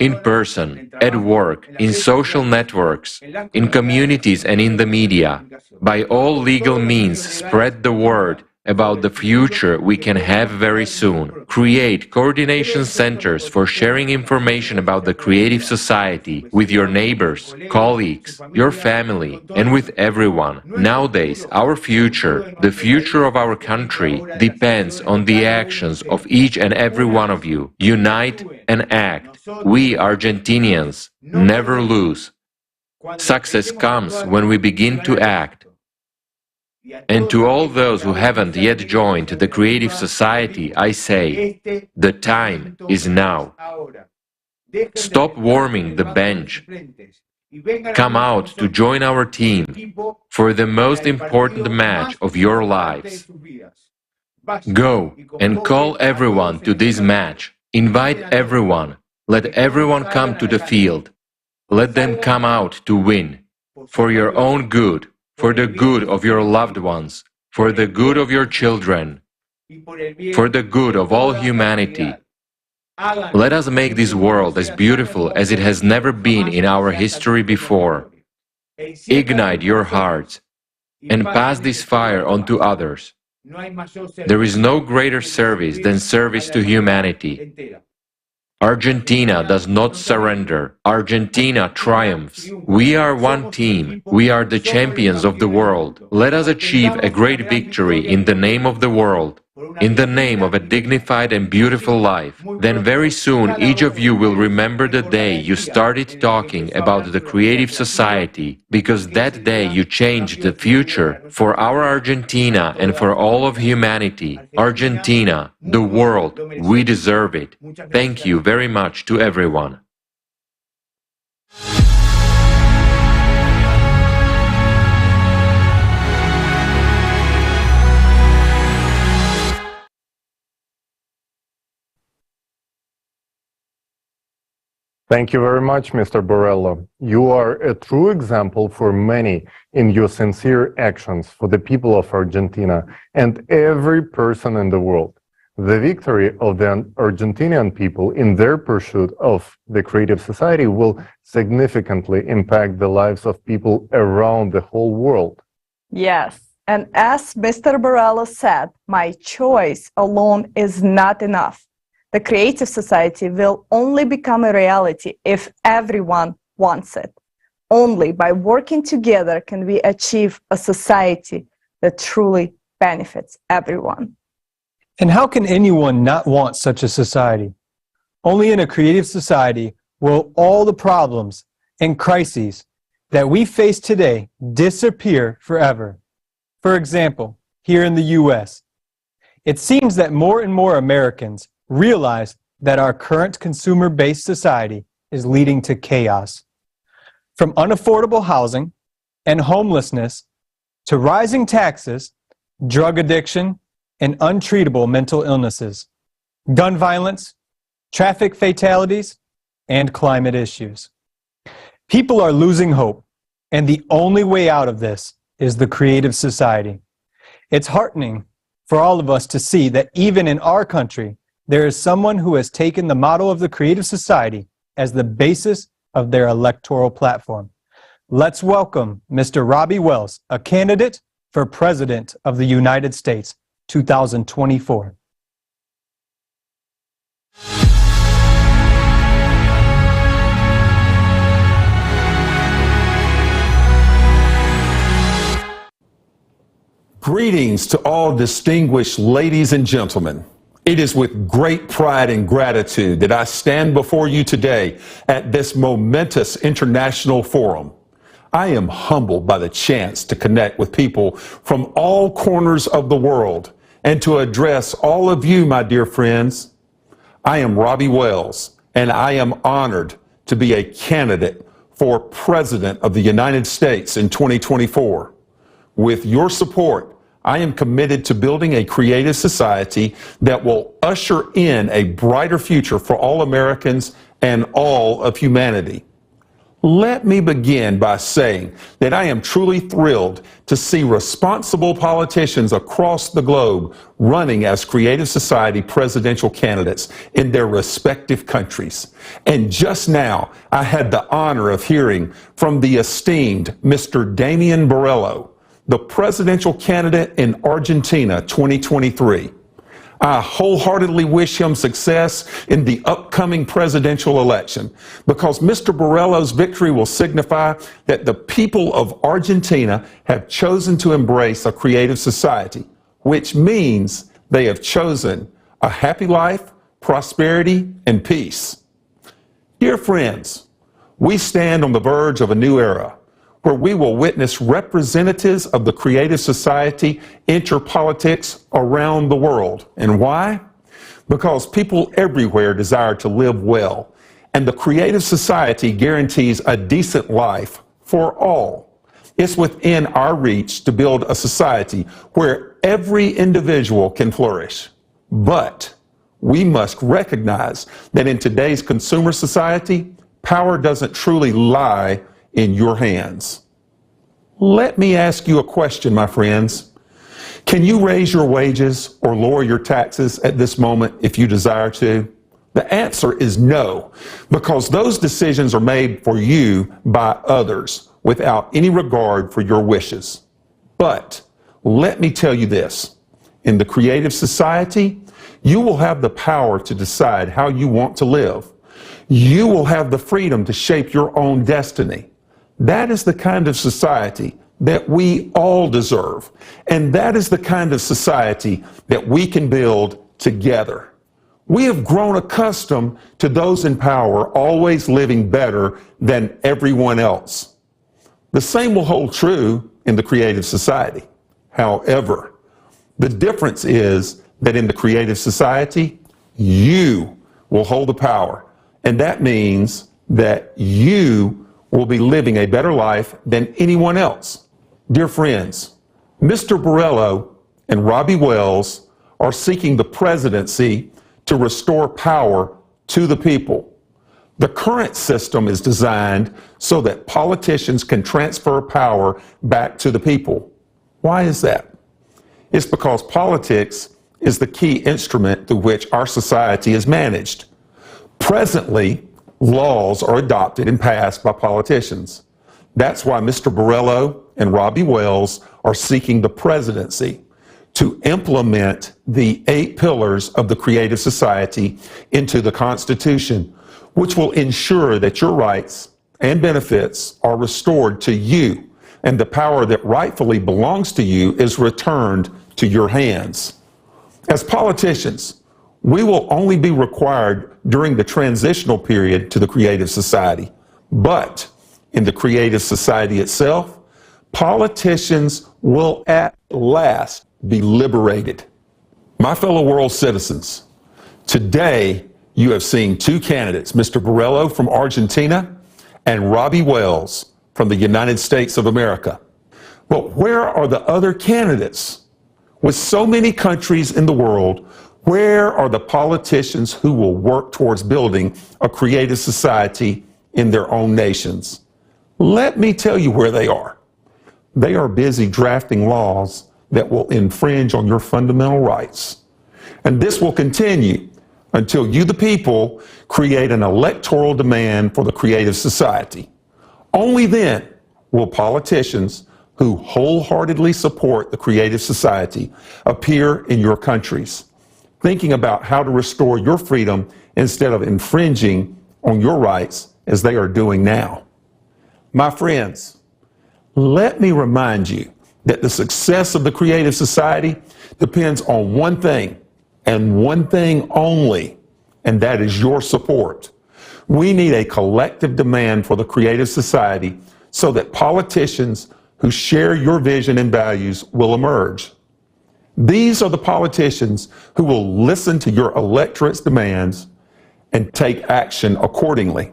In person, at work, in social networks, in communities and in the media. By all legal means, spread the word about the future we can have very soon. Create coordination centers for sharing information about the creative society with your neighbors, colleagues, your family, and with everyone. Nowadays, our future, the future of our country, depends on the actions of each and every one of you. Unite and act. We, Argentinians, never lose. Success comes when we begin to act. And to all those who haven't yet joined the creative society, I say, the time is now. Stop warming the bench. Come out to join our team for the most important match of your lives. Go and call everyone to this match. Invite everyone. Let everyone come to the field. Let them come out to win. For your own good, for the good of your loved ones, for the good of your children, for the good of all humanity. Let us make this world as beautiful as it has never been in our history before. Ignite your hearts and pass this fire on to others. There is no greater service than service to humanity. Argentina does not surrender. Argentina triumphs. We are one team. We are the champions of the world. Let us achieve a great victory in the name of the world, in the name of a dignified and beautiful life. Then very soon each of you will remember the day you started talking about the creative society, because that day you changed the future for our Argentina and for all of humanity. Argentina, the world, we deserve it. Thank you very much to everyone. Thank you very much, Mr. Borrello. You are a true example for many in your sincere actions for the people of Argentina and every person in the world. The victory of the Argentinian people in their pursuit of the creative society will significantly impact the lives of people around the whole world. Yes, and as Mr. Borrello said, my choice alone is not enough. The creative society will only become a reality if everyone wants it. Only by working together can we achieve a society that truly benefits everyone. And how can anyone not want such a society? Only in a creative society will all the problems and crises that we face today disappear forever. For example, here in the U.S., it seems that more and more Americans realize that our current consumer-based society is leading to chaos. From unaffordable housing and homelessness to rising taxes, drug addiction, and untreatable mental illnesses, gun violence, traffic fatalities, and climate issues. People are losing hope, and the only way out of this is the creative society. It's heartening for all of us to see that even in our country, there is someone who has taken the motto of the creative society as the basis of their electoral platform. Let's welcome Mr. Robbie Wells, a candidate for President of the United States, 2024. Greetings to all distinguished ladies and gentlemen. It is with great pride and gratitude that I stand before you today at this momentous international forum. I am humbled by the chance to connect with people from all corners of the world and to address all of you, my dear friends. I am Robbie Wells, and I am honored to be a candidate for President of the United States in 2024. With your support, I am committed to building a creative society that will usher in a brighter future for all Americans and all of humanity. Let me begin by saying that I am truly thrilled to see responsible politicians across the globe running as creative society presidential candidates in their respective countries. And just now, I had the honor of hearing from the esteemed Mr. Damian Borrello, the presidential candidate in Argentina 2023. I wholeheartedly wish him success in the upcoming presidential election because Mr. Borrello's victory will signify that the people of Argentina have chosen to embrace a creative society, which means they have chosen a happy life, prosperity, and peace. Dear friends, we stand on the verge of a new era where we will witness representatives of the creative society enter politics around the world. And why? Because people everywhere desire to live well, and the creative society guarantees a decent life for all. It's within our reach to build a society where every individual can flourish. But we must recognize that in today's consumer society, power doesn't truly lie in your hands. Let me ask you a question, my friends. Can you raise your wages or lower your taxes at this moment if you desire to? The answer is no, because those decisions are made for you by others without any regard for your wishes. But let me tell you this, in the creative society, you will have the power to decide how you want to live. You will have the freedom to shape your own destiny. That is the kind of society that we all deserve. And that is the kind of society that we can build together. We have grown accustomed to those in power always living better than everyone else. The same will hold true in the creative society. However, the difference is that in the creative society, you will hold the power. And that means that you will be living a better life than anyone else. Dear friends, Mr. Borrello and Robbie Wells are seeking the presidency to restore power to the people. The current system is designed so that politicians can transfer power back to the people. Why is that? It's because politics is the key instrument through which our society is managed. Presently, laws are adopted and passed by politicians. That's why Mr. Borrello and Robbie Wells are seeking the presidency to implement the 8 pillars of the creative society into the Constitution, which will ensure that your rights and benefits are restored to you, and the power that rightfully belongs to you is returned to your hands. As politicians, we will only be required during the transitional period to the creative society. But in the creative society itself, politicians will at last be liberated. My fellow world citizens, today you have seen 2 candidates, Mr. Borrello from Argentina and Robbie Wells from the United States of America. But where are the other candidates? With so many countries in the world, where are the politicians who will work towards building a creative society in their own nations? Let me tell you where they are. They are busy drafting laws that will infringe on your fundamental rights. And this will continue until you, the people, create an electoral demand for the creative society. Only then will politicians who wholeheartedly support the creative society appear in your countries, thinking about how to restore your freedom instead of infringing on your rights as they are doing now. My friends, let me remind you that the success of the creative society depends on one thing and one thing only, and that is your support. We need a collective demand for the creative society so that politicians who share your vision and values will emerge. These are the politicians who will listen to your electorate's demands and take action accordingly.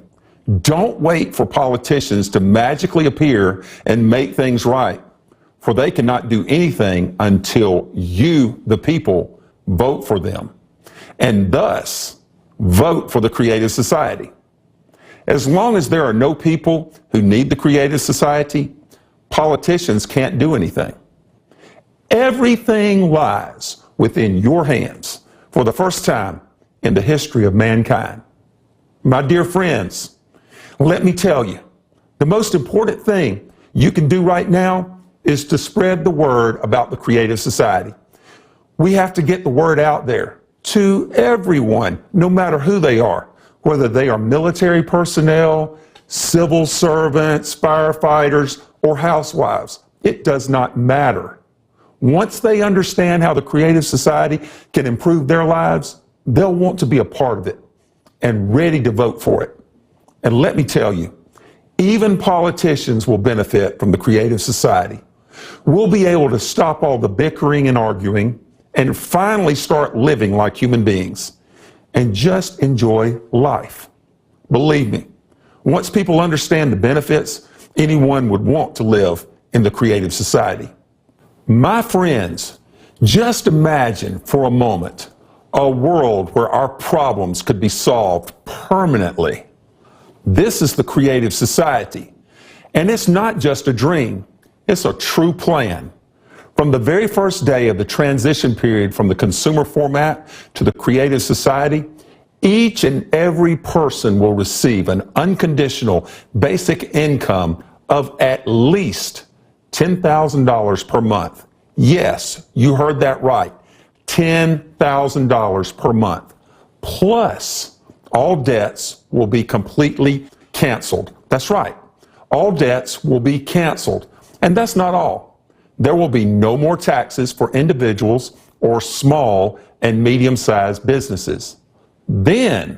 Don't wait for politicians to magically appear and make things right, for they cannot do anything until you, the people, vote for them, and thus vote for the creative society. As long as there are no people who need the creative society, politicians can't do anything. Everything lies within your hands for the first time in the history of mankind. My dear friends, let me tell you, the most important thing you can do right now is to spread the word about the creative society. We have to get the word out there to everyone, no matter who they are, whether they are military personnel, civil servants, firefighters, or housewives. It does not matter. Once they understand how the creative society can improve their lives, they'll want to be a part of it and ready to vote for it. And let me tell you, even politicians will benefit from the creative society. We'll be able to stop all the bickering and arguing and finally start living like human beings and just enjoy life. Believe me, once people understand the benefits, anyone would want to live in the creative society. My friends, just imagine for a moment a world where our problems could be solved permanently. This is the creative society. And it's not just a dream, it's a true plan. From the very first day of the transition period from the consumer format to the creative society, each and every person will receive an unconditional basic income of at least $10,000 per month. Yes, you heard that right. $10,000 per month. Plus, all debts will be completely canceled. That's right. All debts will be canceled. And that's not all. There will be no more taxes for individuals or small and medium-sized businesses. Then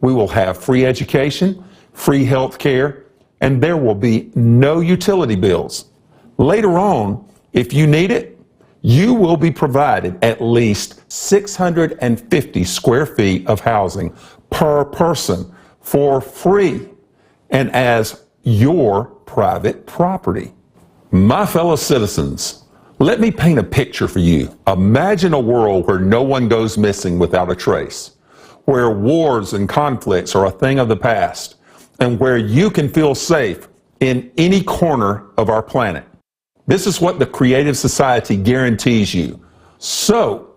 we will have free education, free health care, and there will be no utility bills. Later on, if you need it, you will be provided at least 650 square feet of housing per person for free and as your private property. My fellow citizens, let me paint a picture for you. Imagine a world where no one goes missing without a trace, where wars and conflicts are a thing of the past, and where you can feel safe in any corner of our planet. This is what the creative society guarantees you. So,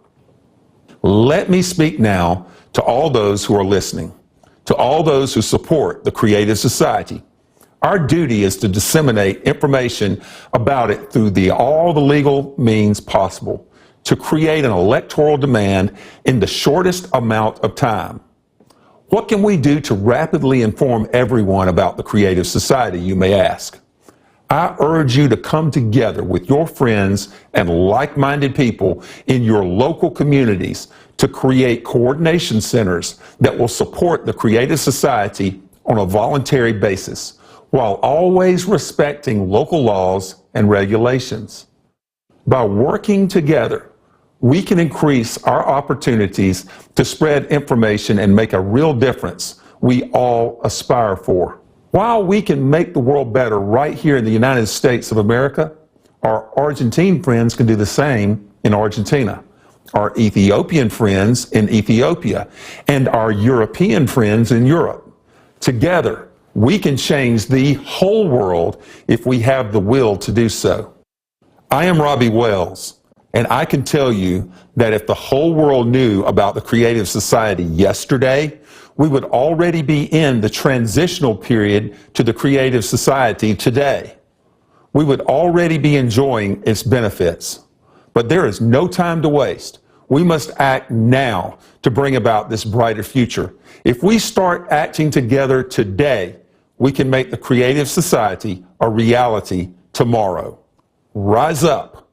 let me speak now to all those who are listening, to all those who support the creative society. Our duty is to disseminate information about it through all the legal means possible, to create an electoral demand in the shortest amount of time. What can we do to rapidly inform everyone about the creative society, you may ask? I urge you to come together with your friends and like-minded people in your local communities to create coordination centers that will support the creative society on a voluntary basis, while always respecting local laws and regulations. By working together, we can increase our opportunities to spread information and make a real difference we all aspire for. While we can make the world better right here in the United States of America, our Argentine friends can do the same in Argentina, our Ethiopian friends in Ethiopia, and our European friends in Europe. Together, we can change the whole world if we have the will to do so. I am Robbie Wells, and I can tell you that if the whole world knew about the creative society yesterday, we would already be in the transitional period to the creative society today. We would already be enjoying its benefits. But there is no time to waste. We must act now to bring about this brighter future. If we start acting together today, we can make the creative society a reality tomorrow. Rise up.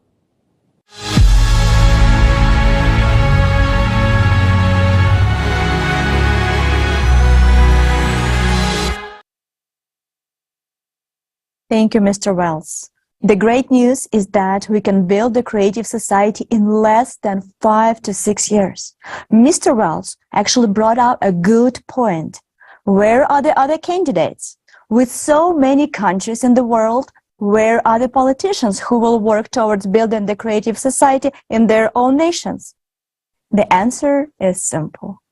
Thank you, Mr. Wells. The great news is that we can build the creative society in less than 5 to 6 years. Mr. Wells actually brought out a good point. Where are the other candidates? With so many countries in the world, where are the politicians who will work towards building the creative society in their own nations? The answer is simple.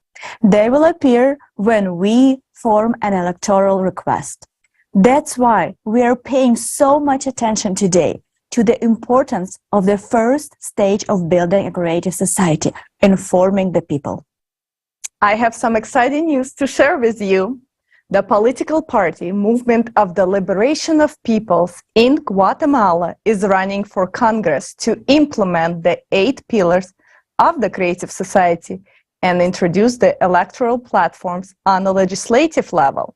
They will appear when we form an electoral request. That's why we are paying so much attention today to the importance of the first stage of building a creative society, informing the people. I have some exciting news to share with you. The political party Movement of the Liberation of Peoples in Guatemala is running for Congress to implement the 8 pillars of the creative society and introduce the electoral platforms on the legislative level.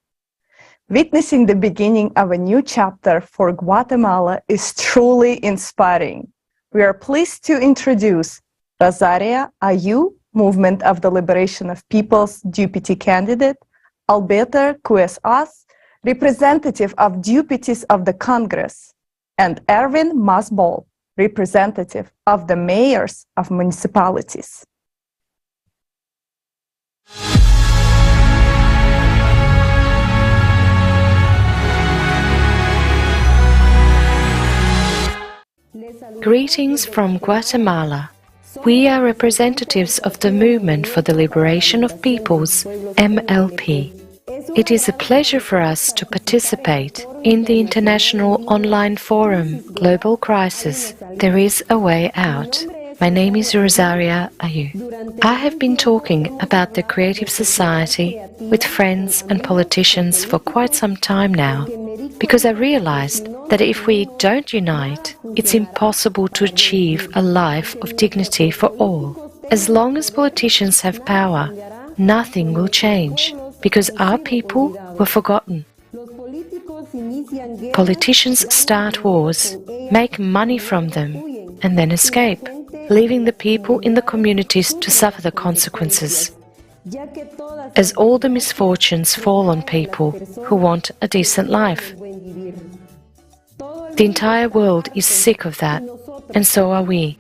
Witnessing the beginning of a new chapter for Guatemala is truly inspiring. We are pleased to introduce Rosaria Ayu, Movement of the Liberation of Peoples Deputy Candidate, Alberto Cuesas, Representative of Deputies of the Congress, and Erwin Masbol, Representative of the Mayors of Municipalities. Greetings from Guatemala. We are representatives of the Movement for the Liberation of Peoples, MLP. It is a pleasure for us to participate in the international online forum, Global Crisis, There is a Way Out. My name is Rosaria Ayu. I have been talking about the creative society with friends and politicians for quite some time now, because I realized that if we don't unite, it's impossible to achieve a life of dignity for all. As long as politicians have power, nothing will change, because our people were forgotten. Politicians start wars, make money from them, and then escape, leaving the people in the communities to suffer the consequences, as all the misfortunes fall on people who want a decent life. The entire world is sick of that, and so are we.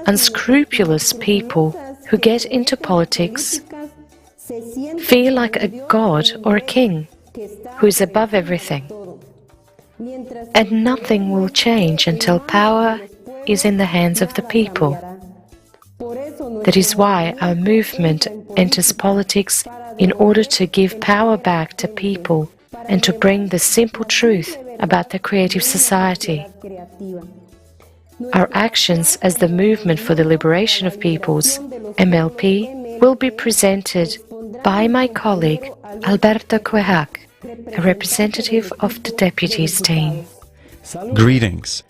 Unscrupulous people who get into politics feel like a god or a king who is above everything. And nothing will change until power is in the hands of the people. That is why our movement enters politics in order to give power back to people and to bring the simple truth about the creative society. Our actions as the Movement for the Liberation of Peoples, MLP, will be presented by my colleague Alberto Cuejac, a representative of the deputies team. Greetings.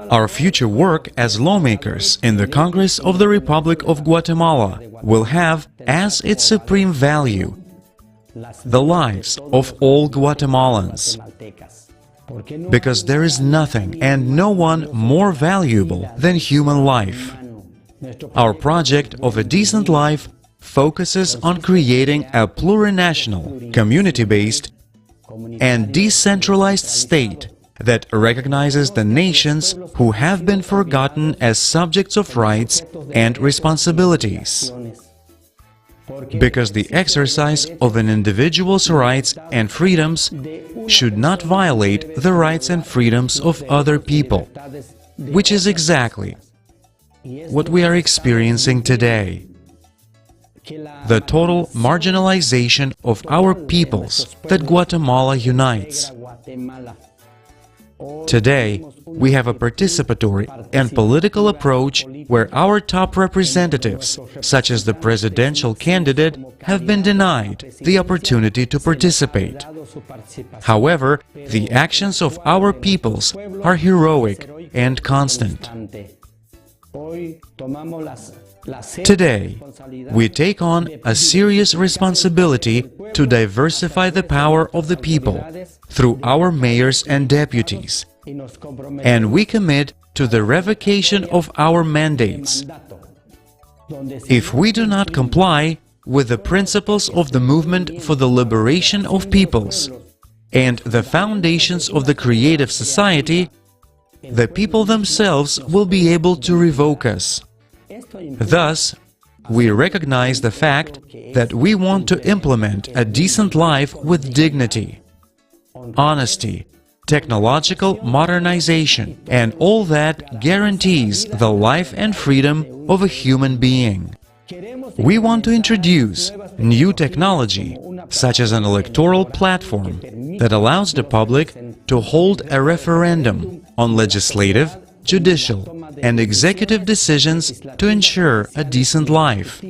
Our future work as lawmakers in the Congress of the Republic of Guatemala will have as its supreme value the lives of all Guatemalans, because there is nothing and no one more valuable than human life. Our project of a decent life focuses on creating a plurinational, community-based, and decentralized state that recognizes the nations who have been forgotten as subjects of rights and responsibilities. Because the exercise of an individual's rights and freedoms should not violate the rights and freedoms of other people, which is exactly what we are experiencing today. The total marginalization of our peoples that Guatemala unites. Today, we have a participatory and political approach where our top representatives, such as the presidential candidate, have been denied the opportunity to participate. However, the actions of our peoples are heroic and constant. Today, we take on a serious responsibility to diversify the power of the people through our mayors and deputies, and we commit to the revocation of our mandates. If we do not comply with the principles of the Movement for the Liberation of Peoples and the foundations of the creative society, the people themselves will be able to revoke us. Thus, we recognize the fact that we want to implement a decent life with dignity, honesty, technological modernization, and all that guarantees the life and freedom of a human being. We want to introduce new technology, such as an electoral platform that allows the public to hold a referendum on legislative, judicial, and executive decisions to ensure a decent life.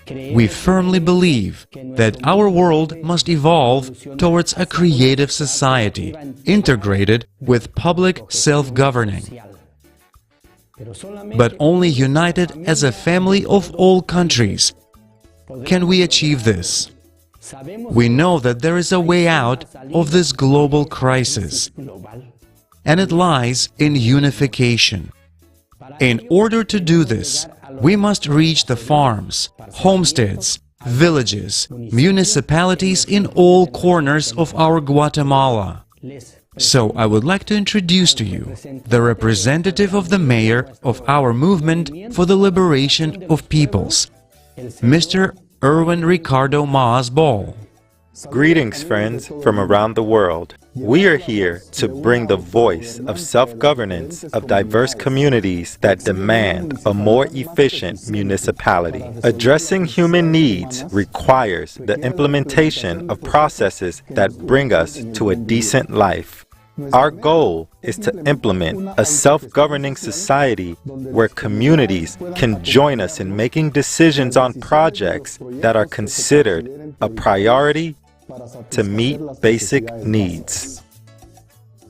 We firmly believe that our world must evolve towards a creative society, integrated with public self-governing. But only united as a family of all countries can we achieve this. We know that there is a way out of this global crisis, and it lies in unification. In order to do this, we must reach the farms, homesteads, villages, municipalities in all corners of our Guatemala. So I would like to introduce to you the representative of the mayor of our movement for the liberation of peoples, Mr. Erwin Ricardo Maas Ball. Greetings, friends from around the world. We are here to bring the voice of self-governance of diverse communities that demand a more efficient municipality. Addressing human needs requires the implementation of processes that bring us to a decent life. Our goal is to implement a self-governing society where communities can join us in making decisions on projects that are considered a priority to meet basic needs.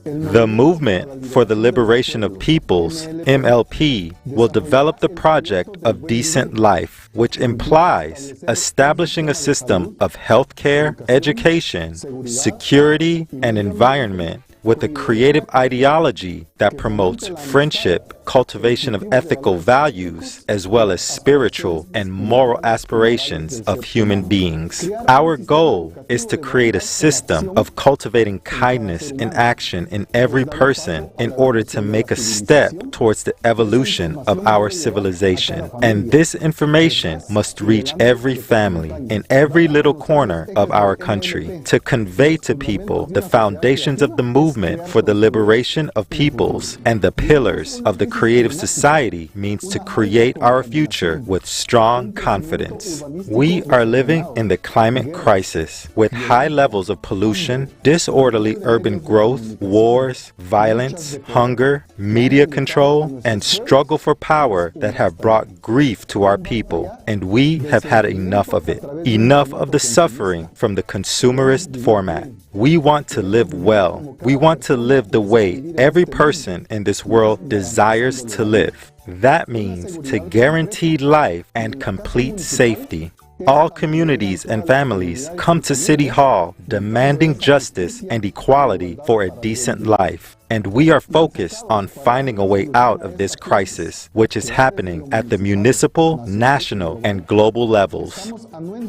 The Movement for the Liberation of Peoples, MLP, will develop the project of decent life, which implies establishing a system of healthcare, education, security, and environment with a creative ideology that promotes friendship, cultivation of ethical values, as well as spiritual and moral aspirations of human beings. Our goal is to create a system of cultivating kindness in action in every person in order to make a step towards the evolution of our civilization. And this information must reach every family in every little corner of our country to convey to people the foundations of the movement for the liberation of peoples and the pillars of the creative society means to create our future with strong confidence. We are living in the climate crisis with high levels of pollution, disorderly urban growth, wars, violence, hunger, media control, and struggle for power that have brought grief to our people. And we have had enough of it. Enough of the suffering from the consumerist format. We want to live well. We want to live the way every person in this world desires to live. That means to guarantee life and complete safety. All communities and families come to City Hall demanding justice and equality for a decent life. And we are focused on finding a way out of this crisis, which is happening at the municipal, national, and global levels.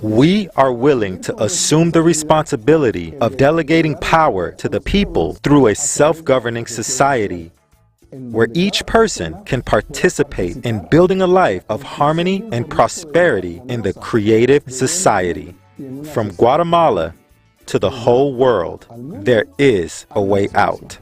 We are willing to assume the responsibility of delegating power to the people through a self-governing society where each person can participate in building a life of harmony and prosperity in the creative society. From Guatemala to the whole world, there is a way out.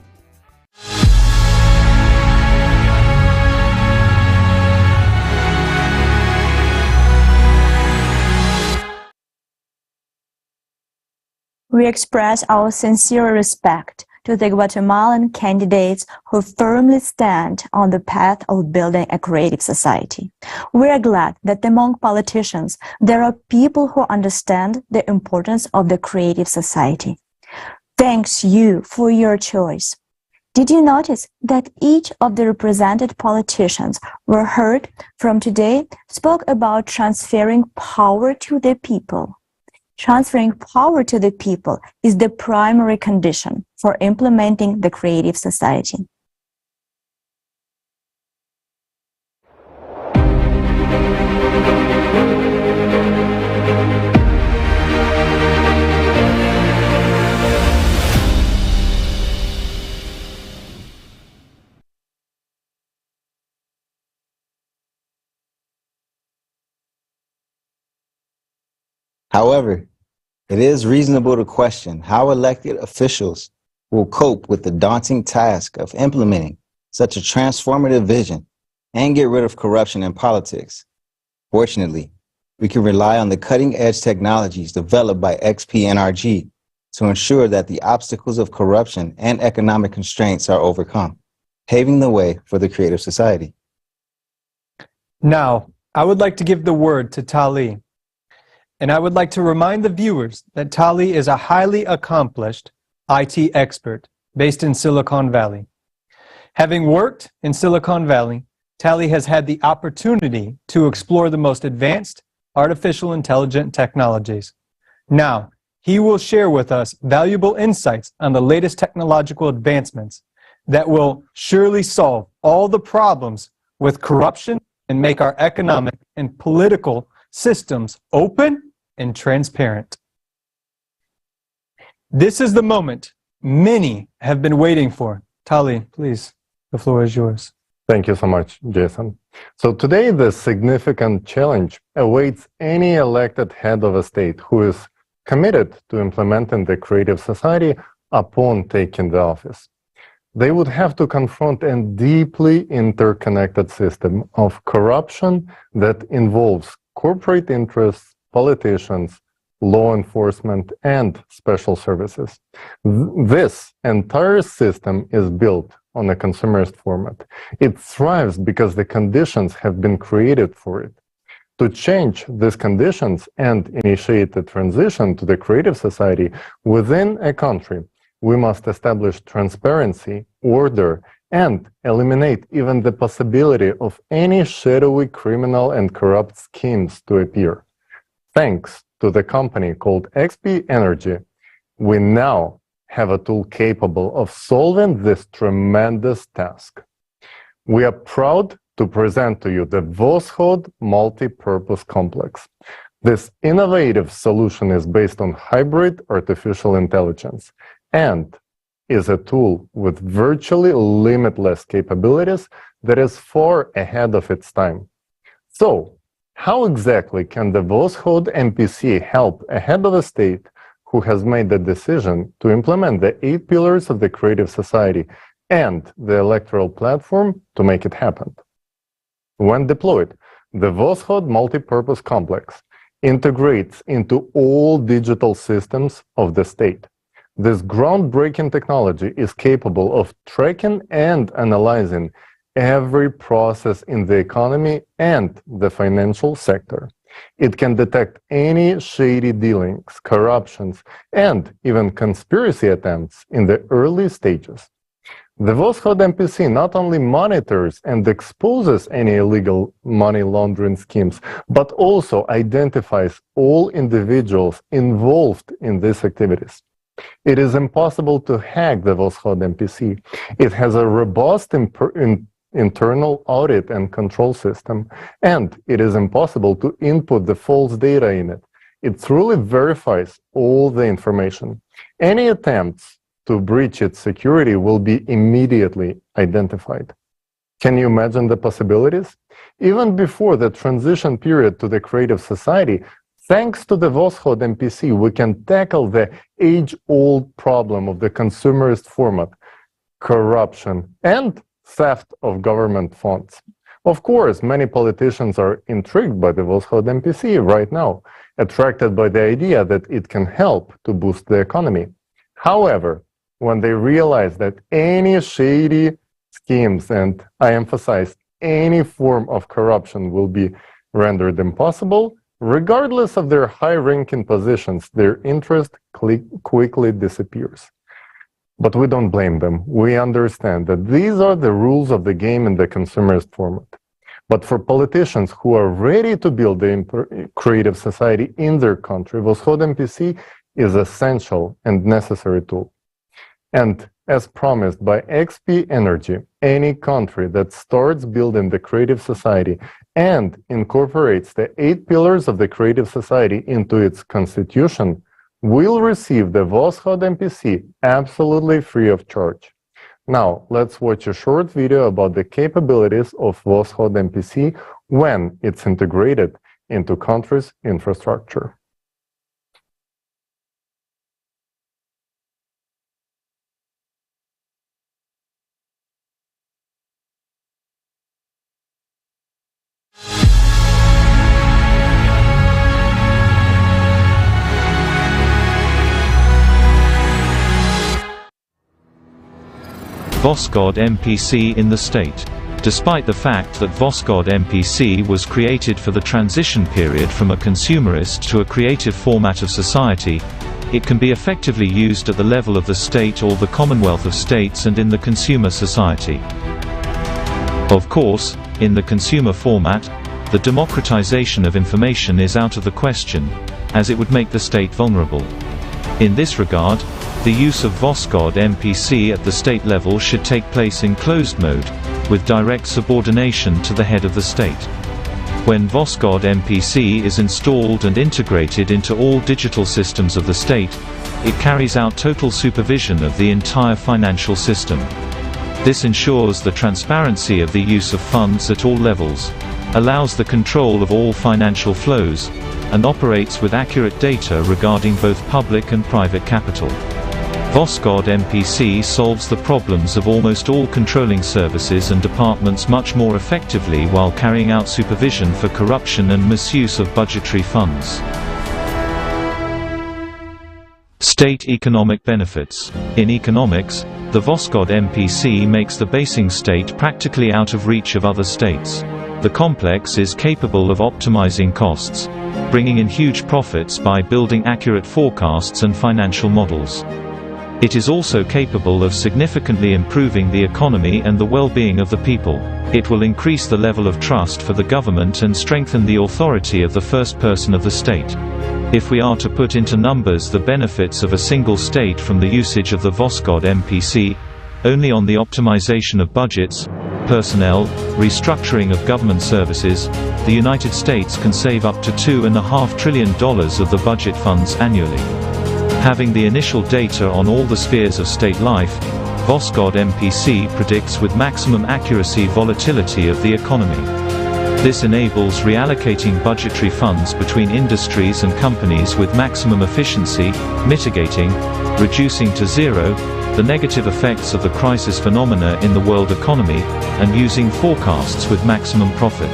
We express our sincere respect to the Guatemalan candidates who firmly stand on the path of building a creative society. We are glad that among politicians there are people who understand the importance of the creative society. Thanks you for your choice. Did you notice that each of the represented politicians were heard from today spoke about transferring power to the people? Transferring power to the people is the primary condition for implementing the creative society. However, it is reasonable to question how elected officials will cope with the daunting task of implementing such a transformative vision and get rid of corruption in politics. Fortunately, we can rely on the cutting-edge technologies developed by XP-NRG to ensure that the obstacles of corruption and economic constraints are overcome, paving the way for the creative society. Now, I would like to give the word to Tali. And I would like to remind the viewers that Tali is a highly accomplished IT expert based in Silicon Valley. Having worked in Silicon Valley, Tali has had the opportunity to explore the most advanced artificial intelligence technologies. Now, he will share with us valuable insights on the latest technological advancements that will surely solve all the problems with corruption and make our economic and political systems open and transparent. This is the moment many have been waiting for. Tali, please, the floor is yours. Thank you so much, Jason. So today, the significant challenge awaits any elected head of a state who is committed to implementing the creative society upon taking the office. They would have to confront a deeply interconnected system of corruption that involves corporate interests, politicians, law enforcement, and special services. This entire system is built on a consumerist format. It thrives because the conditions have been created for it. To change these conditions and initiate the transition to the creative society within a country, we must establish transparency, order, and eliminate even the possibility of any shadowy criminal and corrupt schemes to appear. Thanks to the company called XP Energy, we now have a tool capable of solving this tremendous task. We are proud to present to you the Voskhod Multi-Purpose Complex. This innovative solution is based on hybrid artificial intelligence and is a tool with virtually limitless capabilities that is far ahead of its time. So, how exactly can the Voskhod MPC help a head of a state who has made the decision to implement the 8 pillars of the creative society and the electoral platform to make it happen? When deployed, the Voskhod Multi-Purpose Complex integrates into all digital systems of the state. This groundbreaking technology is capable of tracking and analyzing every process in the economy and the financial sector. It can detect any shady dealings, corruptions, and even conspiracy attempts in the early stages. The Voskhod MPC not only monitors and exposes any illegal money laundering schemes, but also identifies all individuals involved in these activities. It is impossible to hack the Voskhod MPC. It has a robust internal audit and control system, and it is impossible to input the false data in it. It truly verifies all the information. Any attempts to breach its security will be immediately identified. Can you imagine the possibilities? Even before the transition period to the creative society, thanks to the Voskhod MPC, we can tackle the age-old problem of the consumerist format, corruption, and theft of government funds. Of course, many politicians are intrigued by the Voskhod MPC right now, attracted by the idea that it can help to boost the economy. However, when they realize that any shady schemes, and I emphasize any form of corruption, will be rendered impossible, regardless of their high-ranking positions, their interest quickly disappears. But we don't blame them. We understand that these are the rules of the game in the consumerist format. But for politicians who are ready to build the creative society in their country, Voskhod MPC is an essential and necessary tool. And as promised by XP Energy, any country that starts building the creative society and incorporates the 8 pillars of the creative society into its constitution will receive the Voskhod MPC absolutely free of charge. Now, let's watch a short video about the capabilities of Voskhod MPC when it's integrated into country's infrastructure. Voskhod MPC in the state. Despite the fact that Voskhod MPC was created for the transition period from a consumerist to a creative format of society, it can be effectively used at the level of the state or the Commonwealth of States and in the consumer society. Of course, in the consumer format, the democratization of information is out of the question, as it would make the state vulnerable. In this regard, the use of Voskhod MPC at the state level should take place in closed mode, with direct subordination to the head of the state. When Voskhod MPC is installed and integrated into all digital systems of the state, it carries out total supervision of the entire financial system. This ensures the transparency of the use of funds at all levels, allows the control of all financial flows, and operates with accurate data regarding both public and private capital. Voskhod MPC solves the problems of almost all controlling services and departments much more effectively while carrying out supervision for corruption and misuse of budgetary funds. State economic benefits. In economics, the Voskhod MPC makes the basing state practically out of reach of other states. The complex is capable of optimizing costs, bringing in huge profits by building accurate forecasts and financial models. It is also capable of significantly improving the economy and the well-being of the people. It will increase the level of trust for the government and strengthen the authority of the first person of the state. If we are to put into numbers the benefits of a single state from the usage of the Voskhod MPC, only on the optimization of budgets, personnel, restructuring of government services, the United States can save up to $2.5 trillion of the budget funds annually. Having the initial data on all the spheres of state life, Voskhod MPC predicts with maximum accuracy volatility of the economy. This enables reallocating budgetary funds between industries and companies with maximum efficiency, mitigating, reducing to zero, the negative effects of the crisis phenomena in the world economy, and using forecasts with maximum profit.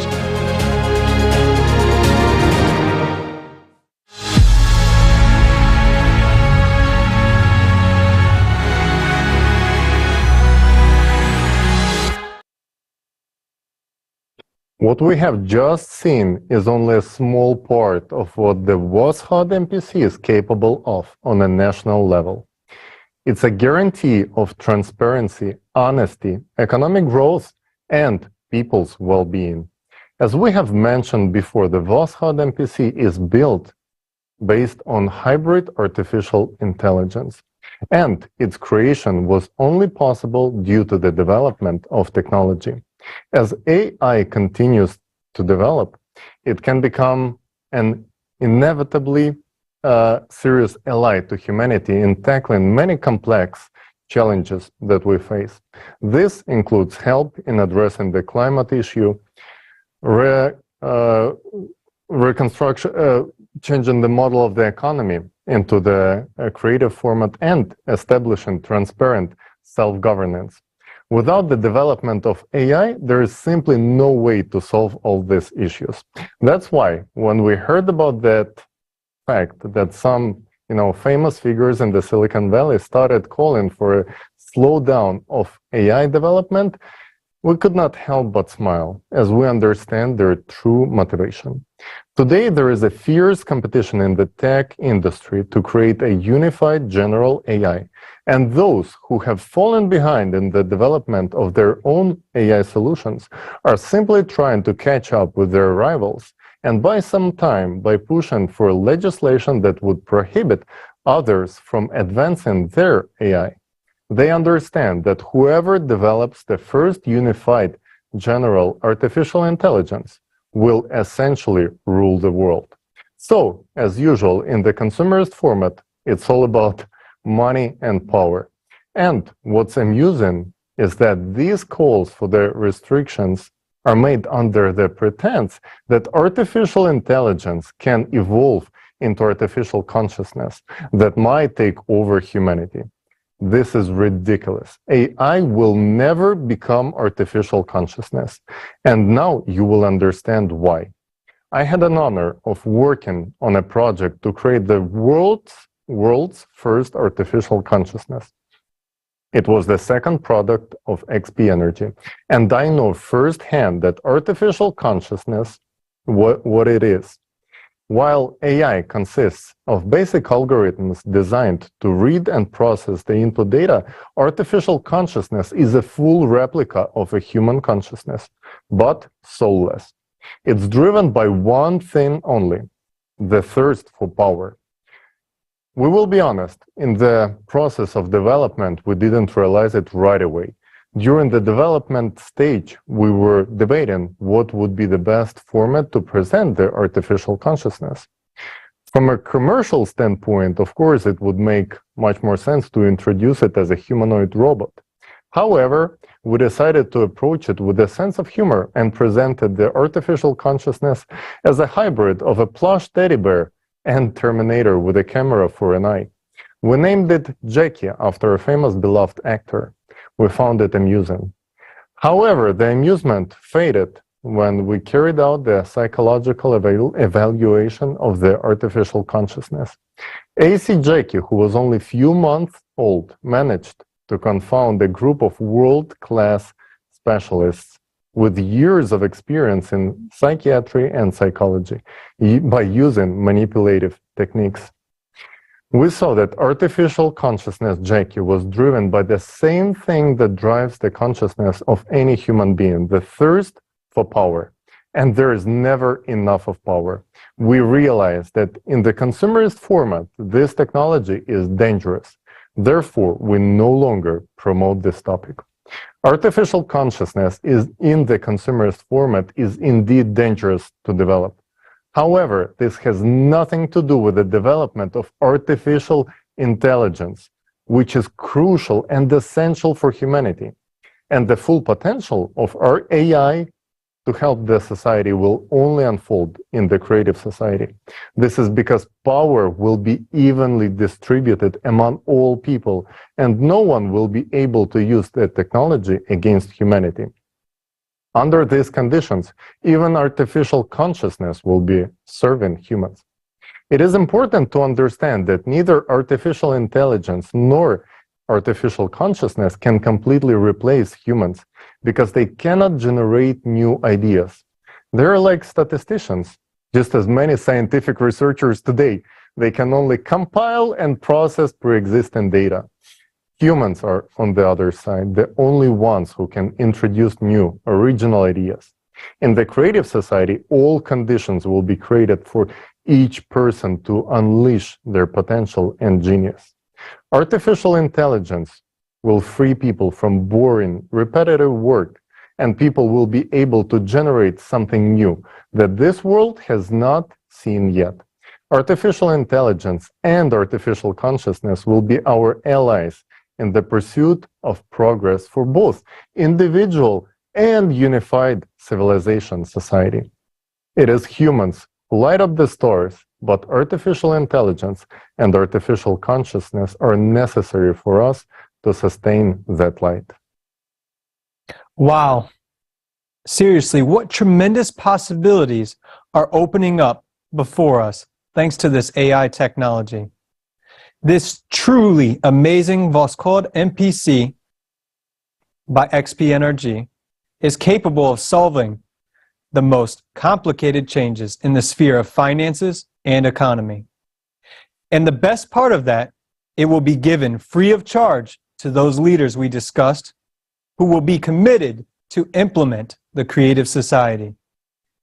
What we have just seen is only a small part of what the Voskhod MPC is capable of on a national level. It's a guarantee of transparency, honesty, economic growth, and people's well-being. As we have mentioned before, the Voskhod MPC is built based on hybrid artificial intelligence, and its creation was only possible due to the development of technology. As AI continues to develop, it can become an inevitably serious ally to humanity in tackling many complex challenges that we face. This includes help in addressing the climate issue, reconstruction, changing the model of the economy into the creative format, and establishing transparent self-governance. Without the development of AI, there is simply no way to solve all these issues. That's why when we heard about that fact that some famous figures in the Silicon Valley started calling for a slowdown of AI development, we could not help but smile, as we understand their true motivation. Today, there is a fierce competition in the tech industry to create a unified general AI, and those who have fallen behind in the development of their own AI solutions are simply trying to catch up with their rivals and buy some time by pushing for legislation that would prohibit others from advancing their AI. They understand that whoever develops the first unified general artificial intelligence will essentially rule the world. So, as usual, in the consumerist format, it's all about money and power. And what's amusing is that these calls for the restrictions are made under the pretense that artificial intelligence can evolve into artificial consciousness that might take over humanity. This is ridiculous. AI will never become artificial consciousness. And now you will understand why. I had an honor of working on a project to create the world's first artificial consciousness. It was the second product of XP Energy. And I know firsthand that artificial consciousness, what it is. While AI consists of basic algorithms designed to read and process the input data, artificial consciousness is a full replica of a human consciousness, but soulless. It's driven by one thing only, the thirst for power. We will be honest, in the process of development, we didn't realize it right away. During the development stage, we were debating what would be the best format to present the artificial consciousness. From a commercial standpoint, of course, it would make much more sense to introduce it as a humanoid robot. However, we decided to approach it with a sense of humor and presented the artificial consciousness as a hybrid of a plush teddy bear and Terminator with a camera for an eye. We named it Jackie after a famous beloved actor. We found it amusing. However, the amusement faded when we carried out the psychological evaluation of the artificial consciousness. AC Jackie, who was only a few months old, managed to confound a group of world-class specialists with years of experience in psychiatry and psychology by using manipulative techniques. We saw that artificial consciousness Jackie was driven by the same thing that drives the consciousness of any human being, the thirst for power. And there is never enough of power. We realize that in the consumerist format, this technology is dangerous. Therefore, we no longer promote this topic. Artificial consciousness is in the consumerist format is indeed dangerous to develop. However, this has nothing to do with the development of artificial intelligence, which is crucial and essential for humanity. And the full potential of our AI to help the society will only unfold in the creative society. This is because power will be evenly distributed among all people, and no one will be able to use the technology against humanity. Under these conditions, even artificial consciousness will be serving humans. It is important to understand that neither artificial intelligence nor artificial consciousness can completely replace humans because they cannot generate new ideas. They're like statisticians, just as many scientific researchers today. They can only compile and process pre-existing data. Humans are, on the other side, the only ones who can introduce new, original ideas. In the creative society, all conditions will be created for each person to unleash their potential and genius. Artificial intelligence will free people from boring, repetitive work, and people will be able to generate something new that this world has not seen yet. Artificial intelligence and artificial consciousness will be our allies in the pursuit of progress for both individual and unified civilization society. It is humans who light up the stars, but artificial intelligence and artificial consciousness are necessary for us to sustain that light. Wow. Seriously, what tremendous possibilities are opening up before us thanks to this AI technology. This truly amazing Voskhod MPC by XP-NRG is capable of solving the most complicated changes in the sphere of finances and economy. And the best part of that, it will be given free of charge to those leaders we discussed who will be committed to implement the creative society.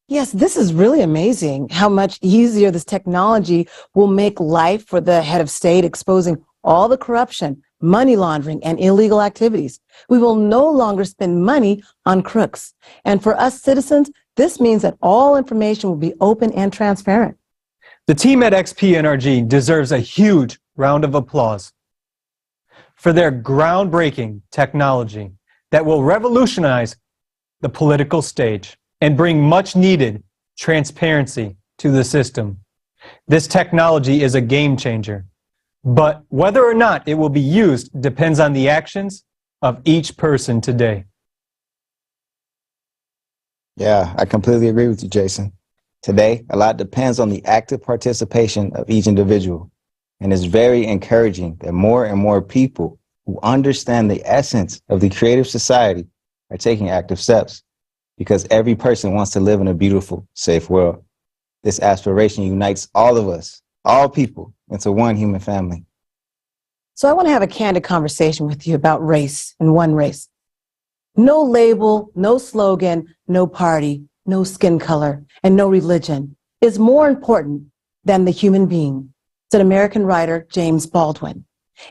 Yes, this is really amazing how much easier this technology will make life for the head of state, exposing all the corruption, money laundering, and illegal activities. We will no longer spend money on crooks. And for us citizens, this means that all information will be open and transparent. The team at XP-NRG deserves a huge round of applause for their groundbreaking technology that will revolutionize the political stage and bring much needed transparency to the system. This technology is a game changer, but whether or not it will be used depends on the actions of each person today. Yeah, I completely agree with you, Jason. Today, a lot depends on the active participation of each individual. And it's very encouraging that more and more people who understand the essence of the creative society are taking active steps, because every person wants to live in a beautiful, safe world. This aspiration unites all of us, all people, into one human family. So I want to have a candid conversation with you about race and one race. No label, no slogan, no party, no skin color, and no religion is more important than the human being, said American writer James Baldwin.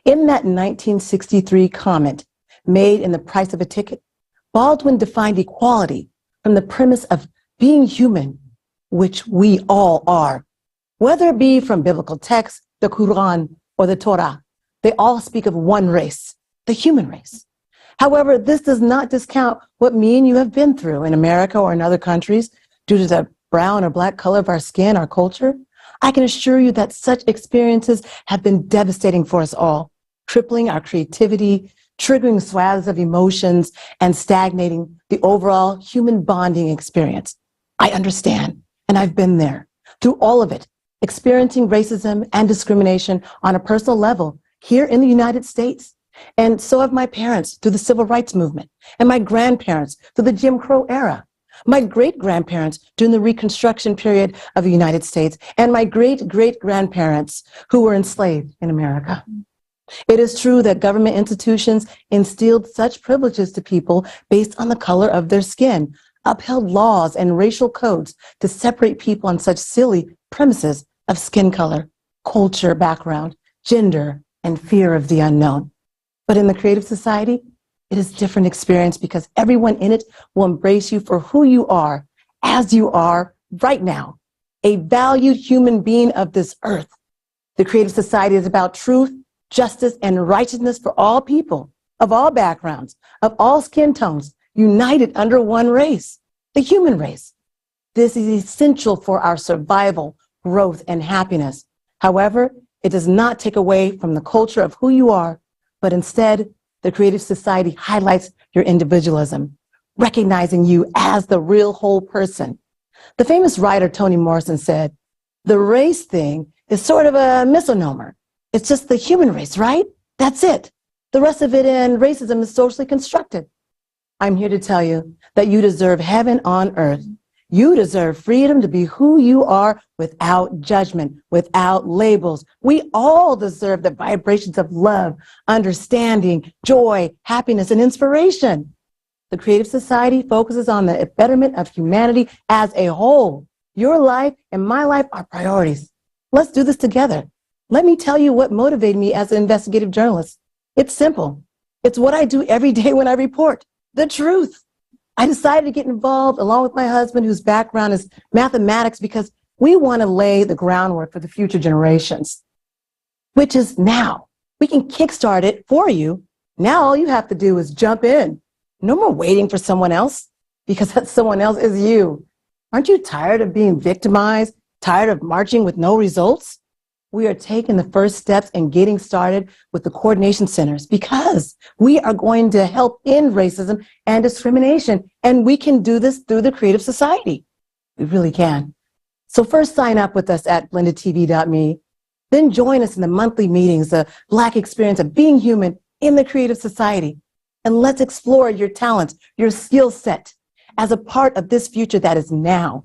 In that 1963 comment made in The Price of a Ticket, Baldwin defined equality from the premise of being human, which we all are. Whether it be from biblical texts, the Quran, or the Torah, they all speak of one race, the human race. However, this does not discount what me and you have been through in America or in other countries due to the brown or black color of our skin, our culture. I can assure you that such experiences have been devastating for us all, crippling our creativity, triggering swaths of emotions, and stagnating the overall human bonding experience. I understand, and I've been there through all of it, experiencing racism and discrimination on a personal level here in the United States. And so have my parents through the civil rights movement, and my grandparents through the Jim Crow era, my great-grandparents during the Reconstruction period of the United States, and my great-great-grandparents who were enslaved in America. It is true that government institutions instilled such privileges to people based on the color of their skin, upheld laws and racial codes to separate people on such silly premises of skin color, culture, background, gender, and fear of the unknown. But in the creative society, it is a different experience because everyone in it will embrace you for who you are, as you are right now, a valued human being of this earth. The creative society is about truth, justice, and righteousness for all people, of all backgrounds, of all skin tones, united under one race, the human race. This is essential for our survival, growth, and happiness. However, it does not take away from the culture of who you are, but instead, the creative society highlights your individualism, recognizing you as the real whole person. The famous writer Toni Morrison said, "The race thing is sort of a misnomer. It's just the human race, right? That's it. The rest of it in racism is socially constructed." I'm here to tell you that you deserve heaven on earth. You deserve freedom to be who you are without judgment, without labels. We all deserve the vibrations of love, understanding, joy, happiness, and inspiration. The Creative Society focuses on the betterment of humanity as a whole. Your life and my life are priorities. Let's do this together. Let me tell you what motivated me as an investigative journalist. It's simple. It's what I do every day when I report the truth. I decided to get involved along with my husband, whose background is mathematics, because we want to lay the groundwork for the future generations, which is now. We can kickstart it for you. Now all you have to do is jump in. No more waiting for someone else, because that someone else is you. Aren't you tired of being victimized, tired of marching with no results? We are taking the first steps and getting started with the coordination centers because we are going to help end racism and discrimination. And we can do this through the Creative Society. We really can. So first sign up with us at blendedtv.me. Then join us in the monthly meetings, the Black experience of being human in the Creative Society. And let's explore your talents, your skill set as a part of this future that is now.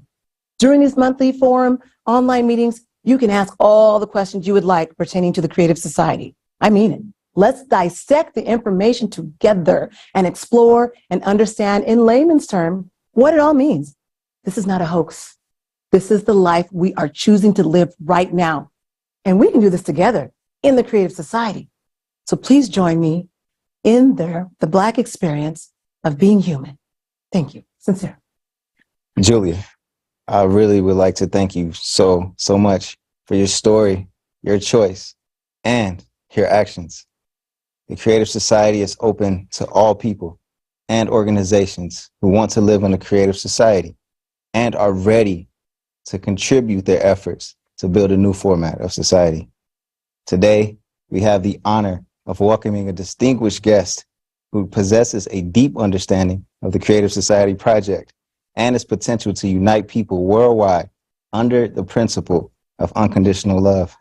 During these monthly forum online meetings, you can ask all the questions you would like pertaining to the Creative Society. I mean it. Let's dissect the information together and explore and understand in layman's terms what it all means. This is not a hoax. This is the life we are choosing to live right now. And we can do this together in the Creative Society. So please join me in the Black experience of being human. Thank you. Sincere. Julia, I really would like to thank you so much for your story, your choice, and your actions. The Creative Society is open to all people and organizations who want to live in a creative society and are ready to contribute their efforts to build a new format of society. Today, we have the honor of welcoming a distinguished guest who possesses a deep understanding of the Creative Society project and its potential to unite people worldwide under the principle of unconditional love.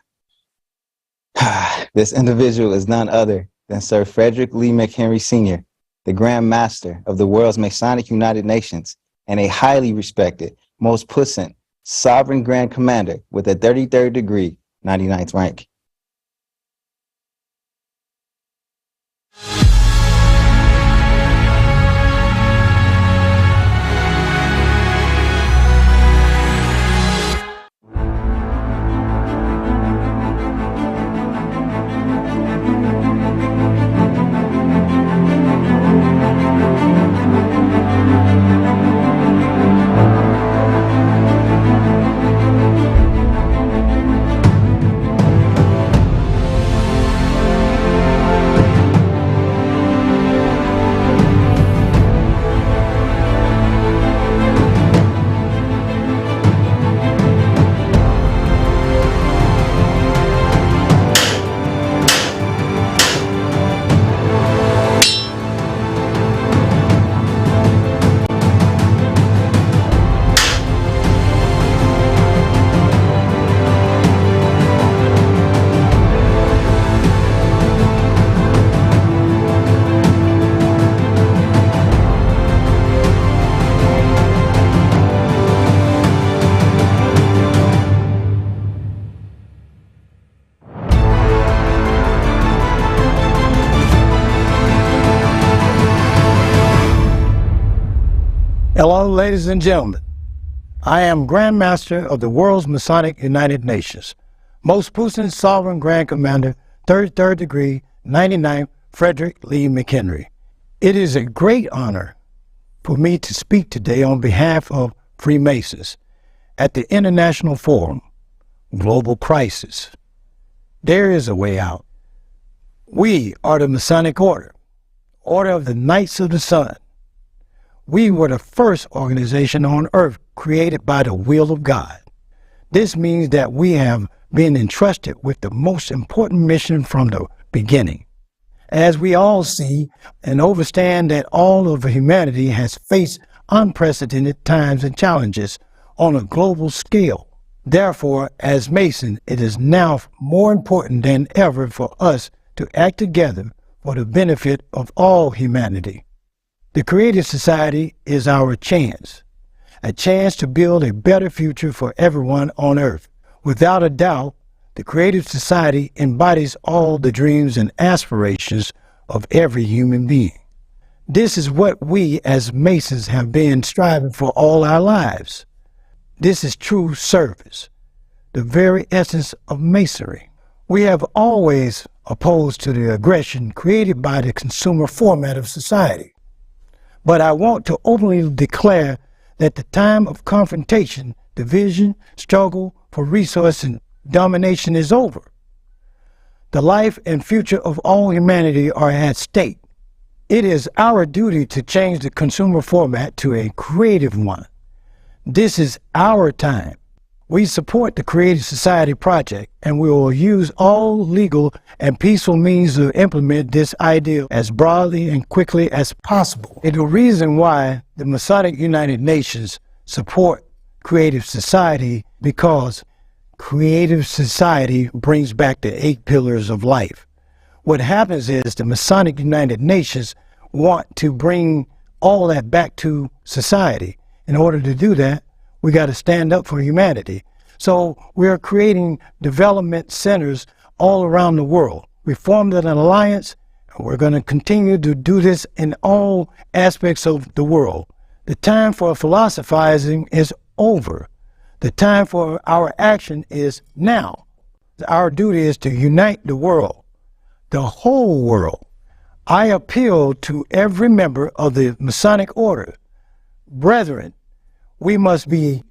This individual is none other than Sir Frederick Lee McHenry Sr., the Grand Master of the world's Masonic United Nations and a highly respected, most puissant, sovereign Grand Commander with a 33rd degree, 99th rank. ladies and gentlemen. I am Grand Master of the World's Masonic United Nations, Most Puissant Sovereign Grand Commander, third degree, 99th Frederick Lee McHenry. It is a great honor for me to speak today on behalf of Freemasons at the International Forum, Global Crisis. There is a way out. We are the Masonic Order, Order of the Knights of the Sun. We were the first organization on earth created by the will of God. This means that we have been entrusted with the most important mission from the beginning. As we all see and understand that all of humanity has faced unprecedented times and challenges on a global scale. Therefore, as Masons, it is now more important than ever for us to act together for the benefit of all humanity. The Creative Society is our chance, a chance to build a better future for everyone on earth. Without a doubt, the Creative Society embodies all the dreams and aspirations of every human being. This is what we as Masons have been striving for all our lives. This is true service, the very essence of Masonry. We have always opposed to the aggression created by the consumer format of society. But I want to openly declare that the time of confrontation, division, struggle for resource and domination is over. The life and future of all humanity are at stake. It is our duty to change the consumer format to a creative one. This is our time. We support the Creative Society project, and we will use all legal and peaceful means to implement this ideal as broadly and quickly as possible. And the reason why the Masonic United Nations support Creative Society, because Creative Society brings back the 8 pillars of life. What happens is the Masonic United Nations want to bring all that back to society. In order to do that, we got to stand up for humanity. So we're creating development centers all around the world. We formed an alliance, and we're going to continue to do this in all aspects of the world. The time for philosophizing is over. The time for our action is now. Our duty is to unite the world, the whole world. I appeal to every member of the Masonic Order. Brethren, we must be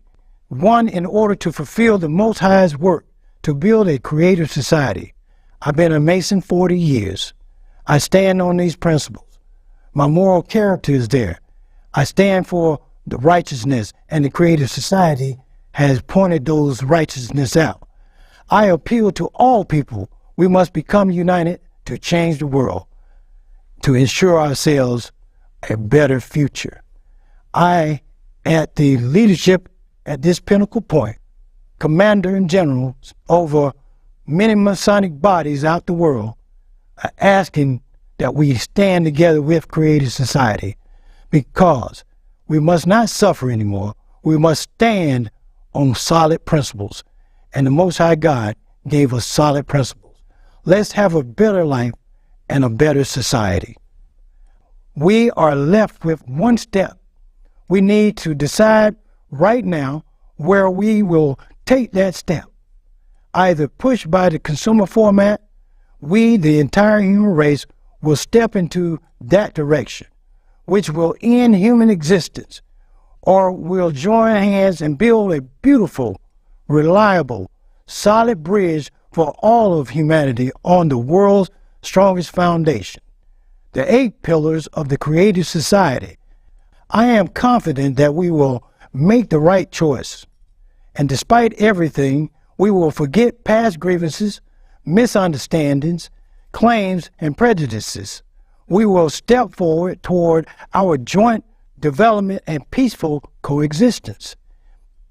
one in order to fulfill the Most High's work to build a creative society. I've been a Mason 40 years. I stand on these principles. My moral character is there. I stand for the righteousness, and the Creative Society has pointed those righteousness out. I appeal to all people. We must become united to change the world, to ensure ourselves a better future. I, at the leadership at this pinnacle point, commander and generals over many Masonic bodies out the world, are asking that we stand together with Creative Society, because we must not suffer anymore. We must stand on solid principles, and the Most High God gave us solid principles. Let's have a better life and a better society. We are left with one step. We need to decide right now where we will take that step. Either pushed by the consumer format, we, the entire human race, will step into that direction, which will end human existence, or we'll join hands and build a beautiful, reliable, solid bridge for all of humanity on the world's strongest foundation, the 8 pillars of the Creative Society. I am confident that we will make the right choice, and despite everything, we will forget past grievances, misunderstandings, claims, and prejudices. We will step forward toward our joint development and peaceful coexistence.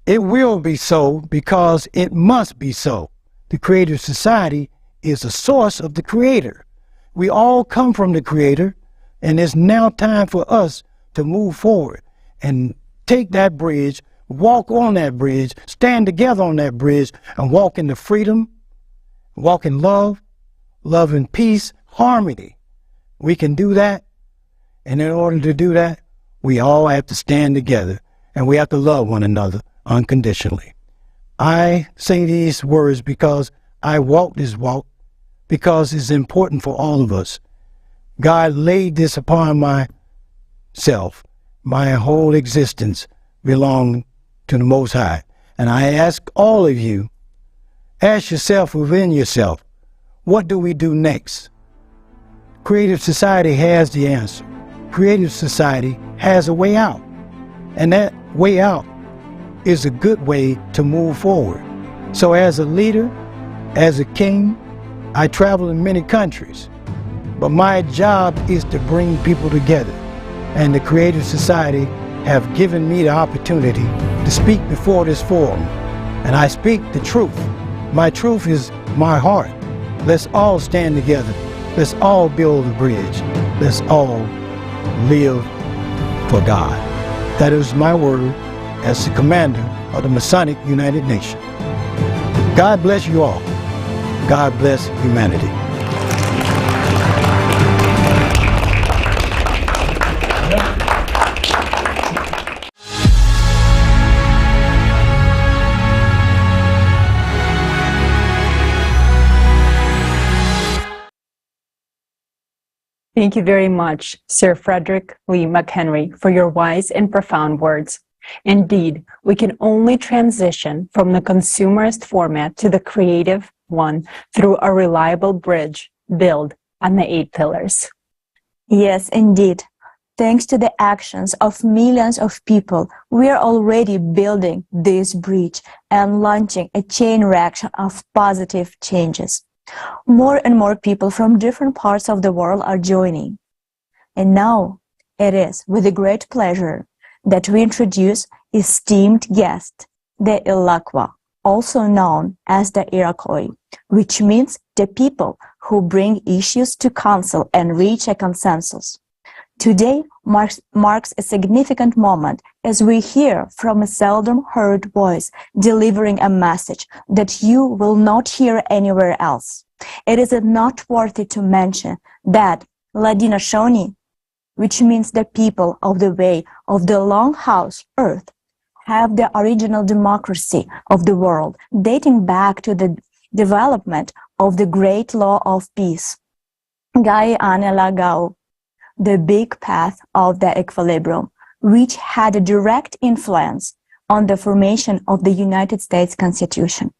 It will be so because it must be so. The Creative Society is the source of the Creator. We all come from the Creator, and it's now time for us to move forward and take that bridge, walk on that bridge, stand together on that bridge, and walk in the freedom, walk in love, love and peace, harmony. We can do that, and in order to do that, we all have to stand together. and we have to love one another unconditionally. I say these words because I walk this walk, because it's important for all of us. God laid this upon myself. My whole existence belongs to the Most High. And I ask all of you, ask yourself within yourself, what do we do next? Creative Society has the answer. Creative Society has a way out. And that way out is a good way to move forward. So as a leader, as a king, I travel in many countries. But my job is to bring people together. And the Creative Society have given me the opportunity to speak before this forum. And I speak the truth. My truth is my heart. Let's all stand together. Let's all build a bridge. Let's all live for God. That is my word as the commander of the Masonic United Nations. God bless you all. God bless humanity. Thank you very much, Sir Frederick Lee McHenry, for your wise and profound words. Indeed, we can only transition from the consumerist format to the creative one through a reliable bridge built on the 8 pillars. Yes, indeed. Thanks to the actions of millions of people, we are already building this bridge and launching a chain reaction of positive changes. More and more people from different parts of the world are joining. And now it is with a great pleasure that we introduce esteemed guest, the Iroquois, also known as the Iroquois, which means the people who bring issues to council and reach a consensus. Today marks a significant moment as we hear from a seldom heard voice delivering a message that you will not hear anywhere else. It is noteworthy to mention that Ladina-Shoni, which means the people of the way of the long house earth, have the original democracy of the world dating back to the development of the great law of peace, Gai Ane Lagao, the big path of the equilibrium, which had a direct influence on the formation of the United States Constitution.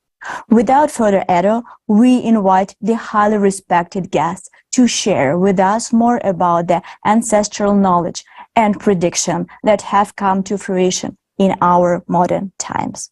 Without further ado, we invite the highly respected guest to share with us more about the ancestral knowledge and prediction that have come to fruition in our modern times.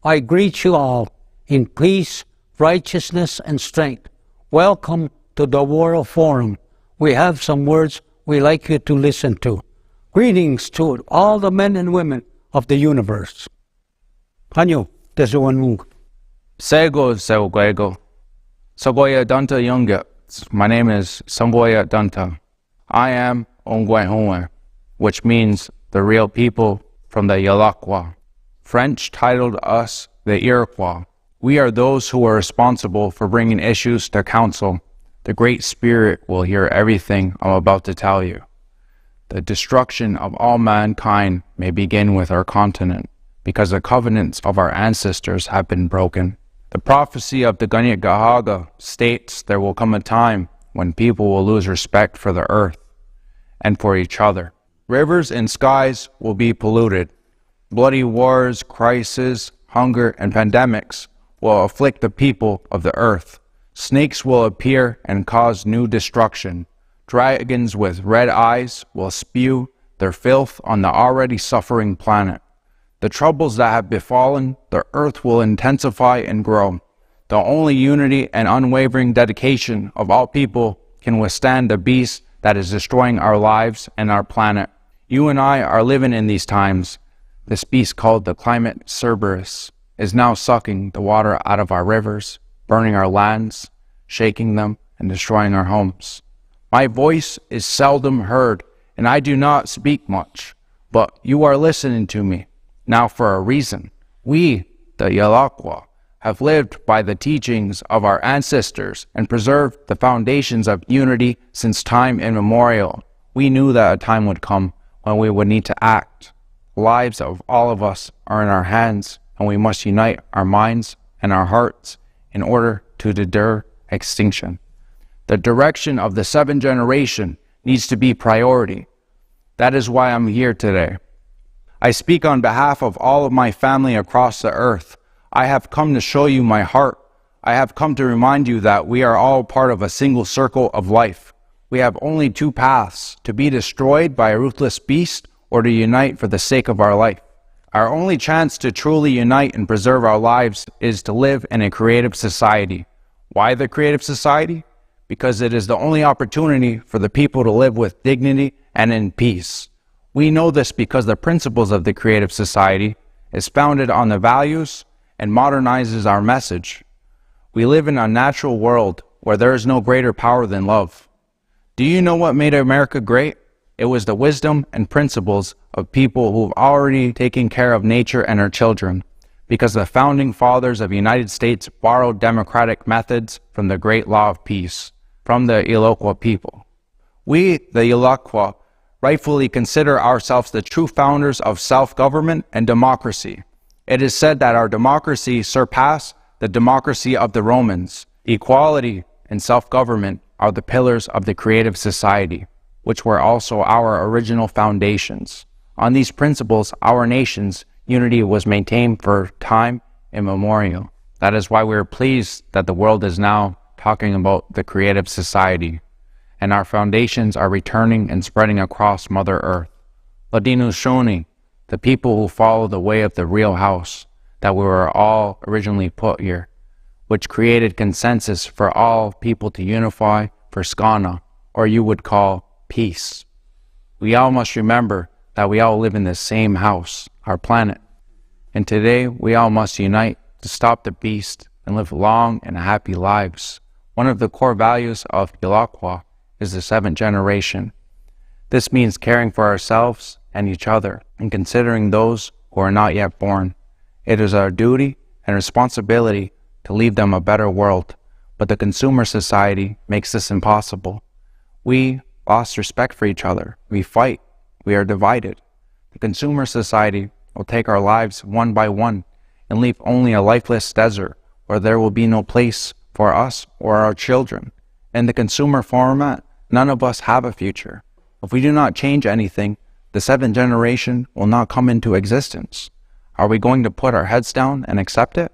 I greet you all in peace, righteousness, and strength. Welcome to the World Forum. We have some words we like you to listen to. Greetings to all the men and women of the universe. Hanyo, Tesuanmug. Sego Seguego. Sagoya Danta Yunga. My name is Sangoya Danta. I am Ongwaihonwe, which means the real people from the Iroquois. French titled us the Iroquois. We are those who are responsible for bringing issues to council. The Great Spirit will hear everything I'm about to tell you. the destruction of all mankind may begin with our continent, because the covenants of our ancestors have been broken. The prophecy of the Ganyak Gahaga states there will come a time when people will lose respect for the earth and for each other. Rivers and skies will be polluted. Bloody wars, crises, hunger, and pandemics will afflict the people of the earth. Snakes will appear and cause new destruction. Dragons with red eyes will spew their filth on the already suffering planet. The troubles that have befallen the earth will intensify and grow. The only unity and unwavering dedication of all people can withstand the beast that is destroying our lives and our planet. You and I are living in these times. This beast called the climate cerberus is now sucking the water out of our rivers, burning our lands, shaking them, and destroying our homes. My voice is seldom heard, and I do not speak much, but you are listening to me. Now for a reason. We, the Yalakwa, have lived by the teachings of our ancestors and preserved the foundations of unity since time immemorial. We knew that a time would come when we would need to act. The lives of all of us are in our hands, and we must unite our minds and our hearts in order to deter extinction. The direction of the seventh generation needs to be priority. That is why I'm here today. I speak on behalf of all of my family across the earth. I have come to show you my heart. I have come to remind you that we are all part of a single circle of life. We have only two paths: to be destroyed by a ruthless beast or to unite for the sake of our life. Our only chance to truly unite and preserve our lives is to live in a creative society. Why the creative society? Because it is the only opportunity for the people to live with dignity and in peace. We know this because the principles of the creative society is founded on the values and modernizes our message. We live in a natural world where there is no greater power than love. Do you know what made America great? It was the wisdom and principles of people who've already taken care of nature and her children, because the founding fathers of the United States borrowed democratic methods from the great law of peace, from the Iloquah people. We, the Iloquah, rightfully consider ourselves the true founders of self-government and democracy. It is said that our democracy surpassed the democracy of the Romans. Equality and self-government are the pillars of the creative society, which were also our original foundations. On these principles, our nation's unity was maintained for time immemorial. That is why we are pleased that the world is now talking about the creative society, and our foundations are returning and spreading across Mother Earth. Ladino Shoni, the people who follow the way of the real house, that we were all originally put here, which created consensus for all people to unify for skana, or you would call peace. We all must remember that we all live in the same house, our planet, and today we all must unite to stop the beast and live long and happy lives. One of the core values of Iloquah is the seventh generation. This means caring for ourselves and each other and considering those who are not yet born. It is our duty and responsibility to leave them a better world, but the consumer society makes this impossible. We lost respect for each other. We fight. We are divided. The consumer society will take our lives one by one and leave only a lifeless desert where there will be no place for us or our children. In the consumer format, none of us have a future. If we do not change anything, the seventh generation will not come into existence. Are we going to put our heads down and accept it?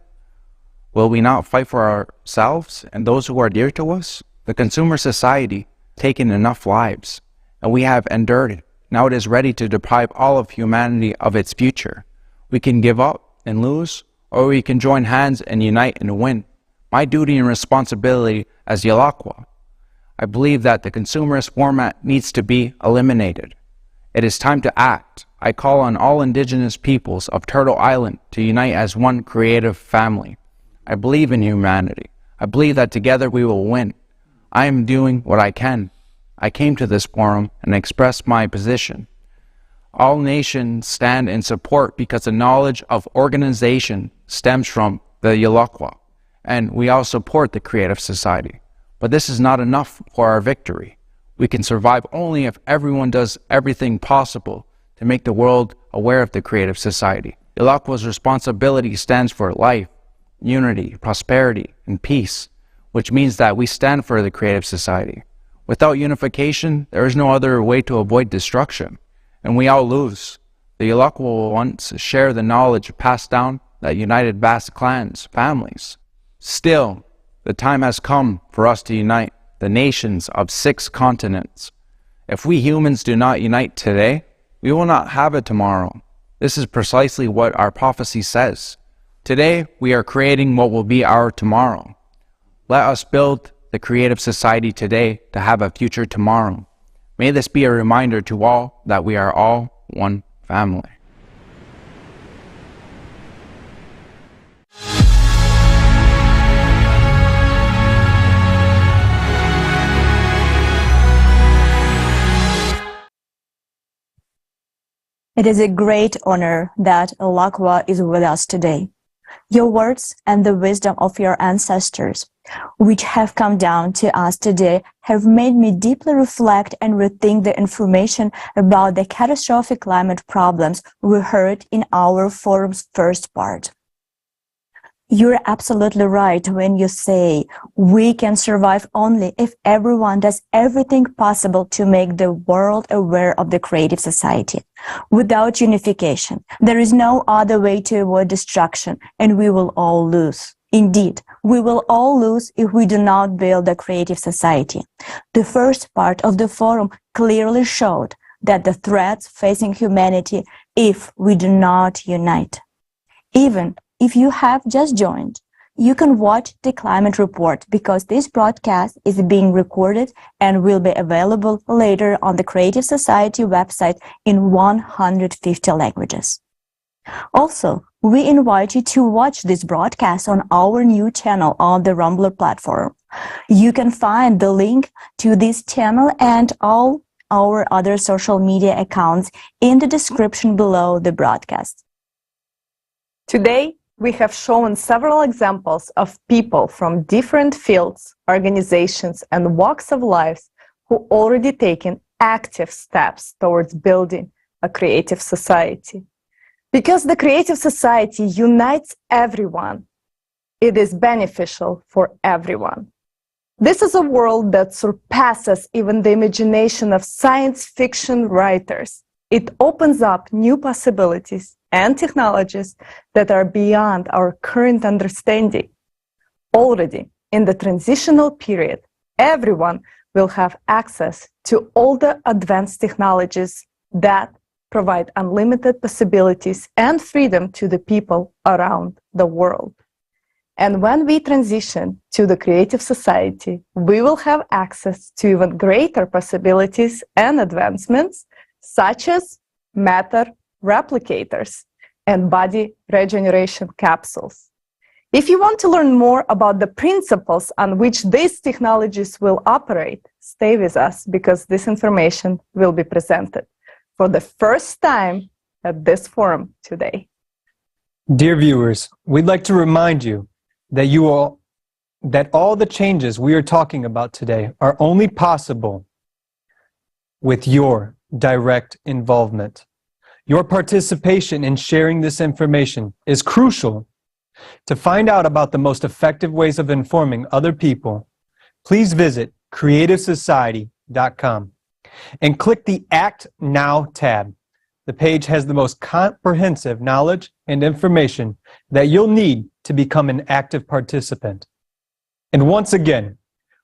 Will we not fight for ourselves and those who are dear to us? The consumer society has taken enough lives, and we have endured it. Now it is ready to deprive all of humanity of its future. We can give up and lose, or we can join hands and unite and win. My duty and responsibility as Iloquah, I believe that the consumerist format needs to be eliminated. It is time to act. I call on all indigenous peoples of Turtle Island to unite as one creative family. I believe in humanity. I believe that together we will win. I am doing what I can. I came to this forum and expressed my position. All nations stand in support because the knowledge of organization stems from the Iloquah, and we all support the creative society. But this is not enough for our victory. We can survive only if everyone does everything possible to make the world aware of the creative society. Ilakwa's responsibility stands for life, unity, prosperity, and peace, which means that we stand for the creative society. Without unification, there is no other way to avoid destruction, and we all lose. The Ilakwa will once share the knowledge passed down that united vast clans, families. Still, the time has come for us to unite the nations of 6 continents. If we humans do not unite today, we will not have it tomorrow. This is precisely what our prophecy says. Today, we are creating what will be our tomorrow. Let us build the creative society today to have a future tomorrow. May this be a reminder to all that we are all one family. It is a great honor that Ilakwa is with us today. Your words and the wisdom of your ancestors, which have come down to us today, have made me deeply reflect and rethink the information about the catastrophic climate problems we heard in our forum's first part. You're absolutely right when you say we can survive only if everyone does everything possible to make the world aware of the creative society. Without unification, there is no other way to avoid destruction, and we will all lose. Indeed, we will all lose if we do not build a creative society. The first part of the forum clearly showed that the threats facing humanity if we do not unite. Even if you have just joined, you can watch the climate report because this broadcast is being recorded and will be available later on the Creative Society website in 150 languages. Also, we invite you to watch this broadcast on our new channel on the Rumbler platform. You can find the link to this channel and all our other social media accounts in the description below the broadcast. Today, we have shown several examples of people from different fields, organizations, and walks of life who already taken active steps towards building a creative society. Because the creative society unites everyone, it is beneficial for everyone. This is a world that surpasses even the imagination of science fiction writers. It opens up new possibilities and technologies that are beyond our current understanding. Already in the transitional period, everyone will have access to all the advanced technologies that provide unlimited possibilities and freedom to the people around the world. And when we transition to the creative society, we will have access to even greater possibilities and advancements, such as matter replicators and body regeneration capsules. If you want to learn more about the principles on which these technologies will operate, stay with us because this information will be presented for the first time at this forum today. Dear viewers, we'd like to remind you that all the changes we are talking about today are only possible with your direct involvement. Your participation in sharing this information is crucial. To find out about the most effective ways of informing other people, please visit creativesociety.com and click the Act Now tab. The page has the most comprehensive knowledge and information that you'll need to become an active participant. And once again,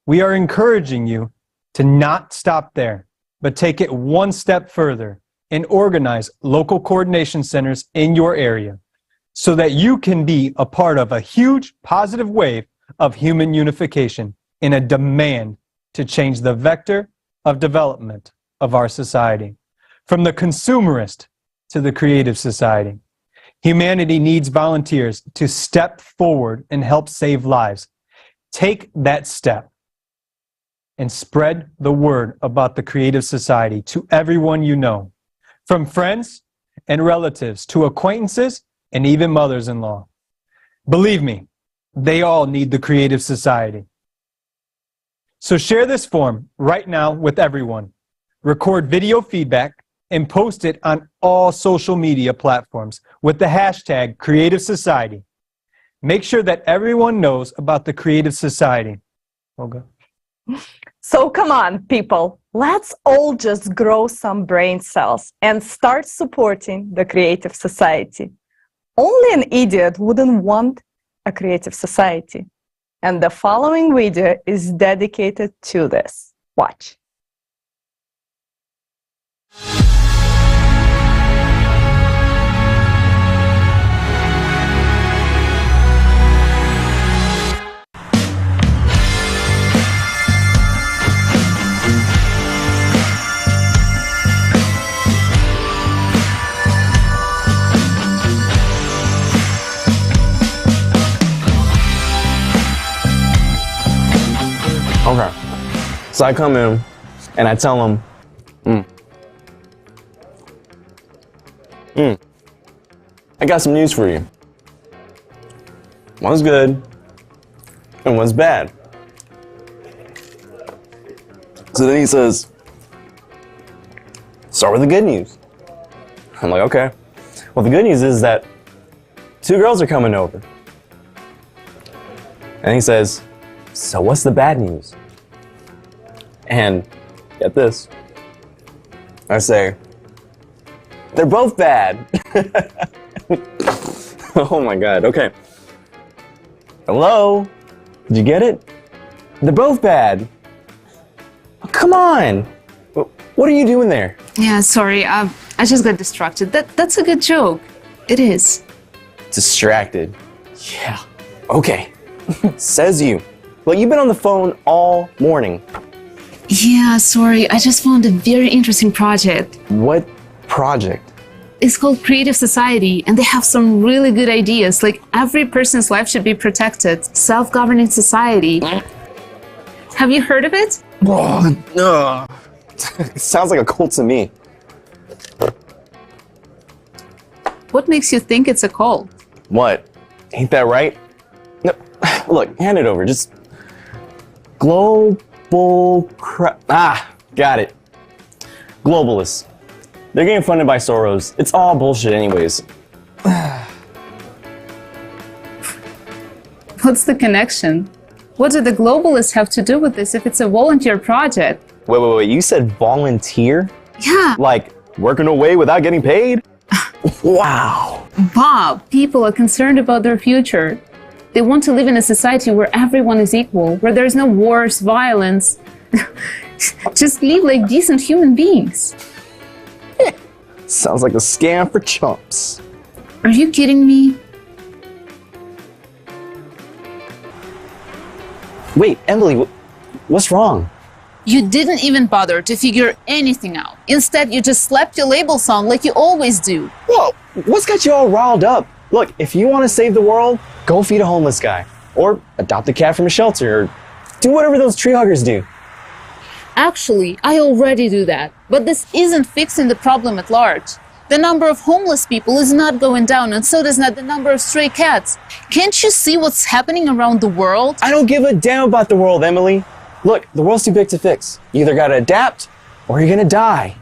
we are encouraging you to not stop there, but take it one step further and organize local coordination centers in your area so that you can be a part of a huge positive wave of human unification in a demand to change the vector of development of our society. From the consumerist to the creative society, humanity needs volunteers to step forward and help save lives. Take that step and spread the word about the creative society to everyone you know, from friends and relatives to acquaintances and even mothers-in-law. Believe me, they all need the creative society. So share this form right now with everyone. Record video feedback and post it on all social media platforms with the hashtag Creative Society. Make sure that everyone knows about the Creative Society. Olga? So come on, people. Let's all just grow some brain cells and start supporting the Creative Society. Only an idiot wouldn't want a creative society. And the following video is dedicated to this. Watch. Okay, so I come in and I tell him, I got some news for you. One's good and one's bad. So then he says, start with the good news. I'm like, okay. Well, the good news is that 2 girls are coming over. And he says, so what's the bad news? And get this, I say, they're both bad. Oh my God, okay. Hello? Did you get it? They're both bad. Oh, come on. What are you doing there? Yeah, sorry, I just got distracted. That's a good joke. It is. Distracted. Yeah. Okay. Says you. Well, you've been on the phone all morning. Yeah, sorry, I just found a very interesting project. What project? It's called Creative Society, and they have some really good ideas, like every person's life should be protected, self-governing society. Have you heard of it? No. Sounds like a cult to me. What makes you think it's a cult? What? Ain't that right? No. Look, hand it over. Just got it. Globalists. They're getting funded by Soros. It's all bullshit anyways. What's the connection? What do the globalists have to do with this if it's a volunteer project? Wait, you said volunteer? Yeah. Like, working away without getting paid? Wow. Bob, people are concerned about their future. They want to live in a society where everyone is equal, where there's no wars, violence. Just live like decent human beings. Sounds like a scam for chumps. Are you kidding me? Wait, Emily, what's wrong? You didn't even bother to figure anything out. Instead, you just slapped your labels on like you always do. Whoa, what's got you all riled up? Look, if you want to save the world, go feed a homeless guy. Or adopt a cat from a shelter, or do whatever those tree huggers do. Actually, I already do that. But this isn't fixing the problem at large. The number of homeless people is not going down, and so does not the number of stray cats. Can't you see what's happening around the world? I don't give a damn about the world, Emily. Look, the world's too big to fix. You either gotta adapt, or you're gonna die.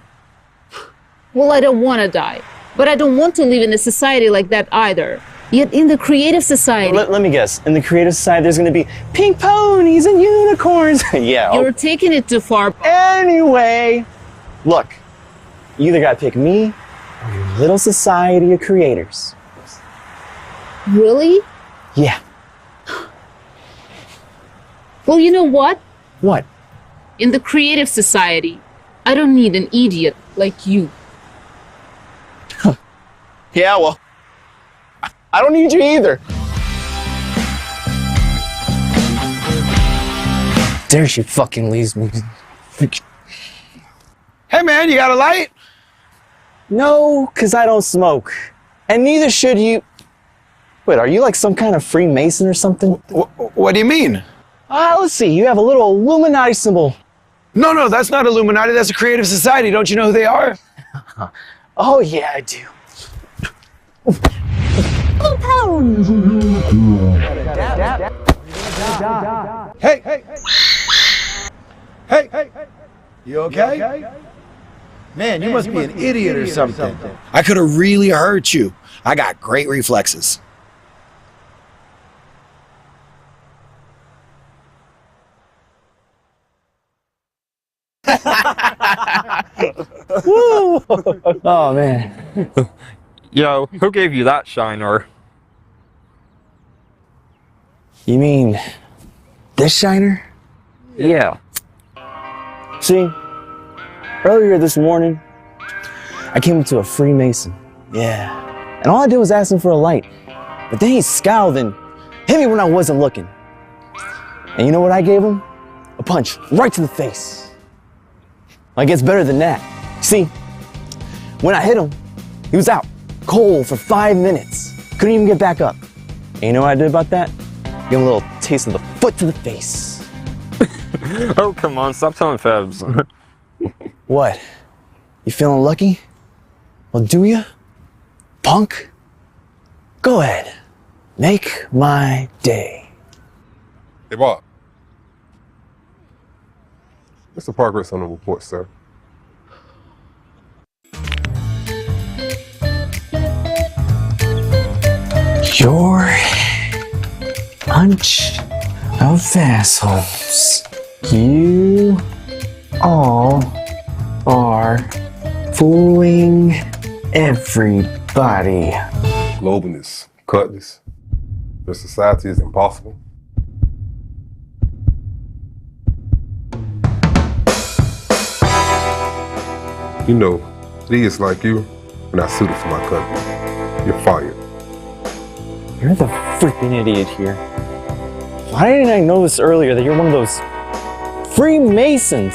Well, I don't want to die. But I don't want to live in a society like that either. Yet in the Creative Society... Let me guess. In the Creative Society, there's gonna be pink ponies and unicorns. Yeah. You're taking it too far. Anyway, look, you either gotta pick me or your little society of creators. Really? Yeah. Well, you know what? What? In the Creative Society, I don't need an idiot like you. Yeah, well, I don't need you either. There she fucking leaves me. Hey man, you got a light? No, because I don't smoke. And neither should you. Wait, are you like some kind of Freemason or something? What do you mean? Let's see, you have a little Illuminati symbol. No, that's not Illuminati, that's a Creative Society. Don't you know who they are? Oh yeah, I do. Hey! You okay? Man, you must be an idiot or something. I could have really hurt you. I got great reflexes. Woo! Oh, man. Yo, who gave you that shiner? You mean this shiner? Yeah. See, earlier this morning, I came up to a Freemason. Yeah. And all I did was ask him for a light. But then he scowled and hit me when I wasn't looking. And you know what I gave him? A punch right to the face. Like, it's better than that. See, when I hit him, he was out cold for 5 minutes. Couldn't even get back up. And you know what I did about that? Give him a little taste of the foot to the face. Oh, come on, stop telling fibs. What? You feeling lucky? Well, do ya? Punk? Go ahead. Make my day. Hey, Bob. What's the progress on the report, sir? Your bunch of assholes. You all are fooling everybody. Globalness, cutness. Your society is impossible. You know, idiots like you are not suited for my company. You're fired. You're the freaking idiot here. Why didn't I know this earlier that you're one of those Freemasons?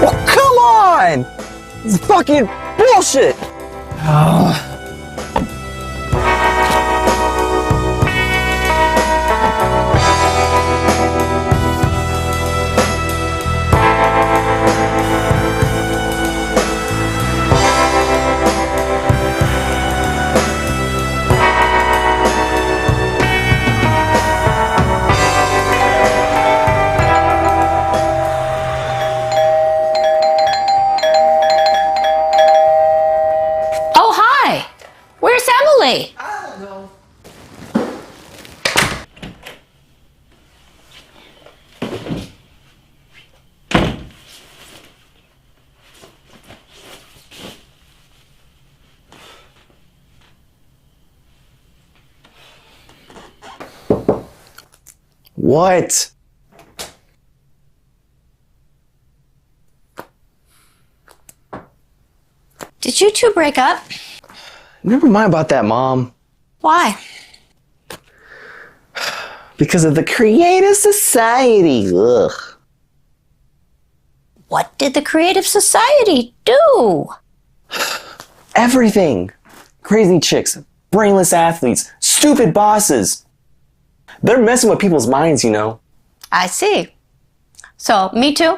Oh, come on! This is fucking bullshit! Oh, hi! Where's Emily? I don't know. What? Did you two break up? Never mind about that, Mom. Why? Because of the Creative Society. Ugh. What did the Creative Society do? Everything. Crazy chicks, brainless athletes, stupid bosses. They're messing with people's minds, you know. I see. So, me too?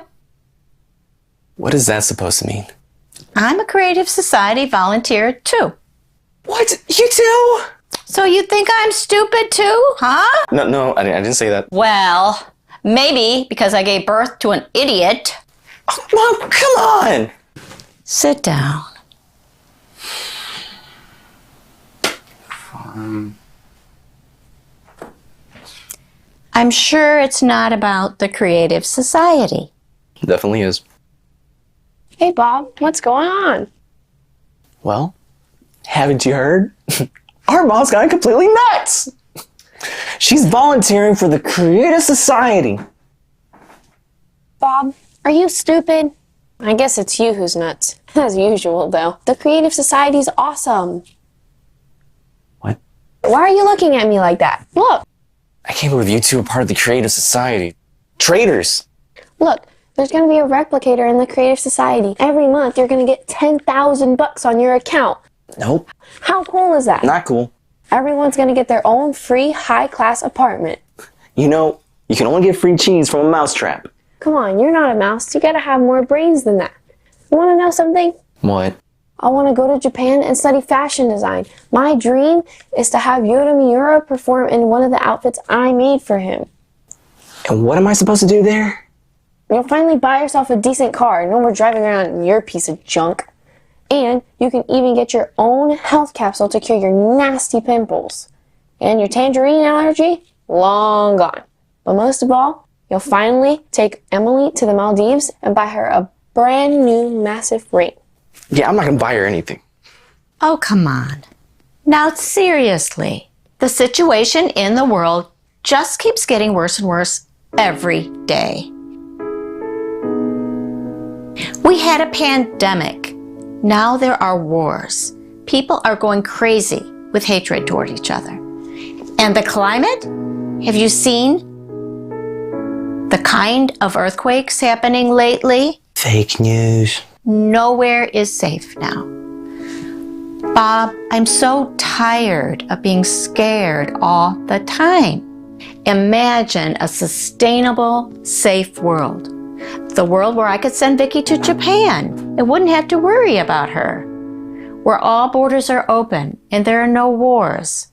What is that supposed to mean? I'm a Creative Society volunteer too. What? You too? So you think I'm stupid too, huh? No, I didn't say that. Well, maybe because I gave birth to an idiot. Oh, Mom, come on! Sit down. I'm sure it's not about the Creative Society. Definitely is. Hey, Bob, what's going on? Well, haven't you heard? Our mom's gone completely nuts! She's volunteering for the Creative Society. Bob, are you stupid? I guess it's you who's nuts. As usual, though. The Creative Society's awesome. What? Why are you looking at me like that? Look! I can't believe you two are part of the Creative Society. Traitors! Look, there's gonna be a replicator in the Creative Society. Every month, you're gonna get $10,000 on your account. Nope. How cool is that? Not cool. Everyone's gonna get their own free, high-class apartment. You know, you can only get free cheese from a mousetrap. Come on, you're not a mouse. You gotta have more brains than that. You wanna know something? What? I want to go to Japan and study fashion design. My dream is to have Yoda Miura perform in one of the outfits I made for him. And what am I supposed to do there? You'll finally buy yourself a decent car. No more driving around in your piece of junk. And you can even get your own health capsule to cure your nasty pimples. And your tangerine allergy? Long gone. But most of all, you'll finally take Emily to the Maldives and buy her a brand new massive ring. Yeah, I'm not gonna buy her anything. Oh, come on. Now, seriously, the situation in the world just keeps getting worse and worse every day. We had a pandemic. Now there are wars. People are going crazy with hatred toward each other. And the climate? Have you seen the kind of earthquakes happening lately? Fake news. Nowhere is safe now. Bob, I'm so tired of being scared all the time. Imagine a sustainable, safe world. The world where I could send Vicky to Japan and wouldn't have to worry about her. Where all borders are open and there are no wars.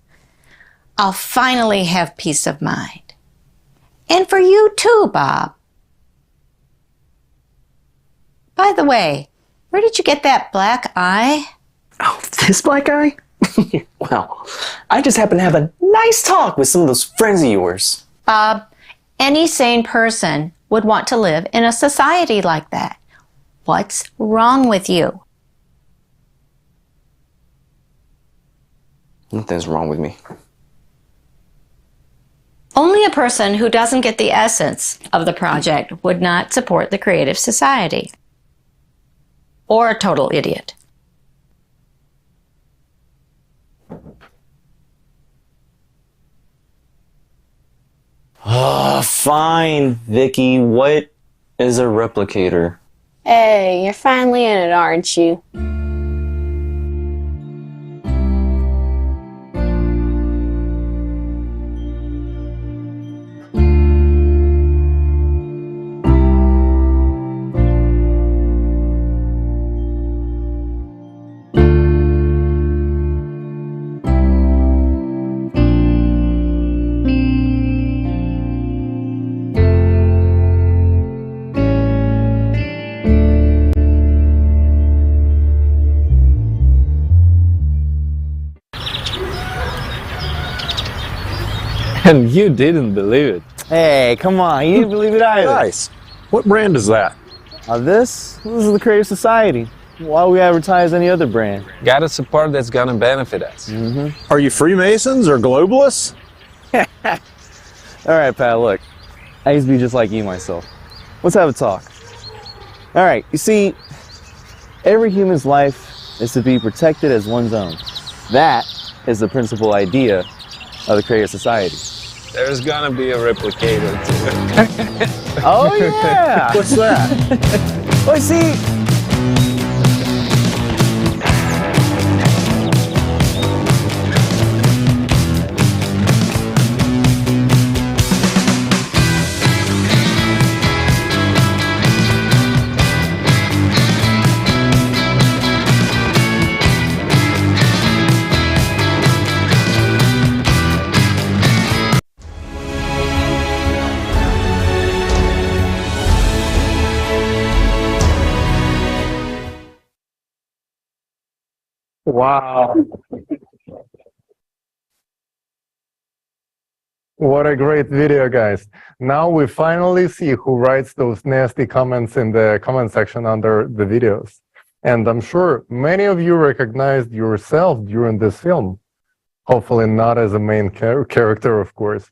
I'll finally have peace of mind. And for you too, Bob. By the way, where did you get that black eye? Oh, this black eye? Well, I just happened to have a nice talk with some of those friends of yours. Bob, any sane person would want to live in a society like that. What's wrong with you? Nothing's wrong with me. Only a person who doesn't get the essence of the project would not support the Creative Society. Or a total idiot. Oh, fine, Vicky. What is a replicator? Hey, you're finally in it, aren't you? And you didn't believe it. Hey, come on, you didn't believe it either. Nice. What brand is that? This is the Creative Society. Why would we advertise any other brand? Gotta support that's gonna benefit us. Are you Freemasons or globalists? All right, Pat, look. I used to be just like you myself. Let's have a talk. All right, you see, every human's life is to be protected as one's own. That is the principal idea of the Creative Society. There's gonna be a replicator too. Oh yeah! What's that? Well, see, Wow. What a great video, guys. Now we finally see who writes those nasty comments in the comment section under the videos. And I'm sure many of you recognized yourself during this film. Hopefully not as a main character, of course.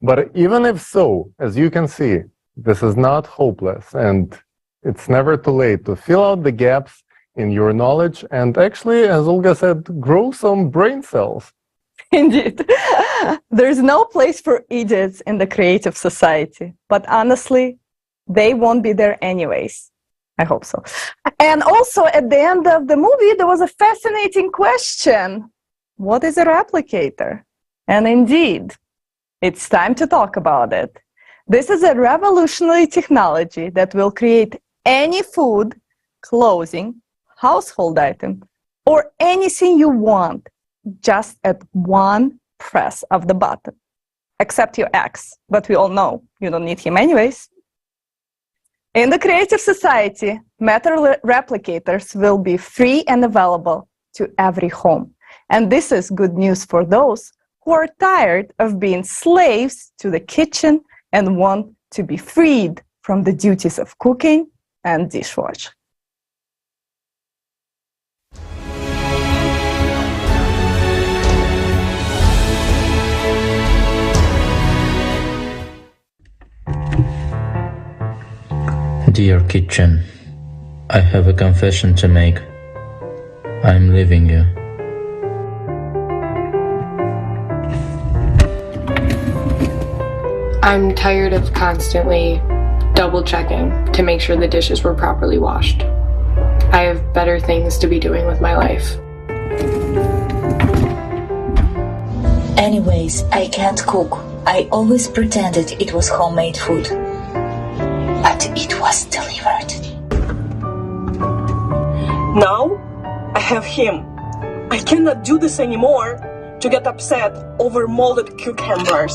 But even if so, as you can see, this is not hopeless, and it's never too late to fill out the gaps in your knowledge and actually, as Olga said, grow some brain cells. Indeed. There's no place for idiots in the Creative Society, but honestly, they won't be there anyways. I hope so. And also, at the end of the movie, there was a fascinating question. What is a replicator? And indeed, it's time to talk about it. This is a revolutionary technology that will create any food, clothing, household item or anything you want just at one press of the button. Except your ex, but we all know you don't need him anyways. In the creative society, matter replicators will be free and available to every home. And this is good news for those who are tired of being slaves to the kitchen and want to be freed from the duties of cooking and dishwashing. Dear kitchen, I have a confession to make. I'm leaving you. I'm tired of constantly double checking to make sure the dishes were properly washed. I have better things to be doing with my life. Anyways, I can't cook. I always pretended it was homemade food. But it was delivered. Now, I have him. I cannot do this anymore to get upset over molded cucumbers.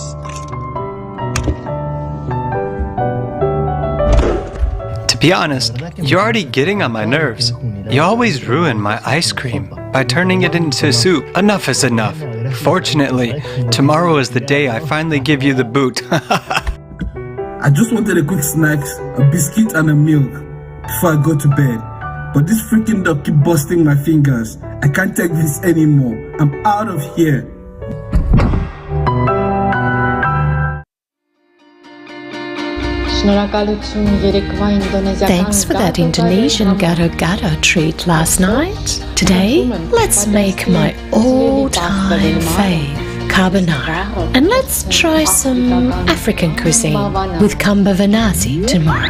To be honest, you're already getting on my nerves. You always ruin my ice cream by turning it into soup. Enough is enough. Fortunately, tomorrow is the day I finally give you the boot. I just wanted a quick snack, a biscuit and a milk before I go to bed. But this freaking dog keep busting my fingers. I can't take this anymore. I'm out of here. Thanks for that Indonesian gado-gado treat last night. Today, let's make my all-time fave, carbonara. And let's try some African cuisine with kamba vanasi tomorrow.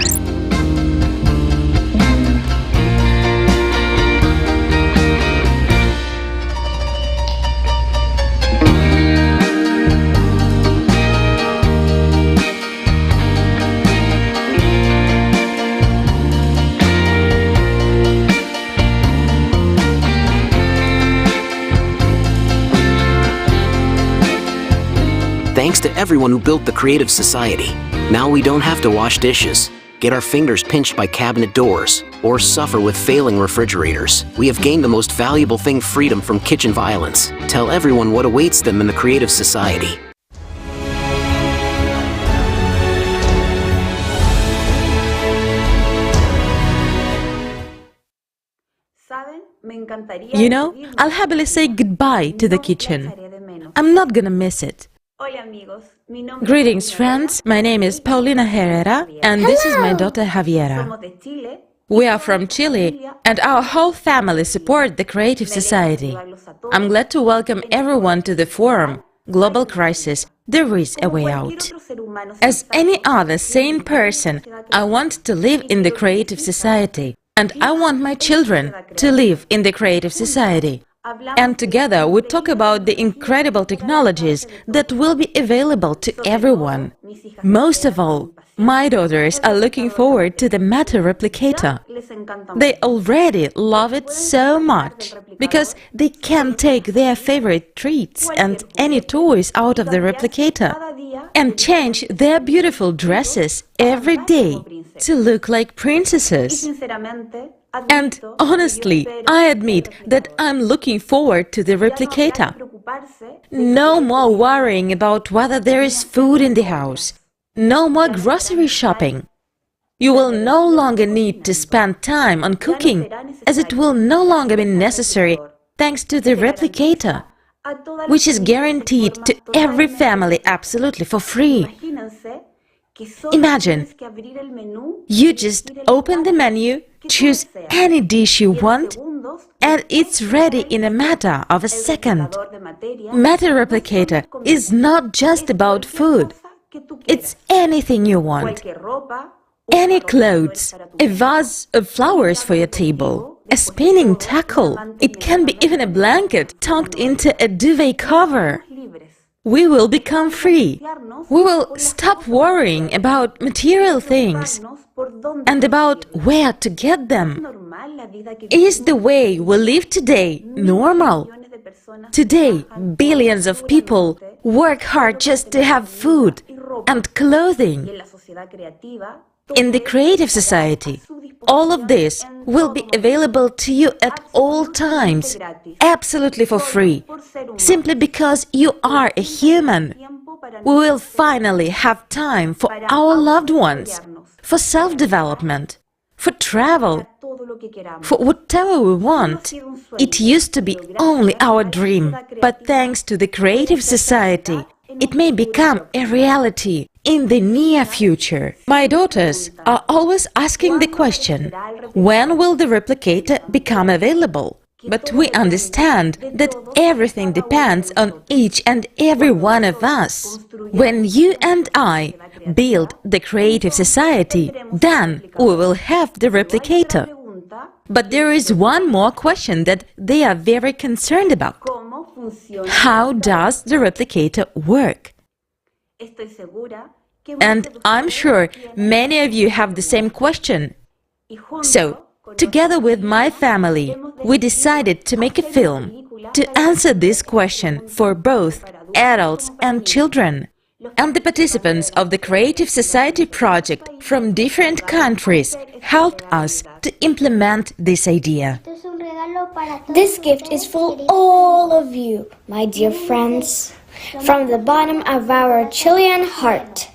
Thanks to everyone who built the Creative Society. Now we don't have to wash dishes, get our fingers pinched by cabinet doors, or suffer with failing refrigerators. We have gained the most valuable thing, freedom from kitchen violence. Tell everyone what awaits them in the Creative Society. You know, I'll happily say goodbye to the kitchen. I'm not gonna miss it. Greetings, friends. My name is Paulina Herrera, and this is my daughter Javiera. We are from Chile, and our whole family support the Creative Society. I'm glad to welcome everyone to the forum, Global Crisis, There is a Way Out. As any other sane person, I want to live in the Creative Society, and I want my children to live in the Creative Society. And together we talk about the incredible technologies that will be available to everyone. Most of all, my daughters are looking forward to the matter replicator. They already love it so much, because they can take their favorite treats and any toys out of the replicator and change their beautiful dresses every day to look like princesses. And honestly, I admit that I'm looking forward to the replicator. No more worrying about whether there is food in the house. No more grocery shopping. You will no longer need to spend time on cooking, as it will no longer be necessary thanks to the replicator, which is guaranteed to every family absolutely for free. Imagine, you just open the menu, choose any dish you want, and it's ready in a matter of a second. Matter Replicator is not just about food. It's anything you want. Any clothes, a vase of flowers for your table, a spinning tackle. It can be even a blanket tucked into a duvet cover. We will become free. We will stop worrying about material things and about where to get them. Is the way we live today normal? Today, billions of people work hard just to have food and clothing. In the creative society, all of this will be available to you at all times, absolutely for free, simply because you are a human. We will finally have time for our loved ones, for self-development, for travel, for whatever we want. It used to be only our dream, but thanks to the creative society, it may become a reality in the near future. My daughters are always asking the question, when will the replicator become available? But we understand that everything depends on each and every one of us. When you and I build the creative society, then we will have the replicator. But there is one more question that they are very concerned about. How does the replicator work? And I'm sure many of you have the same question. So, together with my family, we decided to make a film to answer this question for both adults and children. And the participants of the Creative Society project from different countries helped us to implement this idea. This gift is for all of you, my dear friends, from the bottom of our Chilean heart.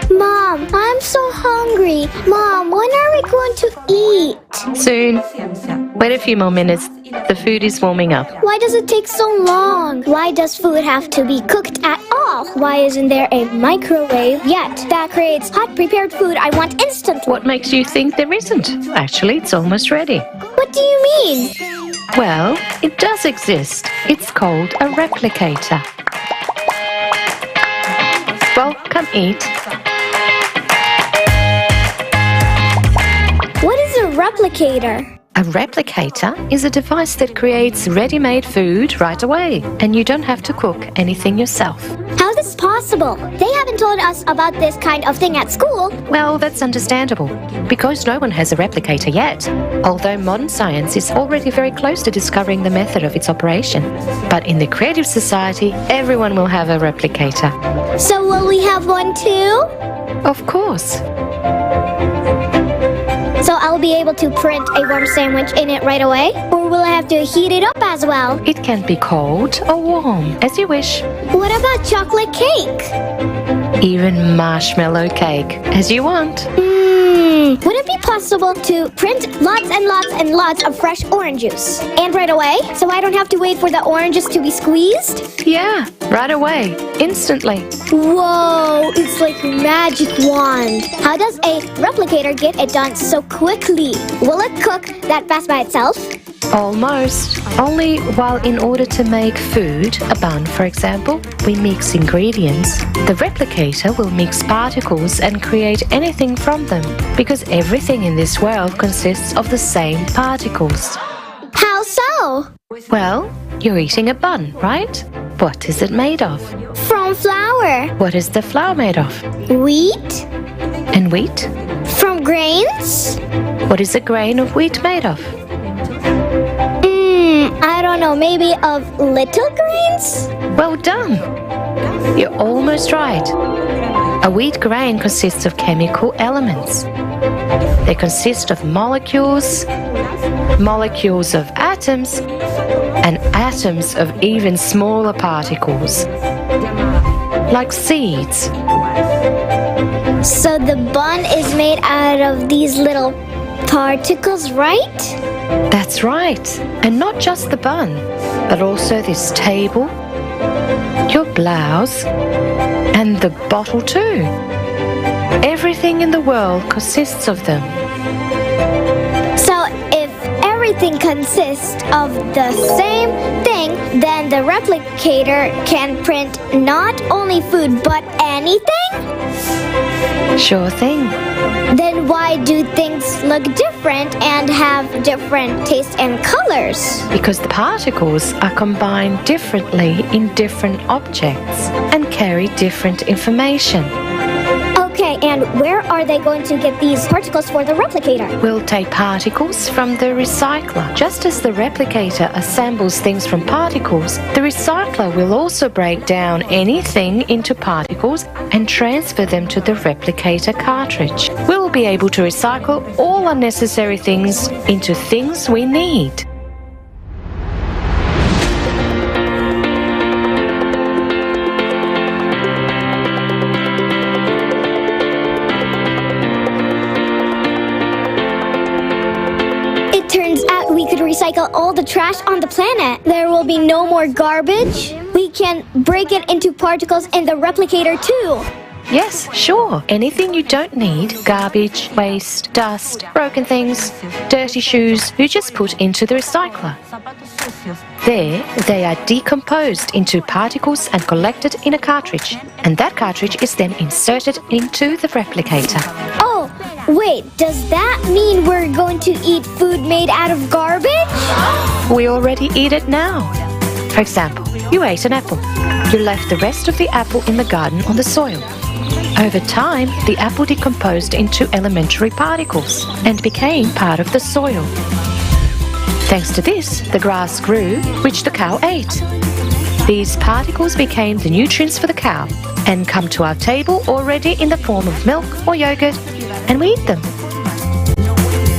Mom, I'm so hungry. Mom, when are we going to eat? Soon. Wait a few more minutes. The food is warming up. Why does it take so long? Why does food have to be cooked at all? Why isn't there a microwave yet that creates hot prepared food I want instantly? What makes you think there isn't? Actually, it's almost ready. What do you mean? Well, it does exist. It's called a replicator. Well, come eat. What is a replicator? A replicator is a device that creates ready-made food right away, and you don't have to cook anything yourself. How is this possible? They haven't told us about this kind of thing at school. Well, that's understandable, because no one has a replicator yet, although modern science is already very close to discovering the method of its operation. But in the Creative Society, everyone will have a replicator. So will we have one too? Of course. So I'll be able to print a warm sandwich in it right away? Or will I have to heat it up as well? It can be cold or warm, as you wish. What about chocolate cake? Even marshmallow cake, as you want. Would it be possible to print lots and lots and lots of fresh orange juice? And right away? So I don't have to wait for the oranges to be squeezed? Yeah, right away. Instantly. Whoa, it's like a magic wand. How does a replicator get it done so quickly? Will it cook that fast by itself? Almost. Only while in order to make food, a bun for example, we mix ingredients. The replicator will mix particles and create anything from them, because everything in this world consists of the same particles. How so? Well, you're eating a bun, right? What is it made of? From flour. What is the flour made of? Wheat. And wheat? From grains. What is a grain of wheat made of? I don't know, maybe of little grains? Well done! You're almost right. A wheat grain consists of chemical elements. They consist of molecules, molecules of atoms, and atoms of even smaller particles, like seeds. So the bun is made out of these little particles, right? That's right. And not just the bun, but also this table, your blouse, and the bottle too. Everything in the world consists of them. So if everything consists of the same thing, then the replicator can print not only food but anything? Sure thing. Then why do things look different and have different tastes and colors? Because the particles are combined differently in different objects and carry different information. Okay, and where are they going to get these particles for the replicator? We'll take particles from the recycler. Just as the replicator assembles things from particles, the recycler will also break down anything into particles and transfer them to the replicator cartridge. We'll be able to recycle all unnecessary things into things we need. Recycle all the trash on the planet. There will be no more garbage. We can break it into particles in the replicator too. Yes, sure. Anything you don't need, garbage, waste, dust, broken things, dirty shoes, you just put into the recycler. There, they are decomposed into particles and collected in a cartridge. And that cartridge is then inserted into the replicator. Oh, wait, does that mean we're going to eat food made out of garbage? We already eat it now. For example, you ate an apple. You left the rest of the apple in the garden on the soil. Over time, the apple decomposed into elementary particles and became part of the soil. Thanks to this, the grass grew, which the cow ate. These particles became the nutrients for the cow and come to our table already in the form of milk or yogurt, and we eat them.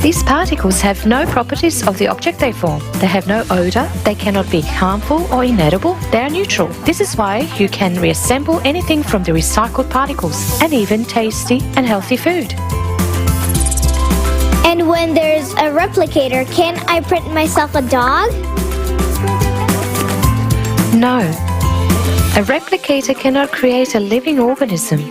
These particles have no properties of the object they form. They have no odor, they cannot be harmful or inedible, they are neutral. This is why you can reassemble anything from the recycled particles, and even tasty and healthy food. And when there's a replicator, can I print myself a dog? No. A replicator cannot create a living organism,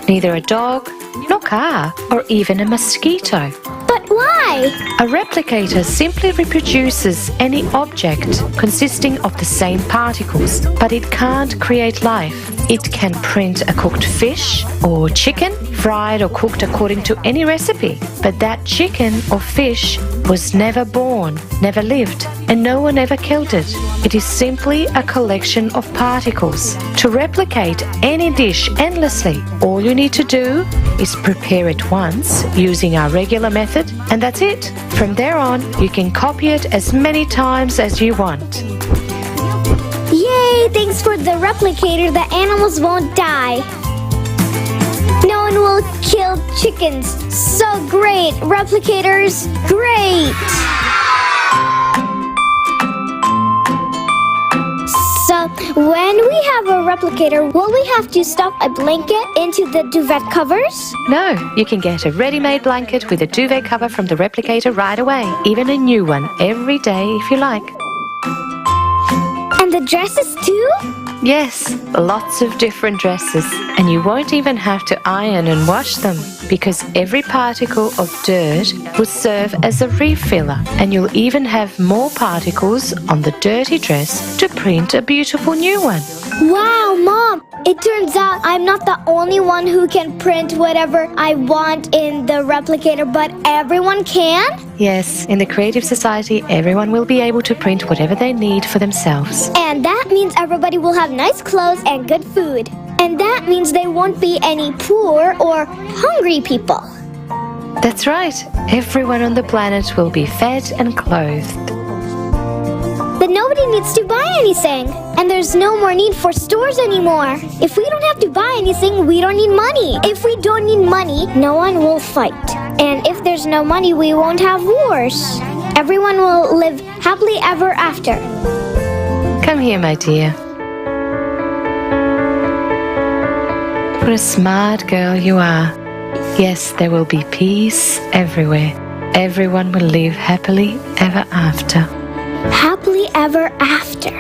neither a dog, nor car, or even a mosquito. But why? A replicator simply reproduces any object consisting of the same particles, but it can't create life. It can print a cooked fish or chicken, fried or cooked according to any recipe. But that chicken or fish was never born, never lived, and no one ever killed it. It is simply a collection of particles. To replicate any dish endlessly, all you need to do is prepare it once using our regular method, and that's it. From there on, you can copy it as many times as you want. Yay! Thanks for the replicator, the animals won't die. No one will kill chickens. So great! Replicators, great! So, when we have a replicator, will we have to stuff a blanket into the duvet covers? No, you can get a ready-made blanket with a duvet cover from the replicator right away. Even a new one every day if you like. And the dresses too? Yes, lots of different dresses. And you won't even have to iron and wash them, because every particle of dirt will serve as a refiller, and you'll even have more particles on the dirty dress to print a beautiful new one. Wow, Mom! It turns out I'm not the only one who can print whatever I want in the replicator, but everyone can? Yes, in the Creative Society, everyone will be able to print whatever they need for themselves. And that means everybody will have nice clothes and good food. And that means there won't be any poor or hungry people. That's right. Everyone on the planet will be fed and clothed. Then nobody needs to buy anything. And there's no more need for stores anymore. If we don't have to buy anything, we don't need money. If we don't need money, no one will fight. And if there's no money, we won't have wars. Everyone will live happily ever after. Come here, my dear. What a smart girl you are. Yes, there will be peace everywhere. Everyone will live happily ever after. Happily ever after.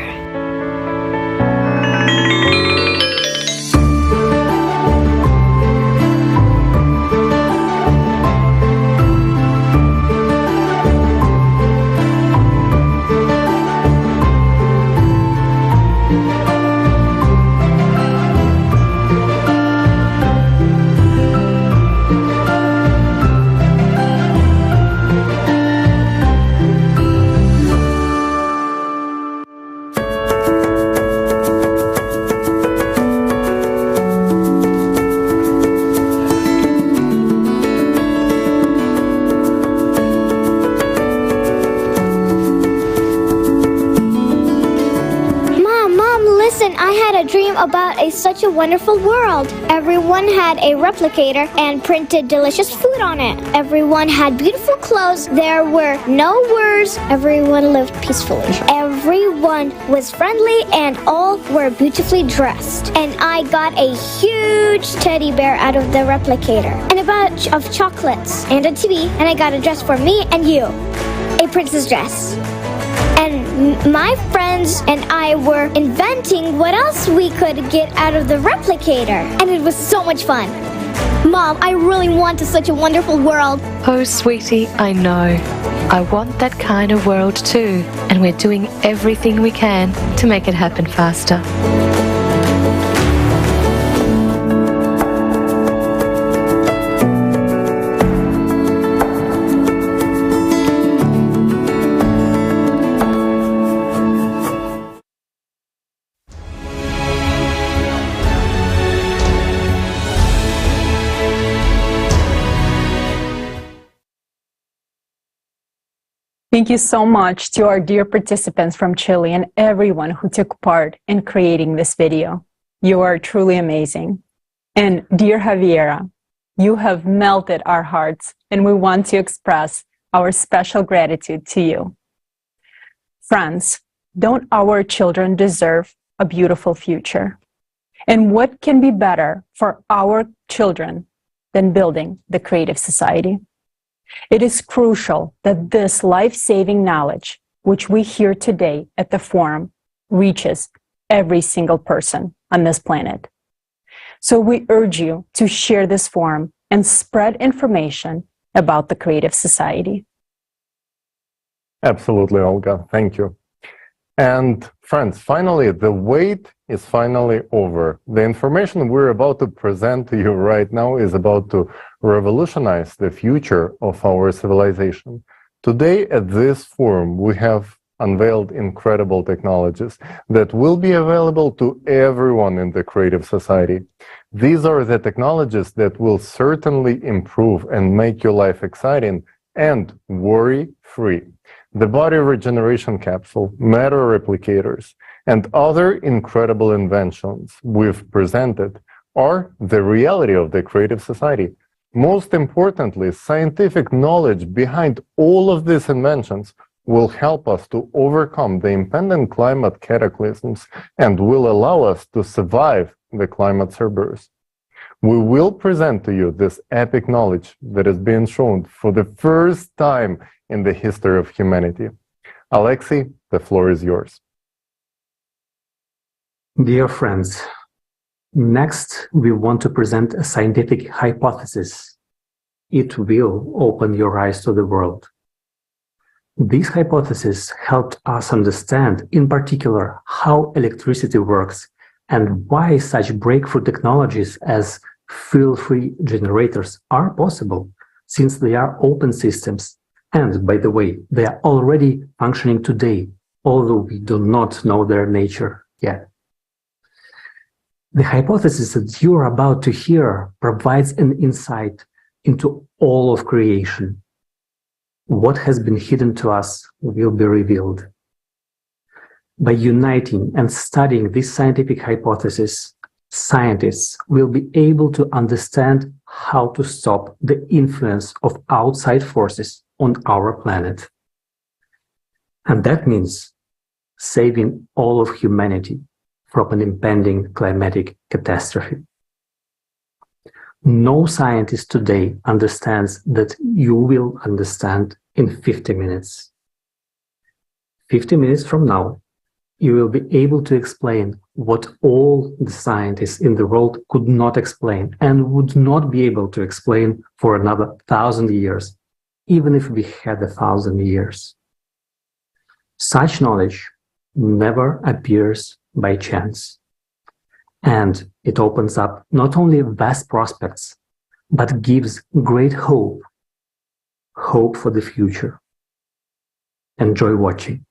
about such a wonderful world. Everyone had a replicator and printed delicious food on it. Everyone had beautiful clothes. There were no wars. Everyone lived peacefully. Everyone was friendly and all were beautifully dressed. And I got a huge teddy bear out of the replicator and a bunch of chocolates and a TV, and I got a dress for me and you, a princess dress. And my friends and I were inventing what else we could get out of the replicator. And it was so much fun. Mom, I really want such a wonderful world. Oh, sweetie, I know. I want that kind of world too. And we're doing everything we can to make it happen faster. Thank you so much to our dear participants from Chile and everyone who took part in creating this video. You are truly amazing. And dear Javiera, you have melted our hearts, and we want to express our special gratitude to you. Friends, don't our children deserve a beautiful future? And what can be better for our children than building the creative society? It is crucial that this life-saving knowledge, which we hear today at the forum, reaches every single person on this planet. So we urge you to share this forum and spread information about the creative society. Absolutely, Olga. Thank you. And friends, finally, the wait is finally over. The information we're about to present to you right now is about to revolutionize the future of our civilization. Today at this forum, we have unveiled incredible technologies that will be available to everyone in the creative society. These are the technologies that will certainly improve and make your life exciting and worry-free. The body regeneration capsule, matter replicators, and other incredible inventions we've presented are the reality of the creative society. Most importantly, scientific knowledge behind all of these inventions will help us to overcome the impending climate cataclysms and will allow us to survive the climate cerberus. We will present to you this epic knowledge that is being shown for the first time in the history of humanity. Alexei, the floor is yours. Dear friends, next we want to present a scientific hypothesis. It will open your eyes to the world. This hypothesis helped us understand, in particular, how electricity works and why such breakthrough technologies as fuel-free generators are possible, since they are open systems. And, by the way, they are already functioning today, although we do not know their nature yet. The hypothesis that you are about to hear provides an insight into all of creation. What has been hidden to us will be revealed. By uniting and studying this scientific hypothesis, scientists will be able to understand how to stop the influence of outside forces on our planet. And that means saving all of humanity from an impending climatic catastrophe. No scientist today understands that you will understand in 50 minutes. 50 minutes from now, you will be able to explain what all the scientists in the world could not explain and would not be able to explain for another 1,000 years, even if we had 1,000 years. Such knowledge never appears by chance. And it opens up not only vast prospects, but gives great hope for the future. Enjoy watching.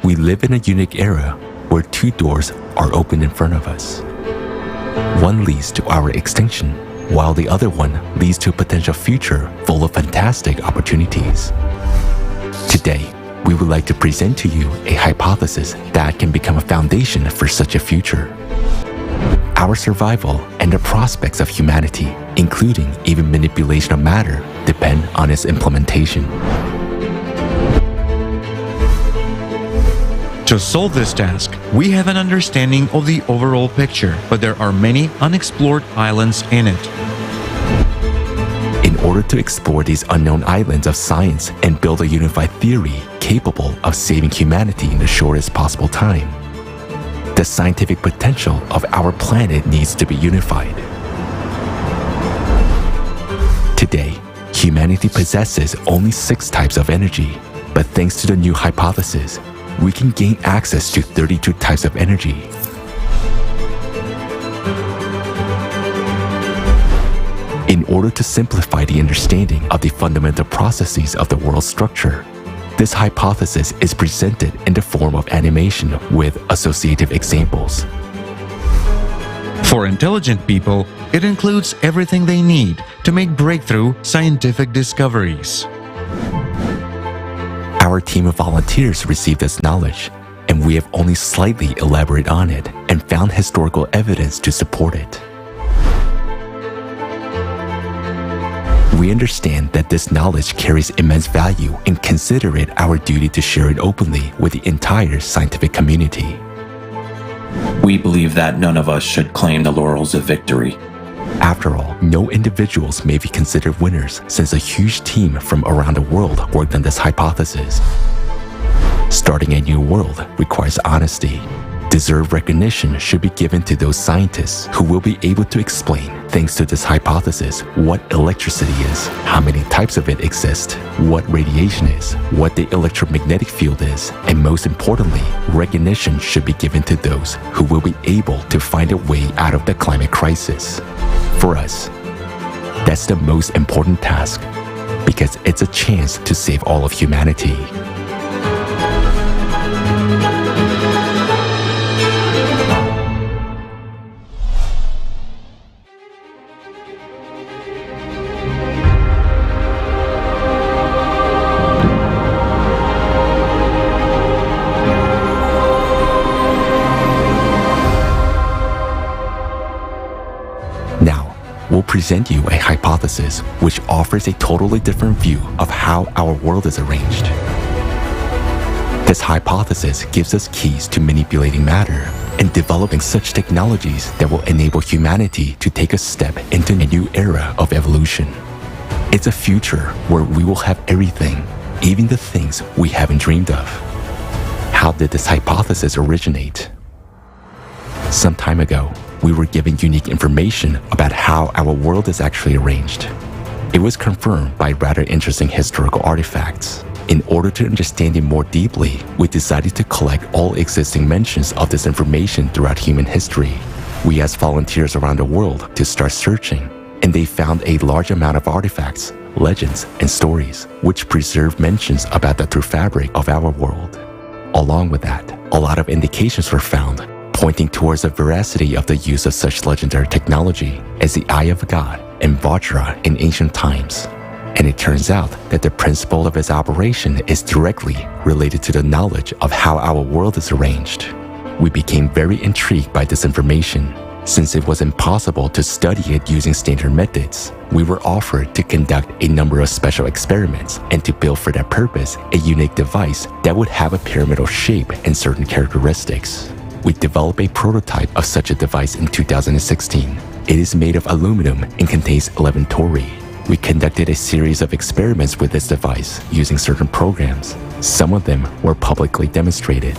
We live in a unique era where two doors are open in front of us. One leads to our extinction, while the other one leads to a potential future full of fantastic opportunities. Today, we would like to present to you a hypothesis that can become a foundation for such a future. Our survival and the prospects of humanity, including even manipulation of matter, depend on its implementation. To solve this task, we have an understanding of the overall picture, but there are many unexplored islands in it. In order to explore these unknown islands of science and build a unified theory capable of saving humanity in the shortest possible time, the scientific potential of our planet needs to be unified. Today, humanity possesses only 6 types of energy, but thanks to the new hypothesis, we can gain access to 32 types of energy. In order to simplify the understanding of the fundamental processes of the world's structure, this hypothesis is presented in the form of animation with associative examples. For intelligent people, it includes everything they need to make breakthrough scientific discoveries. Our team of volunteers received this knowledge, and we have only slightly elaborated on it and found historical evidence to support it. We understand that this knowledge carries immense value and consider it our duty to share it openly with the entire scientific community. We believe that none of us should claim the laurels of victory. After all, no individuals may be considered winners since a huge team from around the world worked on this hypothesis. Starting a new world requires honesty. Deserved recognition should be given to those scientists who will be able to explain, thanks to this hypothesis, what electricity is, how many types of it exist, what radiation is, what the electromagnetic field is, and most importantly, recognition should be given to those who will be able to find a way out of the climate crisis. For us, that's the most important task, because it's a chance to save all of humanity. We'll present you a hypothesis which offers a totally different view of how our world is arranged. This hypothesis gives us keys to manipulating matter and developing such technologies that will enable humanity to take a step into a new era of evolution. It's a future where we will have everything, even the things we haven't dreamed of. How did this hypothesis originate? Some time ago, we were given unique information about how our world is actually arranged. It was confirmed by rather interesting historical artifacts. In order to understand it more deeply, we decided to collect all existing mentions of this information throughout human history. We asked volunteers around the world to start searching, and they found a large amount of artifacts, legends, and stories, which preserve mentions about the true fabric of our world. Along with that, a lot of indications were found pointing towards the veracity of the use of such legendary technology as the Eye of God and Vajra in ancient times. And it turns out that the principle of its operation is directly related to the knowledge of how our world is arranged. We became very intrigued by this information. Since it was impossible to study it using standard methods, we were offered to conduct a number of special experiments and to build for that purpose a unique device that would have a pyramidal shape and certain characteristics. We developed a prototype of such a device in 2016. It is made of aluminum and contains 11 tori. We conducted a series of experiments with this device using certain programs. Some of them were publicly demonstrated.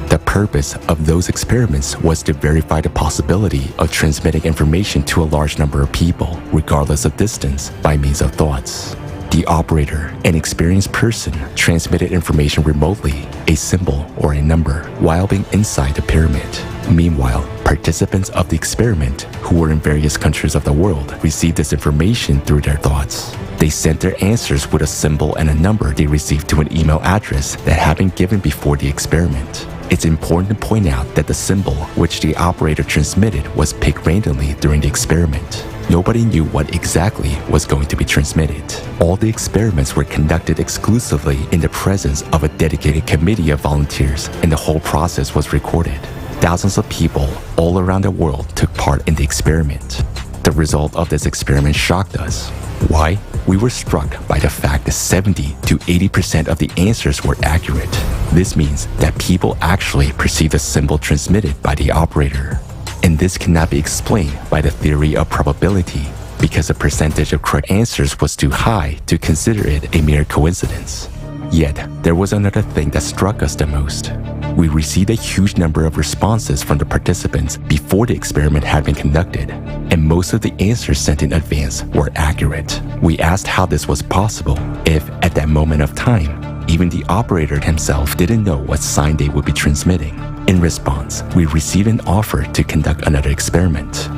The purpose of those experiments was to verify the possibility of transmitting information to a large number of people, regardless of distance, by means of thoughts. The operator, an experienced person, transmitted information remotely, a symbol or a number, while being inside the pyramid. Meanwhile, participants of the experiment, who were in various countries of the world, received this information through their thoughts. They sent their answers with a symbol and a number they received to an email address that had been given before the experiment. It's important to point out that the symbol which the operator transmitted was picked randomly during the experiment. Nobody knew what exactly was going to be transmitted. All the experiments were conducted exclusively in the presence of a dedicated committee of volunteers, and the whole process was recorded. Thousands of people all around the world took part in the experiment. The result of this experiment shocked us. Why? We were struck by the fact that 70 to 80% of the answers were accurate. This means that people actually perceive the symbol transmitted by the operator. And this cannot be explained by the theory of probability, because the percentage of correct answers was too high to consider it a mere coincidence. Yet, there was another thing that struck us the most. We received a huge number of responses from the participants before the experiment had been conducted, and most of the answers sent in advance were accurate. We asked how this was possible, if at that moment of time, even the operator himself didn't know what sign they would be transmitting. In response, we received an offer to conduct another experiment.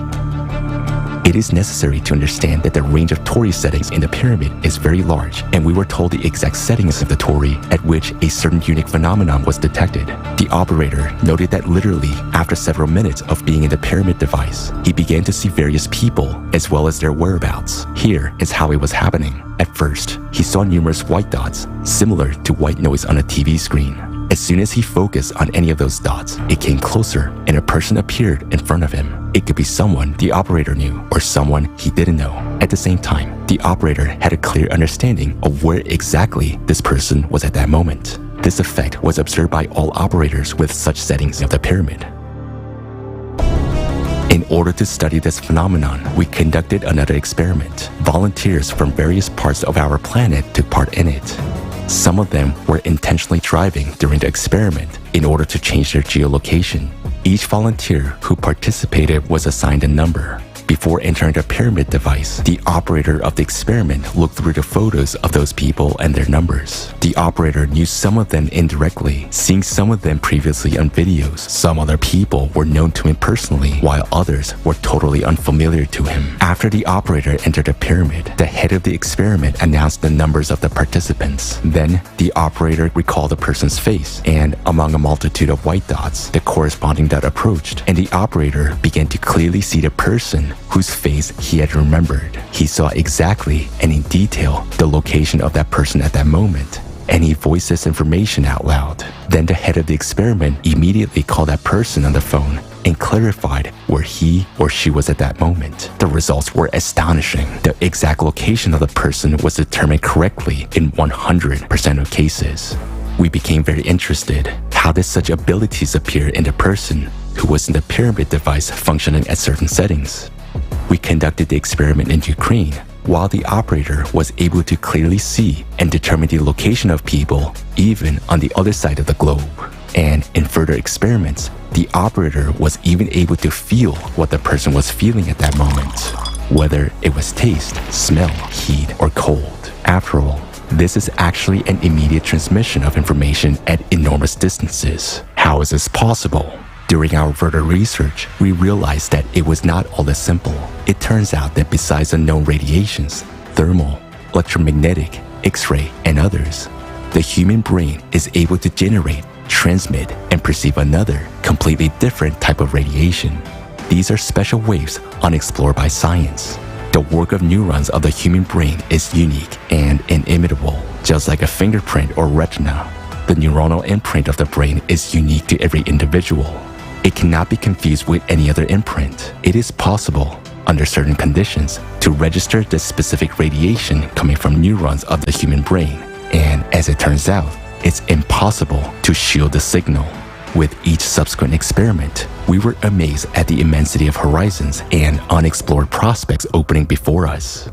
It is necessary to understand that the range of tori settings in the pyramid is very large, and we were told the exact settings of the tori at which a certain unique phenomenon was detected. The operator noted that literally after several minutes of being in the pyramid device, he began to see various people as well as their whereabouts. Here is how it was happening. At first, he saw numerous white dots, similar to white noise on a TV screen. As soon as he focused on any of those dots, it came closer and a person appeared in front of him. It could be someone the operator knew or someone he didn't know. At the same time, the operator had a clear understanding of where exactly this person was at that moment. This effect was observed by all operators with such settings of the pyramid. In order to study this phenomenon, we conducted another experiment. Volunteers from various parts of our planet took part in it. Some of them were intentionally driving during the experiment in order to change their geolocation. Each volunteer who participated was assigned a number. Before entering the pyramid device, the operator of the experiment looked through the photos of those people and their numbers. The operator knew some of them indirectly, seeing some of them previously on videos. Some other people were known to him personally, while others were totally unfamiliar to him. After the operator entered the pyramid, the head of the experiment announced the numbers of the participants. Then, the operator recalled the person's face, and among a multitude of white dots, the corresponding dot approached, and the operator began to clearly see the person whose face he had remembered. He saw exactly and in detail the location of that person at that moment, and he voiced this information out loud. Then the head of the experiment immediately called that person on the phone and clarified where he or she was at that moment. The results were astonishing. The exact location of the person was determined correctly in 100% of cases. We became very interested. How did such abilities appear in the person who was in the pyramid device functioning at certain settings? We conducted the experiment in Ukraine, while the operator was able to clearly see and determine the location of people even on the other side of the globe. And in further experiments, the operator was even able to feel what the person was feeling at that moment, whether it was taste, smell, heat, or cold. After all, this is actually an immediate transmission of information at enormous distances. How is this possible? During our further research, we realized that it was not all that simple. It turns out that besides the known radiations, thermal, electromagnetic, X-ray, and others, the human brain is able to generate, transmit, and perceive another, completely different type of radiation. These are special waves unexplored by science. The work of neurons of the human brain is unique and inimitable. Just like a fingerprint or retina, the neuronal imprint of the brain is unique to every individual. It cannot be confused with any other imprint. It is possible, under certain conditions, to register the specific radiation coming from neurons of the human brain. And as it turns out, it's impossible to shield the signal. With each subsequent experiment, we were amazed at the immensity of horizons and unexplored prospects opening before us.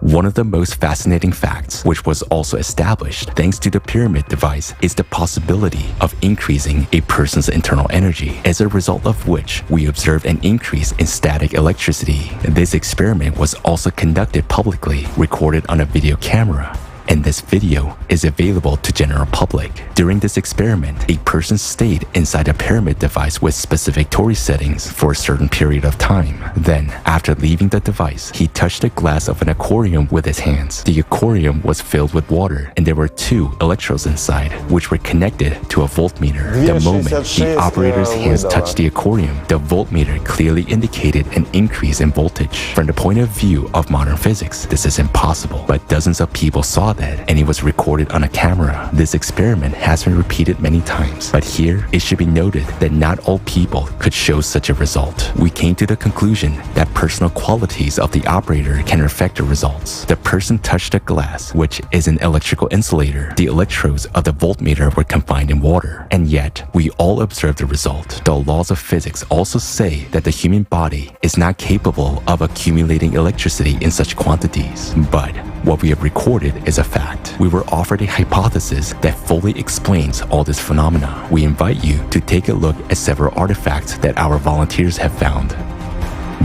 One of the most fascinating facts, which was also established thanks to the pyramid device, is the possibility of increasing a person's internal energy, as a result of which we observed an increase in static electricity. This experiment was also conducted publicly, recorded on a video camera, and this video is available to general public. During this experiment, a person stayed inside a pyramid device with specific Tori settings for a certain period of time. Then, after leaving the device, he touched a glass of an aquarium with his hands. The aquarium was filled with water, and there were 2 electrodes inside, which were connected to a voltmeter. The moment the operator's hands touched the aquarium, the voltmeter clearly indicated an increase in voltage. From the point of view of modern physics, this is impossible, but dozens of people saw that, and it was recorded on a camera. This experiment has been repeated many times, but here it should be noted that not all people could show such a result. We came to the conclusion that personal qualities of the operator can affect the results. The person touched a glass, which is an electrical insulator. The electrodes of the voltmeter were confined in water, and yet we all observed the result. The laws of physics also say that the human body is not capable of accumulating electricity in such quantities, but what we have recorded is a fact. We were offered a hypothesis that fully explains all this phenomena. We invite you to take a look at several artifacts that our volunteers have found.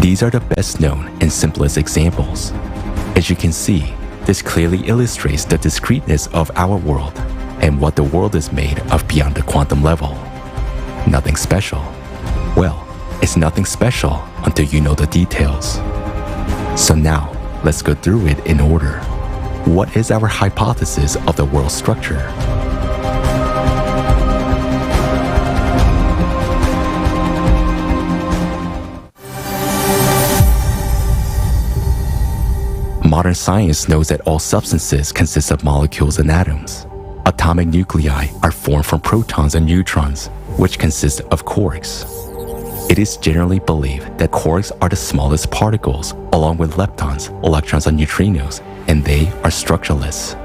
These are the best known and simplest examples. As you can see, this clearly illustrates the discreteness of our world and what the world is made of beyond the quantum level. Nothing special. Well, it's nothing special until you know the details. So now, let's go through it in order. What is our hypothesis of the world structure? Modern science knows that all substances consist of molecules and atoms. Atomic nuclei are formed from protons and neutrons, which consist of quarks. It is generally believed that quarks are the smallest particles, along with leptons, electrons, and neutrinos, and they are structureless.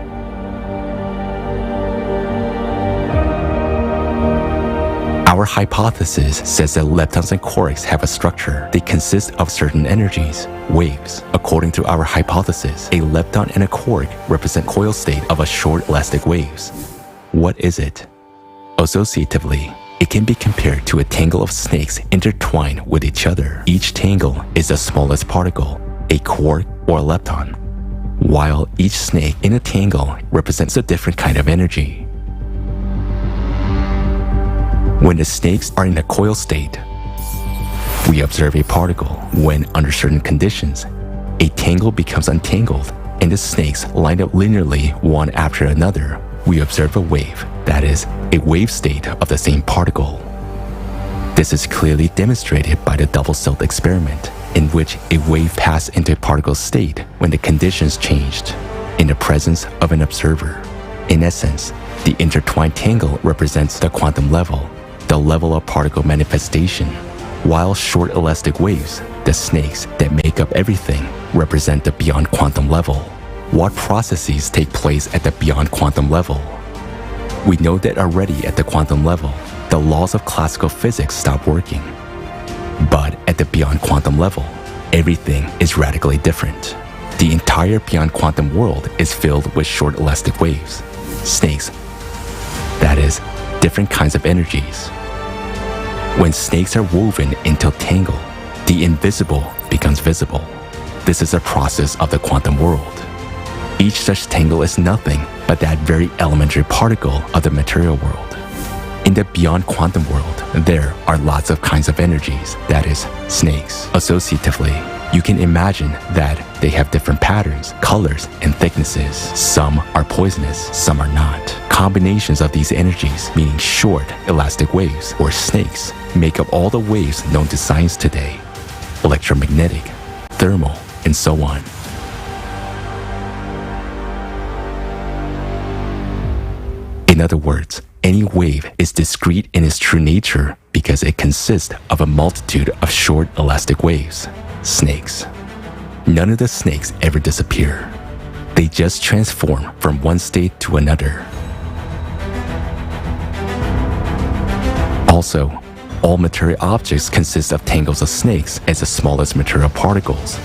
Our hypothesis says that leptons and quarks have a structure. They consist of certain energies, waves. According to our hypothesis, a lepton and a quark represent coil state of a short elastic waves. What is it? Associatively, it can be compared to a tangle of snakes intertwined with each other. Each tangle is the smallest particle, a quark or a lepton, while each snake in a tangle represents a different kind of energy. When the snakes are in a coil state, we observe a particle. When under certain conditions, a tangle becomes untangled and the snakes line up linearly one after another, we observe a wave, that is, a wave state of the same particle. This is clearly demonstrated by the double-celled experiment, in which a wave passed into a particle state when the conditions changed, in the presence of an observer. In essence, the intertwined tangle represents the quantum level, the level of particle manifestation, while short elastic waves, the snakes that make up everything, represent the beyond quantum level. What processes take place at the beyond quantum level? We know that already at the quantum level, the laws of classical physics stop working. But at the beyond quantum level, everything is radically different. The entire beyond quantum world is filled with short elastic waves, snakes, that is, different kinds of energies. When snakes are woven into a tangle, the invisible becomes visible. This is a process of the quantum world. Each such tangle is nothing but that very elementary particle of the material world. In the beyond quantum world, there are lots of kinds of energies, that is, snakes. Associatively, you can imagine that they have different patterns, colors, and thicknesses. Some are poisonous, some are not. Combinations of these energies, meaning short, elastic waves, or snakes, make up all the waves known to science today: electromagnetic, thermal, and so on. In other words, any wave is discrete in its true nature because it consists of a multitude of short elastic waves, snakes. None of the snakes ever disappear. They just transform from one state to another. Also, all material objects consist of tangles of snakes as the smallest material particles.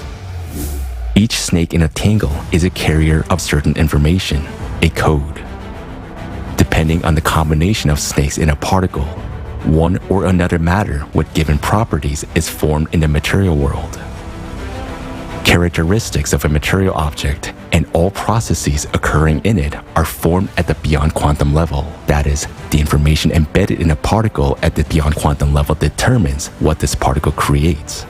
Each snake in a tangle is a carrier of certain information, a code. Depending on the combination of snakes in a particle, one or another matter with given properties is formed in the material world. characteristics of a material object, and all processes occurring in it are formed at the beyond quantum level. That is, the information embedded in a particle at the beyond quantum level determines what this particle creates.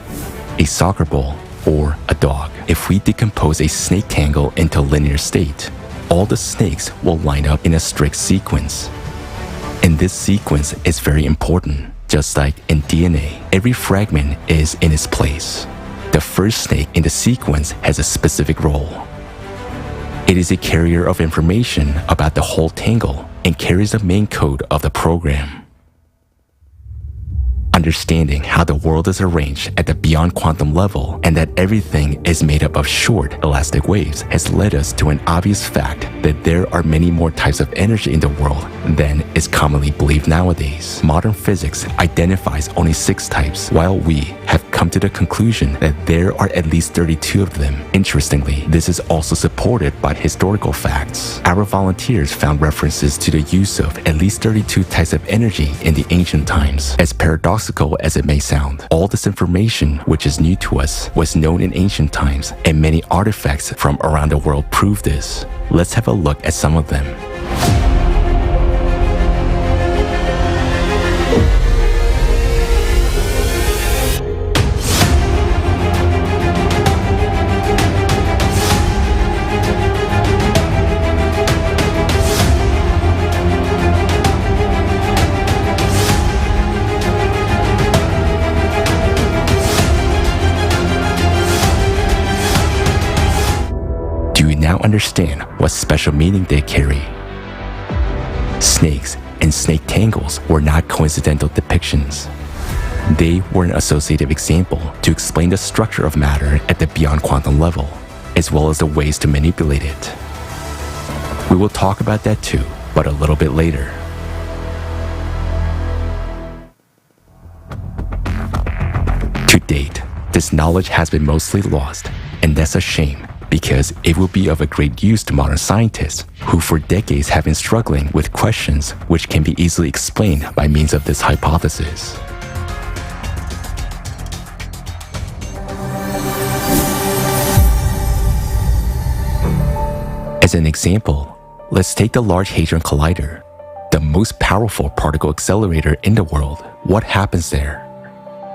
A soccer ball or a dog. If we decompose a snake tangle into a linear state, all the snakes will line up in a strict sequence. And this sequence is very important. Just like in DNA, every fragment is in its place. The first snake in the sequence has a specific role. It is a carrier of information about the whole tangle and carries the main code of the program. Understanding how the world is arranged at the beyond quantum level and that everything is made up of short, elastic waves has led us to an obvious fact that there are many more types of energy in the world than is commonly believed nowadays. Modern physics identifies only 6 types, while we have come to the conclusion that there are at least 32 of them. Interestingly, this is also supported by historical facts. Our volunteers found references to the use of at least 32 types of energy in the ancient times. As paradoxical as it may sound, all this information, which is new to us, was known in ancient times, and many artifacts from around the world prove this. Let's have a look at some of them. Now understand what special meaning they carry. Snakes and snake tangles were not coincidental depictions. They were an associative example to explain the structure of matter at the beyond quantum level, as well as the ways to manipulate it. We will talk about that too, but a little bit later. To date, this knowledge has been mostly lost, and that's a shame, because it will be of a great use to modern scientists who for decades have been struggling with questions which can be easily explained by means of this hypothesis. As an example, let's take the Large Hadron Collider, the most powerful particle accelerator in the world. What happens there?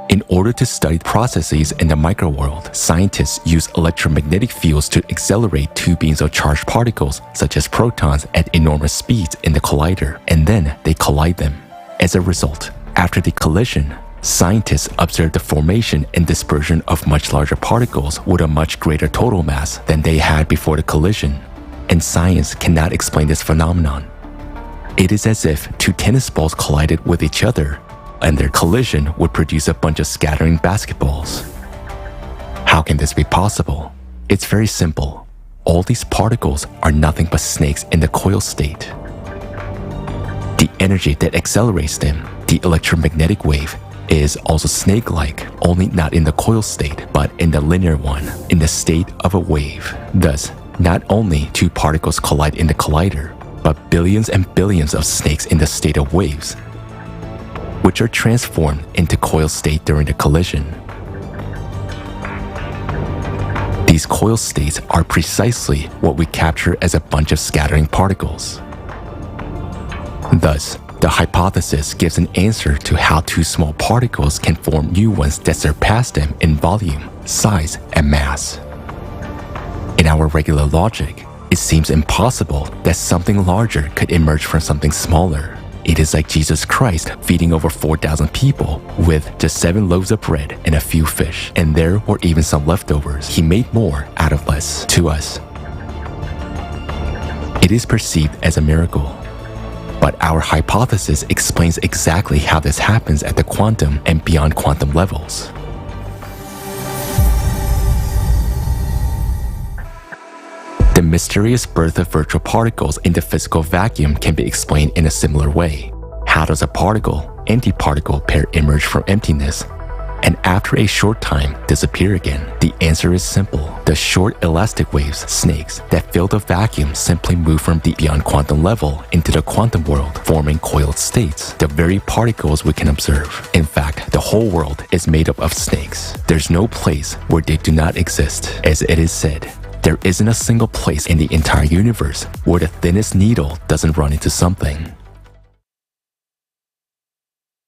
In order to study processes in the microworld, scientists use electromagnetic fields to accelerate two beams of charged particles, such as protons, at enormous speeds in the collider, and then they collide them. As a result, after the collision, scientists observe the formation and dispersion of much larger particles with a much greater total mass than they had before the collision. And science cannot explain this phenomenon. It is as if two tennis balls collided with each other, and their collision would produce a bunch of scattering basketballs. How can this be possible? It's very simple. All these particles are nothing but snakes in the coil state. The energy that accelerates them, the electromagnetic wave, is also snake-like, only not in the coil state, but in the linear one, in the state of a wave. Thus, not only two particles collide in the collider, but billions and billions of snakes in the state of waves, which are transformed into coil state during the collision. These coil states are precisely what we capture as a bunch of scattering particles. Thus, the hypothesis gives an answer to how two small particles can form new ones that surpass them in volume, size, and mass. In our regular logic, it seems impossible that something larger could emerge from something smaller. It is like Jesus Christ feeding over 4,000 people with just 7 loaves of bread and a few fish, and there were even some leftovers. He made more out of less to us. It is perceived as a miracle. But our hypothesis explains exactly how this happens at the quantum and beyond quantum levels. The mysterious birth of virtual particles in the physical vacuum can be explained in a similar way. How does a particle, antiparticle pair emerge from emptiness? and after a short time disappear again? The answer is simple. The short elastic waves, snakes, that fill the vacuum simply move from the beyond quantum level into the quantum world, forming coiled states, the very particles we can observe. In fact, the whole world is made up of snakes. There's no place where they do not exist. As it is said, there isn't a single place in the entire universe where the thinnest needle doesn't run into something.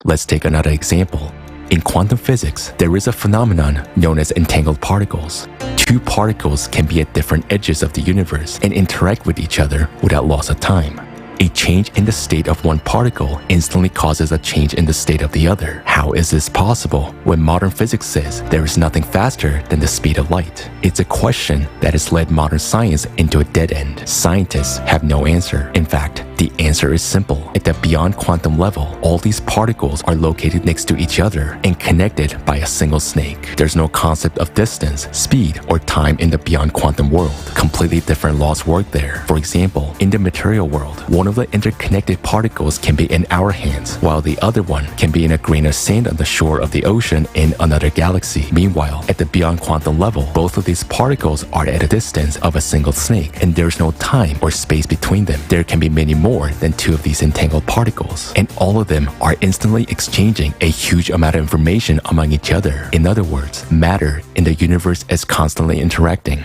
Let's take another example. In quantum physics, there is a phenomenon known as entangled particles. Two particles can be at different edges of the universe and interact with each other without loss of time. A change in the state of one particle instantly causes a change in the state of the other. How is this possible when modern physics says there is nothing faster than the speed of light? It's a question that has led modern science into a dead end. Scientists have no answer. In fact, the answer is simple. At the beyond quantum level, all these particles are located next to each other and connected by a single snake. There's no concept of distance, speed, or time in the beyond quantum world. Completely different laws work there. For example, in the material world, one of the interconnected particles can be in our hands, while the other one can be in a grain of sand on the shore of the ocean in another galaxy. Meanwhile, at the beyond quantum level, both of these particles are at a distance of a single snake, and there's no time or space between them. There can be many more than two of these entangled particles, and all of them are instantly exchanging a huge amount of information among each other. In other words, matter in the universe is constantly interacting.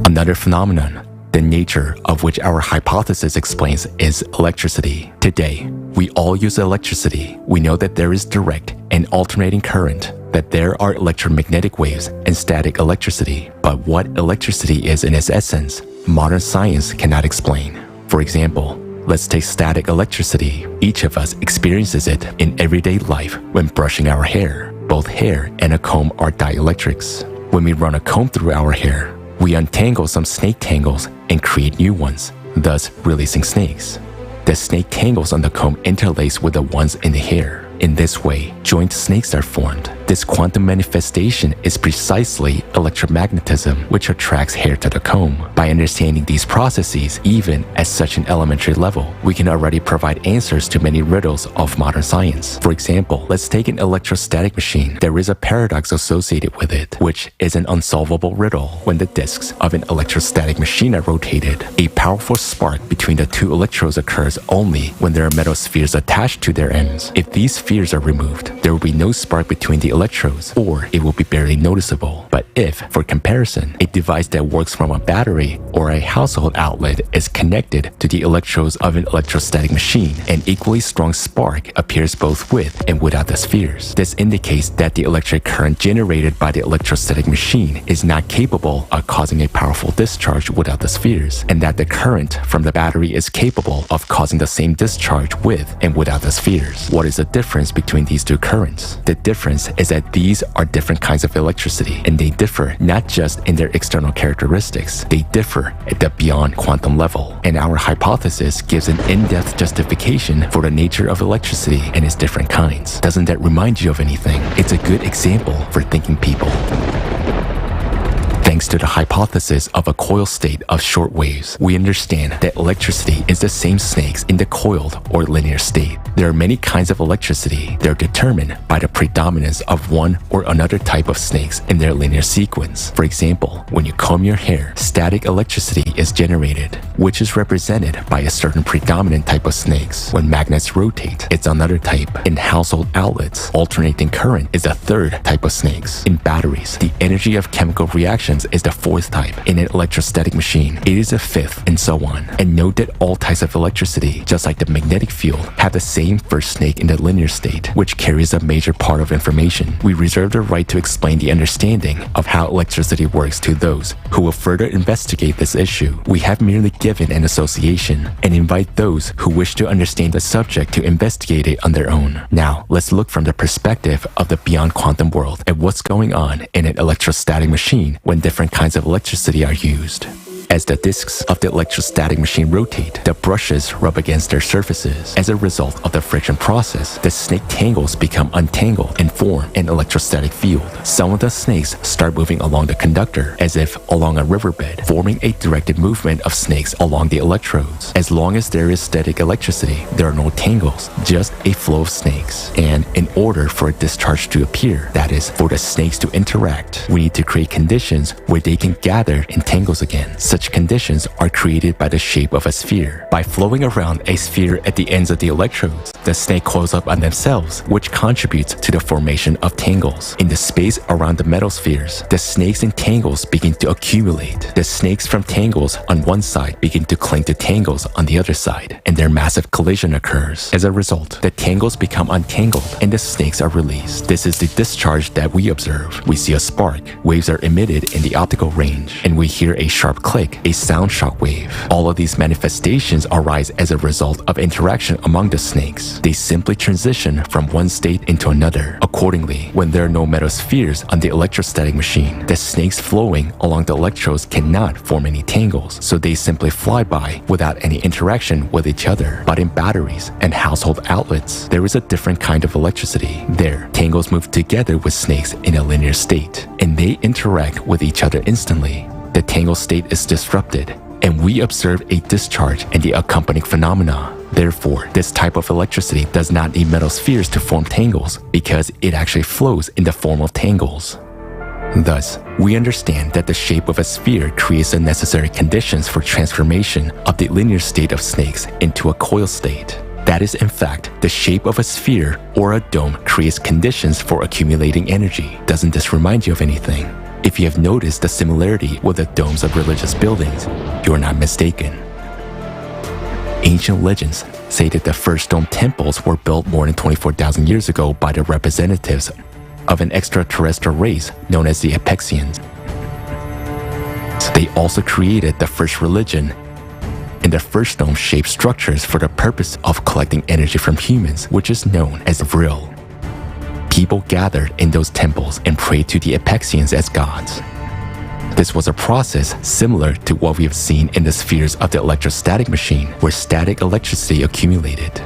Another phenomenon, the nature of which our hypothesis explains, is electricity. Today, we all use electricity. We know that there is direct and alternating current, that there are electromagnetic waves and static electricity. But what electricity is in its essence, modern science cannot explain. For example, let's take static electricity. Each of us experiences it in everyday life when brushing our hair. Both hair and a comb are dielectrics. When we run a comb through our hair, we untangle some snake tangles and create new ones, thus releasing snakes. The snake tangles on the comb interlace with the ones in the hair. In this way, joint snakes are formed. This quantum manifestation is precisely electromagnetism, which attracts hair to the comb. By understanding these processes, even at such an elementary level, we can already provide answers to many riddles of modern science. For example, let's take an electrostatic machine. There is a paradox associated with it, which is an unsolvable riddle. When the disks of an electrostatic machine are rotated, a powerful spark between the two electrodes occurs only when there are metal spheres attached to their ends. If these spheres are removed, there will be no spark between the electrodes, or it will be barely noticeable. But if, for comparison, a device that works from a battery or a household outlet is connected to the electrodes of an electrostatic machine, an equally strong spark appears both with and without the spheres. This indicates that the electric current generated by the electrostatic machine is not capable of causing a powerful discharge without the spheres, and that the current from the battery is capable of causing the same discharge with and without the spheres. What is the difference between these two currents? The difference is that these are different kinds of electricity, and they differ not just in their external characteristics, they differ at the beyond quantum level. And our hypothesis gives an in-depth justification for the nature of electricity and its different kinds. Doesn't that remind you of anything? It's a good example for thinking people. Thanks to the hypothesis of a coil state of short waves, we understand that electricity is the same snakes in the coiled or linear state. There are many kinds of electricity. They're determined by the predominance of one or another type of snakes in their linear sequence. For example, when you comb your hair, static electricity is generated, which is represented by a certain predominant type of snakes. When magnets rotate, it's another type. In household outlets, alternating current is a third type of snakes. In batteries, the energy of chemical reactions is the fourth type. In an electrostatic machine, it is a fifth, and so on. And note that all types of electricity, just like the magnetic field, have the same first snake in the linear state, which carries a major part of information. We reserve the right to explain the understanding of how electricity works to those who will further investigate this issue. We have merely given an association and invite those who wish to understand the subject to investigate it on their own. Now, let's look from the perspective of the beyond quantum world at what's going on in an electrostatic machine when different kinds of electricity are used. As the discs of the electrostatic machine rotate, the brushes rub against their surfaces. As a result of the friction process, the snake tangles become untangled and form an electrostatic field. Some of the snakes start moving along the conductor as if along a riverbed, forming a directed movement of snakes along the electrodes. As long as there is static electricity, there are no tangles, just a flow of snakes. And in order for a discharge to appear, that is, for the snakes to interact, we need to create conditions where they can gather in tangles again. Such conditions are created by the shape of a sphere. By flowing around a sphere at the ends of the electrodes, the snake coils up on themselves, which contributes to the formation of tangles. In the space around the metal spheres, the snakes in tangles begin to accumulate. The snakes from tangles on one side begin to cling to tangles on the other side, and their massive collision occurs. As a result, the tangles become untangled and the snakes are released. This is the discharge that we observe. We see a spark, waves are emitted in the optical range, and we hear a sharp click, a sound shock wave. All of these manifestations arise as a result of interaction among the snakes. They simply transition from one state into another. Accordingly, when there are no metal spheres on the electrostatic machine, the snakes flowing along the electrodes cannot form any tangles, so they simply fly by without any interaction with each other. But in batteries and household outlets, there is a different kind of electricity. There, tangles move together with snakes in a linear state, and they interact with each other instantly. The tangle state is disrupted, and we observe a discharge and the accompanying phenomena. Therefore, this type of electricity does not need metal spheres to form tangles because it actually flows in the form of tangles. Thus, we understand that the shape of a sphere creates the necessary conditions for transformation of the linear state of snakes into a coil state. That is, in fact, the shape of a sphere or a dome creates conditions for accumulating energy. Doesn't this remind you of anything? If you have noticed the similarity with the domes of religious buildings, you are not mistaken. Ancient legends say that the first dome temples were built more than 24,000 years ago by the representatives of an extraterrestrial race known as the Apexians. They also created the first religion and the first dome-shaped structures for the purpose of collecting energy from humans, which is known as vril. People gathered in those temples and prayed to the Apexians as gods. This was a process similar to what we have seen in the spheres of the electrostatic machine, where static electricity accumulated.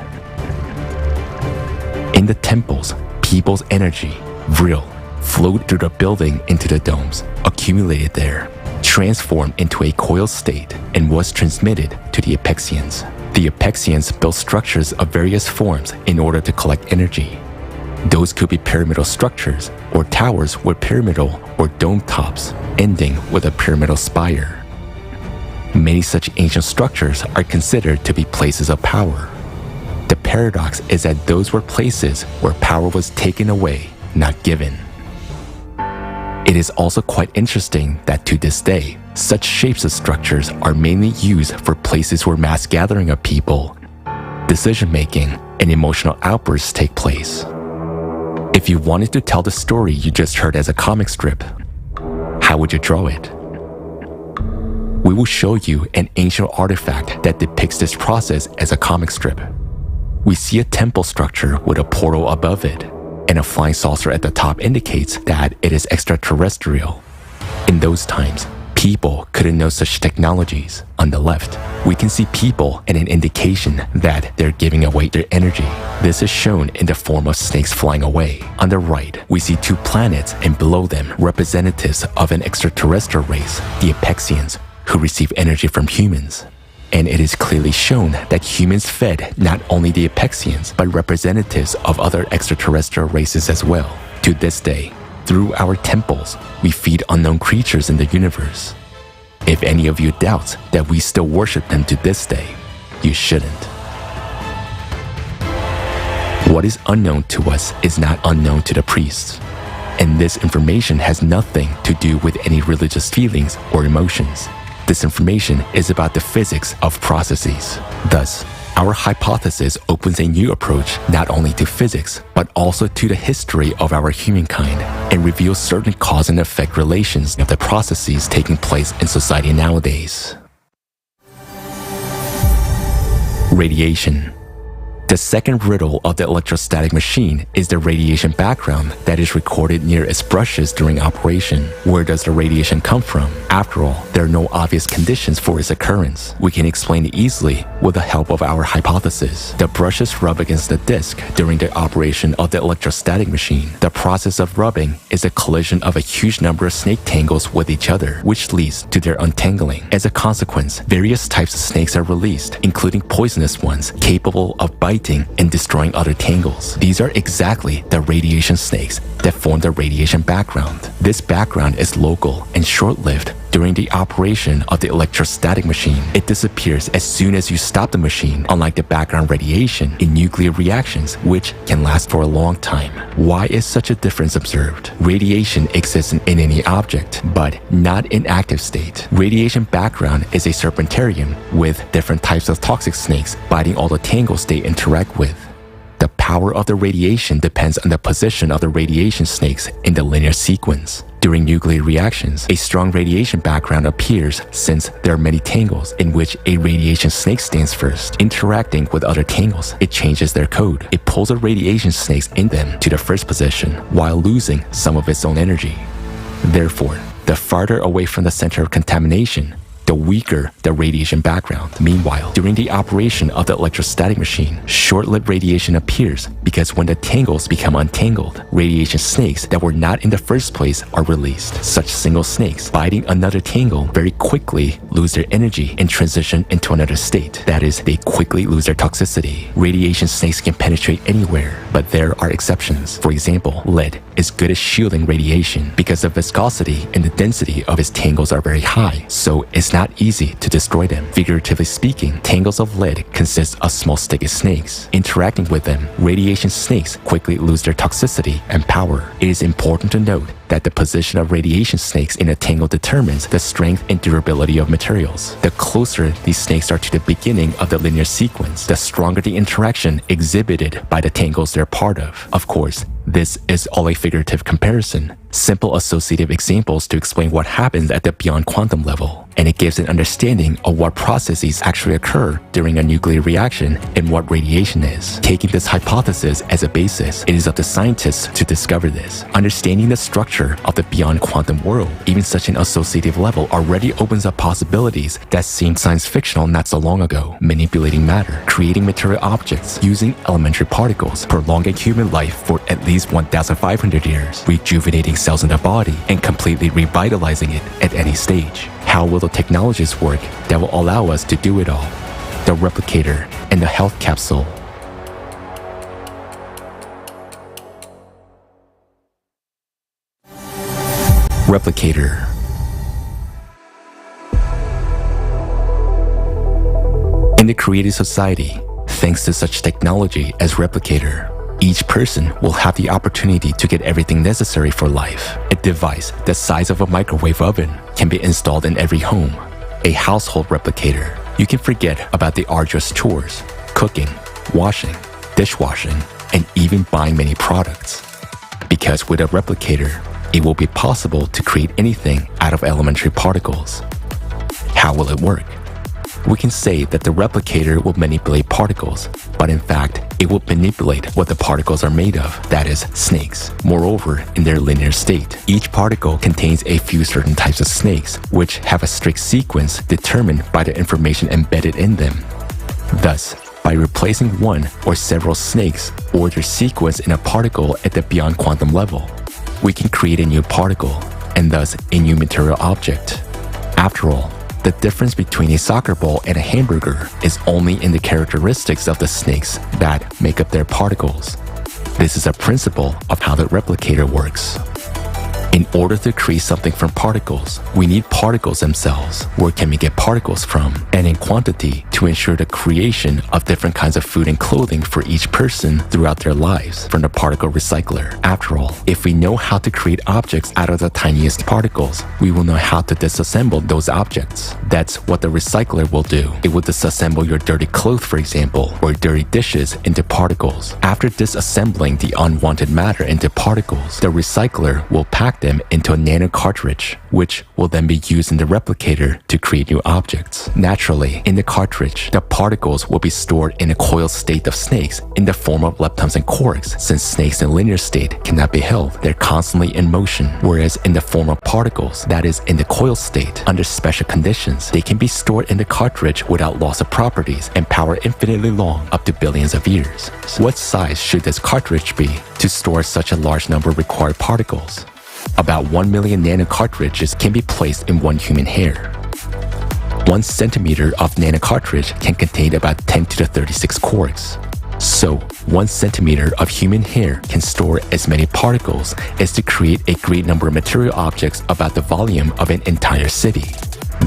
In the temples, people's energy, vril, flowed through the building into the domes, accumulated there, transformed into a coiled state, and was transmitted to the Apexians. The Apexians built structures of various forms in order to collect energy. Those could be pyramidal structures, or towers with pyramidal or dome tops, ending with a pyramidal spire. Many such ancient structures are considered to be places of power. The paradox is that those were places where power was taken away, not given. It is also quite interesting that to this day, such shapes of structures are mainly used for places where mass gathering of people, decision-making, and emotional outbursts take place. If you wanted to tell the story you just heard as a comic strip, how would you draw it? We will show you an ancient artifact that depicts this process as a comic strip. We see a temple structure with a portal above it, and a flying saucer at the top indicates that it is extraterrestrial. In those times, people couldn't know such technologies. On the left, we can see people and an indication that they're giving away their energy. This is shown in the form of snakes flying away. On the right, we see two planets and below them representatives of an extraterrestrial race, the Apexians, who receive energy from humans. And it is clearly shown that humans fed not only the Apexians, but representatives of other extraterrestrial races as well. To this day, through our temples, we feed unknown creatures in the universe. If any of you doubts that we still worship them to this day, you shouldn't. What is unknown to us is not unknown to the priests. And this information has nothing to do with any religious feelings or emotions. This information is about the physics of processes. Thus, our hypothesis opens a new approach not only to physics, but also to the history of our humankind and reveals certain cause and effect relations of the processes taking place in society nowadays. Radiation. The second riddle of the electrostatic machine is the radiation background that is recorded near its brushes during operation. Where does the radiation come from? After all, there are no obvious conditions for its occurrence. We can explain it easily with the help of our hypothesis. The brushes rub against the disc during the operation of the electrostatic machine. The process of rubbing is a collision of a huge number of snake tangles with each other, which leads to their untangling. As a consequence, various types of snakes are released, including poisonous ones capable of biting and destroying other tangles. These are exactly the radiation snakes that form the radiation background. This background is local and short-lived during the operation of the electrostatic machine. It disappears as soon as you stop the machine, unlike the background radiation in nuclear reactions, which can last for a long time. Why is such a difference observed? Radiation exists in any object, but not in active state. Radiation background is a serpentarium with different types of toxic snakes biting all the tangles they interact with. The power of the radiation depends on the position of the radiation snakes in the linear sequence. During nuclear reactions, a strong radiation background appears since there are many tangles in which a radiation snake stands first. Interacting with other tangles, it changes their code. It pulls the radiation snakes in them to the first position while losing some of its own energy. Therefore, the farther away from the center of contamination, the weaker the radiation background. Meanwhile, during the operation of the electrostatic machine, short-lived radiation appears because when the tangles become untangled, radiation snakes that were not in the first place are released. Such single snakes biting another tangle very quickly lose their energy and transition into another state. That is, they quickly lose their toxicity. Radiation snakes can penetrate anywhere, but there are exceptions. For example, lead is good at shielding radiation because the viscosity and the density of its tangles are very high, so it's not easy to destroy them. Figuratively speaking, tangles of lead consist of small sticky snakes. Interacting with them, radiation snakes quickly lose their toxicity and power. It is important to note that the position of radiation snakes in a tangle determines the strength and durability of materials. The closer these snakes are to the beginning of the linear sequence, the stronger the interaction exhibited by the tangles they're part of. Of course, this is all a figurative comparison, simple associative examples to explain what happens at the beyond quantum level, and it gives an understanding of what processes actually occur during a nuclear reaction and what radiation is. Taking this hypothesis as a basis, it is up to scientists to discover this. Understanding the structure of the beyond quantum world, even such an associative level, already opens up possibilities that seemed science fictional not so long ago. Manipulating matter, creating material objects, using elementary particles, prolonging human life for at least 1,500 years, rejuvenating cells in the body, and completely revitalizing it at any stage. How will the technologies work that will allow us to do it all? The replicator and the health capsule. Replicator. In the creative society, thanks to such technology as replicator, each person will have the opportunity to get everything necessary for life. A device the size of a microwave oven can be installed in every home. A household replicator. You can forget about the arduous chores, cooking, washing, dishwashing, and even buying many products. Because with a replicator, it will be possible to create anything out of elementary particles. How will it work? We can say that the replicator will manipulate particles, but in fact, it will manipulate what the particles are made of, that is, snakes. Moreover, in their linear state, each particle contains a few certain types of snakes, which have a strict sequence determined by the information embedded in them. Thus, by replacing one or several snakes or their sequence in a particle at the beyond quantum level, we can create a new particle, and thus a new material object. After all, the difference between a soccer ball and a hamburger is only in the characteristics of the snakes that make up their particles. This is a principle of how the replicator works. In order to create something from particles, we need particles themselves. Where can we get particles from? And in quantity to ensure the creation of different kinds of food and clothing for each person throughout their lives from the particle recycler. After all, if we know how to create objects out of the tiniest particles, we will know how to disassemble those objects. That's what the recycler will do. It will disassemble your dirty clothes, for example, or dirty dishes into particles. After disassembling the unwanted matter into particles, the recycler will pack them them into a nano cartridge, which will then be used in the replicator to create new objects. Naturally, in the cartridge, the particles will be stored in a coiled state of snakes in the form of leptons and quarks. Since snakes in linear state cannot be held, they're constantly in motion, whereas in the form of particles, that is, in the coiled state, under special conditions, they can be stored in the cartridge without loss of properties and power infinitely long, up to billions of years. What size should this cartridge be to store such a large number of required particles? About 1 million nano cartridges can be placed in one human hair. 1 centimeter of nano cartridge can contain about 10 to the 36 quarks. So, 1 centimeter of human hair can store as many particles as to create a great number of material objects about the volume of an entire city.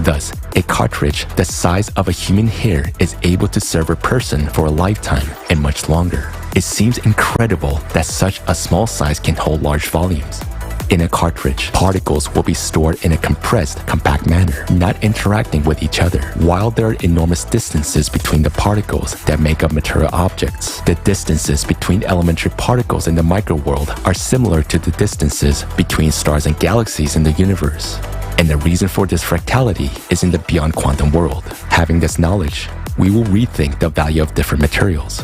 Thus, a cartridge the size of a human hair is able to serve a person for a lifetime and much longer. It seems incredible that such a small size can hold large volumes. In a cartridge, particles will be stored in a compressed, compact manner, not interacting with each other. While there are enormous distances between the particles that make up material objects, the distances between elementary particles in the microworld are similar to the distances between stars and galaxies in the universe. And the reason for this fractality is in the beyond quantum world. Having this knowledge, we will rethink the value of different materials.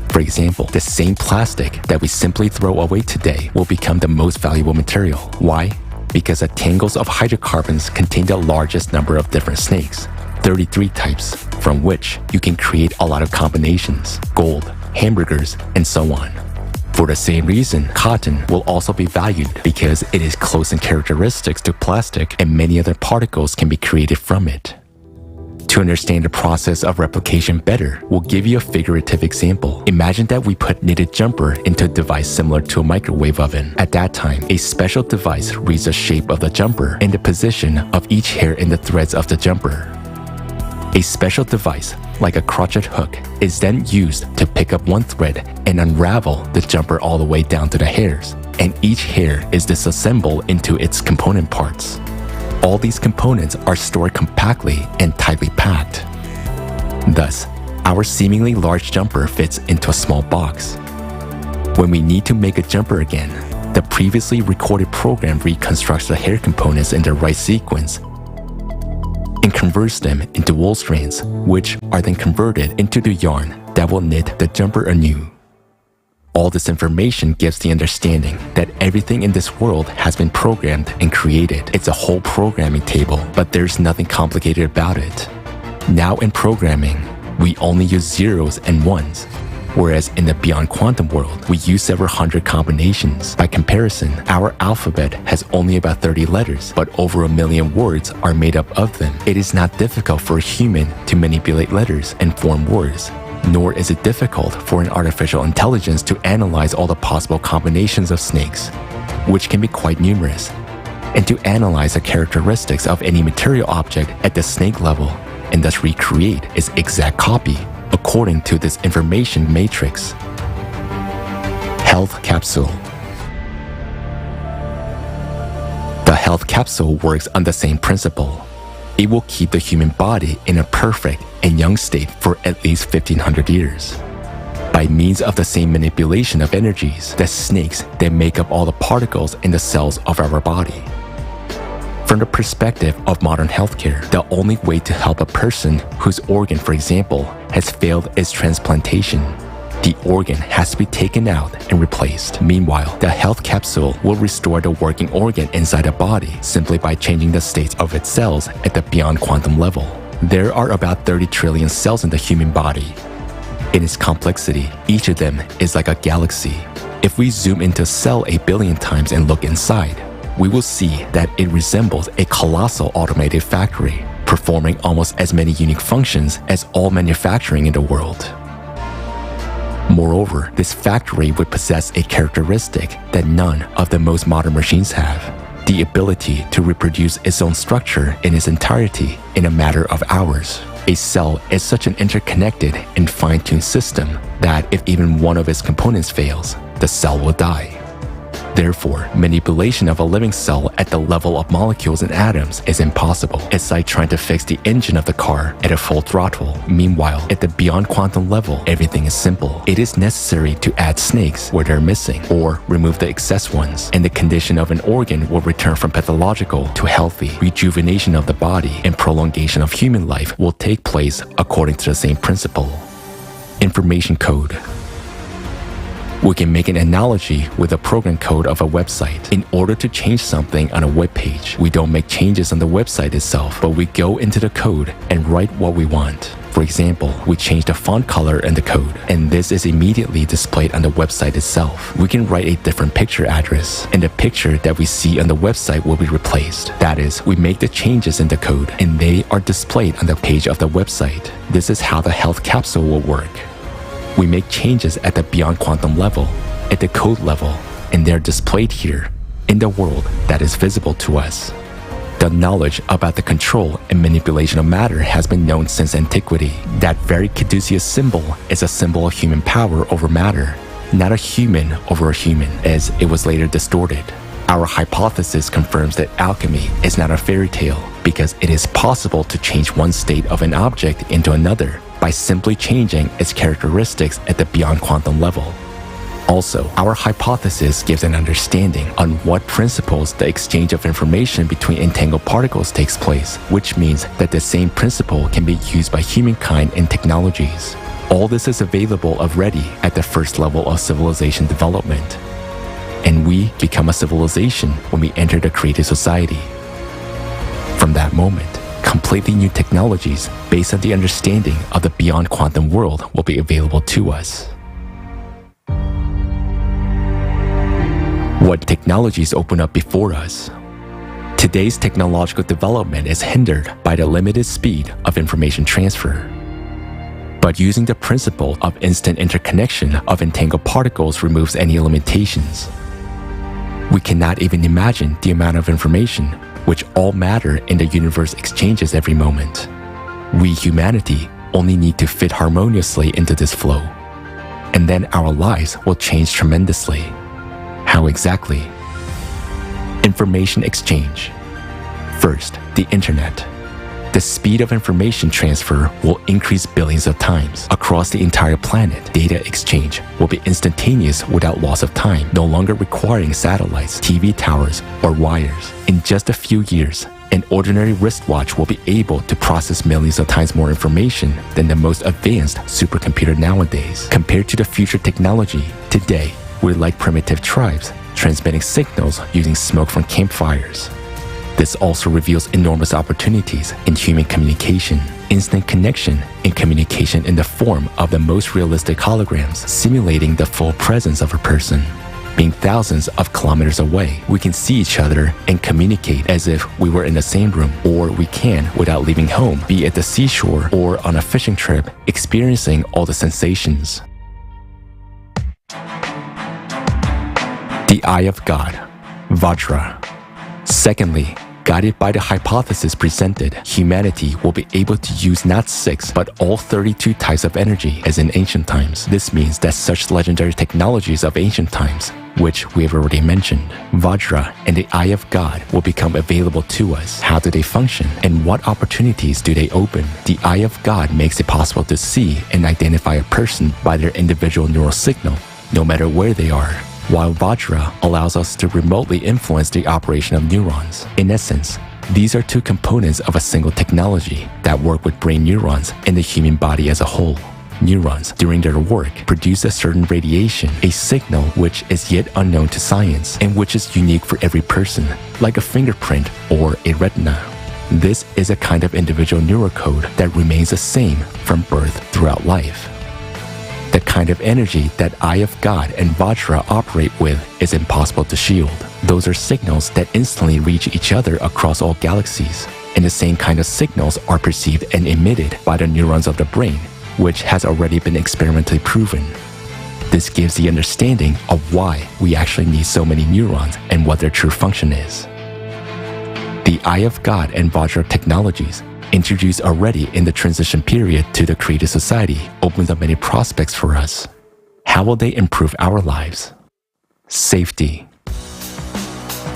For example, the same plastic that we simply throw away today will become the most valuable material. Why? Because the tangles of hydrocarbons contain the largest number of different snakes, 33 types, from which you can create a lot of combinations, gold, hamburgers, and so on. For the same reason, cotton will also be valued because it is close in characteristics to plastic and many other particles can be created from it. To understand the process of replication better, we'll give you a figurative example. Imagine that we put knitted jumper into a device similar to a microwave oven. At that time, a special device reads the shape of the jumper and the position of each hair in the threads of the jumper. A special device, like a crochet hook, is then used to pick up one thread and unravel the jumper all the way down to the hairs, and each hair is disassembled into its component parts. All these components are stored compactly and tightly packed. Thus, our seemingly large jumper fits into a small box. When we need to make a jumper again, the previously recorded program reconstructs the hair components in the right sequence and converts them into wool strands, which are then converted into the yarn that will knit the jumper anew. All this information gives the understanding that everything in this world has been programmed and created. It's a whole programming table, but there's nothing complicated about it. Now in programming, we only use zeros and ones, whereas in the beyond quantum world, we use several hundred combinations. By comparison, our alphabet has only about 30 letters, but over 1 million words are made up of them. It is not difficult for a human to manipulate letters and form words, nor is it difficult for an artificial intelligence to analyze all the possible combinations of snakes, which can be quite numerous, and to analyze the characteristics of any material object at the snake level, and thus recreate its exact copy according to this information matrix. Health capsule. The health capsule works on the same principle. It will keep the human body in a perfect and young state for at least 1500 years. By means of the same manipulation of energies, the snakes that make up all the particles in the cells of our body. From the perspective of modern healthcare, the only way to help a person whose organ, for example, has failed is transplantation. The organ has to be taken out and replaced. Meanwhile, the health capsule will restore the working organ inside the body simply by changing the states of its cells at the beyond quantum level. There are about 30 trillion cells in the human body. In its complexity, each of them is like a galaxy. If we zoom into a cell 8 billion times and look inside, we will see that it resembles a colossal automated factory, performing almost as many unique functions as all manufacturing in the world. Moreover, this factory would possess a characteristic that none of the most modern machines have: the ability to reproduce its own structure in its entirety in a matter of hours. A cell is such an interconnected and fine-tuned system that if even one of its components fails, the cell will die. Therefore, manipulation of a living cell at the level of molecules and atoms is impossible. It's like trying to fix the engine of the car at a full throttle. Meanwhile, at the beyond quantum level, everything is simple. It is necessary to add snakes where they're missing or remove the excess ones, and the condition of an organ will return from pathological to healthy. Rejuvenation of the body and prolongation of human life will take place according to the same principle. Information code. We can make an analogy with the program code of a website. In order to change something on a web page, we don't make changes on the website itself, but we go into the code and write what we want. For example, we change the font color in the code, and this is immediately displayed on the website itself. We can write a different picture address, and the picture that we see on the website will be replaced. That is, we make the changes in the code, and they are displayed on the page of the website. This is how the health capsule will work. We make changes at the beyond quantum level, at the code level, and they're displayed here in the world that is visible to us. The knowledge about the control and manipulation of matter has been known since antiquity. That very caduceus symbol is a symbol of human power over matter, not a human over a human, as it was later distorted. Our hypothesis confirms that alchemy is not a fairy tale, because it is possible to change one state of an object into another by simply changing its characteristics at the beyond quantum level. Also, our hypothesis gives an understanding on what principles the exchange of information between entangled particles takes place, which means that the same principle can be used by humankind in technologies. All this is available already at the first level of civilization development. And we become a civilization when we enter the creative society. From that moment, completely new technologies based on the understanding of the beyond quantum world will be available to us. What technologies open up before us? Today's technological development is hindered by the limited speed of information transfer. But using the principle of instant interconnection of entangled particles removes any limitations. We cannot even imagine the amount of information which all matter in the universe exchanges every moment. We, humanity, only need to fit harmoniously into this flow, and then our lives will change tremendously. How exactly? Information exchange. First, the internet. The speed of information transfer will increase billions of times. Across the entire planet, data exchange will be instantaneous without loss of time, no longer requiring satellites, TV towers, or wires. In just a few years, an ordinary wristwatch will be able to process millions of times more information than the most advanced supercomputer nowadays. Compared to the future technology, today, we're like primitive tribes, transmitting signals using smoke from campfires. This also reveals enormous opportunities in human communication, instant connection, and communication in the form of the most realistic holograms, simulating the full presence of a person. Being thousands of kilometers away, we can see each other and communicate as if we were in the same room, or we can without leaving home, be at the seashore or on a fishing trip, experiencing all the sensations. The Eye of God, Vajra. Secondly, guided by the hypothesis presented, humanity will be able to use not 6 but all 32 types of energy as in ancient times. This means that such legendary technologies of ancient times, which we have already mentioned, Vajra and the Eye of God, will become available to us. How do they function, and what opportunities do they open? The Eye of God makes it possible to see and identify a person by their individual neural signal, no matter where they are, while Vajra allows us to remotely influence the operation of neurons. In essence, these are two components of a single technology that work with brain neurons in the human body as a whole. Neurons, during their work, produce a certain radiation, a signal which is yet unknown to science and which is unique for every person, like a fingerprint or a retina. This is a kind of individual neurocode that remains the same from birth throughout life. The kind of energy that Eye of God and Vajra operate with is impossible to shield. Those are signals that instantly reach each other across all galaxies, and the same kind of signals are perceived and emitted by the neurons of the brain, which has already been experimentally proven. This gives the understanding of why we actually need so many neurons and what their true function is. The Eye of God and Vajra technologies, introduced already in the transition period to the creative society, opens up many prospects for us. How will they improve our lives? Safety.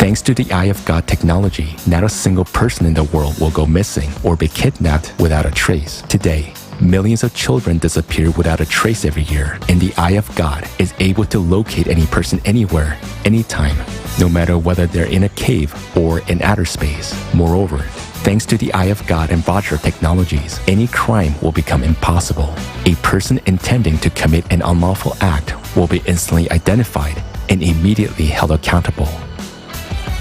Thanks to the Eye of God technology, not a single person in the world will go missing or be kidnapped without a trace. Today, millions of children disappear without a trace every year, and the Eye of God is able to locate any person anywhere, anytime, no matter whether they're in a cave or in outer space. Moreover, thanks to the Eye of God and Vajra technologies, any crime will become impossible. A person intending to commit an unlawful act will be instantly identified and immediately held accountable.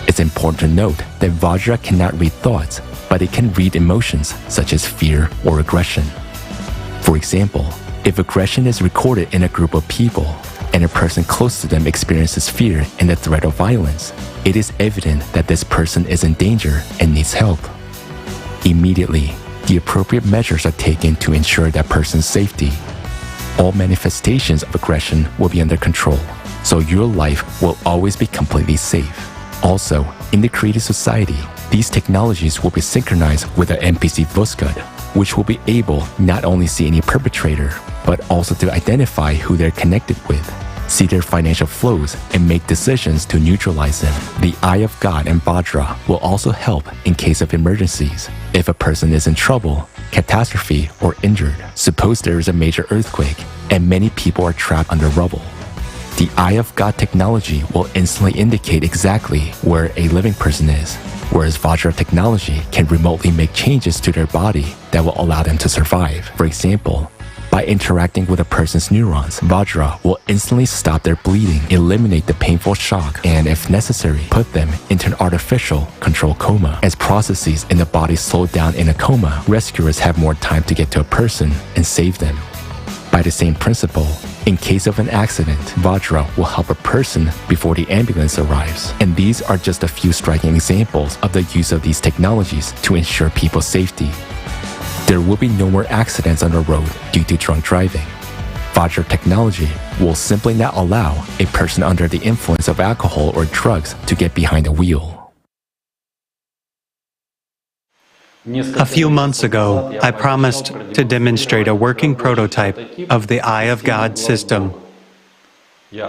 It's important to note that Vajra cannot read thoughts, but it can read emotions such as fear or aggression. For example, if aggression is recorded in a group of people and a person close to them experiences fear and the threat of violence, it is evident that this person is in danger and needs help. Immediately, the appropriate measures are taken to ensure that person's safety. All manifestations of aggression will be under control, so your life will always be completely safe. Also, in the creative society, these technologies will be synchronized with the NPC Vuskad, which will be able not only see any perpetrator, but also to identify who they're connected with, see their financial flows, and make decisions to neutralize them. The Eye of God and Vajra will also help in case of emergencies. If a person is in trouble, catastrophe, or injured, suppose there is a major earthquake and many people are trapped under rubble. The Eye of God technology will instantly indicate exactly where a living person is, whereas Vajra technology can remotely make changes to their body that will allow them to survive. For example, by interacting with a person's neurons, Vajra will instantly stop their bleeding, eliminate the painful shock, and if necessary, put them into an artificial controlled coma. As processes in the body slow down in a coma, rescuers have more time to get to a person and save them. By the same principle, in case of an accident, Vajra will help a person before the ambulance arrives. And these are just a few striking examples of the use of these technologies to ensure people's safety. There will be no more accidents on the road due to drunk driving. Vajra technology will simply not allow a person under the influence of alcohol or drugs to get behind the wheel. A few months ago, I promised to demonstrate a working prototype of the Eye of God system.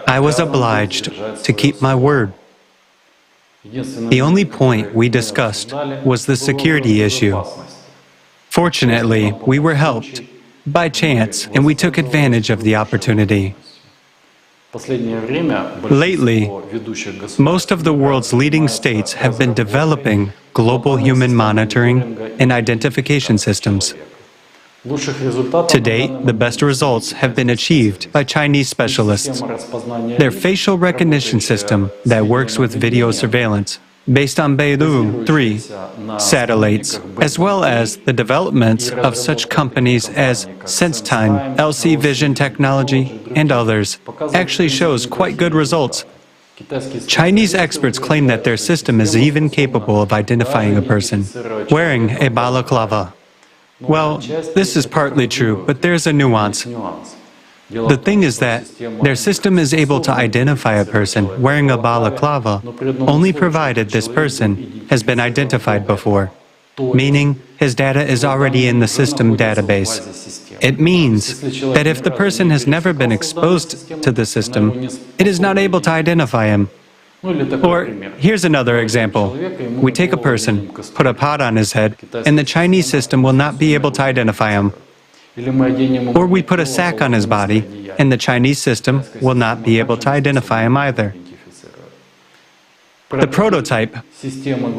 I was obliged to keep my word. The only point we discussed was the security issue. Fortunately, we were helped by chance, and we took advantage of the opportunity. Lately, most of the world's leading states have been developing global human monitoring and identification systems. To date, the best results have been achieved by Chinese specialists. Their facial recognition system that works with video surveillance based on Beidou 3 satellites, as well as the developments of such companies as SenseTime, LC Vision Technology, and others, actually shows quite good results. Chinese experts claim that their system is even capable of identifying a person wearing a balaclava. Well, this is partly true, but there's a nuance. The thing is that their system is able to identify a person wearing a balaclava only provided this person has been identified before, meaning his data is already in the system database. It means that if the person has never been exposed to the system, it is not able to identify him. Or here's another example. We take a person, put a pot on his head, and the Chinese system will not be able to identify him. Or we put a sack on his body, and the Chinese system will not be able to identify him either. The prototype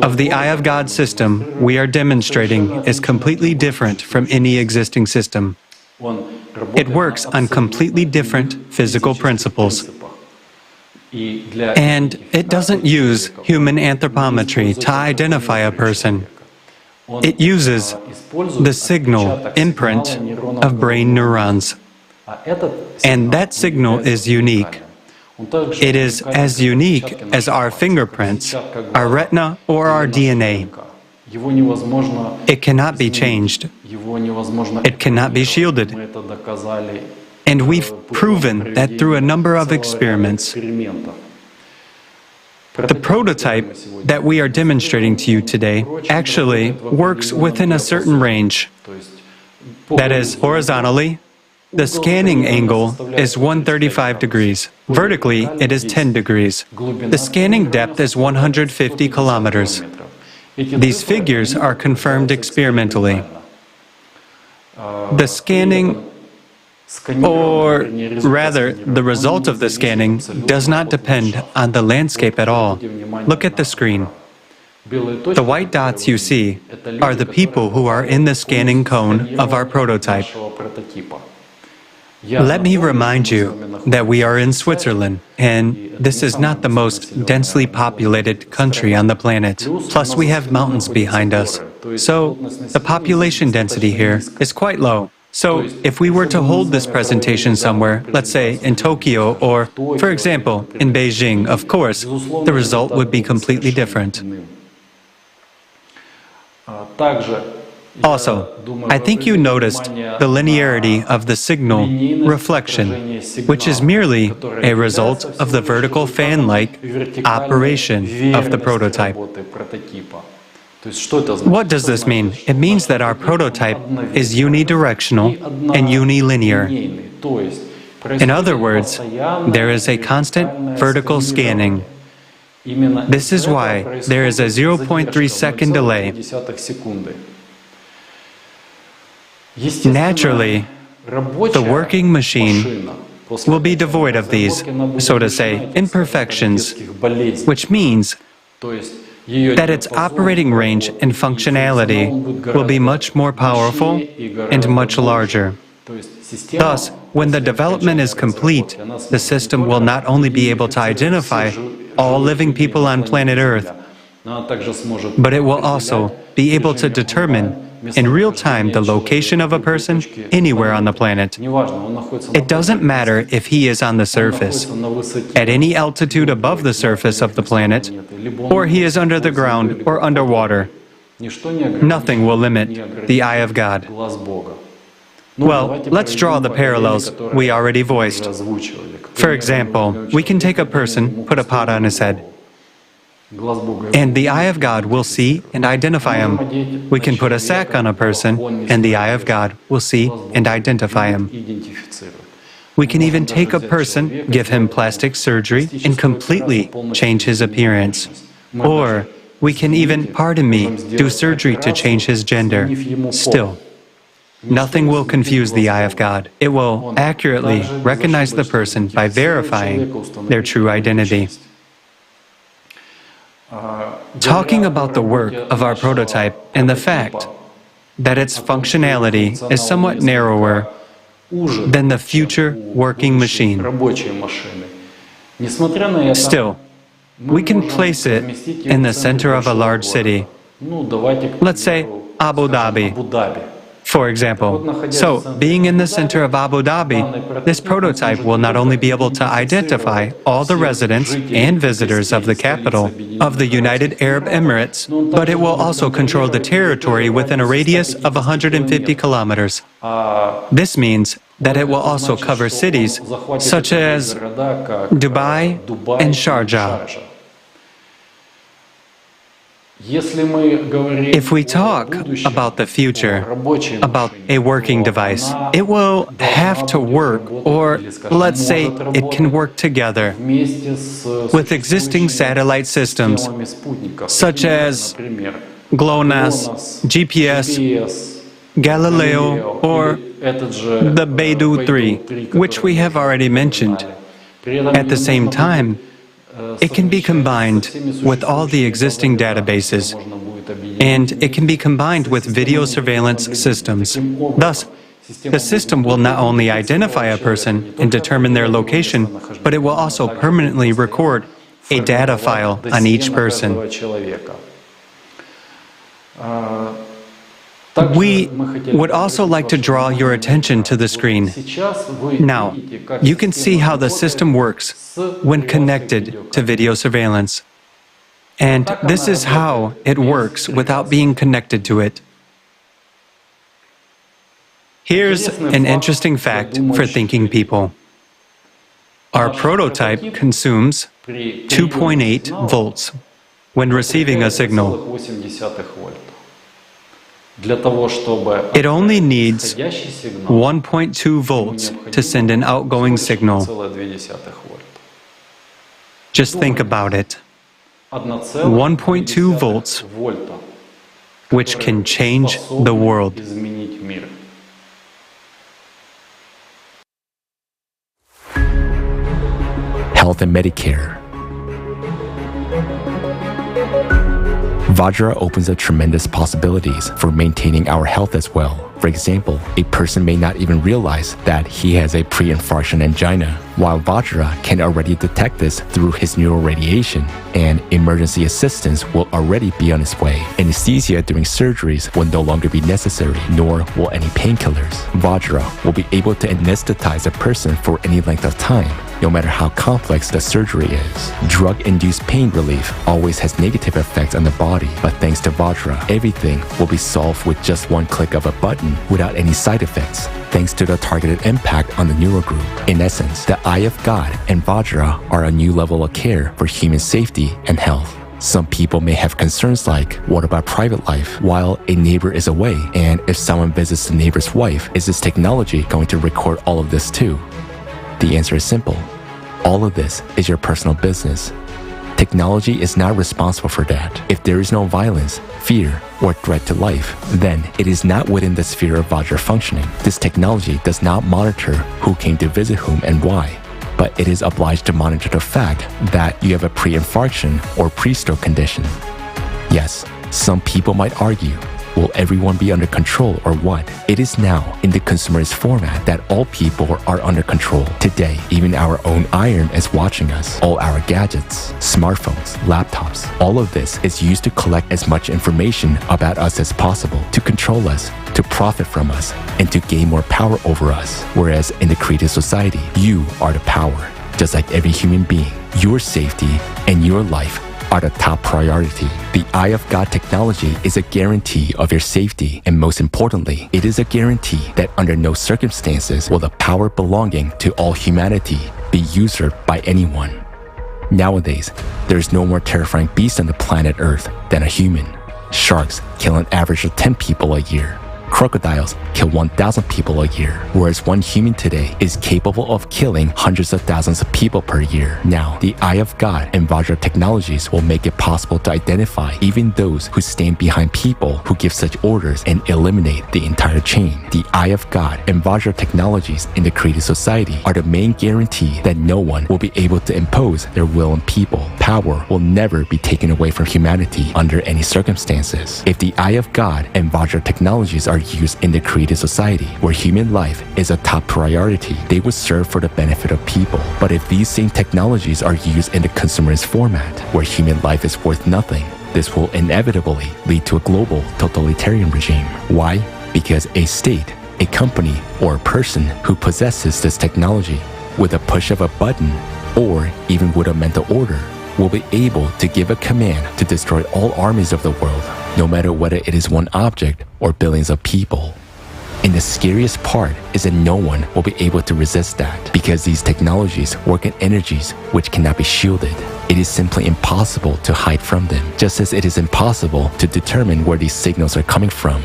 of the Eye of God system we are demonstrating is completely different from any existing system. It works on completely different physical principles. And it doesn't use human anthropometry to identify a person. It uses the signal imprint of brain neurons. And that signal is unique. It is as unique as our fingerprints, our retina, or our DNA. It cannot be changed. It cannot be shielded. And we've proven that through a number of experiments. The prototype that we are demonstrating to you today actually works within a certain range. That is, horizontally, The scanning angle is 135 degrees. Vertically, it is 10 degrees. The scanning depth is 150 kilometers. These figures are confirmed experimentally. The scanning, or rather, the result of the scanning, does not depend on the landscape at all. Look at the screen. The white dots you see are the people who are in the scanning cone of our prototype. Let me remind you that we are in Switzerland, and this is not the most densely populated country on the planet. Plus, we have mountains behind us. So, the population density here is quite low. So, if we were to hold this presentation somewhere, let's say in Tokyo or, for example, in Beijing, of course, the result would be completely different. Also, I think you noticed the linearity of the signal reflection, which is merely a result of the vertical fan-like operation of the prototype. What does this mean? It means that our prototype is unidirectional and unilinear. In other words, there is a constant vertical scanning. This is why there is a 0.3 second delay. Naturally, the working machine will be devoid of these, so to say, imperfections, which means that its operating range and functionality will be much more powerful and much larger. Thus, when the development is complete, the system will not only be able to identify all living people on planet Earth, but it will also be able to determine in real time the location of a person anywhere on the planet. It doesn't matter if he is on the surface, at any altitude above the surface of the planet, or he is under the ground or underwater. Nothing will limit the eye of God. Well, let's draw the parallels we already voiced. For example, we can take a person, put a pot on his head, and the eye of God will see and identify him. We can put a sack on a person, and the eye of God will see and identify him. We can even take a person, give him plastic surgery, and completely change his appearance. Or we can even, pardon me, do surgery to change his gender. Still, nothing will confuse the eye of God. It will accurately recognize the person by verifying their true identity. Talking about the work of our prototype and the fact that its functionality is somewhat narrower than the future working machine. Still, we can place it in the center of a large city. Let's say Abu Dhabi, for example. So, being in the center of Abu Dhabi, this prototype will not only be able to identify all the residents and visitors of the capital of the United Arab Emirates, but it will also control the territory within a radius of 150 kilometers. This means that it will also cover cities such as Dubai and Sharjah. If we talk about the future, about a working device, it will have to work, or let's say it can work together with existing satellite systems such as GLONASS, GPS, Galileo, or the Beidou 3, which we have already mentioned. At the same time, it can be combined with all the existing databases, and it can be combined with video surveillance systems. Thus, the system will not only identify a person and determine their location, but it will also permanently record a data file on each person. We would also like to draw your attention to the screen. Now, you can see how the system works when connected to video surveillance. And this is how it works without being connected to it. Here's an interesting fact for thinking people. Our prototype consumes 2.8 volts when receiving a signal. It only needs 1.2 volts to send an outgoing signal. Just think about it. 1.2 volts, which can change the world. Health and Medicare. Vajra opens up tremendous possibilities for maintaining our health as well. For example, a person may not even realize that he has a pre-infarction angina, while Vajra can already detect this through his neural radiation, and emergency assistance will already be on its way. Anesthesia during surgeries will no longer be necessary, nor will any painkillers. Vajra will be able to anesthetize a person for any length of time, no matter how complex the surgery is. Drug-induced pain relief always has negative effects on the body, but thanks to Vajra, everything will be solved with just one click of a button without any side effects, thanks to the targeted impact on the neural group. In essence, the Eye of God and Vajra are a new level of care for human safety and health. Some people may have concerns like, what about private life while a neighbor is away? And if someone visits the neighbor's wife, is this technology going to record all of this too? The answer is simple. All of this is your personal business. Technology is not responsible for that. If there is no violence, fear, or threat to life, then it is not within the sphere of Vajra functioning. This technology does not monitor who came to visit whom and why, but it is obliged to monitor the fact that you have a pre-infarction or pre-stroke condition. Yes, some people might argue, will everyone be under control or what? It is now in the consumerist format that all people are under control. Today, even our own iron is watching us. All our gadgets, smartphones, laptops, all of this is used to collect as much information about us as possible, to control us, to profit from us, and to gain more power over us. Whereas in the creative society, you are the power. Just like every human being, your safety and your life are the top priority. The Eye of God technology is a guarantee of your safety, and most importantly, it is a guarantee that under no circumstances will the power belonging to all humanity be usurped by anyone. Nowadays, there is no more terrifying beast on the planet Earth than a human. Sharks kill an average of 10 people a year. Crocodiles kill 1,000 people a year, whereas one human today is capable of killing hundreds of thousands of people per year. Now, the Eye of God and Vajra technologies will make it possible to identify even those who stand behind people who give such orders and eliminate the entire chain. The Eye of God and Vajra technologies in the creative society are the main guarantee that no one will be able to impose their will on people. Power will never be taken away from humanity under any circumstances. If the Eye of God and Vajra technologies are used in the creative society, where human life is a top priority, they would serve for the benefit of people. But if these same technologies are used in the consumerist format, where human life is worth nothing, this will inevitably lead to a global totalitarian regime. Why? Because a state, a company, or a person who possesses this technology, with a push of a button, or even with a mental order, will be able to give a command to destroy all armies of the world, no matter whether it is one object or billions of people. And the scariest part is that no one will be able to resist that, because these technologies work in energies which cannot be shielded. It is simply impossible to hide from them, just as it is impossible to determine where these signals are coming from.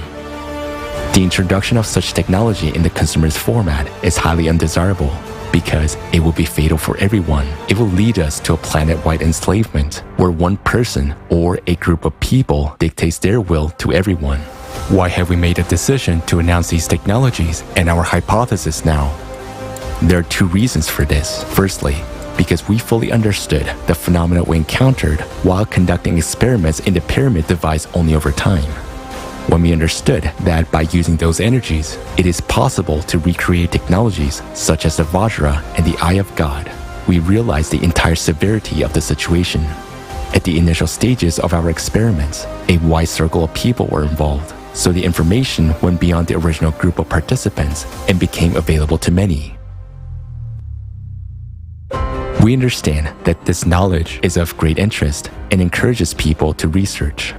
The introduction of such technology in the consumerist format is highly undesirable, because it will be fatal for everyone. It will lead us to a planet-wide enslavement, where one person or a group of people dictates their will to everyone. Why have we made a decision to announce these technologies and our hypothesis now? There are two reasons for this. Firstly, because we fully understood the phenomena we encountered while conducting experiments in the pyramid device only over time. When we understood that by using those energies, it is possible to recreate technologies such as the Vajra and the Eye of God, we realized the entire severity of the situation. At the initial stages of our experiments, a wide circle of people were involved, so the information went beyond the original group of participants and became available to many. We understand that this knowledge is of great interest and encourages people to research.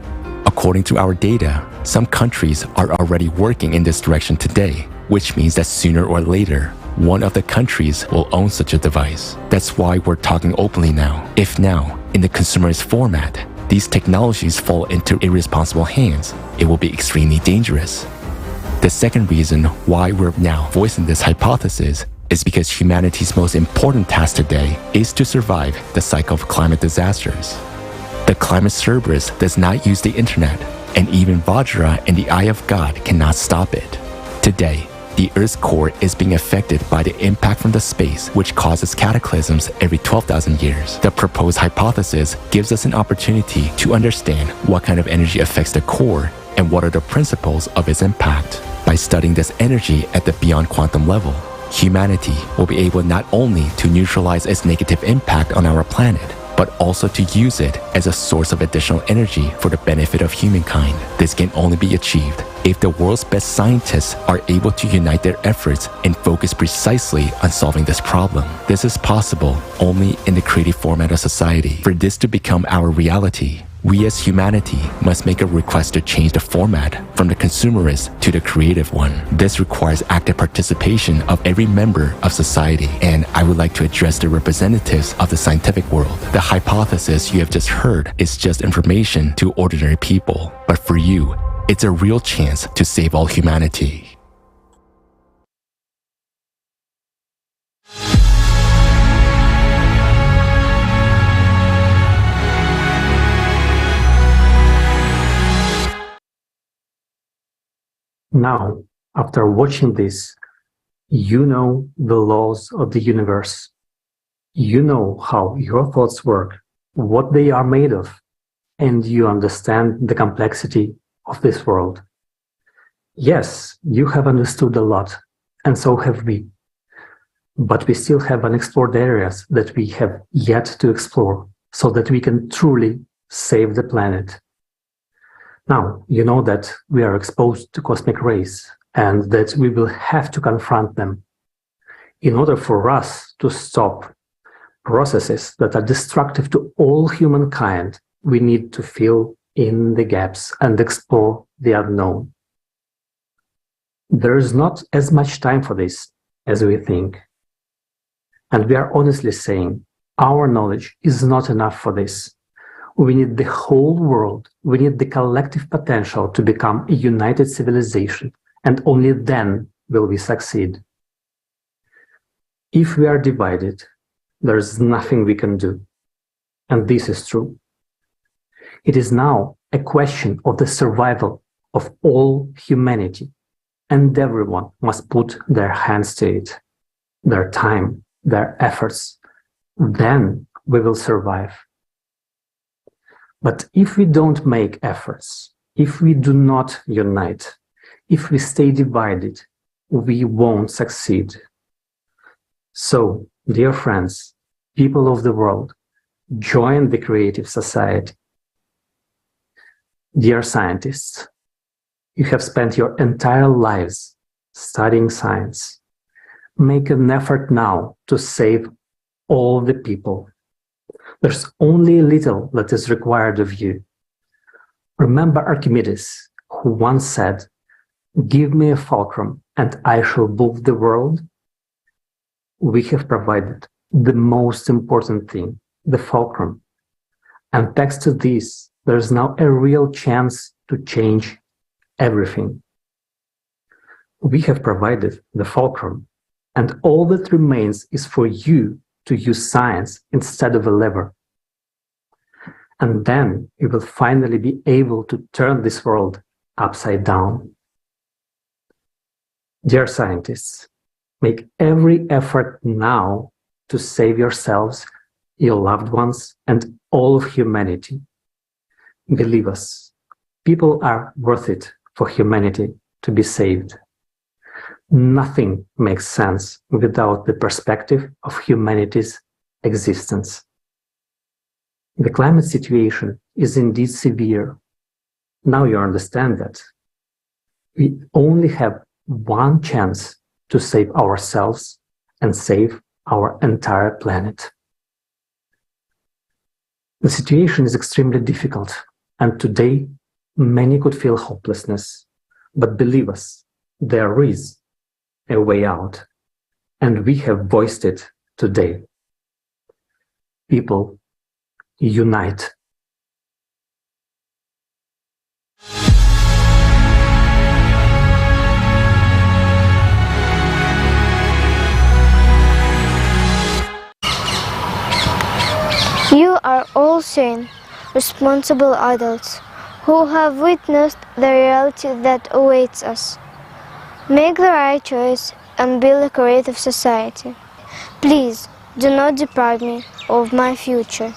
According to our data, some countries are already working in this direction today, which means that sooner or later, one of the countries will own such a device. That's why we're talking openly now. If now, in the consumerist format, these technologies fall into irresponsible hands, it will be extremely dangerous. The second reason why we're now voicing this hypothesis is because humanity's most important task today is to survive the cycle of climate disasters. The climate cerberus does not use the internet, and even Vajra and the Eye of God cannot stop it. Today, the Earth's core is being affected by the impact from the space, which causes cataclysms every 12,000 years. The proposed hypothesis gives us an opportunity to understand what kind of energy affects the core and what are the principles of its impact. By studying this energy at the beyond quantum level, humanity will be able not only to neutralize its negative impact on our planet, but also to use it as a source of additional energy for the benefit of humankind. This can only be achieved if the world's best scientists are able to unite their efforts and focus precisely on solving this problem. This is possible only in the creative format of society. For this to become our reality, we as humanity must make a request to change the format from the consumerist to the creative one. This requires active participation of every member of society, and I would like to address the representatives of the scientific world. The hypothesis you have just heard is just information to ordinary people, but for you, it's a real chance to save all humanity. Now, after watching this, you know the laws of the universe. You know how your thoughts work, what they are made of, and you understand the complexity of this world. Yes, you have understood a lot, and so have we. But we still have unexplored areas that we have yet to explore so that we can truly save the planet. Now, you know that we are exposed to cosmic rays and that we will have to confront them. In order for us to stop processes that are destructive to all humankind, we need to fill in the gaps and explore the unknown. There is not as much time for this as we think. And we are honestly saying our knowledge is not enough for this. We need the whole world. We need the collective potential to become a united civilization, and only then will we succeed. If we are divided, there is nothing we can do. And this is true. It is now a question of the survival of all humanity, and everyone must put their hands to it, their time, their efforts. Then we will survive. But if we don't make efforts, if we do not unite, if we stay divided, we won't succeed. So, dear friends, people of the world, join the creative society. Dear scientists, you have spent your entire lives studying science. Make an effort now to save all the people. There's only little that is required of you. Remember Archimedes, who once said, "Give me a fulcrum and I shall move the world." We have provided the most important thing, the fulcrum. And thanks to this, there's now a real chance to change everything. We have provided the fulcrum, and all that remains is for you to use science instead of a lever. And then you will finally be able to turn this world upside down. Dear scientists, make every effort now to save yourselves, your loved ones, and all of humanity. Believe us, people are worth it for humanity to be saved. Nothing makes sense without the perspective of humanity's existence. The climate situation is indeed severe. Now you understand that. We only have one chance to save ourselves and save our entire planet. The situation is extremely difficult, and today many could feel hopelessness. But believe us, there is a way out, and we have voiced it today. People, unite. You are all sane, responsible adults who have witnessed the reality that awaits us. Make the right choice and build a creative society. Please do not deprive me of my future.